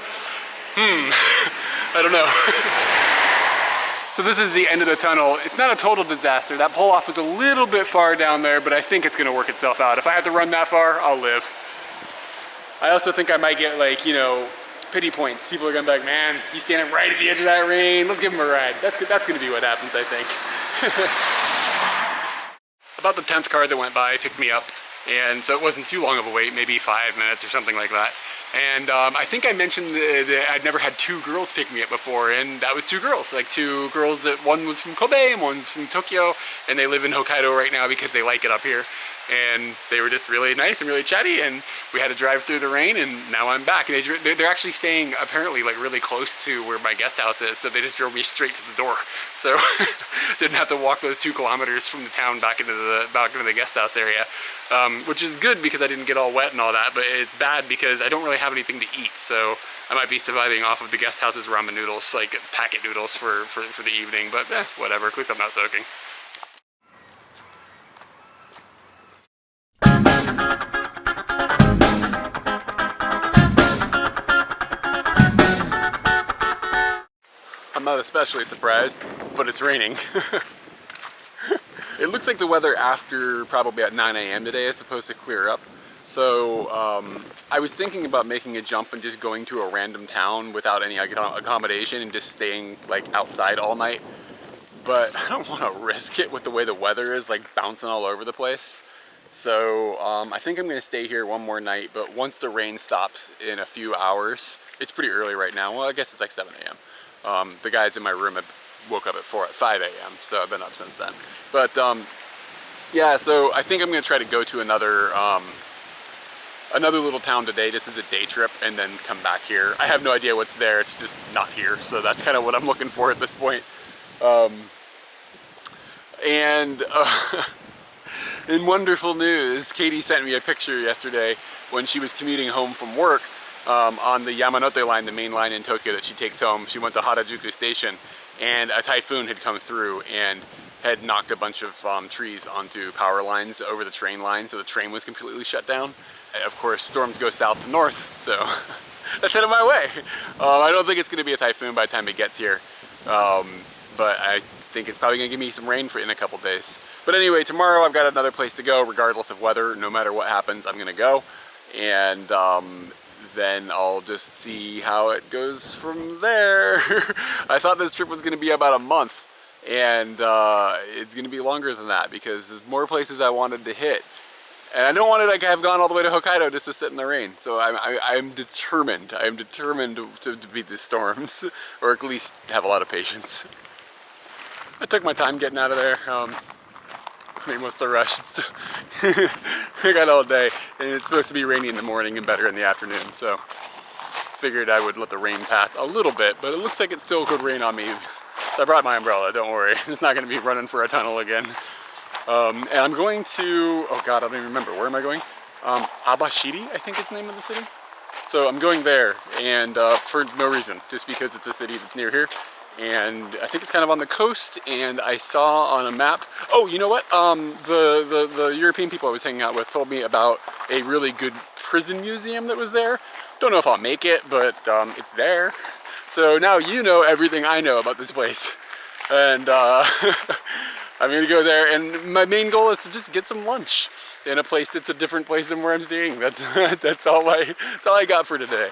I don't know. So this is the end of the tunnel. It's not a total disaster. That pull off was a little bit far down there, but I think it's gonna work itself out. If I have to run that far, I'll live. I also think I might get like, you know, pity points. People are gonna be like, man, he's standing right at the edge of that rain. Let's give him a ride. That's gonna be what happens, I think. About the 10th car that went by picked me up, and so it wasn't too long of a wait, maybe 5 minutes or something like that. And I think I mentioned that I'd never had 2 girls pick me up before, and that was 2 girls. Like 2 girls, that one was from Kobe and one was from Tokyo, and they live in Hokkaido right now because they like it up here. And they were just really nice and really chatty, and we had to drive through the rain, and now I'm back. And they're actually staying apparently like really close to where my guest house is, so they just drove me straight to the door. So didn't have to walk those 2 kilometers from the town back into the guest house area, which is good because I didn't get all wet and all that, but it's bad because I don't really have anything to eat. So I might be surviving off of the guest house's ramen noodles, like packet noodles for the evening, but whatever, at least I'm not soaking. I'm not especially surprised, but it's raining. It looks like the weather after probably at 9 a.m. today is supposed to clear up. So I was thinking about making a jump and just going to a random town without any accommodation and just staying like outside all night. But I don't want to risk it with the way the weather is, like bouncing all over the place. So I think I'm going to stay here one more night, but once the rain stops in a few hours, it's pretty early right now. Well, I guess it's like 7 a.m. The guys in my room have woke up at 5 a.m. so I've been up since then. But yeah, so I think I'm going to try to go to another little town today just as a day trip and then come back here. I have no idea what's there, it's just not here, so that's kind of what I'm looking for at this point. In wonderful news, Katie sent me a picture yesterday when she was commuting home from work on the Yamanote line, the main line in Tokyo that she takes home. She went to Harajuku Station, and a typhoon had come through and had knocked a bunch of trees onto power lines over the train line, so the train was completely shut down. And of course, storms go south to north, so that's headed my way. I don't think it's going to be a typhoon by the time it gets here, but I think it's probably going to give me some rain in a couple days. But anyway, tomorrow I've got another place to go, regardless of weather. No matter what happens, I'm going to go, and then I'll just see how it goes from there. I thought this trip was going to be about a month, and it's going to be longer than that because there's more places I wanted to hit. And I don't want to like have gone all the way to Hokkaido just to sit in the rain. So I'm determined. I am determined to beat the storms, or at least have a lot of patience. I took my time getting out of there. I mean, what's the rush? I got all day, and it's supposed to be rainy in the morning and better in the afternoon. So figured I would let the rain pass a little bit, but it looks like it still could rain on me. So I brought my umbrella. Don't worry, it's not going to be running for a tunnel again. And I'm going to, oh god, I don't even remember. Where am I going? Abashiri, I think is the name of the city. So I'm going there, and for no reason, just because it's a city that's near here. And I think it's kind of on the coast, and I saw on a map, oh, you know what? The European people I was hanging out with told me about a really good prison museum that was there. Don't know if I'll make it, but it's there. So now you know everything I know about this place. And I'm gonna go there, and my main goal is to just get some lunch in a place that's a different place than where I'm staying. That's all I got for today.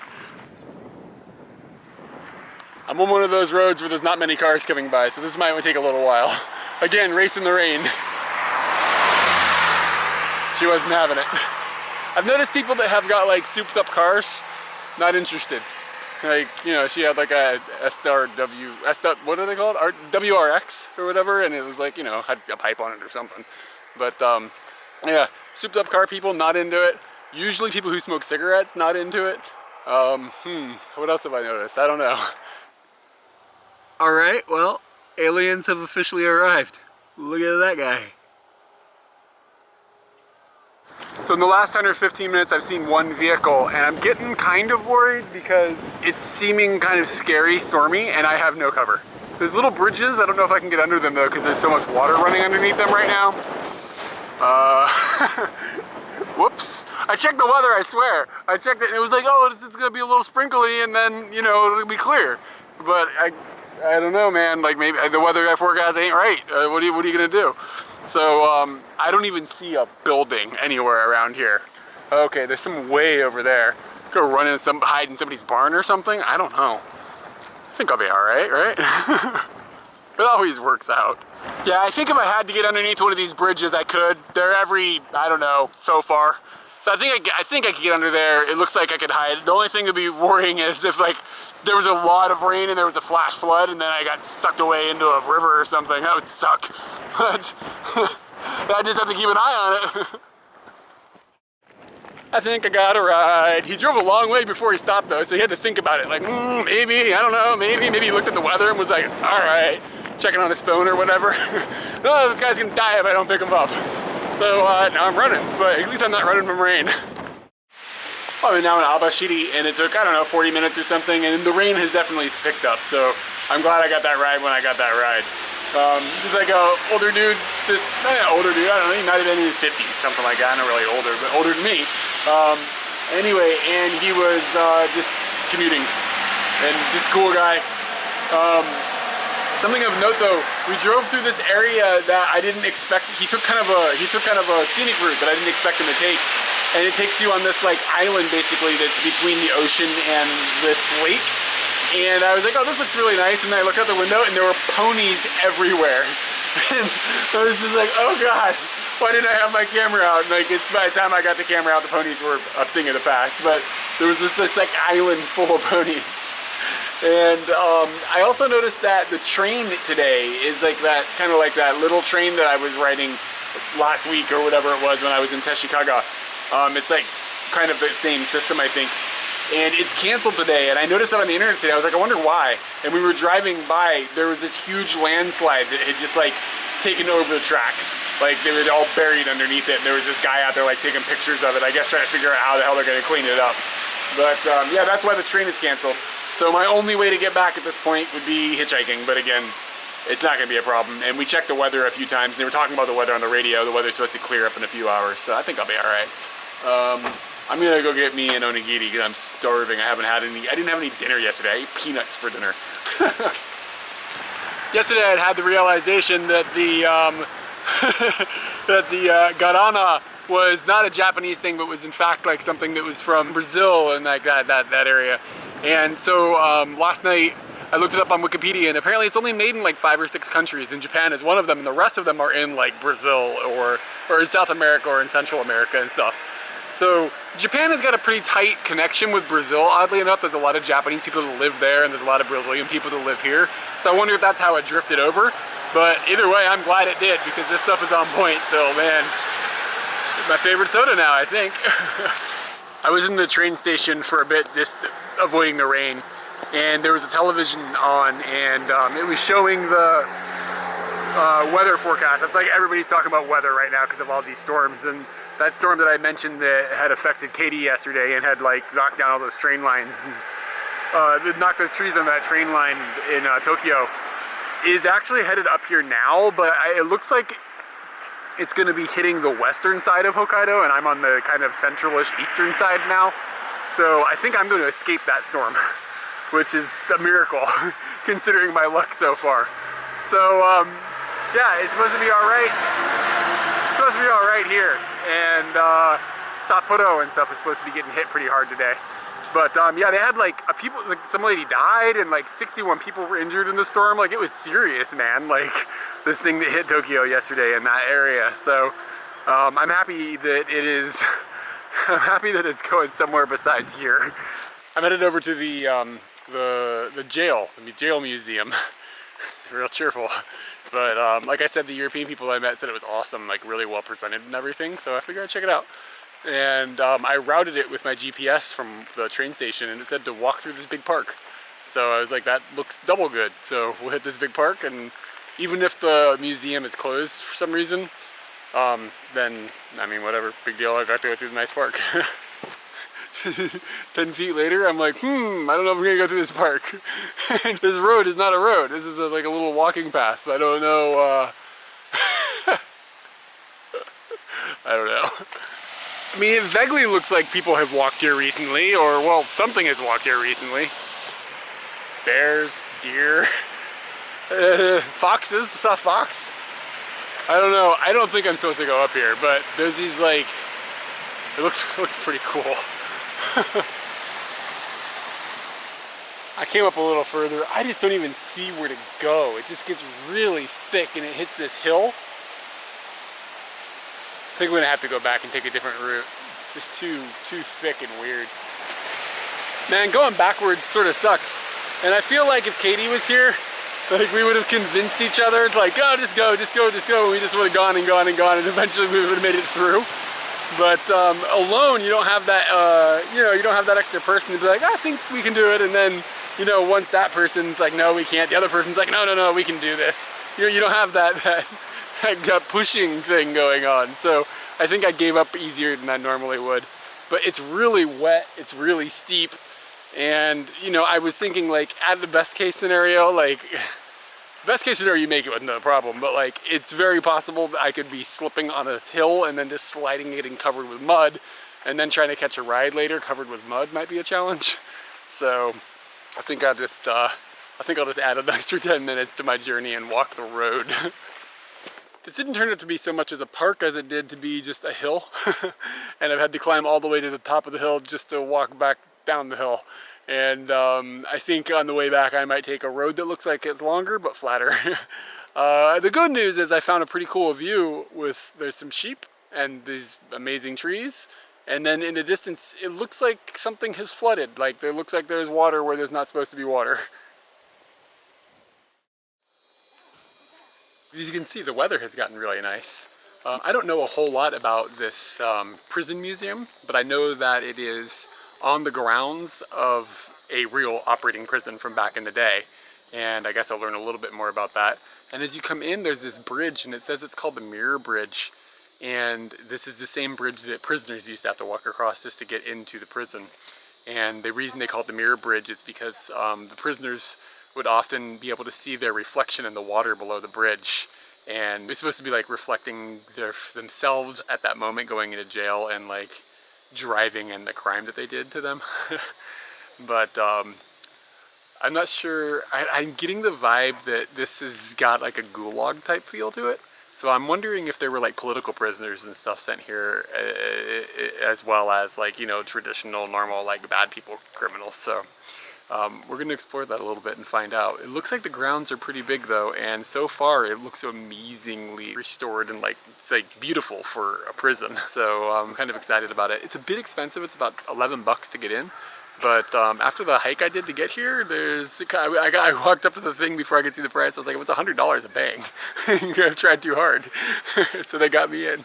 I'm on one of those roads where there's not many cars coming by, so this might take a little while. Again, race in the rain. She wasn't having it. I've noticed people that have got like souped up cars, not interested. Like, you know, she had like a what are they called? WRX or whatever, and it was like, you know, had a pipe on it or something. But yeah, souped up car people, not into it. Usually people who smoke cigarettes, not into it. What else have I noticed? I don't know. Alright, well, aliens have officially arrived. Look at that guy. So in the last 10 or 15 minutes I've seen one vehicle, and I'm getting kind of worried because it's seeming kind of scary, stormy, and I have no cover. There's little bridges, I don't know if I can get under them though because there's so much water running underneath them right now. Whoops. I checked the weather, I swear. I checked it and it was like, oh, it's gonna be a little sprinkly and then, you know, it'll be clear. But I don't know, man, like maybe the weather forecast ain't right. What are you gonna do? So I don't even see a building anywhere around here. Okay, there's some way over there. Go run in hide in somebody's barn or something? I don't know. I think I'll be alright, right? It always works out. Yeah, I think if I had to get underneath one of these bridges, I could. They're every, I don't know, so far. So I think I could get under there. It looks like I could hide. The only thing that'd be worrying is if like there was a lot of rain and there was a flash flood and then I got sucked away into a river or something. That would suck. But I just have to keep an eye on it. I think I got a ride. He drove a long way before he stopped though, so he had to think about it. Like, maybe, I don't know, maybe he looked at the weather and was like, all right, checking on his phone or whatever. No, this guy's gonna die if I don't pick him up. So now I'm running, but at least I'm not running from rain. I'm now in Abashiri, and it took, I don't know, 40 minutes or something, and the rain has definitely picked up, so I'm glad I got that ride when I got that ride. He's like a older dude, older dude, I don't know, he might have been in his 50s, something like that, not really older, but older than me. Anyway, and he was just commuting, and just a cool guy. Something of note though, we drove through this area that I didn't expect. He took kind of a scenic route that I didn't expect him to take. And it takes you on this like island basically that's between the ocean and this lake. And I was like, oh, this looks really nice. And then I looked out the window and there were ponies everywhere. And I was just like, oh God, why didn't I have my camera out? And like, by the time I got the camera out, the ponies were a thing of the past. But there was this like island full of ponies. And I also noticed that the train today is like that, kind of like that little train that I was riding last week or whatever it was when I was in Teshikaga. It's like kind of the same system, I think. And it's canceled today, and I noticed that on the internet today. I was like, I wonder why. And we were driving by, there was this huge landslide that had just like taken over the tracks. Like they were all buried underneath it, and there was this guy out there like taking pictures of it, I guess trying to figure out how the hell they're gonna clean it up. But yeah, that's why the train is canceled. So my only way to get back at this point would be hitchhiking, but again, it's not gonna be a problem. And we checked the weather a few times, and they were talking about the weather on the radio. The weather's supposed to clear up in a few hours, so I think I'll be all right. I'm gonna go get me an onigiri because I'm starving. I didn't have any dinner yesterday. I ate peanuts for dinner. Yesterday I had the realization that the garana was not a Japanese thing, but was in fact like something that was from Brazil and like that area. And so last night I looked it up on Wikipedia, and apparently it's only made in like 5 or 6 countries, and Japan is one of them, and the rest of them are in like Brazil or in South America or in Central America and stuff. So Japan has got a pretty tight connection with Brazil. Oddly enough, there's a lot of Japanese people that live there, and there's a lot of Brazilian people that live here. So I wonder if that's how it drifted over. But either way, I'm glad it did, because this stuff is on point. So man, it's my favorite soda now, I think. I was in the train station for a bit, just avoiding the rain, and there was a television on, and it was showing the weather forecast. That's like everybody's talking about weather right now because of all these storms. And that storm that I mentioned that had affected Katie yesterday and had like knocked down all those train lines and knocked those trees on that train line in Tokyo is actually headed up here now, but it looks like it's going to be hitting the western side of Hokkaido, and I'm on the kind of centralish eastern side now. So I think I'm going to escape that storm, which is a miracle considering my luck so far. So yeah, it's supposed to be all right. It's supposed to be all right here. And Sapporo and stuff is supposed to be getting hit pretty hard today. But yeah, they had like some lady died and like 61 people were injured in the storm. Like it was serious, man. Like this thing that hit Tokyo yesterday in that area. So I'm happy that it is. I'm happy that it's going somewhere besides here. I'm headed over to the jail museum. Real cheerful. But like I said, the European people I met said it was awesome, like really well presented and everything, so I figured I'd check it out. And I routed it with my GPS from the train station, and it said to walk through this big park. So I was like, that looks double good. So we'll hit this big park, and even if the museum is closed for some reason, then, I mean, whatever, big deal, I got to go through the nice park. 10 feet later, I'm like, I don't know if I'm gonna go through this park. This road is not a road. This is like a little walking path. I don't know, I don't know. I mean, it vaguely looks like people have walked here recently, or, well, something has walked here recently. Bears, deer, foxes, I saw a fox. I don't know, I don't think I'm supposed to go up here, but there's these like, it looks pretty cool. I came up a little further. I just don't even see where to go. It just gets really thick and it hits this hill. I think we're gonna have to go back and take a different route. It's just too thick and weird. Man, going backwards sort of sucks. And I feel like if Katie was here, like we would have convinced each other, like, oh, just go, just go, just go. And we just would have gone and gone and gone, and eventually we would have made it through. But alone, you don't have that, you know, you don't have that extra person to be like, I think we can do it. And then, you know, once that person's like, no, we can't. The other person's like, no, no, no, we can do this. You don't have that gut pushing thing going on. So I think I gave up easier than I normally would. But it's really wet, it's really steep. And, you know, I was thinking like at the best case scenario, like best case scenario you make it with no problem, but like it's very possible that I could be slipping on a hill and then just sliding, getting covered with mud, and then trying to catch a ride later covered with mud might be a challenge. So I think I'll just add an extra 10 minutes to my journey and walk the road. This didn't turn out to be so much as a park as it did to be just a hill. And I've had to climb all the way to the top of the hill just to walk back down the hill. And I think on the way back I might take a road that looks like it's longer but flatter. The good news is I found a pretty cool view with, there's some sheep and these amazing trees. And then in the distance it looks like something has flooded. Like there looks like there's water where there's not supposed to be water. As you can see, the weather has gotten really nice. I don't know a whole lot about this prison museum, but I know that it is on the grounds of a real operating prison from back in the day. And I guess I'll learn a little bit more about that. And as you come in, there's this bridge, and it says it's called the Mirror Bridge. And this is the same bridge that prisoners used to have to walk across just to get into the prison. And the reason they call it the Mirror Bridge is because the prisoners would often be able to see their reflection in the water below the bridge. And it's supposed to be like reflecting themselves at that moment going into jail and like driving in the crime that they did to them. But I'm not sure, I'm getting the vibe that this has got like a gulag type feel to it. So I'm wondering if there were like political prisoners and stuff sent here as well as like, you know, traditional, normal, like bad people, criminals. So we're going to explore that a little bit and find out. It looks like the grounds are pretty big though, and so far it looks amazingly restored and like it's like beautiful for a prison. So I'm kind of excited about it. It's a bit expensive. It's about 11 bucks to get in. But after the hike I did to get here, I walked up to the thing before I could see the price. I was like, it was $100 a bang. I've tried too hard. So they got me in.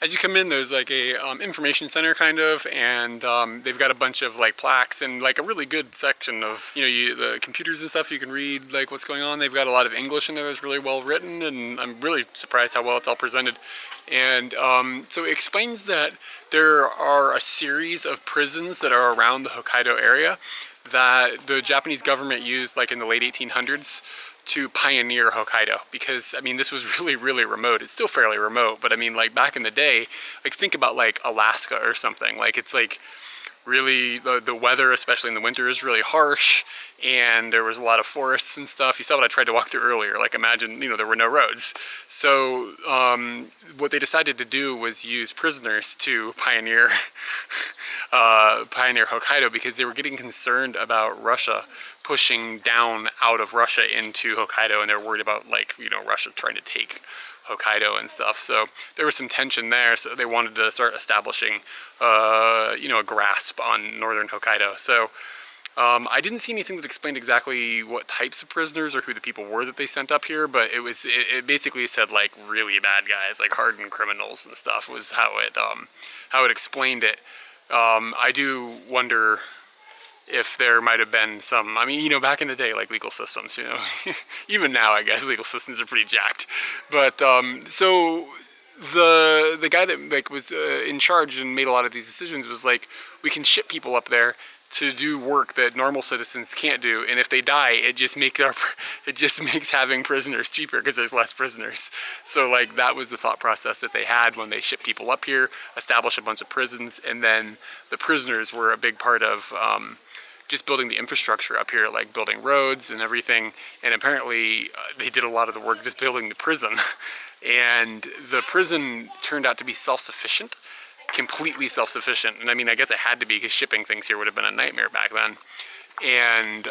As you come in, there's like a information center kind of, and they've got a bunch of like plaques and like a really good section of, you know, the computers and stuff. You can read like what's going on. They've got a lot of English in there that's really well written, and I'm really surprised how well it's all presented. And so it explains that there are a series of prisons that are around the Hokkaido area that the Japanese government used like in the late 1800s to pioneer Hokkaido, because I mean this was really, really remote. It's still fairly remote, but I mean like back in the day, like think about like Alaska or something. Like it's like really the weather, especially in the winter, is really harsh, and there was a lot of forests and stuff. You saw what I tried to walk through earlier. Like imagine, you know, there were no roads. So what they decided to do was use prisoners to pioneer Hokkaido, because they were getting concerned about Russia pushing down out of Russia into Hokkaido, and they're worried about like, you know, Russia trying to take Hokkaido and stuff. So there was some tension there, so they wanted to start establishing you know, a grasp on northern Hokkaido. So I didn't see anything that explained exactly what types of prisoners or who the people were that they sent up here, but it basically said like really bad guys, like hardened criminals and stuff was how it explained it. I do wonder if there might have been some, I mean, you know, back in the day, like legal systems, you know, even now I guess legal systems are pretty jacked. But so the guy that like was in charge and made a lot of these decisions was like, we can ship people up there to do work that normal citizens can't do, and if they die, it just makes having prisoners cheaper because there's less prisoners. So like that was the thought process that they had when they shipped people up here, establish a bunch of prisons, and then the prisoners were a big part of just building the infrastructure up here, like building roads and everything. And apparently they did a lot of the work just building the prison. And the prison turned out to be self-sufficient, completely self-sufficient. And I mean, I guess it had to be because shipping things here would have been a nightmare back then. and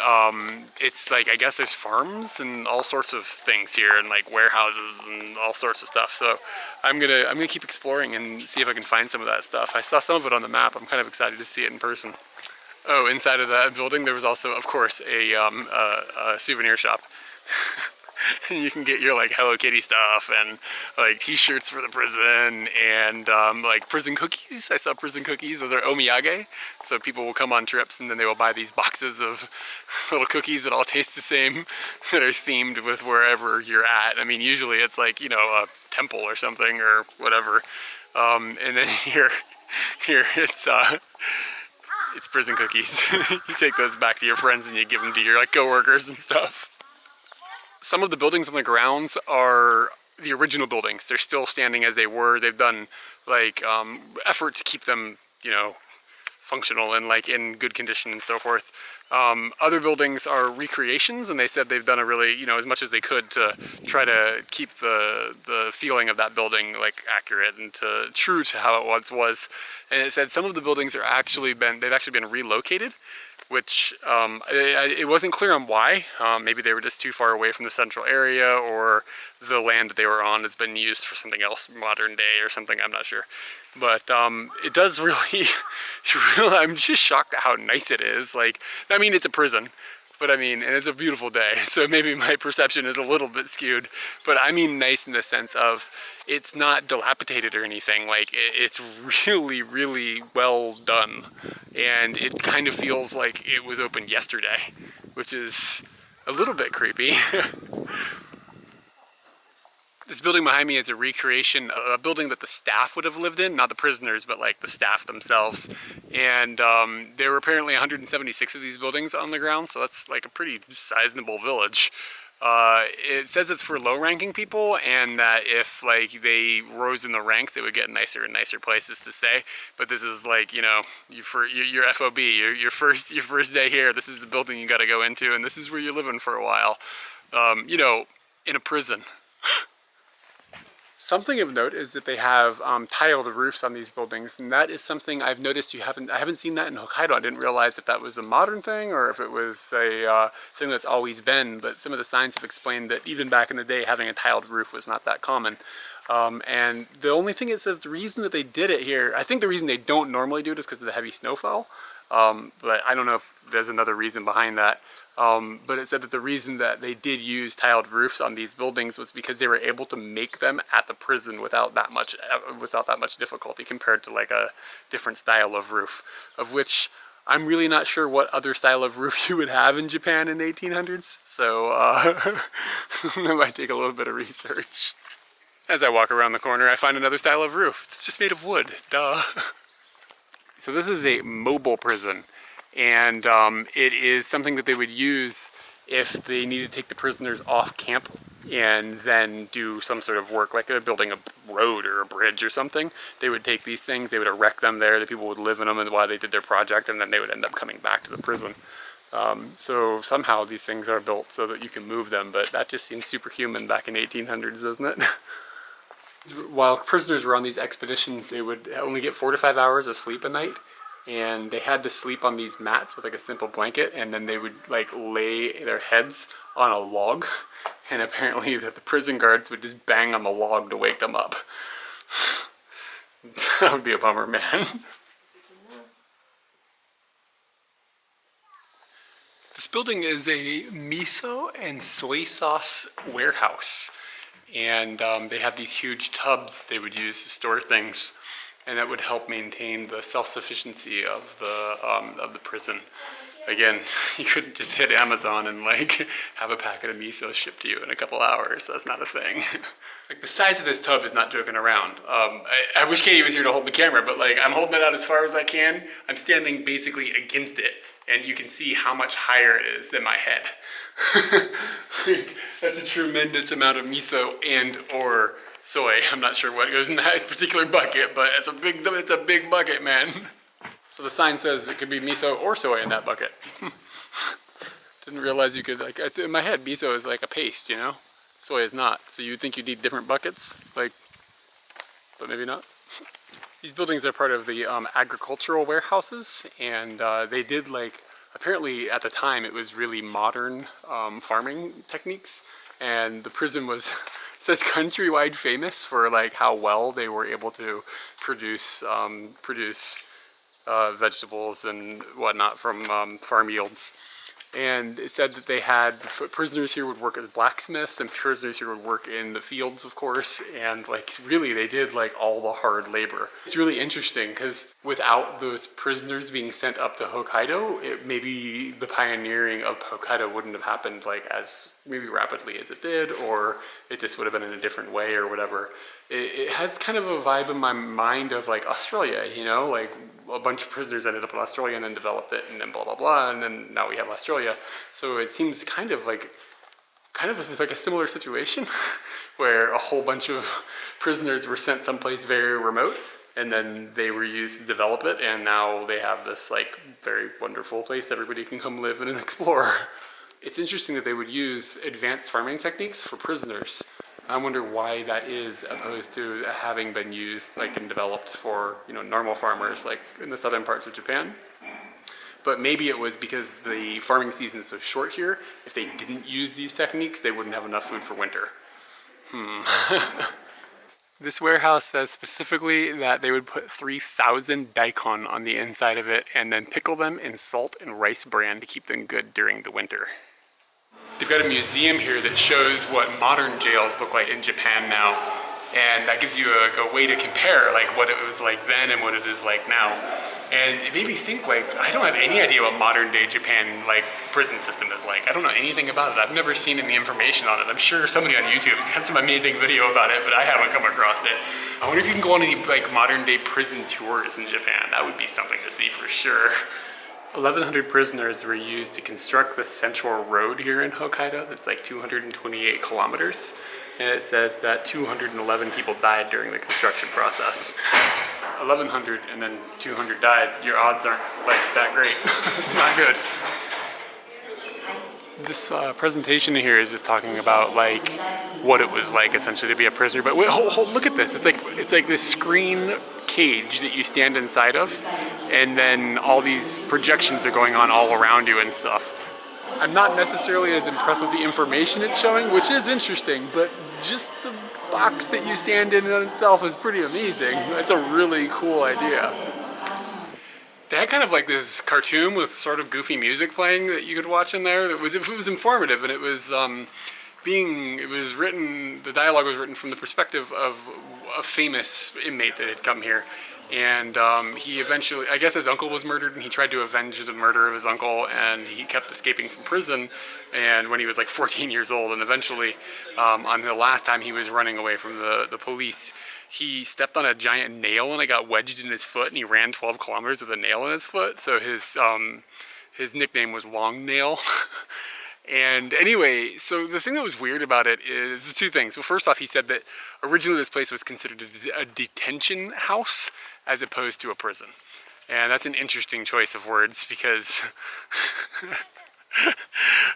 it's like, I guess there's farms and all sorts of things here, and like warehouses and all sorts of stuff. So I'm gonna keep exploring and see if I can find some of that stuff. I saw some of it on the map. I'm kind of excited to see it in person. Oh, inside of that building there was also, of course, a souvenir shop. You can get your like Hello Kitty stuff and like t-shirts for the prison, and like prison cookies. I saw prison cookies. Those are omiyage. So people will come on trips and then they will buy these boxes of little cookies that all taste the same, that are themed with wherever you're at. I mean, usually it's like, you know, a temple or something or whatever. And then here it's prison cookies. You take those back to your friends and you give them to your like coworkers and stuff. Some of the buildings on the grounds are the original buildings. They're still standing as they were. They've done like effort to keep them, you know, functional and like in good condition and so forth. Other buildings are recreations, and they said they've done a really, you know, as much as they could to try to keep the feeling of that building like accurate and true to how it once was. And it said some of the buildings are they've actually been relocated, which it wasn't clear on why. Maybe they were just too far away from the central area, or the land that they were on has been used for something else, modern day or something, I'm not sure. But it does really, I'm just shocked at how nice it is. Like, I mean, it's a prison, but I mean, and it's a beautiful day, so maybe my perception is a little bit skewed, but I mean nice in the sense of it's not dilapidated or anything. Like, it's really, really well done. And it kind of feels like it was opened yesterday, which is a little bit creepy. This building behind me is a recreation, a building that the staff would have lived in, not the prisoners, but like the staff themselves. And there were apparently 176 of these buildings on the ground, so that's like a pretty sizable village. It says it's for low-ranking people, and that if like they rose in the ranks, they would get nicer and nicer places to stay. But this is like, you know, your FOB, your first day here. This is the building you got to go into, and this is where you're living for a while. You know, in a prison. Something of note is that they have tiled roofs on these buildings, and that is something I've noticed I haven't seen that in Hokkaido. I didn't realize if that was a modern thing or if it was a thing that's always been, but some of the signs have explained that even back in the day, having a tiled roof was not that common. And the only thing it says, the reason that they did it here, I think the reason they don't normally do it is because of the heavy snowfall, but I don't know if there's another reason behind that. But it said that the reason that they did use tiled roofs on these buildings was because they were able to make them at the prison without that much difficulty compared to like a different style of roof, of which I'm really not sure what other style of roof you would have in Japan in the 1800s. So that might take a little bit of research. As I walk around the corner, I find another style of roof. It's just made of wood, duh. So this is a mobile prison. And it is something that they would use if they needed to take the prisoners off camp and then do some sort of work, like they're building a road or a bridge or something. They would take these things, they would erect them there, the people would live in them while they did their project, and then they would end up coming back to the prison. So somehow these things are built so that you can move them, but that just seems superhuman back in the 1800s, doesn't it? While prisoners were on these expeditions, they would only get 4 to 5 hours of sleep a night. And they had to sleep on these mats with like a simple blanket, and then they would like lay their heads on a log, and apparently the prison guards would just bang on the log to wake them up. That would be a bummer, man. This building is a miso and soy sauce warehouse, and they have these huge tubs they would use to store things. And that would help maintain the self-sufficiency of the prison. Again, you couldn't just hit Amazon and like have a packet of miso shipped to you in a couple hours. That's not a thing. Like, the size of this tub is not joking around. I wish Katie was here to hold the camera, but like I'm holding it out as far as I can. I'm standing basically against it, and you can see how much higher it is than my head. That's a tremendous amount of miso and or soy. I'm not sure what goes in that particular bucket, but it's a big bucket, man. So the sign says it could be miso or soy in that bucket. Didn't realize you could, like, in my head, miso is like a paste, you know? Soy is not. So you'd think you'd need different buckets, like, but maybe not. These buildings are part of the agricultural warehouses, and they did like a apparently at the time it was really modern farming techniques, and the prison was says countrywide famous for like how well they were able to produce vegetables and whatnot from farm yields. And it said that they had prisoners here would work as blacksmiths, and prisoners here would work in the fields, of course, and like really they did like all the hard labor. It's really interesting because without those prisoners being sent up to Hokkaido, maybe the pioneering of Hokkaido wouldn't have happened like as maybe rapidly as it did, or it just would have been in a different way or whatever. It has kind of a vibe in my mind of like Australia, you know, like a bunch of prisoners ended up in Australia and then developed it and then blah, blah, blah, and then now we have Australia. So it seems kind of like a similar situation where a whole bunch of prisoners were sent someplace very remote and then they were used to develop it, and now they have this like very wonderful place everybody can come live in and explore. It's interesting that they would use advanced farming techniques for prisoners. I wonder why that is, opposed to having been used like and developed for, you know, normal farmers like in the southern parts of Japan. But maybe it was because the farming season is so short here. If they didn't use these techniques, they wouldn't have enough food for winter. This warehouse says specifically that they would put 3,000 daikon on the inside of it and then pickle them in salt and rice bran to keep them good during the winter. They've got a museum here that shows what modern jails look like in Japan now, and that gives you a way to compare like what it was like then and what it is like now. And it made me think, like, I don't have any idea what modern day Japan like prison system is like. I don't know anything about it. I've never seen any information on it. I'm sure somebody on YouTube has got some amazing video about it, but I haven't come across it. I wonder if you can go on any like modern day prison tours in Japan. That would be something to see for sure. 1,100 prisoners were used to construct the central road here in Hokkaido. That's like 228 kilometers. And it says that 211 people died during the construction process. 1,100 and then 200 died. Your odds aren't like that great. It's not good. This presentation here is just talking about like what it was like essentially to be a prisoner. But wait, look at this. It's like this screen cage that you stand inside of, and then all these projections are going on all around you and stuff. I'm not necessarily as impressed with the information it's showing, which is interesting, but just the box that you stand in itself is pretty amazing. It's a really cool idea. They had kind of like this cartoon with sort of goofy music playing that you could watch in there. It was informative, and it was written. The dialogue was written from the perspective of a famous inmate that had come here, and he eventually, I guess his uncle was murdered, and he tried to avenge the murder of his uncle, and he kept escaping from prison. And when he was like 14 years old, and eventually, on the last time he was running away from the police, he stepped on a giant nail and it got wedged in his foot, and he ran 12 kilometers with a nail in his foot. So his nickname was Long Nail. And anyway, so the thing that was weird about it is two things. Well, first off, he said that originally this place was considered a detention house as opposed to a prison. And that's an interesting choice of words, because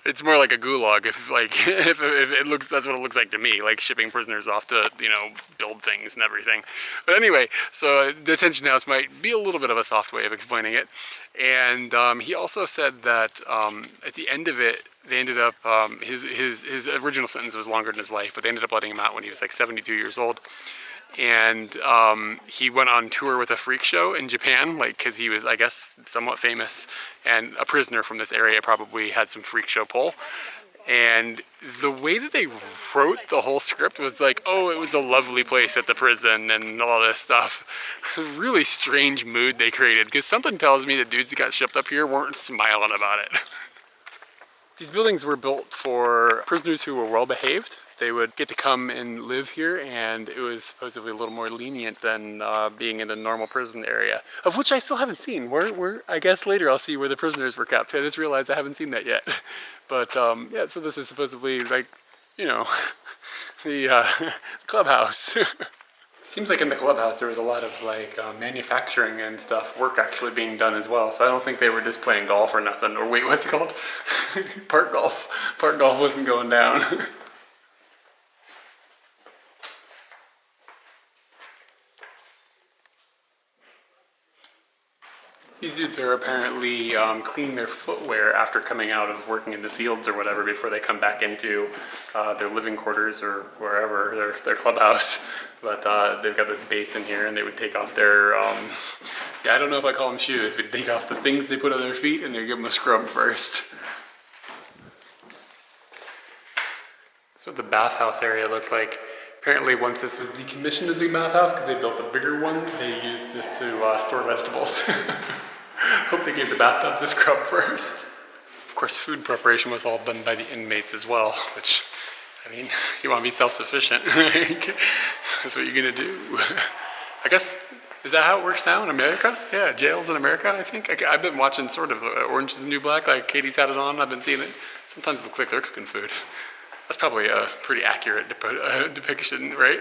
it's more like a gulag if it looks, that's what it looks like to me, like shipping prisoners off to, you know, build things and everything. But anyway, so detention house might be a little bit of a soft way of explaining it. And he also said that at the end of it, they ended up, his original sentence was longer than his life, but they ended up letting him out when he was like 72 years old. And he went on tour with a freak show in Japan, like, because he was, I guess, somewhat famous, and a prisoner from this area probably had some freak show pull. And the way that they wrote the whole script was like, oh, it was a lovely place at the prison and all this stuff. Really strange mood they created, because something tells me the dudes that got shipped up here weren't smiling about it. These buildings were built for prisoners who were well behaved. They would get to come and live here, and it was supposedly a little more lenient than being in the normal prison area, of which I still haven't seen. I guess later I'll see where the prisoners were kept. I just realized I haven't seen that yet. But yeah, so this is supposedly like, you know, the clubhouse. Seems like in the clubhouse there was a lot of like manufacturing and stuff, work actually being done as well. So I don't think they were just playing golf or nothing. Or wait, what's it called? Park golf. Park golf wasn't going down. These dudes are apparently cleaning their footwear after coming out of working in the fields or whatever before they come back into their living quarters or wherever, their clubhouse. But they've got this basin here and they would take off their, I don't know if I call them shoes, but take off the things they put on their feet and they give them a scrub first. That's what the bathhouse area looked like. Apparently once this was decommissioned as a bathhouse because they built a bigger one, they used this to store vegetables. Hope they gave the bathtubs a scrub first. Of course, food preparation was all done by the inmates as well, which, I mean, you want to be self-sufficient. That's what you're gonna do. I guess, is that how it works now in America? Yeah, jails in America, I think. I've been watching sort of Orange is the New Black, like Katie's had it on, I've been seeing it. Sometimes it looks like they're cooking food. That's probably a pretty accurate depiction, right?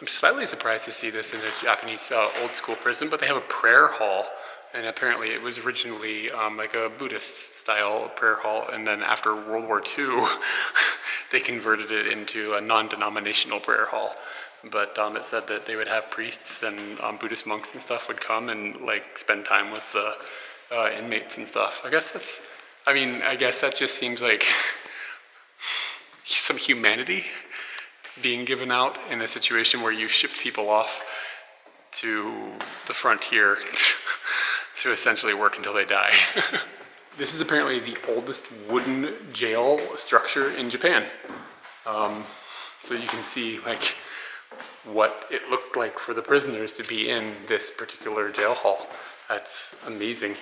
I'm slightly surprised to see this in a Japanese old school prison, but they have a prayer hall. And apparently it was originally like a Buddhist style prayer hall. And then after World War II, they converted it into a non-denominational prayer hall. But it said that they would have priests and Buddhist monks and stuff would come and like spend time with the inmates and stuff. I guess that just seems like some humanity being given out in a situation where you shipped people off to the frontier to essentially work until they die. This is apparently the oldest wooden jail structure in Japan. So you can see like what it looked like for the prisoners to be in this particular jail hall. That's amazing.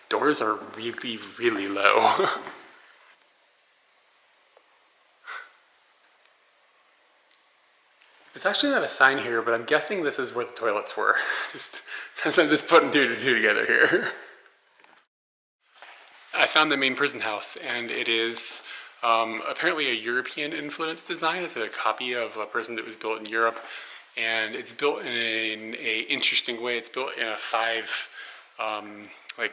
Doors are really, really low. There's actually not a sign here, but I'm guessing this is where the toilets were. I'm just putting two to two together here. I found the main prison house, and it is apparently a European influence design. It's a copy of a prison that was built in Europe, and it's built in an interesting way. It's built in a five, I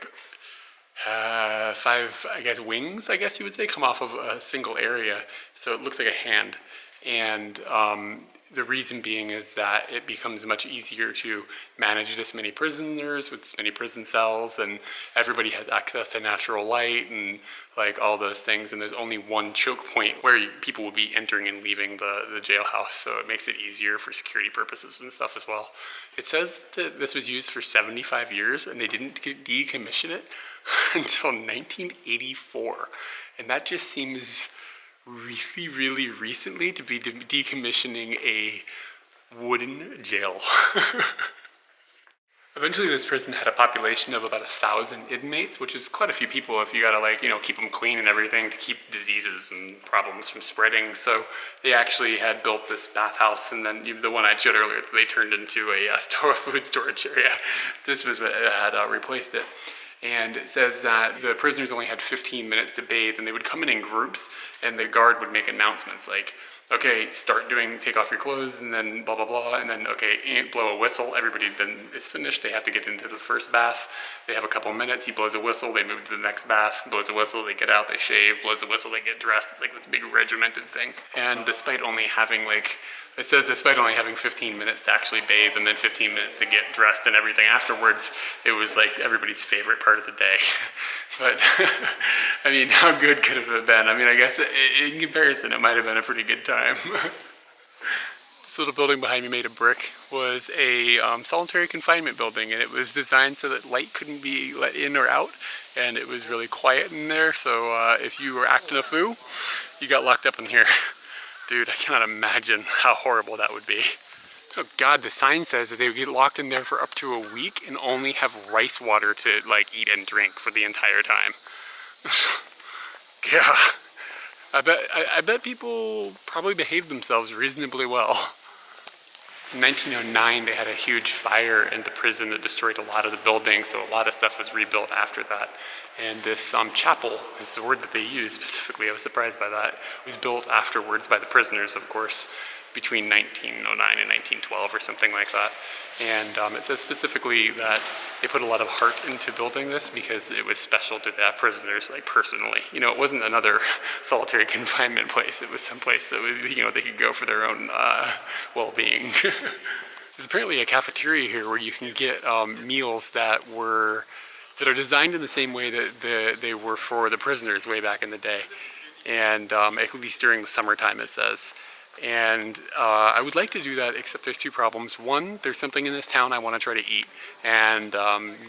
guess, wings, I guess you would say, come off of a single area. So it looks like a hand. And the reason being is that it becomes much easier to manage this many prisoners with this many prison cells, and everybody has access to natural light and like all those things, and there's only one choke point where people will be entering and leaving the jailhouse, so it makes it easier for security purposes and stuff as well. It says that this was used for 75 years and they didn't decommission it until 1984, and that just seems really, really recently to be decommissioning a wooden jail. Eventually this prison had a population of about 1,000 inmates, which is quite a few people if you gotta keep them clean and everything to keep diseases and problems from spreading. So they actually had built this bathhouse, and then the one I showed earlier, they turned into a food storage area. This was what had replaced it. And it says that the prisoners only had 15 minutes to bathe, and they would come in groups, and the guard would make announcements like, okay, take off your clothes, and then blah, blah, blah, and then, okay, blow a whistle. Everybody then is finished. They have to get into the first bath. They have a couple minutes. He blows a whistle. They move to the next bath, blows a whistle. They get out, they shave, blows a whistle, they get dressed. It's like this big regimented thing. And despite only having despite only having 15 minutes to actually bathe and then 15 minutes to get dressed and everything afterwards, it was like everybody's favorite part of the day. But, I mean, how good could it have been? I mean, I guess in comparison, it might have been a pretty good time. This little building behind me made of brick was a solitary confinement building, and it was designed so that light couldn't be let in or out, and it was really quiet in there, so if you were acting a fool, you got locked up in here. Dude, I cannot imagine how horrible that would be. Oh God, the sign says that they would get locked in there for up to a week and only have rice water to eat and drink for the entire time. Yeah, I bet people probably behaved themselves reasonably well. In 1909, they had a huge fire in the prison that destroyed a lot of the buildings, so a lot of stuff was rebuilt after that. And this chapel is the word that they used specifically. I was surprised by that. It was built afterwards by the prisoners, of course, between 1909 and 1912 or something like that. And it says specifically that they put a lot of heart into building this because it was special to the prisoners, personally. It wasn't another solitary confinement place. It was some place that was, they could go for their own well-being. There's apparently a cafeteria here where you can get meals that are designed in the same way that they were for the prisoners way back in the day, and at least during the summertime, it says. And I would like to do that, except there's two problems. One, there's something in this town I want to try to eat, and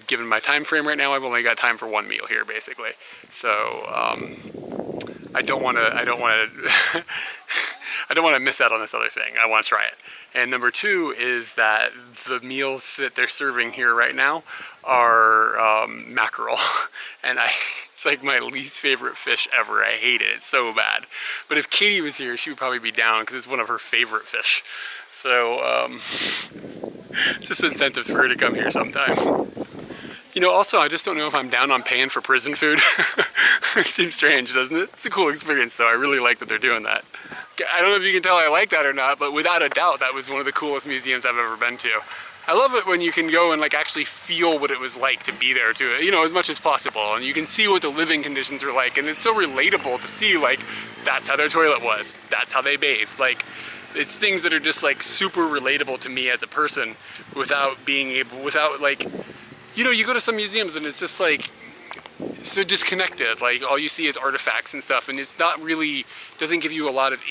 given my time frame right now, I've only got time for one meal here, basically. So I don't want to I don't want to miss out on this other thing. I want to try it. And number two is that the meals that they're serving here right now are mackerel, and it's like my least favorite fish ever. I hate it. It's so bad. But if Katie was here, she would probably be down because it's one of her favorite fish. So it's just incentive for her to come here sometime. You know, also, I just don't know if I'm down on paying for prison food. It seems strange, doesn't it? It's a cool experience, though. I really like that they're doing that. I don't know if you can tell I like that or not, but without a doubt, that was one of the coolest museums I've ever been to. I love it when you can go and like actually feel what it was like to be there, to you know, as much as possible, and you can see what the living conditions are like, and it's so relatable to see like that's how their toilet was, that's how they bathed. Like, it's things that are just like super relatable to me as a person, without like, you know, you go to some museums and it's just like so disconnected. Like all you see is artifacts and stuff, and it's not really, doesn't give you a lot of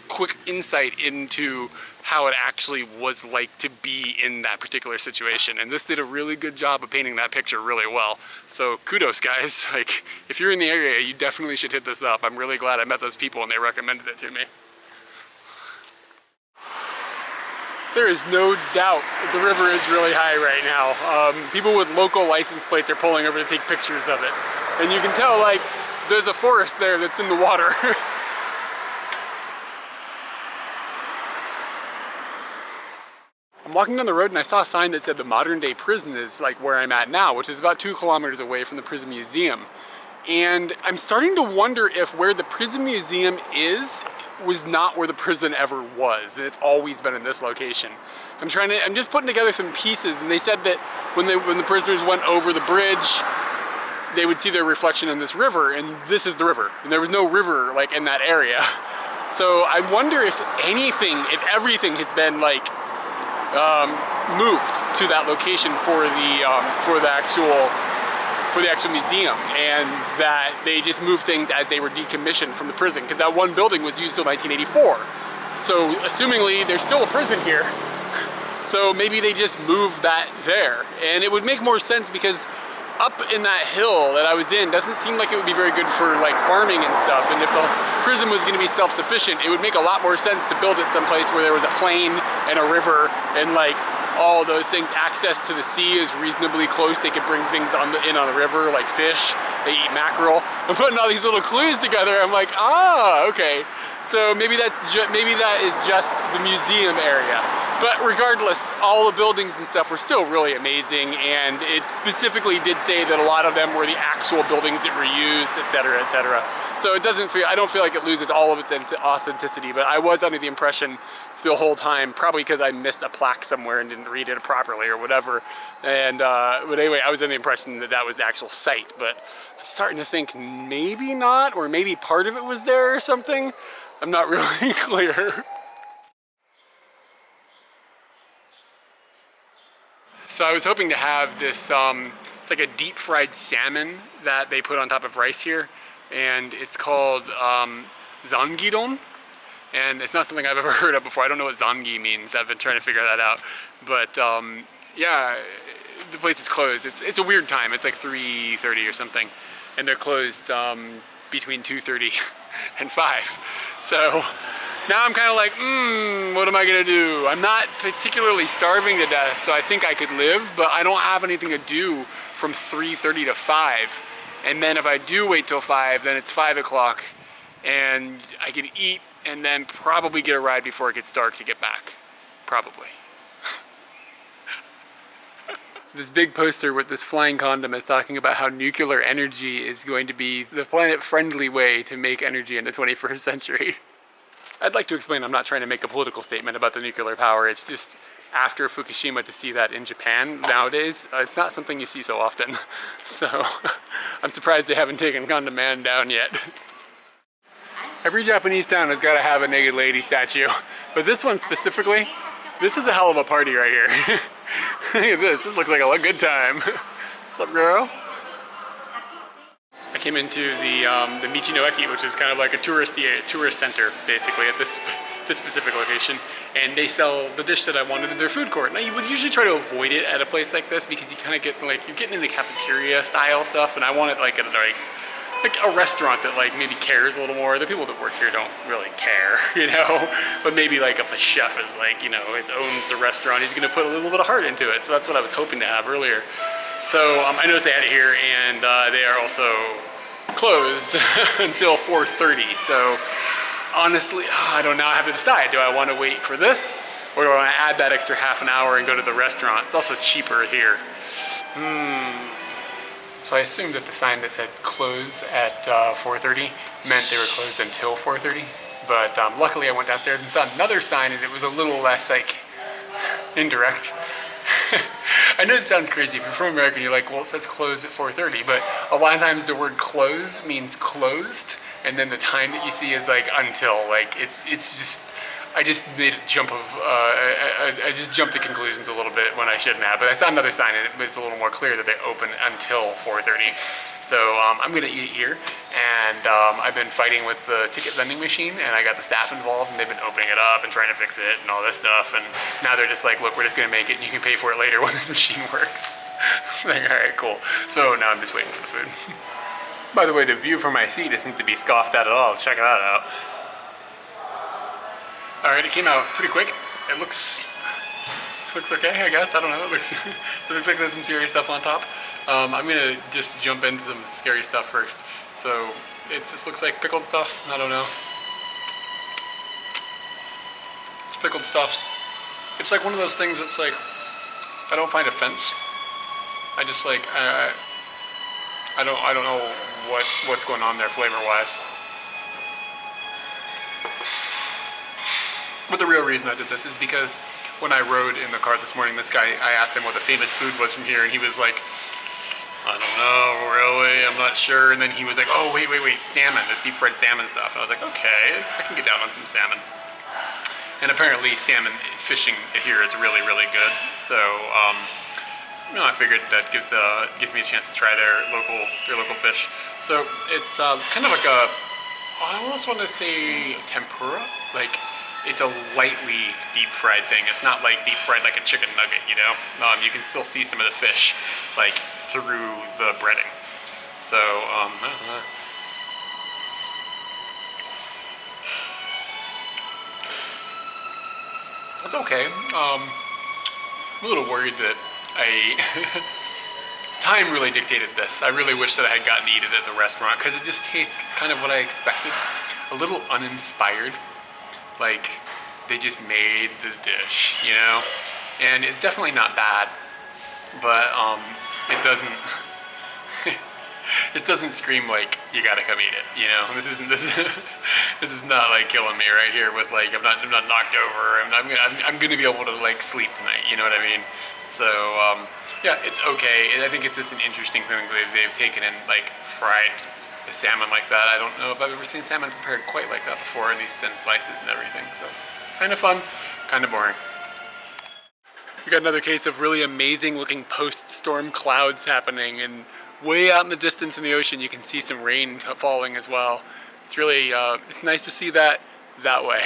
quick insight into how it actually was like to be in that particular situation. And this did a really good job of painting that picture really well. So kudos, guys. Like, if you're in the area, you definitely should hit this up. I'm really glad I met those people and they recommended it to me. There is no doubt that the river is really high right now. People with local license plates are pulling over to take pictures of it. And you can tell, like, there's a forest there that's in the water. I'm walking down the road and I saw a sign that said the modern day prison is like where I'm at now, which is about 2 kilometers away from the prison museum. And I'm starting to wonder if where the prison museum was not where the prison ever was, and it's always been in this location. I'm just putting together some pieces, and they said that when the prisoners went over the bridge, they would see their reflection in this river, and this is the river. And there was no river like in that area. So I wonder if everything has been like moved to that location for the actual museum, and that they just moved things as they were decommissioned from the prison, because that one building was used till 1984. So assumingly there's still a prison here, so maybe they just moved that there. And it would make more sense because up in that hill that I was in doesn't seem like it would be very good for like farming and stuff, and if the prison was going to be self-sufficient, it would make a lot more sense to build it someplace where there was a plain and a river and like all those things. Access to the sea is reasonably close. They could bring things in on the river, like fish. They eat mackerel. I'm putting all these little clues together. I'm like, ah, okay. So maybe that is just the museum area. But regardless, all the buildings and stuff were still really amazing, and it specifically did say that a lot of them were the actual buildings that were used, etc., etc. So I don't feel like it loses all of its authenticity, but I was under the impression the whole time, probably because I missed a plaque somewhere and didn't read it properly or whatever. And but anyway, I was under the impression that that was the actual site, but I'm starting to think maybe not, or maybe part of it was there or something. I'm not really clear. So I was hoping to have this, it's like a deep fried salmon that they put on top of rice here, and it's called zangidon, and it's not something I've ever heard of before. I don't know what zangi means. I've been trying to figure that out, but yeah, the place is closed. It's a weird time. It's like 3:30 or something, and they're closed between 2:30 and 5. So now I'm kind of like, what am I gonna do? I'm not particularly starving to death, so I think I could live, but I don't have anything to do from 3:30 to 5. And then if I do wait till 5, then it's 5 o'clock, and I can eat and then probably get a ride before it gets dark to get back. Probably. This big poster with this flying condom is talking about how nuclear energy is going to be the planet-friendly way to make energy in the 21st century. I'd like to explain I'm not trying to make a political statement about the nuclear power. It's just after Fukushima to see that in Japan nowadays, it's not something you see so often. So I'm surprised they haven't taken Condom Man down yet. Every Japanese town has got to have a naked lady statue, but this one specifically, This is a hell of a party right here. Look at this. This looks like a good time. What's up, girl? I came into the Michinoeki, which is kind of like a tourist center, basically, at this specific location, and they sell the dish that I wanted in their food court. Now, you would usually try to avoid it at a place like this because you kind of get like you're getting into cafeteria style stuff, and I wanted like a restaurant that like maybe cares a little more. The people that work here don't really care, you know. But maybe like if a chef is like, you know, owns the restaurant, he's gonna put a little bit of heart into it. So that's what I was hoping to have earlier. So I noticed they had it here, and they are also closed until 4:30. So honestly, I don't know. I have to decide. Do I want to wait for this, or do I want to add that extra half an hour and go to the restaurant? It's also cheaper here. So I assumed that the sign that said close at 4:30 meant they were closed until 4:30. But luckily I went downstairs and saw another sign, and it was a little less like indirect. I know it sounds crazy. If you're from America, you're like, well, it says close at 4:30, but a lot of times the word close means closed, and then the time that you see is like until. Like it's just, I just made a jump of, I just jumped to conclusions a little bit when I shouldn't have. But I saw another sign, and it's a little more clear that they open until 4:30. So I'm gonna eat it here, and I've been fighting with the ticket vending machine, and I got the staff involved, and they've been opening it up and trying to fix it and all this stuff. And now they're just like, look, we're just gonna make it, and you can pay for it later when this machine works. I'm like, all right, cool. So now I'm just waiting for the food. By the way, the view from my seat isn't to be scoffed at all. Check that out. All right, it came out pretty quick. It looks okay, I guess. I don't know. It looks like there's some serious stuff on top. I'm gonna just jump into some scary stuff first. So it just looks like pickled stuffs. I don't know. It's pickled stuffs. It's like one of those things that's like, I don't find offense. I just like, I don't know what's going on there flavor-wise. But the real reason I did this is because when I rode in the car this morning, this guy, I asked him what the famous food was from here, and he was like, I don't know, really, I'm not sure. And then he was like, oh, wait, salmon, this deep fried salmon stuff. And I was like, okay, I can get down on some salmon. And apparently salmon fishing here is really, really good. So, you know, I figured that gives me a chance to try their local fish. So it's kind of like a, I almost want to say tempura, like it's a lightly deep fried thing. It's not like deep fried like a chicken nugget, you know? You can still see some of the fish like through the breading. So, it's okay. I'm a little worried that time really dictated this. I really wish that I had gotten to eat it at the restaurant because it just tastes kind of what I expected. A little uninspired. Like, they just made the dish, you know? And it's definitely not bad, but it doesn't it doesn't scream like you gotta come eat it, you know? This is not like killing me right here with like I'm not knocked over. I'm gonna be able to like sleep tonight, you know what I mean? So yeah, it's okay. I think it's just an interesting thing that they've taken and like fried the salmon like that. I don't know if I've ever seen salmon prepared quite like that before in these thin slices and everything. So kind of fun, kind of boring. We got another case of really amazing looking post-storm clouds happening, and way out in the distance in the ocean you can see some rain falling as well. It's really, it's nice to see that way.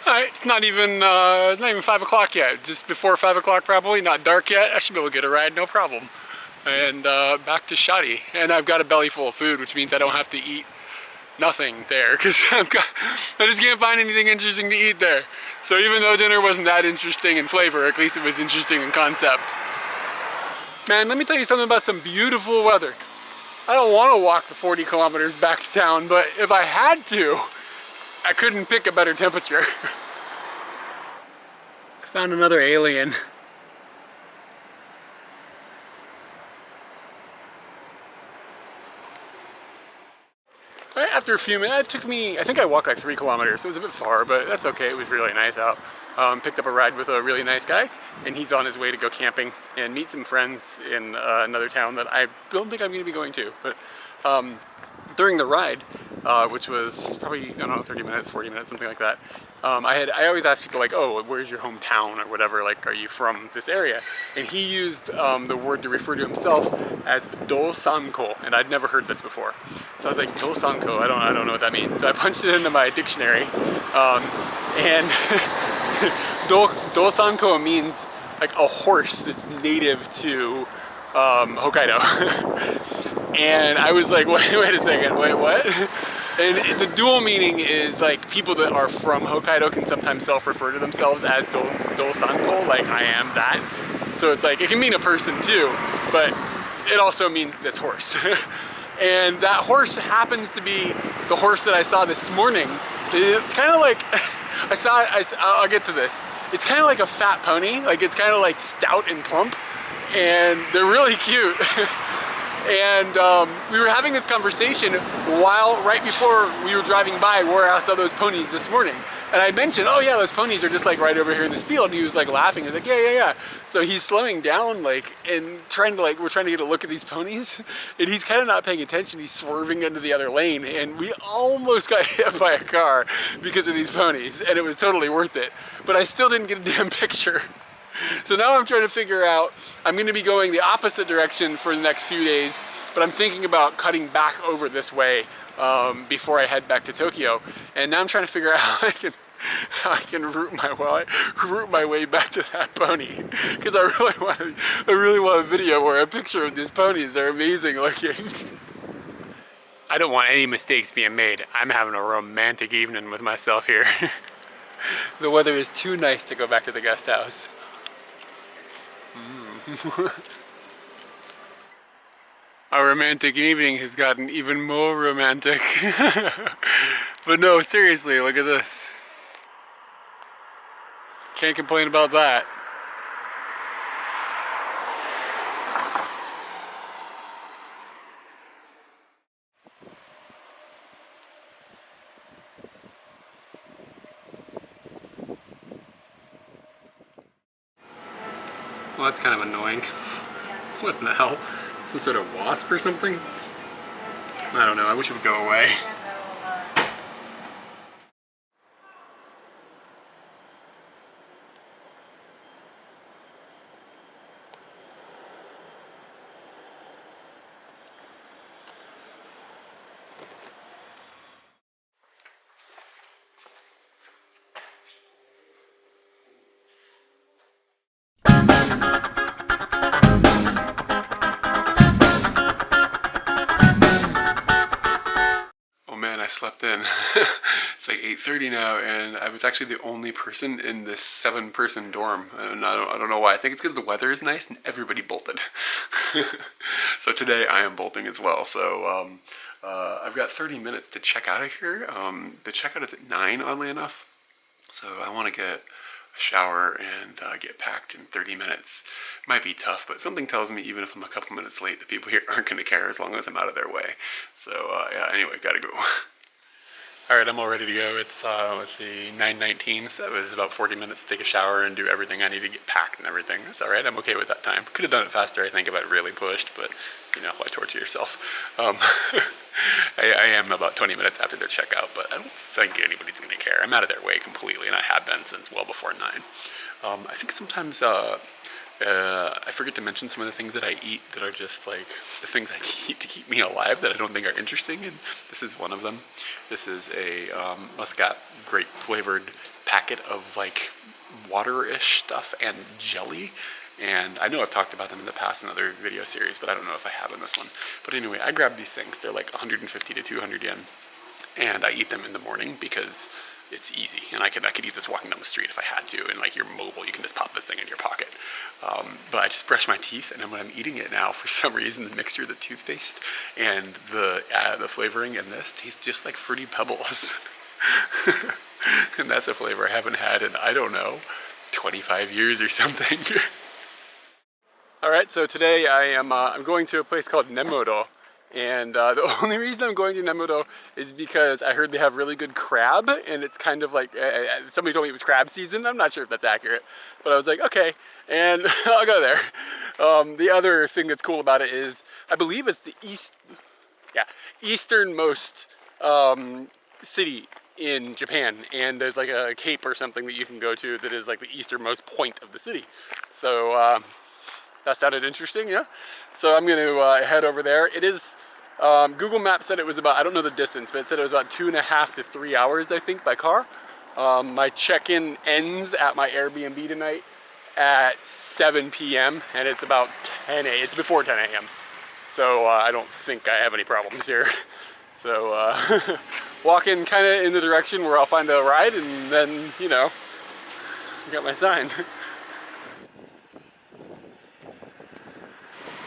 Alright, it's not even 5 o'clock yet. Just before 5 o'clock probably, not dark yet. I should be able to get a ride, no problem. And back to Shadi. And I've got a belly full of food, which means I don't have to eat nothing there, because I just can't find anything interesting to eat there. So even though dinner wasn't that interesting in flavor, at least it was interesting in concept. Man, let me tell you something about some beautiful weather. I don't want to walk the 40 kilometers back to town, but if I had to, I couldn't pick a better temperature. I found another alien. Right after a few minutes, it took me, I think I walked like 3 kilometers, so it was a bit far, but that's okay, it was really nice out. Picked up a ride with a really nice guy, and he's on his way to go camping and meet some friends in another town that I don't think I'm going to be going to. But during the ride, which was probably, I don't know, 30 minutes, 40 minutes, something like that. I always ask people like, oh, where's your hometown or whatever, like, are you from this area? And he used the word to refer to himself as Do-sanko, and I'd never heard this before. So I was like, Do-sanko, I don't know what that means. So I punched it into my dictionary, and Do-sanko means like a horse that's native to Hokkaido. And I was like, wait a second, wait, what? And the dual meaning is like people that are from Hokkaido can sometimes self-refer to themselves as Do-sanko, like I am that. So it's like, it can mean a person too, but it also means this horse. And that horse happens to be the horse that I saw this morning. It's kind of like, I'll get to this. It's kind of like a fat pony, like it's kind of like stout and plump, and they're really cute. And we were having this conversation right before we were driving by where I saw those ponies this morning. And I mentioned, oh yeah, those ponies are just like right over here in this field. And he was like laughing. He was like, yeah. So he's slowing down, like, and we're trying to get a look at these ponies. And he's kind of not paying attention. He's swerving into the other lane. And we almost got hit by a car because of these ponies. And it was totally worth it. But I still didn't get a damn picture. So now I'm trying to figure out, I'm going to be going the opposite direction for the next few days, but I'm thinking about cutting back over this way before I head back to Tokyo. And now I'm trying to figure out how I can route my way back to that pony, because I really want a video or a picture of these ponies. They're amazing looking. I don't want any mistakes being made. I'm having a romantic evening with myself here. The weather is too nice to go back to the guest house. Our romantic evening has gotten even more romantic. But no, seriously, look at this. Can't complain about that. Well, that's kind of annoying. What the hell? Some sort of wasp or something? I don't know, I wish it would go away. I slept in. It's like 8:30 now, and I was actually the only person in this 7-person dorm, and I don't know why. I think it's because the weather is nice and everybody bolted. So today I am bolting as well. So I've got 30 minutes to check out of here. The checkout is at 9, oddly enough. So I want to get a shower and get packed in 30 minutes. Might be tough, but something tells me even if I'm a couple minutes late, the people here aren't going to care as long as I'm out of their way. So yeah, anyway, gotta go. Alright, I'm all ready to go. It's, let's see, 9:19, so it was about 40 minutes to take a shower and do everything I need to get packed and everything. That's alright, I'm okay with that time. Could have done it faster, I think, if I'd really pushed, but, you know, why torture yourself? I am about 20 minutes after their checkout, but I don't think anybody's going to care. I'm out of their way completely, and I have been since well before 9. I think sometimes I forget to mention some of the things that I eat that are just like the things I eat to keep me alive that I don't think are interesting, and this is one of them. This is a muscat grape flavored packet of like water-ish stuff and jelly, and I know I've talked about them in the past in other video series, but I don't know if I have in this one. But anyway, I grabbed these things. They're like 150 to 200 yen, and I eat them in the morning because it's easy, and I could eat this walking down the street if I had to, and like you're mobile, you can just pop this thing in your pocket. But I just brush my teeth, and then when I'm eating it now, for some reason, the mixture of the toothpaste and the flavoring in this tastes just like Fruity Pebbles. And that's a flavor I haven't had in, I don't know, 25 years or something. Alright, so today I'm going to a place called Nemodo. And the only reason I'm going to Nemodo is because I heard they have really good crab, and it's kind of like, somebody told me it was crab season. I'm not sure if that's accurate, but I was like, okay, and I'll go there. The other thing that's cool about it is, I believe it's the easternmost city in Japan, and there's like a cape or something that you can go to that is like the easternmost point of the city. So that sounded interesting, yeah. So I'm gonna head over there. It is, Google Maps said it was about, I don't know the distance, but it said it was about 2.5 to 3 hours, I think, by car. My check-in ends at my Airbnb tonight at 7 p.m. and it's about 10 a.m. It's before 10 a.m. So I don't think I have any problems here. So walking kind of in the direction where I'll find a ride, and then, you know, got my sign.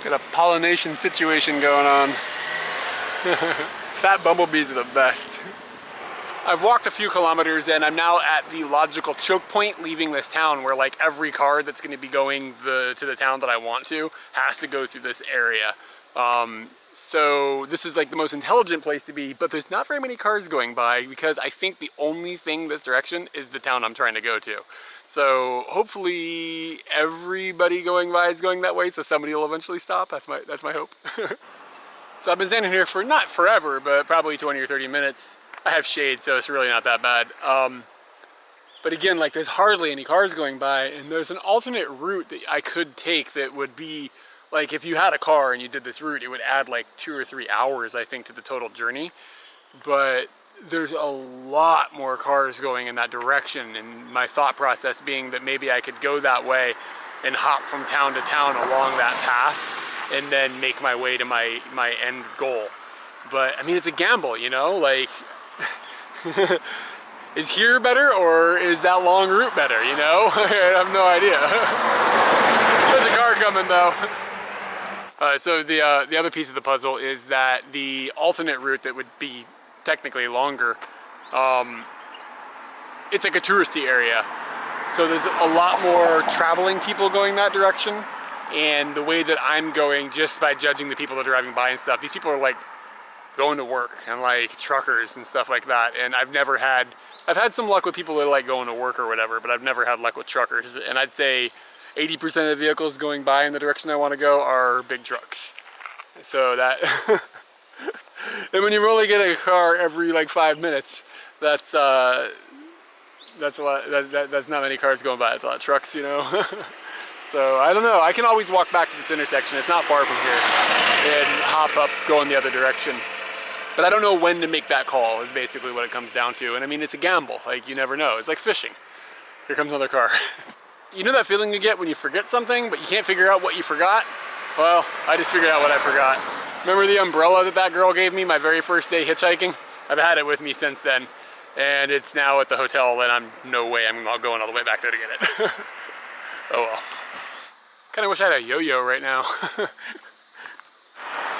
Got a pollination situation going on. Fat bumblebees are the best. I've walked a few kilometers and I'm now at the logical choke point leaving this town, where like every car that's going to be going to the town that I want to has to go through this area. So this is like the most intelligent place to be, but there's not very many cars going by because I think the only thing this direction is the town I'm trying to go to. So hopefully everybody going by is going that way, so somebody will eventually stop. That's my hope. So I've been standing here for not forever, but probably 20 or 30 minutes. I have shade, so it's really not that bad. But again, like there's hardly any cars going by, and there's an alternate route that I could take that would be, like if you had a car and you did this route, it would add like 2 or 3 hours, I think, to the total journey. But there's a lot more cars going in that direction, and my thought process being that maybe I could go that way and hop from town to town along that path and then make my way to my end goal. But I mean, it's a gamble, you know, like is here better or is that long route better, you know? I have no idea. There's a car coming though. So the other piece of the puzzle is that the alternate route that would be technically longer, it's like a touristy area. So there's a lot more traveling people going that direction. And the way that I'm going, just by judging the people that are driving by and stuff, these people are like going to work and like truckers and stuff like that. And I've had some luck with people that are like going to work or whatever, but I've never had luck with truckers. And I'd say 80% of the vehicles going by in the direction I want to go are big trucks. So that, and when you only get a car every like 5 minutes, that's a lot. That's not many cars going by. It's a lot of trucks, you know. So I don't know. I can always walk back to this intersection. It's not far from here, and hop up, go in the other direction. But I don't know when to make that call, is basically what it comes down to. And I mean, it's a gamble. Like, you never know. It's like fishing. Here comes another car. You know that feeling you get when you forget something, but you can't figure out what you forgot? Well, I just figured out what I forgot. Remember the umbrella that girl gave me my very first day hitchhiking? I've had it with me since then. And it's now at the hotel, and no way I'm going all the way back there to get it. Oh well. Kinda wish I had a yo-yo right now.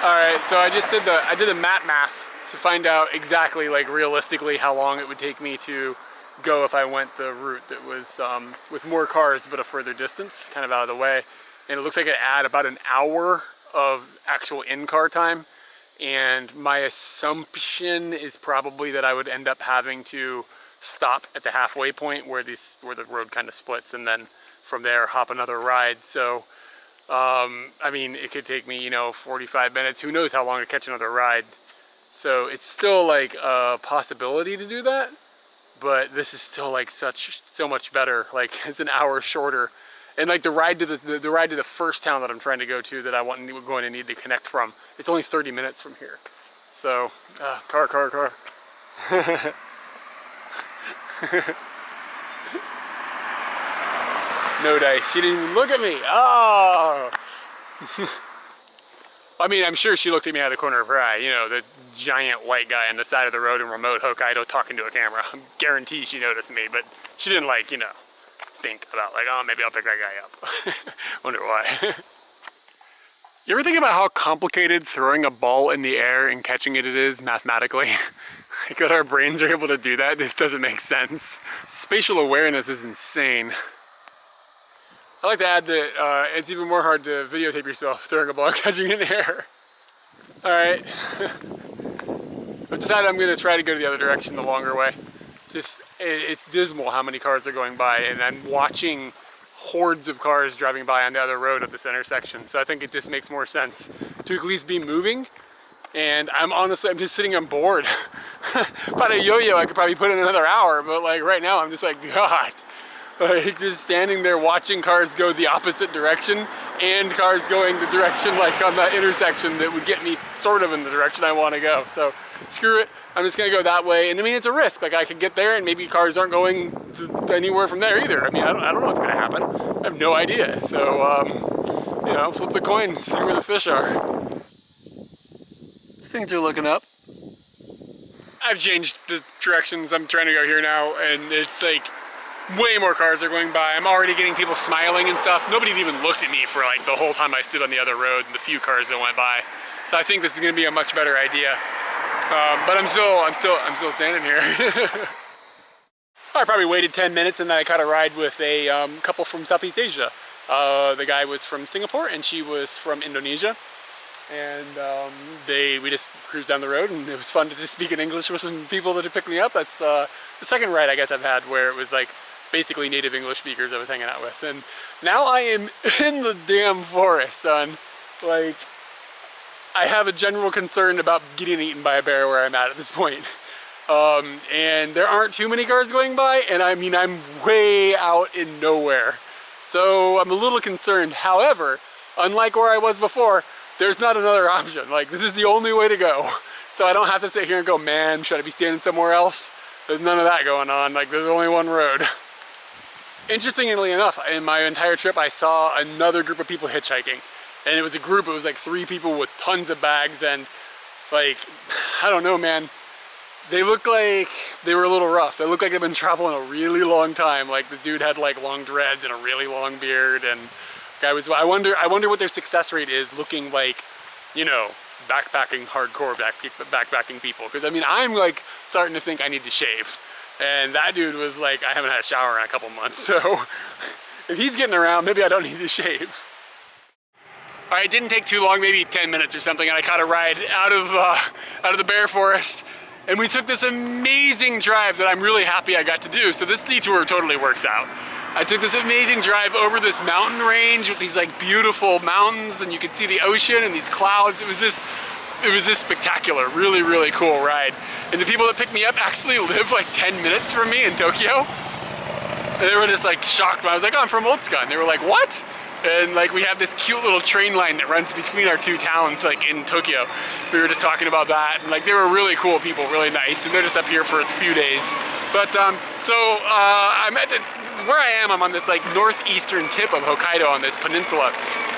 Alright, so I did a math to find out exactly, like realistically, how long it would take me to go if I went the route that was with more cars but a further distance, kind of out of the way. And it looks like it add about an hour of actual in-car time. And my assumption is probably that I would end up having to stop at the halfway point where the road kind of splits, and then from there hop another ride. So I mean, it could take me, 45 minutes. Who knows how long to catch another ride. So it's still like a possibility to do that, but this is still like so much better. Like, it's an hour shorter. And like the ride to the first town that I'm trying to go to, that we're going to need to connect from, it's only 30 minutes from here. So, car. No dice. She didn't even look at me. Oh. I mean, I'm sure she looked at me out of the corner of her eye. The giant white guy on the side of the road in remote Hokkaido talking to a camera. I guarantee she noticed me, but she didn't think about oh, maybe I'll pick that guy up. Wonder why. You ever think about how complicated throwing a ball in the air and catching it is mathematically? Like, that our brains are able to do that, this doesn't make sense. Spatial awareness is insane. I like to add that it's even more hard to videotape yourself throwing a ball and catching it in the air. Alright. I've decided I'm going to try to go to the other direction, the longer way. It's dismal how many cars are going by, and I'm watching hordes of cars driving by on the other road at this intersection. So I think it just makes more sense to at least be moving. And I'm just sitting on board. If I had a yo-yo, I could probably put in another hour, but like right now I'm just like, God. Like just standing there watching cars go the opposite direction and cars going the direction like on that intersection that would get me sort of in the direction I want to go. So screw it, I'm just gonna go that way. And I mean, it's a risk. Like I could get there and maybe cars aren't going anywhere from there either. I mean, I don't know what's gonna happen. I have no idea. So, you know, flip the coin, see where the fish are. Things are looking up. I've changed the directions I'm trying to go here now, and it's like way more cars are going by. I'm already getting people smiling and stuff. Nobody even looked at me for like the whole time I stood on the other road and the few cars that went by. So I think this is going to be a much better idea. But I'm still standing here. I probably waited 10 minutes and then I caught a ride with a couple from Southeast Asia. The guy was from Singapore and she was from Indonesia. And we just cruised down the road, and it was fun to just speak in English with some people that had picked me up. That's the second ride I guess I've had where it was like basically native English speakers I was hanging out with. And now I am in the damn forest, son. Like, I have a general concern about getting eaten by a bear where I'm at this point. And there aren't too many cars going by, and I mean, I'm way out in nowhere. So I'm a little concerned. However, unlike where I was before, there's not another option. Like, this is the only way to go. So I don't have to sit here and go, man, should I be standing somewhere else? There's none of that going on. Like, there's only one road. Interestingly enough, in my entire trip, I saw another group of people hitchhiking. And it was a group, it was like 3 people with tons of bags, and like, I don't know, man. They looked like they were a little rough. They looked like they've been traveling a really long time. Like, this dude had like long dreads and a really long beard, and guy was, I wonder what their success rate is looking like, you know, backpacking, hardcore backpacking people. Because I mean, I'm like starting to think I need to shave. And that dude was like, I haven't had a shower in a couple months. So if he's getting around, maybe I don't need to shave. All right, it didn't take too long, maybe 10 minutes or something, and I caught a ride out of the bear forest. And we took this amazing drive that I'm really happy I got to do. So this detour totally works out. I took this amazing drive over this mountain range with these like beautiful mountains, and you could see the ocean and these clouds. It was just spectacular, really, really cool ride. And the people that picked me up actually live like 10 minutes from me in Tokyo. And they were just like shocked when I was like, oh, I'm from Otsuka. And they were like, what? And like, we have this cute little train line that runs between our 2 towns, like in Tokyo. We were just talking about that, and like, they were really cool people, really nice, and they're just up here for a few days. But I'm at where I am, I'm on this like northeastern tip of Hokkaido on this peninsula,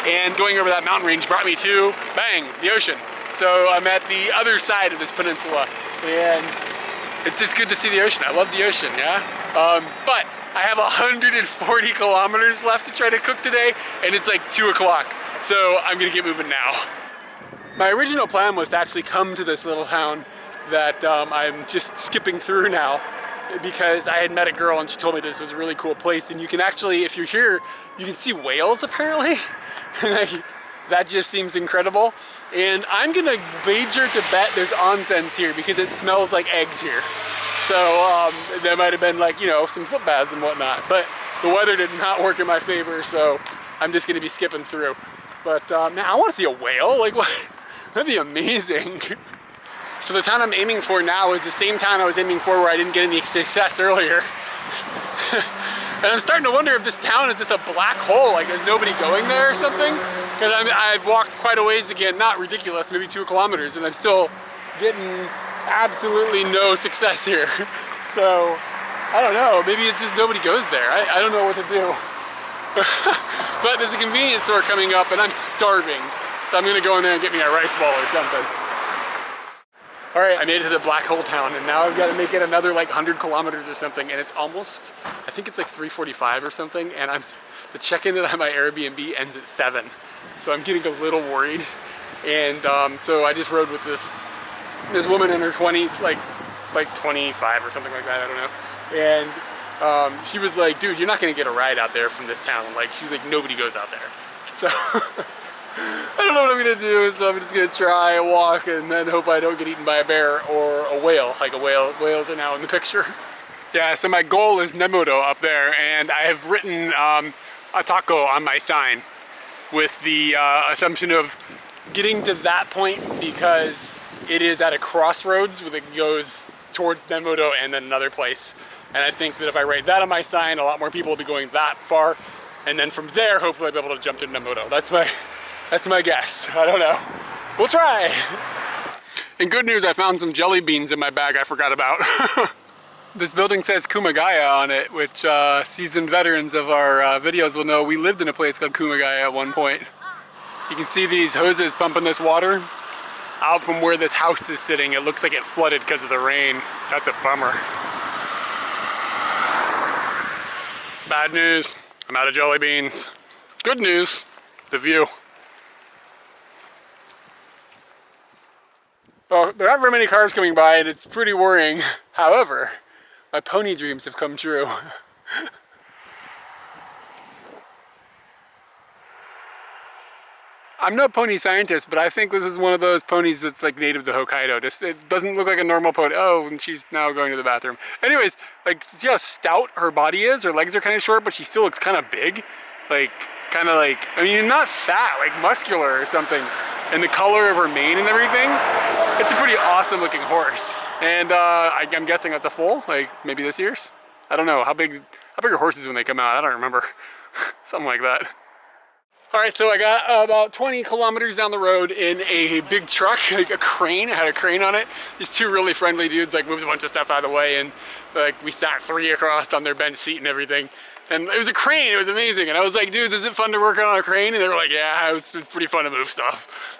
and going over that mountain range brought me to, bang, the ocean. So I'm at the other side of this peninsula, and it's just good to see the ocean. I love the ocean, yeah? But I have 140 kilometers left to try to cook today, and it's like 2 o'clock, so I'm gonna get moving now. My original plan was to actually come to this little town that I'm just skipping through now, because I had met a girl and she told me this was a really cool place, and you can actually, if you're here, you can see whales apparently. And that just seems incredible. And I'm gonna wager to bet there's onsens here because it smells like eggs here. So there might have been like, you know, some foot baths and whatnot, but the weather did not work in my favor, so I'm just gonna be skipping through. But man, I wanna see a whale, like what? That'd be amazing. So the town I'm aiming for now is the same town I was aiming for where I didn't get any success earlier. And I'm starting to wonder if this town is just a black hole, like there's nobody going there or something. Because I've walked quite a ways again, not ridiculous, maybe 2 kilometers, and I'm still getting absolutely no success here. So, I don't know, maybe it's just nobody goes there. I don't know what to do. But there's a convenience store coming up and I'm starving. So I'm gonna go in there and get me a rice ball or something. All right, I made it to the black hole town, and now I've got to make it another like 100 kilometers or something, and it's almost, I think it's like 3:45 or something, and the check-in at my Airbnb ends at 7. So I'm getting a little worried. And so I just rode with this woman in her 20s, like 25 or something like that, I don't know. And she was like, dude, you're not gonna get a ride out there from this town. Like, she was like, nobody goes out there. So I don't know what I'm gonna do, so I'm just gonna try a walk and then hope I don't get eaten by a bear or a whale. Like whales are now in the picture. Yeah, so my goal is Nemodo up there, and I have written a taco on my sign with the assumption of getting to that point because it is at a crossroads where it goes towards Nemoto and then another place. And I think that if I write that on my sign, a lot more people will be going that far. And then from there, hopefully I'll be able to jump to Nemoto. That's my guess. I don't know. We'll try. In good news, I found some jelly beans in my bag I forgot about. This building says Kumagaya on it, which seasoned veterans of our videos will know we lived in a place called Kumagaya at one point. You can see these hoses pumping this water out from where this house is sitting. It looks like it flooded because of the rain. That's a bummer. Bad news, I'm out of jelly beans. Good news, the view. Well, there aren't very many cars coming by and it's pretty worrying. However, my pony dreams have come true. I'm no pony scientist, but I think this is one of those ponies that's like native to Hokkaido. Just, it doesn't look like a normal pony. Oh, and she's now going to the bathroom. Anyways, like, see how stout her body is? Her legs are kind of short, but she still looks kind of big. Like, kind of like, I mean, not fat, like muscular or something. And the color of her mane and everything, it's a pretty awesome looking horse. And I'm guessing that's a foal, like maybe this year's. I don't know, how big are horses when they come out? I don't remember. Something like that. All right, so I got about 20 kilometers down the road in a big truck, like a crane. It had a crane on it. These two really friendly dudes like moved a bunch of stuff out of the way, and like we sat 3 across on their bench seat and everything. And it was a crane, it was amazing. And I was like, dude, is it fun to work on a crane? And they were like, yeah, it's pretty fun to move stuff.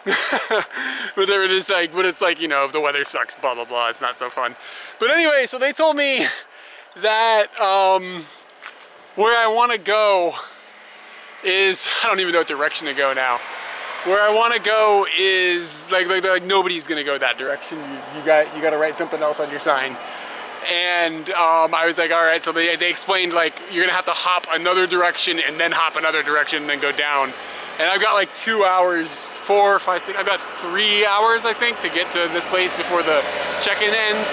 But they were just like, but it's like, you know, if the weather sucks, blah, blah, blah, it's not so fun. But anyway, so they told me that where I wanna go is, I don't even know what direction to go now. Where I want to go is like nobody's gonna go that direction. You got to write something else on your sign. And I was like, all right. So they explained like you're gonna have to hop another direction and then hop another direction and then go down. And I've got like 2 hours, 4, 5, 6. I've got 3 hours I think to get to this place before the check-in ends.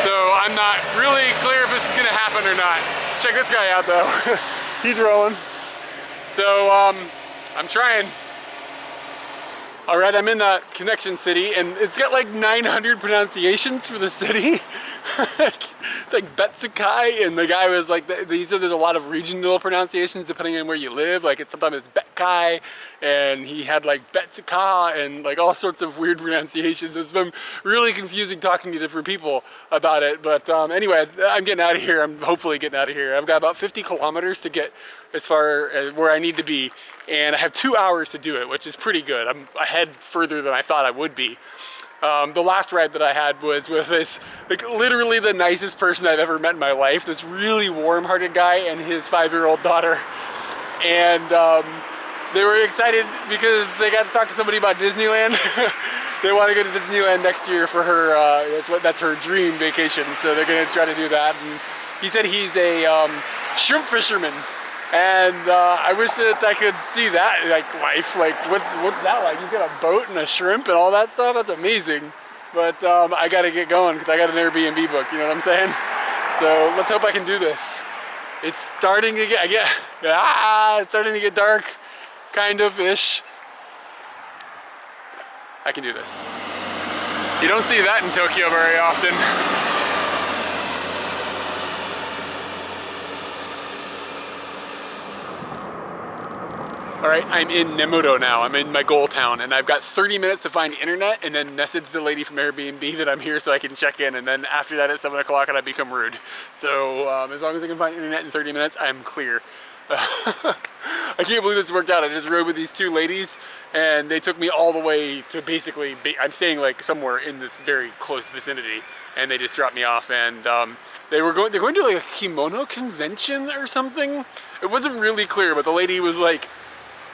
So I'm not really clear if this is gonna happen or not. Check this guy out though. He's rolling. So I'm trying. All right, I'm in Connection City, and it's got like 900 pronunciations for the city. It's like Betsukai, and the guy was like, there's a lot of regional pronunciations depending on where you live. Like sometimes it's Betkai, and he had like Betsuka, and like all sorts of weird pronunciations. It's been really confusing talking to different people about it. But anyway, I'm getting out of here. I'm hopefully getting out of here. I've got about 50 kilometers to get as far as where I need to be, and I have 2 hours to do it, which is pretty good. I'm ahead further than I thought I would be. The last ride that I had was with this, like literally the nicest person I've ever met in my life, this really warm-hearted guy and his 5-year-old daughter. And they were excited because they got to talk to somebody about Disneyland. They want to go to Disneyland next year for her, that's her dream vacation, so they're gonna try to do that. And he said he's a shrimp fisherman. And I wish that I could see that like life. Like what's that like? He's got a boat and a shrimp and all that stuff. That's amazing. But I gotta get going because I got an Airbnb book. You know what I'm saying? So let's hope I can do this. It's starting to get it's starting to get dark, kind of ish. I can do this. You don't see that in Tokyo very often. All right, I'm in Nemoto now. I'm in my goal town, and I've got 30 minutes to find internet and then message the lady from Airbnb that I'm here so I can check in, and then after that at 7 o'clock and I become rude. So as long as I can find internet in 30 minutes, I'm clear. I can't believe this worked out. I just rode with these two ladies, and they took me all the way to basically, I'm staying like somewhere in this very close vicinity, and they just dropped me off, and they're going to like a kimono convention or something. It wasn't really clear, but the lady was like,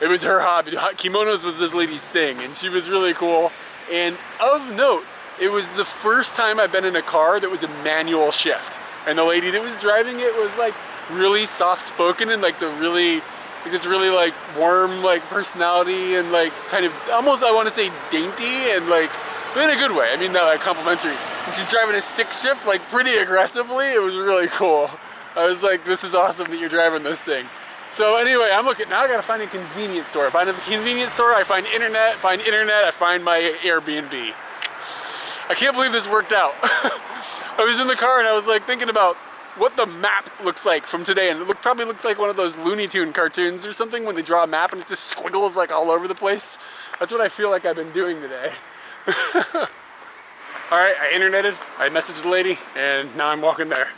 it was her hobby. Kimonos was this lady's thing, and she was really cool. And of note, it was the first time I've been in a car that was a manual shift. And the lady that was driving it was like really soft-spoken and like this really like warm like personality and like kind of almost, I want to say, dainty and like, but in a good way. I mean that like complimentary. And she's driving a stick shift like pretty aggressively. It was really cool. I was like, this is awesome that you're driving this thing. So anyway, I'm looking, now I gotta find a convenience store. If I find a convenience store, I find internet, I find my Airbnb. I can't believe this worked out. I was in the car and I was like thinking about what the map looks like from today, and it probably looks like one of those Looney Tune cartoons or something when they draw a map and it's just squiggles like all over the place. That's what I feel like I've been doing today. Alright, I interneted, I messaged the lady, and now I'm walking there.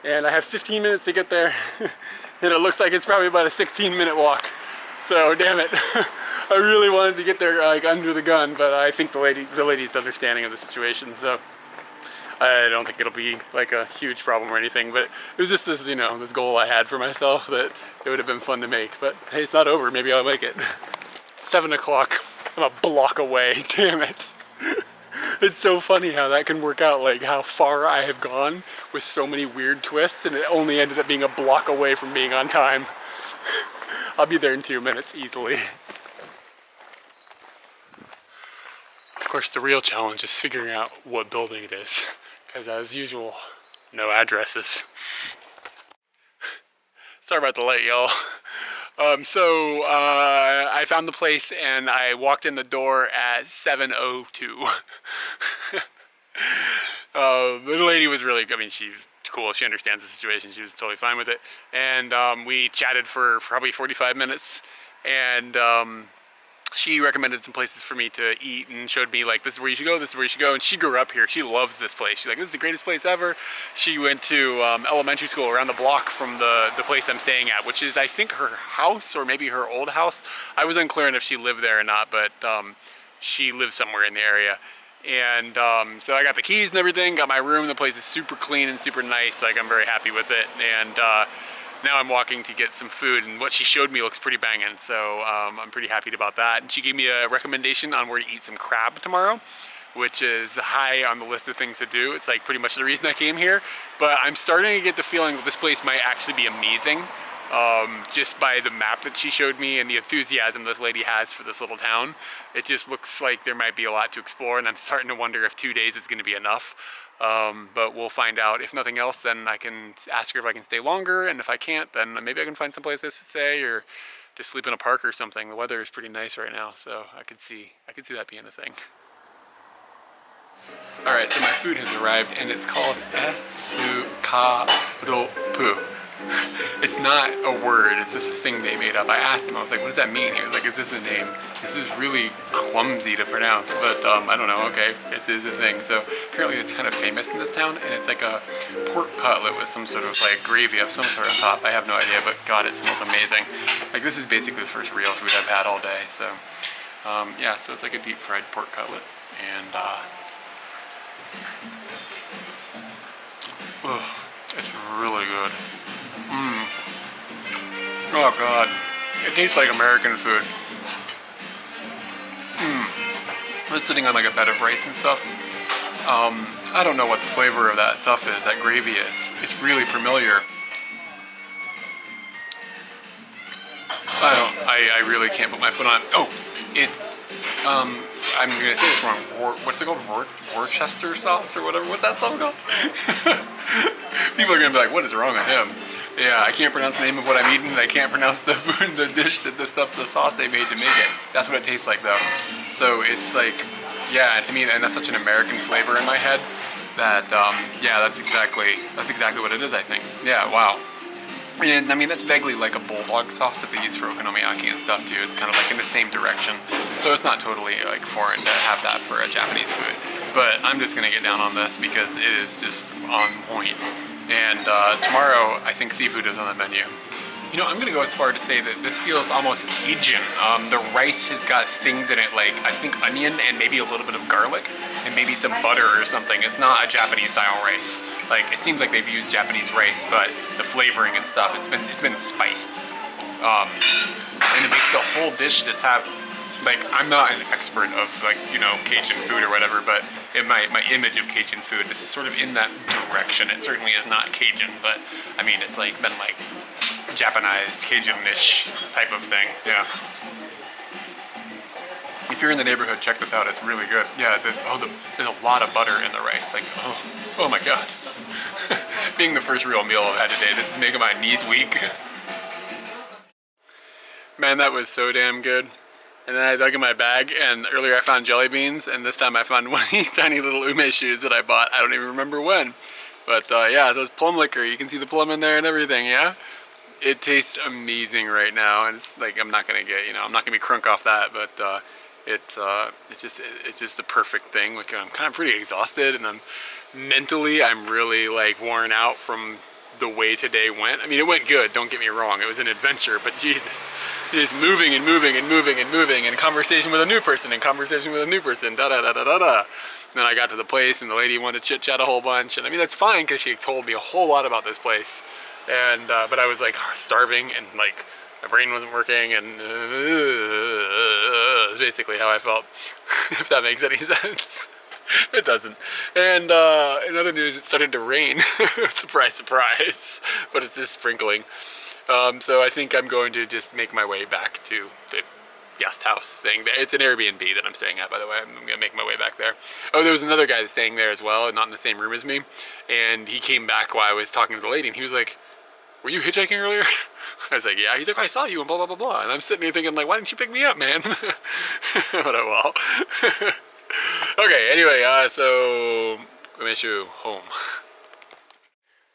And I have 15 minutes to get there, and it looks like it's probably about a 16-minute walk. So, damn it. I really wanted to get there like under the gun, but I think the lady's understanding of the situation, so I don't think it'll be like a huge problem or anything, but it was just this, you know, this goal I had for myself that it would have been fun to make, but hey, it's not over, maybe I'll make it. 7 o'clock, I'm a block away, damn it. It's so funny how that can work out, like how far I have gone with so many weird twists, and it only ended up being a block away from being on time. I'll be there in 2 minutes easily. Of course, the real challenge is figuring out what building it is, because as usual, no addresses. Sorry about the late, y'all. I found the place and I walked in the door at 7:02. The lady was really, I mean, she's cool, she understands the situation, she was totally fine with it. And we chatted for probably 45 minutes, and she recommended some places for me to eat and showed me like, this is where you should go, this is where you should go. And she grew up here, she loves this place. She's like, this is the greatest place ever. She went to elementary school around the block from the place I'm staying at, which is I think her house or maybe her old house. I was unclear on if she lived there or not, but she lives somewhere in the area. And so I got the keys and everything, got my room. The place is super clean and super nice. Like, I'm very happy with it. And now I'm walking to get some food, and what she showed me looks pretty banging, so I'm pretty happy about that. And she gave me a recommendation on where to eat some crab tomorrow, which is high on the list of things to do. It's like pretty much the reason I came here, but I'm starting to get the feeling that this place might actually be amazing, just by the map that she showed me and the enthusiasm this lady has for this little town. It just looks like there might be a lot to explore, and I'm starting to wonder if 2 days is going to be enough. But we'll find out. If nothing else, then I can ask her if I can stay longer, and if I can't, then maybe I can find some place to stay or just sleep in a park or something. The weather is pretty nice right now, so I could see that being a thing. Alright, so my food has arrived, and it's called Esukaropu. It's not a word, it's just a thing they made up. I asked him, I was like, what does that mean? He was like, is this a name? This is really clumsy to pronounce, but I don't know, okay, it is a thing. So apparently it's kind of famous in this town, and it's like a pork cutlet with some sort of like gravy of some sort on top. I have no idea, but God, it smells amazing. Like, this is basically the first real food I've had all day, so yeah, so it's like a deep fried pork cutlet, and it's really good. Oh God, it tastes like American food. It's sitting on like a bed of rice and stuff. I don't know what the flavor of that stuff is, that gravy is. It's really familiar. I really can't put my foot on it. Oh, it's, I'm gonna say this wrong. What's it called? Worcester sauce or whatever? What's that stuff called? People are gonna be like, what is wrong with him? Yeah, I can't pronounce the name of what I'm eating. I can't pronounce the food, the dish, the sauce they made to make it. That's what it tastes like, though. So it's like, yeah, to me, and that's such an American flavor in my head that, yeah, that's exactly what it is, I think. Yeah, wow. And I mean, that's vaguely like a bulldog sauce that they use for okonomiyaki and stuff too. It's kind of like in the same direction. So it's not totally like foreign to have that for a Japanese food. But I'm just gonna get down on this because it is just on point. And tomorrow, I think seafood is on the menu. You know, I'm gonna go as far to say that this feels almost Cajun. The rice has got things in it like, I think, onion and maybe a little bit of garlic and maybe some butter or something. It's not a Japanese style rice. Like, it seems like they've used Japanese rice, but the flavoring and stuff, it's been spiced. And it makes the whole dish just have, like, I'm not an expert of, like, you know, Cajun food or whatever, but in my image of Cajun food, this is sort of in that direction. It certainly is not Cajun, but I mean, it's like been like Japanized, Cajun-ish type of thing, yeah. If you're in the neighborhood, check this out, it's really good. Yeah, there's a lot of butter in the rice, like, oh my God. Being the first real meal I've had today, this is making my knees weak. Man, that was so damn good. And then I dug in my bag, and earlier I found jelly beans, and this time I found one of these tiny little ume shoes that I bought. I don't even remember when. But yeah, so it's plum liquor. You can see the plum in there and everything, yeah? It tastes amazing right now, and it's like, I'm not gonna get, you know, I'm not gonna be crunk off that, but it's just the perfect thing. Like, I'm kind of pretty exhausted, and mentally I'm really like worn out from the way today went. I mean, it went good, don't get me wrong, it was an adventure, but Jesus, it is moving and moving and moving and moving, and conversation with a new person and conversation with a new person, da da da da da da. Then I got to the place and the lady wanted to chit chat a whole bunch, and I mean, that's fine because she told me a whole lot about this place, and but I was like starving and like my brain wasn't working, and that's basically how I felt. If that makes any sense. It doesn't. And in other news, it started to rain. Surprise, surprise. But it's just sprinkling. So I think I'm going to just make my way back to the guest house thing. It's an Airbnb that I'm staying at, by the way. I'm going to make my way back there. Oh, there was another guy staying there as well, not in the same room as me. And he came back while I was talking to the lady, and he was like, "Were you hitchhiking earlier?" I was like, "Yeah." He's like, "I saw you," and blah, blah, blah, blah. And I'm sitting here thinking, like, why didn't you pick me up, man? But oh well. Okay, anyway, so Umeshu home.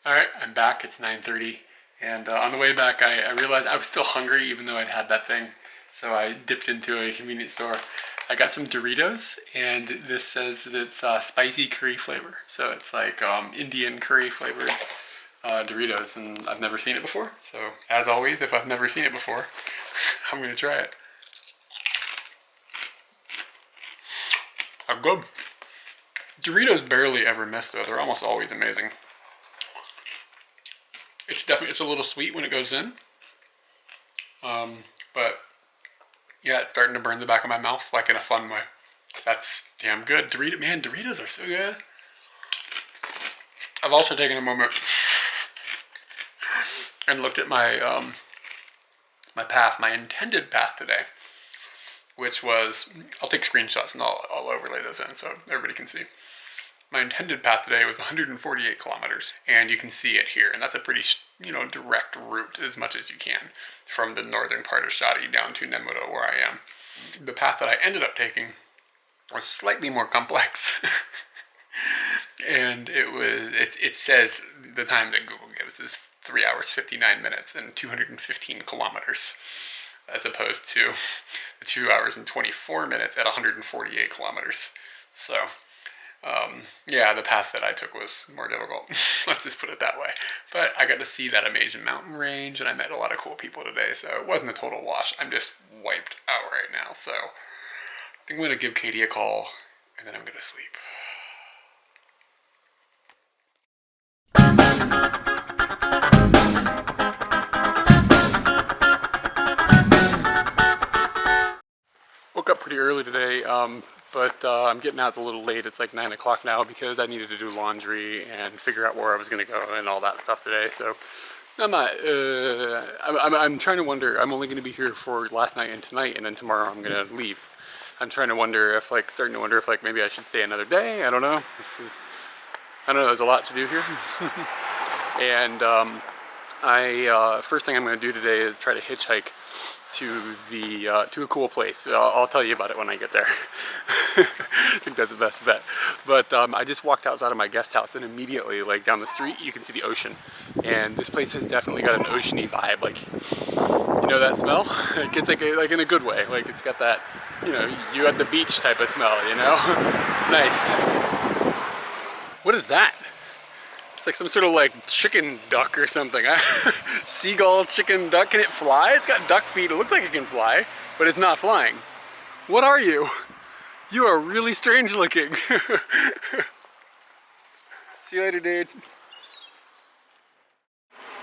Alright, I'm back. It's 9:30, and on the way back I realized I was still hungry even though I'd had that thing. So I dipped into a convenience store. I got some Doritos, and this says that it's spicy curry flavor. So it's like Indian curry flavored Doritos, and I've never seen it before. So as always, if I've never seen it before, I'm gonna try it. Good. Doritos barely ever miss though. They're almost always amazing. It's a little sweet when it goes in. But yeah, it's starting to burn the back of my mouth, like in a fun way. That's damn good. Doritos are so good. I've also taken a moment and looked at my my intended path today, which was, I'll take screenshots and I'll overlay those in so everybody can see. My intended path today was 148 kilometers, and you can see it here, and that's a pretty, direct route as much as you can from the northern part of Shadi down to Nemuro, where I am. The path that I ended up taking was slightly more complex, and it says the time that Google gives is 3 hours 59 minutes and 215 kilometers. As opposed to the 2 hours and 24 minutes at 148 kilometers. So, yeah, the path that I took was more difficult. Let's just put it that way. But I got to see that amazing mountain range, and I met a lot of cool people today, so it wasn't a total wash. I'm just wiped out right now, so I think I'm going to give Katie a call, and then I'm going to sleep. Woke up pretty early today, but I'm getting out a little late. It's like 9 o'clock now because I needed to do laundry and figure out where I was going to go and all that stuff today. So I'm not, I'm trying to wonder, I'm only going to be here for last night and tonight, and then tomorrow I'm going to leave. I'm starting to wonder if maybe I should stay another day. I don't know. There's a lot to do here. And first thing I'm going to do today is try to hitchhike to a cool place. I'll tell you about it when I get there. I think that's the best bet. But I just walked outside of my guest house, and immediately, like down the street, you can see the ocean. And this place has definitely got an oceany vibe. Like, you know that smell? It's like in a good way. Like it's got that, you at the beach type of smell. It's nice. What is that? It's like some sort of like chicken duck or something. Seagull, chicken duck. Can it fly? It's got duck feet. It looks like it can fly, but it's not flying. What are you? You are really strange looking. See you later, dude.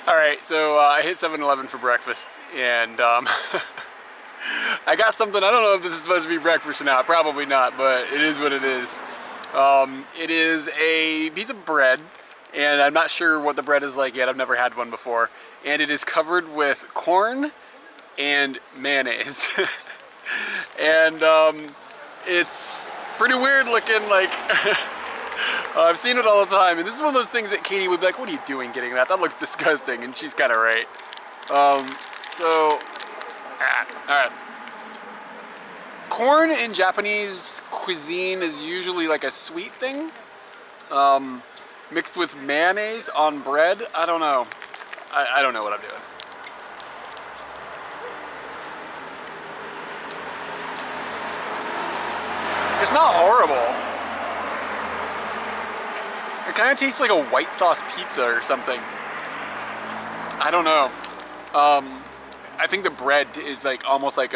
Alright, so I hit 7-Eleven for breakfast, and I got something. I don't know if this is supposed to be breakfast or not. Probably not, but it is what it is. It is a piece of bread. And I'm not sure what the bread is like yet. I've never had one before. And it is covered with corn and mayonnaise. And it's pretty weird looking. Like I've seen it all the time. And this is one of those things that Katie would be like, "What are you doing getting that? That looks disgusting." And she's kind of right. Alright. corn in Japanese cuisine is usually like a sweet thing, mixed with mayonnaise on bread. I don't know. I don't know what I'm doing. It's not horrible. It kind of tastes like a white sauce pizza or something. I don't know. I think the bread is like almost like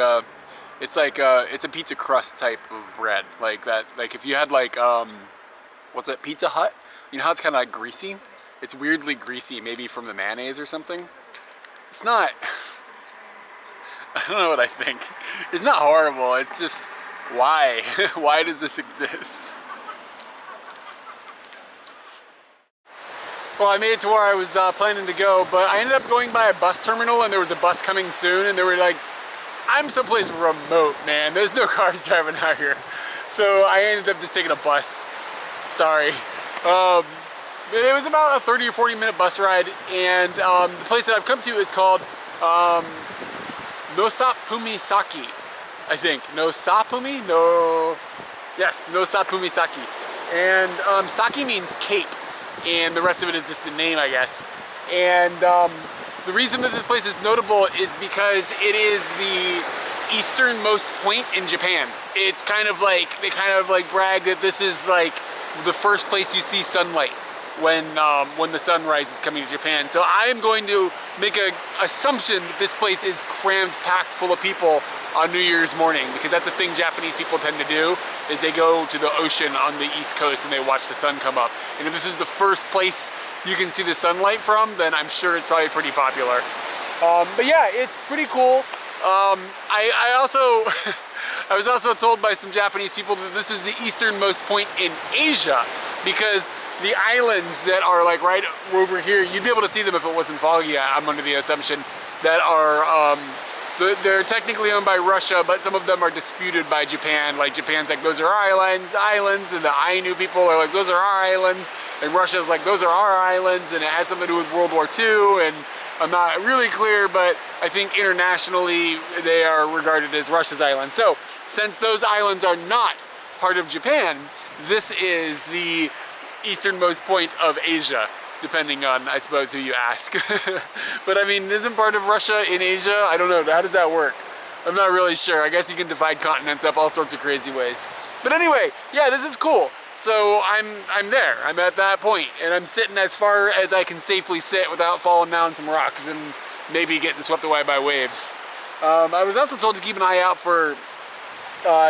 it's a pizza crust type of bread. Like that, like if you had like, what's that, Pizza Hut? You know how it's kind of like greasy? It's weirdly greasy, maybe from the mayonnaise or something. It's not, I don't know what I think. It's not horrible, it's just, why? Why does this exist? Well, I made it to where I was planning to go, but I ended up going by a bus terminal and there was a bus coming soon and they were like, I'm someplace remote, man. There's no cars driving out here. So I ended up just taking a bus. Sorry. It was about a 30 or 40 minute bus ride and the place that I've come to is called Nosapumi Saki, I think. Nosapumi? No. Yes, Nosapumi Saki. And Saki means cape. And the rest of it is just the name, I guess. And the reason that this place is notable is because it is the easternmost point in Japan. It's kind of like, they kind of like brag that this is like the first place you see sunlight when the sunrise is coming to Japan. So I am going to make an assumption that this place is crammed packed full of people on New Year's morning, because that's the thing Japanese people tend to do, is they go to the ocean on the East Coast and they watch the sun come up. And if this is the first place you can see the sunlight from, then I'm sure it's probably pretty popular. But yeah, it's pretty cool. I also, I was also told by some Japanese people that this is the easternmost point in Asia, because the islands that are like right over here, you'd be able to see them if it wasn't foggy, I'm under the assumption, that are, they're technically owned by Russia, but some of them are disputed by Japan. Like Japan's like, those are our islands, and the Ainu people are like, those are our islands, and Russia's like, those are our islands, and it has something to do with World War II, and I'm not really clear, but I think internationally they are regarded as Russia's islands. So, since those islands are not part of Japan, this is the easternmost point of Asia, depending on, I suppose, who you ask. But I mean, isn't part of Russia in Asia? I don't know, how does that work? I'm not really sure. I guess you can divide continents up all sorts of crazy ways. But anyway, yeah, this is cool. So I'm there, I'm at that point, and I'm sitting as far as I can safely sit without falling down some rocks and maybe getting swept away by waves. I was also told to keep an eye out for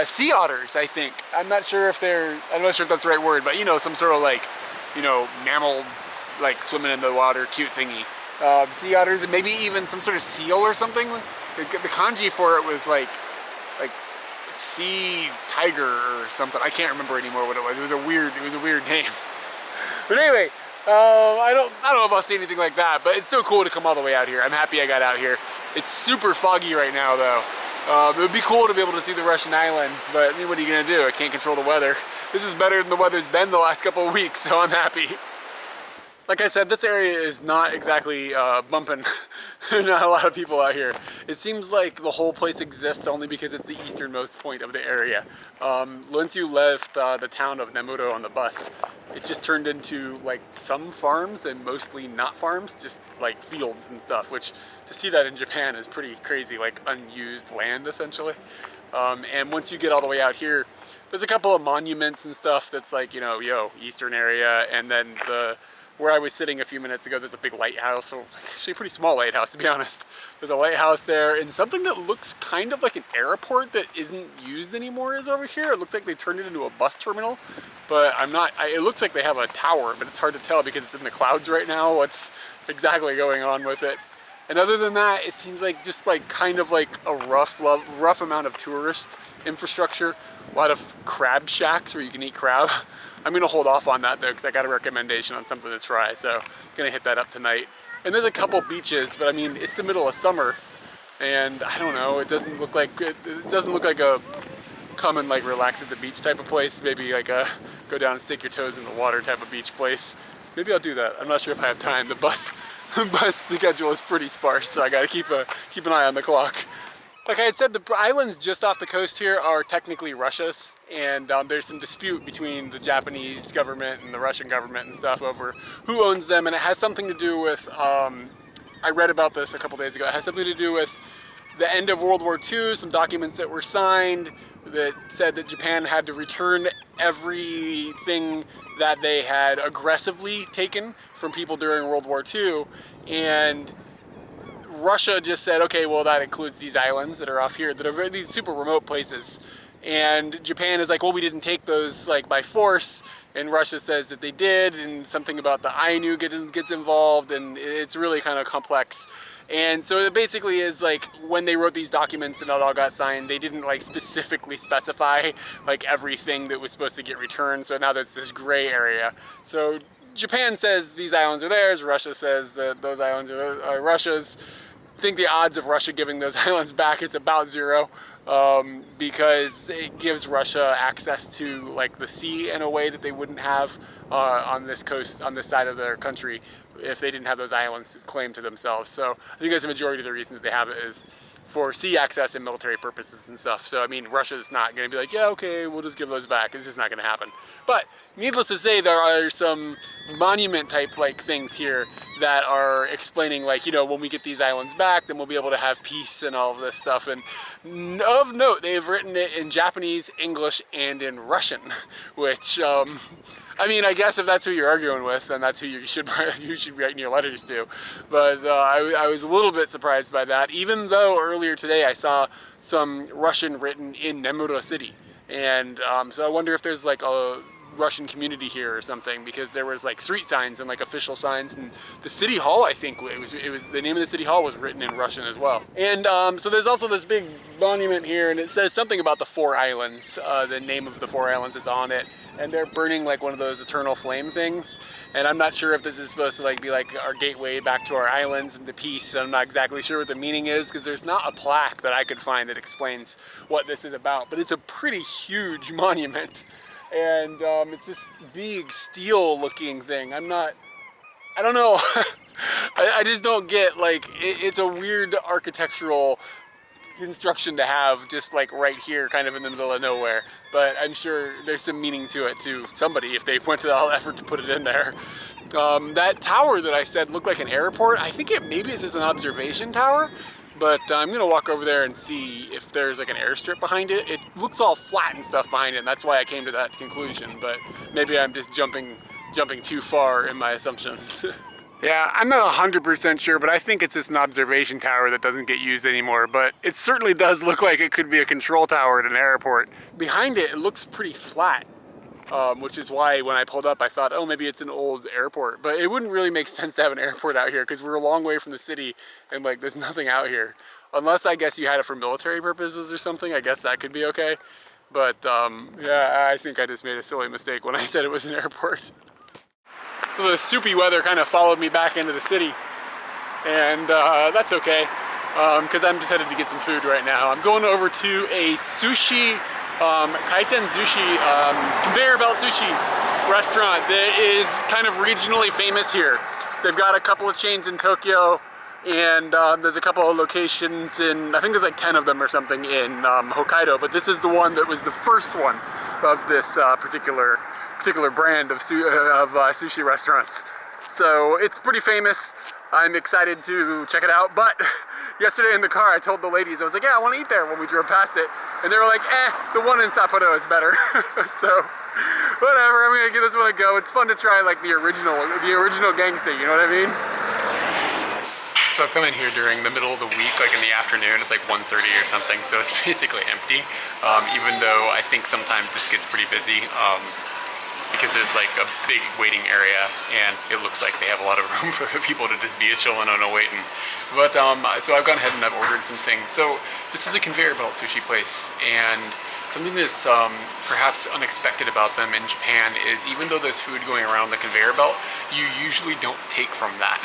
sea otters, I think. I'm not sure if that's the right word, but you know, some sort of like, you know, mammal, like swimming in the water, cute thingy. Sea otters, and maybe even some sort of seal or something. The kanji for it was like sea tiger or something. I can't remember anymore what it was. It was a weird name. But anyway, I don't know if I'll see anything like that, but it's still cool to come all the way out here. I'm happy I got out here. It's super foggy right now though. It would be cool to be able to see the Russian islands, but I mean, what are you gonna do? I can't control the weather. This is better than the weather's been the last couple of weeks, so I'm happy. Like I said, this area is not exactly bumping. Not a lot of people out here. It seems like the whole place exists only because it's the easternmost point of the area. Once you left the town of Nemuro on the bus, it just turned into like some farms and mostly not farms, just like fields and stuff, which to see that in Japan is pretty crazy, like unused land essentially. And once you get all the way out here, there's a couple of monuments and stuff that's like, you know, eastern area, and then where I was sitting a few minutes ago, there's a big lighthouse, or actually a pretty small lighthouse to be honest. There's a lighthouse there, and something that looks kind of like an airport that isn't used anymore is over here. It looks like they turned it into a bus terminal, but it looks like they have a tower, but it's hard to tell because it's in the clouds right now what's exactly going on with it. And other than that, it seems like just like kind of like a rough amount of tourist infrastructure. A lot of crab shacks where you can eat crab. I'm gonna hold off on that though, because I got a recommendation on something to try, so I'm gonna hit that up tonight. And there's a couple beaches, but I mean, it's the middle of summer, and I don't know, it doesn't look like a come and like relax at the beach type of place. Maybe like a go down and stick your toes in the water type of beach place. Maybe I'll do that. I'm not sure if I have time. The bus schedule is pretty sparse, so I gotta keep an eye on the clock. Like I had said, the islands just off the coast here are technically Russia's, and there's some dispute between the Japanese government and the Russian government and stuff over who owns them, and it has something to do with, I read about this a couple days ago, it has something to do with the end of World War II, some documents that were signed that said that Japan had to return everything that they had aggressively taken from people during World War II, and Russia just said, okay, well that includes these islands that are off here that are these super remote places. And Japan is like, well, we didn't take those like by force. And Russia says that they did, and something about the Ainu gets involved, and it's really kind of complex. And so it basically is like when they wrote these documents and it all got signed, they didn't like specifically specify like everything that was supposed to get returned. So now there's this gray area. So Japan says these islands are theirs. Russia says that those islands are Russia's. I think the odds of Russia giving those islands back is about zero, because it gives Russia access to like the sea in a way that they wouldn't have on this coast, on this side of their country, if they didn't have those islands claimed to themselves. So I think that's the majority of the reason that they have it is for sea access and military purposes and stuff. So I mean, Russia's not going to be like, yeah, okay, we'll just give those back. It's just not going to happen. But needless to say, there are some monument type like things here that are explaining like, you know, when we get these islands back, then we'll be able to have peace and all of this stuff. And of note, they've written it in Japanese, English, and in Russian, which, I mean, I guess if that's who you're arguing with, then that's who you should write your letters to. But I was a little bit surprised by that, even though earlier today I saw some Russian written in Nemuro City. And so I wonder if there's like a Russian community here or something, because there was like street signs and like official signs, and the city hall, I think it was the name of the city hall was written in Russian as well. And so there's also this big monument here, and it says something about the 4 islands. The name of the 4 islands is on it, and they're burning like one of those eternal flame things. And I'm not sure if this is supposed to like be like our gateway back to our islands and to peace. I'm not exactly sure what the meaning is, because there's not a plaque that I could find that explains what this is about. But it's a pretty huge monument. And it's this big steel looking thing. I don't know. I just don't get, like, it's a weird architectural construction to have just like right here, kind of in the middle of nowhere. But I'm sure there's some meaning to it to somebody if they went to all effort to put it in there. That tower that I said looked like an airport, I think it maybe is just an observation tower. But I'm gonna walk over there and see if there's like an airstrip behind it. It looks all flat and stuff behind it, and that's why I came to that conclusion. But maybe I'm just jumping too far in my assumptions. Yeah, I'm not 100% sure, but I think it's just an observation tower that doesn't get used anymore. But it certainly does look like it could be a control tower at an airport. Behind it, it looks pretty flat. Which is why when I pulled up, I thought, oh, maybe it's an old airport. But it wouldn't really make sense to have an airport out here because we're a long way from the city and like there's nothing out here. Unless I guess you had it for military purposes or something, I guess that could be okay. But yeah, I think I just made a silly mistake when I said it was an airport. So the soupy weather kind of followed me back into the city, and that's okay because I'm just headed to get some food right now. I'm going over to a sushi kaiten sushi, conveyor belt sushi restaurant that is kind of regionally famous here. They've got a couple of chains in Tokyo, and there's a couple of locations in, I think there's like 10 of them or something in Hokkaido, but this is the one that was the first one of this particular brand of sushi restaurants. So it's pretty famous. I'm excited to check it out, but yesterday in the car I told the ladies, I was like, yeah, I want to eat there when we drove past it. And they were like, the one in Sapporo is better. So, whatever, I'm gonna give this one a go. It's fun to try like the original gangsta, you know what I mean? So I've come in here during the middle of the week, like in the afternoon, it's like 1:30 or something, so it's basically empty. Even though I think sometimes this gets pretty busy. Because there's like a big waiting area, and it looks like they have a lot of room for people to just be chilling on a waiting. But so I've gone ahead and I've ordered some things. So this is a conveyor belt sushi place, and something that's perhaps unexpected about them in Japan is even though there's food going around the conveyor belt, you usually don't take from that.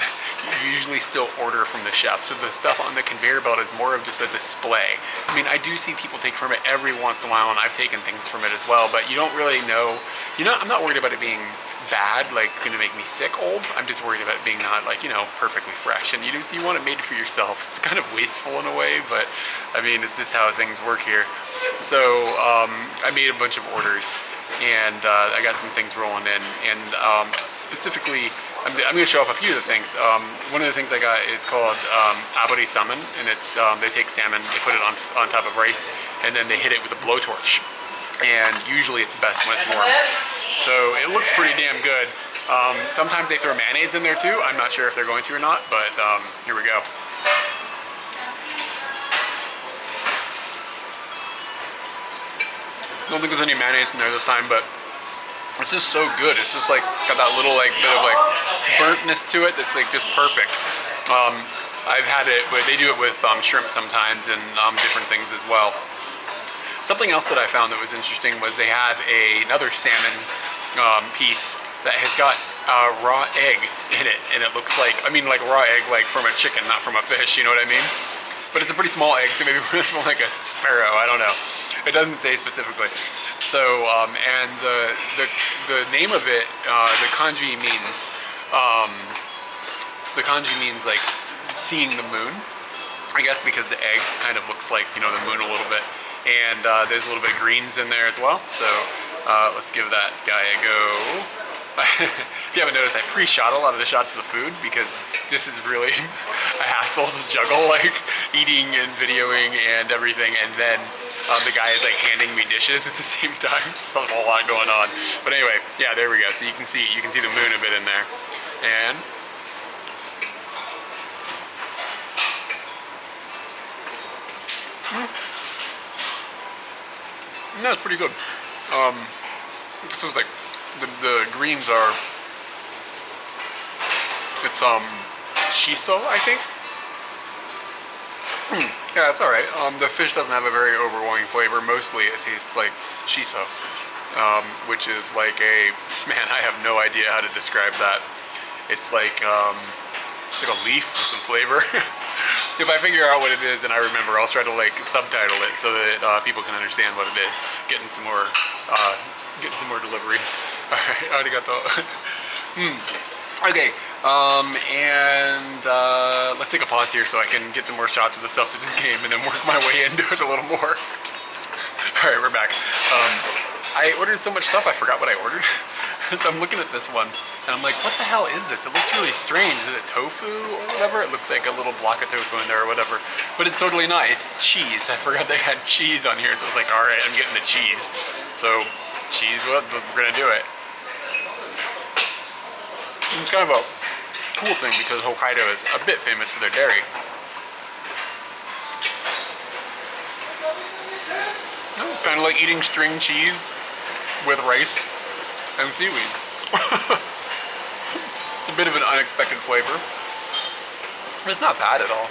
You usually still order from the chef. So the stuff on the conveyor belt is more of just a display. I mean, I do see people take from it every once in a while, and I've taken things from it as well, but you don't really know. I'm not worried about it being bad, like gonna make me sick old. I'm just worried about it being not like, you know, perfectly fresh. And you want it made for yourself. It's kind of wasteful in a way, but I mean, it's just how things work here. So I made a bunch of orders, and I got some things rolling in. And specifically, I'm going to show off a few of the things. One of the things I got is called abori salmon, and it's they take salmon, they put it on top of rice, and then they hit it with a blowtorch. And usually it's best when it's warm. So it looks pretty damn good. Sometimes they throw mayonnaise in there too. I'm not sure if they're going to or not, but here we go. I don't think there's any mayonnaise in there this time, but it's just so good. It's just like got that little like bit of like burntness to it that's like just perfect. I've had it, but they do it with shrimp sometimes and different things as well. Something else that I found that was interesting was they have another salmon piece that has got raw egg in it, and it looks like, I mean like raw egg like from a chicken, not from a fish, you know what I mean? But it's a pretty small egg, so maybe it's more like a sparrow, I don't know. It doesn't say specifically. So, and the name of it, the kanji means like seeing the moon, I guess, because the egg kind of looks like, you know, the moon a little bit. And there's a little bit of greens in there as well. So let's give that guy a go. If you haven't noticed, I pre-shot a lot of the shots of the food because this is really a hassle to juggle, like eating and videoing and everything. And then the guy is like handing me dishes at the same time. So there's a whole lot going on. But anyway, yeah, there we go. So you can see the moon a bit in there. And no, it's pretty good. This is like the greens are. It's shiso, I think. Yeah, it's all right. The fish doesn't have a very overwhelming flavor. Mostly, it tastes like shiso, which is like a man. I have no idea how to describe that. It's like a leaf with some flavor. If I figure out what it is and I remember, I'll try to like subtitle it so that people can understand what it is. Getting some more deliveries. All right, arigato. Okay, and let's take a pause here so I can get some more shots of the stuff to this game and then work my way into it a little more. All right, we're back. I ordered so much stuff I forgot what I ordered. So I'm looking at this one and I'm like, what the hell is this? It looks really strange. Is it tofu or whatever? It looks like a little block of tofu in there or whatever, but it's totally not. It's cheese. I forgot they had cheese on here, so I was like, all right, I'm getting the cheese. So cheese, well, we're gonna do it. It's kind of a cool thing because Hokkaido is a bit famous for their dairy. Kind of like eating string cheese with rice and seaweed. It's a bit of an unexpected flavor. It's not bad at all.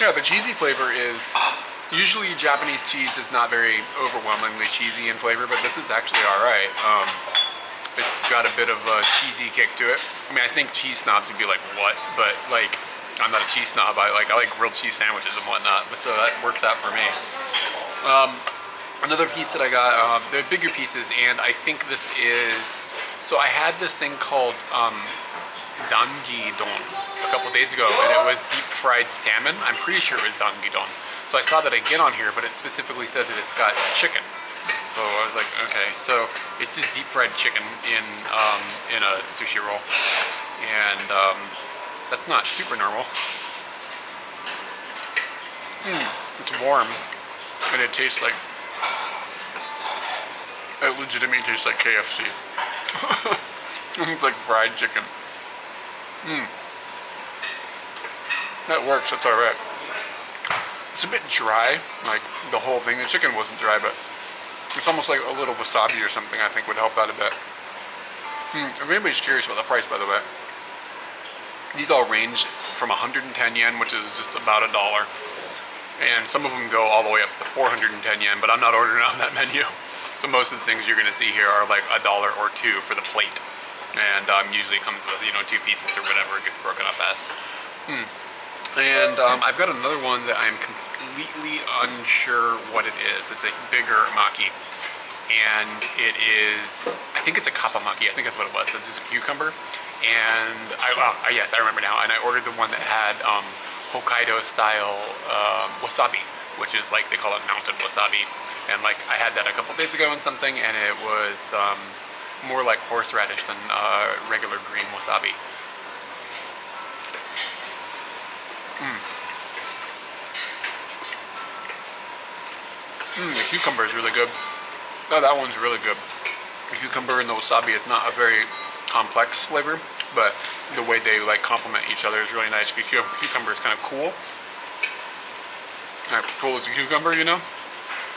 Yeah, the cheesy flavor is, usually Japanese cheese is not very overwhelmingly cheesy in flavor, but this is actually alright. It's got a bit of a cheesy kick to it. I mean, I think cheese snobs would be like, what? But like, I'm not a cheese snob. I like grilled cheese sandwiches and whatnot, but so that works out for me. Another piece that I got, they're bigger pieces, and I think this is, so I had this thing called zangi-don a couple days ago, and it was deep fried salmon. I'm pretty sure it was zangi-don. So I saw that again on here, but it specifically says that it's got chicken. So I was like, okay, so it's just deep fried chicken in a sushi roll, and that's not super normal. It's warm, and it tastes like, it legitimately tastes like KFC. It's like fried chicken. That works, that's alright. It's a bit dry, like the whole thing. The chicken wasn't dry, but it's almost like a little wasabi or something I think would help out a bit. If anybody's curious about the price, by the way, these all range from 110 yen, which is just about $1, and some of them go all the way up to 410 yen, but I'm not ordering on that menu. So most of the things you're gonna see here are like $1 or $2 for the plate. And usually it comes with, you know, 2 pieces or whatever it gets broken up as. And I've got another one that I'm completely unsure what it is. It's a bigger maki. and it is, I think it's a kappamaki, I think that's what it was. So it's just a cucumber, and yes, I remember now, and I ordered the one that had Hokkaido style wasabi, which is like, they call it mountain wasabi, and like I had that a couple days ago and something, and it was more like horseradish than regular green wasabi. The cucumber is really good. Oh, that one's really good. The cucumber and the wasabi, it's not a very complex flavor, but the way they like complement each other is really nice. Cucumber is kind of cool. Cool as a cucumber, you know?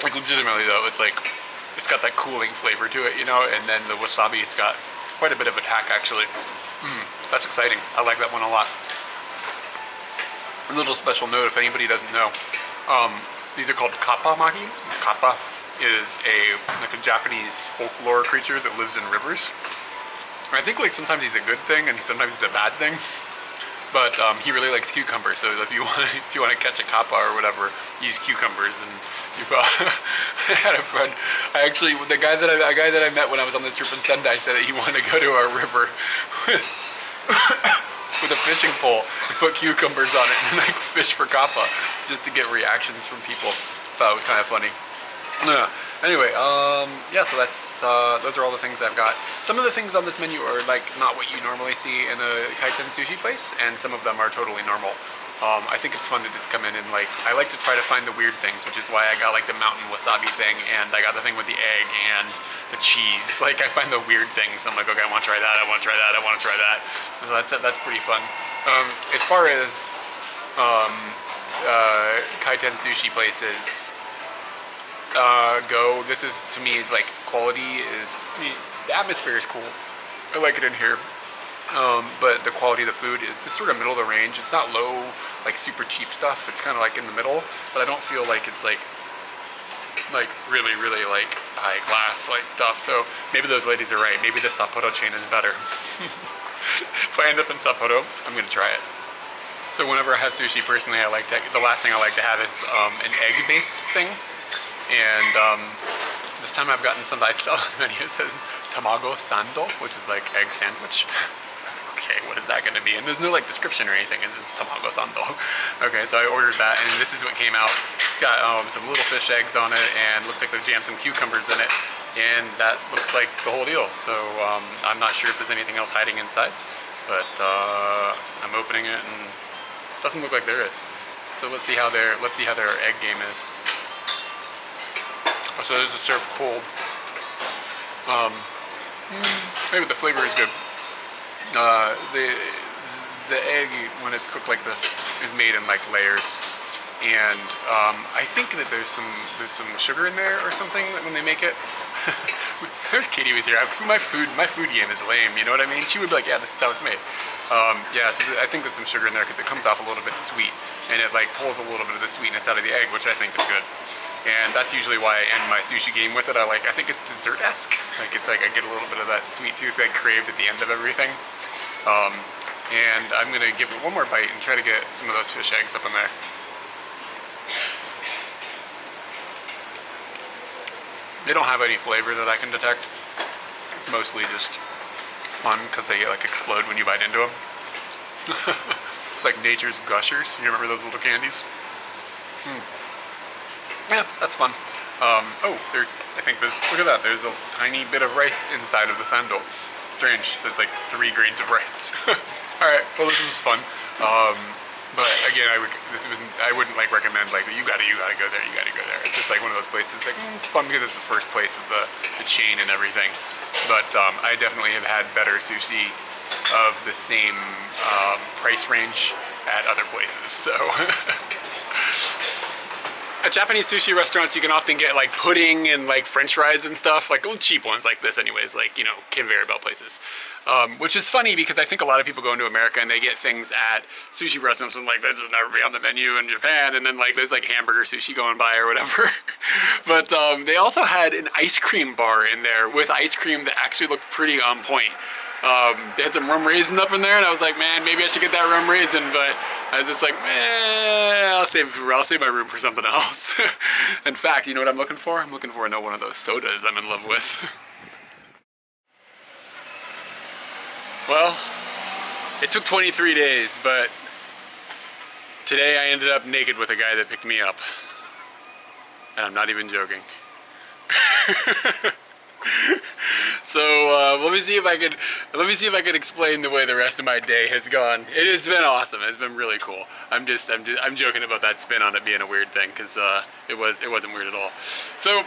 Like legitimately though, it's like, it's got that cooling flavor to it, you know? And then the wasabi, it's got quite a bit of attack actually. That's exciting. I like that one a lot. A little special note, if anybody doesn't know, these are called kappamaki. Kappa is like a Japanese folklore creature that lives in rivers. I think like sometimes he's a good thing and sometimes he's a bad thing. But he really likes cucumbers, so if you want to catch a kappa or whatever, use cucumbers. And I had a friend. The guy that I met when I was on this trip in Sendai said that he wanted to go to our river with a fishing pole and put cucumbers on it and like fish for kappa, just to get reactions from people. Thought it was kind of funny. Anyway, yeah, so that's those are all the things I've got. Some of the things on this menu are like not what you normally see in a kaiten sushi place, and some of them are totally normal. I think it's fun to just come in and like, I like to try to find the weird things, which is why I got like the mountain wasabi thing, and I got the thing with the egg and the cheese. Like I find the weird things. I'm like, okay, I want to try that, I want to try that, I want to try that. So that's pretty fun. As far as kaiten sushi places go, this is, to me, is like, quality is, the atmosphere is cool. I like it in here. But the quality of the food is just sort of middle of the range. It's not low, like super cheap stuff. It's kind of like in the middle, but I don't feel like it's like really, really like high class like stuff. So maybe those ladies are right. Maybe the Sapporo chain is better. If I end up in Sapporo, I'm gonna try it. So whenever I have sushi, personally, the last thing I like to have is an egg-based thing. And this time I've gotten something, I saw on the menu, it says tamago sando, which is like egg sandwich. Okay, what is that gonna be? And there's no like description or anything, it's just tamago sando. Okay, so I ordered that, and this is what came out. It's got some little fish eggs on it, and looks like they jammed some cucumbers in it. And that looks like the whole deal. So I'm not sure if there's anything else hiding inside, but I'm opening it and it doesn't look like there is. So let's see how their egg game is. So this is served cold. Maybe the flavor is good. The egg, when it's cooked like this, is made in like layers, and I think that there's some sugar in there or something when they make it. There's Katie was here. My food game is lame. You know what I mean? She would be like, yeah, this is how it's made. Yeah, so I think there's some sugar in there because it comes off a little bit sweet, and it like pulls a little bit of the sweetness out of the egg, which I think is good. And that's usually why I end my sushi game with it. I think it's dessert-esque. Like it's like I get a little bit of that sweet tooth I craved at the end of everything. And I'm gonna give it one more bite and try to get some of those fish eggs up in there. They don't have any flavor that I can detect. It's mostly just fun because they like explode when you bite into them. It's like nature's gushers. You remember those little candies? Yeah, that's fun. Oh, I think look at that, there's a tiny bit of rice inside of the sando. Strange, there's like 3 grains of rice. Alright, well this was fun. But again, I wouldn't like recommend like, you gotta go there, you gotta go there. It's just like one of those places, like, it's fun because it's the first place of the chain and everything. But I definitely have had better sushi of the same price range at other places, so. At Japanese sushi restaurants, you can often get like pudding and like french fries and stuff, like cheap ones like this anyways, like, you know, conveyor belt places. Which is funny because I think a lot of people go into America and they get things at sushi restaurants and like, this will never be on the menu in Japan, and then like there's like hamburger sushi going by or whatever. But they also had an ice cream bar in there with ice cream that actually looked pretty on point. They had some rum raisin up in there, and I was like, man, maybe I should get that rum raisin, but I was just like, I'll save my room for something else. In fact, you know what I'm looking for? I'm looking for one of those sodas I'm in love with. Well, it took 23 days, but today I ended up naked with a guy that picked me up. And I'm not even joking. So let me see if I could explain the way the rest of my day has gone. It's been awesome. It's been really cool. I'm joking about that spin on it being a weird thing, because it wasn't weird at all. So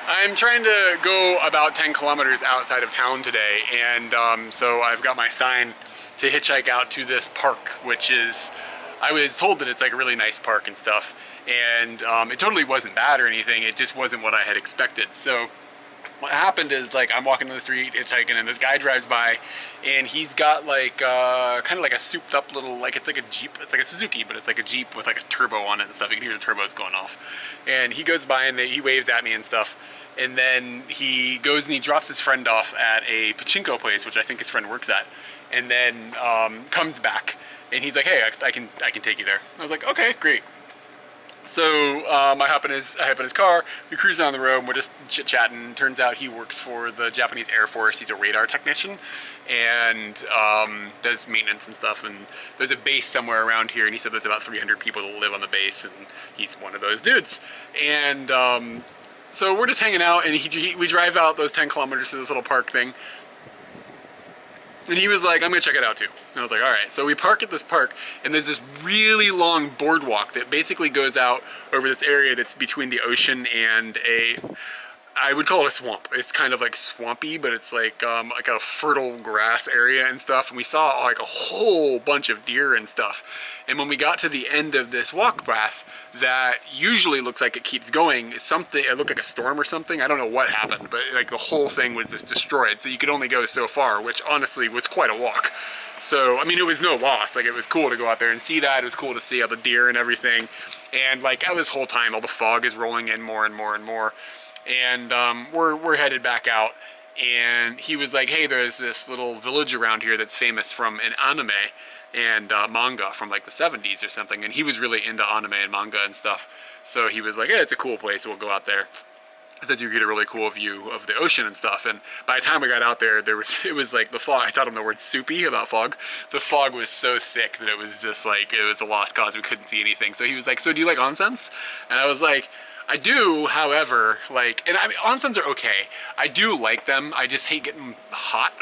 I'm trying to go about 10 kilometers outside of town today, and so I've got my sign to hitchhike out to this park, which is, I was told that it's like a really nice park and stuff, and it totally wasn't bad or anything. It just wasn't what I had expected. So what happened is, like, I'm walking down the street hitchhiking, and this guy drives by, and he's got like kind of like a souped up little, like, it's like a Jeep. It's like a Suzuki, but it's like a Jeep with like a turbo on it and stuff. You can hear the turbos going off. And he goes by and he waves at me and stuff. And then he goes and he drops his friend off at a pachinko place, which I think his friend works at. And then comes back, and he's like, "Hey, I can take you there." I was like, "Okay, great." So I hop in his car, we cruise down the road, and we're just chit-chatting. Turns out he works for the Japanese Air Force. He's a radar technician, and does maintenance and stuff, and there's a base somewhere around here, and he said there's about 300 people that live on the base, and he's one of those dudes. And so we're just hanging out, and we drive out those 10 kilometers to this little park thing. And he was like, "I'm gonna check it out too." And I was like, "All right." So we park at this park, and there's this really long boardwalk that basically goes out over this area that's between the ocean and I would call it a swamp. It's kind of like swampy, but it's like a fertile grass area and stuff. And we saw like a whole bunch of deer and stuff. And when we got to the end of this walk path that usually looks like it keeps going, it looked like a storm or something. I don't know what happened, but like the whole thing was just destroyed. So you could only go so far, which honestly was quite a walk. So, I mean, it was no loss. Like, it was cool to go out there and see that. It was cool to see all the deer and everything. And like this whole time, all the fog is rolling in more and more and more. And we're headed back out, and he was like, "Hey, there's this little village around here that's famous from an anime and manga from like the 70s or something." And he was really into anime and manga and stuff, so he was like, "Yeah, it's a cool place, we'll go out there." I said you get a really cool view of the ocean and stuff. And by the time we got out there, it was like the fog. I taught him the word soupy about fog. The fog was so thick that it was just like, it was a lost cause. We couldn't see anything. So he was like, "So do you like onsens?" And I was like, "I do, however, like," and I mean, onsens are okay. I do like them. I just hate getting hot.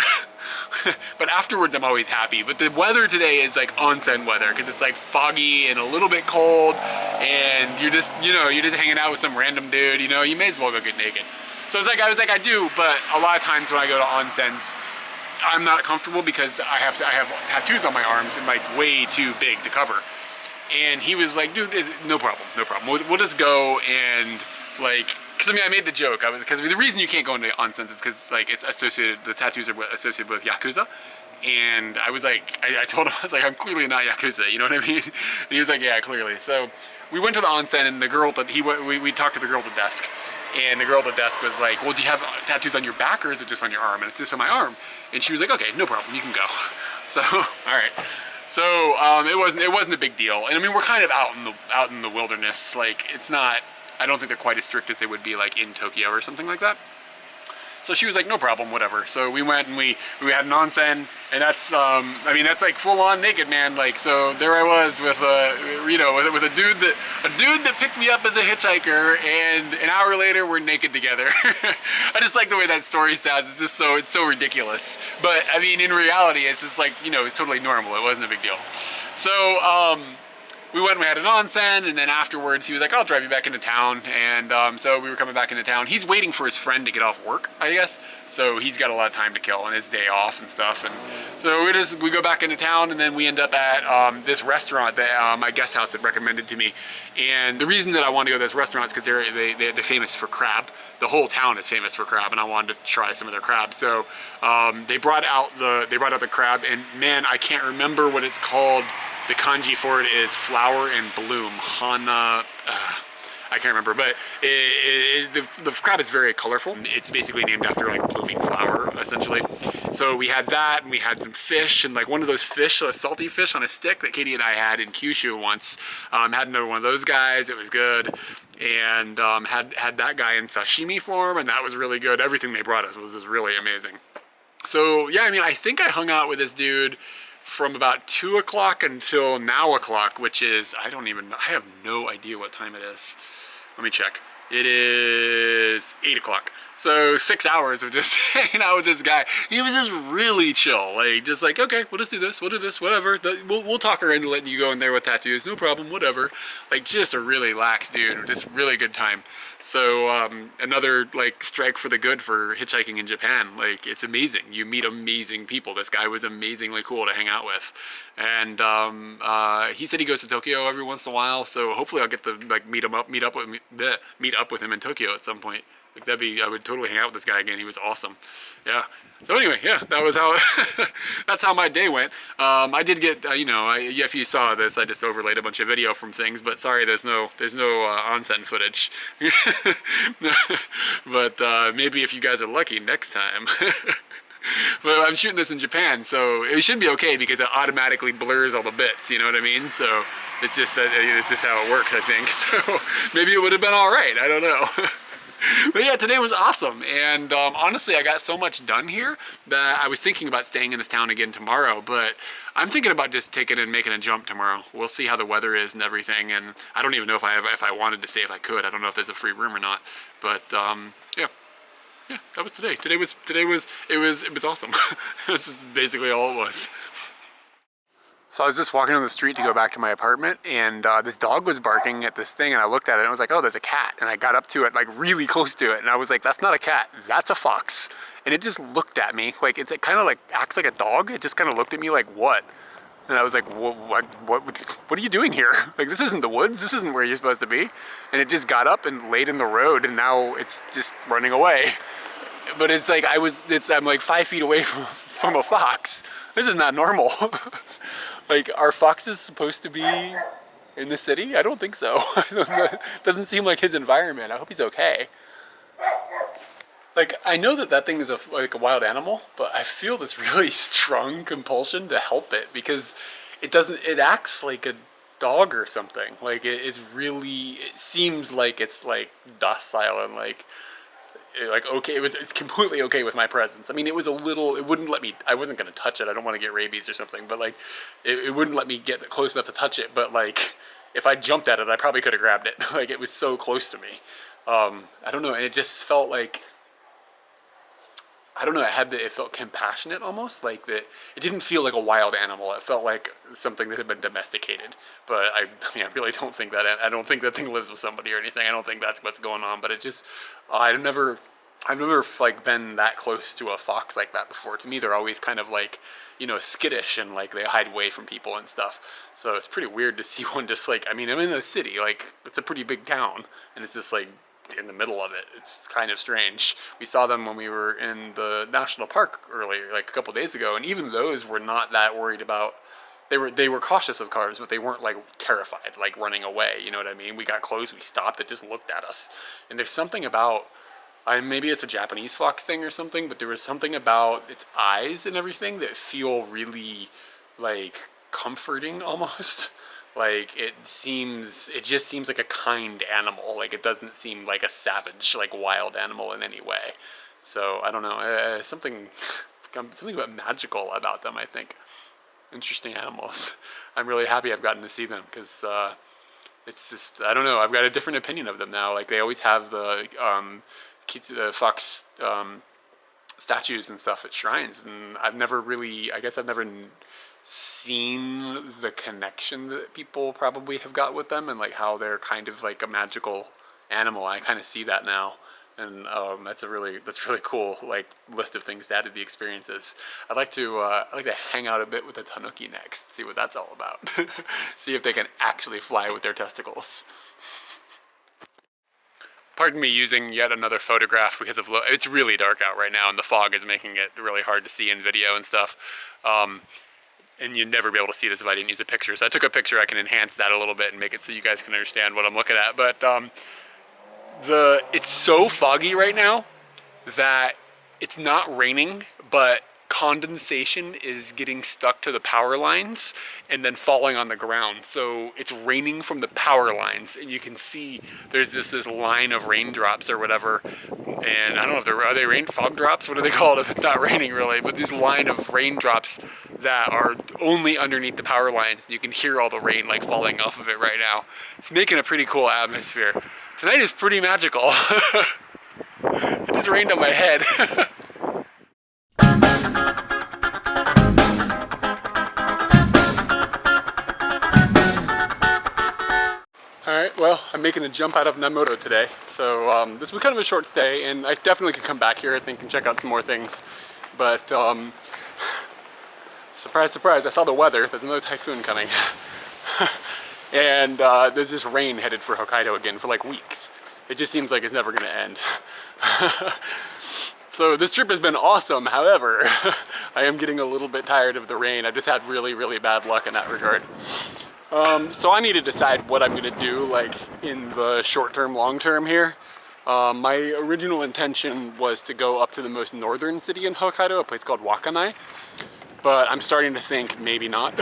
But afterwards, I'm always happy. But the weather today is like onsen weather, because it's like foggy and a little bit cold, and you're just hanging out with some random dude. You may as well go get naked. So I was like, I do, but a lot of times when I go to onsens, I'm not comfortable because I have tattoos on my arms and like way too big to cover. And he was like, "Dude, no problem. We'll just go." And like, because I mean, I made the joke. Because the reason you can't go into onsens is because like the tattoos are associated with Yakuza. And I was like, I told him, I was like, "I'm clearly not Yakuza," you know what I mean? And he was like, "Yeah, clearly." So we went to the onsen, and the girl that we talked to the girl at the desk. And the girl at the desk was like, "Well, do you have tattoos on your back, or is it just on your arm?" And it's just on my arm. And she was like, "Okay, no problem, you can go." So, all right. So it wasn't a big deal, and I mean, we're kind of out in the wilderness. Like, it's not. I don't think they're quite as strict as they would be like in Tokyo or something like that. So she was like, "No problem, whatever." So we went and we had an onsen, and that's I mean, that's like full on naked, man. Like, so there I was with with a dude that picked me up as a hitchhiker, and an hour later we're naked together. I just like the way that story sounds. It's so ridiculous. But I mean, in reality, it's just like, it's totally normal. It wasn't a big deal. So we went and we had an onsen, and then afterwards he was like, "I'll drive you back into town." And so we were coming back into town. He's waiting for his friend to get off work, I guess. So he's got a lot of time to kill on his day off and stuff. And so we go back into town, and then we end up at this restaurant that my guest house had recommended to me. And the reason that I wanted to go to this restaurant is because they're famous for crab. The whole town is famous for crab, and I wanted to try some of their crab. So they brought out the crab, and man, I can't remember what it's called. The kanji for it is flower and bloom. Hana. I I can't remember, but the crab is very colorful. It's basically named after like blooming flower, essentially. So we had that, and we had some fish, and like one of those fish, a salty fish on a stick that Katie and I had in Kyushu once. Had another one of those guys. It was good, and had that guy in sashimi form, and that was really good. Everything they brought us was just really amazing. So yeah, I mean, I think I hung out with this dude from about 2 o'clock until now o'clock, which is, I have no idea what time it is. Let me check. It is 8 o'clock. So 6 hours of just hanging out with this guy. He was just really chill, like just like, okay, we'll just do this, we'll do this, whatever. We'll talk her into letting you go in there with tattoos, no problem, whatever. Like just a really lax dude, just really good time. So another like strike for the good for hitchhiking in Japan. Like it's amazing. You meet amazing people. This guy was amazingly cool to hang out with, and he said he goes to Tokyo every once in a while. So hopefully I'll get to like meet up with him in Tokyo at some point. Like that'd be, I would totally hang out with this guy again. He was awesome. Yeah. So anyway, yeah, that was how, that's how my day went. I did get, if you saw this, I just overlaid a bunch of video from things, but sorry, there's no onsen footage. But maybe if you guys are lucky next time. But I'm shooting this in Japan, so it should be okay because it automatically blurs all the bits, you know what I mean? So it's just how it works, I think. So maybe it would have been all right, I don't know. But yeah, today was awesome, and honestly I got so much done here that I was thinking about staying in this town again tomorrow, but I'm thinking about just taking and making a jump tomorrow. We'll see how the weather is and everything, and I don't even know if I wanted to stay, if I could. I don't know if there's a free room or not, but yeah, that was today. It was awesome. That's basically all it was. So I was just walking down the street to go back to my apartment, and this dog was barking at this thing, and I looked at it and I was like, oh, there's a cat. And I got up to it, like really close to it, and I was like, that's not a cat, that's a fox. And it just looked at me, like it kind of like acts like a dog. It just kind of looked at me like, what? And I was like, what are you doing here? Like, this isn't the woods, this isn't where you're supposed to be. And it just got up and laid in the road, and now it's just running away. But it's like, I'm like 5 feet away from a fox. This is not normal. Like, are foxes supposed to be in the city? I don't think so. Doesn't seem like his environment. I hope he's okay. Like, I know that thing is like a wild animal, but I feel this really strong compulsion to help it because it acts like a dog or something. Like, it seems like it's like docile and like okay, it's completely okay with my presence. I mean, it wouldn't let me, I wasn't going to touch it. I don't want to get rabies or something, but like, it wouldn't let me get close enough to touch it. But like, if I jumped at it, I probably could have grabbed it. Like, it was so close to me. I don't know. And it just felt like, I don't know, it felt compassionate almost, like that. It didn't feel like a wild animal. It felt like something that had been domesticated. But I really don't think that. I don't think that thing lives with somebody or anything. I don't think that's what's going on. But it just, I've never like been that close to a fox like that before. To me, they're always kind of like, skittish and like they hide away from people and stuff. So it's pretty weird to see one just like, I mean, I'm in the city, like it's a pretty big town, and it's just like in the middle of it. It's kind of strange. We saw them when we were in the national park earlier, like a couple days ago, and even those were not that worried about. They were cautious of cars, but they weren't like terrified, like running away. You know what I mean? We got close, we stopped, it just looked at us. And there's something about, maybe it's a Japanese fox thing or something, but there was something about its eyes and everything that feel really like comforting almost. Like it just seems like a kind animal. Like it doesn't seem like a savage, like wild animal in any way. So I don't know, something about magical about them, I think. Interesting animals. I'm really happy I've gotten to see them because it's just, I don't know, I've got a different opinion of them now. Like they always have the fox statues and stuff at shrines, and I've never seen the connection that people probably have got with them and like how they're kind of like a magical animal. I kind of see that now, and that's really cool like list of things to add to the experiences. I'd like to hang out a bit with the tanuki next, see what that's all about. See if they can actually fly with their testicles. Pardon me using yet another photograph because of it's really dark out right now and the fog is making it really hard to see in video and stuff. And you'd never be able to see this if I didn't use a picture. So I took a picture. I can enhance that a little bit and make it so you guys can understand what I'm looking at. But It's so foggy right now that it's not raining, but condensation is getting stuck to the power lines and then falling on the ground. So it's raining from the power lines, and you can see there's this line of raindrops or whatever. And I don't know if are they fog drops? What are they called if it's not raining really? But this line of raindrops that are only underneath the power lines. You can hear all the rain like falling off of it right now. It's making a pretty cool atmosphere. Tonight is pretty magical. It just rained on my head. Alright, well, I'm making a jump out of Namoto today. So this was kind of a short stay, and I definitely could come back here, I think, and check out some more things. But, surprise, surprise, I saw the weather. There's another typhoon coming. And there's this rain headed for Hokkaido again for like weeks. It just seems like it's never gonna end. So this trip has been awesome. However, I am getting a little bit tired of the rain. I just had really, really bad luck in that regard. So I need to decide what I'm gonna do like in the short term, long term here. My original intention was to go up to the most northern city in Hokkaido, a place called Wakkanai. But I'm starting to think maybe not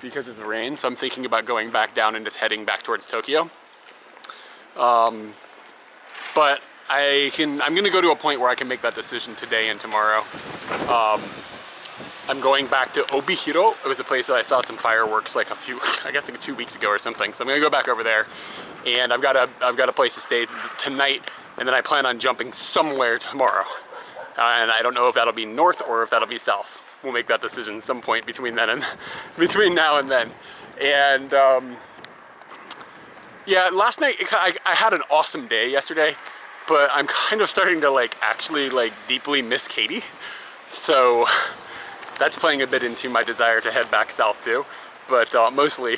because of the rain. So I'm thinking about going back down and just heading back towards Tokyo. But I'm gonna go to a point where I can make that decision today and tomorrow. I'm going back to Obihiro. It was a place that I saw some fireworks like I guess like 2 weeks ago or something. So I'm gonna go back over there, and I've got a place to stay tonight, and then I plan on jumping somewhere tomorrow. And I don't know if that'll be north or if that'll be south. We'll make that decision some point between now and then. And yeah, last night I had an awesome day yesterday, but I'm kind of starting to actually deeply miss Katie. So that's playing a bit into my desire to head back south too. But mostly,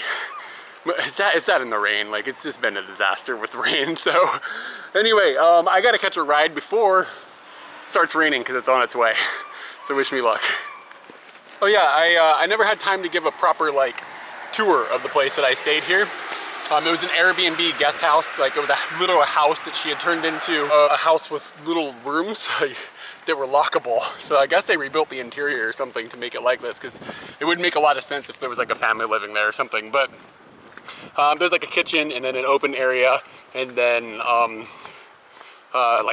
it's that in the rain. Like, it's just been a disaster with rain. So anyway, I gotta catch a ride before it starts raining because it's on its way. So wish me luck. Oh yeah, I never had time to give a proper tour of the place that I stayed here. It was an Airbnb guest house. Like, it was a little house that she had turned into a house with little rooms that were lockable. So I guess they rebuilt the interior or something to make it like this, because it would make a lot of sense if there was a family living there or something. But there's a kitchen and then an open area, and then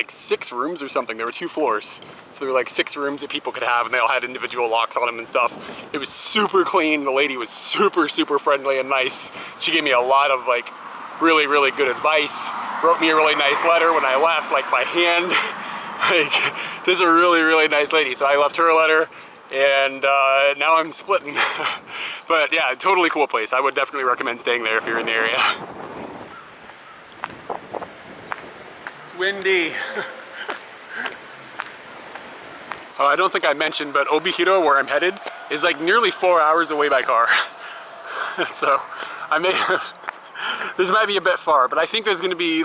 6 rooms or something. There were 2 floors. So there were 6 rooms that people could have, and they all had individual locks on them and stuff. It was super clean. The lady was super, super friendly and nice. She gave me a lot of really, really good advice. Wrote me a really nice letter when I left, by hand. Just a really, really nice lady. So I left her a letter, and now I'm splitting. But yeah, totally cool place. I would definitely recommend staying there if you're in the area. Windy. I don't think I mentioned, but Obihiro, where I'm headed, is nearly 4 hours away by car. So I may have, this might be a bit far, but I think there's going to be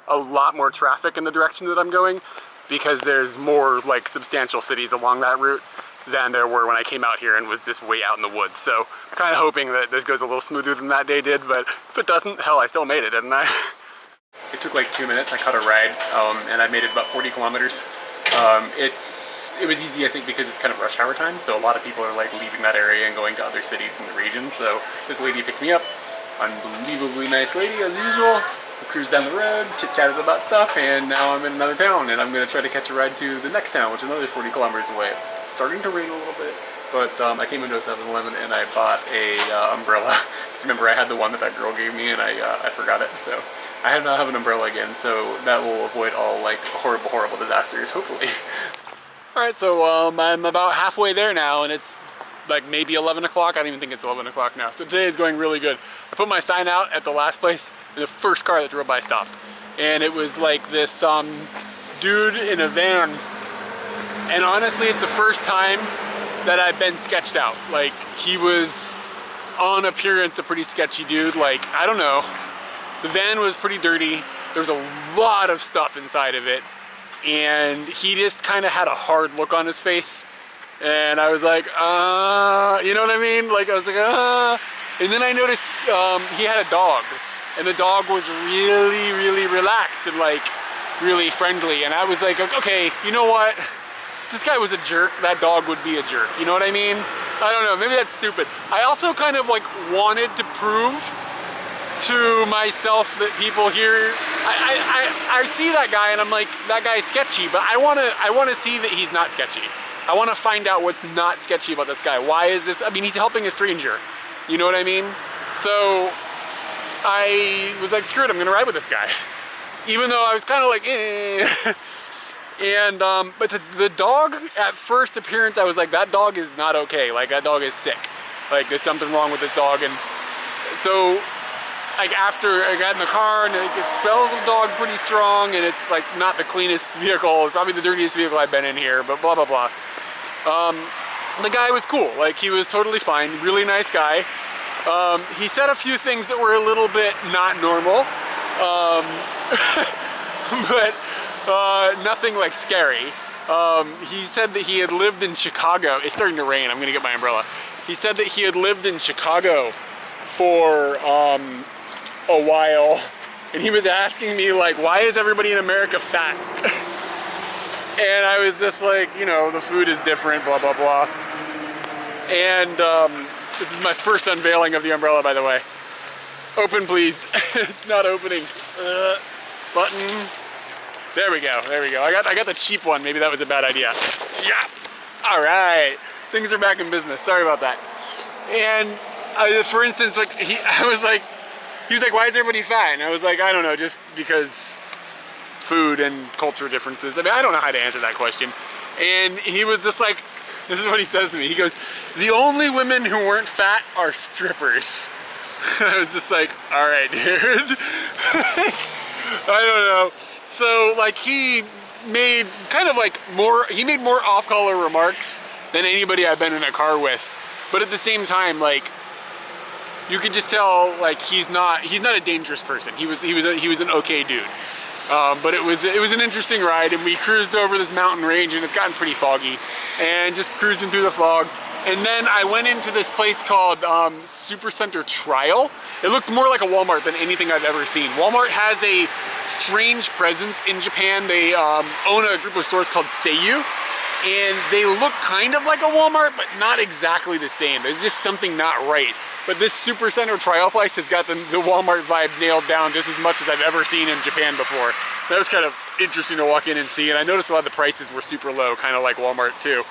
a lot more traffic in the direction that I'm going, because there's more substantial cities along that route than there were when I came out here and was just way out in the woods. So I'm kind of hoping that this goes a little smoother than that day did, but if it doesn't, hell, I still made it, didn't I? It took 2 minutes. I caught a ride, and I made it about 40 kilometers. It was easy, I think, because it's kind of rush hour time, so a lot of people are leaving that area and going to other cities in the region. So this lady picked me up, unbelievably nice lady as usual. We cruised down the road, chit-chatted about stuff, and now I'm in another town, and I'm going to try to catch a ride to the next town, which is another 40 kilometers away. It's starting to rain a little bit, but I came into a 7-Eleven and I bought a umbrella. Because remember, I had the one that girl gave me, and I forgot it, so I now have an umbrella again, so that will avoid all horrible, horrible disasters, hopefully. Alright, so I'm about halfway there now, and it's maybe 11 o'clock. I don't even think it's 11 o'clock now. So today is going really good. I put my sign out at the last place, and the first car that drove by stopped. And it was this dude in a van. And honestly, it's the first time that I've been sketched out. He was, on appearance, a pretty sketchy dude. I don't know. The van was pretty dirty. There was a lot of stuff inside of it. And he just kind of had a hard look on his face. And I was like, you know what I mean? I was like, And then I noticed he had a dog. And the dog was really, really relaxed. relaxed and like really friendly. And I was like, okay, you know what? If this guy was a jerk, that dog would be a jerk. You know what I mean? I don't know, maybe that's stupid. I also kind of like wanted to prove to myself that people here, I see that guy and I'm like, that guy's sketchy, but I wanna see that he's not sketchy. I wanna find out what's not sketchy about this guy. Why is this, I mean, he's helping a stranger. You know what I mean? So I was like, screw it, I'm gonna ride with this guy. Even though I was kind of like, eh. And, but the dog, at first appearance, I was like, that dog is not okay. Like, that dog is sick. Like, there's something wrong with this dog. And so, like, after I got in the car, and it smells of dog pretty strong, and it's, like, not the cleanest vehicle. It's probably the dirtiest vehicle I've been in here, but blah, blah, blah. The guy was cool. Like, he was totally fine. Really nice guy. He said a few things that were a little bit not normal. But nothing like scary. He said that he had lived in Chicago. It's starting to rain, I'm gonna get my umbrella. He said that he had lived in Chicago for a while, and he was asking me like, why is everybody in America fat? And I was just like, you know, the food is different, blah, blah, blah. And this is my first unveiling of the umbrella, by the way. Open, please. It's not opening. Button. There we go, there we go. I got the cheap one, maybe that was a bad idea. Yeah, all right. Things are back in business, sorry about that. And for instance, like he was like, why is everybody fat? And I was like, I don't know, just because food and culture differences. I mean, I don't know how to answer that question. And he was just like, this is what he says to me. He goes, the only women who weren't fat are strippers. I was just like, all right, dude. I don't know. So like he made kind of like he made more off-color remarks than anybody I've been in a car with. But at the same time, like, you could just tell like he's not a dangerous person. He was an okay dude. But it was an interesting ride, and we cruised over this mountain range, and it's gotten pretty foggy, and just cruising through the fog. And then I went into this place called Supercenter Trial. It looks more like a Walmart than anything I've ever seen. Walmart has a strange presence in Japan. They own a group of stores called Seiyu, and they look kind of like a Walmart, but not exactly the same. There's just something not right. But this Supercenter Trial place has got the Walmart vibe nailed down just as much as I've ever seen in Japan before. That was kind of interesting to walk in and see, and I noticed a lot of the prices were super low, kind of like Walmart too.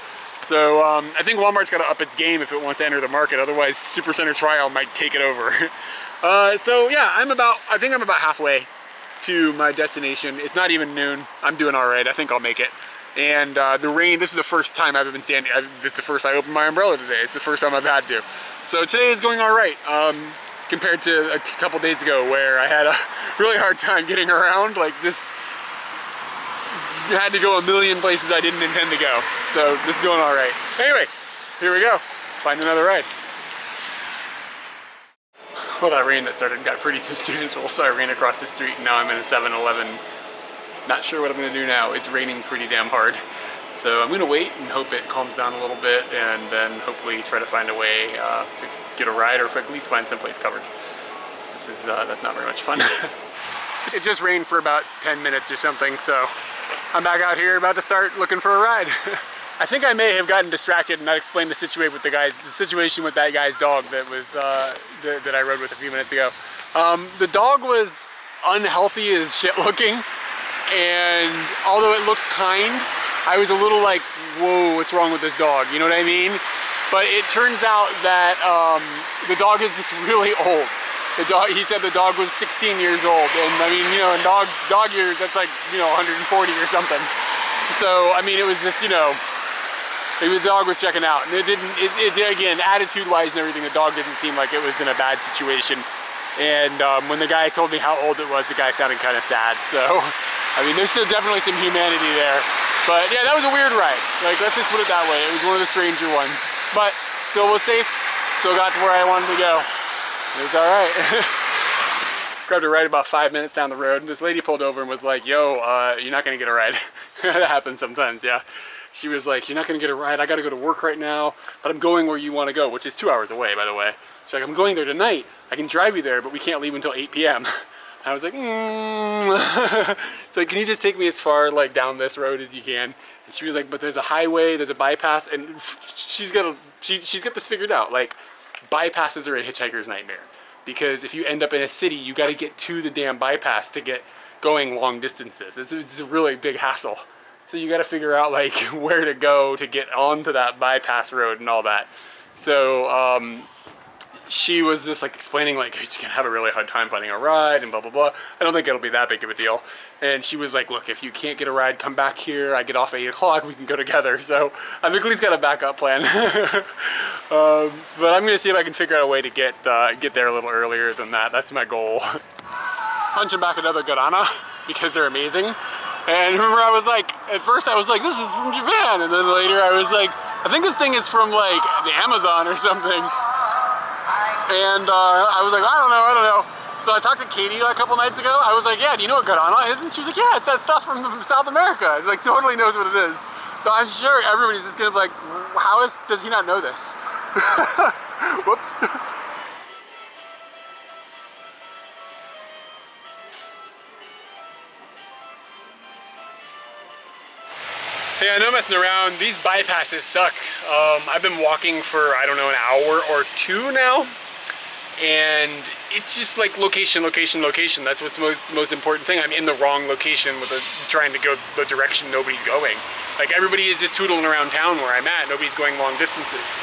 So I think Walmart's got to up its game if it wants to enter the market, otherwise Supercenter Trial might take it over. So yeah, I think I'm about halfway to my destination. It's not even noon. I'm doing all right. I think I'll make it. And the rain, this is the first time I've been standing, this is the first I opened my umbrella today. It's the first time I've had to. So today is going all right, compared to a couple days ago where I had a really hard time getting around, like just had to go a million places I didn't intend to go. So this is going all right. Anyway, here we go. Find another ride. Well, that rain that started got pretty substantial, so I ran across the street and now I'm in a 7-Eleven. Not sure what I'm gonna do now. It's raining pretty damn hard. So I'm gonna wait and hope it calms down a little bit, and then hopefully try to find a way to get a ride, or if I at least find someplace covered. That's not very much fun. It just rained for about 10 minutes or something, so I'm back out here about to start looking for a ride. I think I may have gotten distracted and not explained the situation with that guy's dog that was that I rode with a few minutes ago. The dog was unhealthy as shit looking, and although it looked kind, I was a little like, whoa, what's wrong with this dog? You know what I mean? But it turns out that the dog is just really old. He said the dog was 16 years old, and I mean, you know, in dog years, that's like, you know, 140 or something. So, I mean, it was just, you know, the dog was checking out, and again, attitude-wise and everything, the dog didn't seem like it was in a bad situation. And when the guy told me how old it was, the guy sounded kind of sad. So, I mean, there's still definitely some humanity there. But yeah, that was a weird ride. Like, let's just put it that way. It was one of the stranger ones. But still was safe. Still got to where I wanted to go. It was all right. Grabbed a ride about 5 minutes down the road, and this lady pulled over and was like, yo, you're not gonna get a ride. That happens sometimes, yeah. She was like, you're not gonna get a ride. I gotta go to work right now, but I'm going where you wanna go, which is 2 hours away, by the way. She's like, I'm going there tonight. I can drive you there, but we can't leave until 8 p.m. I was like, So can you just take me as far like down this road as you can? And she was like, but there's a highway, there's a bypass, and she's got this figured out. Like, bypasses are a hitchhiker's nightmare, because if you end up in a city, you got to get to the damn bypass to get going long distances. It's a really big hassle. So you got to figure out like where to go to get onto that bypass road and all that. So she was just like explaining like she's gonna have a really hard time finding a ride and blah blah blah. I don't think it'll be that big of a deal. And she was like, look, if you can't get a ride, come back here. I get off at 8 o'clock, we can go together. So I've at least got a backup plan. But I'm gonna see if I can figure out a way to get there a little earlier than that. That's my goal. Punching back another guarana because they're amazing. And remember, I was like, at first I was like, this is from Japan. And then later I was like, I think this thing is from like the Amazon or something. And I was like, I don't know. So I talked to Katie like a couple nights ago. I was like, yeah, do you know what guarana is? And she was like, yeah, it's that stuff from South America. She's like, totally knows what it is. So I'm sure everybody's just gonna be like, does he not know this? Whoops. Hey, I know messing around, these bypasses suck. I've been walking for, I don't know, an hour or two now. And it's just like location. That's what's most important thing. I'm in the wrong location with trying to go the direction nobody's going. Like everybody is just tootling around town where I'm at. Nobody's going long distances.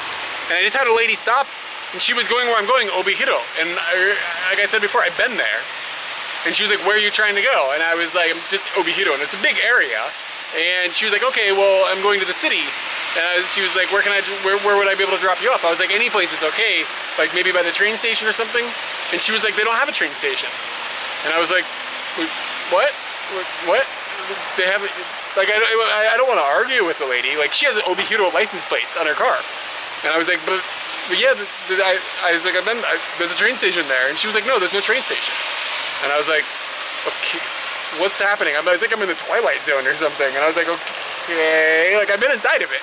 And I just had a lady stop, and she was going where I'm going, Obihiro. And like I said before, I've been there. And she was like, where are you trying to go? And I was like, I'm just Obihiro, and it's a big area. And she was like, okay, well, I'm going to the city. And she was like, where would I be able to drop you off? I was like, any place is okay, like maybe by the train station or something. And she was like, they don't have a train station. And I was like, what? They have, like, I don't want to argue with the lady. Like, she has an Obihiro license plates on her car. And I was like, but yeah, I was like, there's a train station there. And she was like, no, there's no train station. And I was like, okay, what's happening? I was like, I'm in the Twilight Zone or something. And I was like, okay, like I've been inside of it.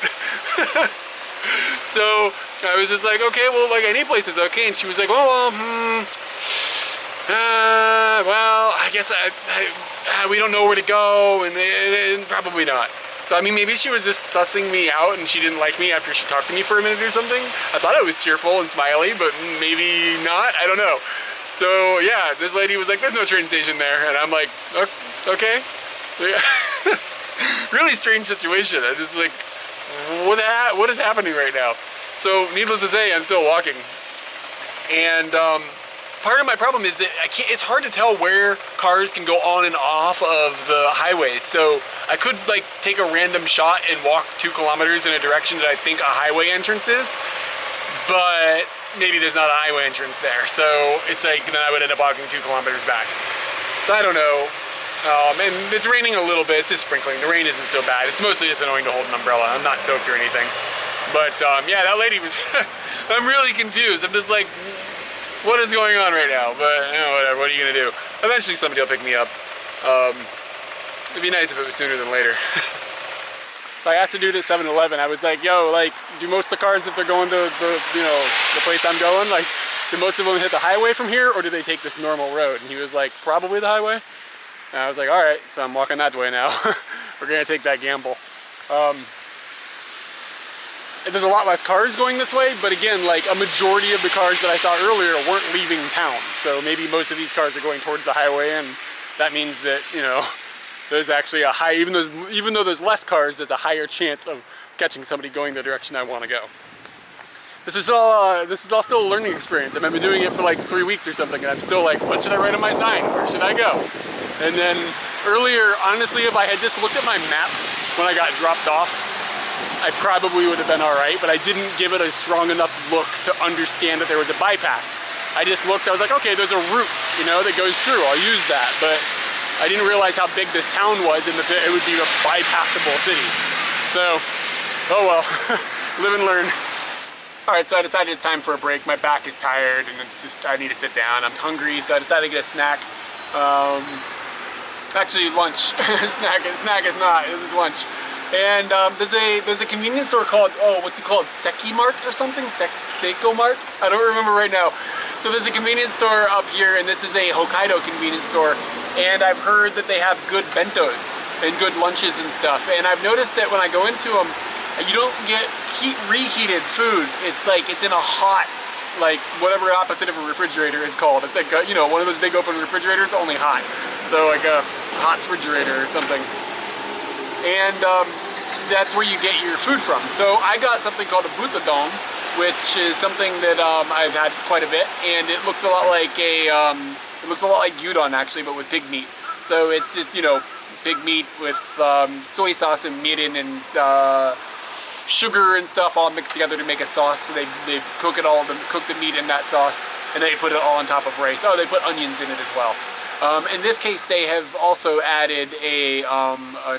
So I was just like, okay, well, like any place is okay. And she was like, well, I guess we don't know where to go, and probably not. So I mean, maybe she was just sussing me out and she didn't like me after she talked to me for a minute or something. I thought I was cheerful and smiley, but maybe not, I don't know. So yeah, this lady was like, there's no train station there. And I'm like, okay. Really strange situation. I just like, what is happening right now? So needless to say, I'm still walking. And part of my problem is that it's hard to tell where cars can go on and off of the highways. So I could like take a random shot and walk 2 kilometers in a direction that I think a highway entrance is, but maybe there's not a highway entrance there. So it's like, then I would end up walking 2 kilometers back. So I don't know. And it's raining a little bit, it's just sprinkling. The rain isn't so bad. It's mostly just annoying to hold an umbrella. I'm not soaked or anything. But yeah, that lady was, I'm really confused. I'm just like, what is going on right now? But you know, whatever, what are you gonna do? Eventually somebody will pick me up. It'd be nice if it was sooner than later. So I asked a dude at 7-Eleven, I was like, yo, like, do most of the cars, if they're going to the place I'm going, like, do most of them hit the highway from here, or do they take this normal road? And he was like, probably the highway. And I was like, all right, so I'm walking that way now. We're gonna take that gamble. There's a lot less cars going this way, but again, like a majority of the cars that I saw earlier weren't leaving town. So maybe most of these cars are going towards the highway, and that means that, you know, there's actually a high, even though there's less cars, there's a higher chance of catching somebody going the direction I want to go. This is all still a learning experience. I've been doing it for like 3 weeks or something, and I'm still like, what should I write on my sign? Where should I go? And then earlier, honestly, if I had just looked at my map when I got dropped off, I probably would have been all right, but I didn't give it a strong enough look to understand that there was a bypass. I just looked, I was like, okay, there's a route, you know, that goes through, I'll use that. But I didn't realize how big this town was and that it would be a bypassable city. So, oh well, live and learn. All right, so I decided it's time for a break. My back is tired and it's just, I need to sit down. I'm hungry, so I decided to get a snack. Actually, lunch. snack is not, this is lunch. And there's a convenience store called, what's it called? Seki Mart or something? Seiko Mart? I don't remember right now. So there's a convenience store up here, and this is a Hokkaido convenience store, and I've heard that they have good bentos and good lunches and stuff, and I've noticed that when I go into them, you don't get reheated food. It's like it's in a hot, like whatever opposite of a refrigerator is called. It's like you know, one of those big open refrigerators, only hot. So like a hot refrigerator or something. And that's where you get your food from. So I got something called a butadon, which is something that I've had quite a bit, and it looks a lot like gyudon actually, but with pig meat. So it's just, you know, pig meat with soy sauce and mirin and sugar and stuff all mixed together to make a sauce. So they cook the meat in that sauce, and they put it all on top of rice. Oh, they put onions in it as well. In this case, they have also added an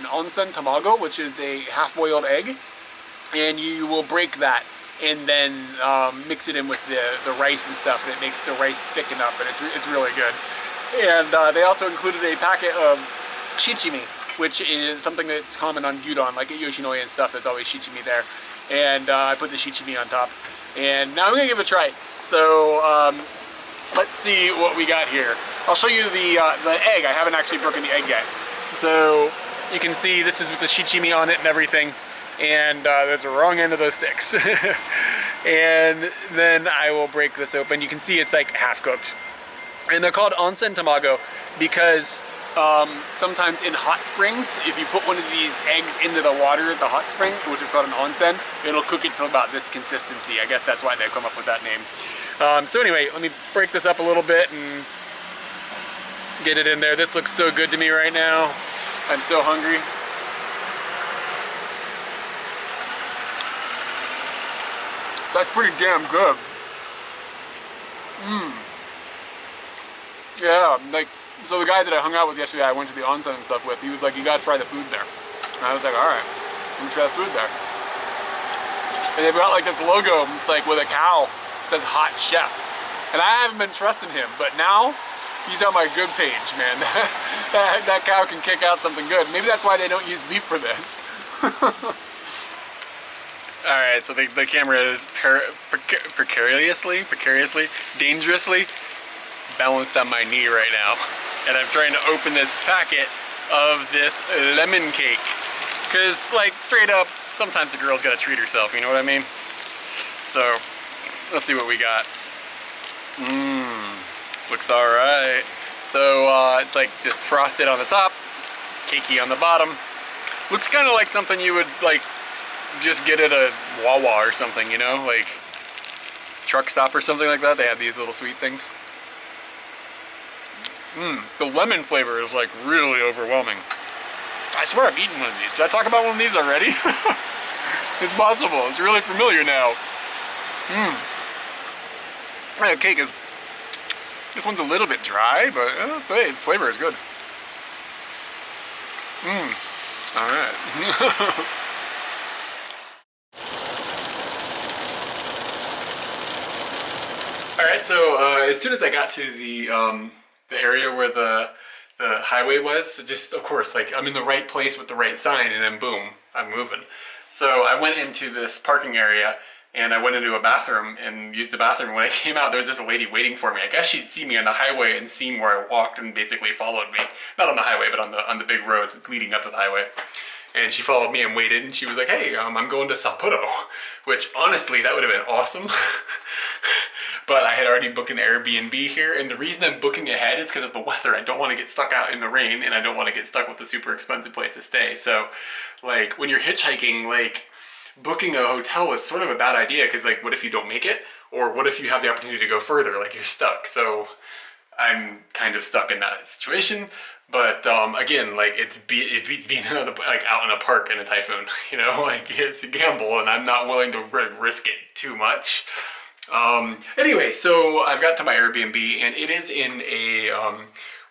onsen tamago, which is a half-boiled egg, and you will break that and then mix it in with the rice and stuff, and it makes the rice thicken up, and it's really good. And they also included a packet of shichimi, which is something that's common on gyudon, like at Yoshinoya and stuff. There's always shichimi there, and I put the shichimi on top. And now I'm gonna give it a try. So let's see what we got here. I'll show you the egg. I haven't actually broken the egg yet. So you can see this is with the shichimi on it and everything. And there's the wrong end of those sticks. And then I will break this open. You can see it's like half cooked. And they're called onsen tamago because sometimes in hot springs, if you put one of these eggs into the water at the hot spring, which is called an onsen, it'll cook it to about this consistency. I guess that's why they come up with that name. So anyway, let me break this up a little bit and get it in there. This looks so good to me right now. I'm so hungry. That's pretty damn good. Yeah, like, so the guy that I hung out with yesterday, I went to the onsen and stuff with, he was like, you gotta try the food there. And I was like, alright, I'm gonna try the food there. And they've got like this logo, it's like with a cow, it says hot chef. And I haven't been trusting him, but now, he's on my good page, man. that cow can kick out something good. Maybe that's why they don't use beef for this. Alright, so the camera is precariously, dangerously balanced on my knee right now. And I'm trying to open this packet of this lemon cake. Cause like straight up, sometimes the girl's gotta treat herself, you know what I mean? So, let's see what we got. Looks alright. So it's like just frosted on the top, cakey on the bottom. Looks kind of like something you would like just get at a Wawa or something, you know, like truck stop or something like that. They have these little sweet things. The lemon flavor is like really overwhelming. I swear I've eaten one of these. Did I talk about one of these already? It's possible. It's really familiar now. That cake is, this one's a little bit dry, but I'll say the flavor is good. Alright. Alright, so as soon as I got to the area where the highway was, just of course, like I'm in the right place with the right sign, and then boom, I'm moving. So I went into this parking area, and I went into a bathroom and used the bathroom. When I came out, there was this lady waiting for me. I guess she'd seen me on the highway and seen where I walked and basically followed me. Not on the highway, but on the big road leading up to the highway. And she followed me and waited, and she was like, hey, I'm going to Sapporo. Which, honestly, that would have been awesome. But I had already booked an Airbnb here, and the reason I'm booking ahead is because of the weather. I don't want to get stuck out in the rain, and I don't want to get stuck with a super expensive place to stay. So, like, when you're hitchhiking, like, booking a hotel is sort of a bad idea, because, like, what if you don't make it? Or what if you have the opportunity to go further? Like, you're stuck. So, I'm kind of stuck in that situation. But again, like it beats being out in a park in a typhoon. You know, like it's a gamble, and I'm not willing to risk it too much. Anyway, so I've got to my Airbnb, and it is in a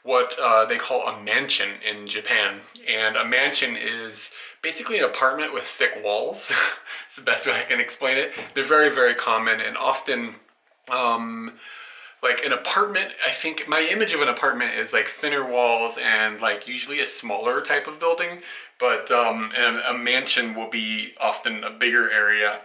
what they call a mansion in Japan. And a mansion is basically an apartment with thick walls. It's the best way I can explain it. They're very, very common, and often like an apartment, I think my image of an apartment is like thinner walls and like usually a smaller type of building, but and a mansion will be often a bigger area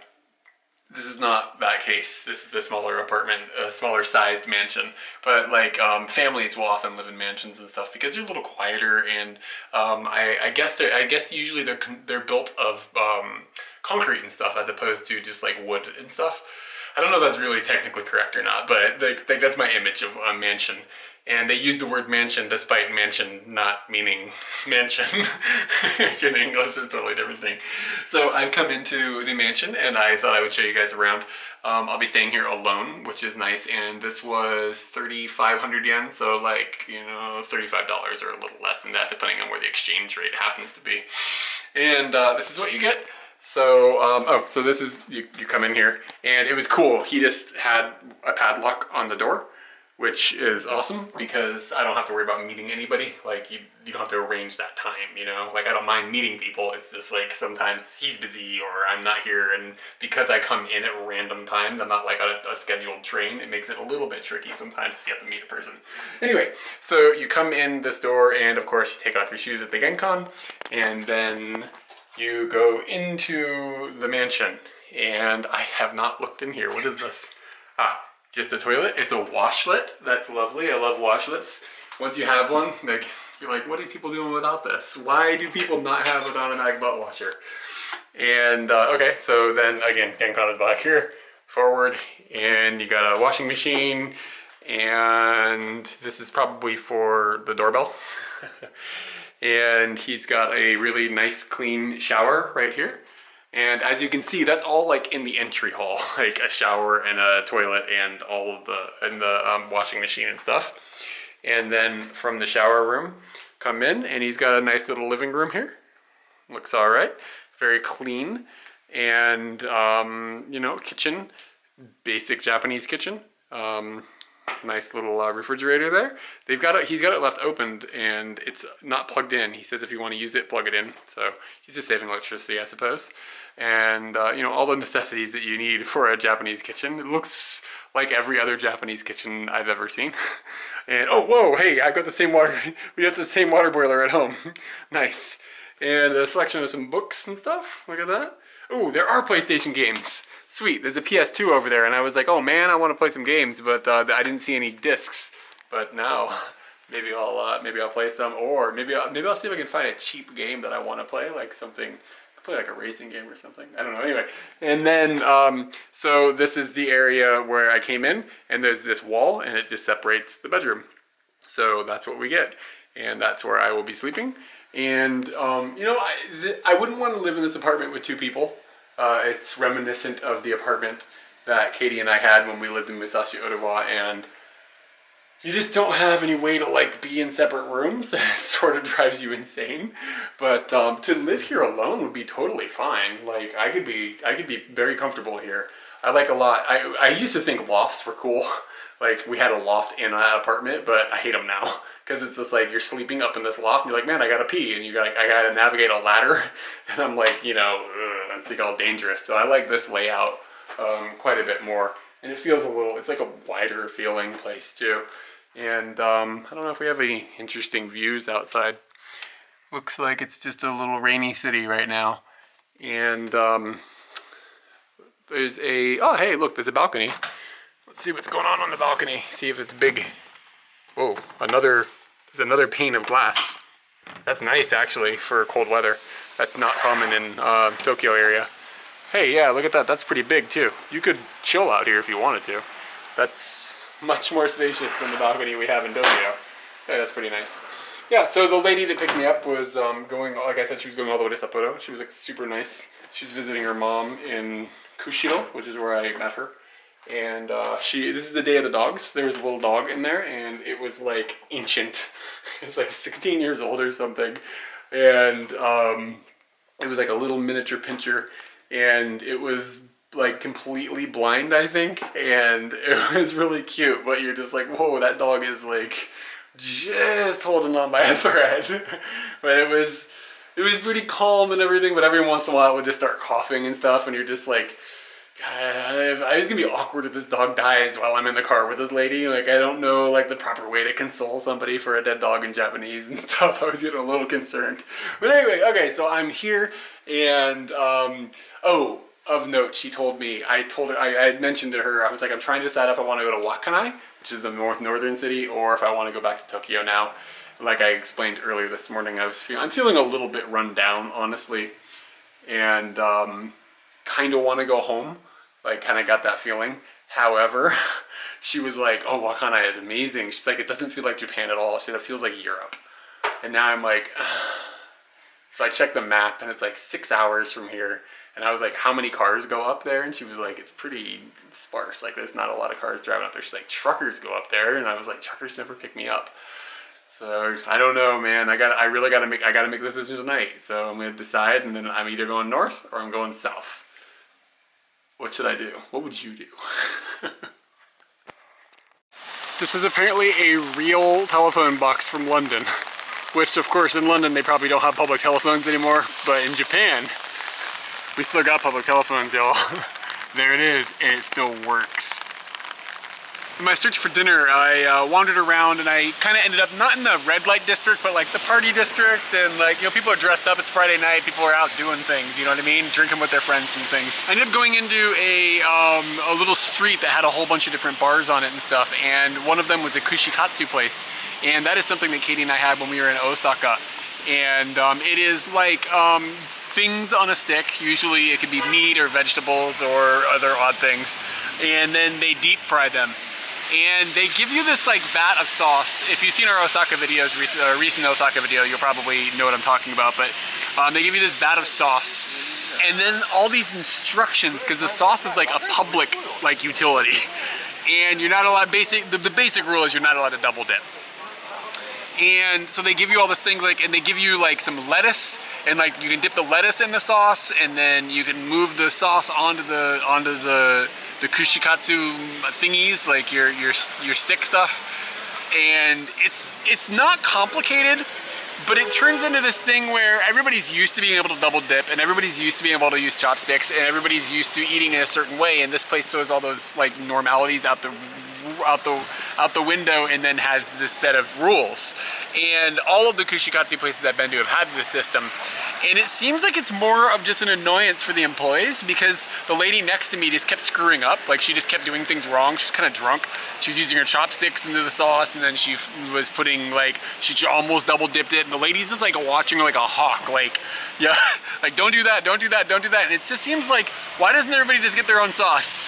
this is not that case. This is a smaller apartment, a smaller sized mansion. But like families will often live in mansions and stuff because they're a little quieter, and I guess usually they're built of concrete and stuff as opposed to just like wood and stuff. I don't know if that's really technically correct or not, but like that's my image of a mansion. And they use the word mansion despite mansion not meaning mansion. In English, it's a totally different thing. So I've come into the mansion and I thought I would show you guys around. I'll be staying here alone, which is nice. And this was 3,500 yen, so like, you know, $35 or a little less than that, depending on where the exchange rate happens to be. And this is what you get. So, so this is, you come in here, and it was cool. He just had a padlock on the door, which is awesome because I don't have to worry about meeting anybody. Like, you don't have to arrange that time, you know? Like, I don't mind meeting people. It's just like sometimes he's busy or I'm not here, and because I come in at random times, I'm not like a scheduled train, it makes it a little bit tricky sometimes if you have to meet a person. Anyway, so you come in this door, and of course you take off your shoes at the Genkan, and then you go into the mansion. And I have not looked in here. What is this? Just a toilet. It's a washlet. That's lovely. I love washlets. Once you have one, like, you're like, what are people doing without this? Why do people not have an automatic butt washer? And okay, so then again, Genkan is back here, forward, and you got a washing machine, and this is probably for the doorbell. And he's got a really nice clean shower right here. And as you can see, that's all like in the entry hall, like a shower and a toilet and all of the washing machine and stuff. And then from the shower room, come in, and he's got a nice little living room here. Looks all right, very clean, and you know, kitchen, basic Japanese kitchen. Nice little refrigerator there. He's got it left opened, and it's not plugged in. He says if you want to use it, plug it in. So he's just saving electricity, I suppose. And you know, all the necessities that you need for a Japanese kitchen. It looks like every other Japanese kitchen I've ever seen. And oh, whoa, hey, I got the same water. We got the same water boiler at home. Nice. And a selection of some books and stuff. Look at that. Oh, there are PlayStation games. Sweet, there's a PS2 over there, and I was like, oh man, I want to play some games, but I didn't see any discs. But now, maybe I'll play some, or maybe I'll see if I can find a cheap game that I want to play, like something, play like a racing game or something. I don't know. Anyway, and then so this is the area where I came in, and there's this wall, and it just separates the bedroom. So that's what we get, and that's where I will be sleeping. And you know, I wouldn't want to live in this apartment with two people. It's reminiscent of the apartment that Katie and I had when we lived in Musashi Odawa, and you just don't have any way to like be in separate rooms. It sort of drives you insane. But to live here alone would be totally fine. Like I could be very comfortable here. I like a lot. I used to think lofts were cool. Like we had a loft in an apartment, but I hate them now because it's just like you're sleeping up in this loft and you're like, man, I gotta pee, and you're like, I gotta navigate a ladder, and I'm like, you know, it's like all dangerous. So I like this layout quite a bit more, and it feels it's like a wider feeling place too. And I don't know if we have any interesting views outside. Looks like it's just a little rainy city right now, and there's oh hey, look, there's a balcony. Let's see what's going on the balcony. See if it's big. Whoa, there's another pane of glass. That's nice actually for cold weather. That's not common in Tokyo area. Hey, yeah, look at that. That's pretty big too. You could chill out here if you wanted to. That's much more spacious than the balcony we have in Tokyo. Hey, that's pretty nice. Yeah, so the lady that picked me up was going, like I said, she was going all the way to Sapporo. She was like super nice. She's visiting her mom in Kushiro, which is where I met her. And this is the day of the dogs. There was a little dog in there, and it was like ancient. It was like 16 years old or something. And it was like a little miniature pinscher, and it was like completely blind, I think. And it was really cute, but you're just like, whoa, that dog is like just holding on by a thread. But it was pretty calm and everything, but every once in a while it would just start coughing and stuff, and you're just like, God, it's gonna be awkward if this dog dies while I'm in the car with this lady. Like, I don't know like the proper way to console somebody for a dead dog in Japanese and stuff. I was getting a little concerned. But anyway, okay, so I'm here, and oh, of note, she told me, I had mentioned to her, I was like, I'm trying to decide if I want to go to Wakanai, which is a northern city, or if I want to go back to Tokyo now. Like I explained earlier this morning, I'm feeling a little bit run down, honestly, and kind of want to go home. Like, kind of got that feeling. However, she was like, oh, Wakanai is amazing. She's like, it doesn't feel like Japan at all. She said, it feels like Europe. And now I'm like, ugh. So I checked the map, and it's like 6 hours from here. And I was like, how many cars go up there? And she was like, it's pretty sparse. Like, there's not a lot of cars driving up there. She's like, truckers go up there. And I was like, truckers never pick me up. So I don't know, man. I gotta make the decision tonight. So I'm gonna decide, and then I'm either going north or I'm going south. What should I do? What would you do? This is apparently a real telephone box from London. Which, of course, in London they probably don't have public telephones anymore. But in Japan, we still got public telephones, y'all. There it is, and it still works. In my search for dinner, I wandered around and I kind of ended up not in the red light district, but like the party district, and like, you know, people are dressed up, it's Friday night, people are out doing things, you know what I mean? Drinking with their friends and things. I ended up going into a little street that had a whole bunch of different bars on it and stuff, and one of them was a kushikatsu place, and that is something that Katie and I had when we were in Osaka. And it is like things on a stick. Usually it could be meat or vegetables or other odd things, and then they deep fry them. And they give you this like vat of sauce. If you've seen our Osaka videos, recent Osaka video, you'll probably know what I'm talking about. But they give you this vat of sauce, and then all these instructions, because the sauce is like a public like utility, and you're not allowed. The basic rule is you're not allowed to double dip. And so they give you all this thing, like, and they give you like some lettuce, and like you can dip the lettuce in the sauce, and then you can move the sauce onto the kushikatsu thingies, like your stick stuff. And it's not complicated, but it turns into this thing where everybody's used to being able to double dip, and everybody's used to being able to use chopsticks, and everybody's used to eating in a certain way, and this place throws all those like normalities out the window, and then has this set of rules. And all of the kushikatsu places I've been to have had this system, and it seems like it's more of just an annoyance for the employees, because the lady next to me just kept screwing up. Like, she just kept doing things wrong. She was kind of drunk. She was using her chopsticks into the sauce, and then she was putting like, she almost double dipped it, and the lady's just like watching her like a hawk, like, yeah, like, don't do that, don't do that, don't do that. And it just seems like, why doesn't everybody just get their own sauce?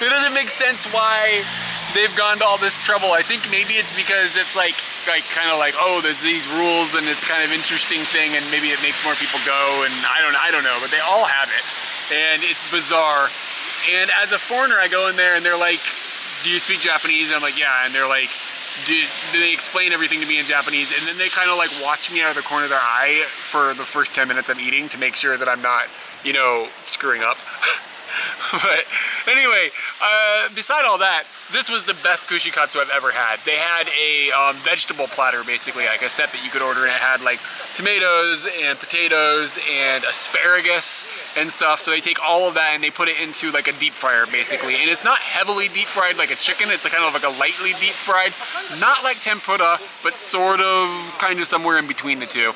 It doesn't make sense why they've gone to all this trouble. I think maybe it's because it's like kind of like, oh, there's these rules, and it's kind of interesting thing, and maybe it makes more people go, and I don't know, but they all have it, and it's bizarre. And as a foreigner, I go in there, and they're like, do you speak Japanese? And I'm like, yeah. And they're like, do they explain everything to me in Japanese? And then they kind of like watch me out of the corner of their eye for the first 10 minutes I'm eating to make sure that I'm not, you know, screwing up. But anyway, beside all that, this was the best kushikatsu I've ever had. They had a vegetable platter, basically, like a set that you could order, and it had like tomatoes and potatoes and asparagus and stuff. So they take all of that and they put it into like a deep fryer, basically. And it's not heavily deep fried like a chicken, it's kind of like a lightly deep fried, not like tempura, but sort of kind of somewhere in between the two.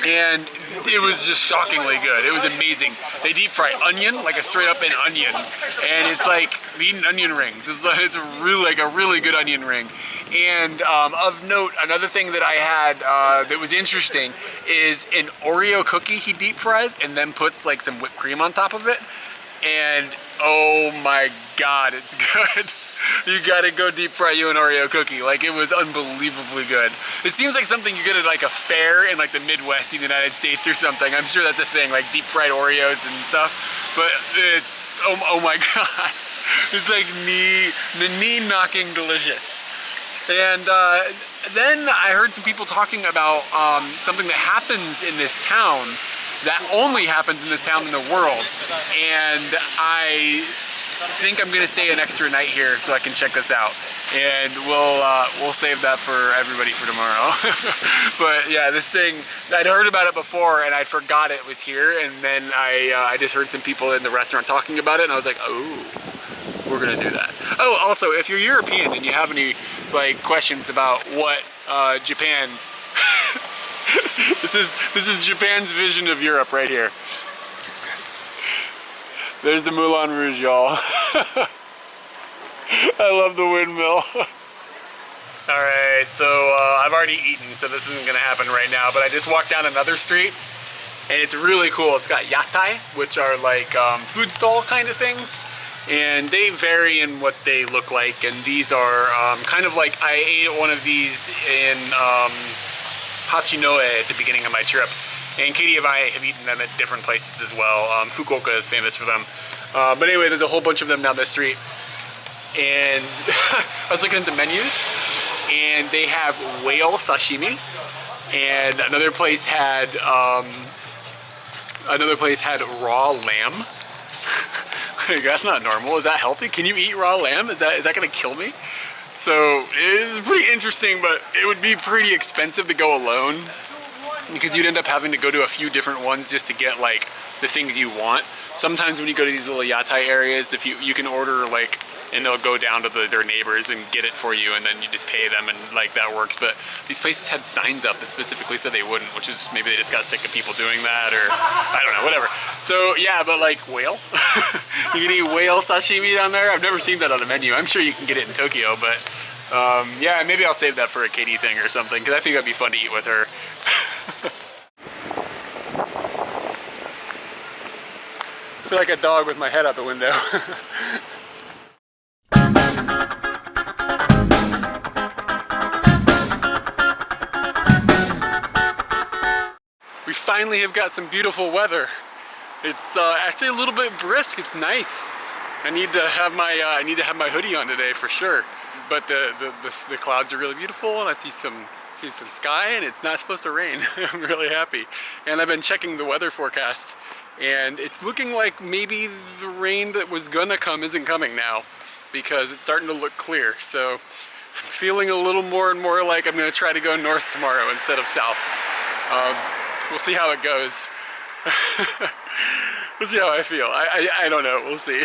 And it was just shockingly good. It was amazing. They deep fry onion, like a straight up an onion, and it's like eating onion rings. It's a really good onion ring. And of note, another thing that I had that was interesting is an Oreo cookie he deep fries and then puts like some whipped cream on top of it. And oh my God, it's good. You gotta go deep fry you an Oreo cookie. Like, it was unbelievably good. It seems like something you get at like a fair in like the Midwest in the United States or something. I'm sure that's a thing, like deep fried Oreos and stuff. But it's, oh my God. It's like knee-knocking delicious. And then I heard some people talking about something that happens in this town that only happens in this town in the world. And I think I'm gonna stay an extra night here so I can check this out, and we'll save that for everybody for tomorrow. But yeah, this thing, I'd heard about it before and I forgot it was here, and then I just heard some people in the restaurant talking about it, and I was like, oh, we're gonna do that. Oh, also, if you're European and you have any like questions about what Japan, this is Japan's vision of Europe right here. There's the Moulin Rouge, y'all. I love the windmill. Alright, so I've already eaten, so this isn't gonna happen right now, but I just walked down another street, and it's really cool. It's got yatai, which are like food stall kind of things, and they vary in what they look like, and these are kind of like, I ate one of these in Hachinoe at the beginning of my trip, and Katie and I have eaten them at different places as well. Fukuoka is famous for them. But anyway, there's a whole bunch of them down this street, and I was looking at the menus, and they have whale sashimi, and another place had raw lamb. That's not normal. Is that healthy? Can you eat raw lamb? Is that gonna kill me? So it's pretty interesting, but it would be pretty expensive to go alone, because you'd end up having to go to a few different ones just to get like the things you want. Sometimes when you go to these little yatai areas, if you can order like, and they'll go down to their neighbors and get it for you, and then you just pay them, and like that works. But these places had signs up that specifically said they wouldn't, which is maybe they just got sick of people doing that, or I don't know, whatever. So yeah, but like whale, you can eat whale sashimi down there. I've never seen that on a menu. I'm sure you can get it in Tokyo, but yeah, maybe I'll save that for a Katie thing or something, because I think that'd be fun to eat with her. I feel like a dog with my head out the window. We finally have got some beautiful weather. It's actually a little bit brisk. It's nice. I need to have my hoodie on today for sure. But the clouds are really beautiful, and I see some sky, and it's not supposed to rain. I'm really happy. And I've been checking the weather forecast, and it's looking like maybe the rain that was gonna come isn't coming now, because it's starting to look clear. So I'm feeling a little more and more like I'm gonna try to go north tomorrow instead of south. We'll see how it goes. We'll see how I feel. I don't know, we'll see.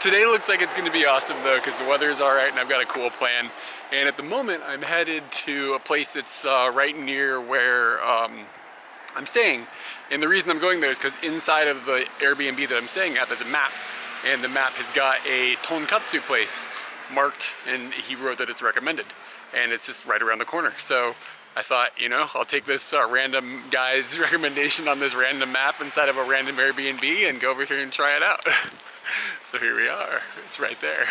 Today looks like it's gonna be awesome though, because the weather is all right and I've got a cool plan. And at the moment, I'm headed to a place that's right near where I'm staying. And the reason I'm going there is because inside of the Airbnb that I'm staying at, there's a map. And the map has got a tonkatsu place marked, and he wrote that it's recommended. And it's just right around the corner. So I thought, you know, I'll take this random guy's recommendation on this random map inside of a random Airbnb and go over here and try it out. So here we are. It's right there.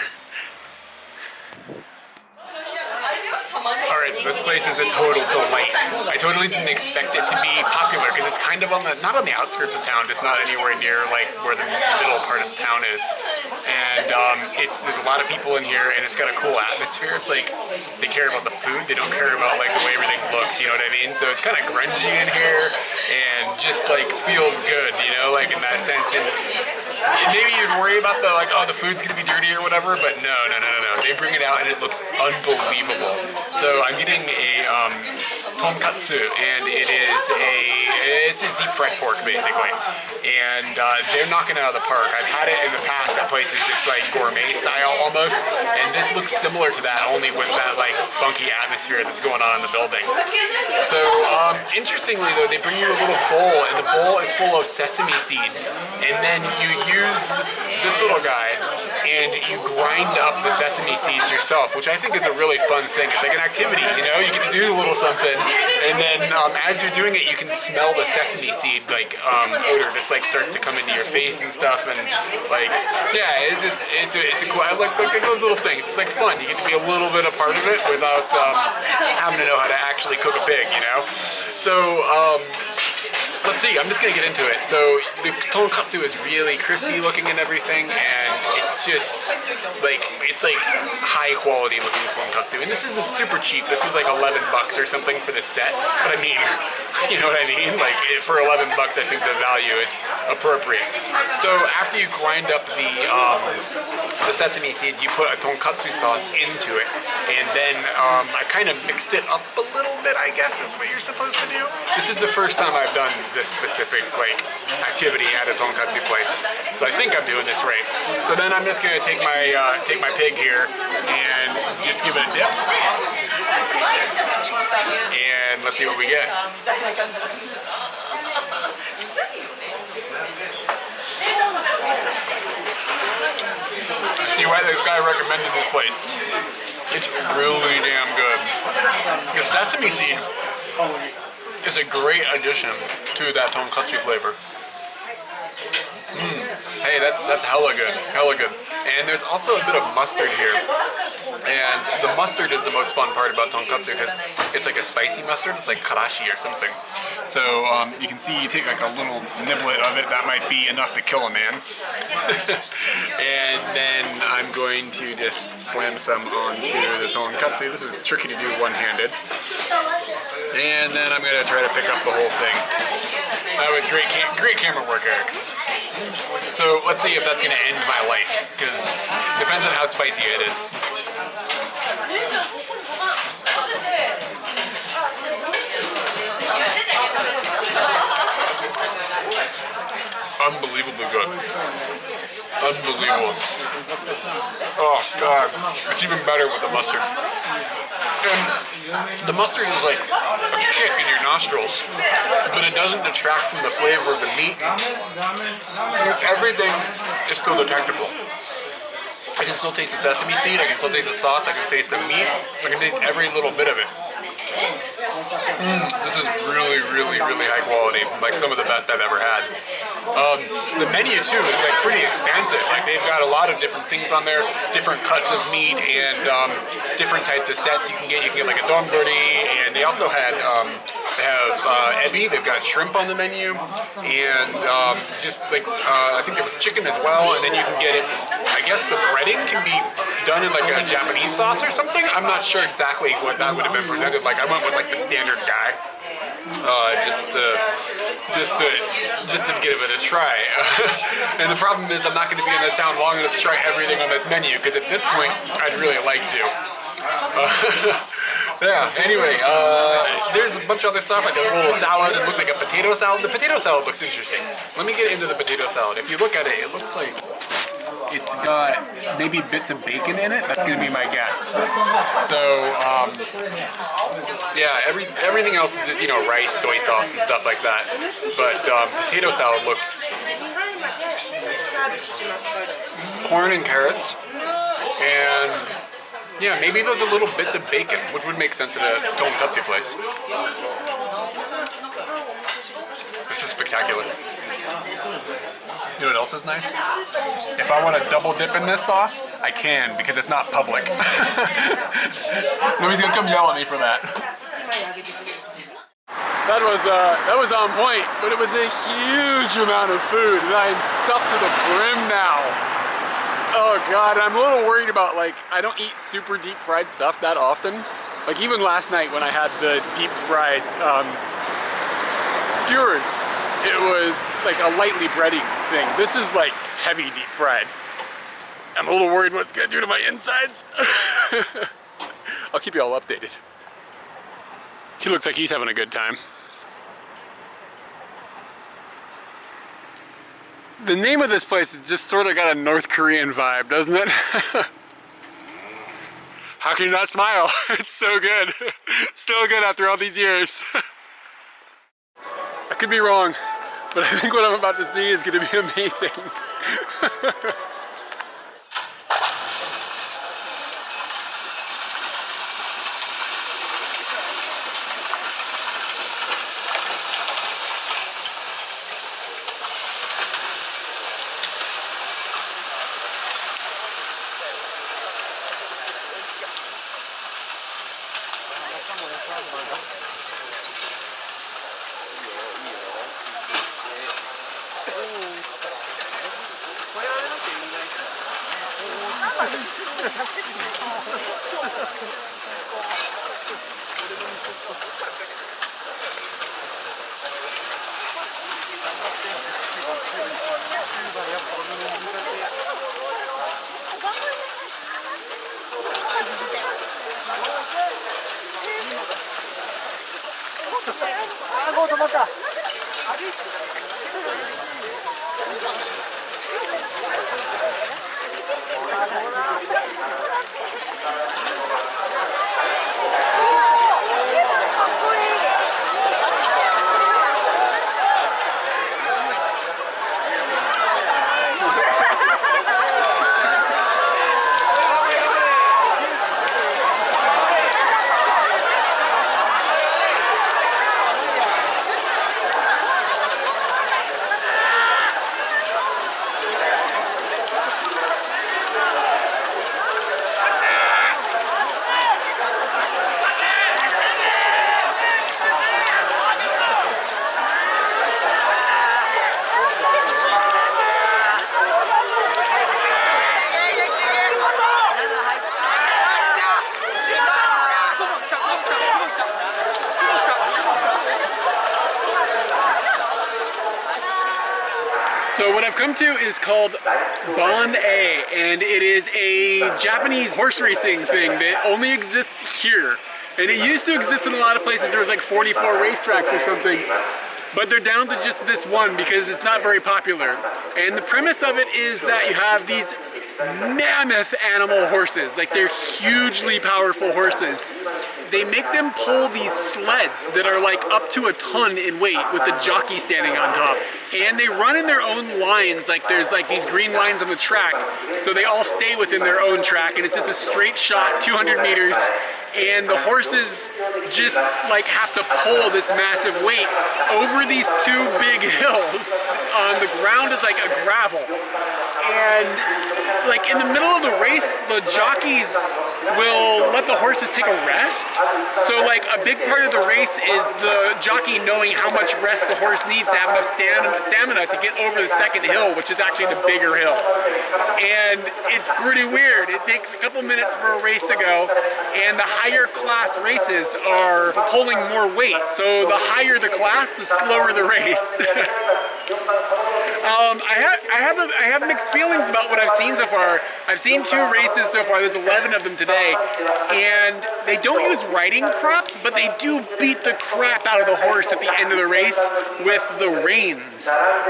Alright, so this place is a total delight. I totally didn't expect it to be popular, because it's kind of on not on the outskirts of town, just not anywhere near like where the middle part of the town is. And there's a lot of people in here, and it's got a cool atmosphere. It's like they care about the food, they don't care about like the way everything looks, you know what I mean? So it's kind of grungy in here, and just like feels good, you know, like in that sense. And maybe you'd worry about the like, oh, the food's gonna be dirty or whatever, but no. They bring it out and it looks unbelievable. So I'm getting a tonkatsu, and it's just deep fried pork basically. And they're knocking it out of the park. I've had it in the past at places it's like gourmet style almost, and this looks similar to that, only with that like funky atmosphere that's going on in the building. So interestingly though, they bring you a little bowl, and the bowl is full of sesame seeds, and then you use this little guy and you grind up the sesame seeds yourself, which I think is a really fun thing. It's like an activity, you know, you get to do a little something, and then as you're doing it, you can smell the sesame seed like odor just like starts to come into your face and stuff, and like, yeah, it's a cool, I like those little things. It's like fun. You get to be a little bit a part of it without having to know how to actually cook a pig, you know? So, let's see, I'm just gonna get into it. So the tonkatsu is really crispy looking and everything, and it's just like, it's like high quality looking tonkatsu. And this isn't super cheap. This was like 11 bucks or something for the set. But I mean, you know what I mean? Like for 11 bucks, I think the value is appropriate. So after you grind up the sesame seeds, you put a tonkatsu sauce into it. And then I kind of mixed it up a little bit, I guess is what you're supposed to do. This is the first time I've done this specific like activity at a tonkatsu place, so I think I'm doing this right. So then I'm just gonna take my pig here and just give it a dip, and let's see what we get. why this guy recommended this place. It's really damn good. The sesame seed is a great addition to that tonkatsu flavor. Hey, that's hella good, hella good. And there's also a bit of mustard here. And the mustard is the most fun part about tonkatsu because it's like a spicy mustard. It's like karashi or something. So you can see you take like a little niblet of it. That might be enough to kill a man. And then I'm going to just slam some onto the tonkatsu. This is tricky to do one-handed. And then I'm gonna try to pick up the whole thing. That was great camera work, Eric. So let's see if that's gonna end my life, because it depends on how spicy it is. Unbelievably good. Unbelievable. Oh God, it's even better with the mustard. And the mustard is like a kick in your nostrils, but it doesn't detract from the flavor of the meat. Everything is still detectable. I can still taste the sesame seed, I can still taste the sauce, I can taste the meat, I can taste every little bit of it. This is really, really, really high quality, like some of the best I've ever had. The menu too is like pretty expansive. Like they've got a lot of different things on there, different cuts of meat and different types of sets you can get. You can get like a donburi, and they also had they have ebi. They've got shrimp on the menu, and just like I think there was chicken as well. And then you can get it. I guess the breading can be done in like a Japanese sauce or something. I'm not sure exactly what that would have been presented like. I went with like the standard guy. Just to give it a try. And the problem is I'm not going to be in this town long enough to try everything on this menu, because at this point I'd really like to. Yeah, anyway, there's a bunch of other stuff, like a little salad. It looks like a potato salad. The potato salad looks interesting. Let me get into the potato salad. If you look at it, it looks like it's got maybe bits of bacon in it. That's gonna be my guess. So, yeah, everything else is just, you know, rice, soy sauce, and stuff like that. But potato salad looked corn and carrots, and yeah, maybe those are little bits of bacon, which would make sense at a tonkatsu place. This is spectacular. You know what else is nice? If I want to double dip in this sauce, I can, because it's not public. Nobody's gonna come yell at me for that. That was on point, but it was a huge amount of food, and I am stuffed to the brim now. Oh God, I'm a little worried about, like, I don't eat super deep fried stuff that often. Like even last night when I had the deep fried skewers, it was like a lightly bready thing. This is like heavy deep fried. I'm a little worried what it's gonna do to my insides. I'll keep you all updated. He looks like he's having a good time. The name of this place is just sort of got a North Korean vibe, doesn't it? How can you not smile? It's so good. Still good after all these years. I could be wrong, but I think what I'm about to see is going to be amazing. So what I've come to is called Bond A, and it is a Japanese horse racing thing that only exists here. And it used to exist in a lot of places. There was like 44 racetracks or something. But they're down to just this one because it's not very popular. And the premise of it is that you have these mammoth animal horses. Like, they're hugely powerful horses. They make them pull these sleds that are like up to a ton in weight with the jockey standing on top. And they run in their own lines, like there's like these green lines on the track. So they all stay within their own track, and it's just a straight shot, 200 meters. And the horses just like have to pull this massive weight over these two big hills. The ground is like a gravel. And like in the middle of the race, the jockeys will let the horses take a rest. So like a big part of the race is the jockey knowing how much rest the horse needs to have enough stamina to get over the second hill, which is actually the bigger hill. And it's pretty weird. It takes a couple minutes for a race to go, and the higher class races are pulling more weight. So the higher the class, the slower the race. I have mixed feelings about what I've seen so far. I've seen 2 races so far. There's 11 of them today, and they don't use riding crops, but they do beat the crap out of the horse at the end of the race with the reins.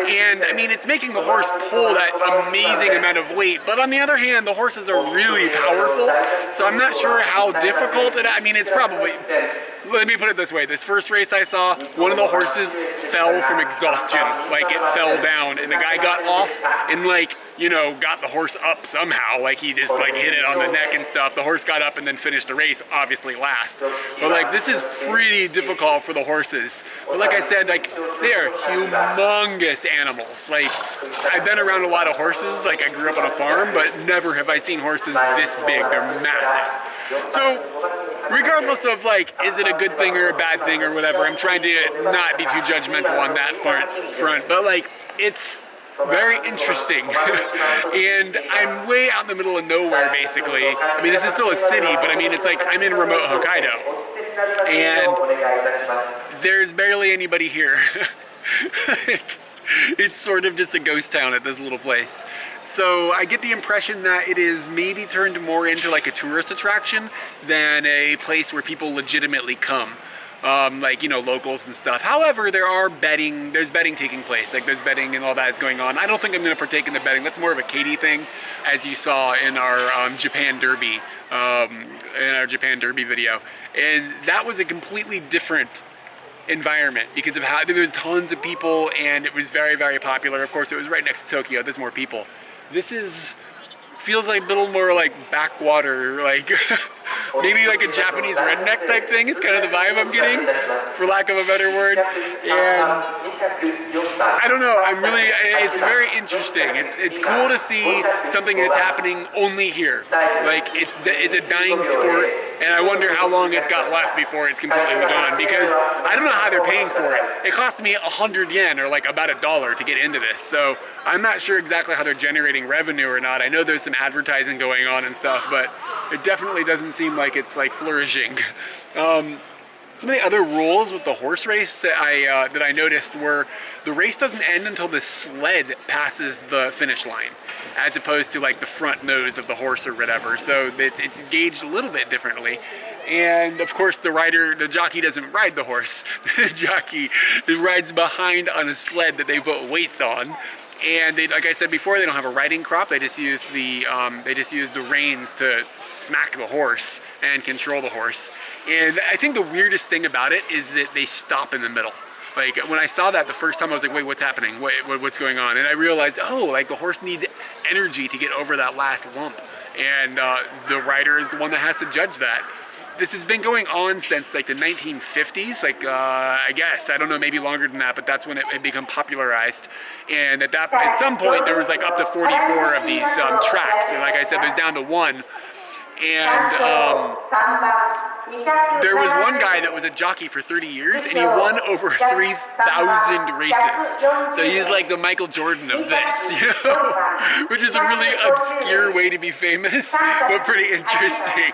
And I mean, it's making the horse pull that amazing amount of weight. But on the other hand, the horses are really powerful, so I'm not sure how difficult it. I mean, it's probably. Let me put it this way, this first race I saw, one of the horses fell from exhaustion, like it fell down, and the guy got off and like, you know, got the horse up somehow, like he just like hit it on the neck and stuff. The horse got up and then finished the race, obviously last. But like, this is pretty difficult for the horses. But like I said, like, they are humongous animals. Like, I've been around a lot of horses, like I grew up on a farm, but never have I seen horses this big. They're massive. So, regardless of like, is it a good thing or a bad thing or whatever, I'm trying to not be too judgmental on that front, but like, it's very interesting. And I'm way out in the middle of nowhere, basically. I mean, this is still a city, but I mean, it's like, I'm in remote Hokkaido, and there's barely anybody here. It's sort of just a ghost town at this little place. So I get the impression that it is maybe turned more into like a tourist attraction than a place where people legitimately come. Like, you know, locals and stuff. However, there's betting taking place. Like, there's betting and all that is going on. I don't think I'm going to partake in the betting. That's more of a Katie thing, as you saw in our Japan Derby, video. And that was a completely different environment because of how there was tons of people, and it was very, very popular. Of course, it was right next to Tokyo. There's more people. This feels like a little more like backwater, like maybe like a Japanese redneck type thing. It's kind of the vibe I'm getting, for lack of a better word. And I don't know, it's very interesting. It's cool to see something that's happening only here. Like, it's a dying sport, and I wonder how long it's got left before it's completely gone, because I don't know how they're paying for it. It cost me 100 yen, or like about $1 to get into this. So I'm not sure exactly how they're generating revenue or not. I know there's some advertising going on and stuff, but it definitely doesn't seem like it's like flourishing. Some of the other rules with the horse race that I noticed were the race doesn't end until the sled passes the finish line, as opposed to like the front nose of the horse or whatever. So it's gauged a little bit differently. And of course, the jockey doesn't ride the horse. The jockey rides behind on a sled that they put weights on. And like I said before, they don't have a riding crop. They just use the reins to smack the horse and control the horse. And I think the weirdest thing about it is that they stop in the middle. Like, when I saw that the first time, I was like, wait, what's happening? What's going on? And I realized, oh, like the horse needs energy to get over that last lump. And the rider is the one that has to judge that. This has been going on since like the 1950s, like I guess, I don't know, maybe longer than that, but that's when it had become popularized. And at some point there was like up to 44 of these tracks, and like I said, there's down to 1. And there was one guy that was a jockey for 30 years, and he won over 3,000 races. So he's like the Michael Jordan of this, you know? Which is a really obscure way to be famous, but pretty interesting.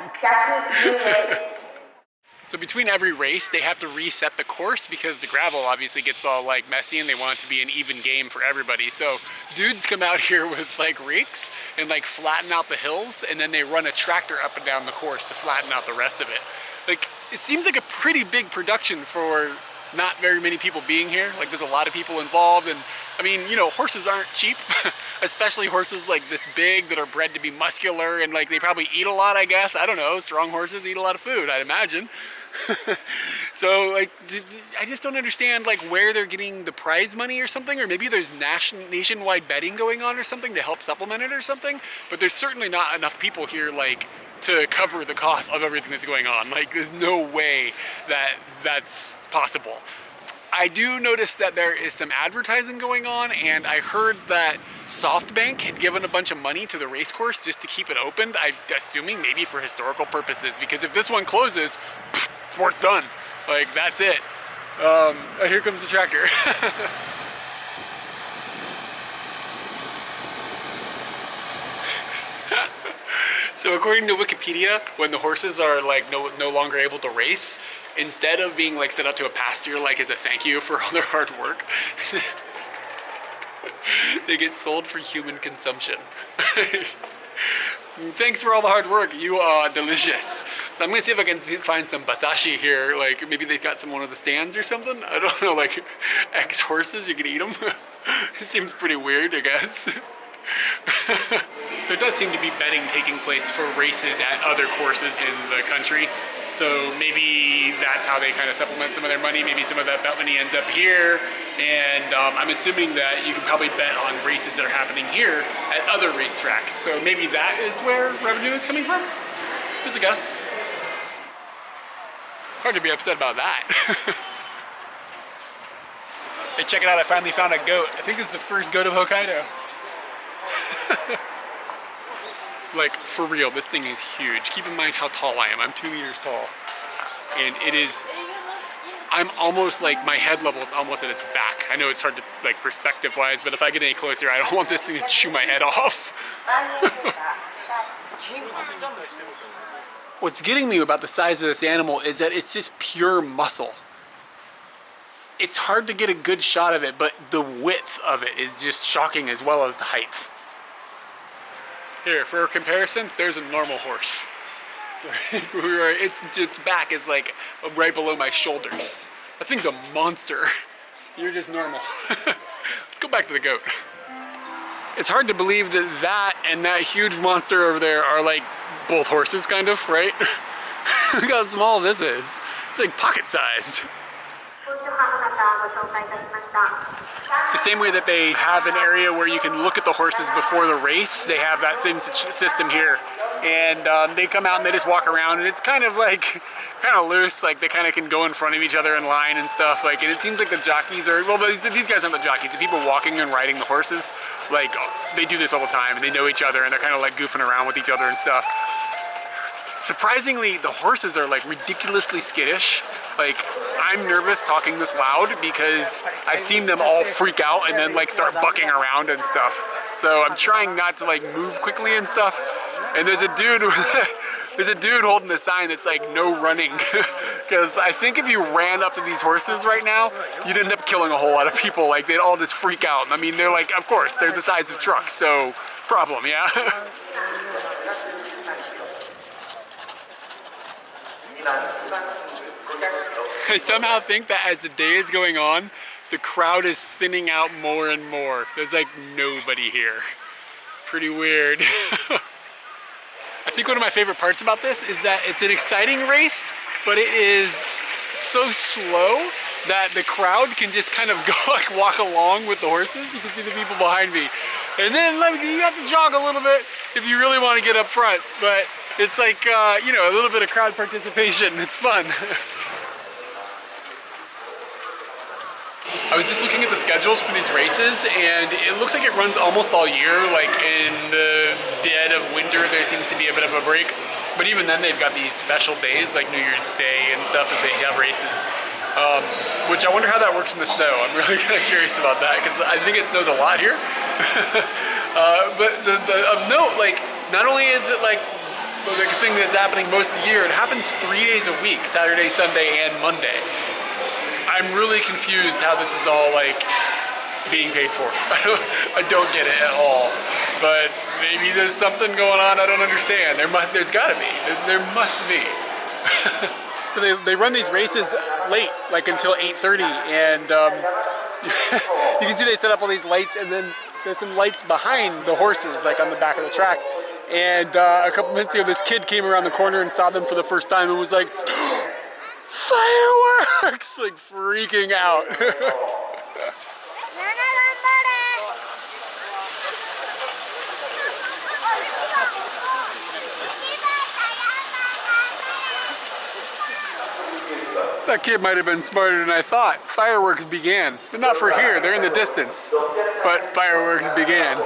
So between every race, they have to reset the course because the gravel obviously gets all like messy and they want it to be an even game for everybody. So dudes come out here with like rakes and like flatten out the hills, and then they run a tractor up and down the course to flatten out the rest of it. Like, it seems like a pretty big production for not very many people being here. Like, there's a lot of people involved, and I mean, you know, horses aren't cheap, especially horses like this big that are bred to be muscular, and like they probably eat a lot, I guess. I don't know, strong horses eat a lot of food, I'd imagine. So like, I just don't understand like where they're getting the prize money or something, or maybe there's nationwide betting going on or something to help supplement it or something, but there's certainly not enough people here like to cover the cost of everything that's going on. Like, there's no way that that's possible. I do notice that there is some advertising going on, and I heard that SoftBank had given a bunch of money to the race course just to keep it opened. I'm assuming maybe for historical purposes, because if this one closes, sport's done. Like, that's it. Here comes the tractor. So according to Wikipedia, when the horses are like no longer able to race, instead of being like sent out to a pasture like as a thank you for all their hard work, they get sold for human consumption. Thanks for all the hard work, you are delicious. So I'm gonna see if I can find some basashi here, like maybe they've got some one of the stands or something. I don't know, like ex-horses, you can eat them. It seems pretty weird, I guess. There does seem to be betting taking place for races at other courses in the country. So maybe that's how they kind of supplement some of their money. Maybe some of that bet money ends up here. And I'm assuming that you can probably bet on races that are happening here at other racetracks. So maybe that is where revenue is coming from? Just a guess. Hard to be upset about that. Hey, check it out, I finally found a goat. I think this is the first goat of Hokkaido. Like, for real, this thing is huge. Keep in mind how tall I am. I'm 2 meters tall. And it is, I'm almost like, my head level is almost at its back. I know it's hard to, like, perspective-wise, but if I get any closer, I don't want this thing to chew my head off. What's getting me about the size of this animal is that it's just pure muscle. It's hard to get a good shot of it, but the width of it is just shocking as well as the height. Here, for a comparison, there's a normal horse. Its back is like right below my shoulders. That thing's a monster. You're just normal. Let's go back to the goat. It's hard to believe that that and that huge monster over there are like both horses, kind of, right? Look how small this is. It's like pocket-sized. The same way that they have an area where you can look at the horses before the race, they have that same system here. And they come out and they just walk around, and it's kind of like, kind of loose, like they kind of can go in front of each other in line and stuff. Like, and it seems like the jockeys are, well, these guys aren't the jockeys, the people walking and riding the horses, like, they do this all the time, and they know each other, and they're kind of like goofing around with each other and stuff. Surprisingly, the horses are like ridiculously skittish. Like, I'm nervous talking this loud because I've seen them all freak out and then like start bucking around and stuff. So I'm trying not to like move quickly and stuff. And there's a dude holding a sign that's like no running. Because I think if you ran up to these horses right now, you'd end up killing a whole lot of people. Like, they'd all just freak out. I mean, they're like, of course, they're the size of trucks, so problem, yeah? I somehow think that as the day is going on, the crowd is thinning out more and more. There's like nobody here. Pretty weird. I think one of my favorite parts about this is that it's an exciting race, but it is so slow that the crowd can just kind of go like walk along with the horses. You can see the people behind me. And then like, you have to jog a little bit if you really want to get up front, but it's like, you know, a little bit of crowd participation. It's fun. I was just looking at the schedules for these races, and it looks like it runs almost all year. Like, in the dead of winter, there seems to be a bit of a break. But even then, they've got these special days, like New Year's Day and stuff, that they have races. Which I wonder how that works in the snow. I'm really kind of curious about that, because I think it snows a lot here. But of note, like, not only is it like like a thing that's happening most of the year. It happens 3 days a week, Saturday, Sunday, and Monday. I'm really confused how this is all like being paid for. I don't get it at all. But maybe there's something going on I don't understand. There's gotta be. There must be. So they run these races late, like until 8:30, and you can see they set up all these lights, and then there's some lights behind the horses, like on the back of the track. And a couple minutes ago, this kid came around the corner and saw them for the first time and was like, fireworks! Like freaking out. That kid might have been smarter than I thought. Fireworks began. But not for here, they're in the distance. But fireworks began.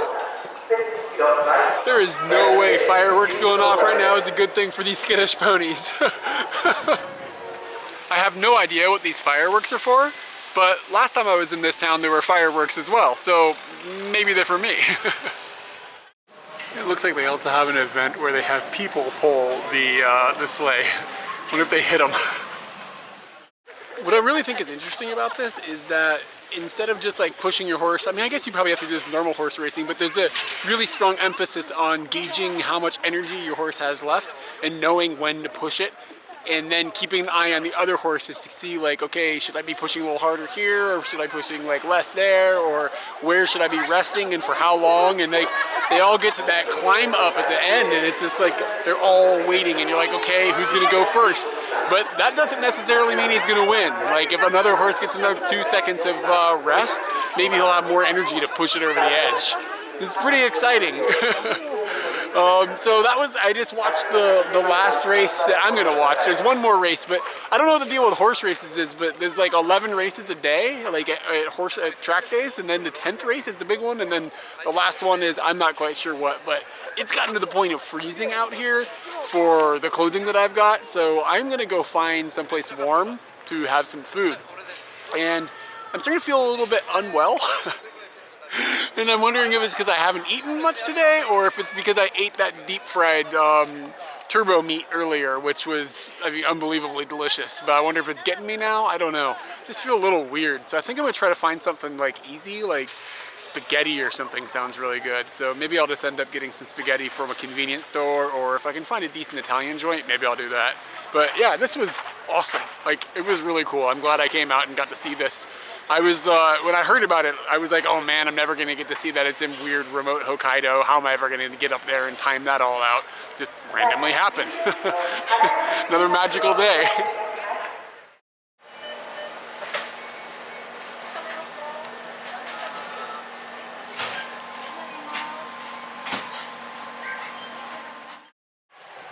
There is no way fireworks going off right now is a good thing for these skittish ponies. I have no idea what these fireworks are for, but last time I was in this town there were fireworks as well, so maybe they're for me. It looks like they also have an event where they have people pull the sleigh. I wonder if they hit them. What I really think is interesting about this is that instead of just like pushing your horse, I mean, I guess you probably have to do this normal horse racing, but there's a really strong emphasis on gauging how much energy your horse has left and knowing when to push it, and then keeping an eye on the other horses to see like, okay, should I be pushing a little harder here, or should I be pushing like less there, or where should I be resting and for how long, and they all get to that climb up at the end, and it's just like they're all waiting, and you're like, okay, who's gonna go first? But that doesn't necessarily mean he's gonna win. Like if another horse gets another 2 seconds of rest, maybe he'll have more energy to push it over the edge. It's pretty exciting. So that was, I just watched the last race that I'm gonna watch. There's one more race, but I don't know what the deal with horse races is, but there's like 11 races a day, like at track days, and then the 10th race is the big one, and then the last one is, I'm not quite sure what, but it's gotten to the point of freezing out here for the clothing that I've got, so I'm gonna go find someplace warm to have some food. And I'm starting to feel a little bit unwell. And I'm wondering if it's because I haven't eaten much today, or if it's because I ate that deep fried turbo meat earlier, which was, I mean, unbelievably delicious. But I wonder if it's getting me now. I don't know. I just feel a little weird. So I think I'm gonna try to find something like easy, like spaghetti or something sounds really good. So maybe I'll just end up getting some spaghetti from a convenience store, or if I can find a decent Italian joint, maybe I'll do that. But yeah, this was awesome. Like, it was really cool. I'm glad I came out and got to see this. I was, when I heard about it, I was like, oh man, I'm never gonna get to see that. It's in weird remote Hokkaido. How am I ever gonna get up there and time that all out? Just randomly happened. Another magical day.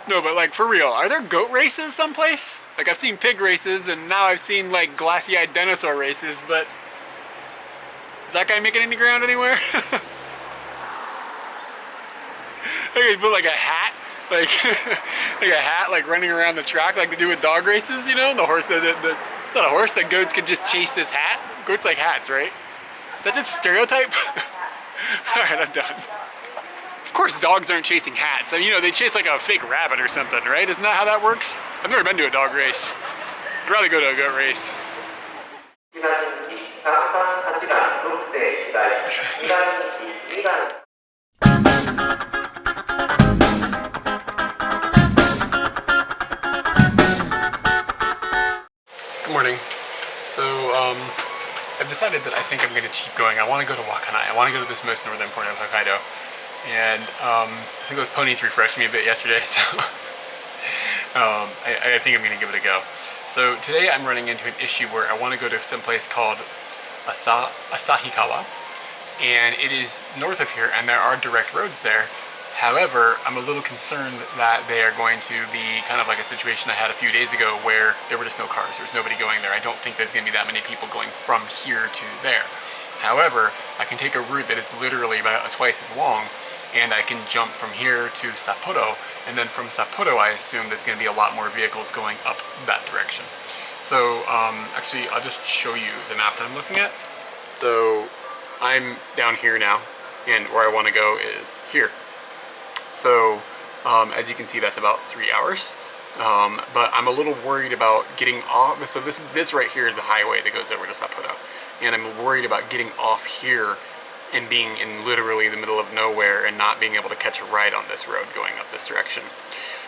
No, but like for real, are there goat races someplace? Like I've seen pig races, and now I've seen like glassy-eyed dinosaur races, but is that guy making any ground anywhere? They put like a hat, like like a hat, like running around the track, like they do with dog races, you know? The horse, it's not a horse, that goats can just chase this hat. Goats like hats, right? Is that just a stereotype? All right, I'm done. Of course dogs aren't chasing hats. I mean, you know, they chase like a fake rabbit or something, right? Isn't that how that works? I've never been to a dog race. I'd rather go to a goat race. Good morning. So, I've decided that I think I'm going to keep going. I want to go to Wakkanai. I want to go to this most northern part of Hokkaido. And I think those ponies refreshed me a bit yesterday, so I think I'm going to give it a go. So today I'm running into an issue where I want to go to some place called Asahikawa, and it is north of here, and there are direct roads there. However, I'm a little concerned that they are going to be kind of like a situation I had a few days ago where there were just no cars. There's nobody going there. I don't think there's going to be that many people going from here to there. However, I can take a route that is literally about twice as long, and I can jump from here to Sapporo, and then from Sapporo I assume there's going to be a lot more vehicles going up that direction. So actually I'll just show you the map that I'm looking at. So I'm down here now, and where I want to go is here. So As you can see, that's about 3 hours. But I'm a little worried about getting off. So this right here is a highway that goes over to Sapporo, and I'm worried about getting off here and being in literally the middle of nowhere and not being able to catch a ride on this road going up this direction.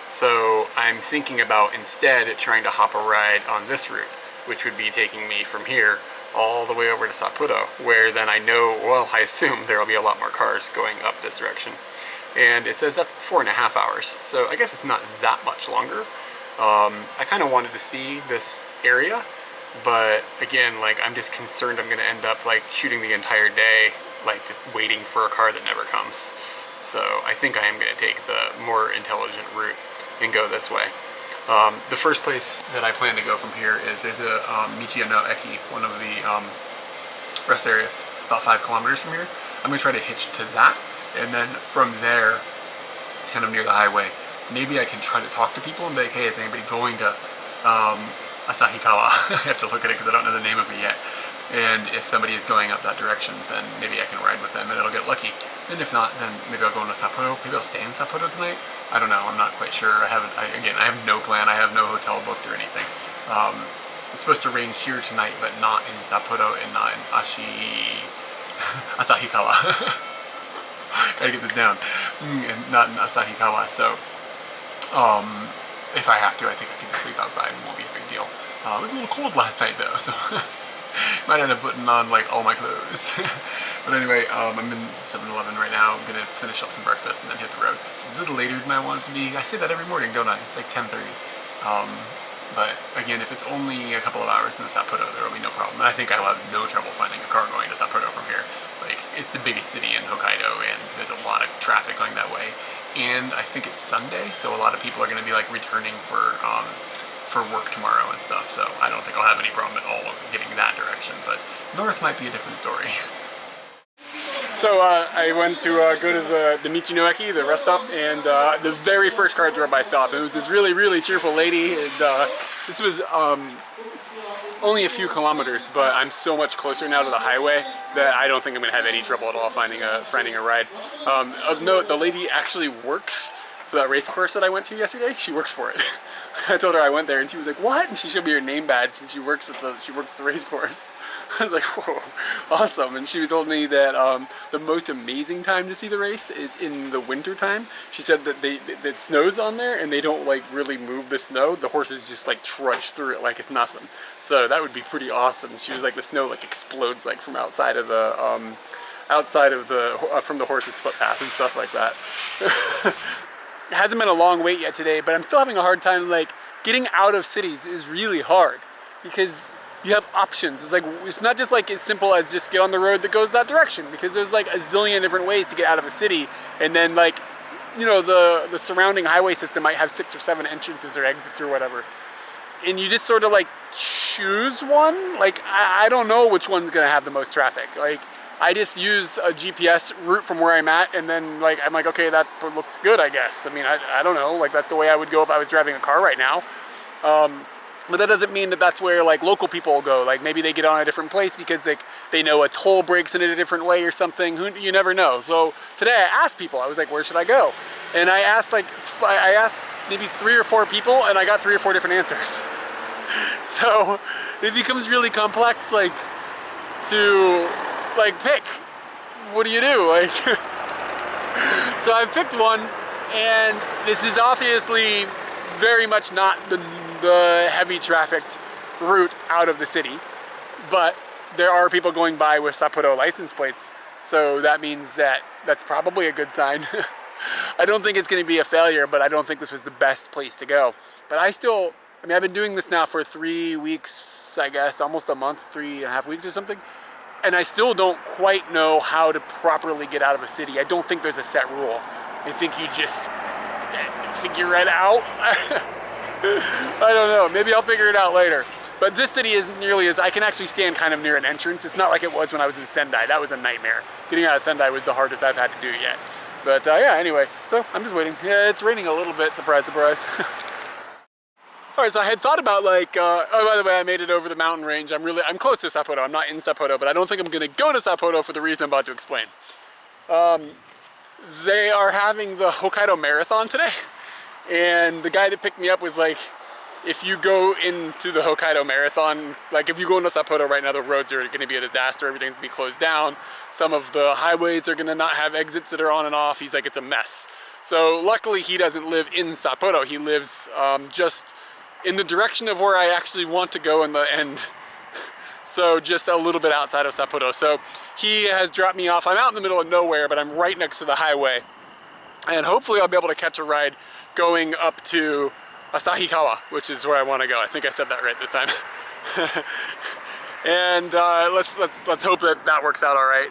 So I'm thinking about instead trying to hop a ride on this route, which would be taking me from here all the way over to Sapporo, where then I know, well, I assume there will be a lot more cars going up this direction. And it says that's 4.5 hours, so I guess it's not that much longer. I kind of wanted to see this area, but again, like, I'm just concerned I'm gonna end up like shooting the entire day, like just waiting for a car that never comes. So I think I am gonna take the more intelligent route and go this way. The first place that I plan to go from here is there's a Michiyo no Eki, one of the rest areas, about 5 kilometers from here. I'm gonna try to hitch to that, and then from there, it's kind of near the highway. Maybe I can try to talk to people and be like, hey, is anybody going to Asahikawa? I have to look at it because I don't know the name of it yet. And if somebody is going up that direction, then maybe I can ride with them and it'll get lucky. And if not, then maybe I'll go into Sapporo. Maybe I'll stay in Sapporo tonight. I don't know. I'm not quite sure. I have no plan. I have no hotel booked or anything. It's supposed to rain here tonight, but not in Sapporo and not in Asahikawa. Gotta get this down. And not in Asahikawa. So, if I have to, I think I can sleep outside and it won't be a big deal. It was a little cold last night though, so might end up putting on like all my clothes. But anyway, I'm in 7-Eleven right now. I'm gonna finish up some breakfast and then hit the road. It's a little later than I want it to be. I say that every morning, don't I? It's like 10:30. But again, if it's only a couple of hours in the Sapporo, there will be no problem. And I think I will have no trouble finding a car going to Sapporo from here. Like, it's the biggest city in Hokkaido, and there's a lot of traffic going that way. And I think it's Sunday, so a lot of people are going to be like returning for work tomorrow and stuff. So I don't think I'll have any problem at all getting that direction. But north might be a different story. So I went to go to the Michi no Eki, the rest stop, and the very first car drove by stop. It was this really, really cheerful lady. And, this was only a few kilometers, but I'm so much closer now to the highway that I don't think I'm gonna have any trouble at all finding a ride. Of note, the lady actually works for that race course that I went to yesterday. She works for it. I told her I went there, and she was like, "What?" And she showed me her name badge, and she works at the race course. I was like, "Whoa, awesome!" And she told me that the most amazing time to see the race is in the winter time. She said that it snows on there, and they don't like really move the snow. The horses just like trudge through it like it's nothing. So that would be pretty awesome. She was like, the snow like explodes like from outside of the from the horse's footpath and stuff like that. It hasn't been a long wait yet today, but I'm still having a hard time. Like, getting out of cities is really hard because you have options. It's not just like as simple as just get on the road that goes that direction, because there's like a zillion different ways to get out of a city. And then, like, you know, the surrounding highway system might have 6 or 7 entrances or exits or whatever. And you just sort of like choose one. Like, I don't know which one's gonna have the most traffic. Like, I just use a GPS route from where I'm at, and then like I'm like, okay, that looks good, I guess. I mean, I don't know, like that's the way I would go if I was driving a car right now. But that doesn't mean that that's where like local people will go. Like, maybe they get on a different place because like they know a toll breaks in a different way or something. You never know. So today I asked people, I was like, where should I go? And I asked maybe 3 or 4 people, and I got 3 or 4 different answers. So it becomes really complex, like, to like pick. What do you do? Like, so I've picked one, and this is obviously very much not the heavy trafficked route out of the city, but there are people going by with Sapporo license plates, so that means that that's probably a good sign. I don't think it's going to be a failure, but I don't think this was the best place to go. But I mean, I've been doing this now for 3 weeks, I guess, almost a month, 3.5 weeks or something. And I still don't quite know how to properly get out of a city. I don't think there's a set rule. I think you just figure it out. I don't know, maybe I'll figure it out later. But this city isn't nearly as, I can actually stand kind of near an entrance. It's not like it was when I was in Sendai. That was a nightmare. Getting out of Sendai was the hardest I've had to do yet. But yeah, anyway, so I'm just waiting. Yeah, it's raining a little bit, surprise, surprise. Alright, so I had thought about like, oh, by the way, I made it over the mountain range. I'm close to Sapporo. I'm not in Sapporo, but I don't think I'm going to go to Sapporo for the reason I'm about to explain. they are having the Hokkaido Marathon today. And the guy that picked me up was like, if you go into the Hokkaido Marathon, like if you go into Sapporo right now, the roads are going to be a disaster. Everything's going to be closed down. Some of the highways are going to not have exits that are on and off. He's like, it's a mess. So luckily he doesn't live in Sapporo. He lives just in the direction of where I actually want to go in the end. So just a little bit outside of Sapporo. So he has dropped me off. I'm out in the middle of nowhere, but I'm right next to the highway. And hopefully I'll be able to catch a ride going up to Asahikawa, which is where I want to go. I think I said that right this time. And let's hope that that works out all right.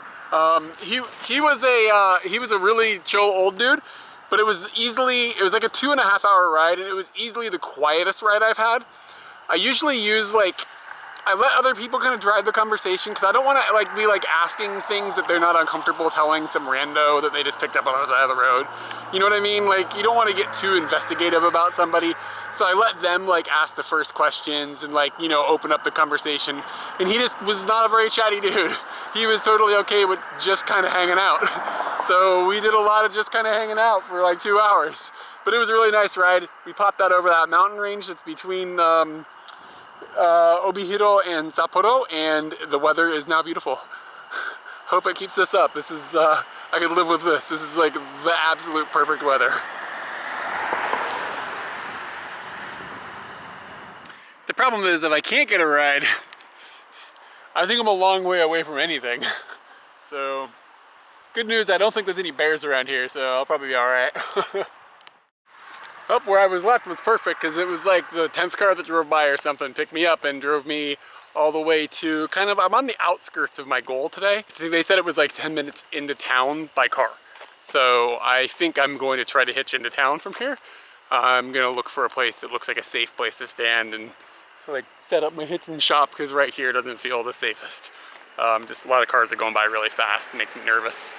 He was a really chill old dude, but it was like a 2.5 hour ride, and it was easily the quietest ride I've had. I usually use I let other people kind of drive the conversation because I don't want to be asking things that they're not uncomfortable telling some rando that they just picked up on the side of the road. You know what I mean? Like, you don't want to get too investigative about somebody. So I let them ask the first questions and open up the conversation. And he just was not a very chatty dude. He was totally okay with just kind of hanging out. So we did a lot of just kind of hanging out for 2 hours. But it was a really nice ride. We popped that over that mountain range that's between Obihiro and Sapporo, and the weather is now beautiful. Hope it keeps this up. This is, I could live with this. This is the absolute perfect weather. The problem is if I can't get a ride, I think I'm a long way away from anything. So, good news, I don't think there's any bears around here, so I'll probably be alright. Up where I was left was perfect because it was like the 10th car that drove by or something picked me up and drove me all the way to I'm on the outskirts of my goal today. They said it was 10 minutes into town by car. So I think I'm going to try to hitch into town from here. I'm going to look for a place that looks like a safe place to stand and set up my hitching shop because right here doesn't feel the safest. Just a lot of cars are going by really fast. It makes me nervous.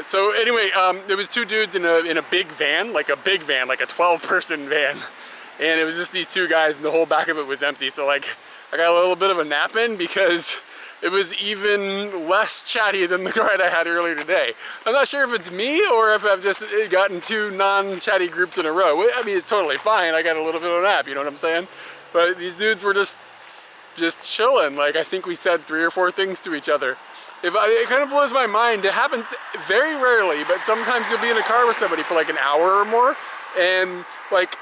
So anyway, there was two dudes in a big van, like a 12-person van, and it was just these two guys, and the whole back of it was empty. So I got a little bit of a nap in because it was even less chatty than the ride I had earlier today. I'm not sure if it's me or if I've just gotten two non-chatty groups in a row. I mean, it's totally fine. I got a little bit of a nap, you know what I'm saying? But these dudes were just chilling. I think we said 3 or 4 things to each other. It kind of blows my mind. It happens very rarely, but sometimes you'll be in a car with somebody for an hour or more, and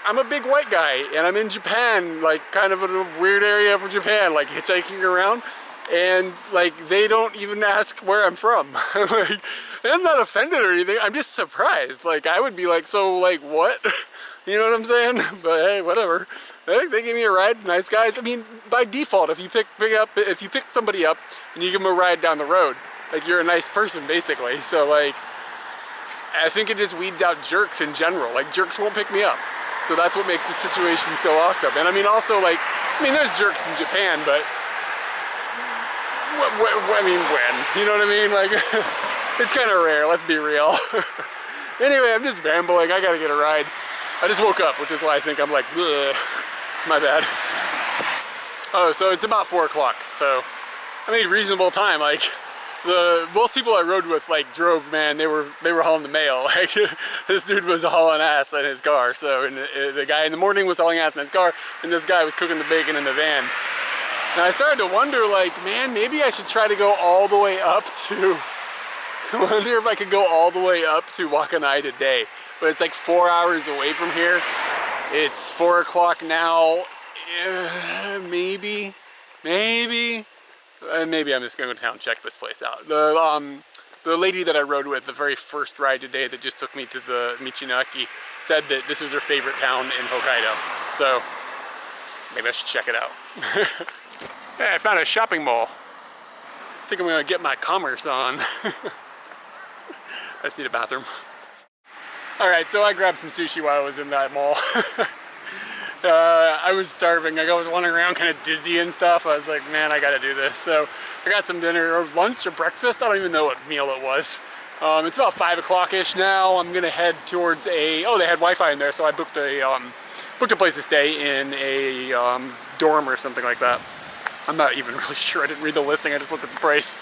I'm a big white guy, and I'm in Japan, kind of in a weird area of Japan, hitchhiking around, and they don't even ask where I'm from. I'm not offended or anything, I'm just surprised. I would be so what? You know what I'm saying? But hey, whatever. They give me a ride, nice guys. I mean, by default, if you pick somebody up and you give them a ride down the road, you're a nice person, basically. So I think it just weeds out jerks in general. Jerks won't pick me up. So that's what makes the situation so awesome. And I mean, also there's jerks in Japan, but when? You know what I mean? It's kind of rare, let's be real. Anyway, I'm just rambling, I gotta get a ride. I just woke up, which is why I think I'm bleh. My bad. Oh, so it's about 4 o'clock, so I made reasonable time. Both people I rode with drove, man, they were hauling the mail. This dude was hauling ass in his car, so and the guy in the morning was hauling ass in his car, and this guy was cooking the bacon in the van. And I started to wonder, man, maybe I should try to go all the way up to, I wonder if I could go all the way up to Wakanai today. But it's 4 hours away from here. It's 4 o'clock now. Maybe I'm just gonna go to town and check this place out. The lady that I rode with, the very first ride today that just took me to the Michinaki, said that this was her favorite town in Hokkaido. So maybe I should check it out. Hey, I found a shopping mall. I think I'm gonna get my commerce on. I just need a bathroom. Alright, so I grabbed some sushi while I was in that mall. I was starving. I was wandering around kind of dizzy and stuff. I was like, man, I gotta do this. So I got some dinner, or lunch or breakfast. I don't even know what meal it was. It's about 5 o'clock-ish now. I'm gonna head towards they had Wi-Fi in there, so I booked a place to stay in a dorm or something like that. I'm not even really sure. I didn't read the listing. I just looked at the price.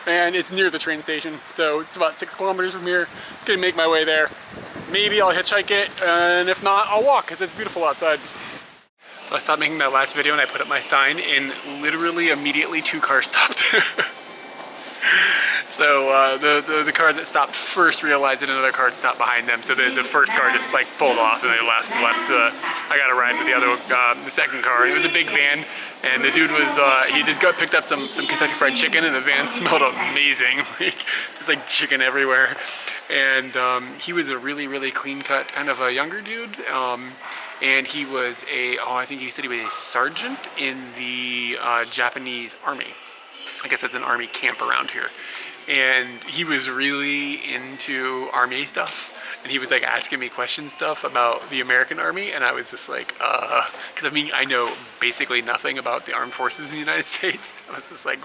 and it's near the train station, so it's about 6 kilometers from here. Gonna make my way there. Maybe I'll hitchhike it, and if not, I'll walk because it's beautiful outside. So I stopped making that last video and I put up my sign, and literally immediately 2 cars stopped. So the car that stopped first realized that another car had stopped behind them, so the first car just like pulled off and they left. I got a ride with the second car. It was a big van, and the dude was he just got picked up some Kentucky Fried Chicken, and the van smelled amazing. There's like chicken everywhere, and he was a really clean cut kind of a younger dude. And he was I think he said he was a sergeant in the Japanese army. I guess it's an army camp around here. And he was really into army stuff. And he was like asking me question stuff about the American army. And I was just like, because I mean, I know basically nothing about the armed forces in the United States. I was just like,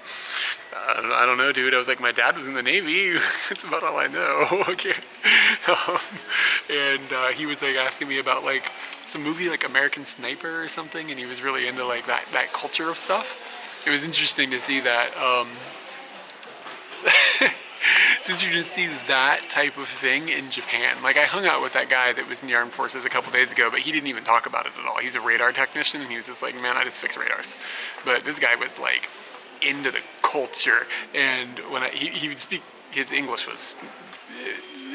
I don't know, dude. I was like, my dad was in the Navy. That's about all I know. Okay. And he was like asking me about like some movie like American Sniper or something. And he was really into like that culture of stuff. It was interesting to see that, since you just see that type of thing in Japan. Like I hung out with that guy that was in the armed forces a couple days ago, but he didn't even talk about it at all. He's a radar technician, and he was just like, man, I just fix radars. But this guy was like into the culture, and when he would speak, his English was,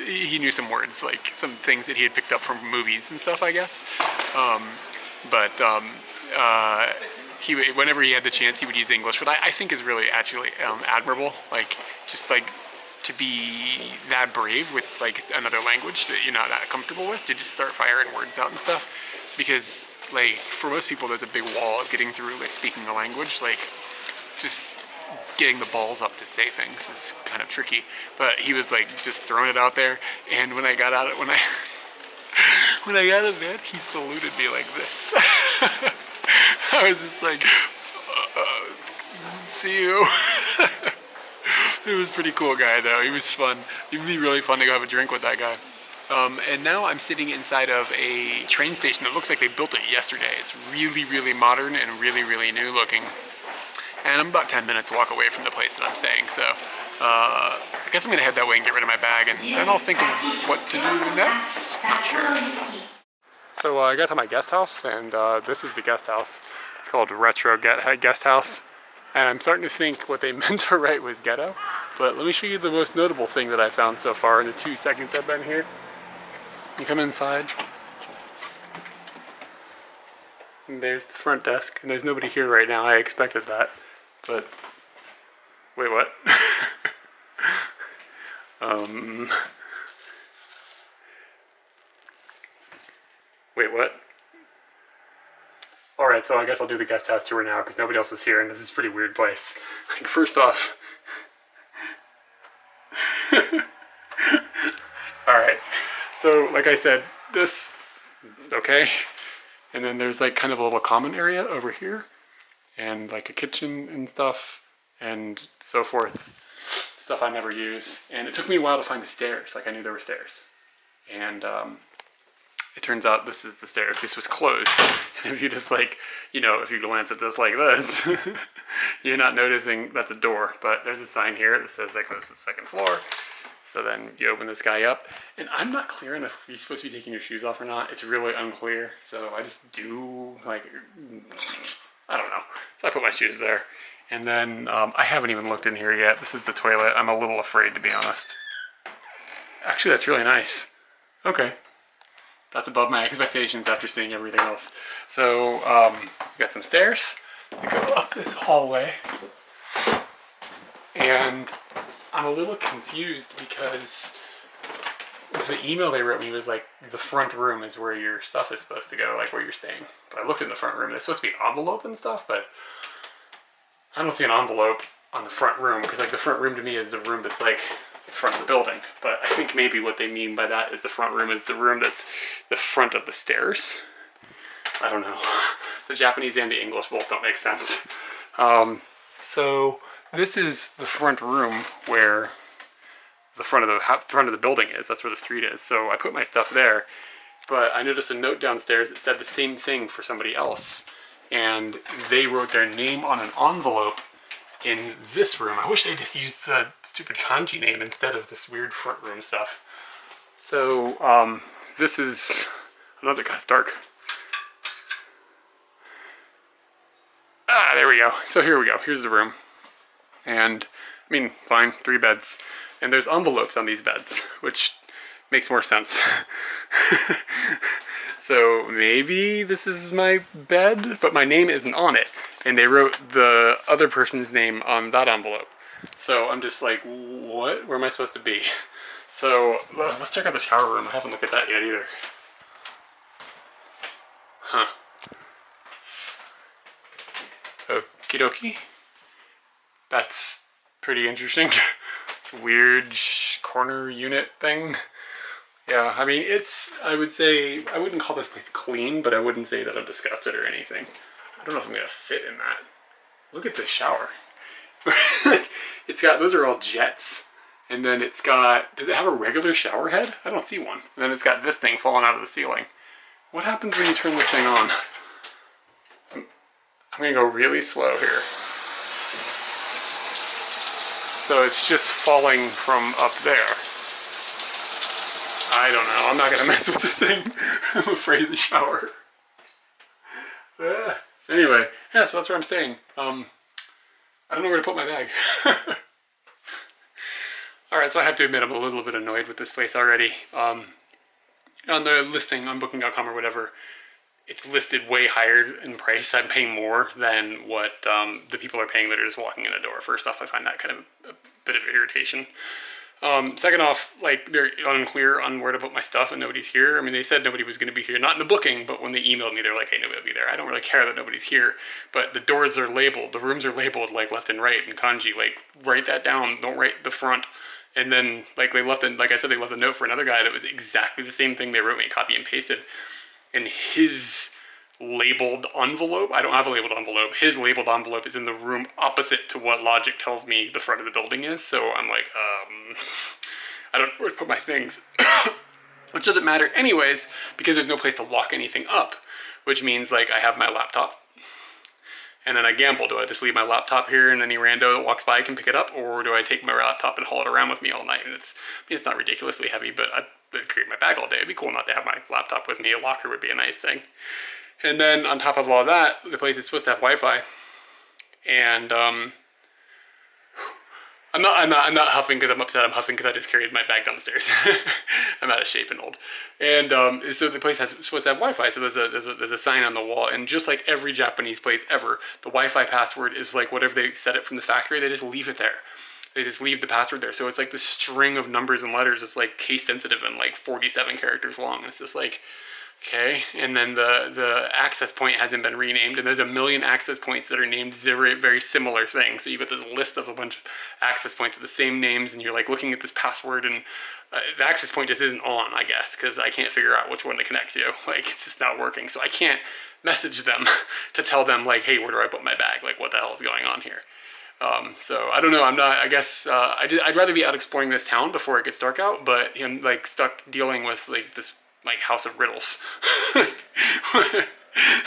he knew some words, like some things that he had picked up from movies and stuff, I guess. Whenever he had the chance, he would use English, which I think is really actually admirable. Like, just like to be that brave with like another language that you're not that comfortable with, to just start firing words out and stuff. Because like for most people, there's a big wall of getting through like speaking the language. Like just getting the balls up to say things is kind of tricky. But he was like just throwing it out there. And when I got out, when I got out of bed, he saluted me like this. I was just like, see you. It was a pretty cool guy though. He was fun. It'd be really fun to go have a drink with that guy. And now I'm sitting inside of a train station that looks like they built it yesterday. It's really modern and really new looking. And I'm about 10 minutes walk away from the place that I'm staying. So I guess I'm gonna head that way and get rid of my bag, and then I'll think of what to do next. Not sure. So I got to my guest house, and this is the guest house. It's called Retro Guest House. And I'm starting to think what they meant to write was ghetto. But let me show you the most notable thing that I found so far in the 2 seconds I've been here. You come inside. And there's the front desk, and there's nobody here right now. I expected that. But, wait, what? Wait, what? Alright, so I guess I'll do the guest house tour now because nobody else is here, and this is a pretty weird place. Like, first off... Alright, so like I said, this... Okay. And then there's like kind of a little common area over here, and like a kitchen and stuff, and so forth. Stuff I never use. And it took me a while to find the stairs. Like, I knew there were stairs. And, it turns out this is the stairs. This was closed. And if you just like, you know, if you glance at this like this, you're not noticing that's a door. But there's a sign here that says that goes to the second floor. So then you open this guy up. And I'm not clear on if you're supposed to be taking your shoes off or not. It's really unclear. So I just do, like, I don't know. So I put my shoes there. And then I haven't even looked in here yet. This is the toilet. I'm a little afraid, to be honest. Actually, that's really nice. Okay. That's above my expectations after seeing everything else. So, we got some stairs that go up this hallway. And I'm a little confused because the email they wrote me was like, the front room is where your stuff is supposed to go, like where you're staying. But I looked in the front room. There's supposed to be an envelope and stuff, but I don't see an envelope on the front room because like the front room to me is the room that's like the front of the building. But I think maybe what they mean by that is the front room is the room that's the front of the stairs. I don't know. The Japanese and the English both don't make sense. So this is the front room where the front of the building is. That's where the street is. So I put my stuff there, but I noticed a note downstairs that said the same thing for somebody else. And they wrote their name on an envelope in this room. I wish they just used the stupid kanji name instead of this weird front room stuff. So this is another guy's dark. Ah, there we go. So here we go. Here's the room. And, I mean, fine, 3 beds. And there's envelopes on these beds, which makes more sense. So maybe this is my bed, but my name isn't on it. And they wrote the other person's name on that envelope. So I'm just like, what? Where am I supposed to be? So let's check out the shower room. I haven't looked at that yet either. Huh. Okie dokie. That's pretty interesting. It's a weird corner unit thing. Yeah, I mean, I would say, I wouldn't call this place clean, but I wouldn't say that I'm disgusted or anything. I don't know if I'm gonna fit in that. Look at this shower. It's got, those are all jets. And then it's got, does it have a regular shower head? I don't see one. And then it's got this thing falling out of the ceiling. What happens when you turn this thing on? I'm gonna go really slow here. So it's just falling from up there. I don't know, I'm not gonna mess with this thing. I'm afraid of the shower. Anyway, yeah, so that's where I'm staying. I don't know where to put my bag. Alright, so I have to admit I'm a little bit annoyed with this place already. On the listing on booking.com or whatever, it's listed way higher in price. I'm paying more than what the people are paying that are just walking in the door. First off, I find that kind of a bit of irritation. Second off, like, they're unclear on where to put my stuff and nobody's here. I mean, they said nobody was going to be here, not in the booking, but when they emailed me, they're like, hey, nobody will be there. I don't really care that nobody's here, but the doors are labeled, the rooms are labeled, like, left and right in kanji. Like, write that down, don't write the front. And then, like, they left, like I said, they left a note for another guy that was exactly the same thing they wrote me, copy and pasted. And his labeled envelope, I don't have a labeled envelope, his labeled envelope is in the room opposite to what logic tells me the front of the building is. So I'm like, I don't know where to put my things. Which doesn't matter anyways, because there's no place to lock anything up. Which means, like, I have my laptop. And then I gamble. Do I just leave my laptop here and any rando that walks by can pick it up? Or do I take my laptop and haul it around with me all night? And it's not ridiculously heavy, but I'd carry my bag all day. It'd be cool not to have my laptop with me. A locker would be a nice thing. And then on top of all that, the place is supposed to have Wi-Fi. And I'm not huffing because I'm upset. I'm huffing because I just carried my bag down the stairs. I'm out of shape and old. And so the place is supposed to have Wi-Fi. So there's a sign on the wall. And just like every Japanese place ever, the Wi-Fi password is like whatever they set it from the factory. They just leave it there. They just leave the password there. So it's like this string of numbers and letters. It's like case sensitive and like 47 characters long. And it's just like, okay, and then the access point hasn't been renamed, and there's a million access points that are named very similar things. So you get this list of a bunch of access points with the same names, and you're like looking at this password, and the access point just isn't on, I guess, because I can't figure out which one to connect to. Like, it's just not working. So I can't message them to tell them, like, hey, where do I put my bag? Like, what the hell is going on here? So I don't know. I guess I'd rather be out exploring this town before it gets dark out, but I'm like stuck dealing with like this like house of riddles. I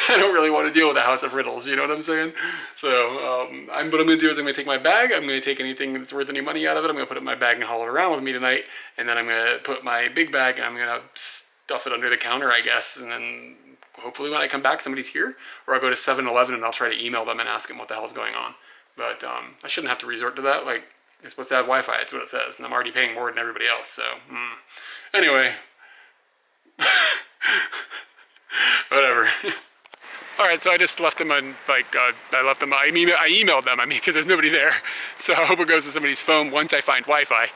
don't really want to deal with a house of riddles, you know what I'm saying? So what I'm going to do is I'm going to take my bag, I'm going to take anything that's worth any money out of it, I'm going to put it in my bag and haul it around with me tonight, and then I'm going to put my big bag and I'm going to stuff it under the counter, I guess, and then hopefully when I come back somebody's here, or I'll go to 7-Eleven and I'll try to email them and ask them what the hell's going on. But I shouldn't have to resort to that. Like, it's supposed to have Wi-Fi, that's what it says, and I'm already paying more than everybody else, so anyway. Whatever. All right, so I just left them on, like, I emailed them, because there's nobody there. So I hope it goes to somebody's phone once I find Wi-Fi.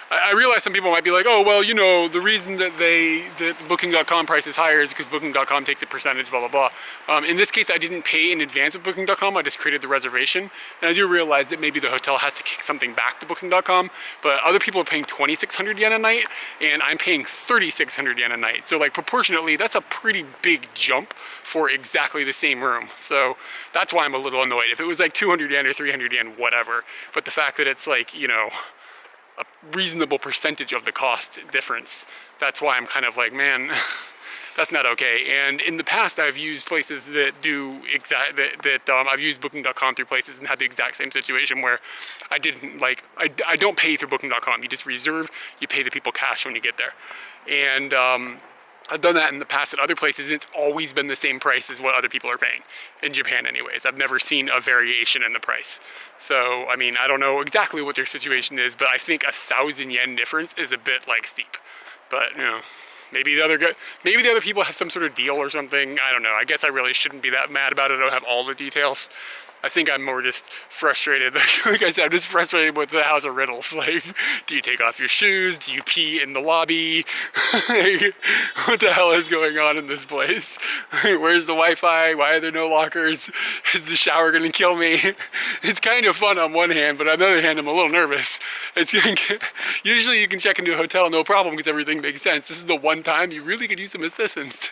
I realize some people might be like, oh, well, you know, the reason that the Booking.com price is higher is because Booking.com takes a percentage, blah, blah, blah. In this case, I didn't pay in advance with Booking.com. I just created the reservation. And I do realize that maybe the hotel has to kick something back to Booking.com, but other people are paying 2,600 yen a night, and I'm paying 3,600 yen a night. So, like, proportionately, that's a pretty big jump for exactly the same room. So that's why I'm a little annoyed. If it was like 200 yen or 300 yen, whatever. But the fact that it's like, you know, a reasonable percentage of the cost difference, that's why I'm kind of like, man, That's not okay. And in the past, I've used places that do I've used Booking.com through places and had the exact same situation where I didn't I don't pay through Booking.com. You just reserve, you pay the people cash when you get there. And I've done that in the past at other places, and it's always been the same price as what other people are paying. In Japan anyways. I've never seen a variation in the price. So, I mean, I don't know exactly what their situation is, but I think 1,000 yen difference is a bit steep. But, maybe the other people have some sort of deal or something. I don't know. I guess I really shouldn't be that mad about it. I don't have all the details. I think I'm more just frustrated. Like I said, I'm just frustrated with the house of riddles. Like, do you take off your shoes? Do you pee in the lobby? What the hell is going on in this place? Where's the Wi-Fi? Why are there no lockers? Is the shower gonna kill me? It's kind of fun on one hand, but on the other hand, I'm a little nervous. Usually you can check into a hotel no problem because everything makes sense. This is the one time you really could use some assistance.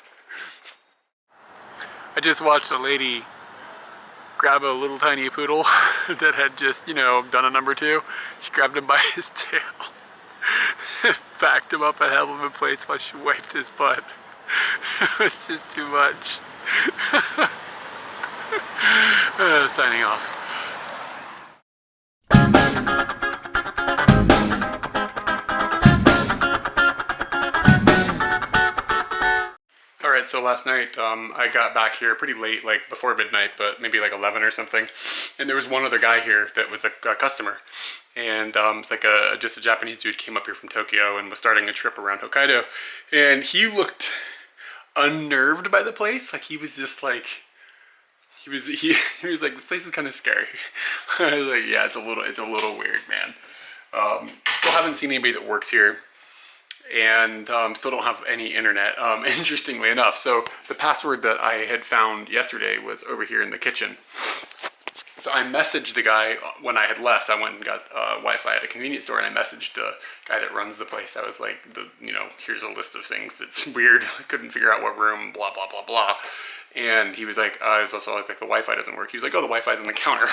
I just watched a lady grab a little tiny poodle that had just, done a number 2. She grabbed him by his tail, backed him up and held him in place while she wiped his butt. It was just too much. Signing off. Alright, so last night I got back here pretty late, like before midnight, but maybe like 11 or something. And there was one other guy here that was a customer. And it's like just a Japanese dude came up here from Tokyo and was starting a trip around Hokkaido. And he looked unnerved by the place. Like he was just like, he was like, this place is kind of scary. I was like, yeah, it's a little weird, man. Still haven't seen anybody that works here. And still don't have any internet, interestingly enough. So the password that I had found yesterday was over here in the kitchen. So I messaged the guy when I had left. I went and got Wi-Fi at a convenience store, and I messaged the guy that runs the place. I was like, here's a list of things that's weird. I couldn't figure out what room, blah, blah, blah, blah. And he was like, I was also like, the Wi-Fi doesn't work. He was like, oh, the Wi-Fi's on the counter.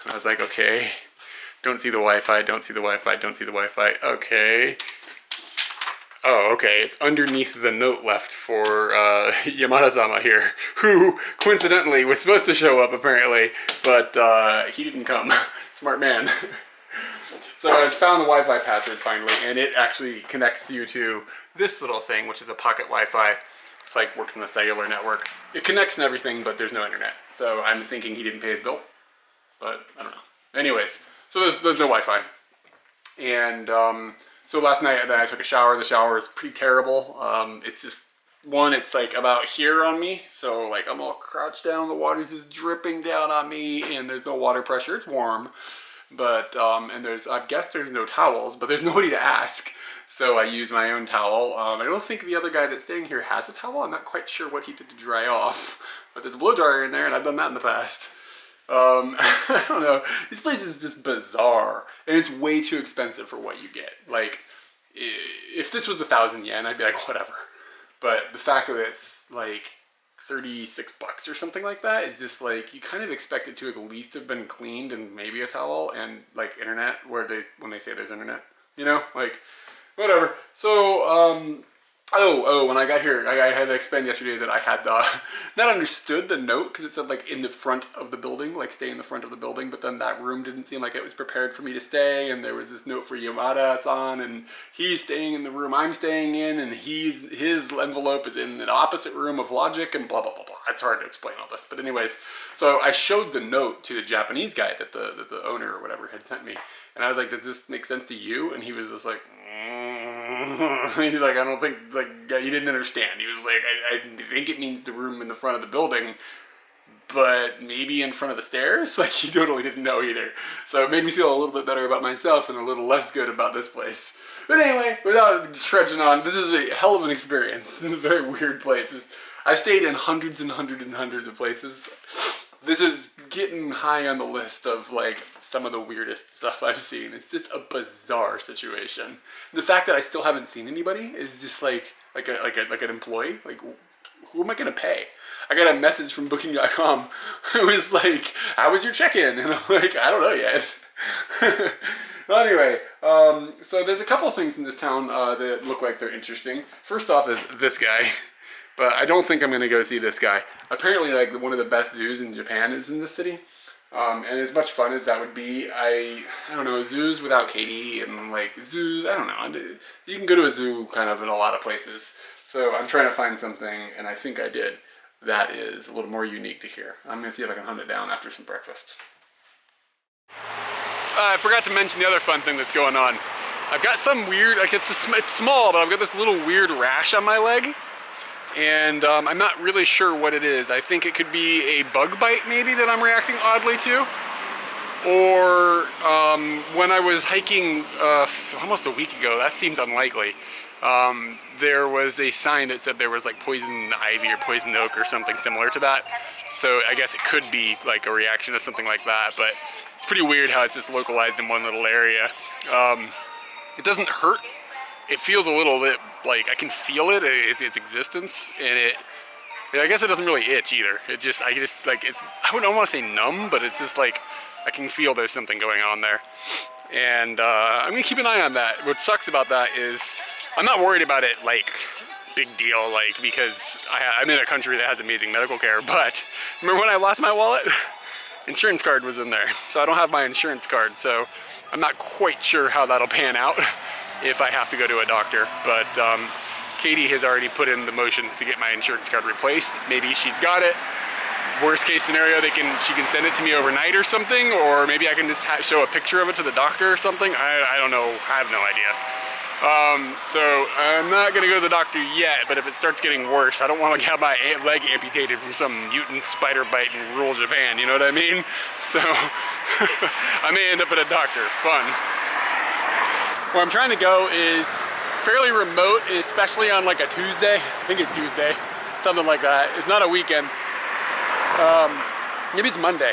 And I was like, okay, don't see the Wi-Fi, don't see the Wi-Fi, don't see the Wi-Fi, okay. Oh, okay, it's underneath the note left for Yamada-sama here, who coincidentally was supposed to show up apparently, but he didn't come. Smart man. So I found the Wi-Fi password finally, and it actually connects you to this little thing, which is a pocket Wi-Fi. It's like works in the cellular network. It connects and everything, but there's no internet. So I'm thinking he didn't pay his bill, but I don't know. Anyways, so there's no Wi-Fi. And so last night then I took a shower. The shower is pretty terrible. It's just, it's like about here on me. So like I'm all crouched down, the water's just dripping down on me, and there's no water pressure. It's warm. But, and I guess there's no towels, but there's nobody to ask. So I use my own towel. I don't think the other guy that's staying here has a towel. I'm not quite sure what he did to dry off. But there's a blow dryer in there, and I've done that in the past. I don't know. This place is just bizarre. And it's way too expensive for what you get. Like, if this was 1,000 yen, I'd be like, whatever. But the fact that it's like 36 bucks or something like that is just like, you kind of expect it to at least have been cleaned and maybe a towel and like internet when they say there's internet, like whatever. So, when I got here, I had to explain yesterday that I had not understood the note because it said like in the front of the building, like stay in the front of the building, but then that room didn't seem like it was prepared for me to stay, and there was this note for Yamada-san, and he's staying in the room I'm staying in, and his envelope is in the opposite room of Logic, and blah, blah, blah, blah. It's hard to explain all this, but anyways, so I showed the note to the Japanese guy that the owner or whatever had sent me, and I was like, does this make sense to you? And he was just like, he's like, I don't think, like, he didn't understand. He was like, I think it means the room in the front of the building, but maybe in front of the stairs? Like, he totally didn't know either. So it made me feel a little bit better about myself and a little less good about this place. But anyway, without trudging on, this is a hell of an experience. This is a very weird place. I've stayed in hundreds and hundreds and hundreds of places. This is getting high on the list of like some of the weirdest stuff I've seen. It's just a bizarre situation. The fact that I still haven't seen anybody is just like an employee. Like, who am I gonna pay? I got a message from Booking.com who was like, "How was your check-in?" And I'm like, "I don't know yet." Well, anyway, so there's a couple of things in this town that look like they're interesting. First off is this guy. But I don't think I'm gonna go see this guy. Apparently, like one of the best zoos in Japan is in this city. And as much fun as that would be, I don't know, zoos without Katie and like zoos, I don't know. You can go to a zoo kind of in a lot of places. So I'm trying to find something, and I think I did, that is a little more unique to here. I'm gonna see if I can hunt it down after some breakfast. I forgot to mention the other fun thing that's going on. I've got some weird, like it's small, but I've got this little weird rash on my leg. And I'm not really sure what it is. I think it could be a bug bite maybe that I'm reacting oddly to. Or when I was hiking almost a week ago, that seems unlikely. There was a sign that said there was like poison ivy or poison oak or something similar to that. So I guess it could be like a reaction to something like that, but it's pretty weird how it's just localized in one little area. It doesn't hurt. It feels a little bit like I can feel it, its existence, and I guess it doesn't really itch either. I just like I don't want to say numb, but it's just like I can feel there's something going on there. And I'm gonna keep an eye on that. What sucks about that is I'm not worried about it like big deal, like because I'm in a country that has amazing medical care, but remember when I lost my wallet? Insurance card was in there. So I don't have my insurance card, so I'm not quite sure how that'll pan out if I have to go to a doctor, but Katie has already put in the motions to get my insurance card replaced. Maybe she's got it. Worst case scenario, she can send it to me overnight or something, or maybe I can just show a picture of it to the doctor or something. I don't know. I have no idea. So I'm not gonna go to the doctor yet, but if it starts getting worse, I don't want to have my leg amputated from some mutant spider bite in rural Japan, you know what I mean? So I may end up at a doctor. Fun. Where I'm trying to go is fairly remote, especially on like a Tuesday. I think it's Tuesday, something like that. It's not a weekend. Maybe it's Monday.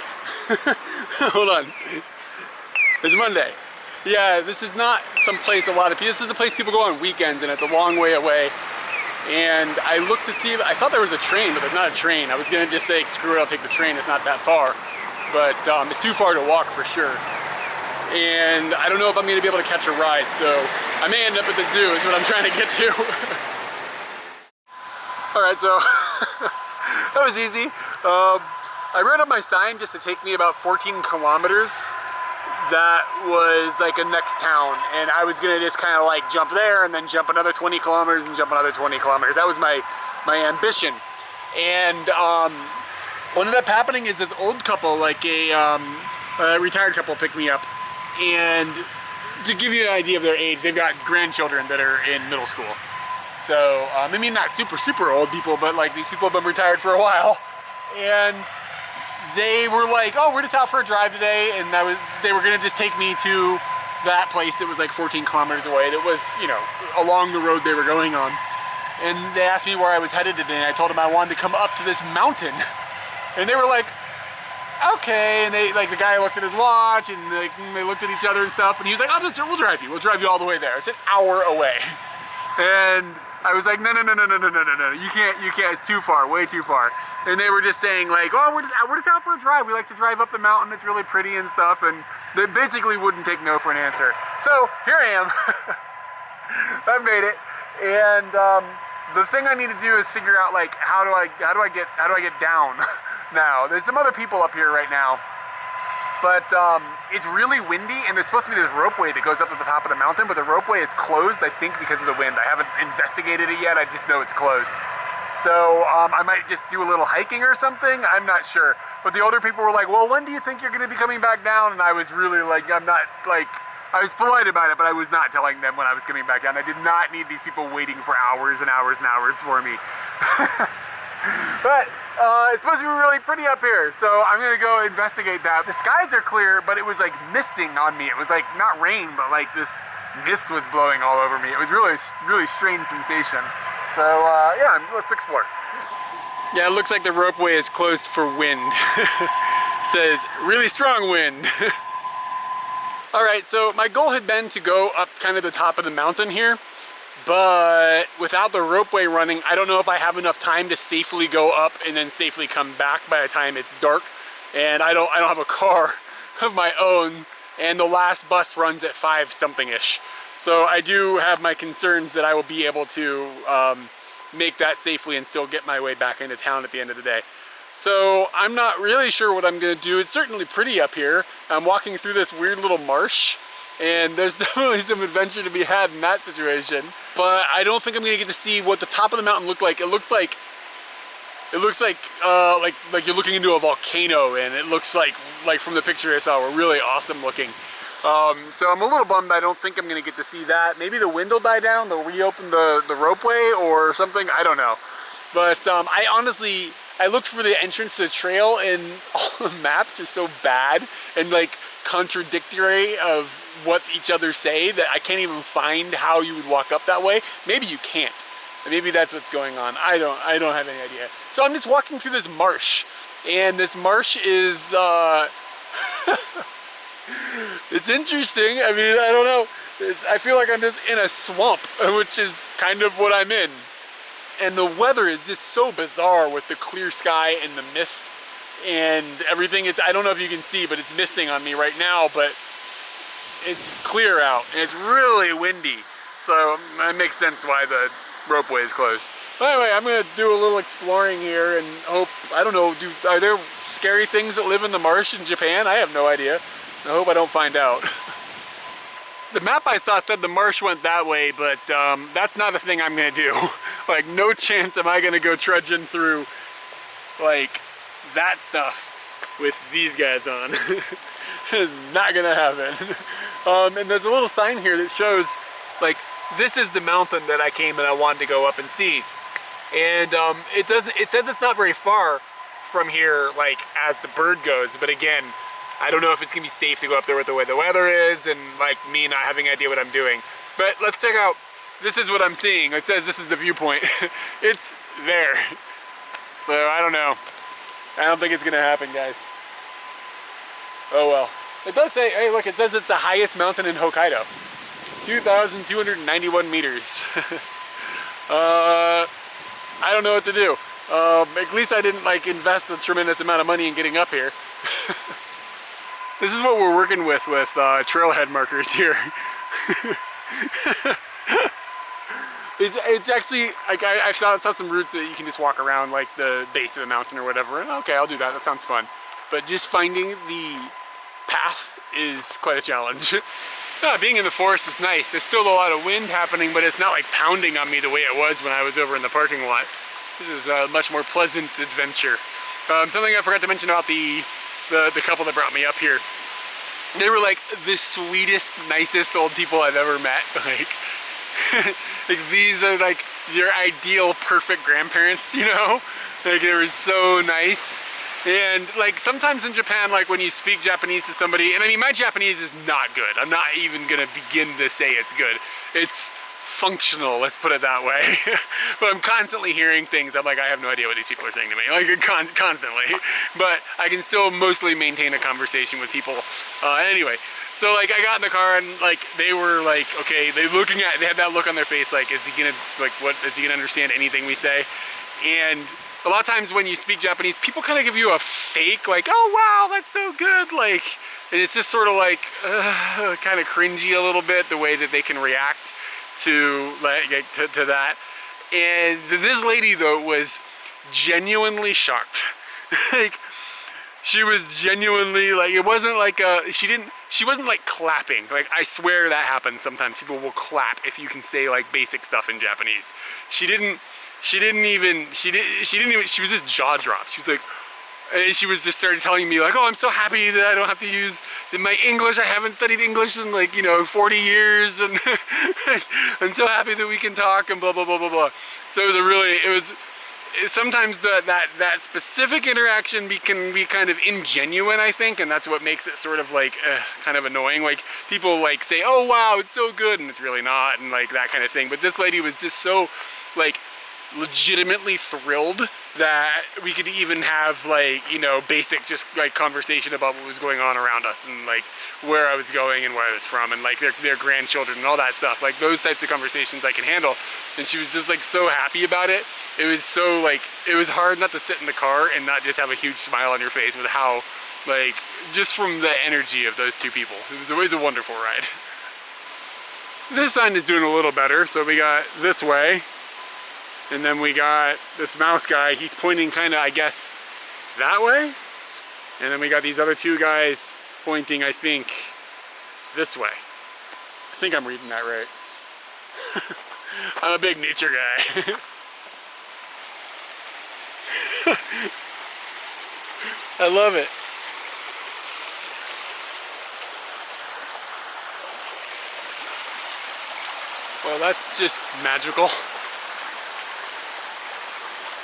Hold on. It's Monday. Yeah, this is not some place a lot of people, this is a place people go on weekends, and it's a long way away. And I looked to see, I thought there was a train, but there's not a train. I was gonna just say, screw it, I'll take the train, it's not that far. But it's too far to walk for sure. And I don't know if I'm gonna be able to catch a ride, so I may end up at the zoo is what I'm trying to get to. All right, so that was easy. I wrote up my sign just to take me about 14 kilometers. That was like a next town, and I was gonna just kind of like jump there and then jump another 20 kilometers and jump another 20 kilometers. That was my ambition. And what ended up happening is this old couple, like a retired couple, picked me up. And to give you an idea of their age, they've got grandchildren that are in middle school. So, I mean, not super old people, but like these people have been retired for a while. And they were like, oh, we're just out for a drive today. And they were gonna just take me to that place that was like 14 kilometers away. That was, you know, along the road they were going on. And they asked me where I was headed today. And I told them I wanted to come up to this mountain. And they were like, okay, and they, like, the guy looked at his watch, and they looked at each other and stuff, and he was like, we'll drive you all the way there. It's an hour away. And I was like, no, you can't, it's too far, way too far. And they were just saying like, oh, we're just out for a drive. We like to drive up the mountain, it's really pretty and stuff, and they basically wouldn't take no for an answer. So, here I am. I've made it, and the thing I need to do is figure out like, how do I get down? Now, there's some other people up here right now, but it's really windy, and there's supposed to be this ropeway that goes up to the top of the mountain, but the ropeway is closed, I think, because of the wind. I haven't investigated it yet, I just know it's closed. So I might just do a little hiking or something, I'm not sure. But the older people were like, well, when do you think you're gonna be coming back down? And I was really like, I was polite about it, but I was not telling them when I was coming back down. I did not need these people waiting for hours and hours and hours for me. But it's supposed to be really pretty up here, so I'm gonna go investigate that. The skies are clear, but it was like misting on me. It was like not rain, but like this mist was blowing all over me. It was really strange sensation. So yeah, let's explore. Yeah, it looks like the ropeway is closed for wind. It says really strong wind. All right, so my goal had been to go up kind of the top of the mountain here. But without the ropeway running, I don't know if I have enough time to safely go up and then safely come back by the time it's dark. And I don't have a car of my own, and the last bus runs at 5 something-ish. So I do have my concerns that I will be able to make that safely and still get my way back into town at the end of the day. So I'm not really sure what I'm gonna do. It's certainly pretty up here. I'm walking through this weird little marsh, and there's definitely some adventure to be had in that situation. But I don't think I'm gonna get to see what the top of the mountain looked like. It looks like you're looking into a volcano, and it looks like from the picture I saw, were really awesome looking. So I'm a little bummed I don't think I'm gonna get to see that. Maybe the wind will die down, they'll reopen the ropeway or something, I don't know. But I looked for the entrance to the trail, and all the maps are so bad and like contradictory of what each other say that I can't even find how you would walk up that way. Maybe you can't. Maybe that's what's going on. I don't have any idea. So I'm just walking through this marsh, and this marsh is it's interesting. I mean, I don't know. I feel like I'm just in a swamp, which is kind of what I'm in. And the weather is just so bizarre with the clear sky and the mist and everything. I don't know if you can see, but it's misting on me right now, but it's clear out and it's really windy. So it makes sense why the ropeway is closed. But anyway, I'm gonna do a little exploring here and hope, I don't know, are there scary things that live in the marsh in Japan? I have no idea. I hope I don't find out. The map I saw said the marsh went that way, but that's not a thing I'm gonna do. Like, no chance am I gonna go trudging through like that stuff with these guys on. Not gonna happen. And there's a little sign here that shows, like, this is the mountain that I came and I wanted to go up and see. And it says it's not very far from here, like, as the bird goes, but again, I don't know if it's gonna be safe to go up there with the way the weather is and like me not having any idea what I'm doing. But let's check out, this is what I'm seeing. It says this is the viewpoint. It's there. So I don't know. I don't think it's gonna happen, guys. Oh well. It does say, hey look, it says it's the highest mountain in Hokkaido. 2,291 meters. I don't know what to do. At least I didn't like invest a tremendous amount of money in getting up here. This is what we're working with trailhead markers here. It's actually, like, I saw some routes that you can just walk around, like the base of the mountain or whatever. And okay, I'll do that, that sounds fun. But just finding the path is quite a challenge. Being in the forest is nice. There's still a lot of wind happening, but it's not like pounding on me the way it was when I was over in the parking lot. This is a much more pleasant adventure. Something I forgot to mention about the couple that brought me up here. They were like the sweetest, nicest old people I've ever met. Like these are like your ideal perfect grandparents, you know? Like they were so nice. And like sometimes in Japan, like when you speak Japanese to somebody, and I mean my Japanese is not good. I'm not even gonna begin to say it's good. It's functional, let's put it that way. But I'm constantly hearing things, I'm like, I have no idea what these people are saying to me, like constantly. But I can still mostly maintain a conversation with people. Anyway, so like I got in the car and like they were like, okay, they had that look on their face like, is he gonna, like, what, is he gonna understand anything we say? And a lot of times when you speak Japanese, people kind of give you a fake, like, oh wow, that's so good, like, and it's just sort of like, kind of cringy a little bit, the way that they can react to that. And this lady though was genuinely shocked. Like she was genuinely like, it wasn't like she wasn't like clapping. Like I swear that happens sometimes. People will clap if you can say like basic stuff in Japanese. She was just jaw dropped. She was like, and she was just started telling me like, oh, I'm so happy that I don't have to use my English. I haven't studied English in like, 40 years, and I'm so happy that we can talk and blah, blah, blah, blah, blah. So sometimes that specific interaction can be kind of ingenuine, I think, and that's what makes it sort of like kind of annoying. Like people like say, oh wow, it's so good, and it's really not, and like that kind of thing. But this lady was just so like legitimately thrilled that we could even have like, basic just like conversation about what was going on around us and like where I was going and where I was from and like their grandchildren and all that stuff. Like those types of conversations I can handle. And she was just like so happy about it. It was so like, it was hard not to sit in the car and not just have a huge smile on your face with how like, just from the energy of those two people. It was always a wonderful ride. This sign is doing a little better. So we got this way. And then we got this mouse guy, he's pointing kind of, I guess, that way. And then we got these other two guys pointing, I think, this way. I think I'm reading that right. I'm a big nature guy. I love it. Well, that's just magical.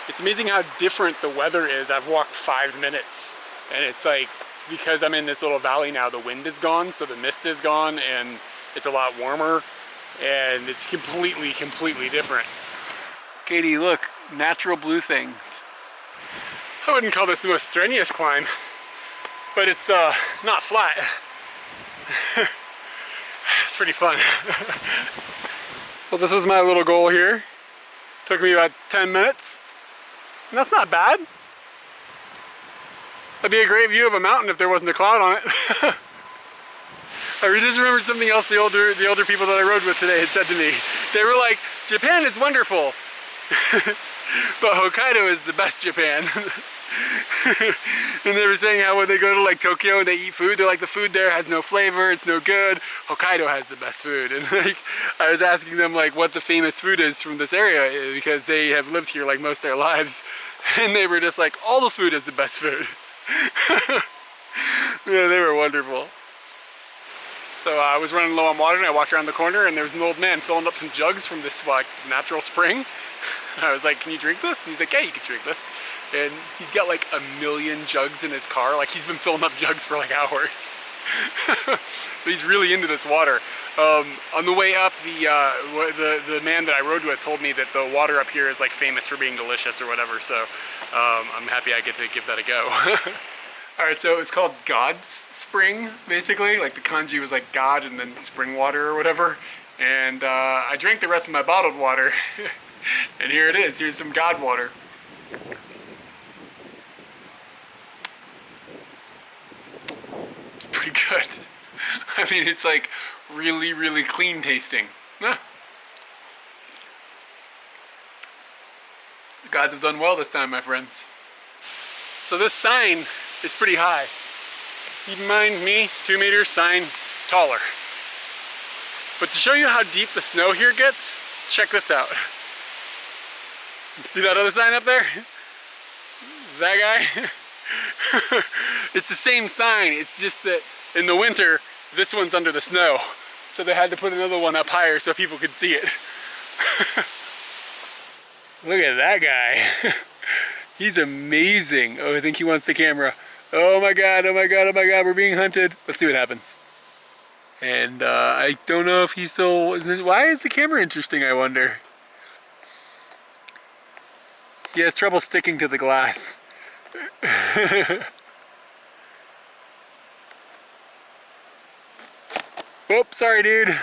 It's amazing how different the weather is. I've walked 5 minutes and it's like, because I'm in this little valley now, the wind is gone, so the mist is gone and it's a lot warmer and it's completely different. Katie, look, natural blue things. I wouldn't call this the most strenuous climb, but it's not flat. It's pretty fun. Well, this was my little goal here. Took me about 10 minutes. And that's not bad. That'd be a great view of a mountain if there wasn't a cloud on it. I just remembered something else the older people that I rode with today had said to me. They were like, Japan is wonderful, but Hokkaido is the best Japan. And they were saying how when they go to like Tokyo and they eat food, they're like, the food there has no flavor, it's no good. Hokkaido has the best food. And like, I was asking them like what the famous food is from this area because they have lived here like most of their lives. And they were just like, all the food is the best food. Yeah, they were wonderful. So I was running low on water and I walked around the corner and there was an old man filling up some jugs from this like natural spring. And I was like, can you drink this? And he's like, yeah, you can drink this. And he's got like 1,000,000 jugs in his car. Like he's been filling up jugs for like hours. So he's really into this water. On the way up, the man that I rode with told me that the water up here is like famous for being delicious or whatever. So I'm happy I get to give that a go. All right, so it's called God's Spring, basically. Like the kanji was like God and then spring water or whatever. And I drank the rest of my bottled water. And here it is. Here's some God water. It's pretty good. I mean, it's like really clean tasting. Ah. The gods have done well this time, my friends. So this sign is pretty high. Keep in mind, me, 2 meters, sign taller. But to show you how deep the snow here gets, check this out. See that other sign up there? That guy? It's the same sign, it's just that in the winter, this one's under the snow. So they had to put another one up higher so people could see it. Look at that guy. He's amazing. Oh, I think he wants the camera. Oh my god, oh my god, oh my god, we're being hunted. Let's see what happens. And I don't know if he's still... Why is the camera interesting, I wonder? He has trouble sticking to the glass. Whoop, sorry dude.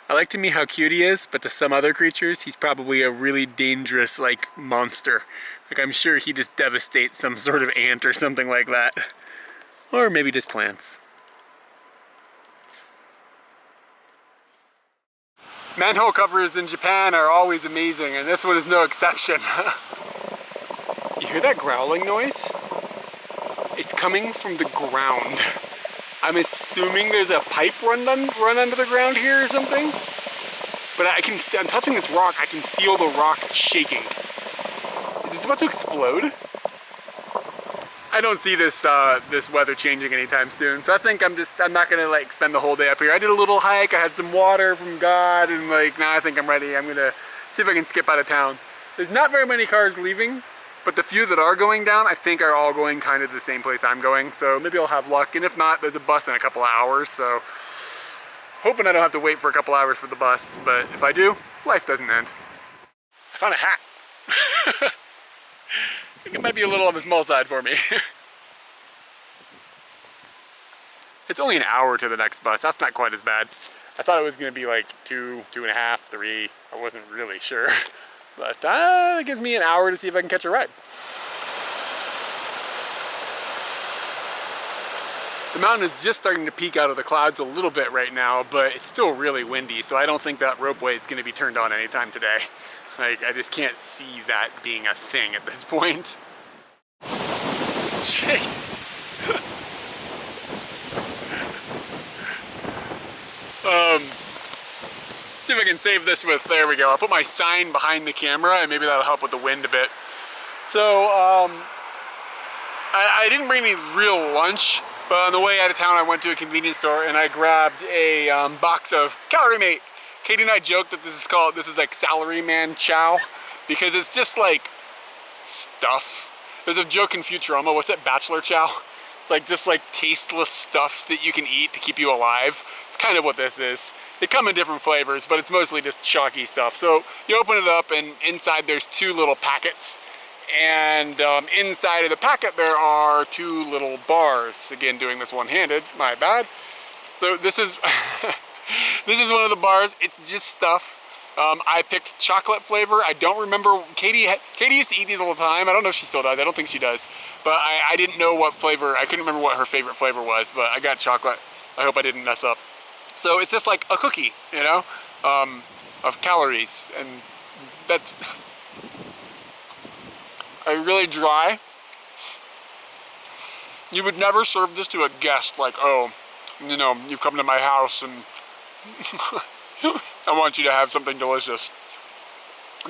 I like to me how cute he is, but to some other creatures, he's probably a really dangerous, like, monster. Like, I'm sure he just devastates some sort of ant or something like that. Or maybe just plants. Manhole covers in Japan are always amazing, and this one is no exception. You hear that growling noise? It's coming from the ground. I'm assuming there's a pipe run under the ground here or something. But I'm touching this rock, I can feel the rock shaking. Is this about to explode? I don't see this this weather changing anytime soon, so I think I'm not gonna like spend the whole day up here. I did a little hike, I had some water from God, and like now I think I'm ready. I'm gonna see if I can skip out of town. There's not very many cars leaving, but the few that are going down, I think are all going kind of the same place I'm going, so maybe I'll have luck. And if not, there's a bus in a couple of hours, so hoping I don't have to wait for a couple hours for the bus, but if I do, life doesn't end. I found a hat. I think it might be a little on the small side for me. It's only an hour to the next bus, that's not quite as bad. I thought it was gonna be like 2.5, 3, I wasn't really sure. But it gives me an hour to see if I can catch a ride. The mountain is just starting to peek out of the clouds a little bit right now, but it's still really windy, so I don't think that ropeway is going to be turned on anytime today. Like, I just can't see that being a thing at this point. Jesus. See if I can save this with, there we go. I'll put my sign behind the camera and maybe that'll help with the wind a bit. So, I didn't bring any real lunch, but on the way out of town I went to a convenience store and I grabbed a box of Calorie Mate. Katie and I joked that this is like Salaryman Chow, because it's just like stuff. There's a joke in Futurama, what's that, Bachelor Chow? It's like just like tasteless stuff that you can eat to keep you alive. It's kind of what this is. They come in different flavors, but it's mostly just chalky stuff. So you open it up and inside there's 2 little packets. And inside of the packet there are 2 little bars. Again, doing this one-handed, my bad. So this is, this is one of the bars. It's just stuff. I picked chocolate flavor. I don't remember, Katie used to eat these all the time. I don't know if she still does, I don't think she does. But I didn't know what flavor, I couldn't remember what her favorite flavor was, but I got chocolate. I hope I didn't mess up. So it's just like a cookie, you know, of calories, and that's really dry. You would never serve this to a guest like, oh, you know, you've come to my house and I want you to have something delicious.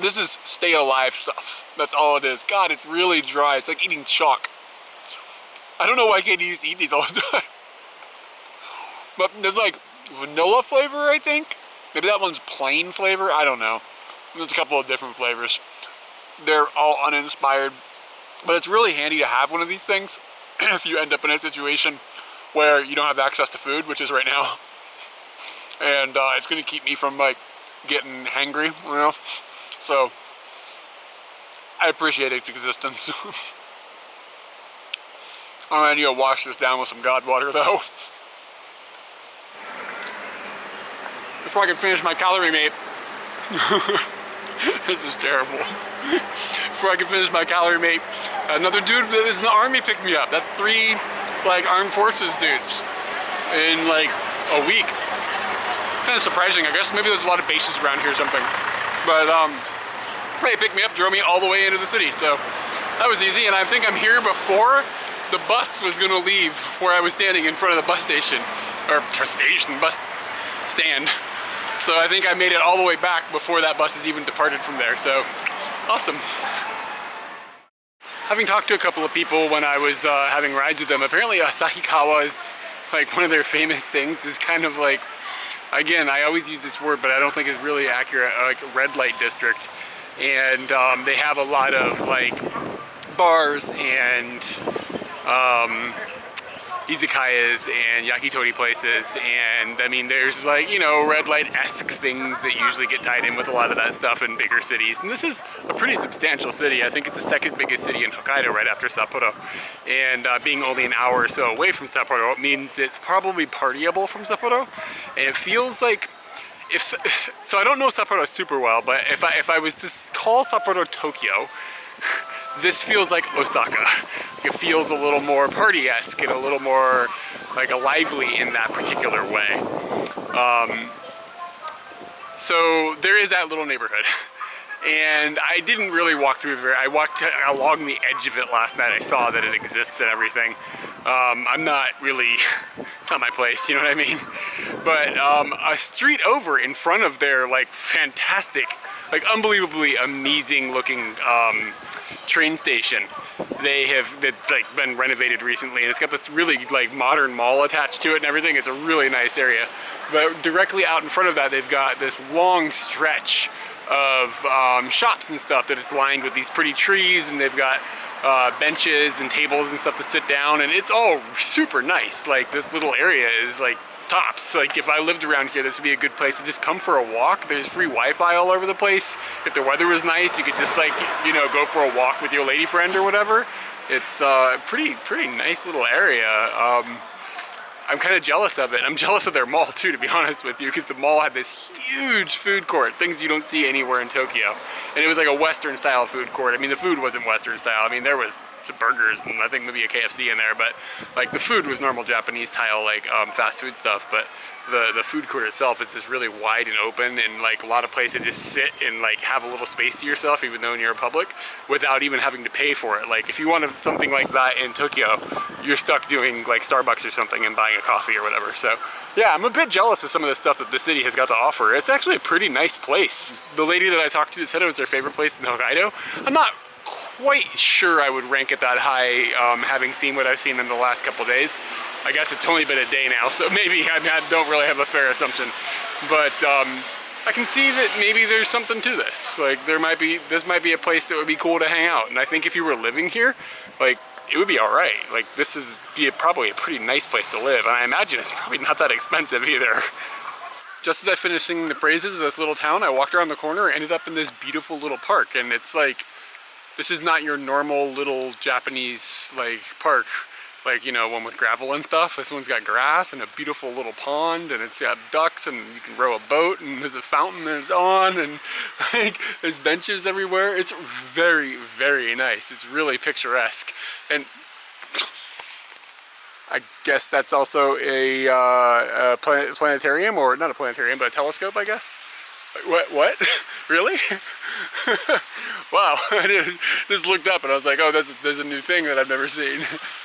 This is stay alive stuffs. That's all it is. God, it's really dry. It's like eating chalk. I don't know why Katie used to eat these all the time. But there's like vanilla flavor, I think. Maybe that one's plain flavor. I don't know. There's a couple of different flavors. They're all uninspired. But it's really handy to have one of these things if you end up in a situation where you don't have access to food, which is right now. And it's going to keep me from like getting hangry, you know. So I appreciate its existence. I'm gonna need to wash this down with some God water though. Before I can finish my Calorie Mate. This is terrible. Before I can finish my Calorie Mate, another dude that is in the army picked me up. That's 3 like armed forces dudes in like a week. Kind of surprising, I guess. Maybe there's a lot of bases around here or something. But they picked me up, drove me all the way into the city. So that was easy, and I think I'm here before the bus was gonna leave where I was standing in front of the bus station, or bus stand. So I think I made it all the way back before that bus has even departed from there, so awesome. Having talked to a couple of people when I was having rides with them, apparently Asahikawa is like one of their famous things is kind of like, again, I always use this word, but I don't think it's really accurate, like a red light district. And they have a lot of like bars and izakayas and yakitori places, and I mean there's like, you know, red light-esque things that usually get tied in with a lot of that stuff in bigger cities, and this is a pretty substantial city. I think it's the 2nd biggest city in Hokkaido right after Sapporo, and being only an hour or so away from Sapporo, it means it's probably partyable from Sapporo, and it feels like so I don't know Sapporo super well, but if I was to call Sapporo Tokyo, this feels like Osaka. It feels a little more party-esque and a little more like lively in that particular way. So there is that little neighborhood. And I didn't really walk through it. I walked along the edge of it last night. I saw that it exists and everything. I'm not really, it's not my place, you know what I mean? But a street over in front of their like fantastic, like unbelievably amazing looking train station. It's like been renovated recently, and it's got this really like modern mall attached to it and everything. It's a really nice area. But directly out in front of that, they've got this long stretch of shops and stuff that it's lined with these pretty trees, and they've got benches and tables and stuff to sit down, and it's all super nice. Like this little area is like tops. Like if I lived around here, this would be a good place to just come for a walk. There's free Wi-Fi all over the place. If the weather was nice, you could just like, you know, go for a walk with your lady friend or whatever. It's a pretty nice little area. I'm kind of jealous of it. I'm jealous of their mall too, to be honest with you, because the mall had this huge food court, things you don't see anywhere in Tokyo. And it was like a Western style food court. I mean, the food wasn't Western style. I mean, there was some burgers and I think maybe a KFC in there, but like the food was normal Japanese style, like fast food stuff. But the food court itself is just really wide and open, and like a lot of places to just sit and like have a little space to yourself, even though you're in public, without even having to pay for it. Like if you wanted something like that in Tokyo, you're stuck doing like Starbucks or something and buying a coffee or whatever. So yeah, I'm a bit jealous of some of the stuff that the city has got to offer. It's actually a pretty nice place. The lady that I talked to said it was their favorite place in Hokkaido. I'm not quite sure I would rank it that high, having seen what I've seen in the last couple days. I guess it's only been a day now, so maybe I don't really have a fair assumption. But I can see that maybe there's something to this. Like this might be a place that would be cool to hang out. And I think if you were living here, like it would be all right. Like this is probably a pretty nice place to live. And I imagine it's probably not that expensive either. Just as I finished singing the praises of this little town, I walked around the corner and ended up in this beautiful little park. And it's like, this is not your normal little Japanese like park, like, you know, one with gravel and stuff. This one's got grass and a beautiful little pond, and it's got ducks, and you can row a boat, and there's a fountain that's on, and like there's benches everywhere. It's very, very nice. It's really picturesque. And I guess that's also a planetarium, or not a planetarium, but a telescope, I guess. What? Really? Wow, I just looked up and I was like, oh, there's a new thing that I've never seen.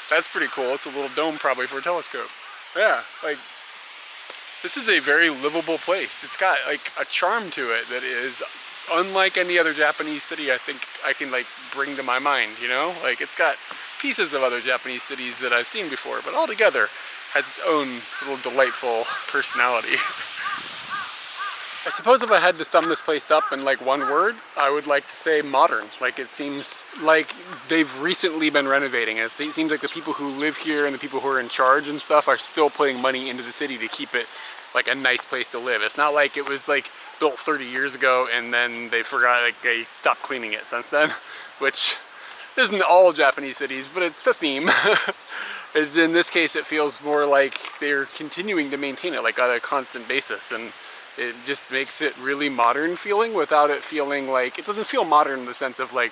That's pretty cool. It's a little dome probably for a telescope. Yeah, like, this is a very livable place. It's got like a charm to it that is unlike any other Japanese city I think I can like bring to my mind, you know? Like it's got pieces of other Japanese cities that I've seen before, but altogether has its own little delightful personality. I suppose if I had to sum this place up in like one word, I would like to say modern. Like it seems like they've recently been renovating it. It seems like the people who live here and the people who are in charge and stuff are still putting money into the city to keep it like a nice place to live. It's not like it was like built 30 years ago and then they forgot, like they stopped cleaning it since then, which isn't all Japanese cities, but it's a theme. In this case, it feels more like they're continuing to maintain it like on a constant basis, and it just makes it really modern feeling without it feeling like, it doesn't feel modern in the sense of like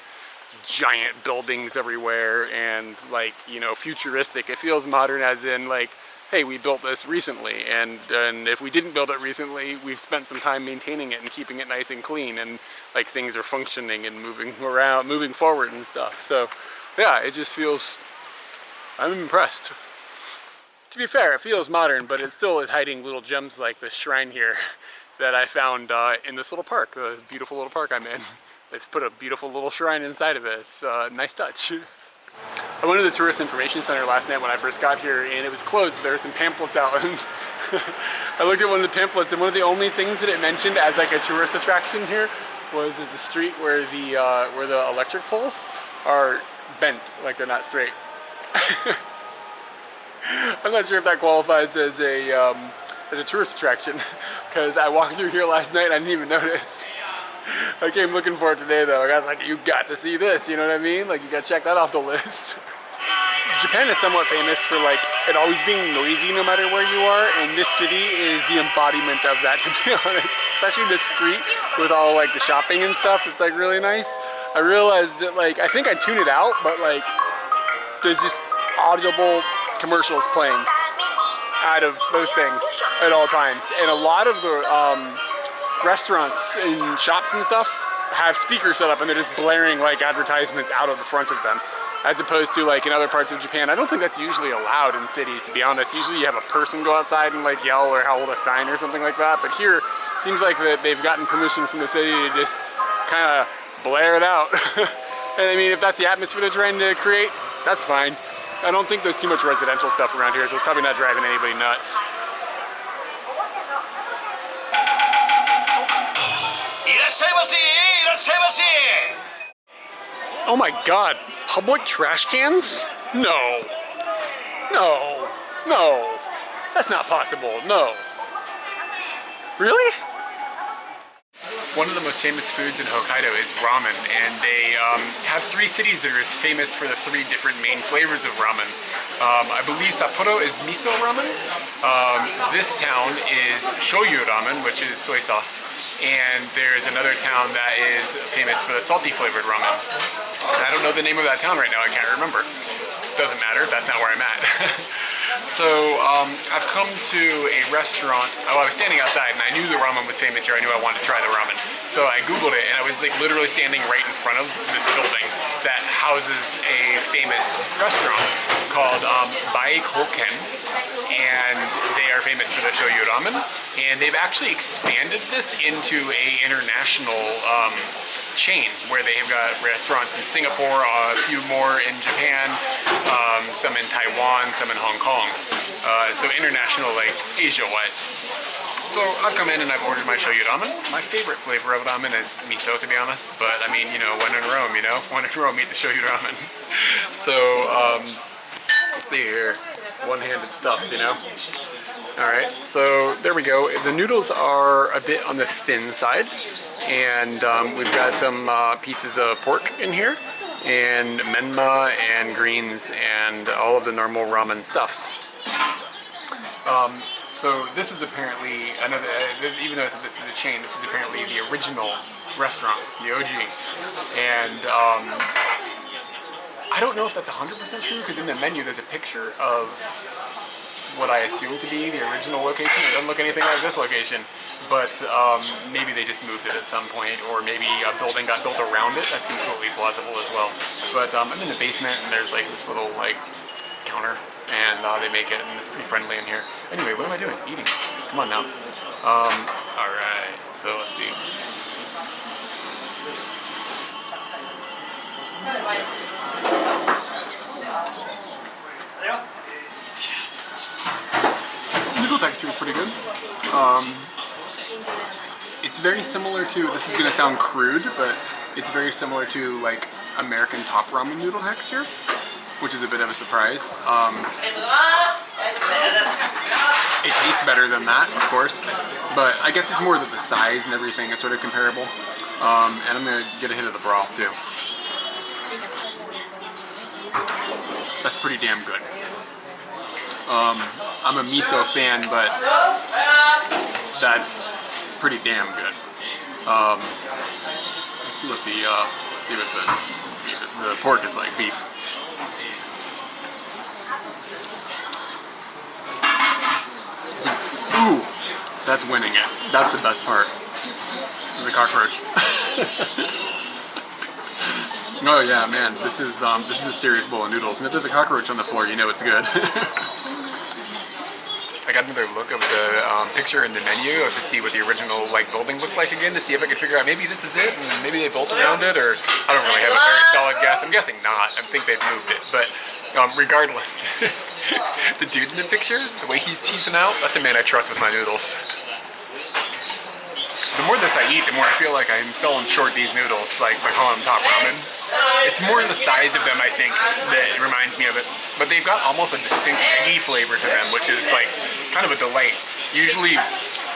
giant buildings everywhere and like, you know, futuristic. It feels modern as in like, hey, we built this recently, and if we didn't build it recently, we've spent some time maintaining it and keeping it nice and clean, and like things are functioning and moving around, moving forward and stuff. So yeah, it just feels, I'm impressed. To be fair, it feels modern, but it still is hiding little gems like this shrine here that I found in this little park, the beautiful little park I'm in. They've put a beautiful little shrine inside of it. It's a nice touch. I went to the Tourist Information Center last night when I first got here, and it was closed, but there were some pamphlets out, and I looked at one of the pamphlets, and one of the only things that it mentioned as like a tourist attraction here was there's a street where the electric poles are bent, like they're not straight. I'm not sure if that qualifies as a tourist attraction, because I walked through here last night and I didn't even notice. I came looking for it today though. I was like, you got to see this, you know what I mean? Like, you got to check that off the list. Japan is somewhat famous for like it always being noisy no matter where you are, and this city is the embodiment of that, to be honest. Especially this street with all like the shopping and stuff. It's like really nice. I realized that like, I think I tune it out, but like there's just audible commercials playing out of those things at all times, and a lot of the restaurants and shops and stuff have speakers set up and they're just blaring like advertisements out of the front of them, as opposed to like in other parts of Japan. I don't think that's usually allowed in cities, to be honest. Usually you have a person go outside and like yell or hold a sign or something like that, but here it seems like that they've gotten permission from the city to just kind of blare it out. And I mean, if that's the atmosphere they're trying to create, that's fine. I don't think there's too much residential stuff around here, so it's probably not driving anybody nuts. Oh my god, public trash cans? No. No. No. That's not possible. No. Really? One of the most famous foods in Hokkaido is ramen, and they have 3 cities that are famous for the 3 different main flavors of ramen. I believe Sapporo is miso ramen. This town is shoyu ramen, which is soy sauce. And there's another town that is famous for the salty flavored ramen. And I don't know the name of that town right now, I can't remember. Doesn't matter, that's not where I'm at. So I've come to a restaurant. Oh, I was standing outside and I knew the ramen was famous here. I knew I wanted to try the ramen. So I Googled it and I was like literally standing right in front of this building that houses a famous restaurant called Hokkaido. And they are famous for the shoyu ramen. And they've actually expanded this into a international chain where they have got restaurants in Singapore, a few more in Japan, some in Taiwan, some in Hong Kong. So international, like Asia-wise. So I've come in and I've ordered my shoyu ramen. My favorite flavor of ramen is miso, to be honest. But I mean, you know, when in Rome, you know, when in Rome, eat the shoyu ramen. So let's see here, one-handed stuffs, you know. All right, so there we go. The noodles are a bit on the thin side, and we've got some pieces of pork in here, and menma and greens and all of the normal ramen stuffs. So this is apparently another, even though this is a chain, this is apparently the original restaurant, the OG. And I don't know if that's 100% true, because in the menu there's a picture of what I assume to be the original location. It doesn't look anything like this location, but maybe they just moved it at some point, or maybe a building got built around it. That's completely plausible as well. But I'm in the basement and there's like this little like counter, and they make it, and it's pretty friendly in here. Anyway, what am I doing? Eating. Come on now. All right, so let's see. Noodle texture is pretty good. It's very similar to, this is gonna sound crude, but it's very similar to like American top ramen noodle texture, which is a bit of a surprise. It tastes better than that, of course, but I guess it's more that the size and everything is sort of comparable. And I'm gonna get a hit of the broth too. That's pretty damn good. I'm a miso fan, but that's pretty damn good. Let's see what the pork is like, beef. Ooh, that's winning it. That's the best part. The cockroach. Oh yeah, man, this is a serious bowl of noodles. And if there's a cockroach on the floor, you know it's good. I got another look of the picture in the menu to see what the original like building looked like again, to see if I could figure out maybe this is it and maybe they built around it, or I don't really have a very solid guess. I'm guessing not. I think they've moved it, but regardless, the dude in the picture, the way he's cheesing out, that's a man I trust with my noodles. The more this I eat, the more I feel like I'm selling short these noodles, like by calling them top ramen. It's more the size of them, I think, that reminds me of it. But they've got almost a distinct eggy flavor to them, which is like kind of a delight. Usually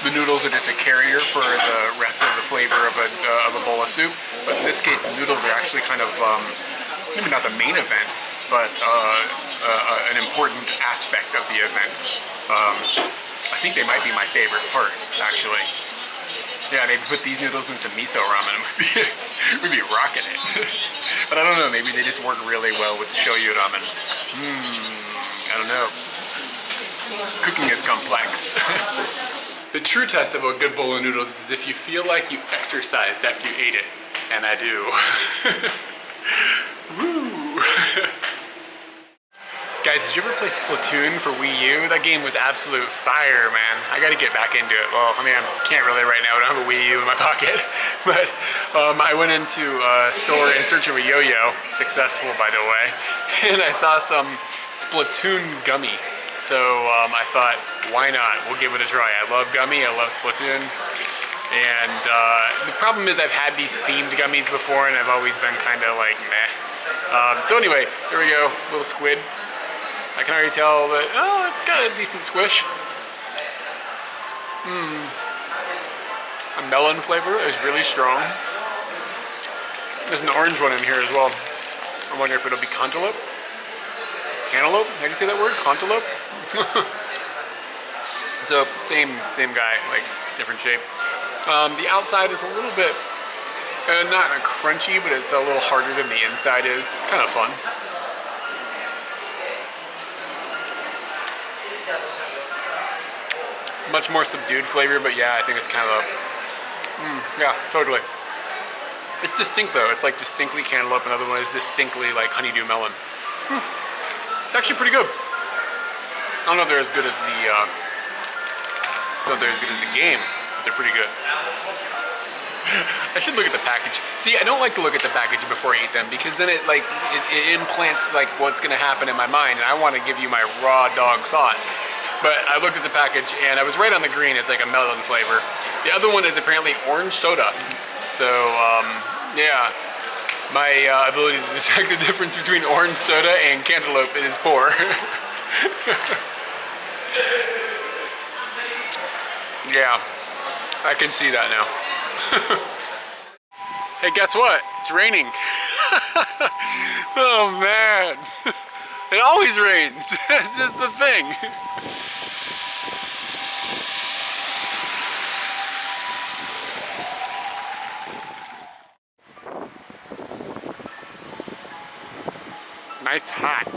the noodles are just a carrier for the rest of the flavor of a bowl of soup. But in this case, the noodles are actually kind of, maybe not the main event, but an important aspect of the event. I think they might be my favorite part, actually. Yeah, maybe put these noodles in some miso ramen, we'd be rocking it. But I don't know, maybe they just work really well with the shoyu ramen. I don't know. Cooking is complex. The true test of a good bowl of noodles is if you feel like you exercised after you ate it. And I do. Woo! Guys, did you ever play Splatoon for Wii U? That game was absolute fire, man. I gotta get back into it. Well, I mean, I can't really right now. I don't have a Wii U in my pocket. But I went into a store in search of a yo-yo, successful by the way, and I saw some Splatoon gummy. So I thought, why not? We'll give it a try. I love gummy, I love Splatoon. And the problem is I've had these themed gummies before and I've always been kind of like, meh. So anyway, here we go, little squid. I can already tell that, oh, it's got a decent squish. A melon flavor is really strong. There's an orange one in here as well. I wonder if it'll be cantaloupe? Cantaloupe? How do you say that word? Cantaloupe? So, same guy, like different shape. The outside is a little bit, not crunchy, but it's a little harder than the inside is. It's kind of fun. Much more subdued flavor, but yeah, I think it's kind of yeah, totally. It's distinct though. It's like distinctly cantaloupe. Another one is distinctly like honeydew melon. It's actually pretty good. I don't know if they're as good as the game, but they're pretty good. I should look at the package. See, I don't like to look at the packaging before I eat them because then it implants like what's gonna happen in my mind, and I want to give you my raw dog thought. But I looked at the package and I was right on the green. It's like a melon flavor. The other one is apparently orange soda. So yeah, my ability to detect the difference between orange soda and cantaloupe is poor. Yeah, I can see that now. Hey, guess what? It's raining. Oh man, it always rains. It's just the thing. Nice hat.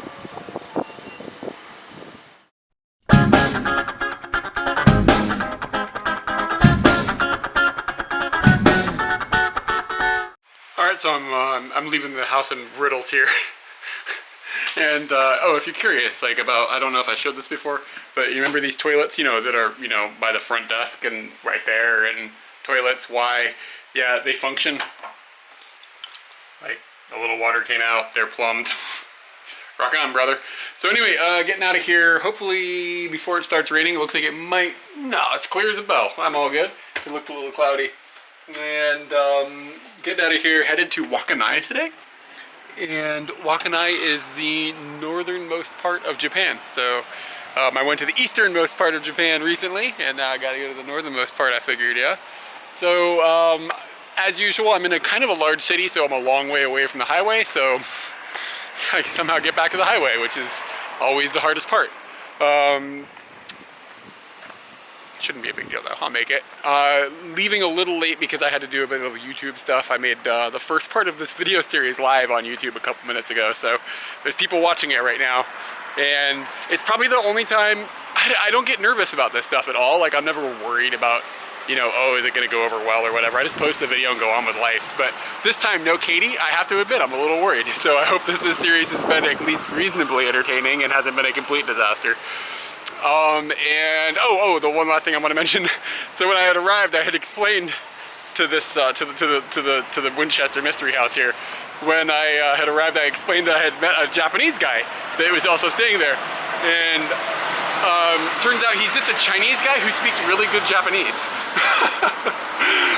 Alright, so I'm leaving the house in riddles here. And oh, if you're curious, like about, I don't know if I showed this before, but you remember these toilets, you know, that are, you know, by the front desk and right there, and toilets, why? Yeah, they function. Like, a little water came out, they're plumbed. Rock on, brother. So anyway, getting out of here, hopefully before it starts raining. It looks like it might, no, it's clear as a bell. I'm all good. It looked a little cloudy. And getting out of here, headed to Wakkanai today. And Wakkanai is the northernmost part of Japan. So I went to the easternmost part of Japan recently, and now I gotta go to the northernmost part, I figured, yeah. So as usual, I'm in a kind of a large city, so I'm a long way away from the highway, so I somehow get back to the highway, which is always the hardest part. Shouldn't be a big deal though, I'll make it. Leaving a little late because I had to do a bit of YouTube stuff. I made the first part of this video series live on YouTube a couple minutes ago, so there's people watching it right now. And it's probably the only time, I don't get nervous about this stuff at all. Like, I'm never worried about, you know, oh, is it gonna go over well or whatever. I just post the video and go on with life. But this time, no Katie, I have to admit, I'm a little worried. So I hope that this series has been at least reasonably entertaining and hasn't been a complete disaster. And the one last thing I want to mention. So when I had arrived, I had explained to this to the Winchester Mystery House here. When I had arrived, I explained that I had met a Japanese guy that was also staying there, and turns out he's just a Chinese guy who speaks really good Japanese.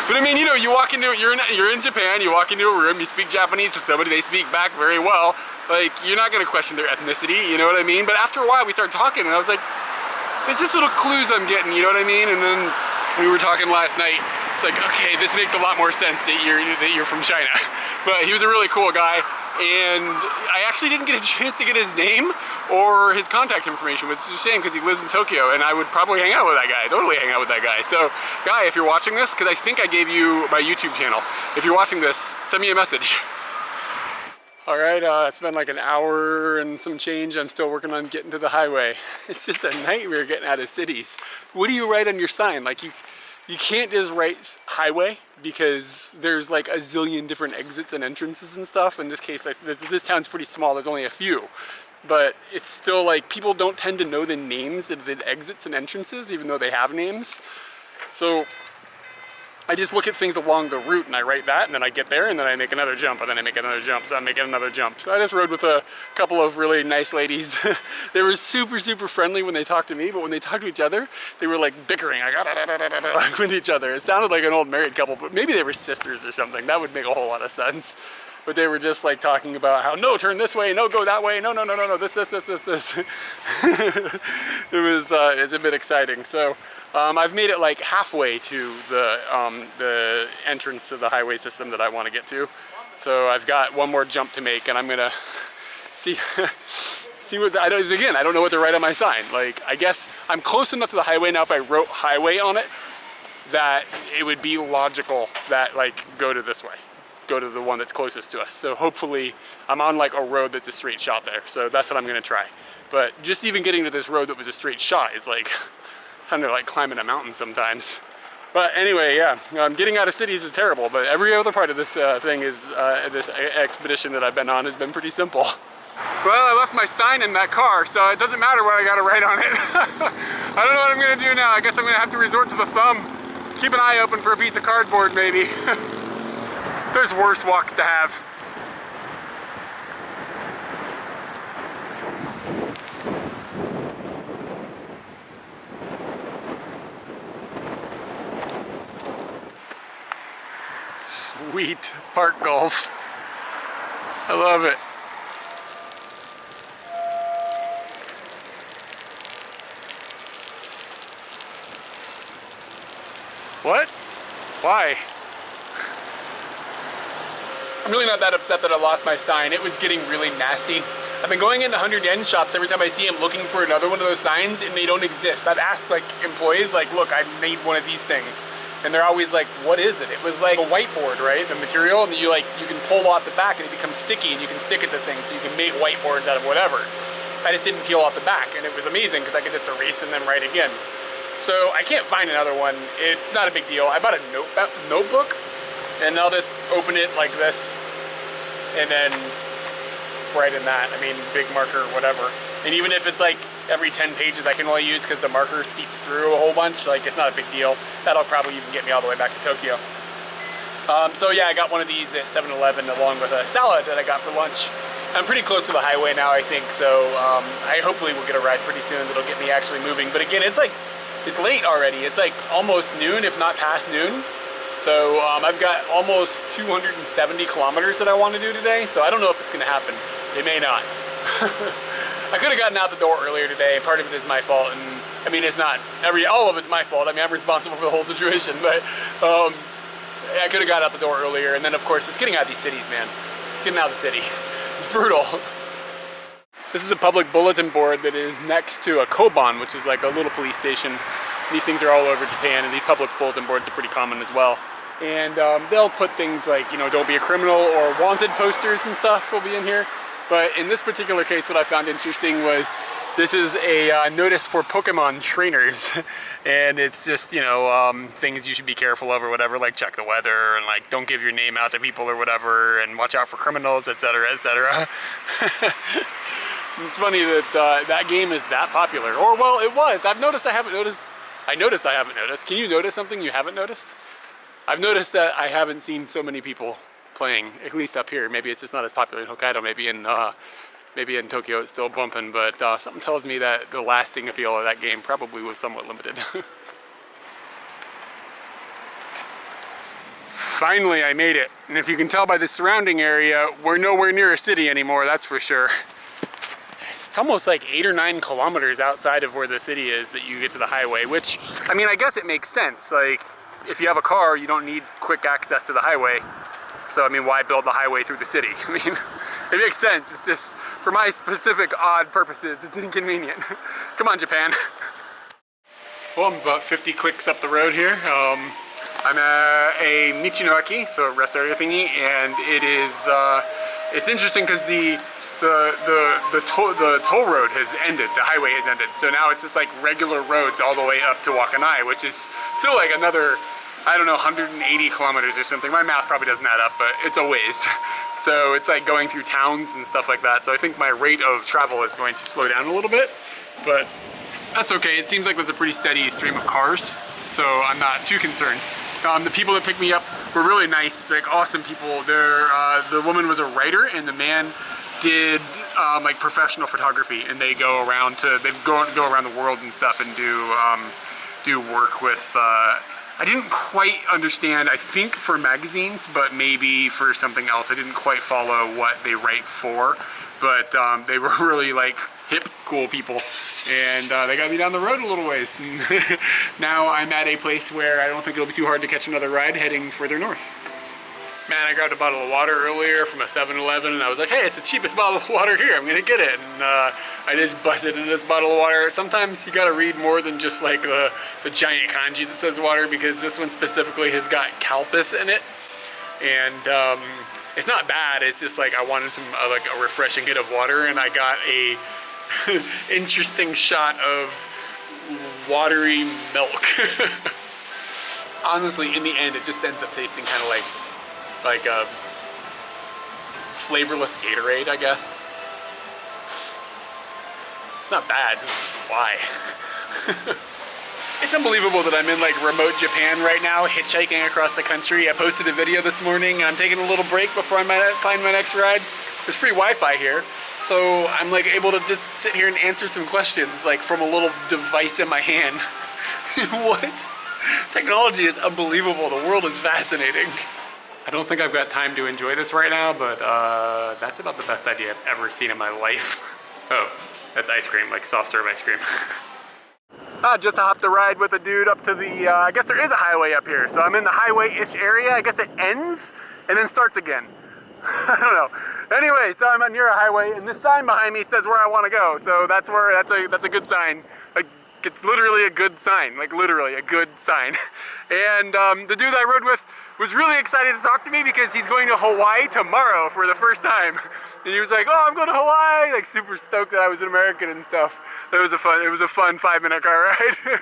But I mean, you know, you walk into, you're in Japan, you walk into a room, you speak Japanese to somebody, they speak back very well. Like, you're not gonna question their ethnicity, you know what I mean? But after a while, we started talking, and I was like, there's just little clues I'm getting, you know what I mean? And then we were talking last night. It's like, okay, this makes a lot more sense that you're from China. But he was a really cool guy, and I actually didn't get a chance to get his name or his contact information, which is a shame because he lives in Tokyo, and I would probably hang out with that guy, totally hang out with that guy. So, guy, if you're watching this, because I think I gave you my YouTube channel, if you're watching this, send me a message. All right, it's been like an hour and some change. I'm still working on getting to the highway. It's just a nightmare getting out of cities. What do you write on your sign? Like, you can't just write highway because there's like a zillion different exits and entrances and stuff. In this case, this town's pretty small. There's only a few. But it's still like, people don't tend to know the names of the exits and entrances, even though they have names. So I just look at things along the route and I write that, and then I get there, and then I make another jump, and then I make another jump, so I'm making another jump. So I just rode with a couple of really nice ladies. They were super, super friendly when they talked to me, but when they talked to each other, they were like bickering, like with each other. It sounded like an old married couple, but maybe they were sisters or something. That would make a whole lot of sense. But they were just like talking about how, no, turn this way, no, go that way, no, this. It was it's a bit exciting. So I've made it like halfway to the entrance to the highway system that I want to get to. So I've got one more jump to make, and I'm gonna see what, I don't know what to write on my sign. Like, I guess I'm close enough to the highway now, if I wrote highway on it, that it would be logical that, like, go to this way. go to the one that's closest to us. So hopefully I'm on like a road that's a straight shot there. So that's what I'm gonna try. But just even getting to this road that was a straight shot is like kind of like climbing a mountain sometimes. But anyway, yeah, getting out of cities is terrible, but every other part of this thing is, this expedition that I've been on has been pretty simple. Well, I left my sign in that car, so it doesn't matter what I gotta write on it. I don't know what I'm gonna do now. I guess I'm gonna have to resort to the thumb. Keep an eye open for a piece of cardboard, maybe. There's worse walks to have. Sweet park golf. I love it. What? Why? I'm really not that upset that I lost my sign. It was getting really nasty. I've been going into 100 yen shops every time I see them looking for another one of those signs and they don't exist. I've asked like employees, like, look, I made one of these things. And they're always like, what is it? It was like a whiteboard, right? The material, and you can pull off the back and it becomes sticky and you can stick it to things so you can make whiteboards out of whatever. I just didn't peel off the back and it was amazing because I could just erase and then write again. So I can't find another one. It's not a big deal. I bought a notebook and I'll just open it like this and then write in that. I mean, big marker, whatever. And even if it's like every 10 pages I can only use because the marker seeps through a whole bunch, like it's not a big deal. That'll probably even get me all the way back to Tokyo. So yeah, I got one of these at 7-Eleven along with a salad that I got for lunch. I'm pretty close to the highway now, I think, so I hopefully will get a ride pretty soon that'll get me actually moving. But again, it's late already. It's like almost noon, if not past noon. So I've got almost 270 kilometers that I want to do today, so I don't know if it's gonna happen. It may not. I could have gotten out the door earlier today. Part of it is my fault, and I mean, it's not all of it's my fault. I mean, I'm responsible for the whole situation, but I could have got out the door earlier. And then, of course, it's getting out of these cities, man. It's getting out of the city. It's brutal. This is a public bulletin board that is next to a koban, which is like a little police station. These things are all over Japan, and these public bulletin boards are pretty common as well. And they'll put things like, you know, don't be a criminal or wanted posters and stuff will be in here. But in this particular case, what I found interesting was this is a notice for Pokemon trainers. And it's just, you know, things you should be careful of or whatever, like check the weather and like don't give your name out to people or whatever, and watch out for criminals, etc., etc. It's funny that that game is that popular. Or, well, it was. I noticed I haven't noticed. Can you notice something you haven't noticed? I've noticed that I haven't seen so many people playing, at least up here. Maybe it's just not as popular in Hokkaido. Maybe in Tokyo it's still bumping, but something tells me that the lasting appeal of that game probably was somewhat limited. Finally, I made it. And if you can tell by the surrounding area, we're nowhere near a city anymore, that's for sure. It's almost like 8 or 9 kilometers outside of where the city is that you get to the highway, which, I mean, I guess it makes sense. Like, if you have a car, you don't need quick access to the highway. So, I mean, why build the highway through the city? I mean, it makes sense. It's just, for my specific odd purposes, it's inconvenient. Come on, Japan. Well, I'm about 50 clicks up the road here. I'm at a Michinoaki, so a rest area thingy, and it is, it's interesting because the toll road has ended, the highway has ended. So now it's just like regular roads all the way up to Wakanai, which is still like another, I don't know, 180 kilometers or something. My math probably doesn't add up, but it's a ways. So it's like going through towns and stuff like that. So I think my rate of travel is going to slow down a little bit, but that's okay. It seems like there's a pretty steady stream of cars, so I'm not too concerned. The people that picked me up were really nice, like awesome people. The woman was a writer and the man did like professional photography, and they go around the world and stuff and do work with. I didn't quite understand. I think for magazines, but maybe for something else. I didn't quite follow what they write for, but they were really like hip, cool people, and they got me down the road a little ways. And now I'm at a place where I don't think it'll be too hard to catch another ride heading further north. Man, I grabbed a bottle of water earlier from a 7-Eleven, and I was like, hey, it's the cheapest bottle of water here, I'm gonna get it. And I just busted into this bottle of water. Sometimes you gotta read more than just like the giant kanji that says water, because this one specifically has got kalpis in it. and it's not bad. It's just like I wanted some like a refreshing hit of water, and I got a interesting shot of watery milk. Honestly, in the end, it just ends up tasting kind of like a flavorless Gatorade, I guess. It's not bad. Why? It's unbelievable that I'm in like remote Japan right now, hitchhiking across the country. I posted a video this morning, and I'm taking a little break before I might find my next ride. There's free Wi-Fi here, so I'm like able to just sit here and answer some questions like from a little device in my hand. What? Technology is unbelievable. The world is fascinating. I don't think I've got time to enjoy this right now, but that's about the best idea I've ever seen in my life. Oh, that's ice cream, like soft serve ice cream. Just hopped the ride with a dude up to the, I guess there is a highway up here. So I'm in the highway-ish area. I guess it ends and then starts again. I don't know. Anyway, so I'm near a highway, and this sign behind me says where I want to go. So that's a good sign. Like, it's literally a good sign. Like literally a good sign. And the dude I rode with was really excited to talk to me because he's going to Hawaii tomorrow for the first time. And he was like, "Oh, I'm going to Hawaii!" Like super stoked that I was an American and stuff. It was a fun 5-minute car ride.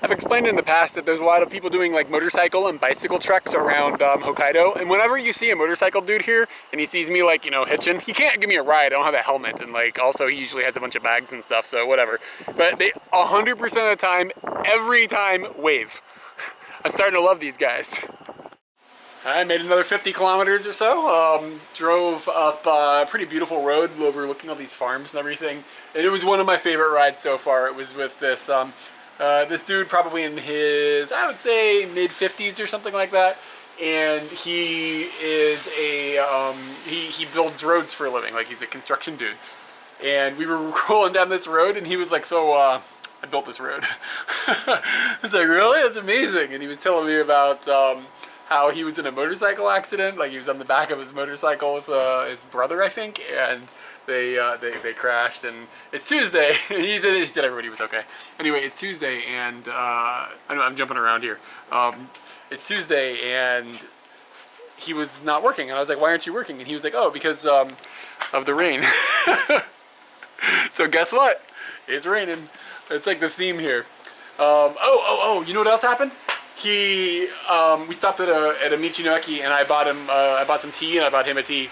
I've explained in the past that there's a lot of people doing like motorcycle and bicycle treks around Hokkaido, and whenever you see a motorcycle dude here and he sees me like, you know, hitching, he can't give me a ride. I don't have a helmet, and like also he usually has a bunch of bags and stuff, so whatever. But they 100% of the time, every time, wave. I'm starting to love these guys. I made another 50 kilometers or so, drove up a pretty beautiful road overlooking all these farms and everything. And it was one of my favorite rides so far. It was with this this dude probably in his, I would say, mid-50s or something like that. And he is a, he builds roads for a living, like he's a construction dude. And we were rolling down this road and he was like, "So, I built this road." I was like, "Really? That's amazing." And he was telling me about how he was in a motorcycle accident, like he was on the back of his motorcycle with his brother, I think, and they crashed. And it's Tuesday. he said everybody was okay. Anyway, it's Tuesday, and I know I'm jumping around here. It's Tuesday, and he was not working, and I was like, "Why aren't you working?" And he was like, "Oh, because of the rain." So guess what? It's raining. It's like the theme here. Oh! You know what else happened? We stopped at a Michinoeki, and I bought some tea, and I bought him a tea.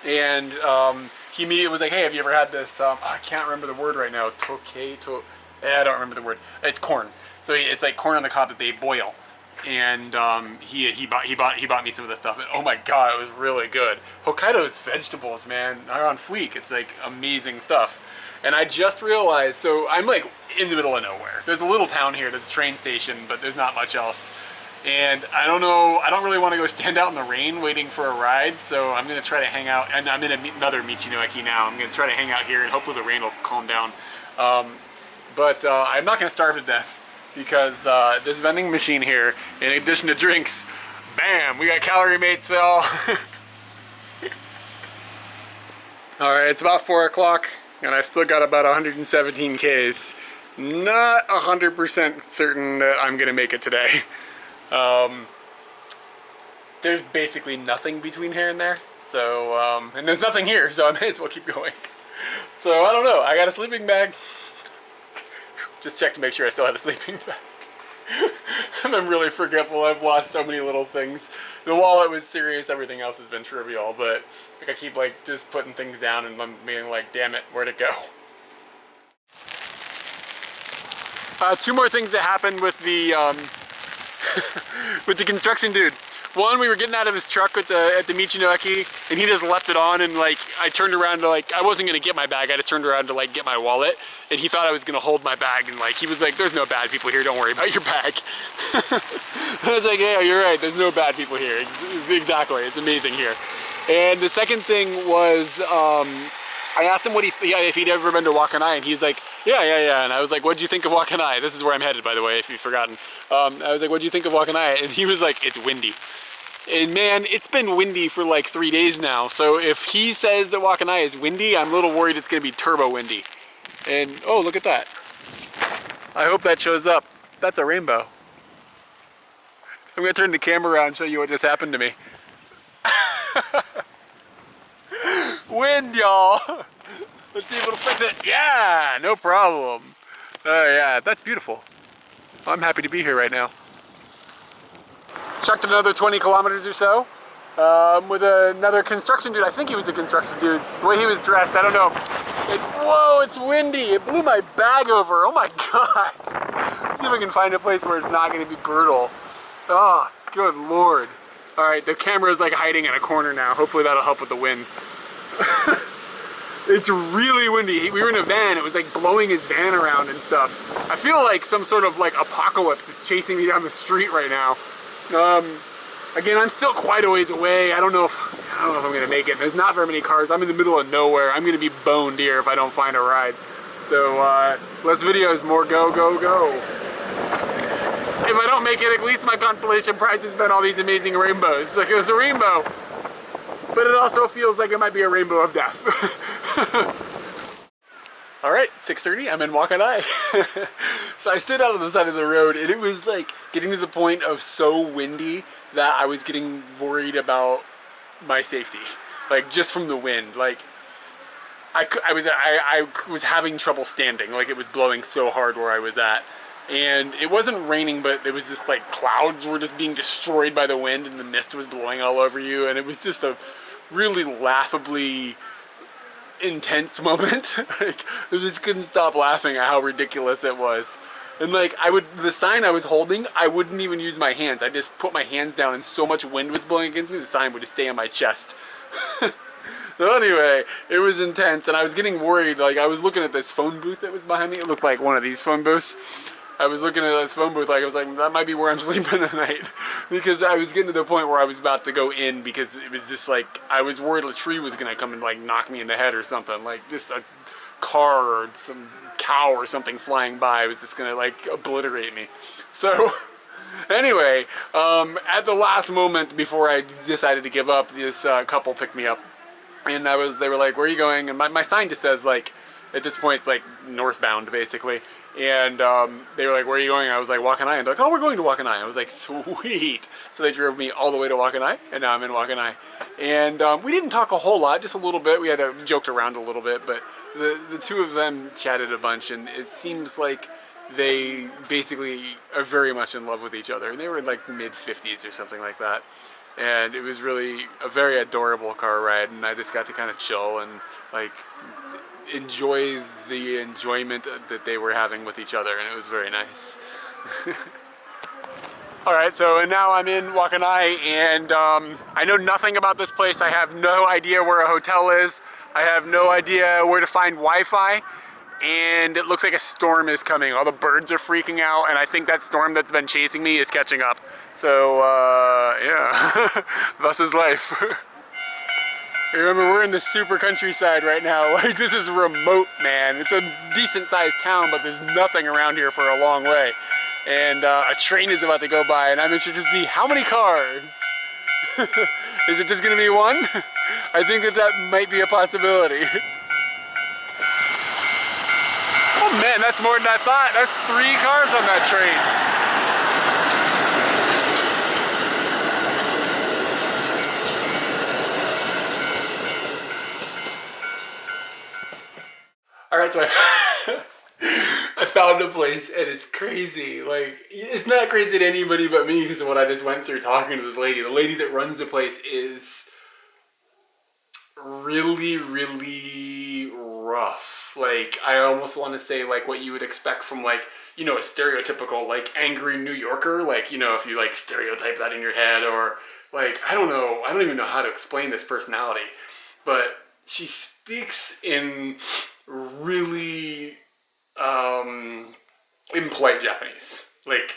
And he immediately was like, "Hey, have you ever had this?" I can't remember the word right now. I don't remember the word. It's corn. So it's like corn on the cob that they boil. And he bought me some of this stuff. And oh my god, it was really good. Hokkaido's vegetables, man, are on fleek. It's like amazing stuff. And I just realized, so I'm like in the middle of nowhere. There's a little town here, there's a train station, but there's not much else. And I don't know, I don't really want to go stand out in the rain waiting for a ride, so I'm going to try to hang out, and I'm in another Michinoeki now. I'm going to try to hang out here, and hopefully the rain will calm down. But I'm not going to starve to death, because this vending machine here, in addition to drinks, bam, we got calorie mates, Phil. Alright, it's about 4 o'clock. And I still got about 117 Ks. Not 100% certain that I'm gonna make it today. There's basically nothing between here and there. So, and there's nothing here, so I may as well keep going. So, I don't know. I got a sleeping bag. Just checked to make sure I still had a sleeping bag. I'm really forgetful. I've lost so many little things. The wallet was serious, everything else has been trivial, but like I keep like just putting things down and I'm being like, "Damn it, where'd it go?" Two more things that happened with the with the construction dude. One, we were getting out of his truck at the Michinoeki, and he just left it on, and like I turned around to like, I wasn't gonna get my bag, I just turned around to like get my wallet, and he thought I was gonna hold my bag, and like he was like, "There's no bad people here, don't worry about your bag." I was like, "Yeah, you're right, there's no bad people here." Exactly, it's amazing here. And the second thing was, I asked him if he'd ever been to Wakkanai, and he's like, yeah. And I was like, "What'd you think of Wakkanai?" This is where I'm headed, by the way, if you've forgotten. I was like, "What'd you think of Wakkanai?" And he was like, "It's windy." And man, it's been windy for like 3 days now. So if he says that Wakkanai is windy, I'm a little worried it's gonna be turbo windy. And oh, look at that. I hope that shows up. That's a rainbow. I'm gonna turn the camera around and show you what just happened to me. Wind, y'all. Let's see if it'll fix it. Yeah, no problem. Oh yeah, that's beautiful. I'm happy to be here right now. Chucked another 20 kilometers or so with another construction dude. I think he was a construction dude. The way he was dressed, I don't know. Whoa, it's windy. It blew my bag over. Oh my God. Let's see if I can find a place where it's not going to be brutal. Oh, good Lord. All right, the camera is like hiding in a corner now. Hopefully that'll help with the wind. It's really windy. We were in a van. It was like blowing his van around and stuff. I feel like some sort of like apocalypse is chasing me down the street right now. Again, I'm still quite a ways away. I don't know if I'm gonna make it. There's not very many cars. I'm in the middle of nowhere. I'm gonna be boned here if I don't find a ride. So less videos, more go, go, go. If I don't make it, at least my consolation prize has been all these amazing rainbows. Like, it was a rainbow, but it also feels like it might be a rainbow of death. All right, 6:30, I'm in Wakkanai. So I stood out on the side of the road and it was like getting to the point of so windy that I was getting worried about my safety. Like, just from the wind. Like, I was having trouble standing. Like, it was blowing so hard where I was at. And it wasn't raining, but it was just like clouds were just being destroyed by the wind and the mist was blowing all over you. And it was just a really laughably intense moment. Like, I just couldn't stop laughing at how ridiculous it was. And like, the sign I was holding, I wouldn't even use my hands. I just put my hands down and so much wind was blowing against me, the sign would just stay on my chest. So anyway, it was intense and I was getting worried. Like, I was looking at this phone booth that was behind me. It looked like one of these phone booths. I was looking at this phone booth, like, I was like, that might be where I'm sleeping tonight. Because I was getting to the point where I was about to go in because it was just like, I was worried a tree was gonna come and like knock me in the head or something. Like, just a car or some cow or something flying by was just gonna like obliterate me. So anyway, at the last moment before I decided to give up, this couple picked me up. And they were like, where are you going? And my sign just says, like, at this point it's like northbound basically. And they were like, where are you going? I was like, Wakkanai. And they're like, oh, we're going to Wakkanai. I was like, sweet. So they drove me all the way to Wakkanai, and now I'm in Wakkanai. And we didn't talk a whole lot, just a little bit. We had joked around a little bit, but the two of them chatted a bunch, and it seems like they basically are very much in love with each other. And they were in like mid-50s or something like that. And it was really a very adorable car ride, and I just got to kind of chill and like enjoy the enjoyment that they were having with each other, and it was very nice. Alright, so now I'm in Wakkanai, and I know nothing about this place. I have no idea where a hotel is. I have no idea where to find Wi-Fi, and it looks like a storm is coming. All the birds are freaking out, and I think that storm that's been chasing me is catching up. So, yeah, thus is life. Remember, we're in the super countryside right now. Like, this is remote, man. It's a decent sized town, but there's nothing around here for a long way. And a train is about to go by, and I'm interested to see how many cars. Is it just gonna be one? I think that might be a possibility. Oh man, that's more than I thought. That's 3 cars on that train. Alright, so I found a place and it's crazy. Like, it's not crazy to anybody but me because of what I just went through talking to this lady. The lady that runs the place is really, really rough. Like, I almost want to say like what you would expect from like, you know, a stereotypical like angry New Yorker. Like, you know, if you like stereotype that in your head, or like, I don't know, I don't even know how to explain this personality. But she speaks in really impolite Japanese. Like,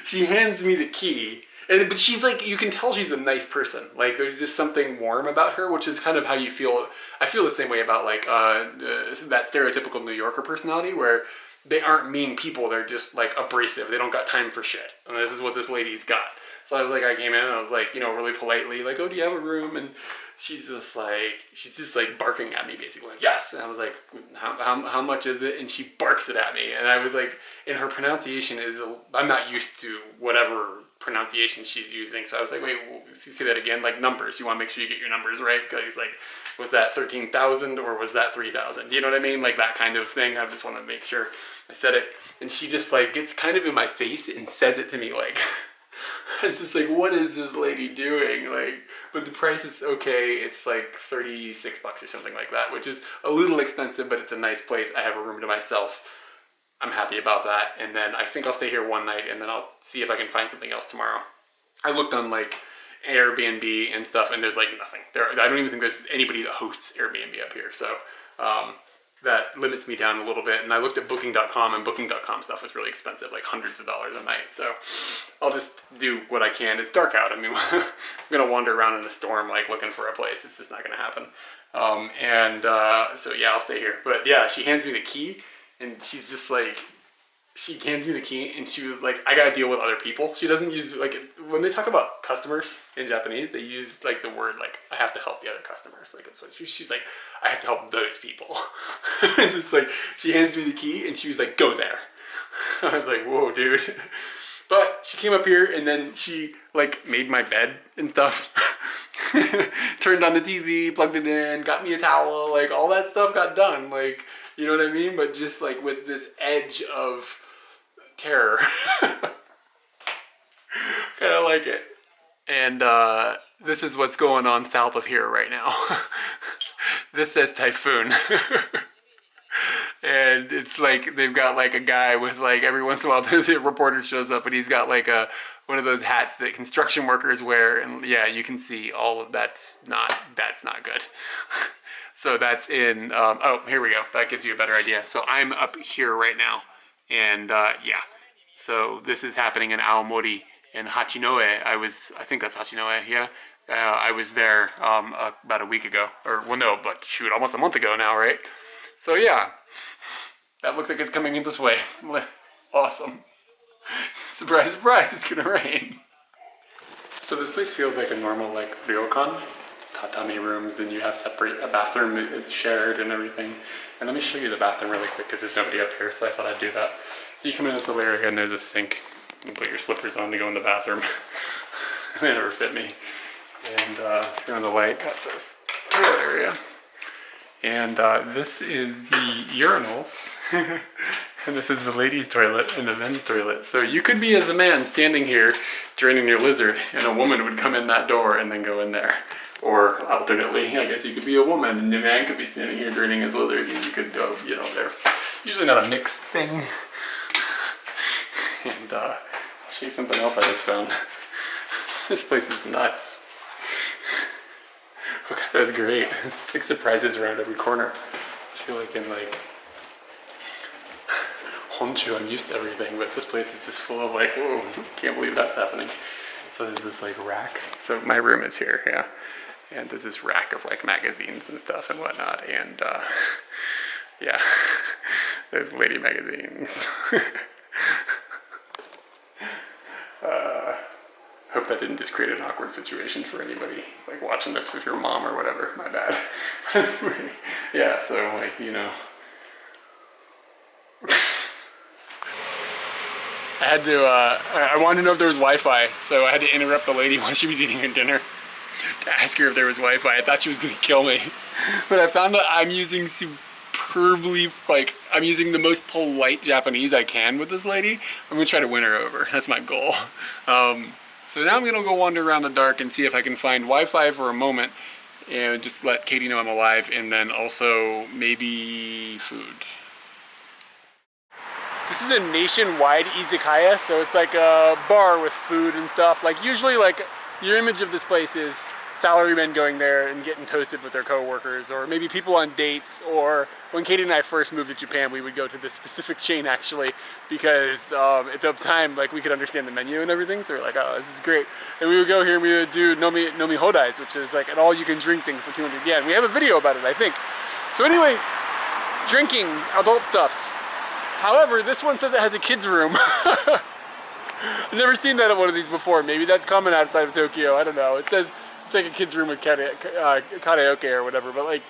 she hands me the key, but she's like, you can tell she's a nice person. Like, there's just something warm about her, which is kind of how you feel. I feel the same way about like that stereotypical New Yorker personality, where they aren't mean people. They're just like abrasive. They don't got time for shit. And this is what this lady's got. So I was like, I came in and I was like, you know, really politely, like, oh, do you have a room? And she's just like barking at me basically, like, yes. And I was like, how much is it? And she barks it at me. And I was like, and her pronunciation is, I'm not used to whatever pronunciation she's using. So I was like, wait, say that again, like numbers. You want to make sure you get your numbers right. Because like, was that 13,000 or was that 3,000? You know what I mean? Like that kind of thing. I just want to make sure I said it. And she just like gets kind of in my face and says it to me like, it's just like, what is this lady doing? Like, but the price is okay. It's like 36 bucks or something like that, which is a little expensive, but it's a nice place. I have a room to myself. I'm happy about that. And then I think I'll stay here one night and then I'll see if I can find something else tomorrow. I looked on like Airbnb and stuff and there's like nothing there. I don't even think there's anybody that hosts Airbnb up here. So, that limits me down a little bit. And I looked at booking.com and booking.com stuff is really expensive, like hundreds of dollars a night. So I'll just do what I can. It's dark out. I mean, I'm going to wander around in the storm, like looking for a place. It's just not going to happen. So yeah, I'll stay here. But yeah, she hands me the key and she's just like, she hands me the key and she was like, I got to deal with other people. She doesn't use, like, when they talk about customers in Japanese, they use like the word, like, I have to help the other customers. Like, so she's like, I have to help those people. It's just like, she hands me the key and she was like, go there. I was like, whoa, dude. But she came up here and then she like made my bed and stuff. Turned on the TV, plugged it in, got me a towel, like all that stuff got done. Like, you know what I mean? But just like with this edge of terror. Kind of like it. And this is what's going on south of here right now. This says typhoon. And it's like they've got like a guy with like every once in a while the reporter shows up and he's got like one of those hats that construction workers wear, and yeah, you can see all of that's not good. So that's in oh, here we go. That gives you a better idea. So I'm up here right now, and yeah. So this is happening in Aomori and Hachinoe. I think that's Hachinoe. Yeah. I was there about a week ago, or well, no, but shoot, almost a month ago now, right? So yeah, that looks like it's coming in this way. Awesome. Surprise, surprise, it's gonna rain. So this place feels like a normal like ryokan. Tatami rooms, and you have separate, a bathroom is shared and everything. And let me show you the bathroom really quick because there's nobody up here, so I thought I'd do that. So you come in this little area and there's a sink. You put your slippers on to go in the bathroom. They never fit me. And turn on the light, that's this toilet area. And this is the urinals. And this is the ladies' toilet and the men's toilet. So you could be as a man standing here draining your lizard, and a woman would come in that door and then go in there. Or alternately, I guess you could be a woman and the man could be standing here draining his lizard, and you could go, you know, they're usually not a mixed thing. And I'll show you something else I just found. This place is nuts. Hokkaido is great. It's like surprises around every corner. I feel like in like Honshu, I'm used to everything, but this place is just full of like, whoa, can't believe that's happening. So there's this like rack. So my room is here, yeah. And there's this rack of like magazines and stuff and whatnot. And yeah, there's lady magazines. Hope that didn't just create an awkward situation for anybody like watching this, if you're a mom or whatever. My bad. Yeah, so like, you know. I had to, I wanted to know if there was Wi-Fi, so I had to interrupt the lady while she was eating her dinner to ask her if there was Wi-Fi. I thought she was gonna kill me. But I found that I'm using superbly, like, I'm using the most polite Japanese I can with this lady. I'm gonna try to win her over. That's my goal. So now I'm gonna go wander around the dark and see if I can find Wi-Fi for a moment and just let Katie know I'm alive, and then also maybe food. This is a nationwide izakaya, so it's like a bar with food and stuff. Like usually, like your image of this place is salarymen going there and getting toasted with their coworkers, or maybe people on dates. Or when Katie and I first moved to Japan, we would go to this specific chain actually because at the time, like we could understand the menu and everything. So we're like, oh, this is great. And we would go here and we would do nomi hodais, which is like an all-you-can-drink thing for 200 yen. We have a video about it, I think. So anyway, drinking adult stuffs. However, this one says it has a kid's room. I've never seen that at one of these before. Maybe that's common outside of Tokyo. I don't know. It says it's like a kid's room with karaoke or whatever, but like,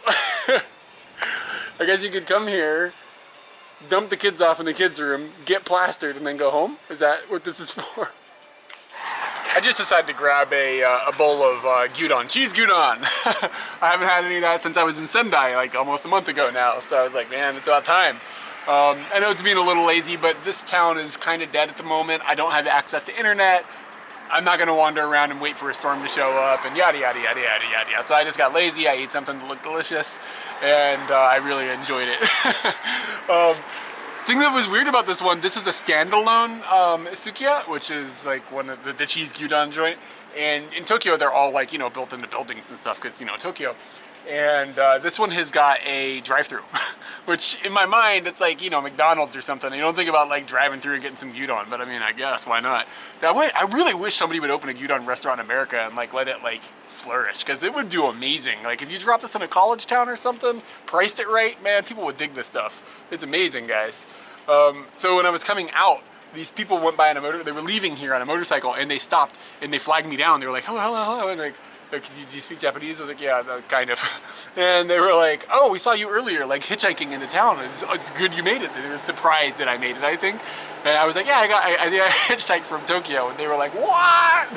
I guess you could come here, dump the kids off in the kids' room, get plastered, and then go home? Is that what this is for? I just decided to grab a bowl of gyudon, cheese gyudon. I haven't had any of that since I was in Sendai, like almost a month ago now. So I was like, man, it's about time. I know it's being a little lazy, but this town is kind of dead at the moment. I don't have access to internet. I'm not gonna wander around and wait for a storm to show up and yada yada yada yada yada. So I just got lazy. I ate something that looked delicious, and I really enjoyed it. Thing that was weird about this one, this is a standalone sukiya, which is like one of the cheese gyudon joint. And in Tokyo, they're all like, you know, built into buildings and stuff because, you know, Tokyo. And this one has got a drive-through, which in my mind, it's like, you know, McDonald's or something. You don't think about like driving through and getting some gyudon, but I mean, I guess, why not? That way, I really wish somebody would open a gyudon restaurant in America and like let it like flourish, because it would do amazing. Like if you drop this in a college town or something, priced it right, man, people would dig this stuff. It's amazing, guys. So when I was coming out, these people went by on a they were leaving here on a motorcycle, and they stopped and they flagged me down. They were like, hello, hello, hello, and like, do you speak Japanese? I was like, yeah, kind of. And they were like, oh, we saw you earlier, like hitchhiking into town. It's good you made it. They were surprised that I made it, I think. And I was like, yeah, I think I hitchhiked from Tokyo. And they were like, what?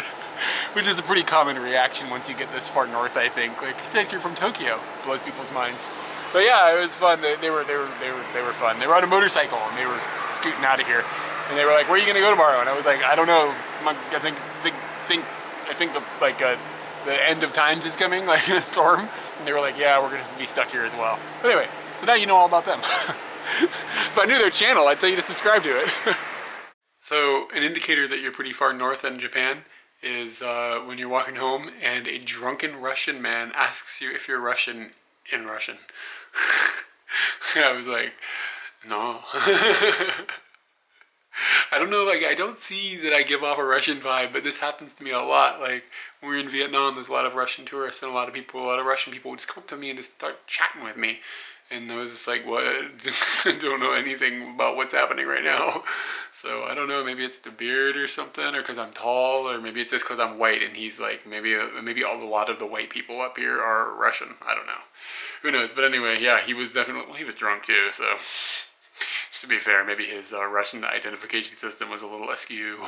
Which is a pretty common reaction once you get this far north, I think. Like, hitchhiker from Tokyo blows people's minds. But yeah, it was fun. They were fun. They were on a motorcycle and they were scooting out of here. And they were like, where are you gonna go tomorrow? And I was like, I don't know. I think the end of times is coming, like a storm. And they were like, yeah, we're gonna be stuck here as well. But anyway, so now you know all about them. If I knew their channel, I'd tell you to subscribe to it. So an indicator that you're pretty far north in Japan is when you're walking home and a drunken Russian man asks you if you're Russian in Russian. I was like, no. I don't know, like, I don't see that I give off a Russian vibe, but this happens to me a lot. Like, when we were in Vietnam, there's a lot of Russian tourists and a lot of Russian people would just come up to me and just start chatting with me. And I was just like, what? I don't know anything about what's happening right now. So, I don't know, maybe it's the beard or something, or because I'm tall, or maybe it's just because I'm white, and he's like, maybe a lot of the white people up here are Russian. I don't know. Who knows? But anyway, yeah, he was definitely, well, he was drunk too, so... To be fair, maybe his Russian identification system was a little askew.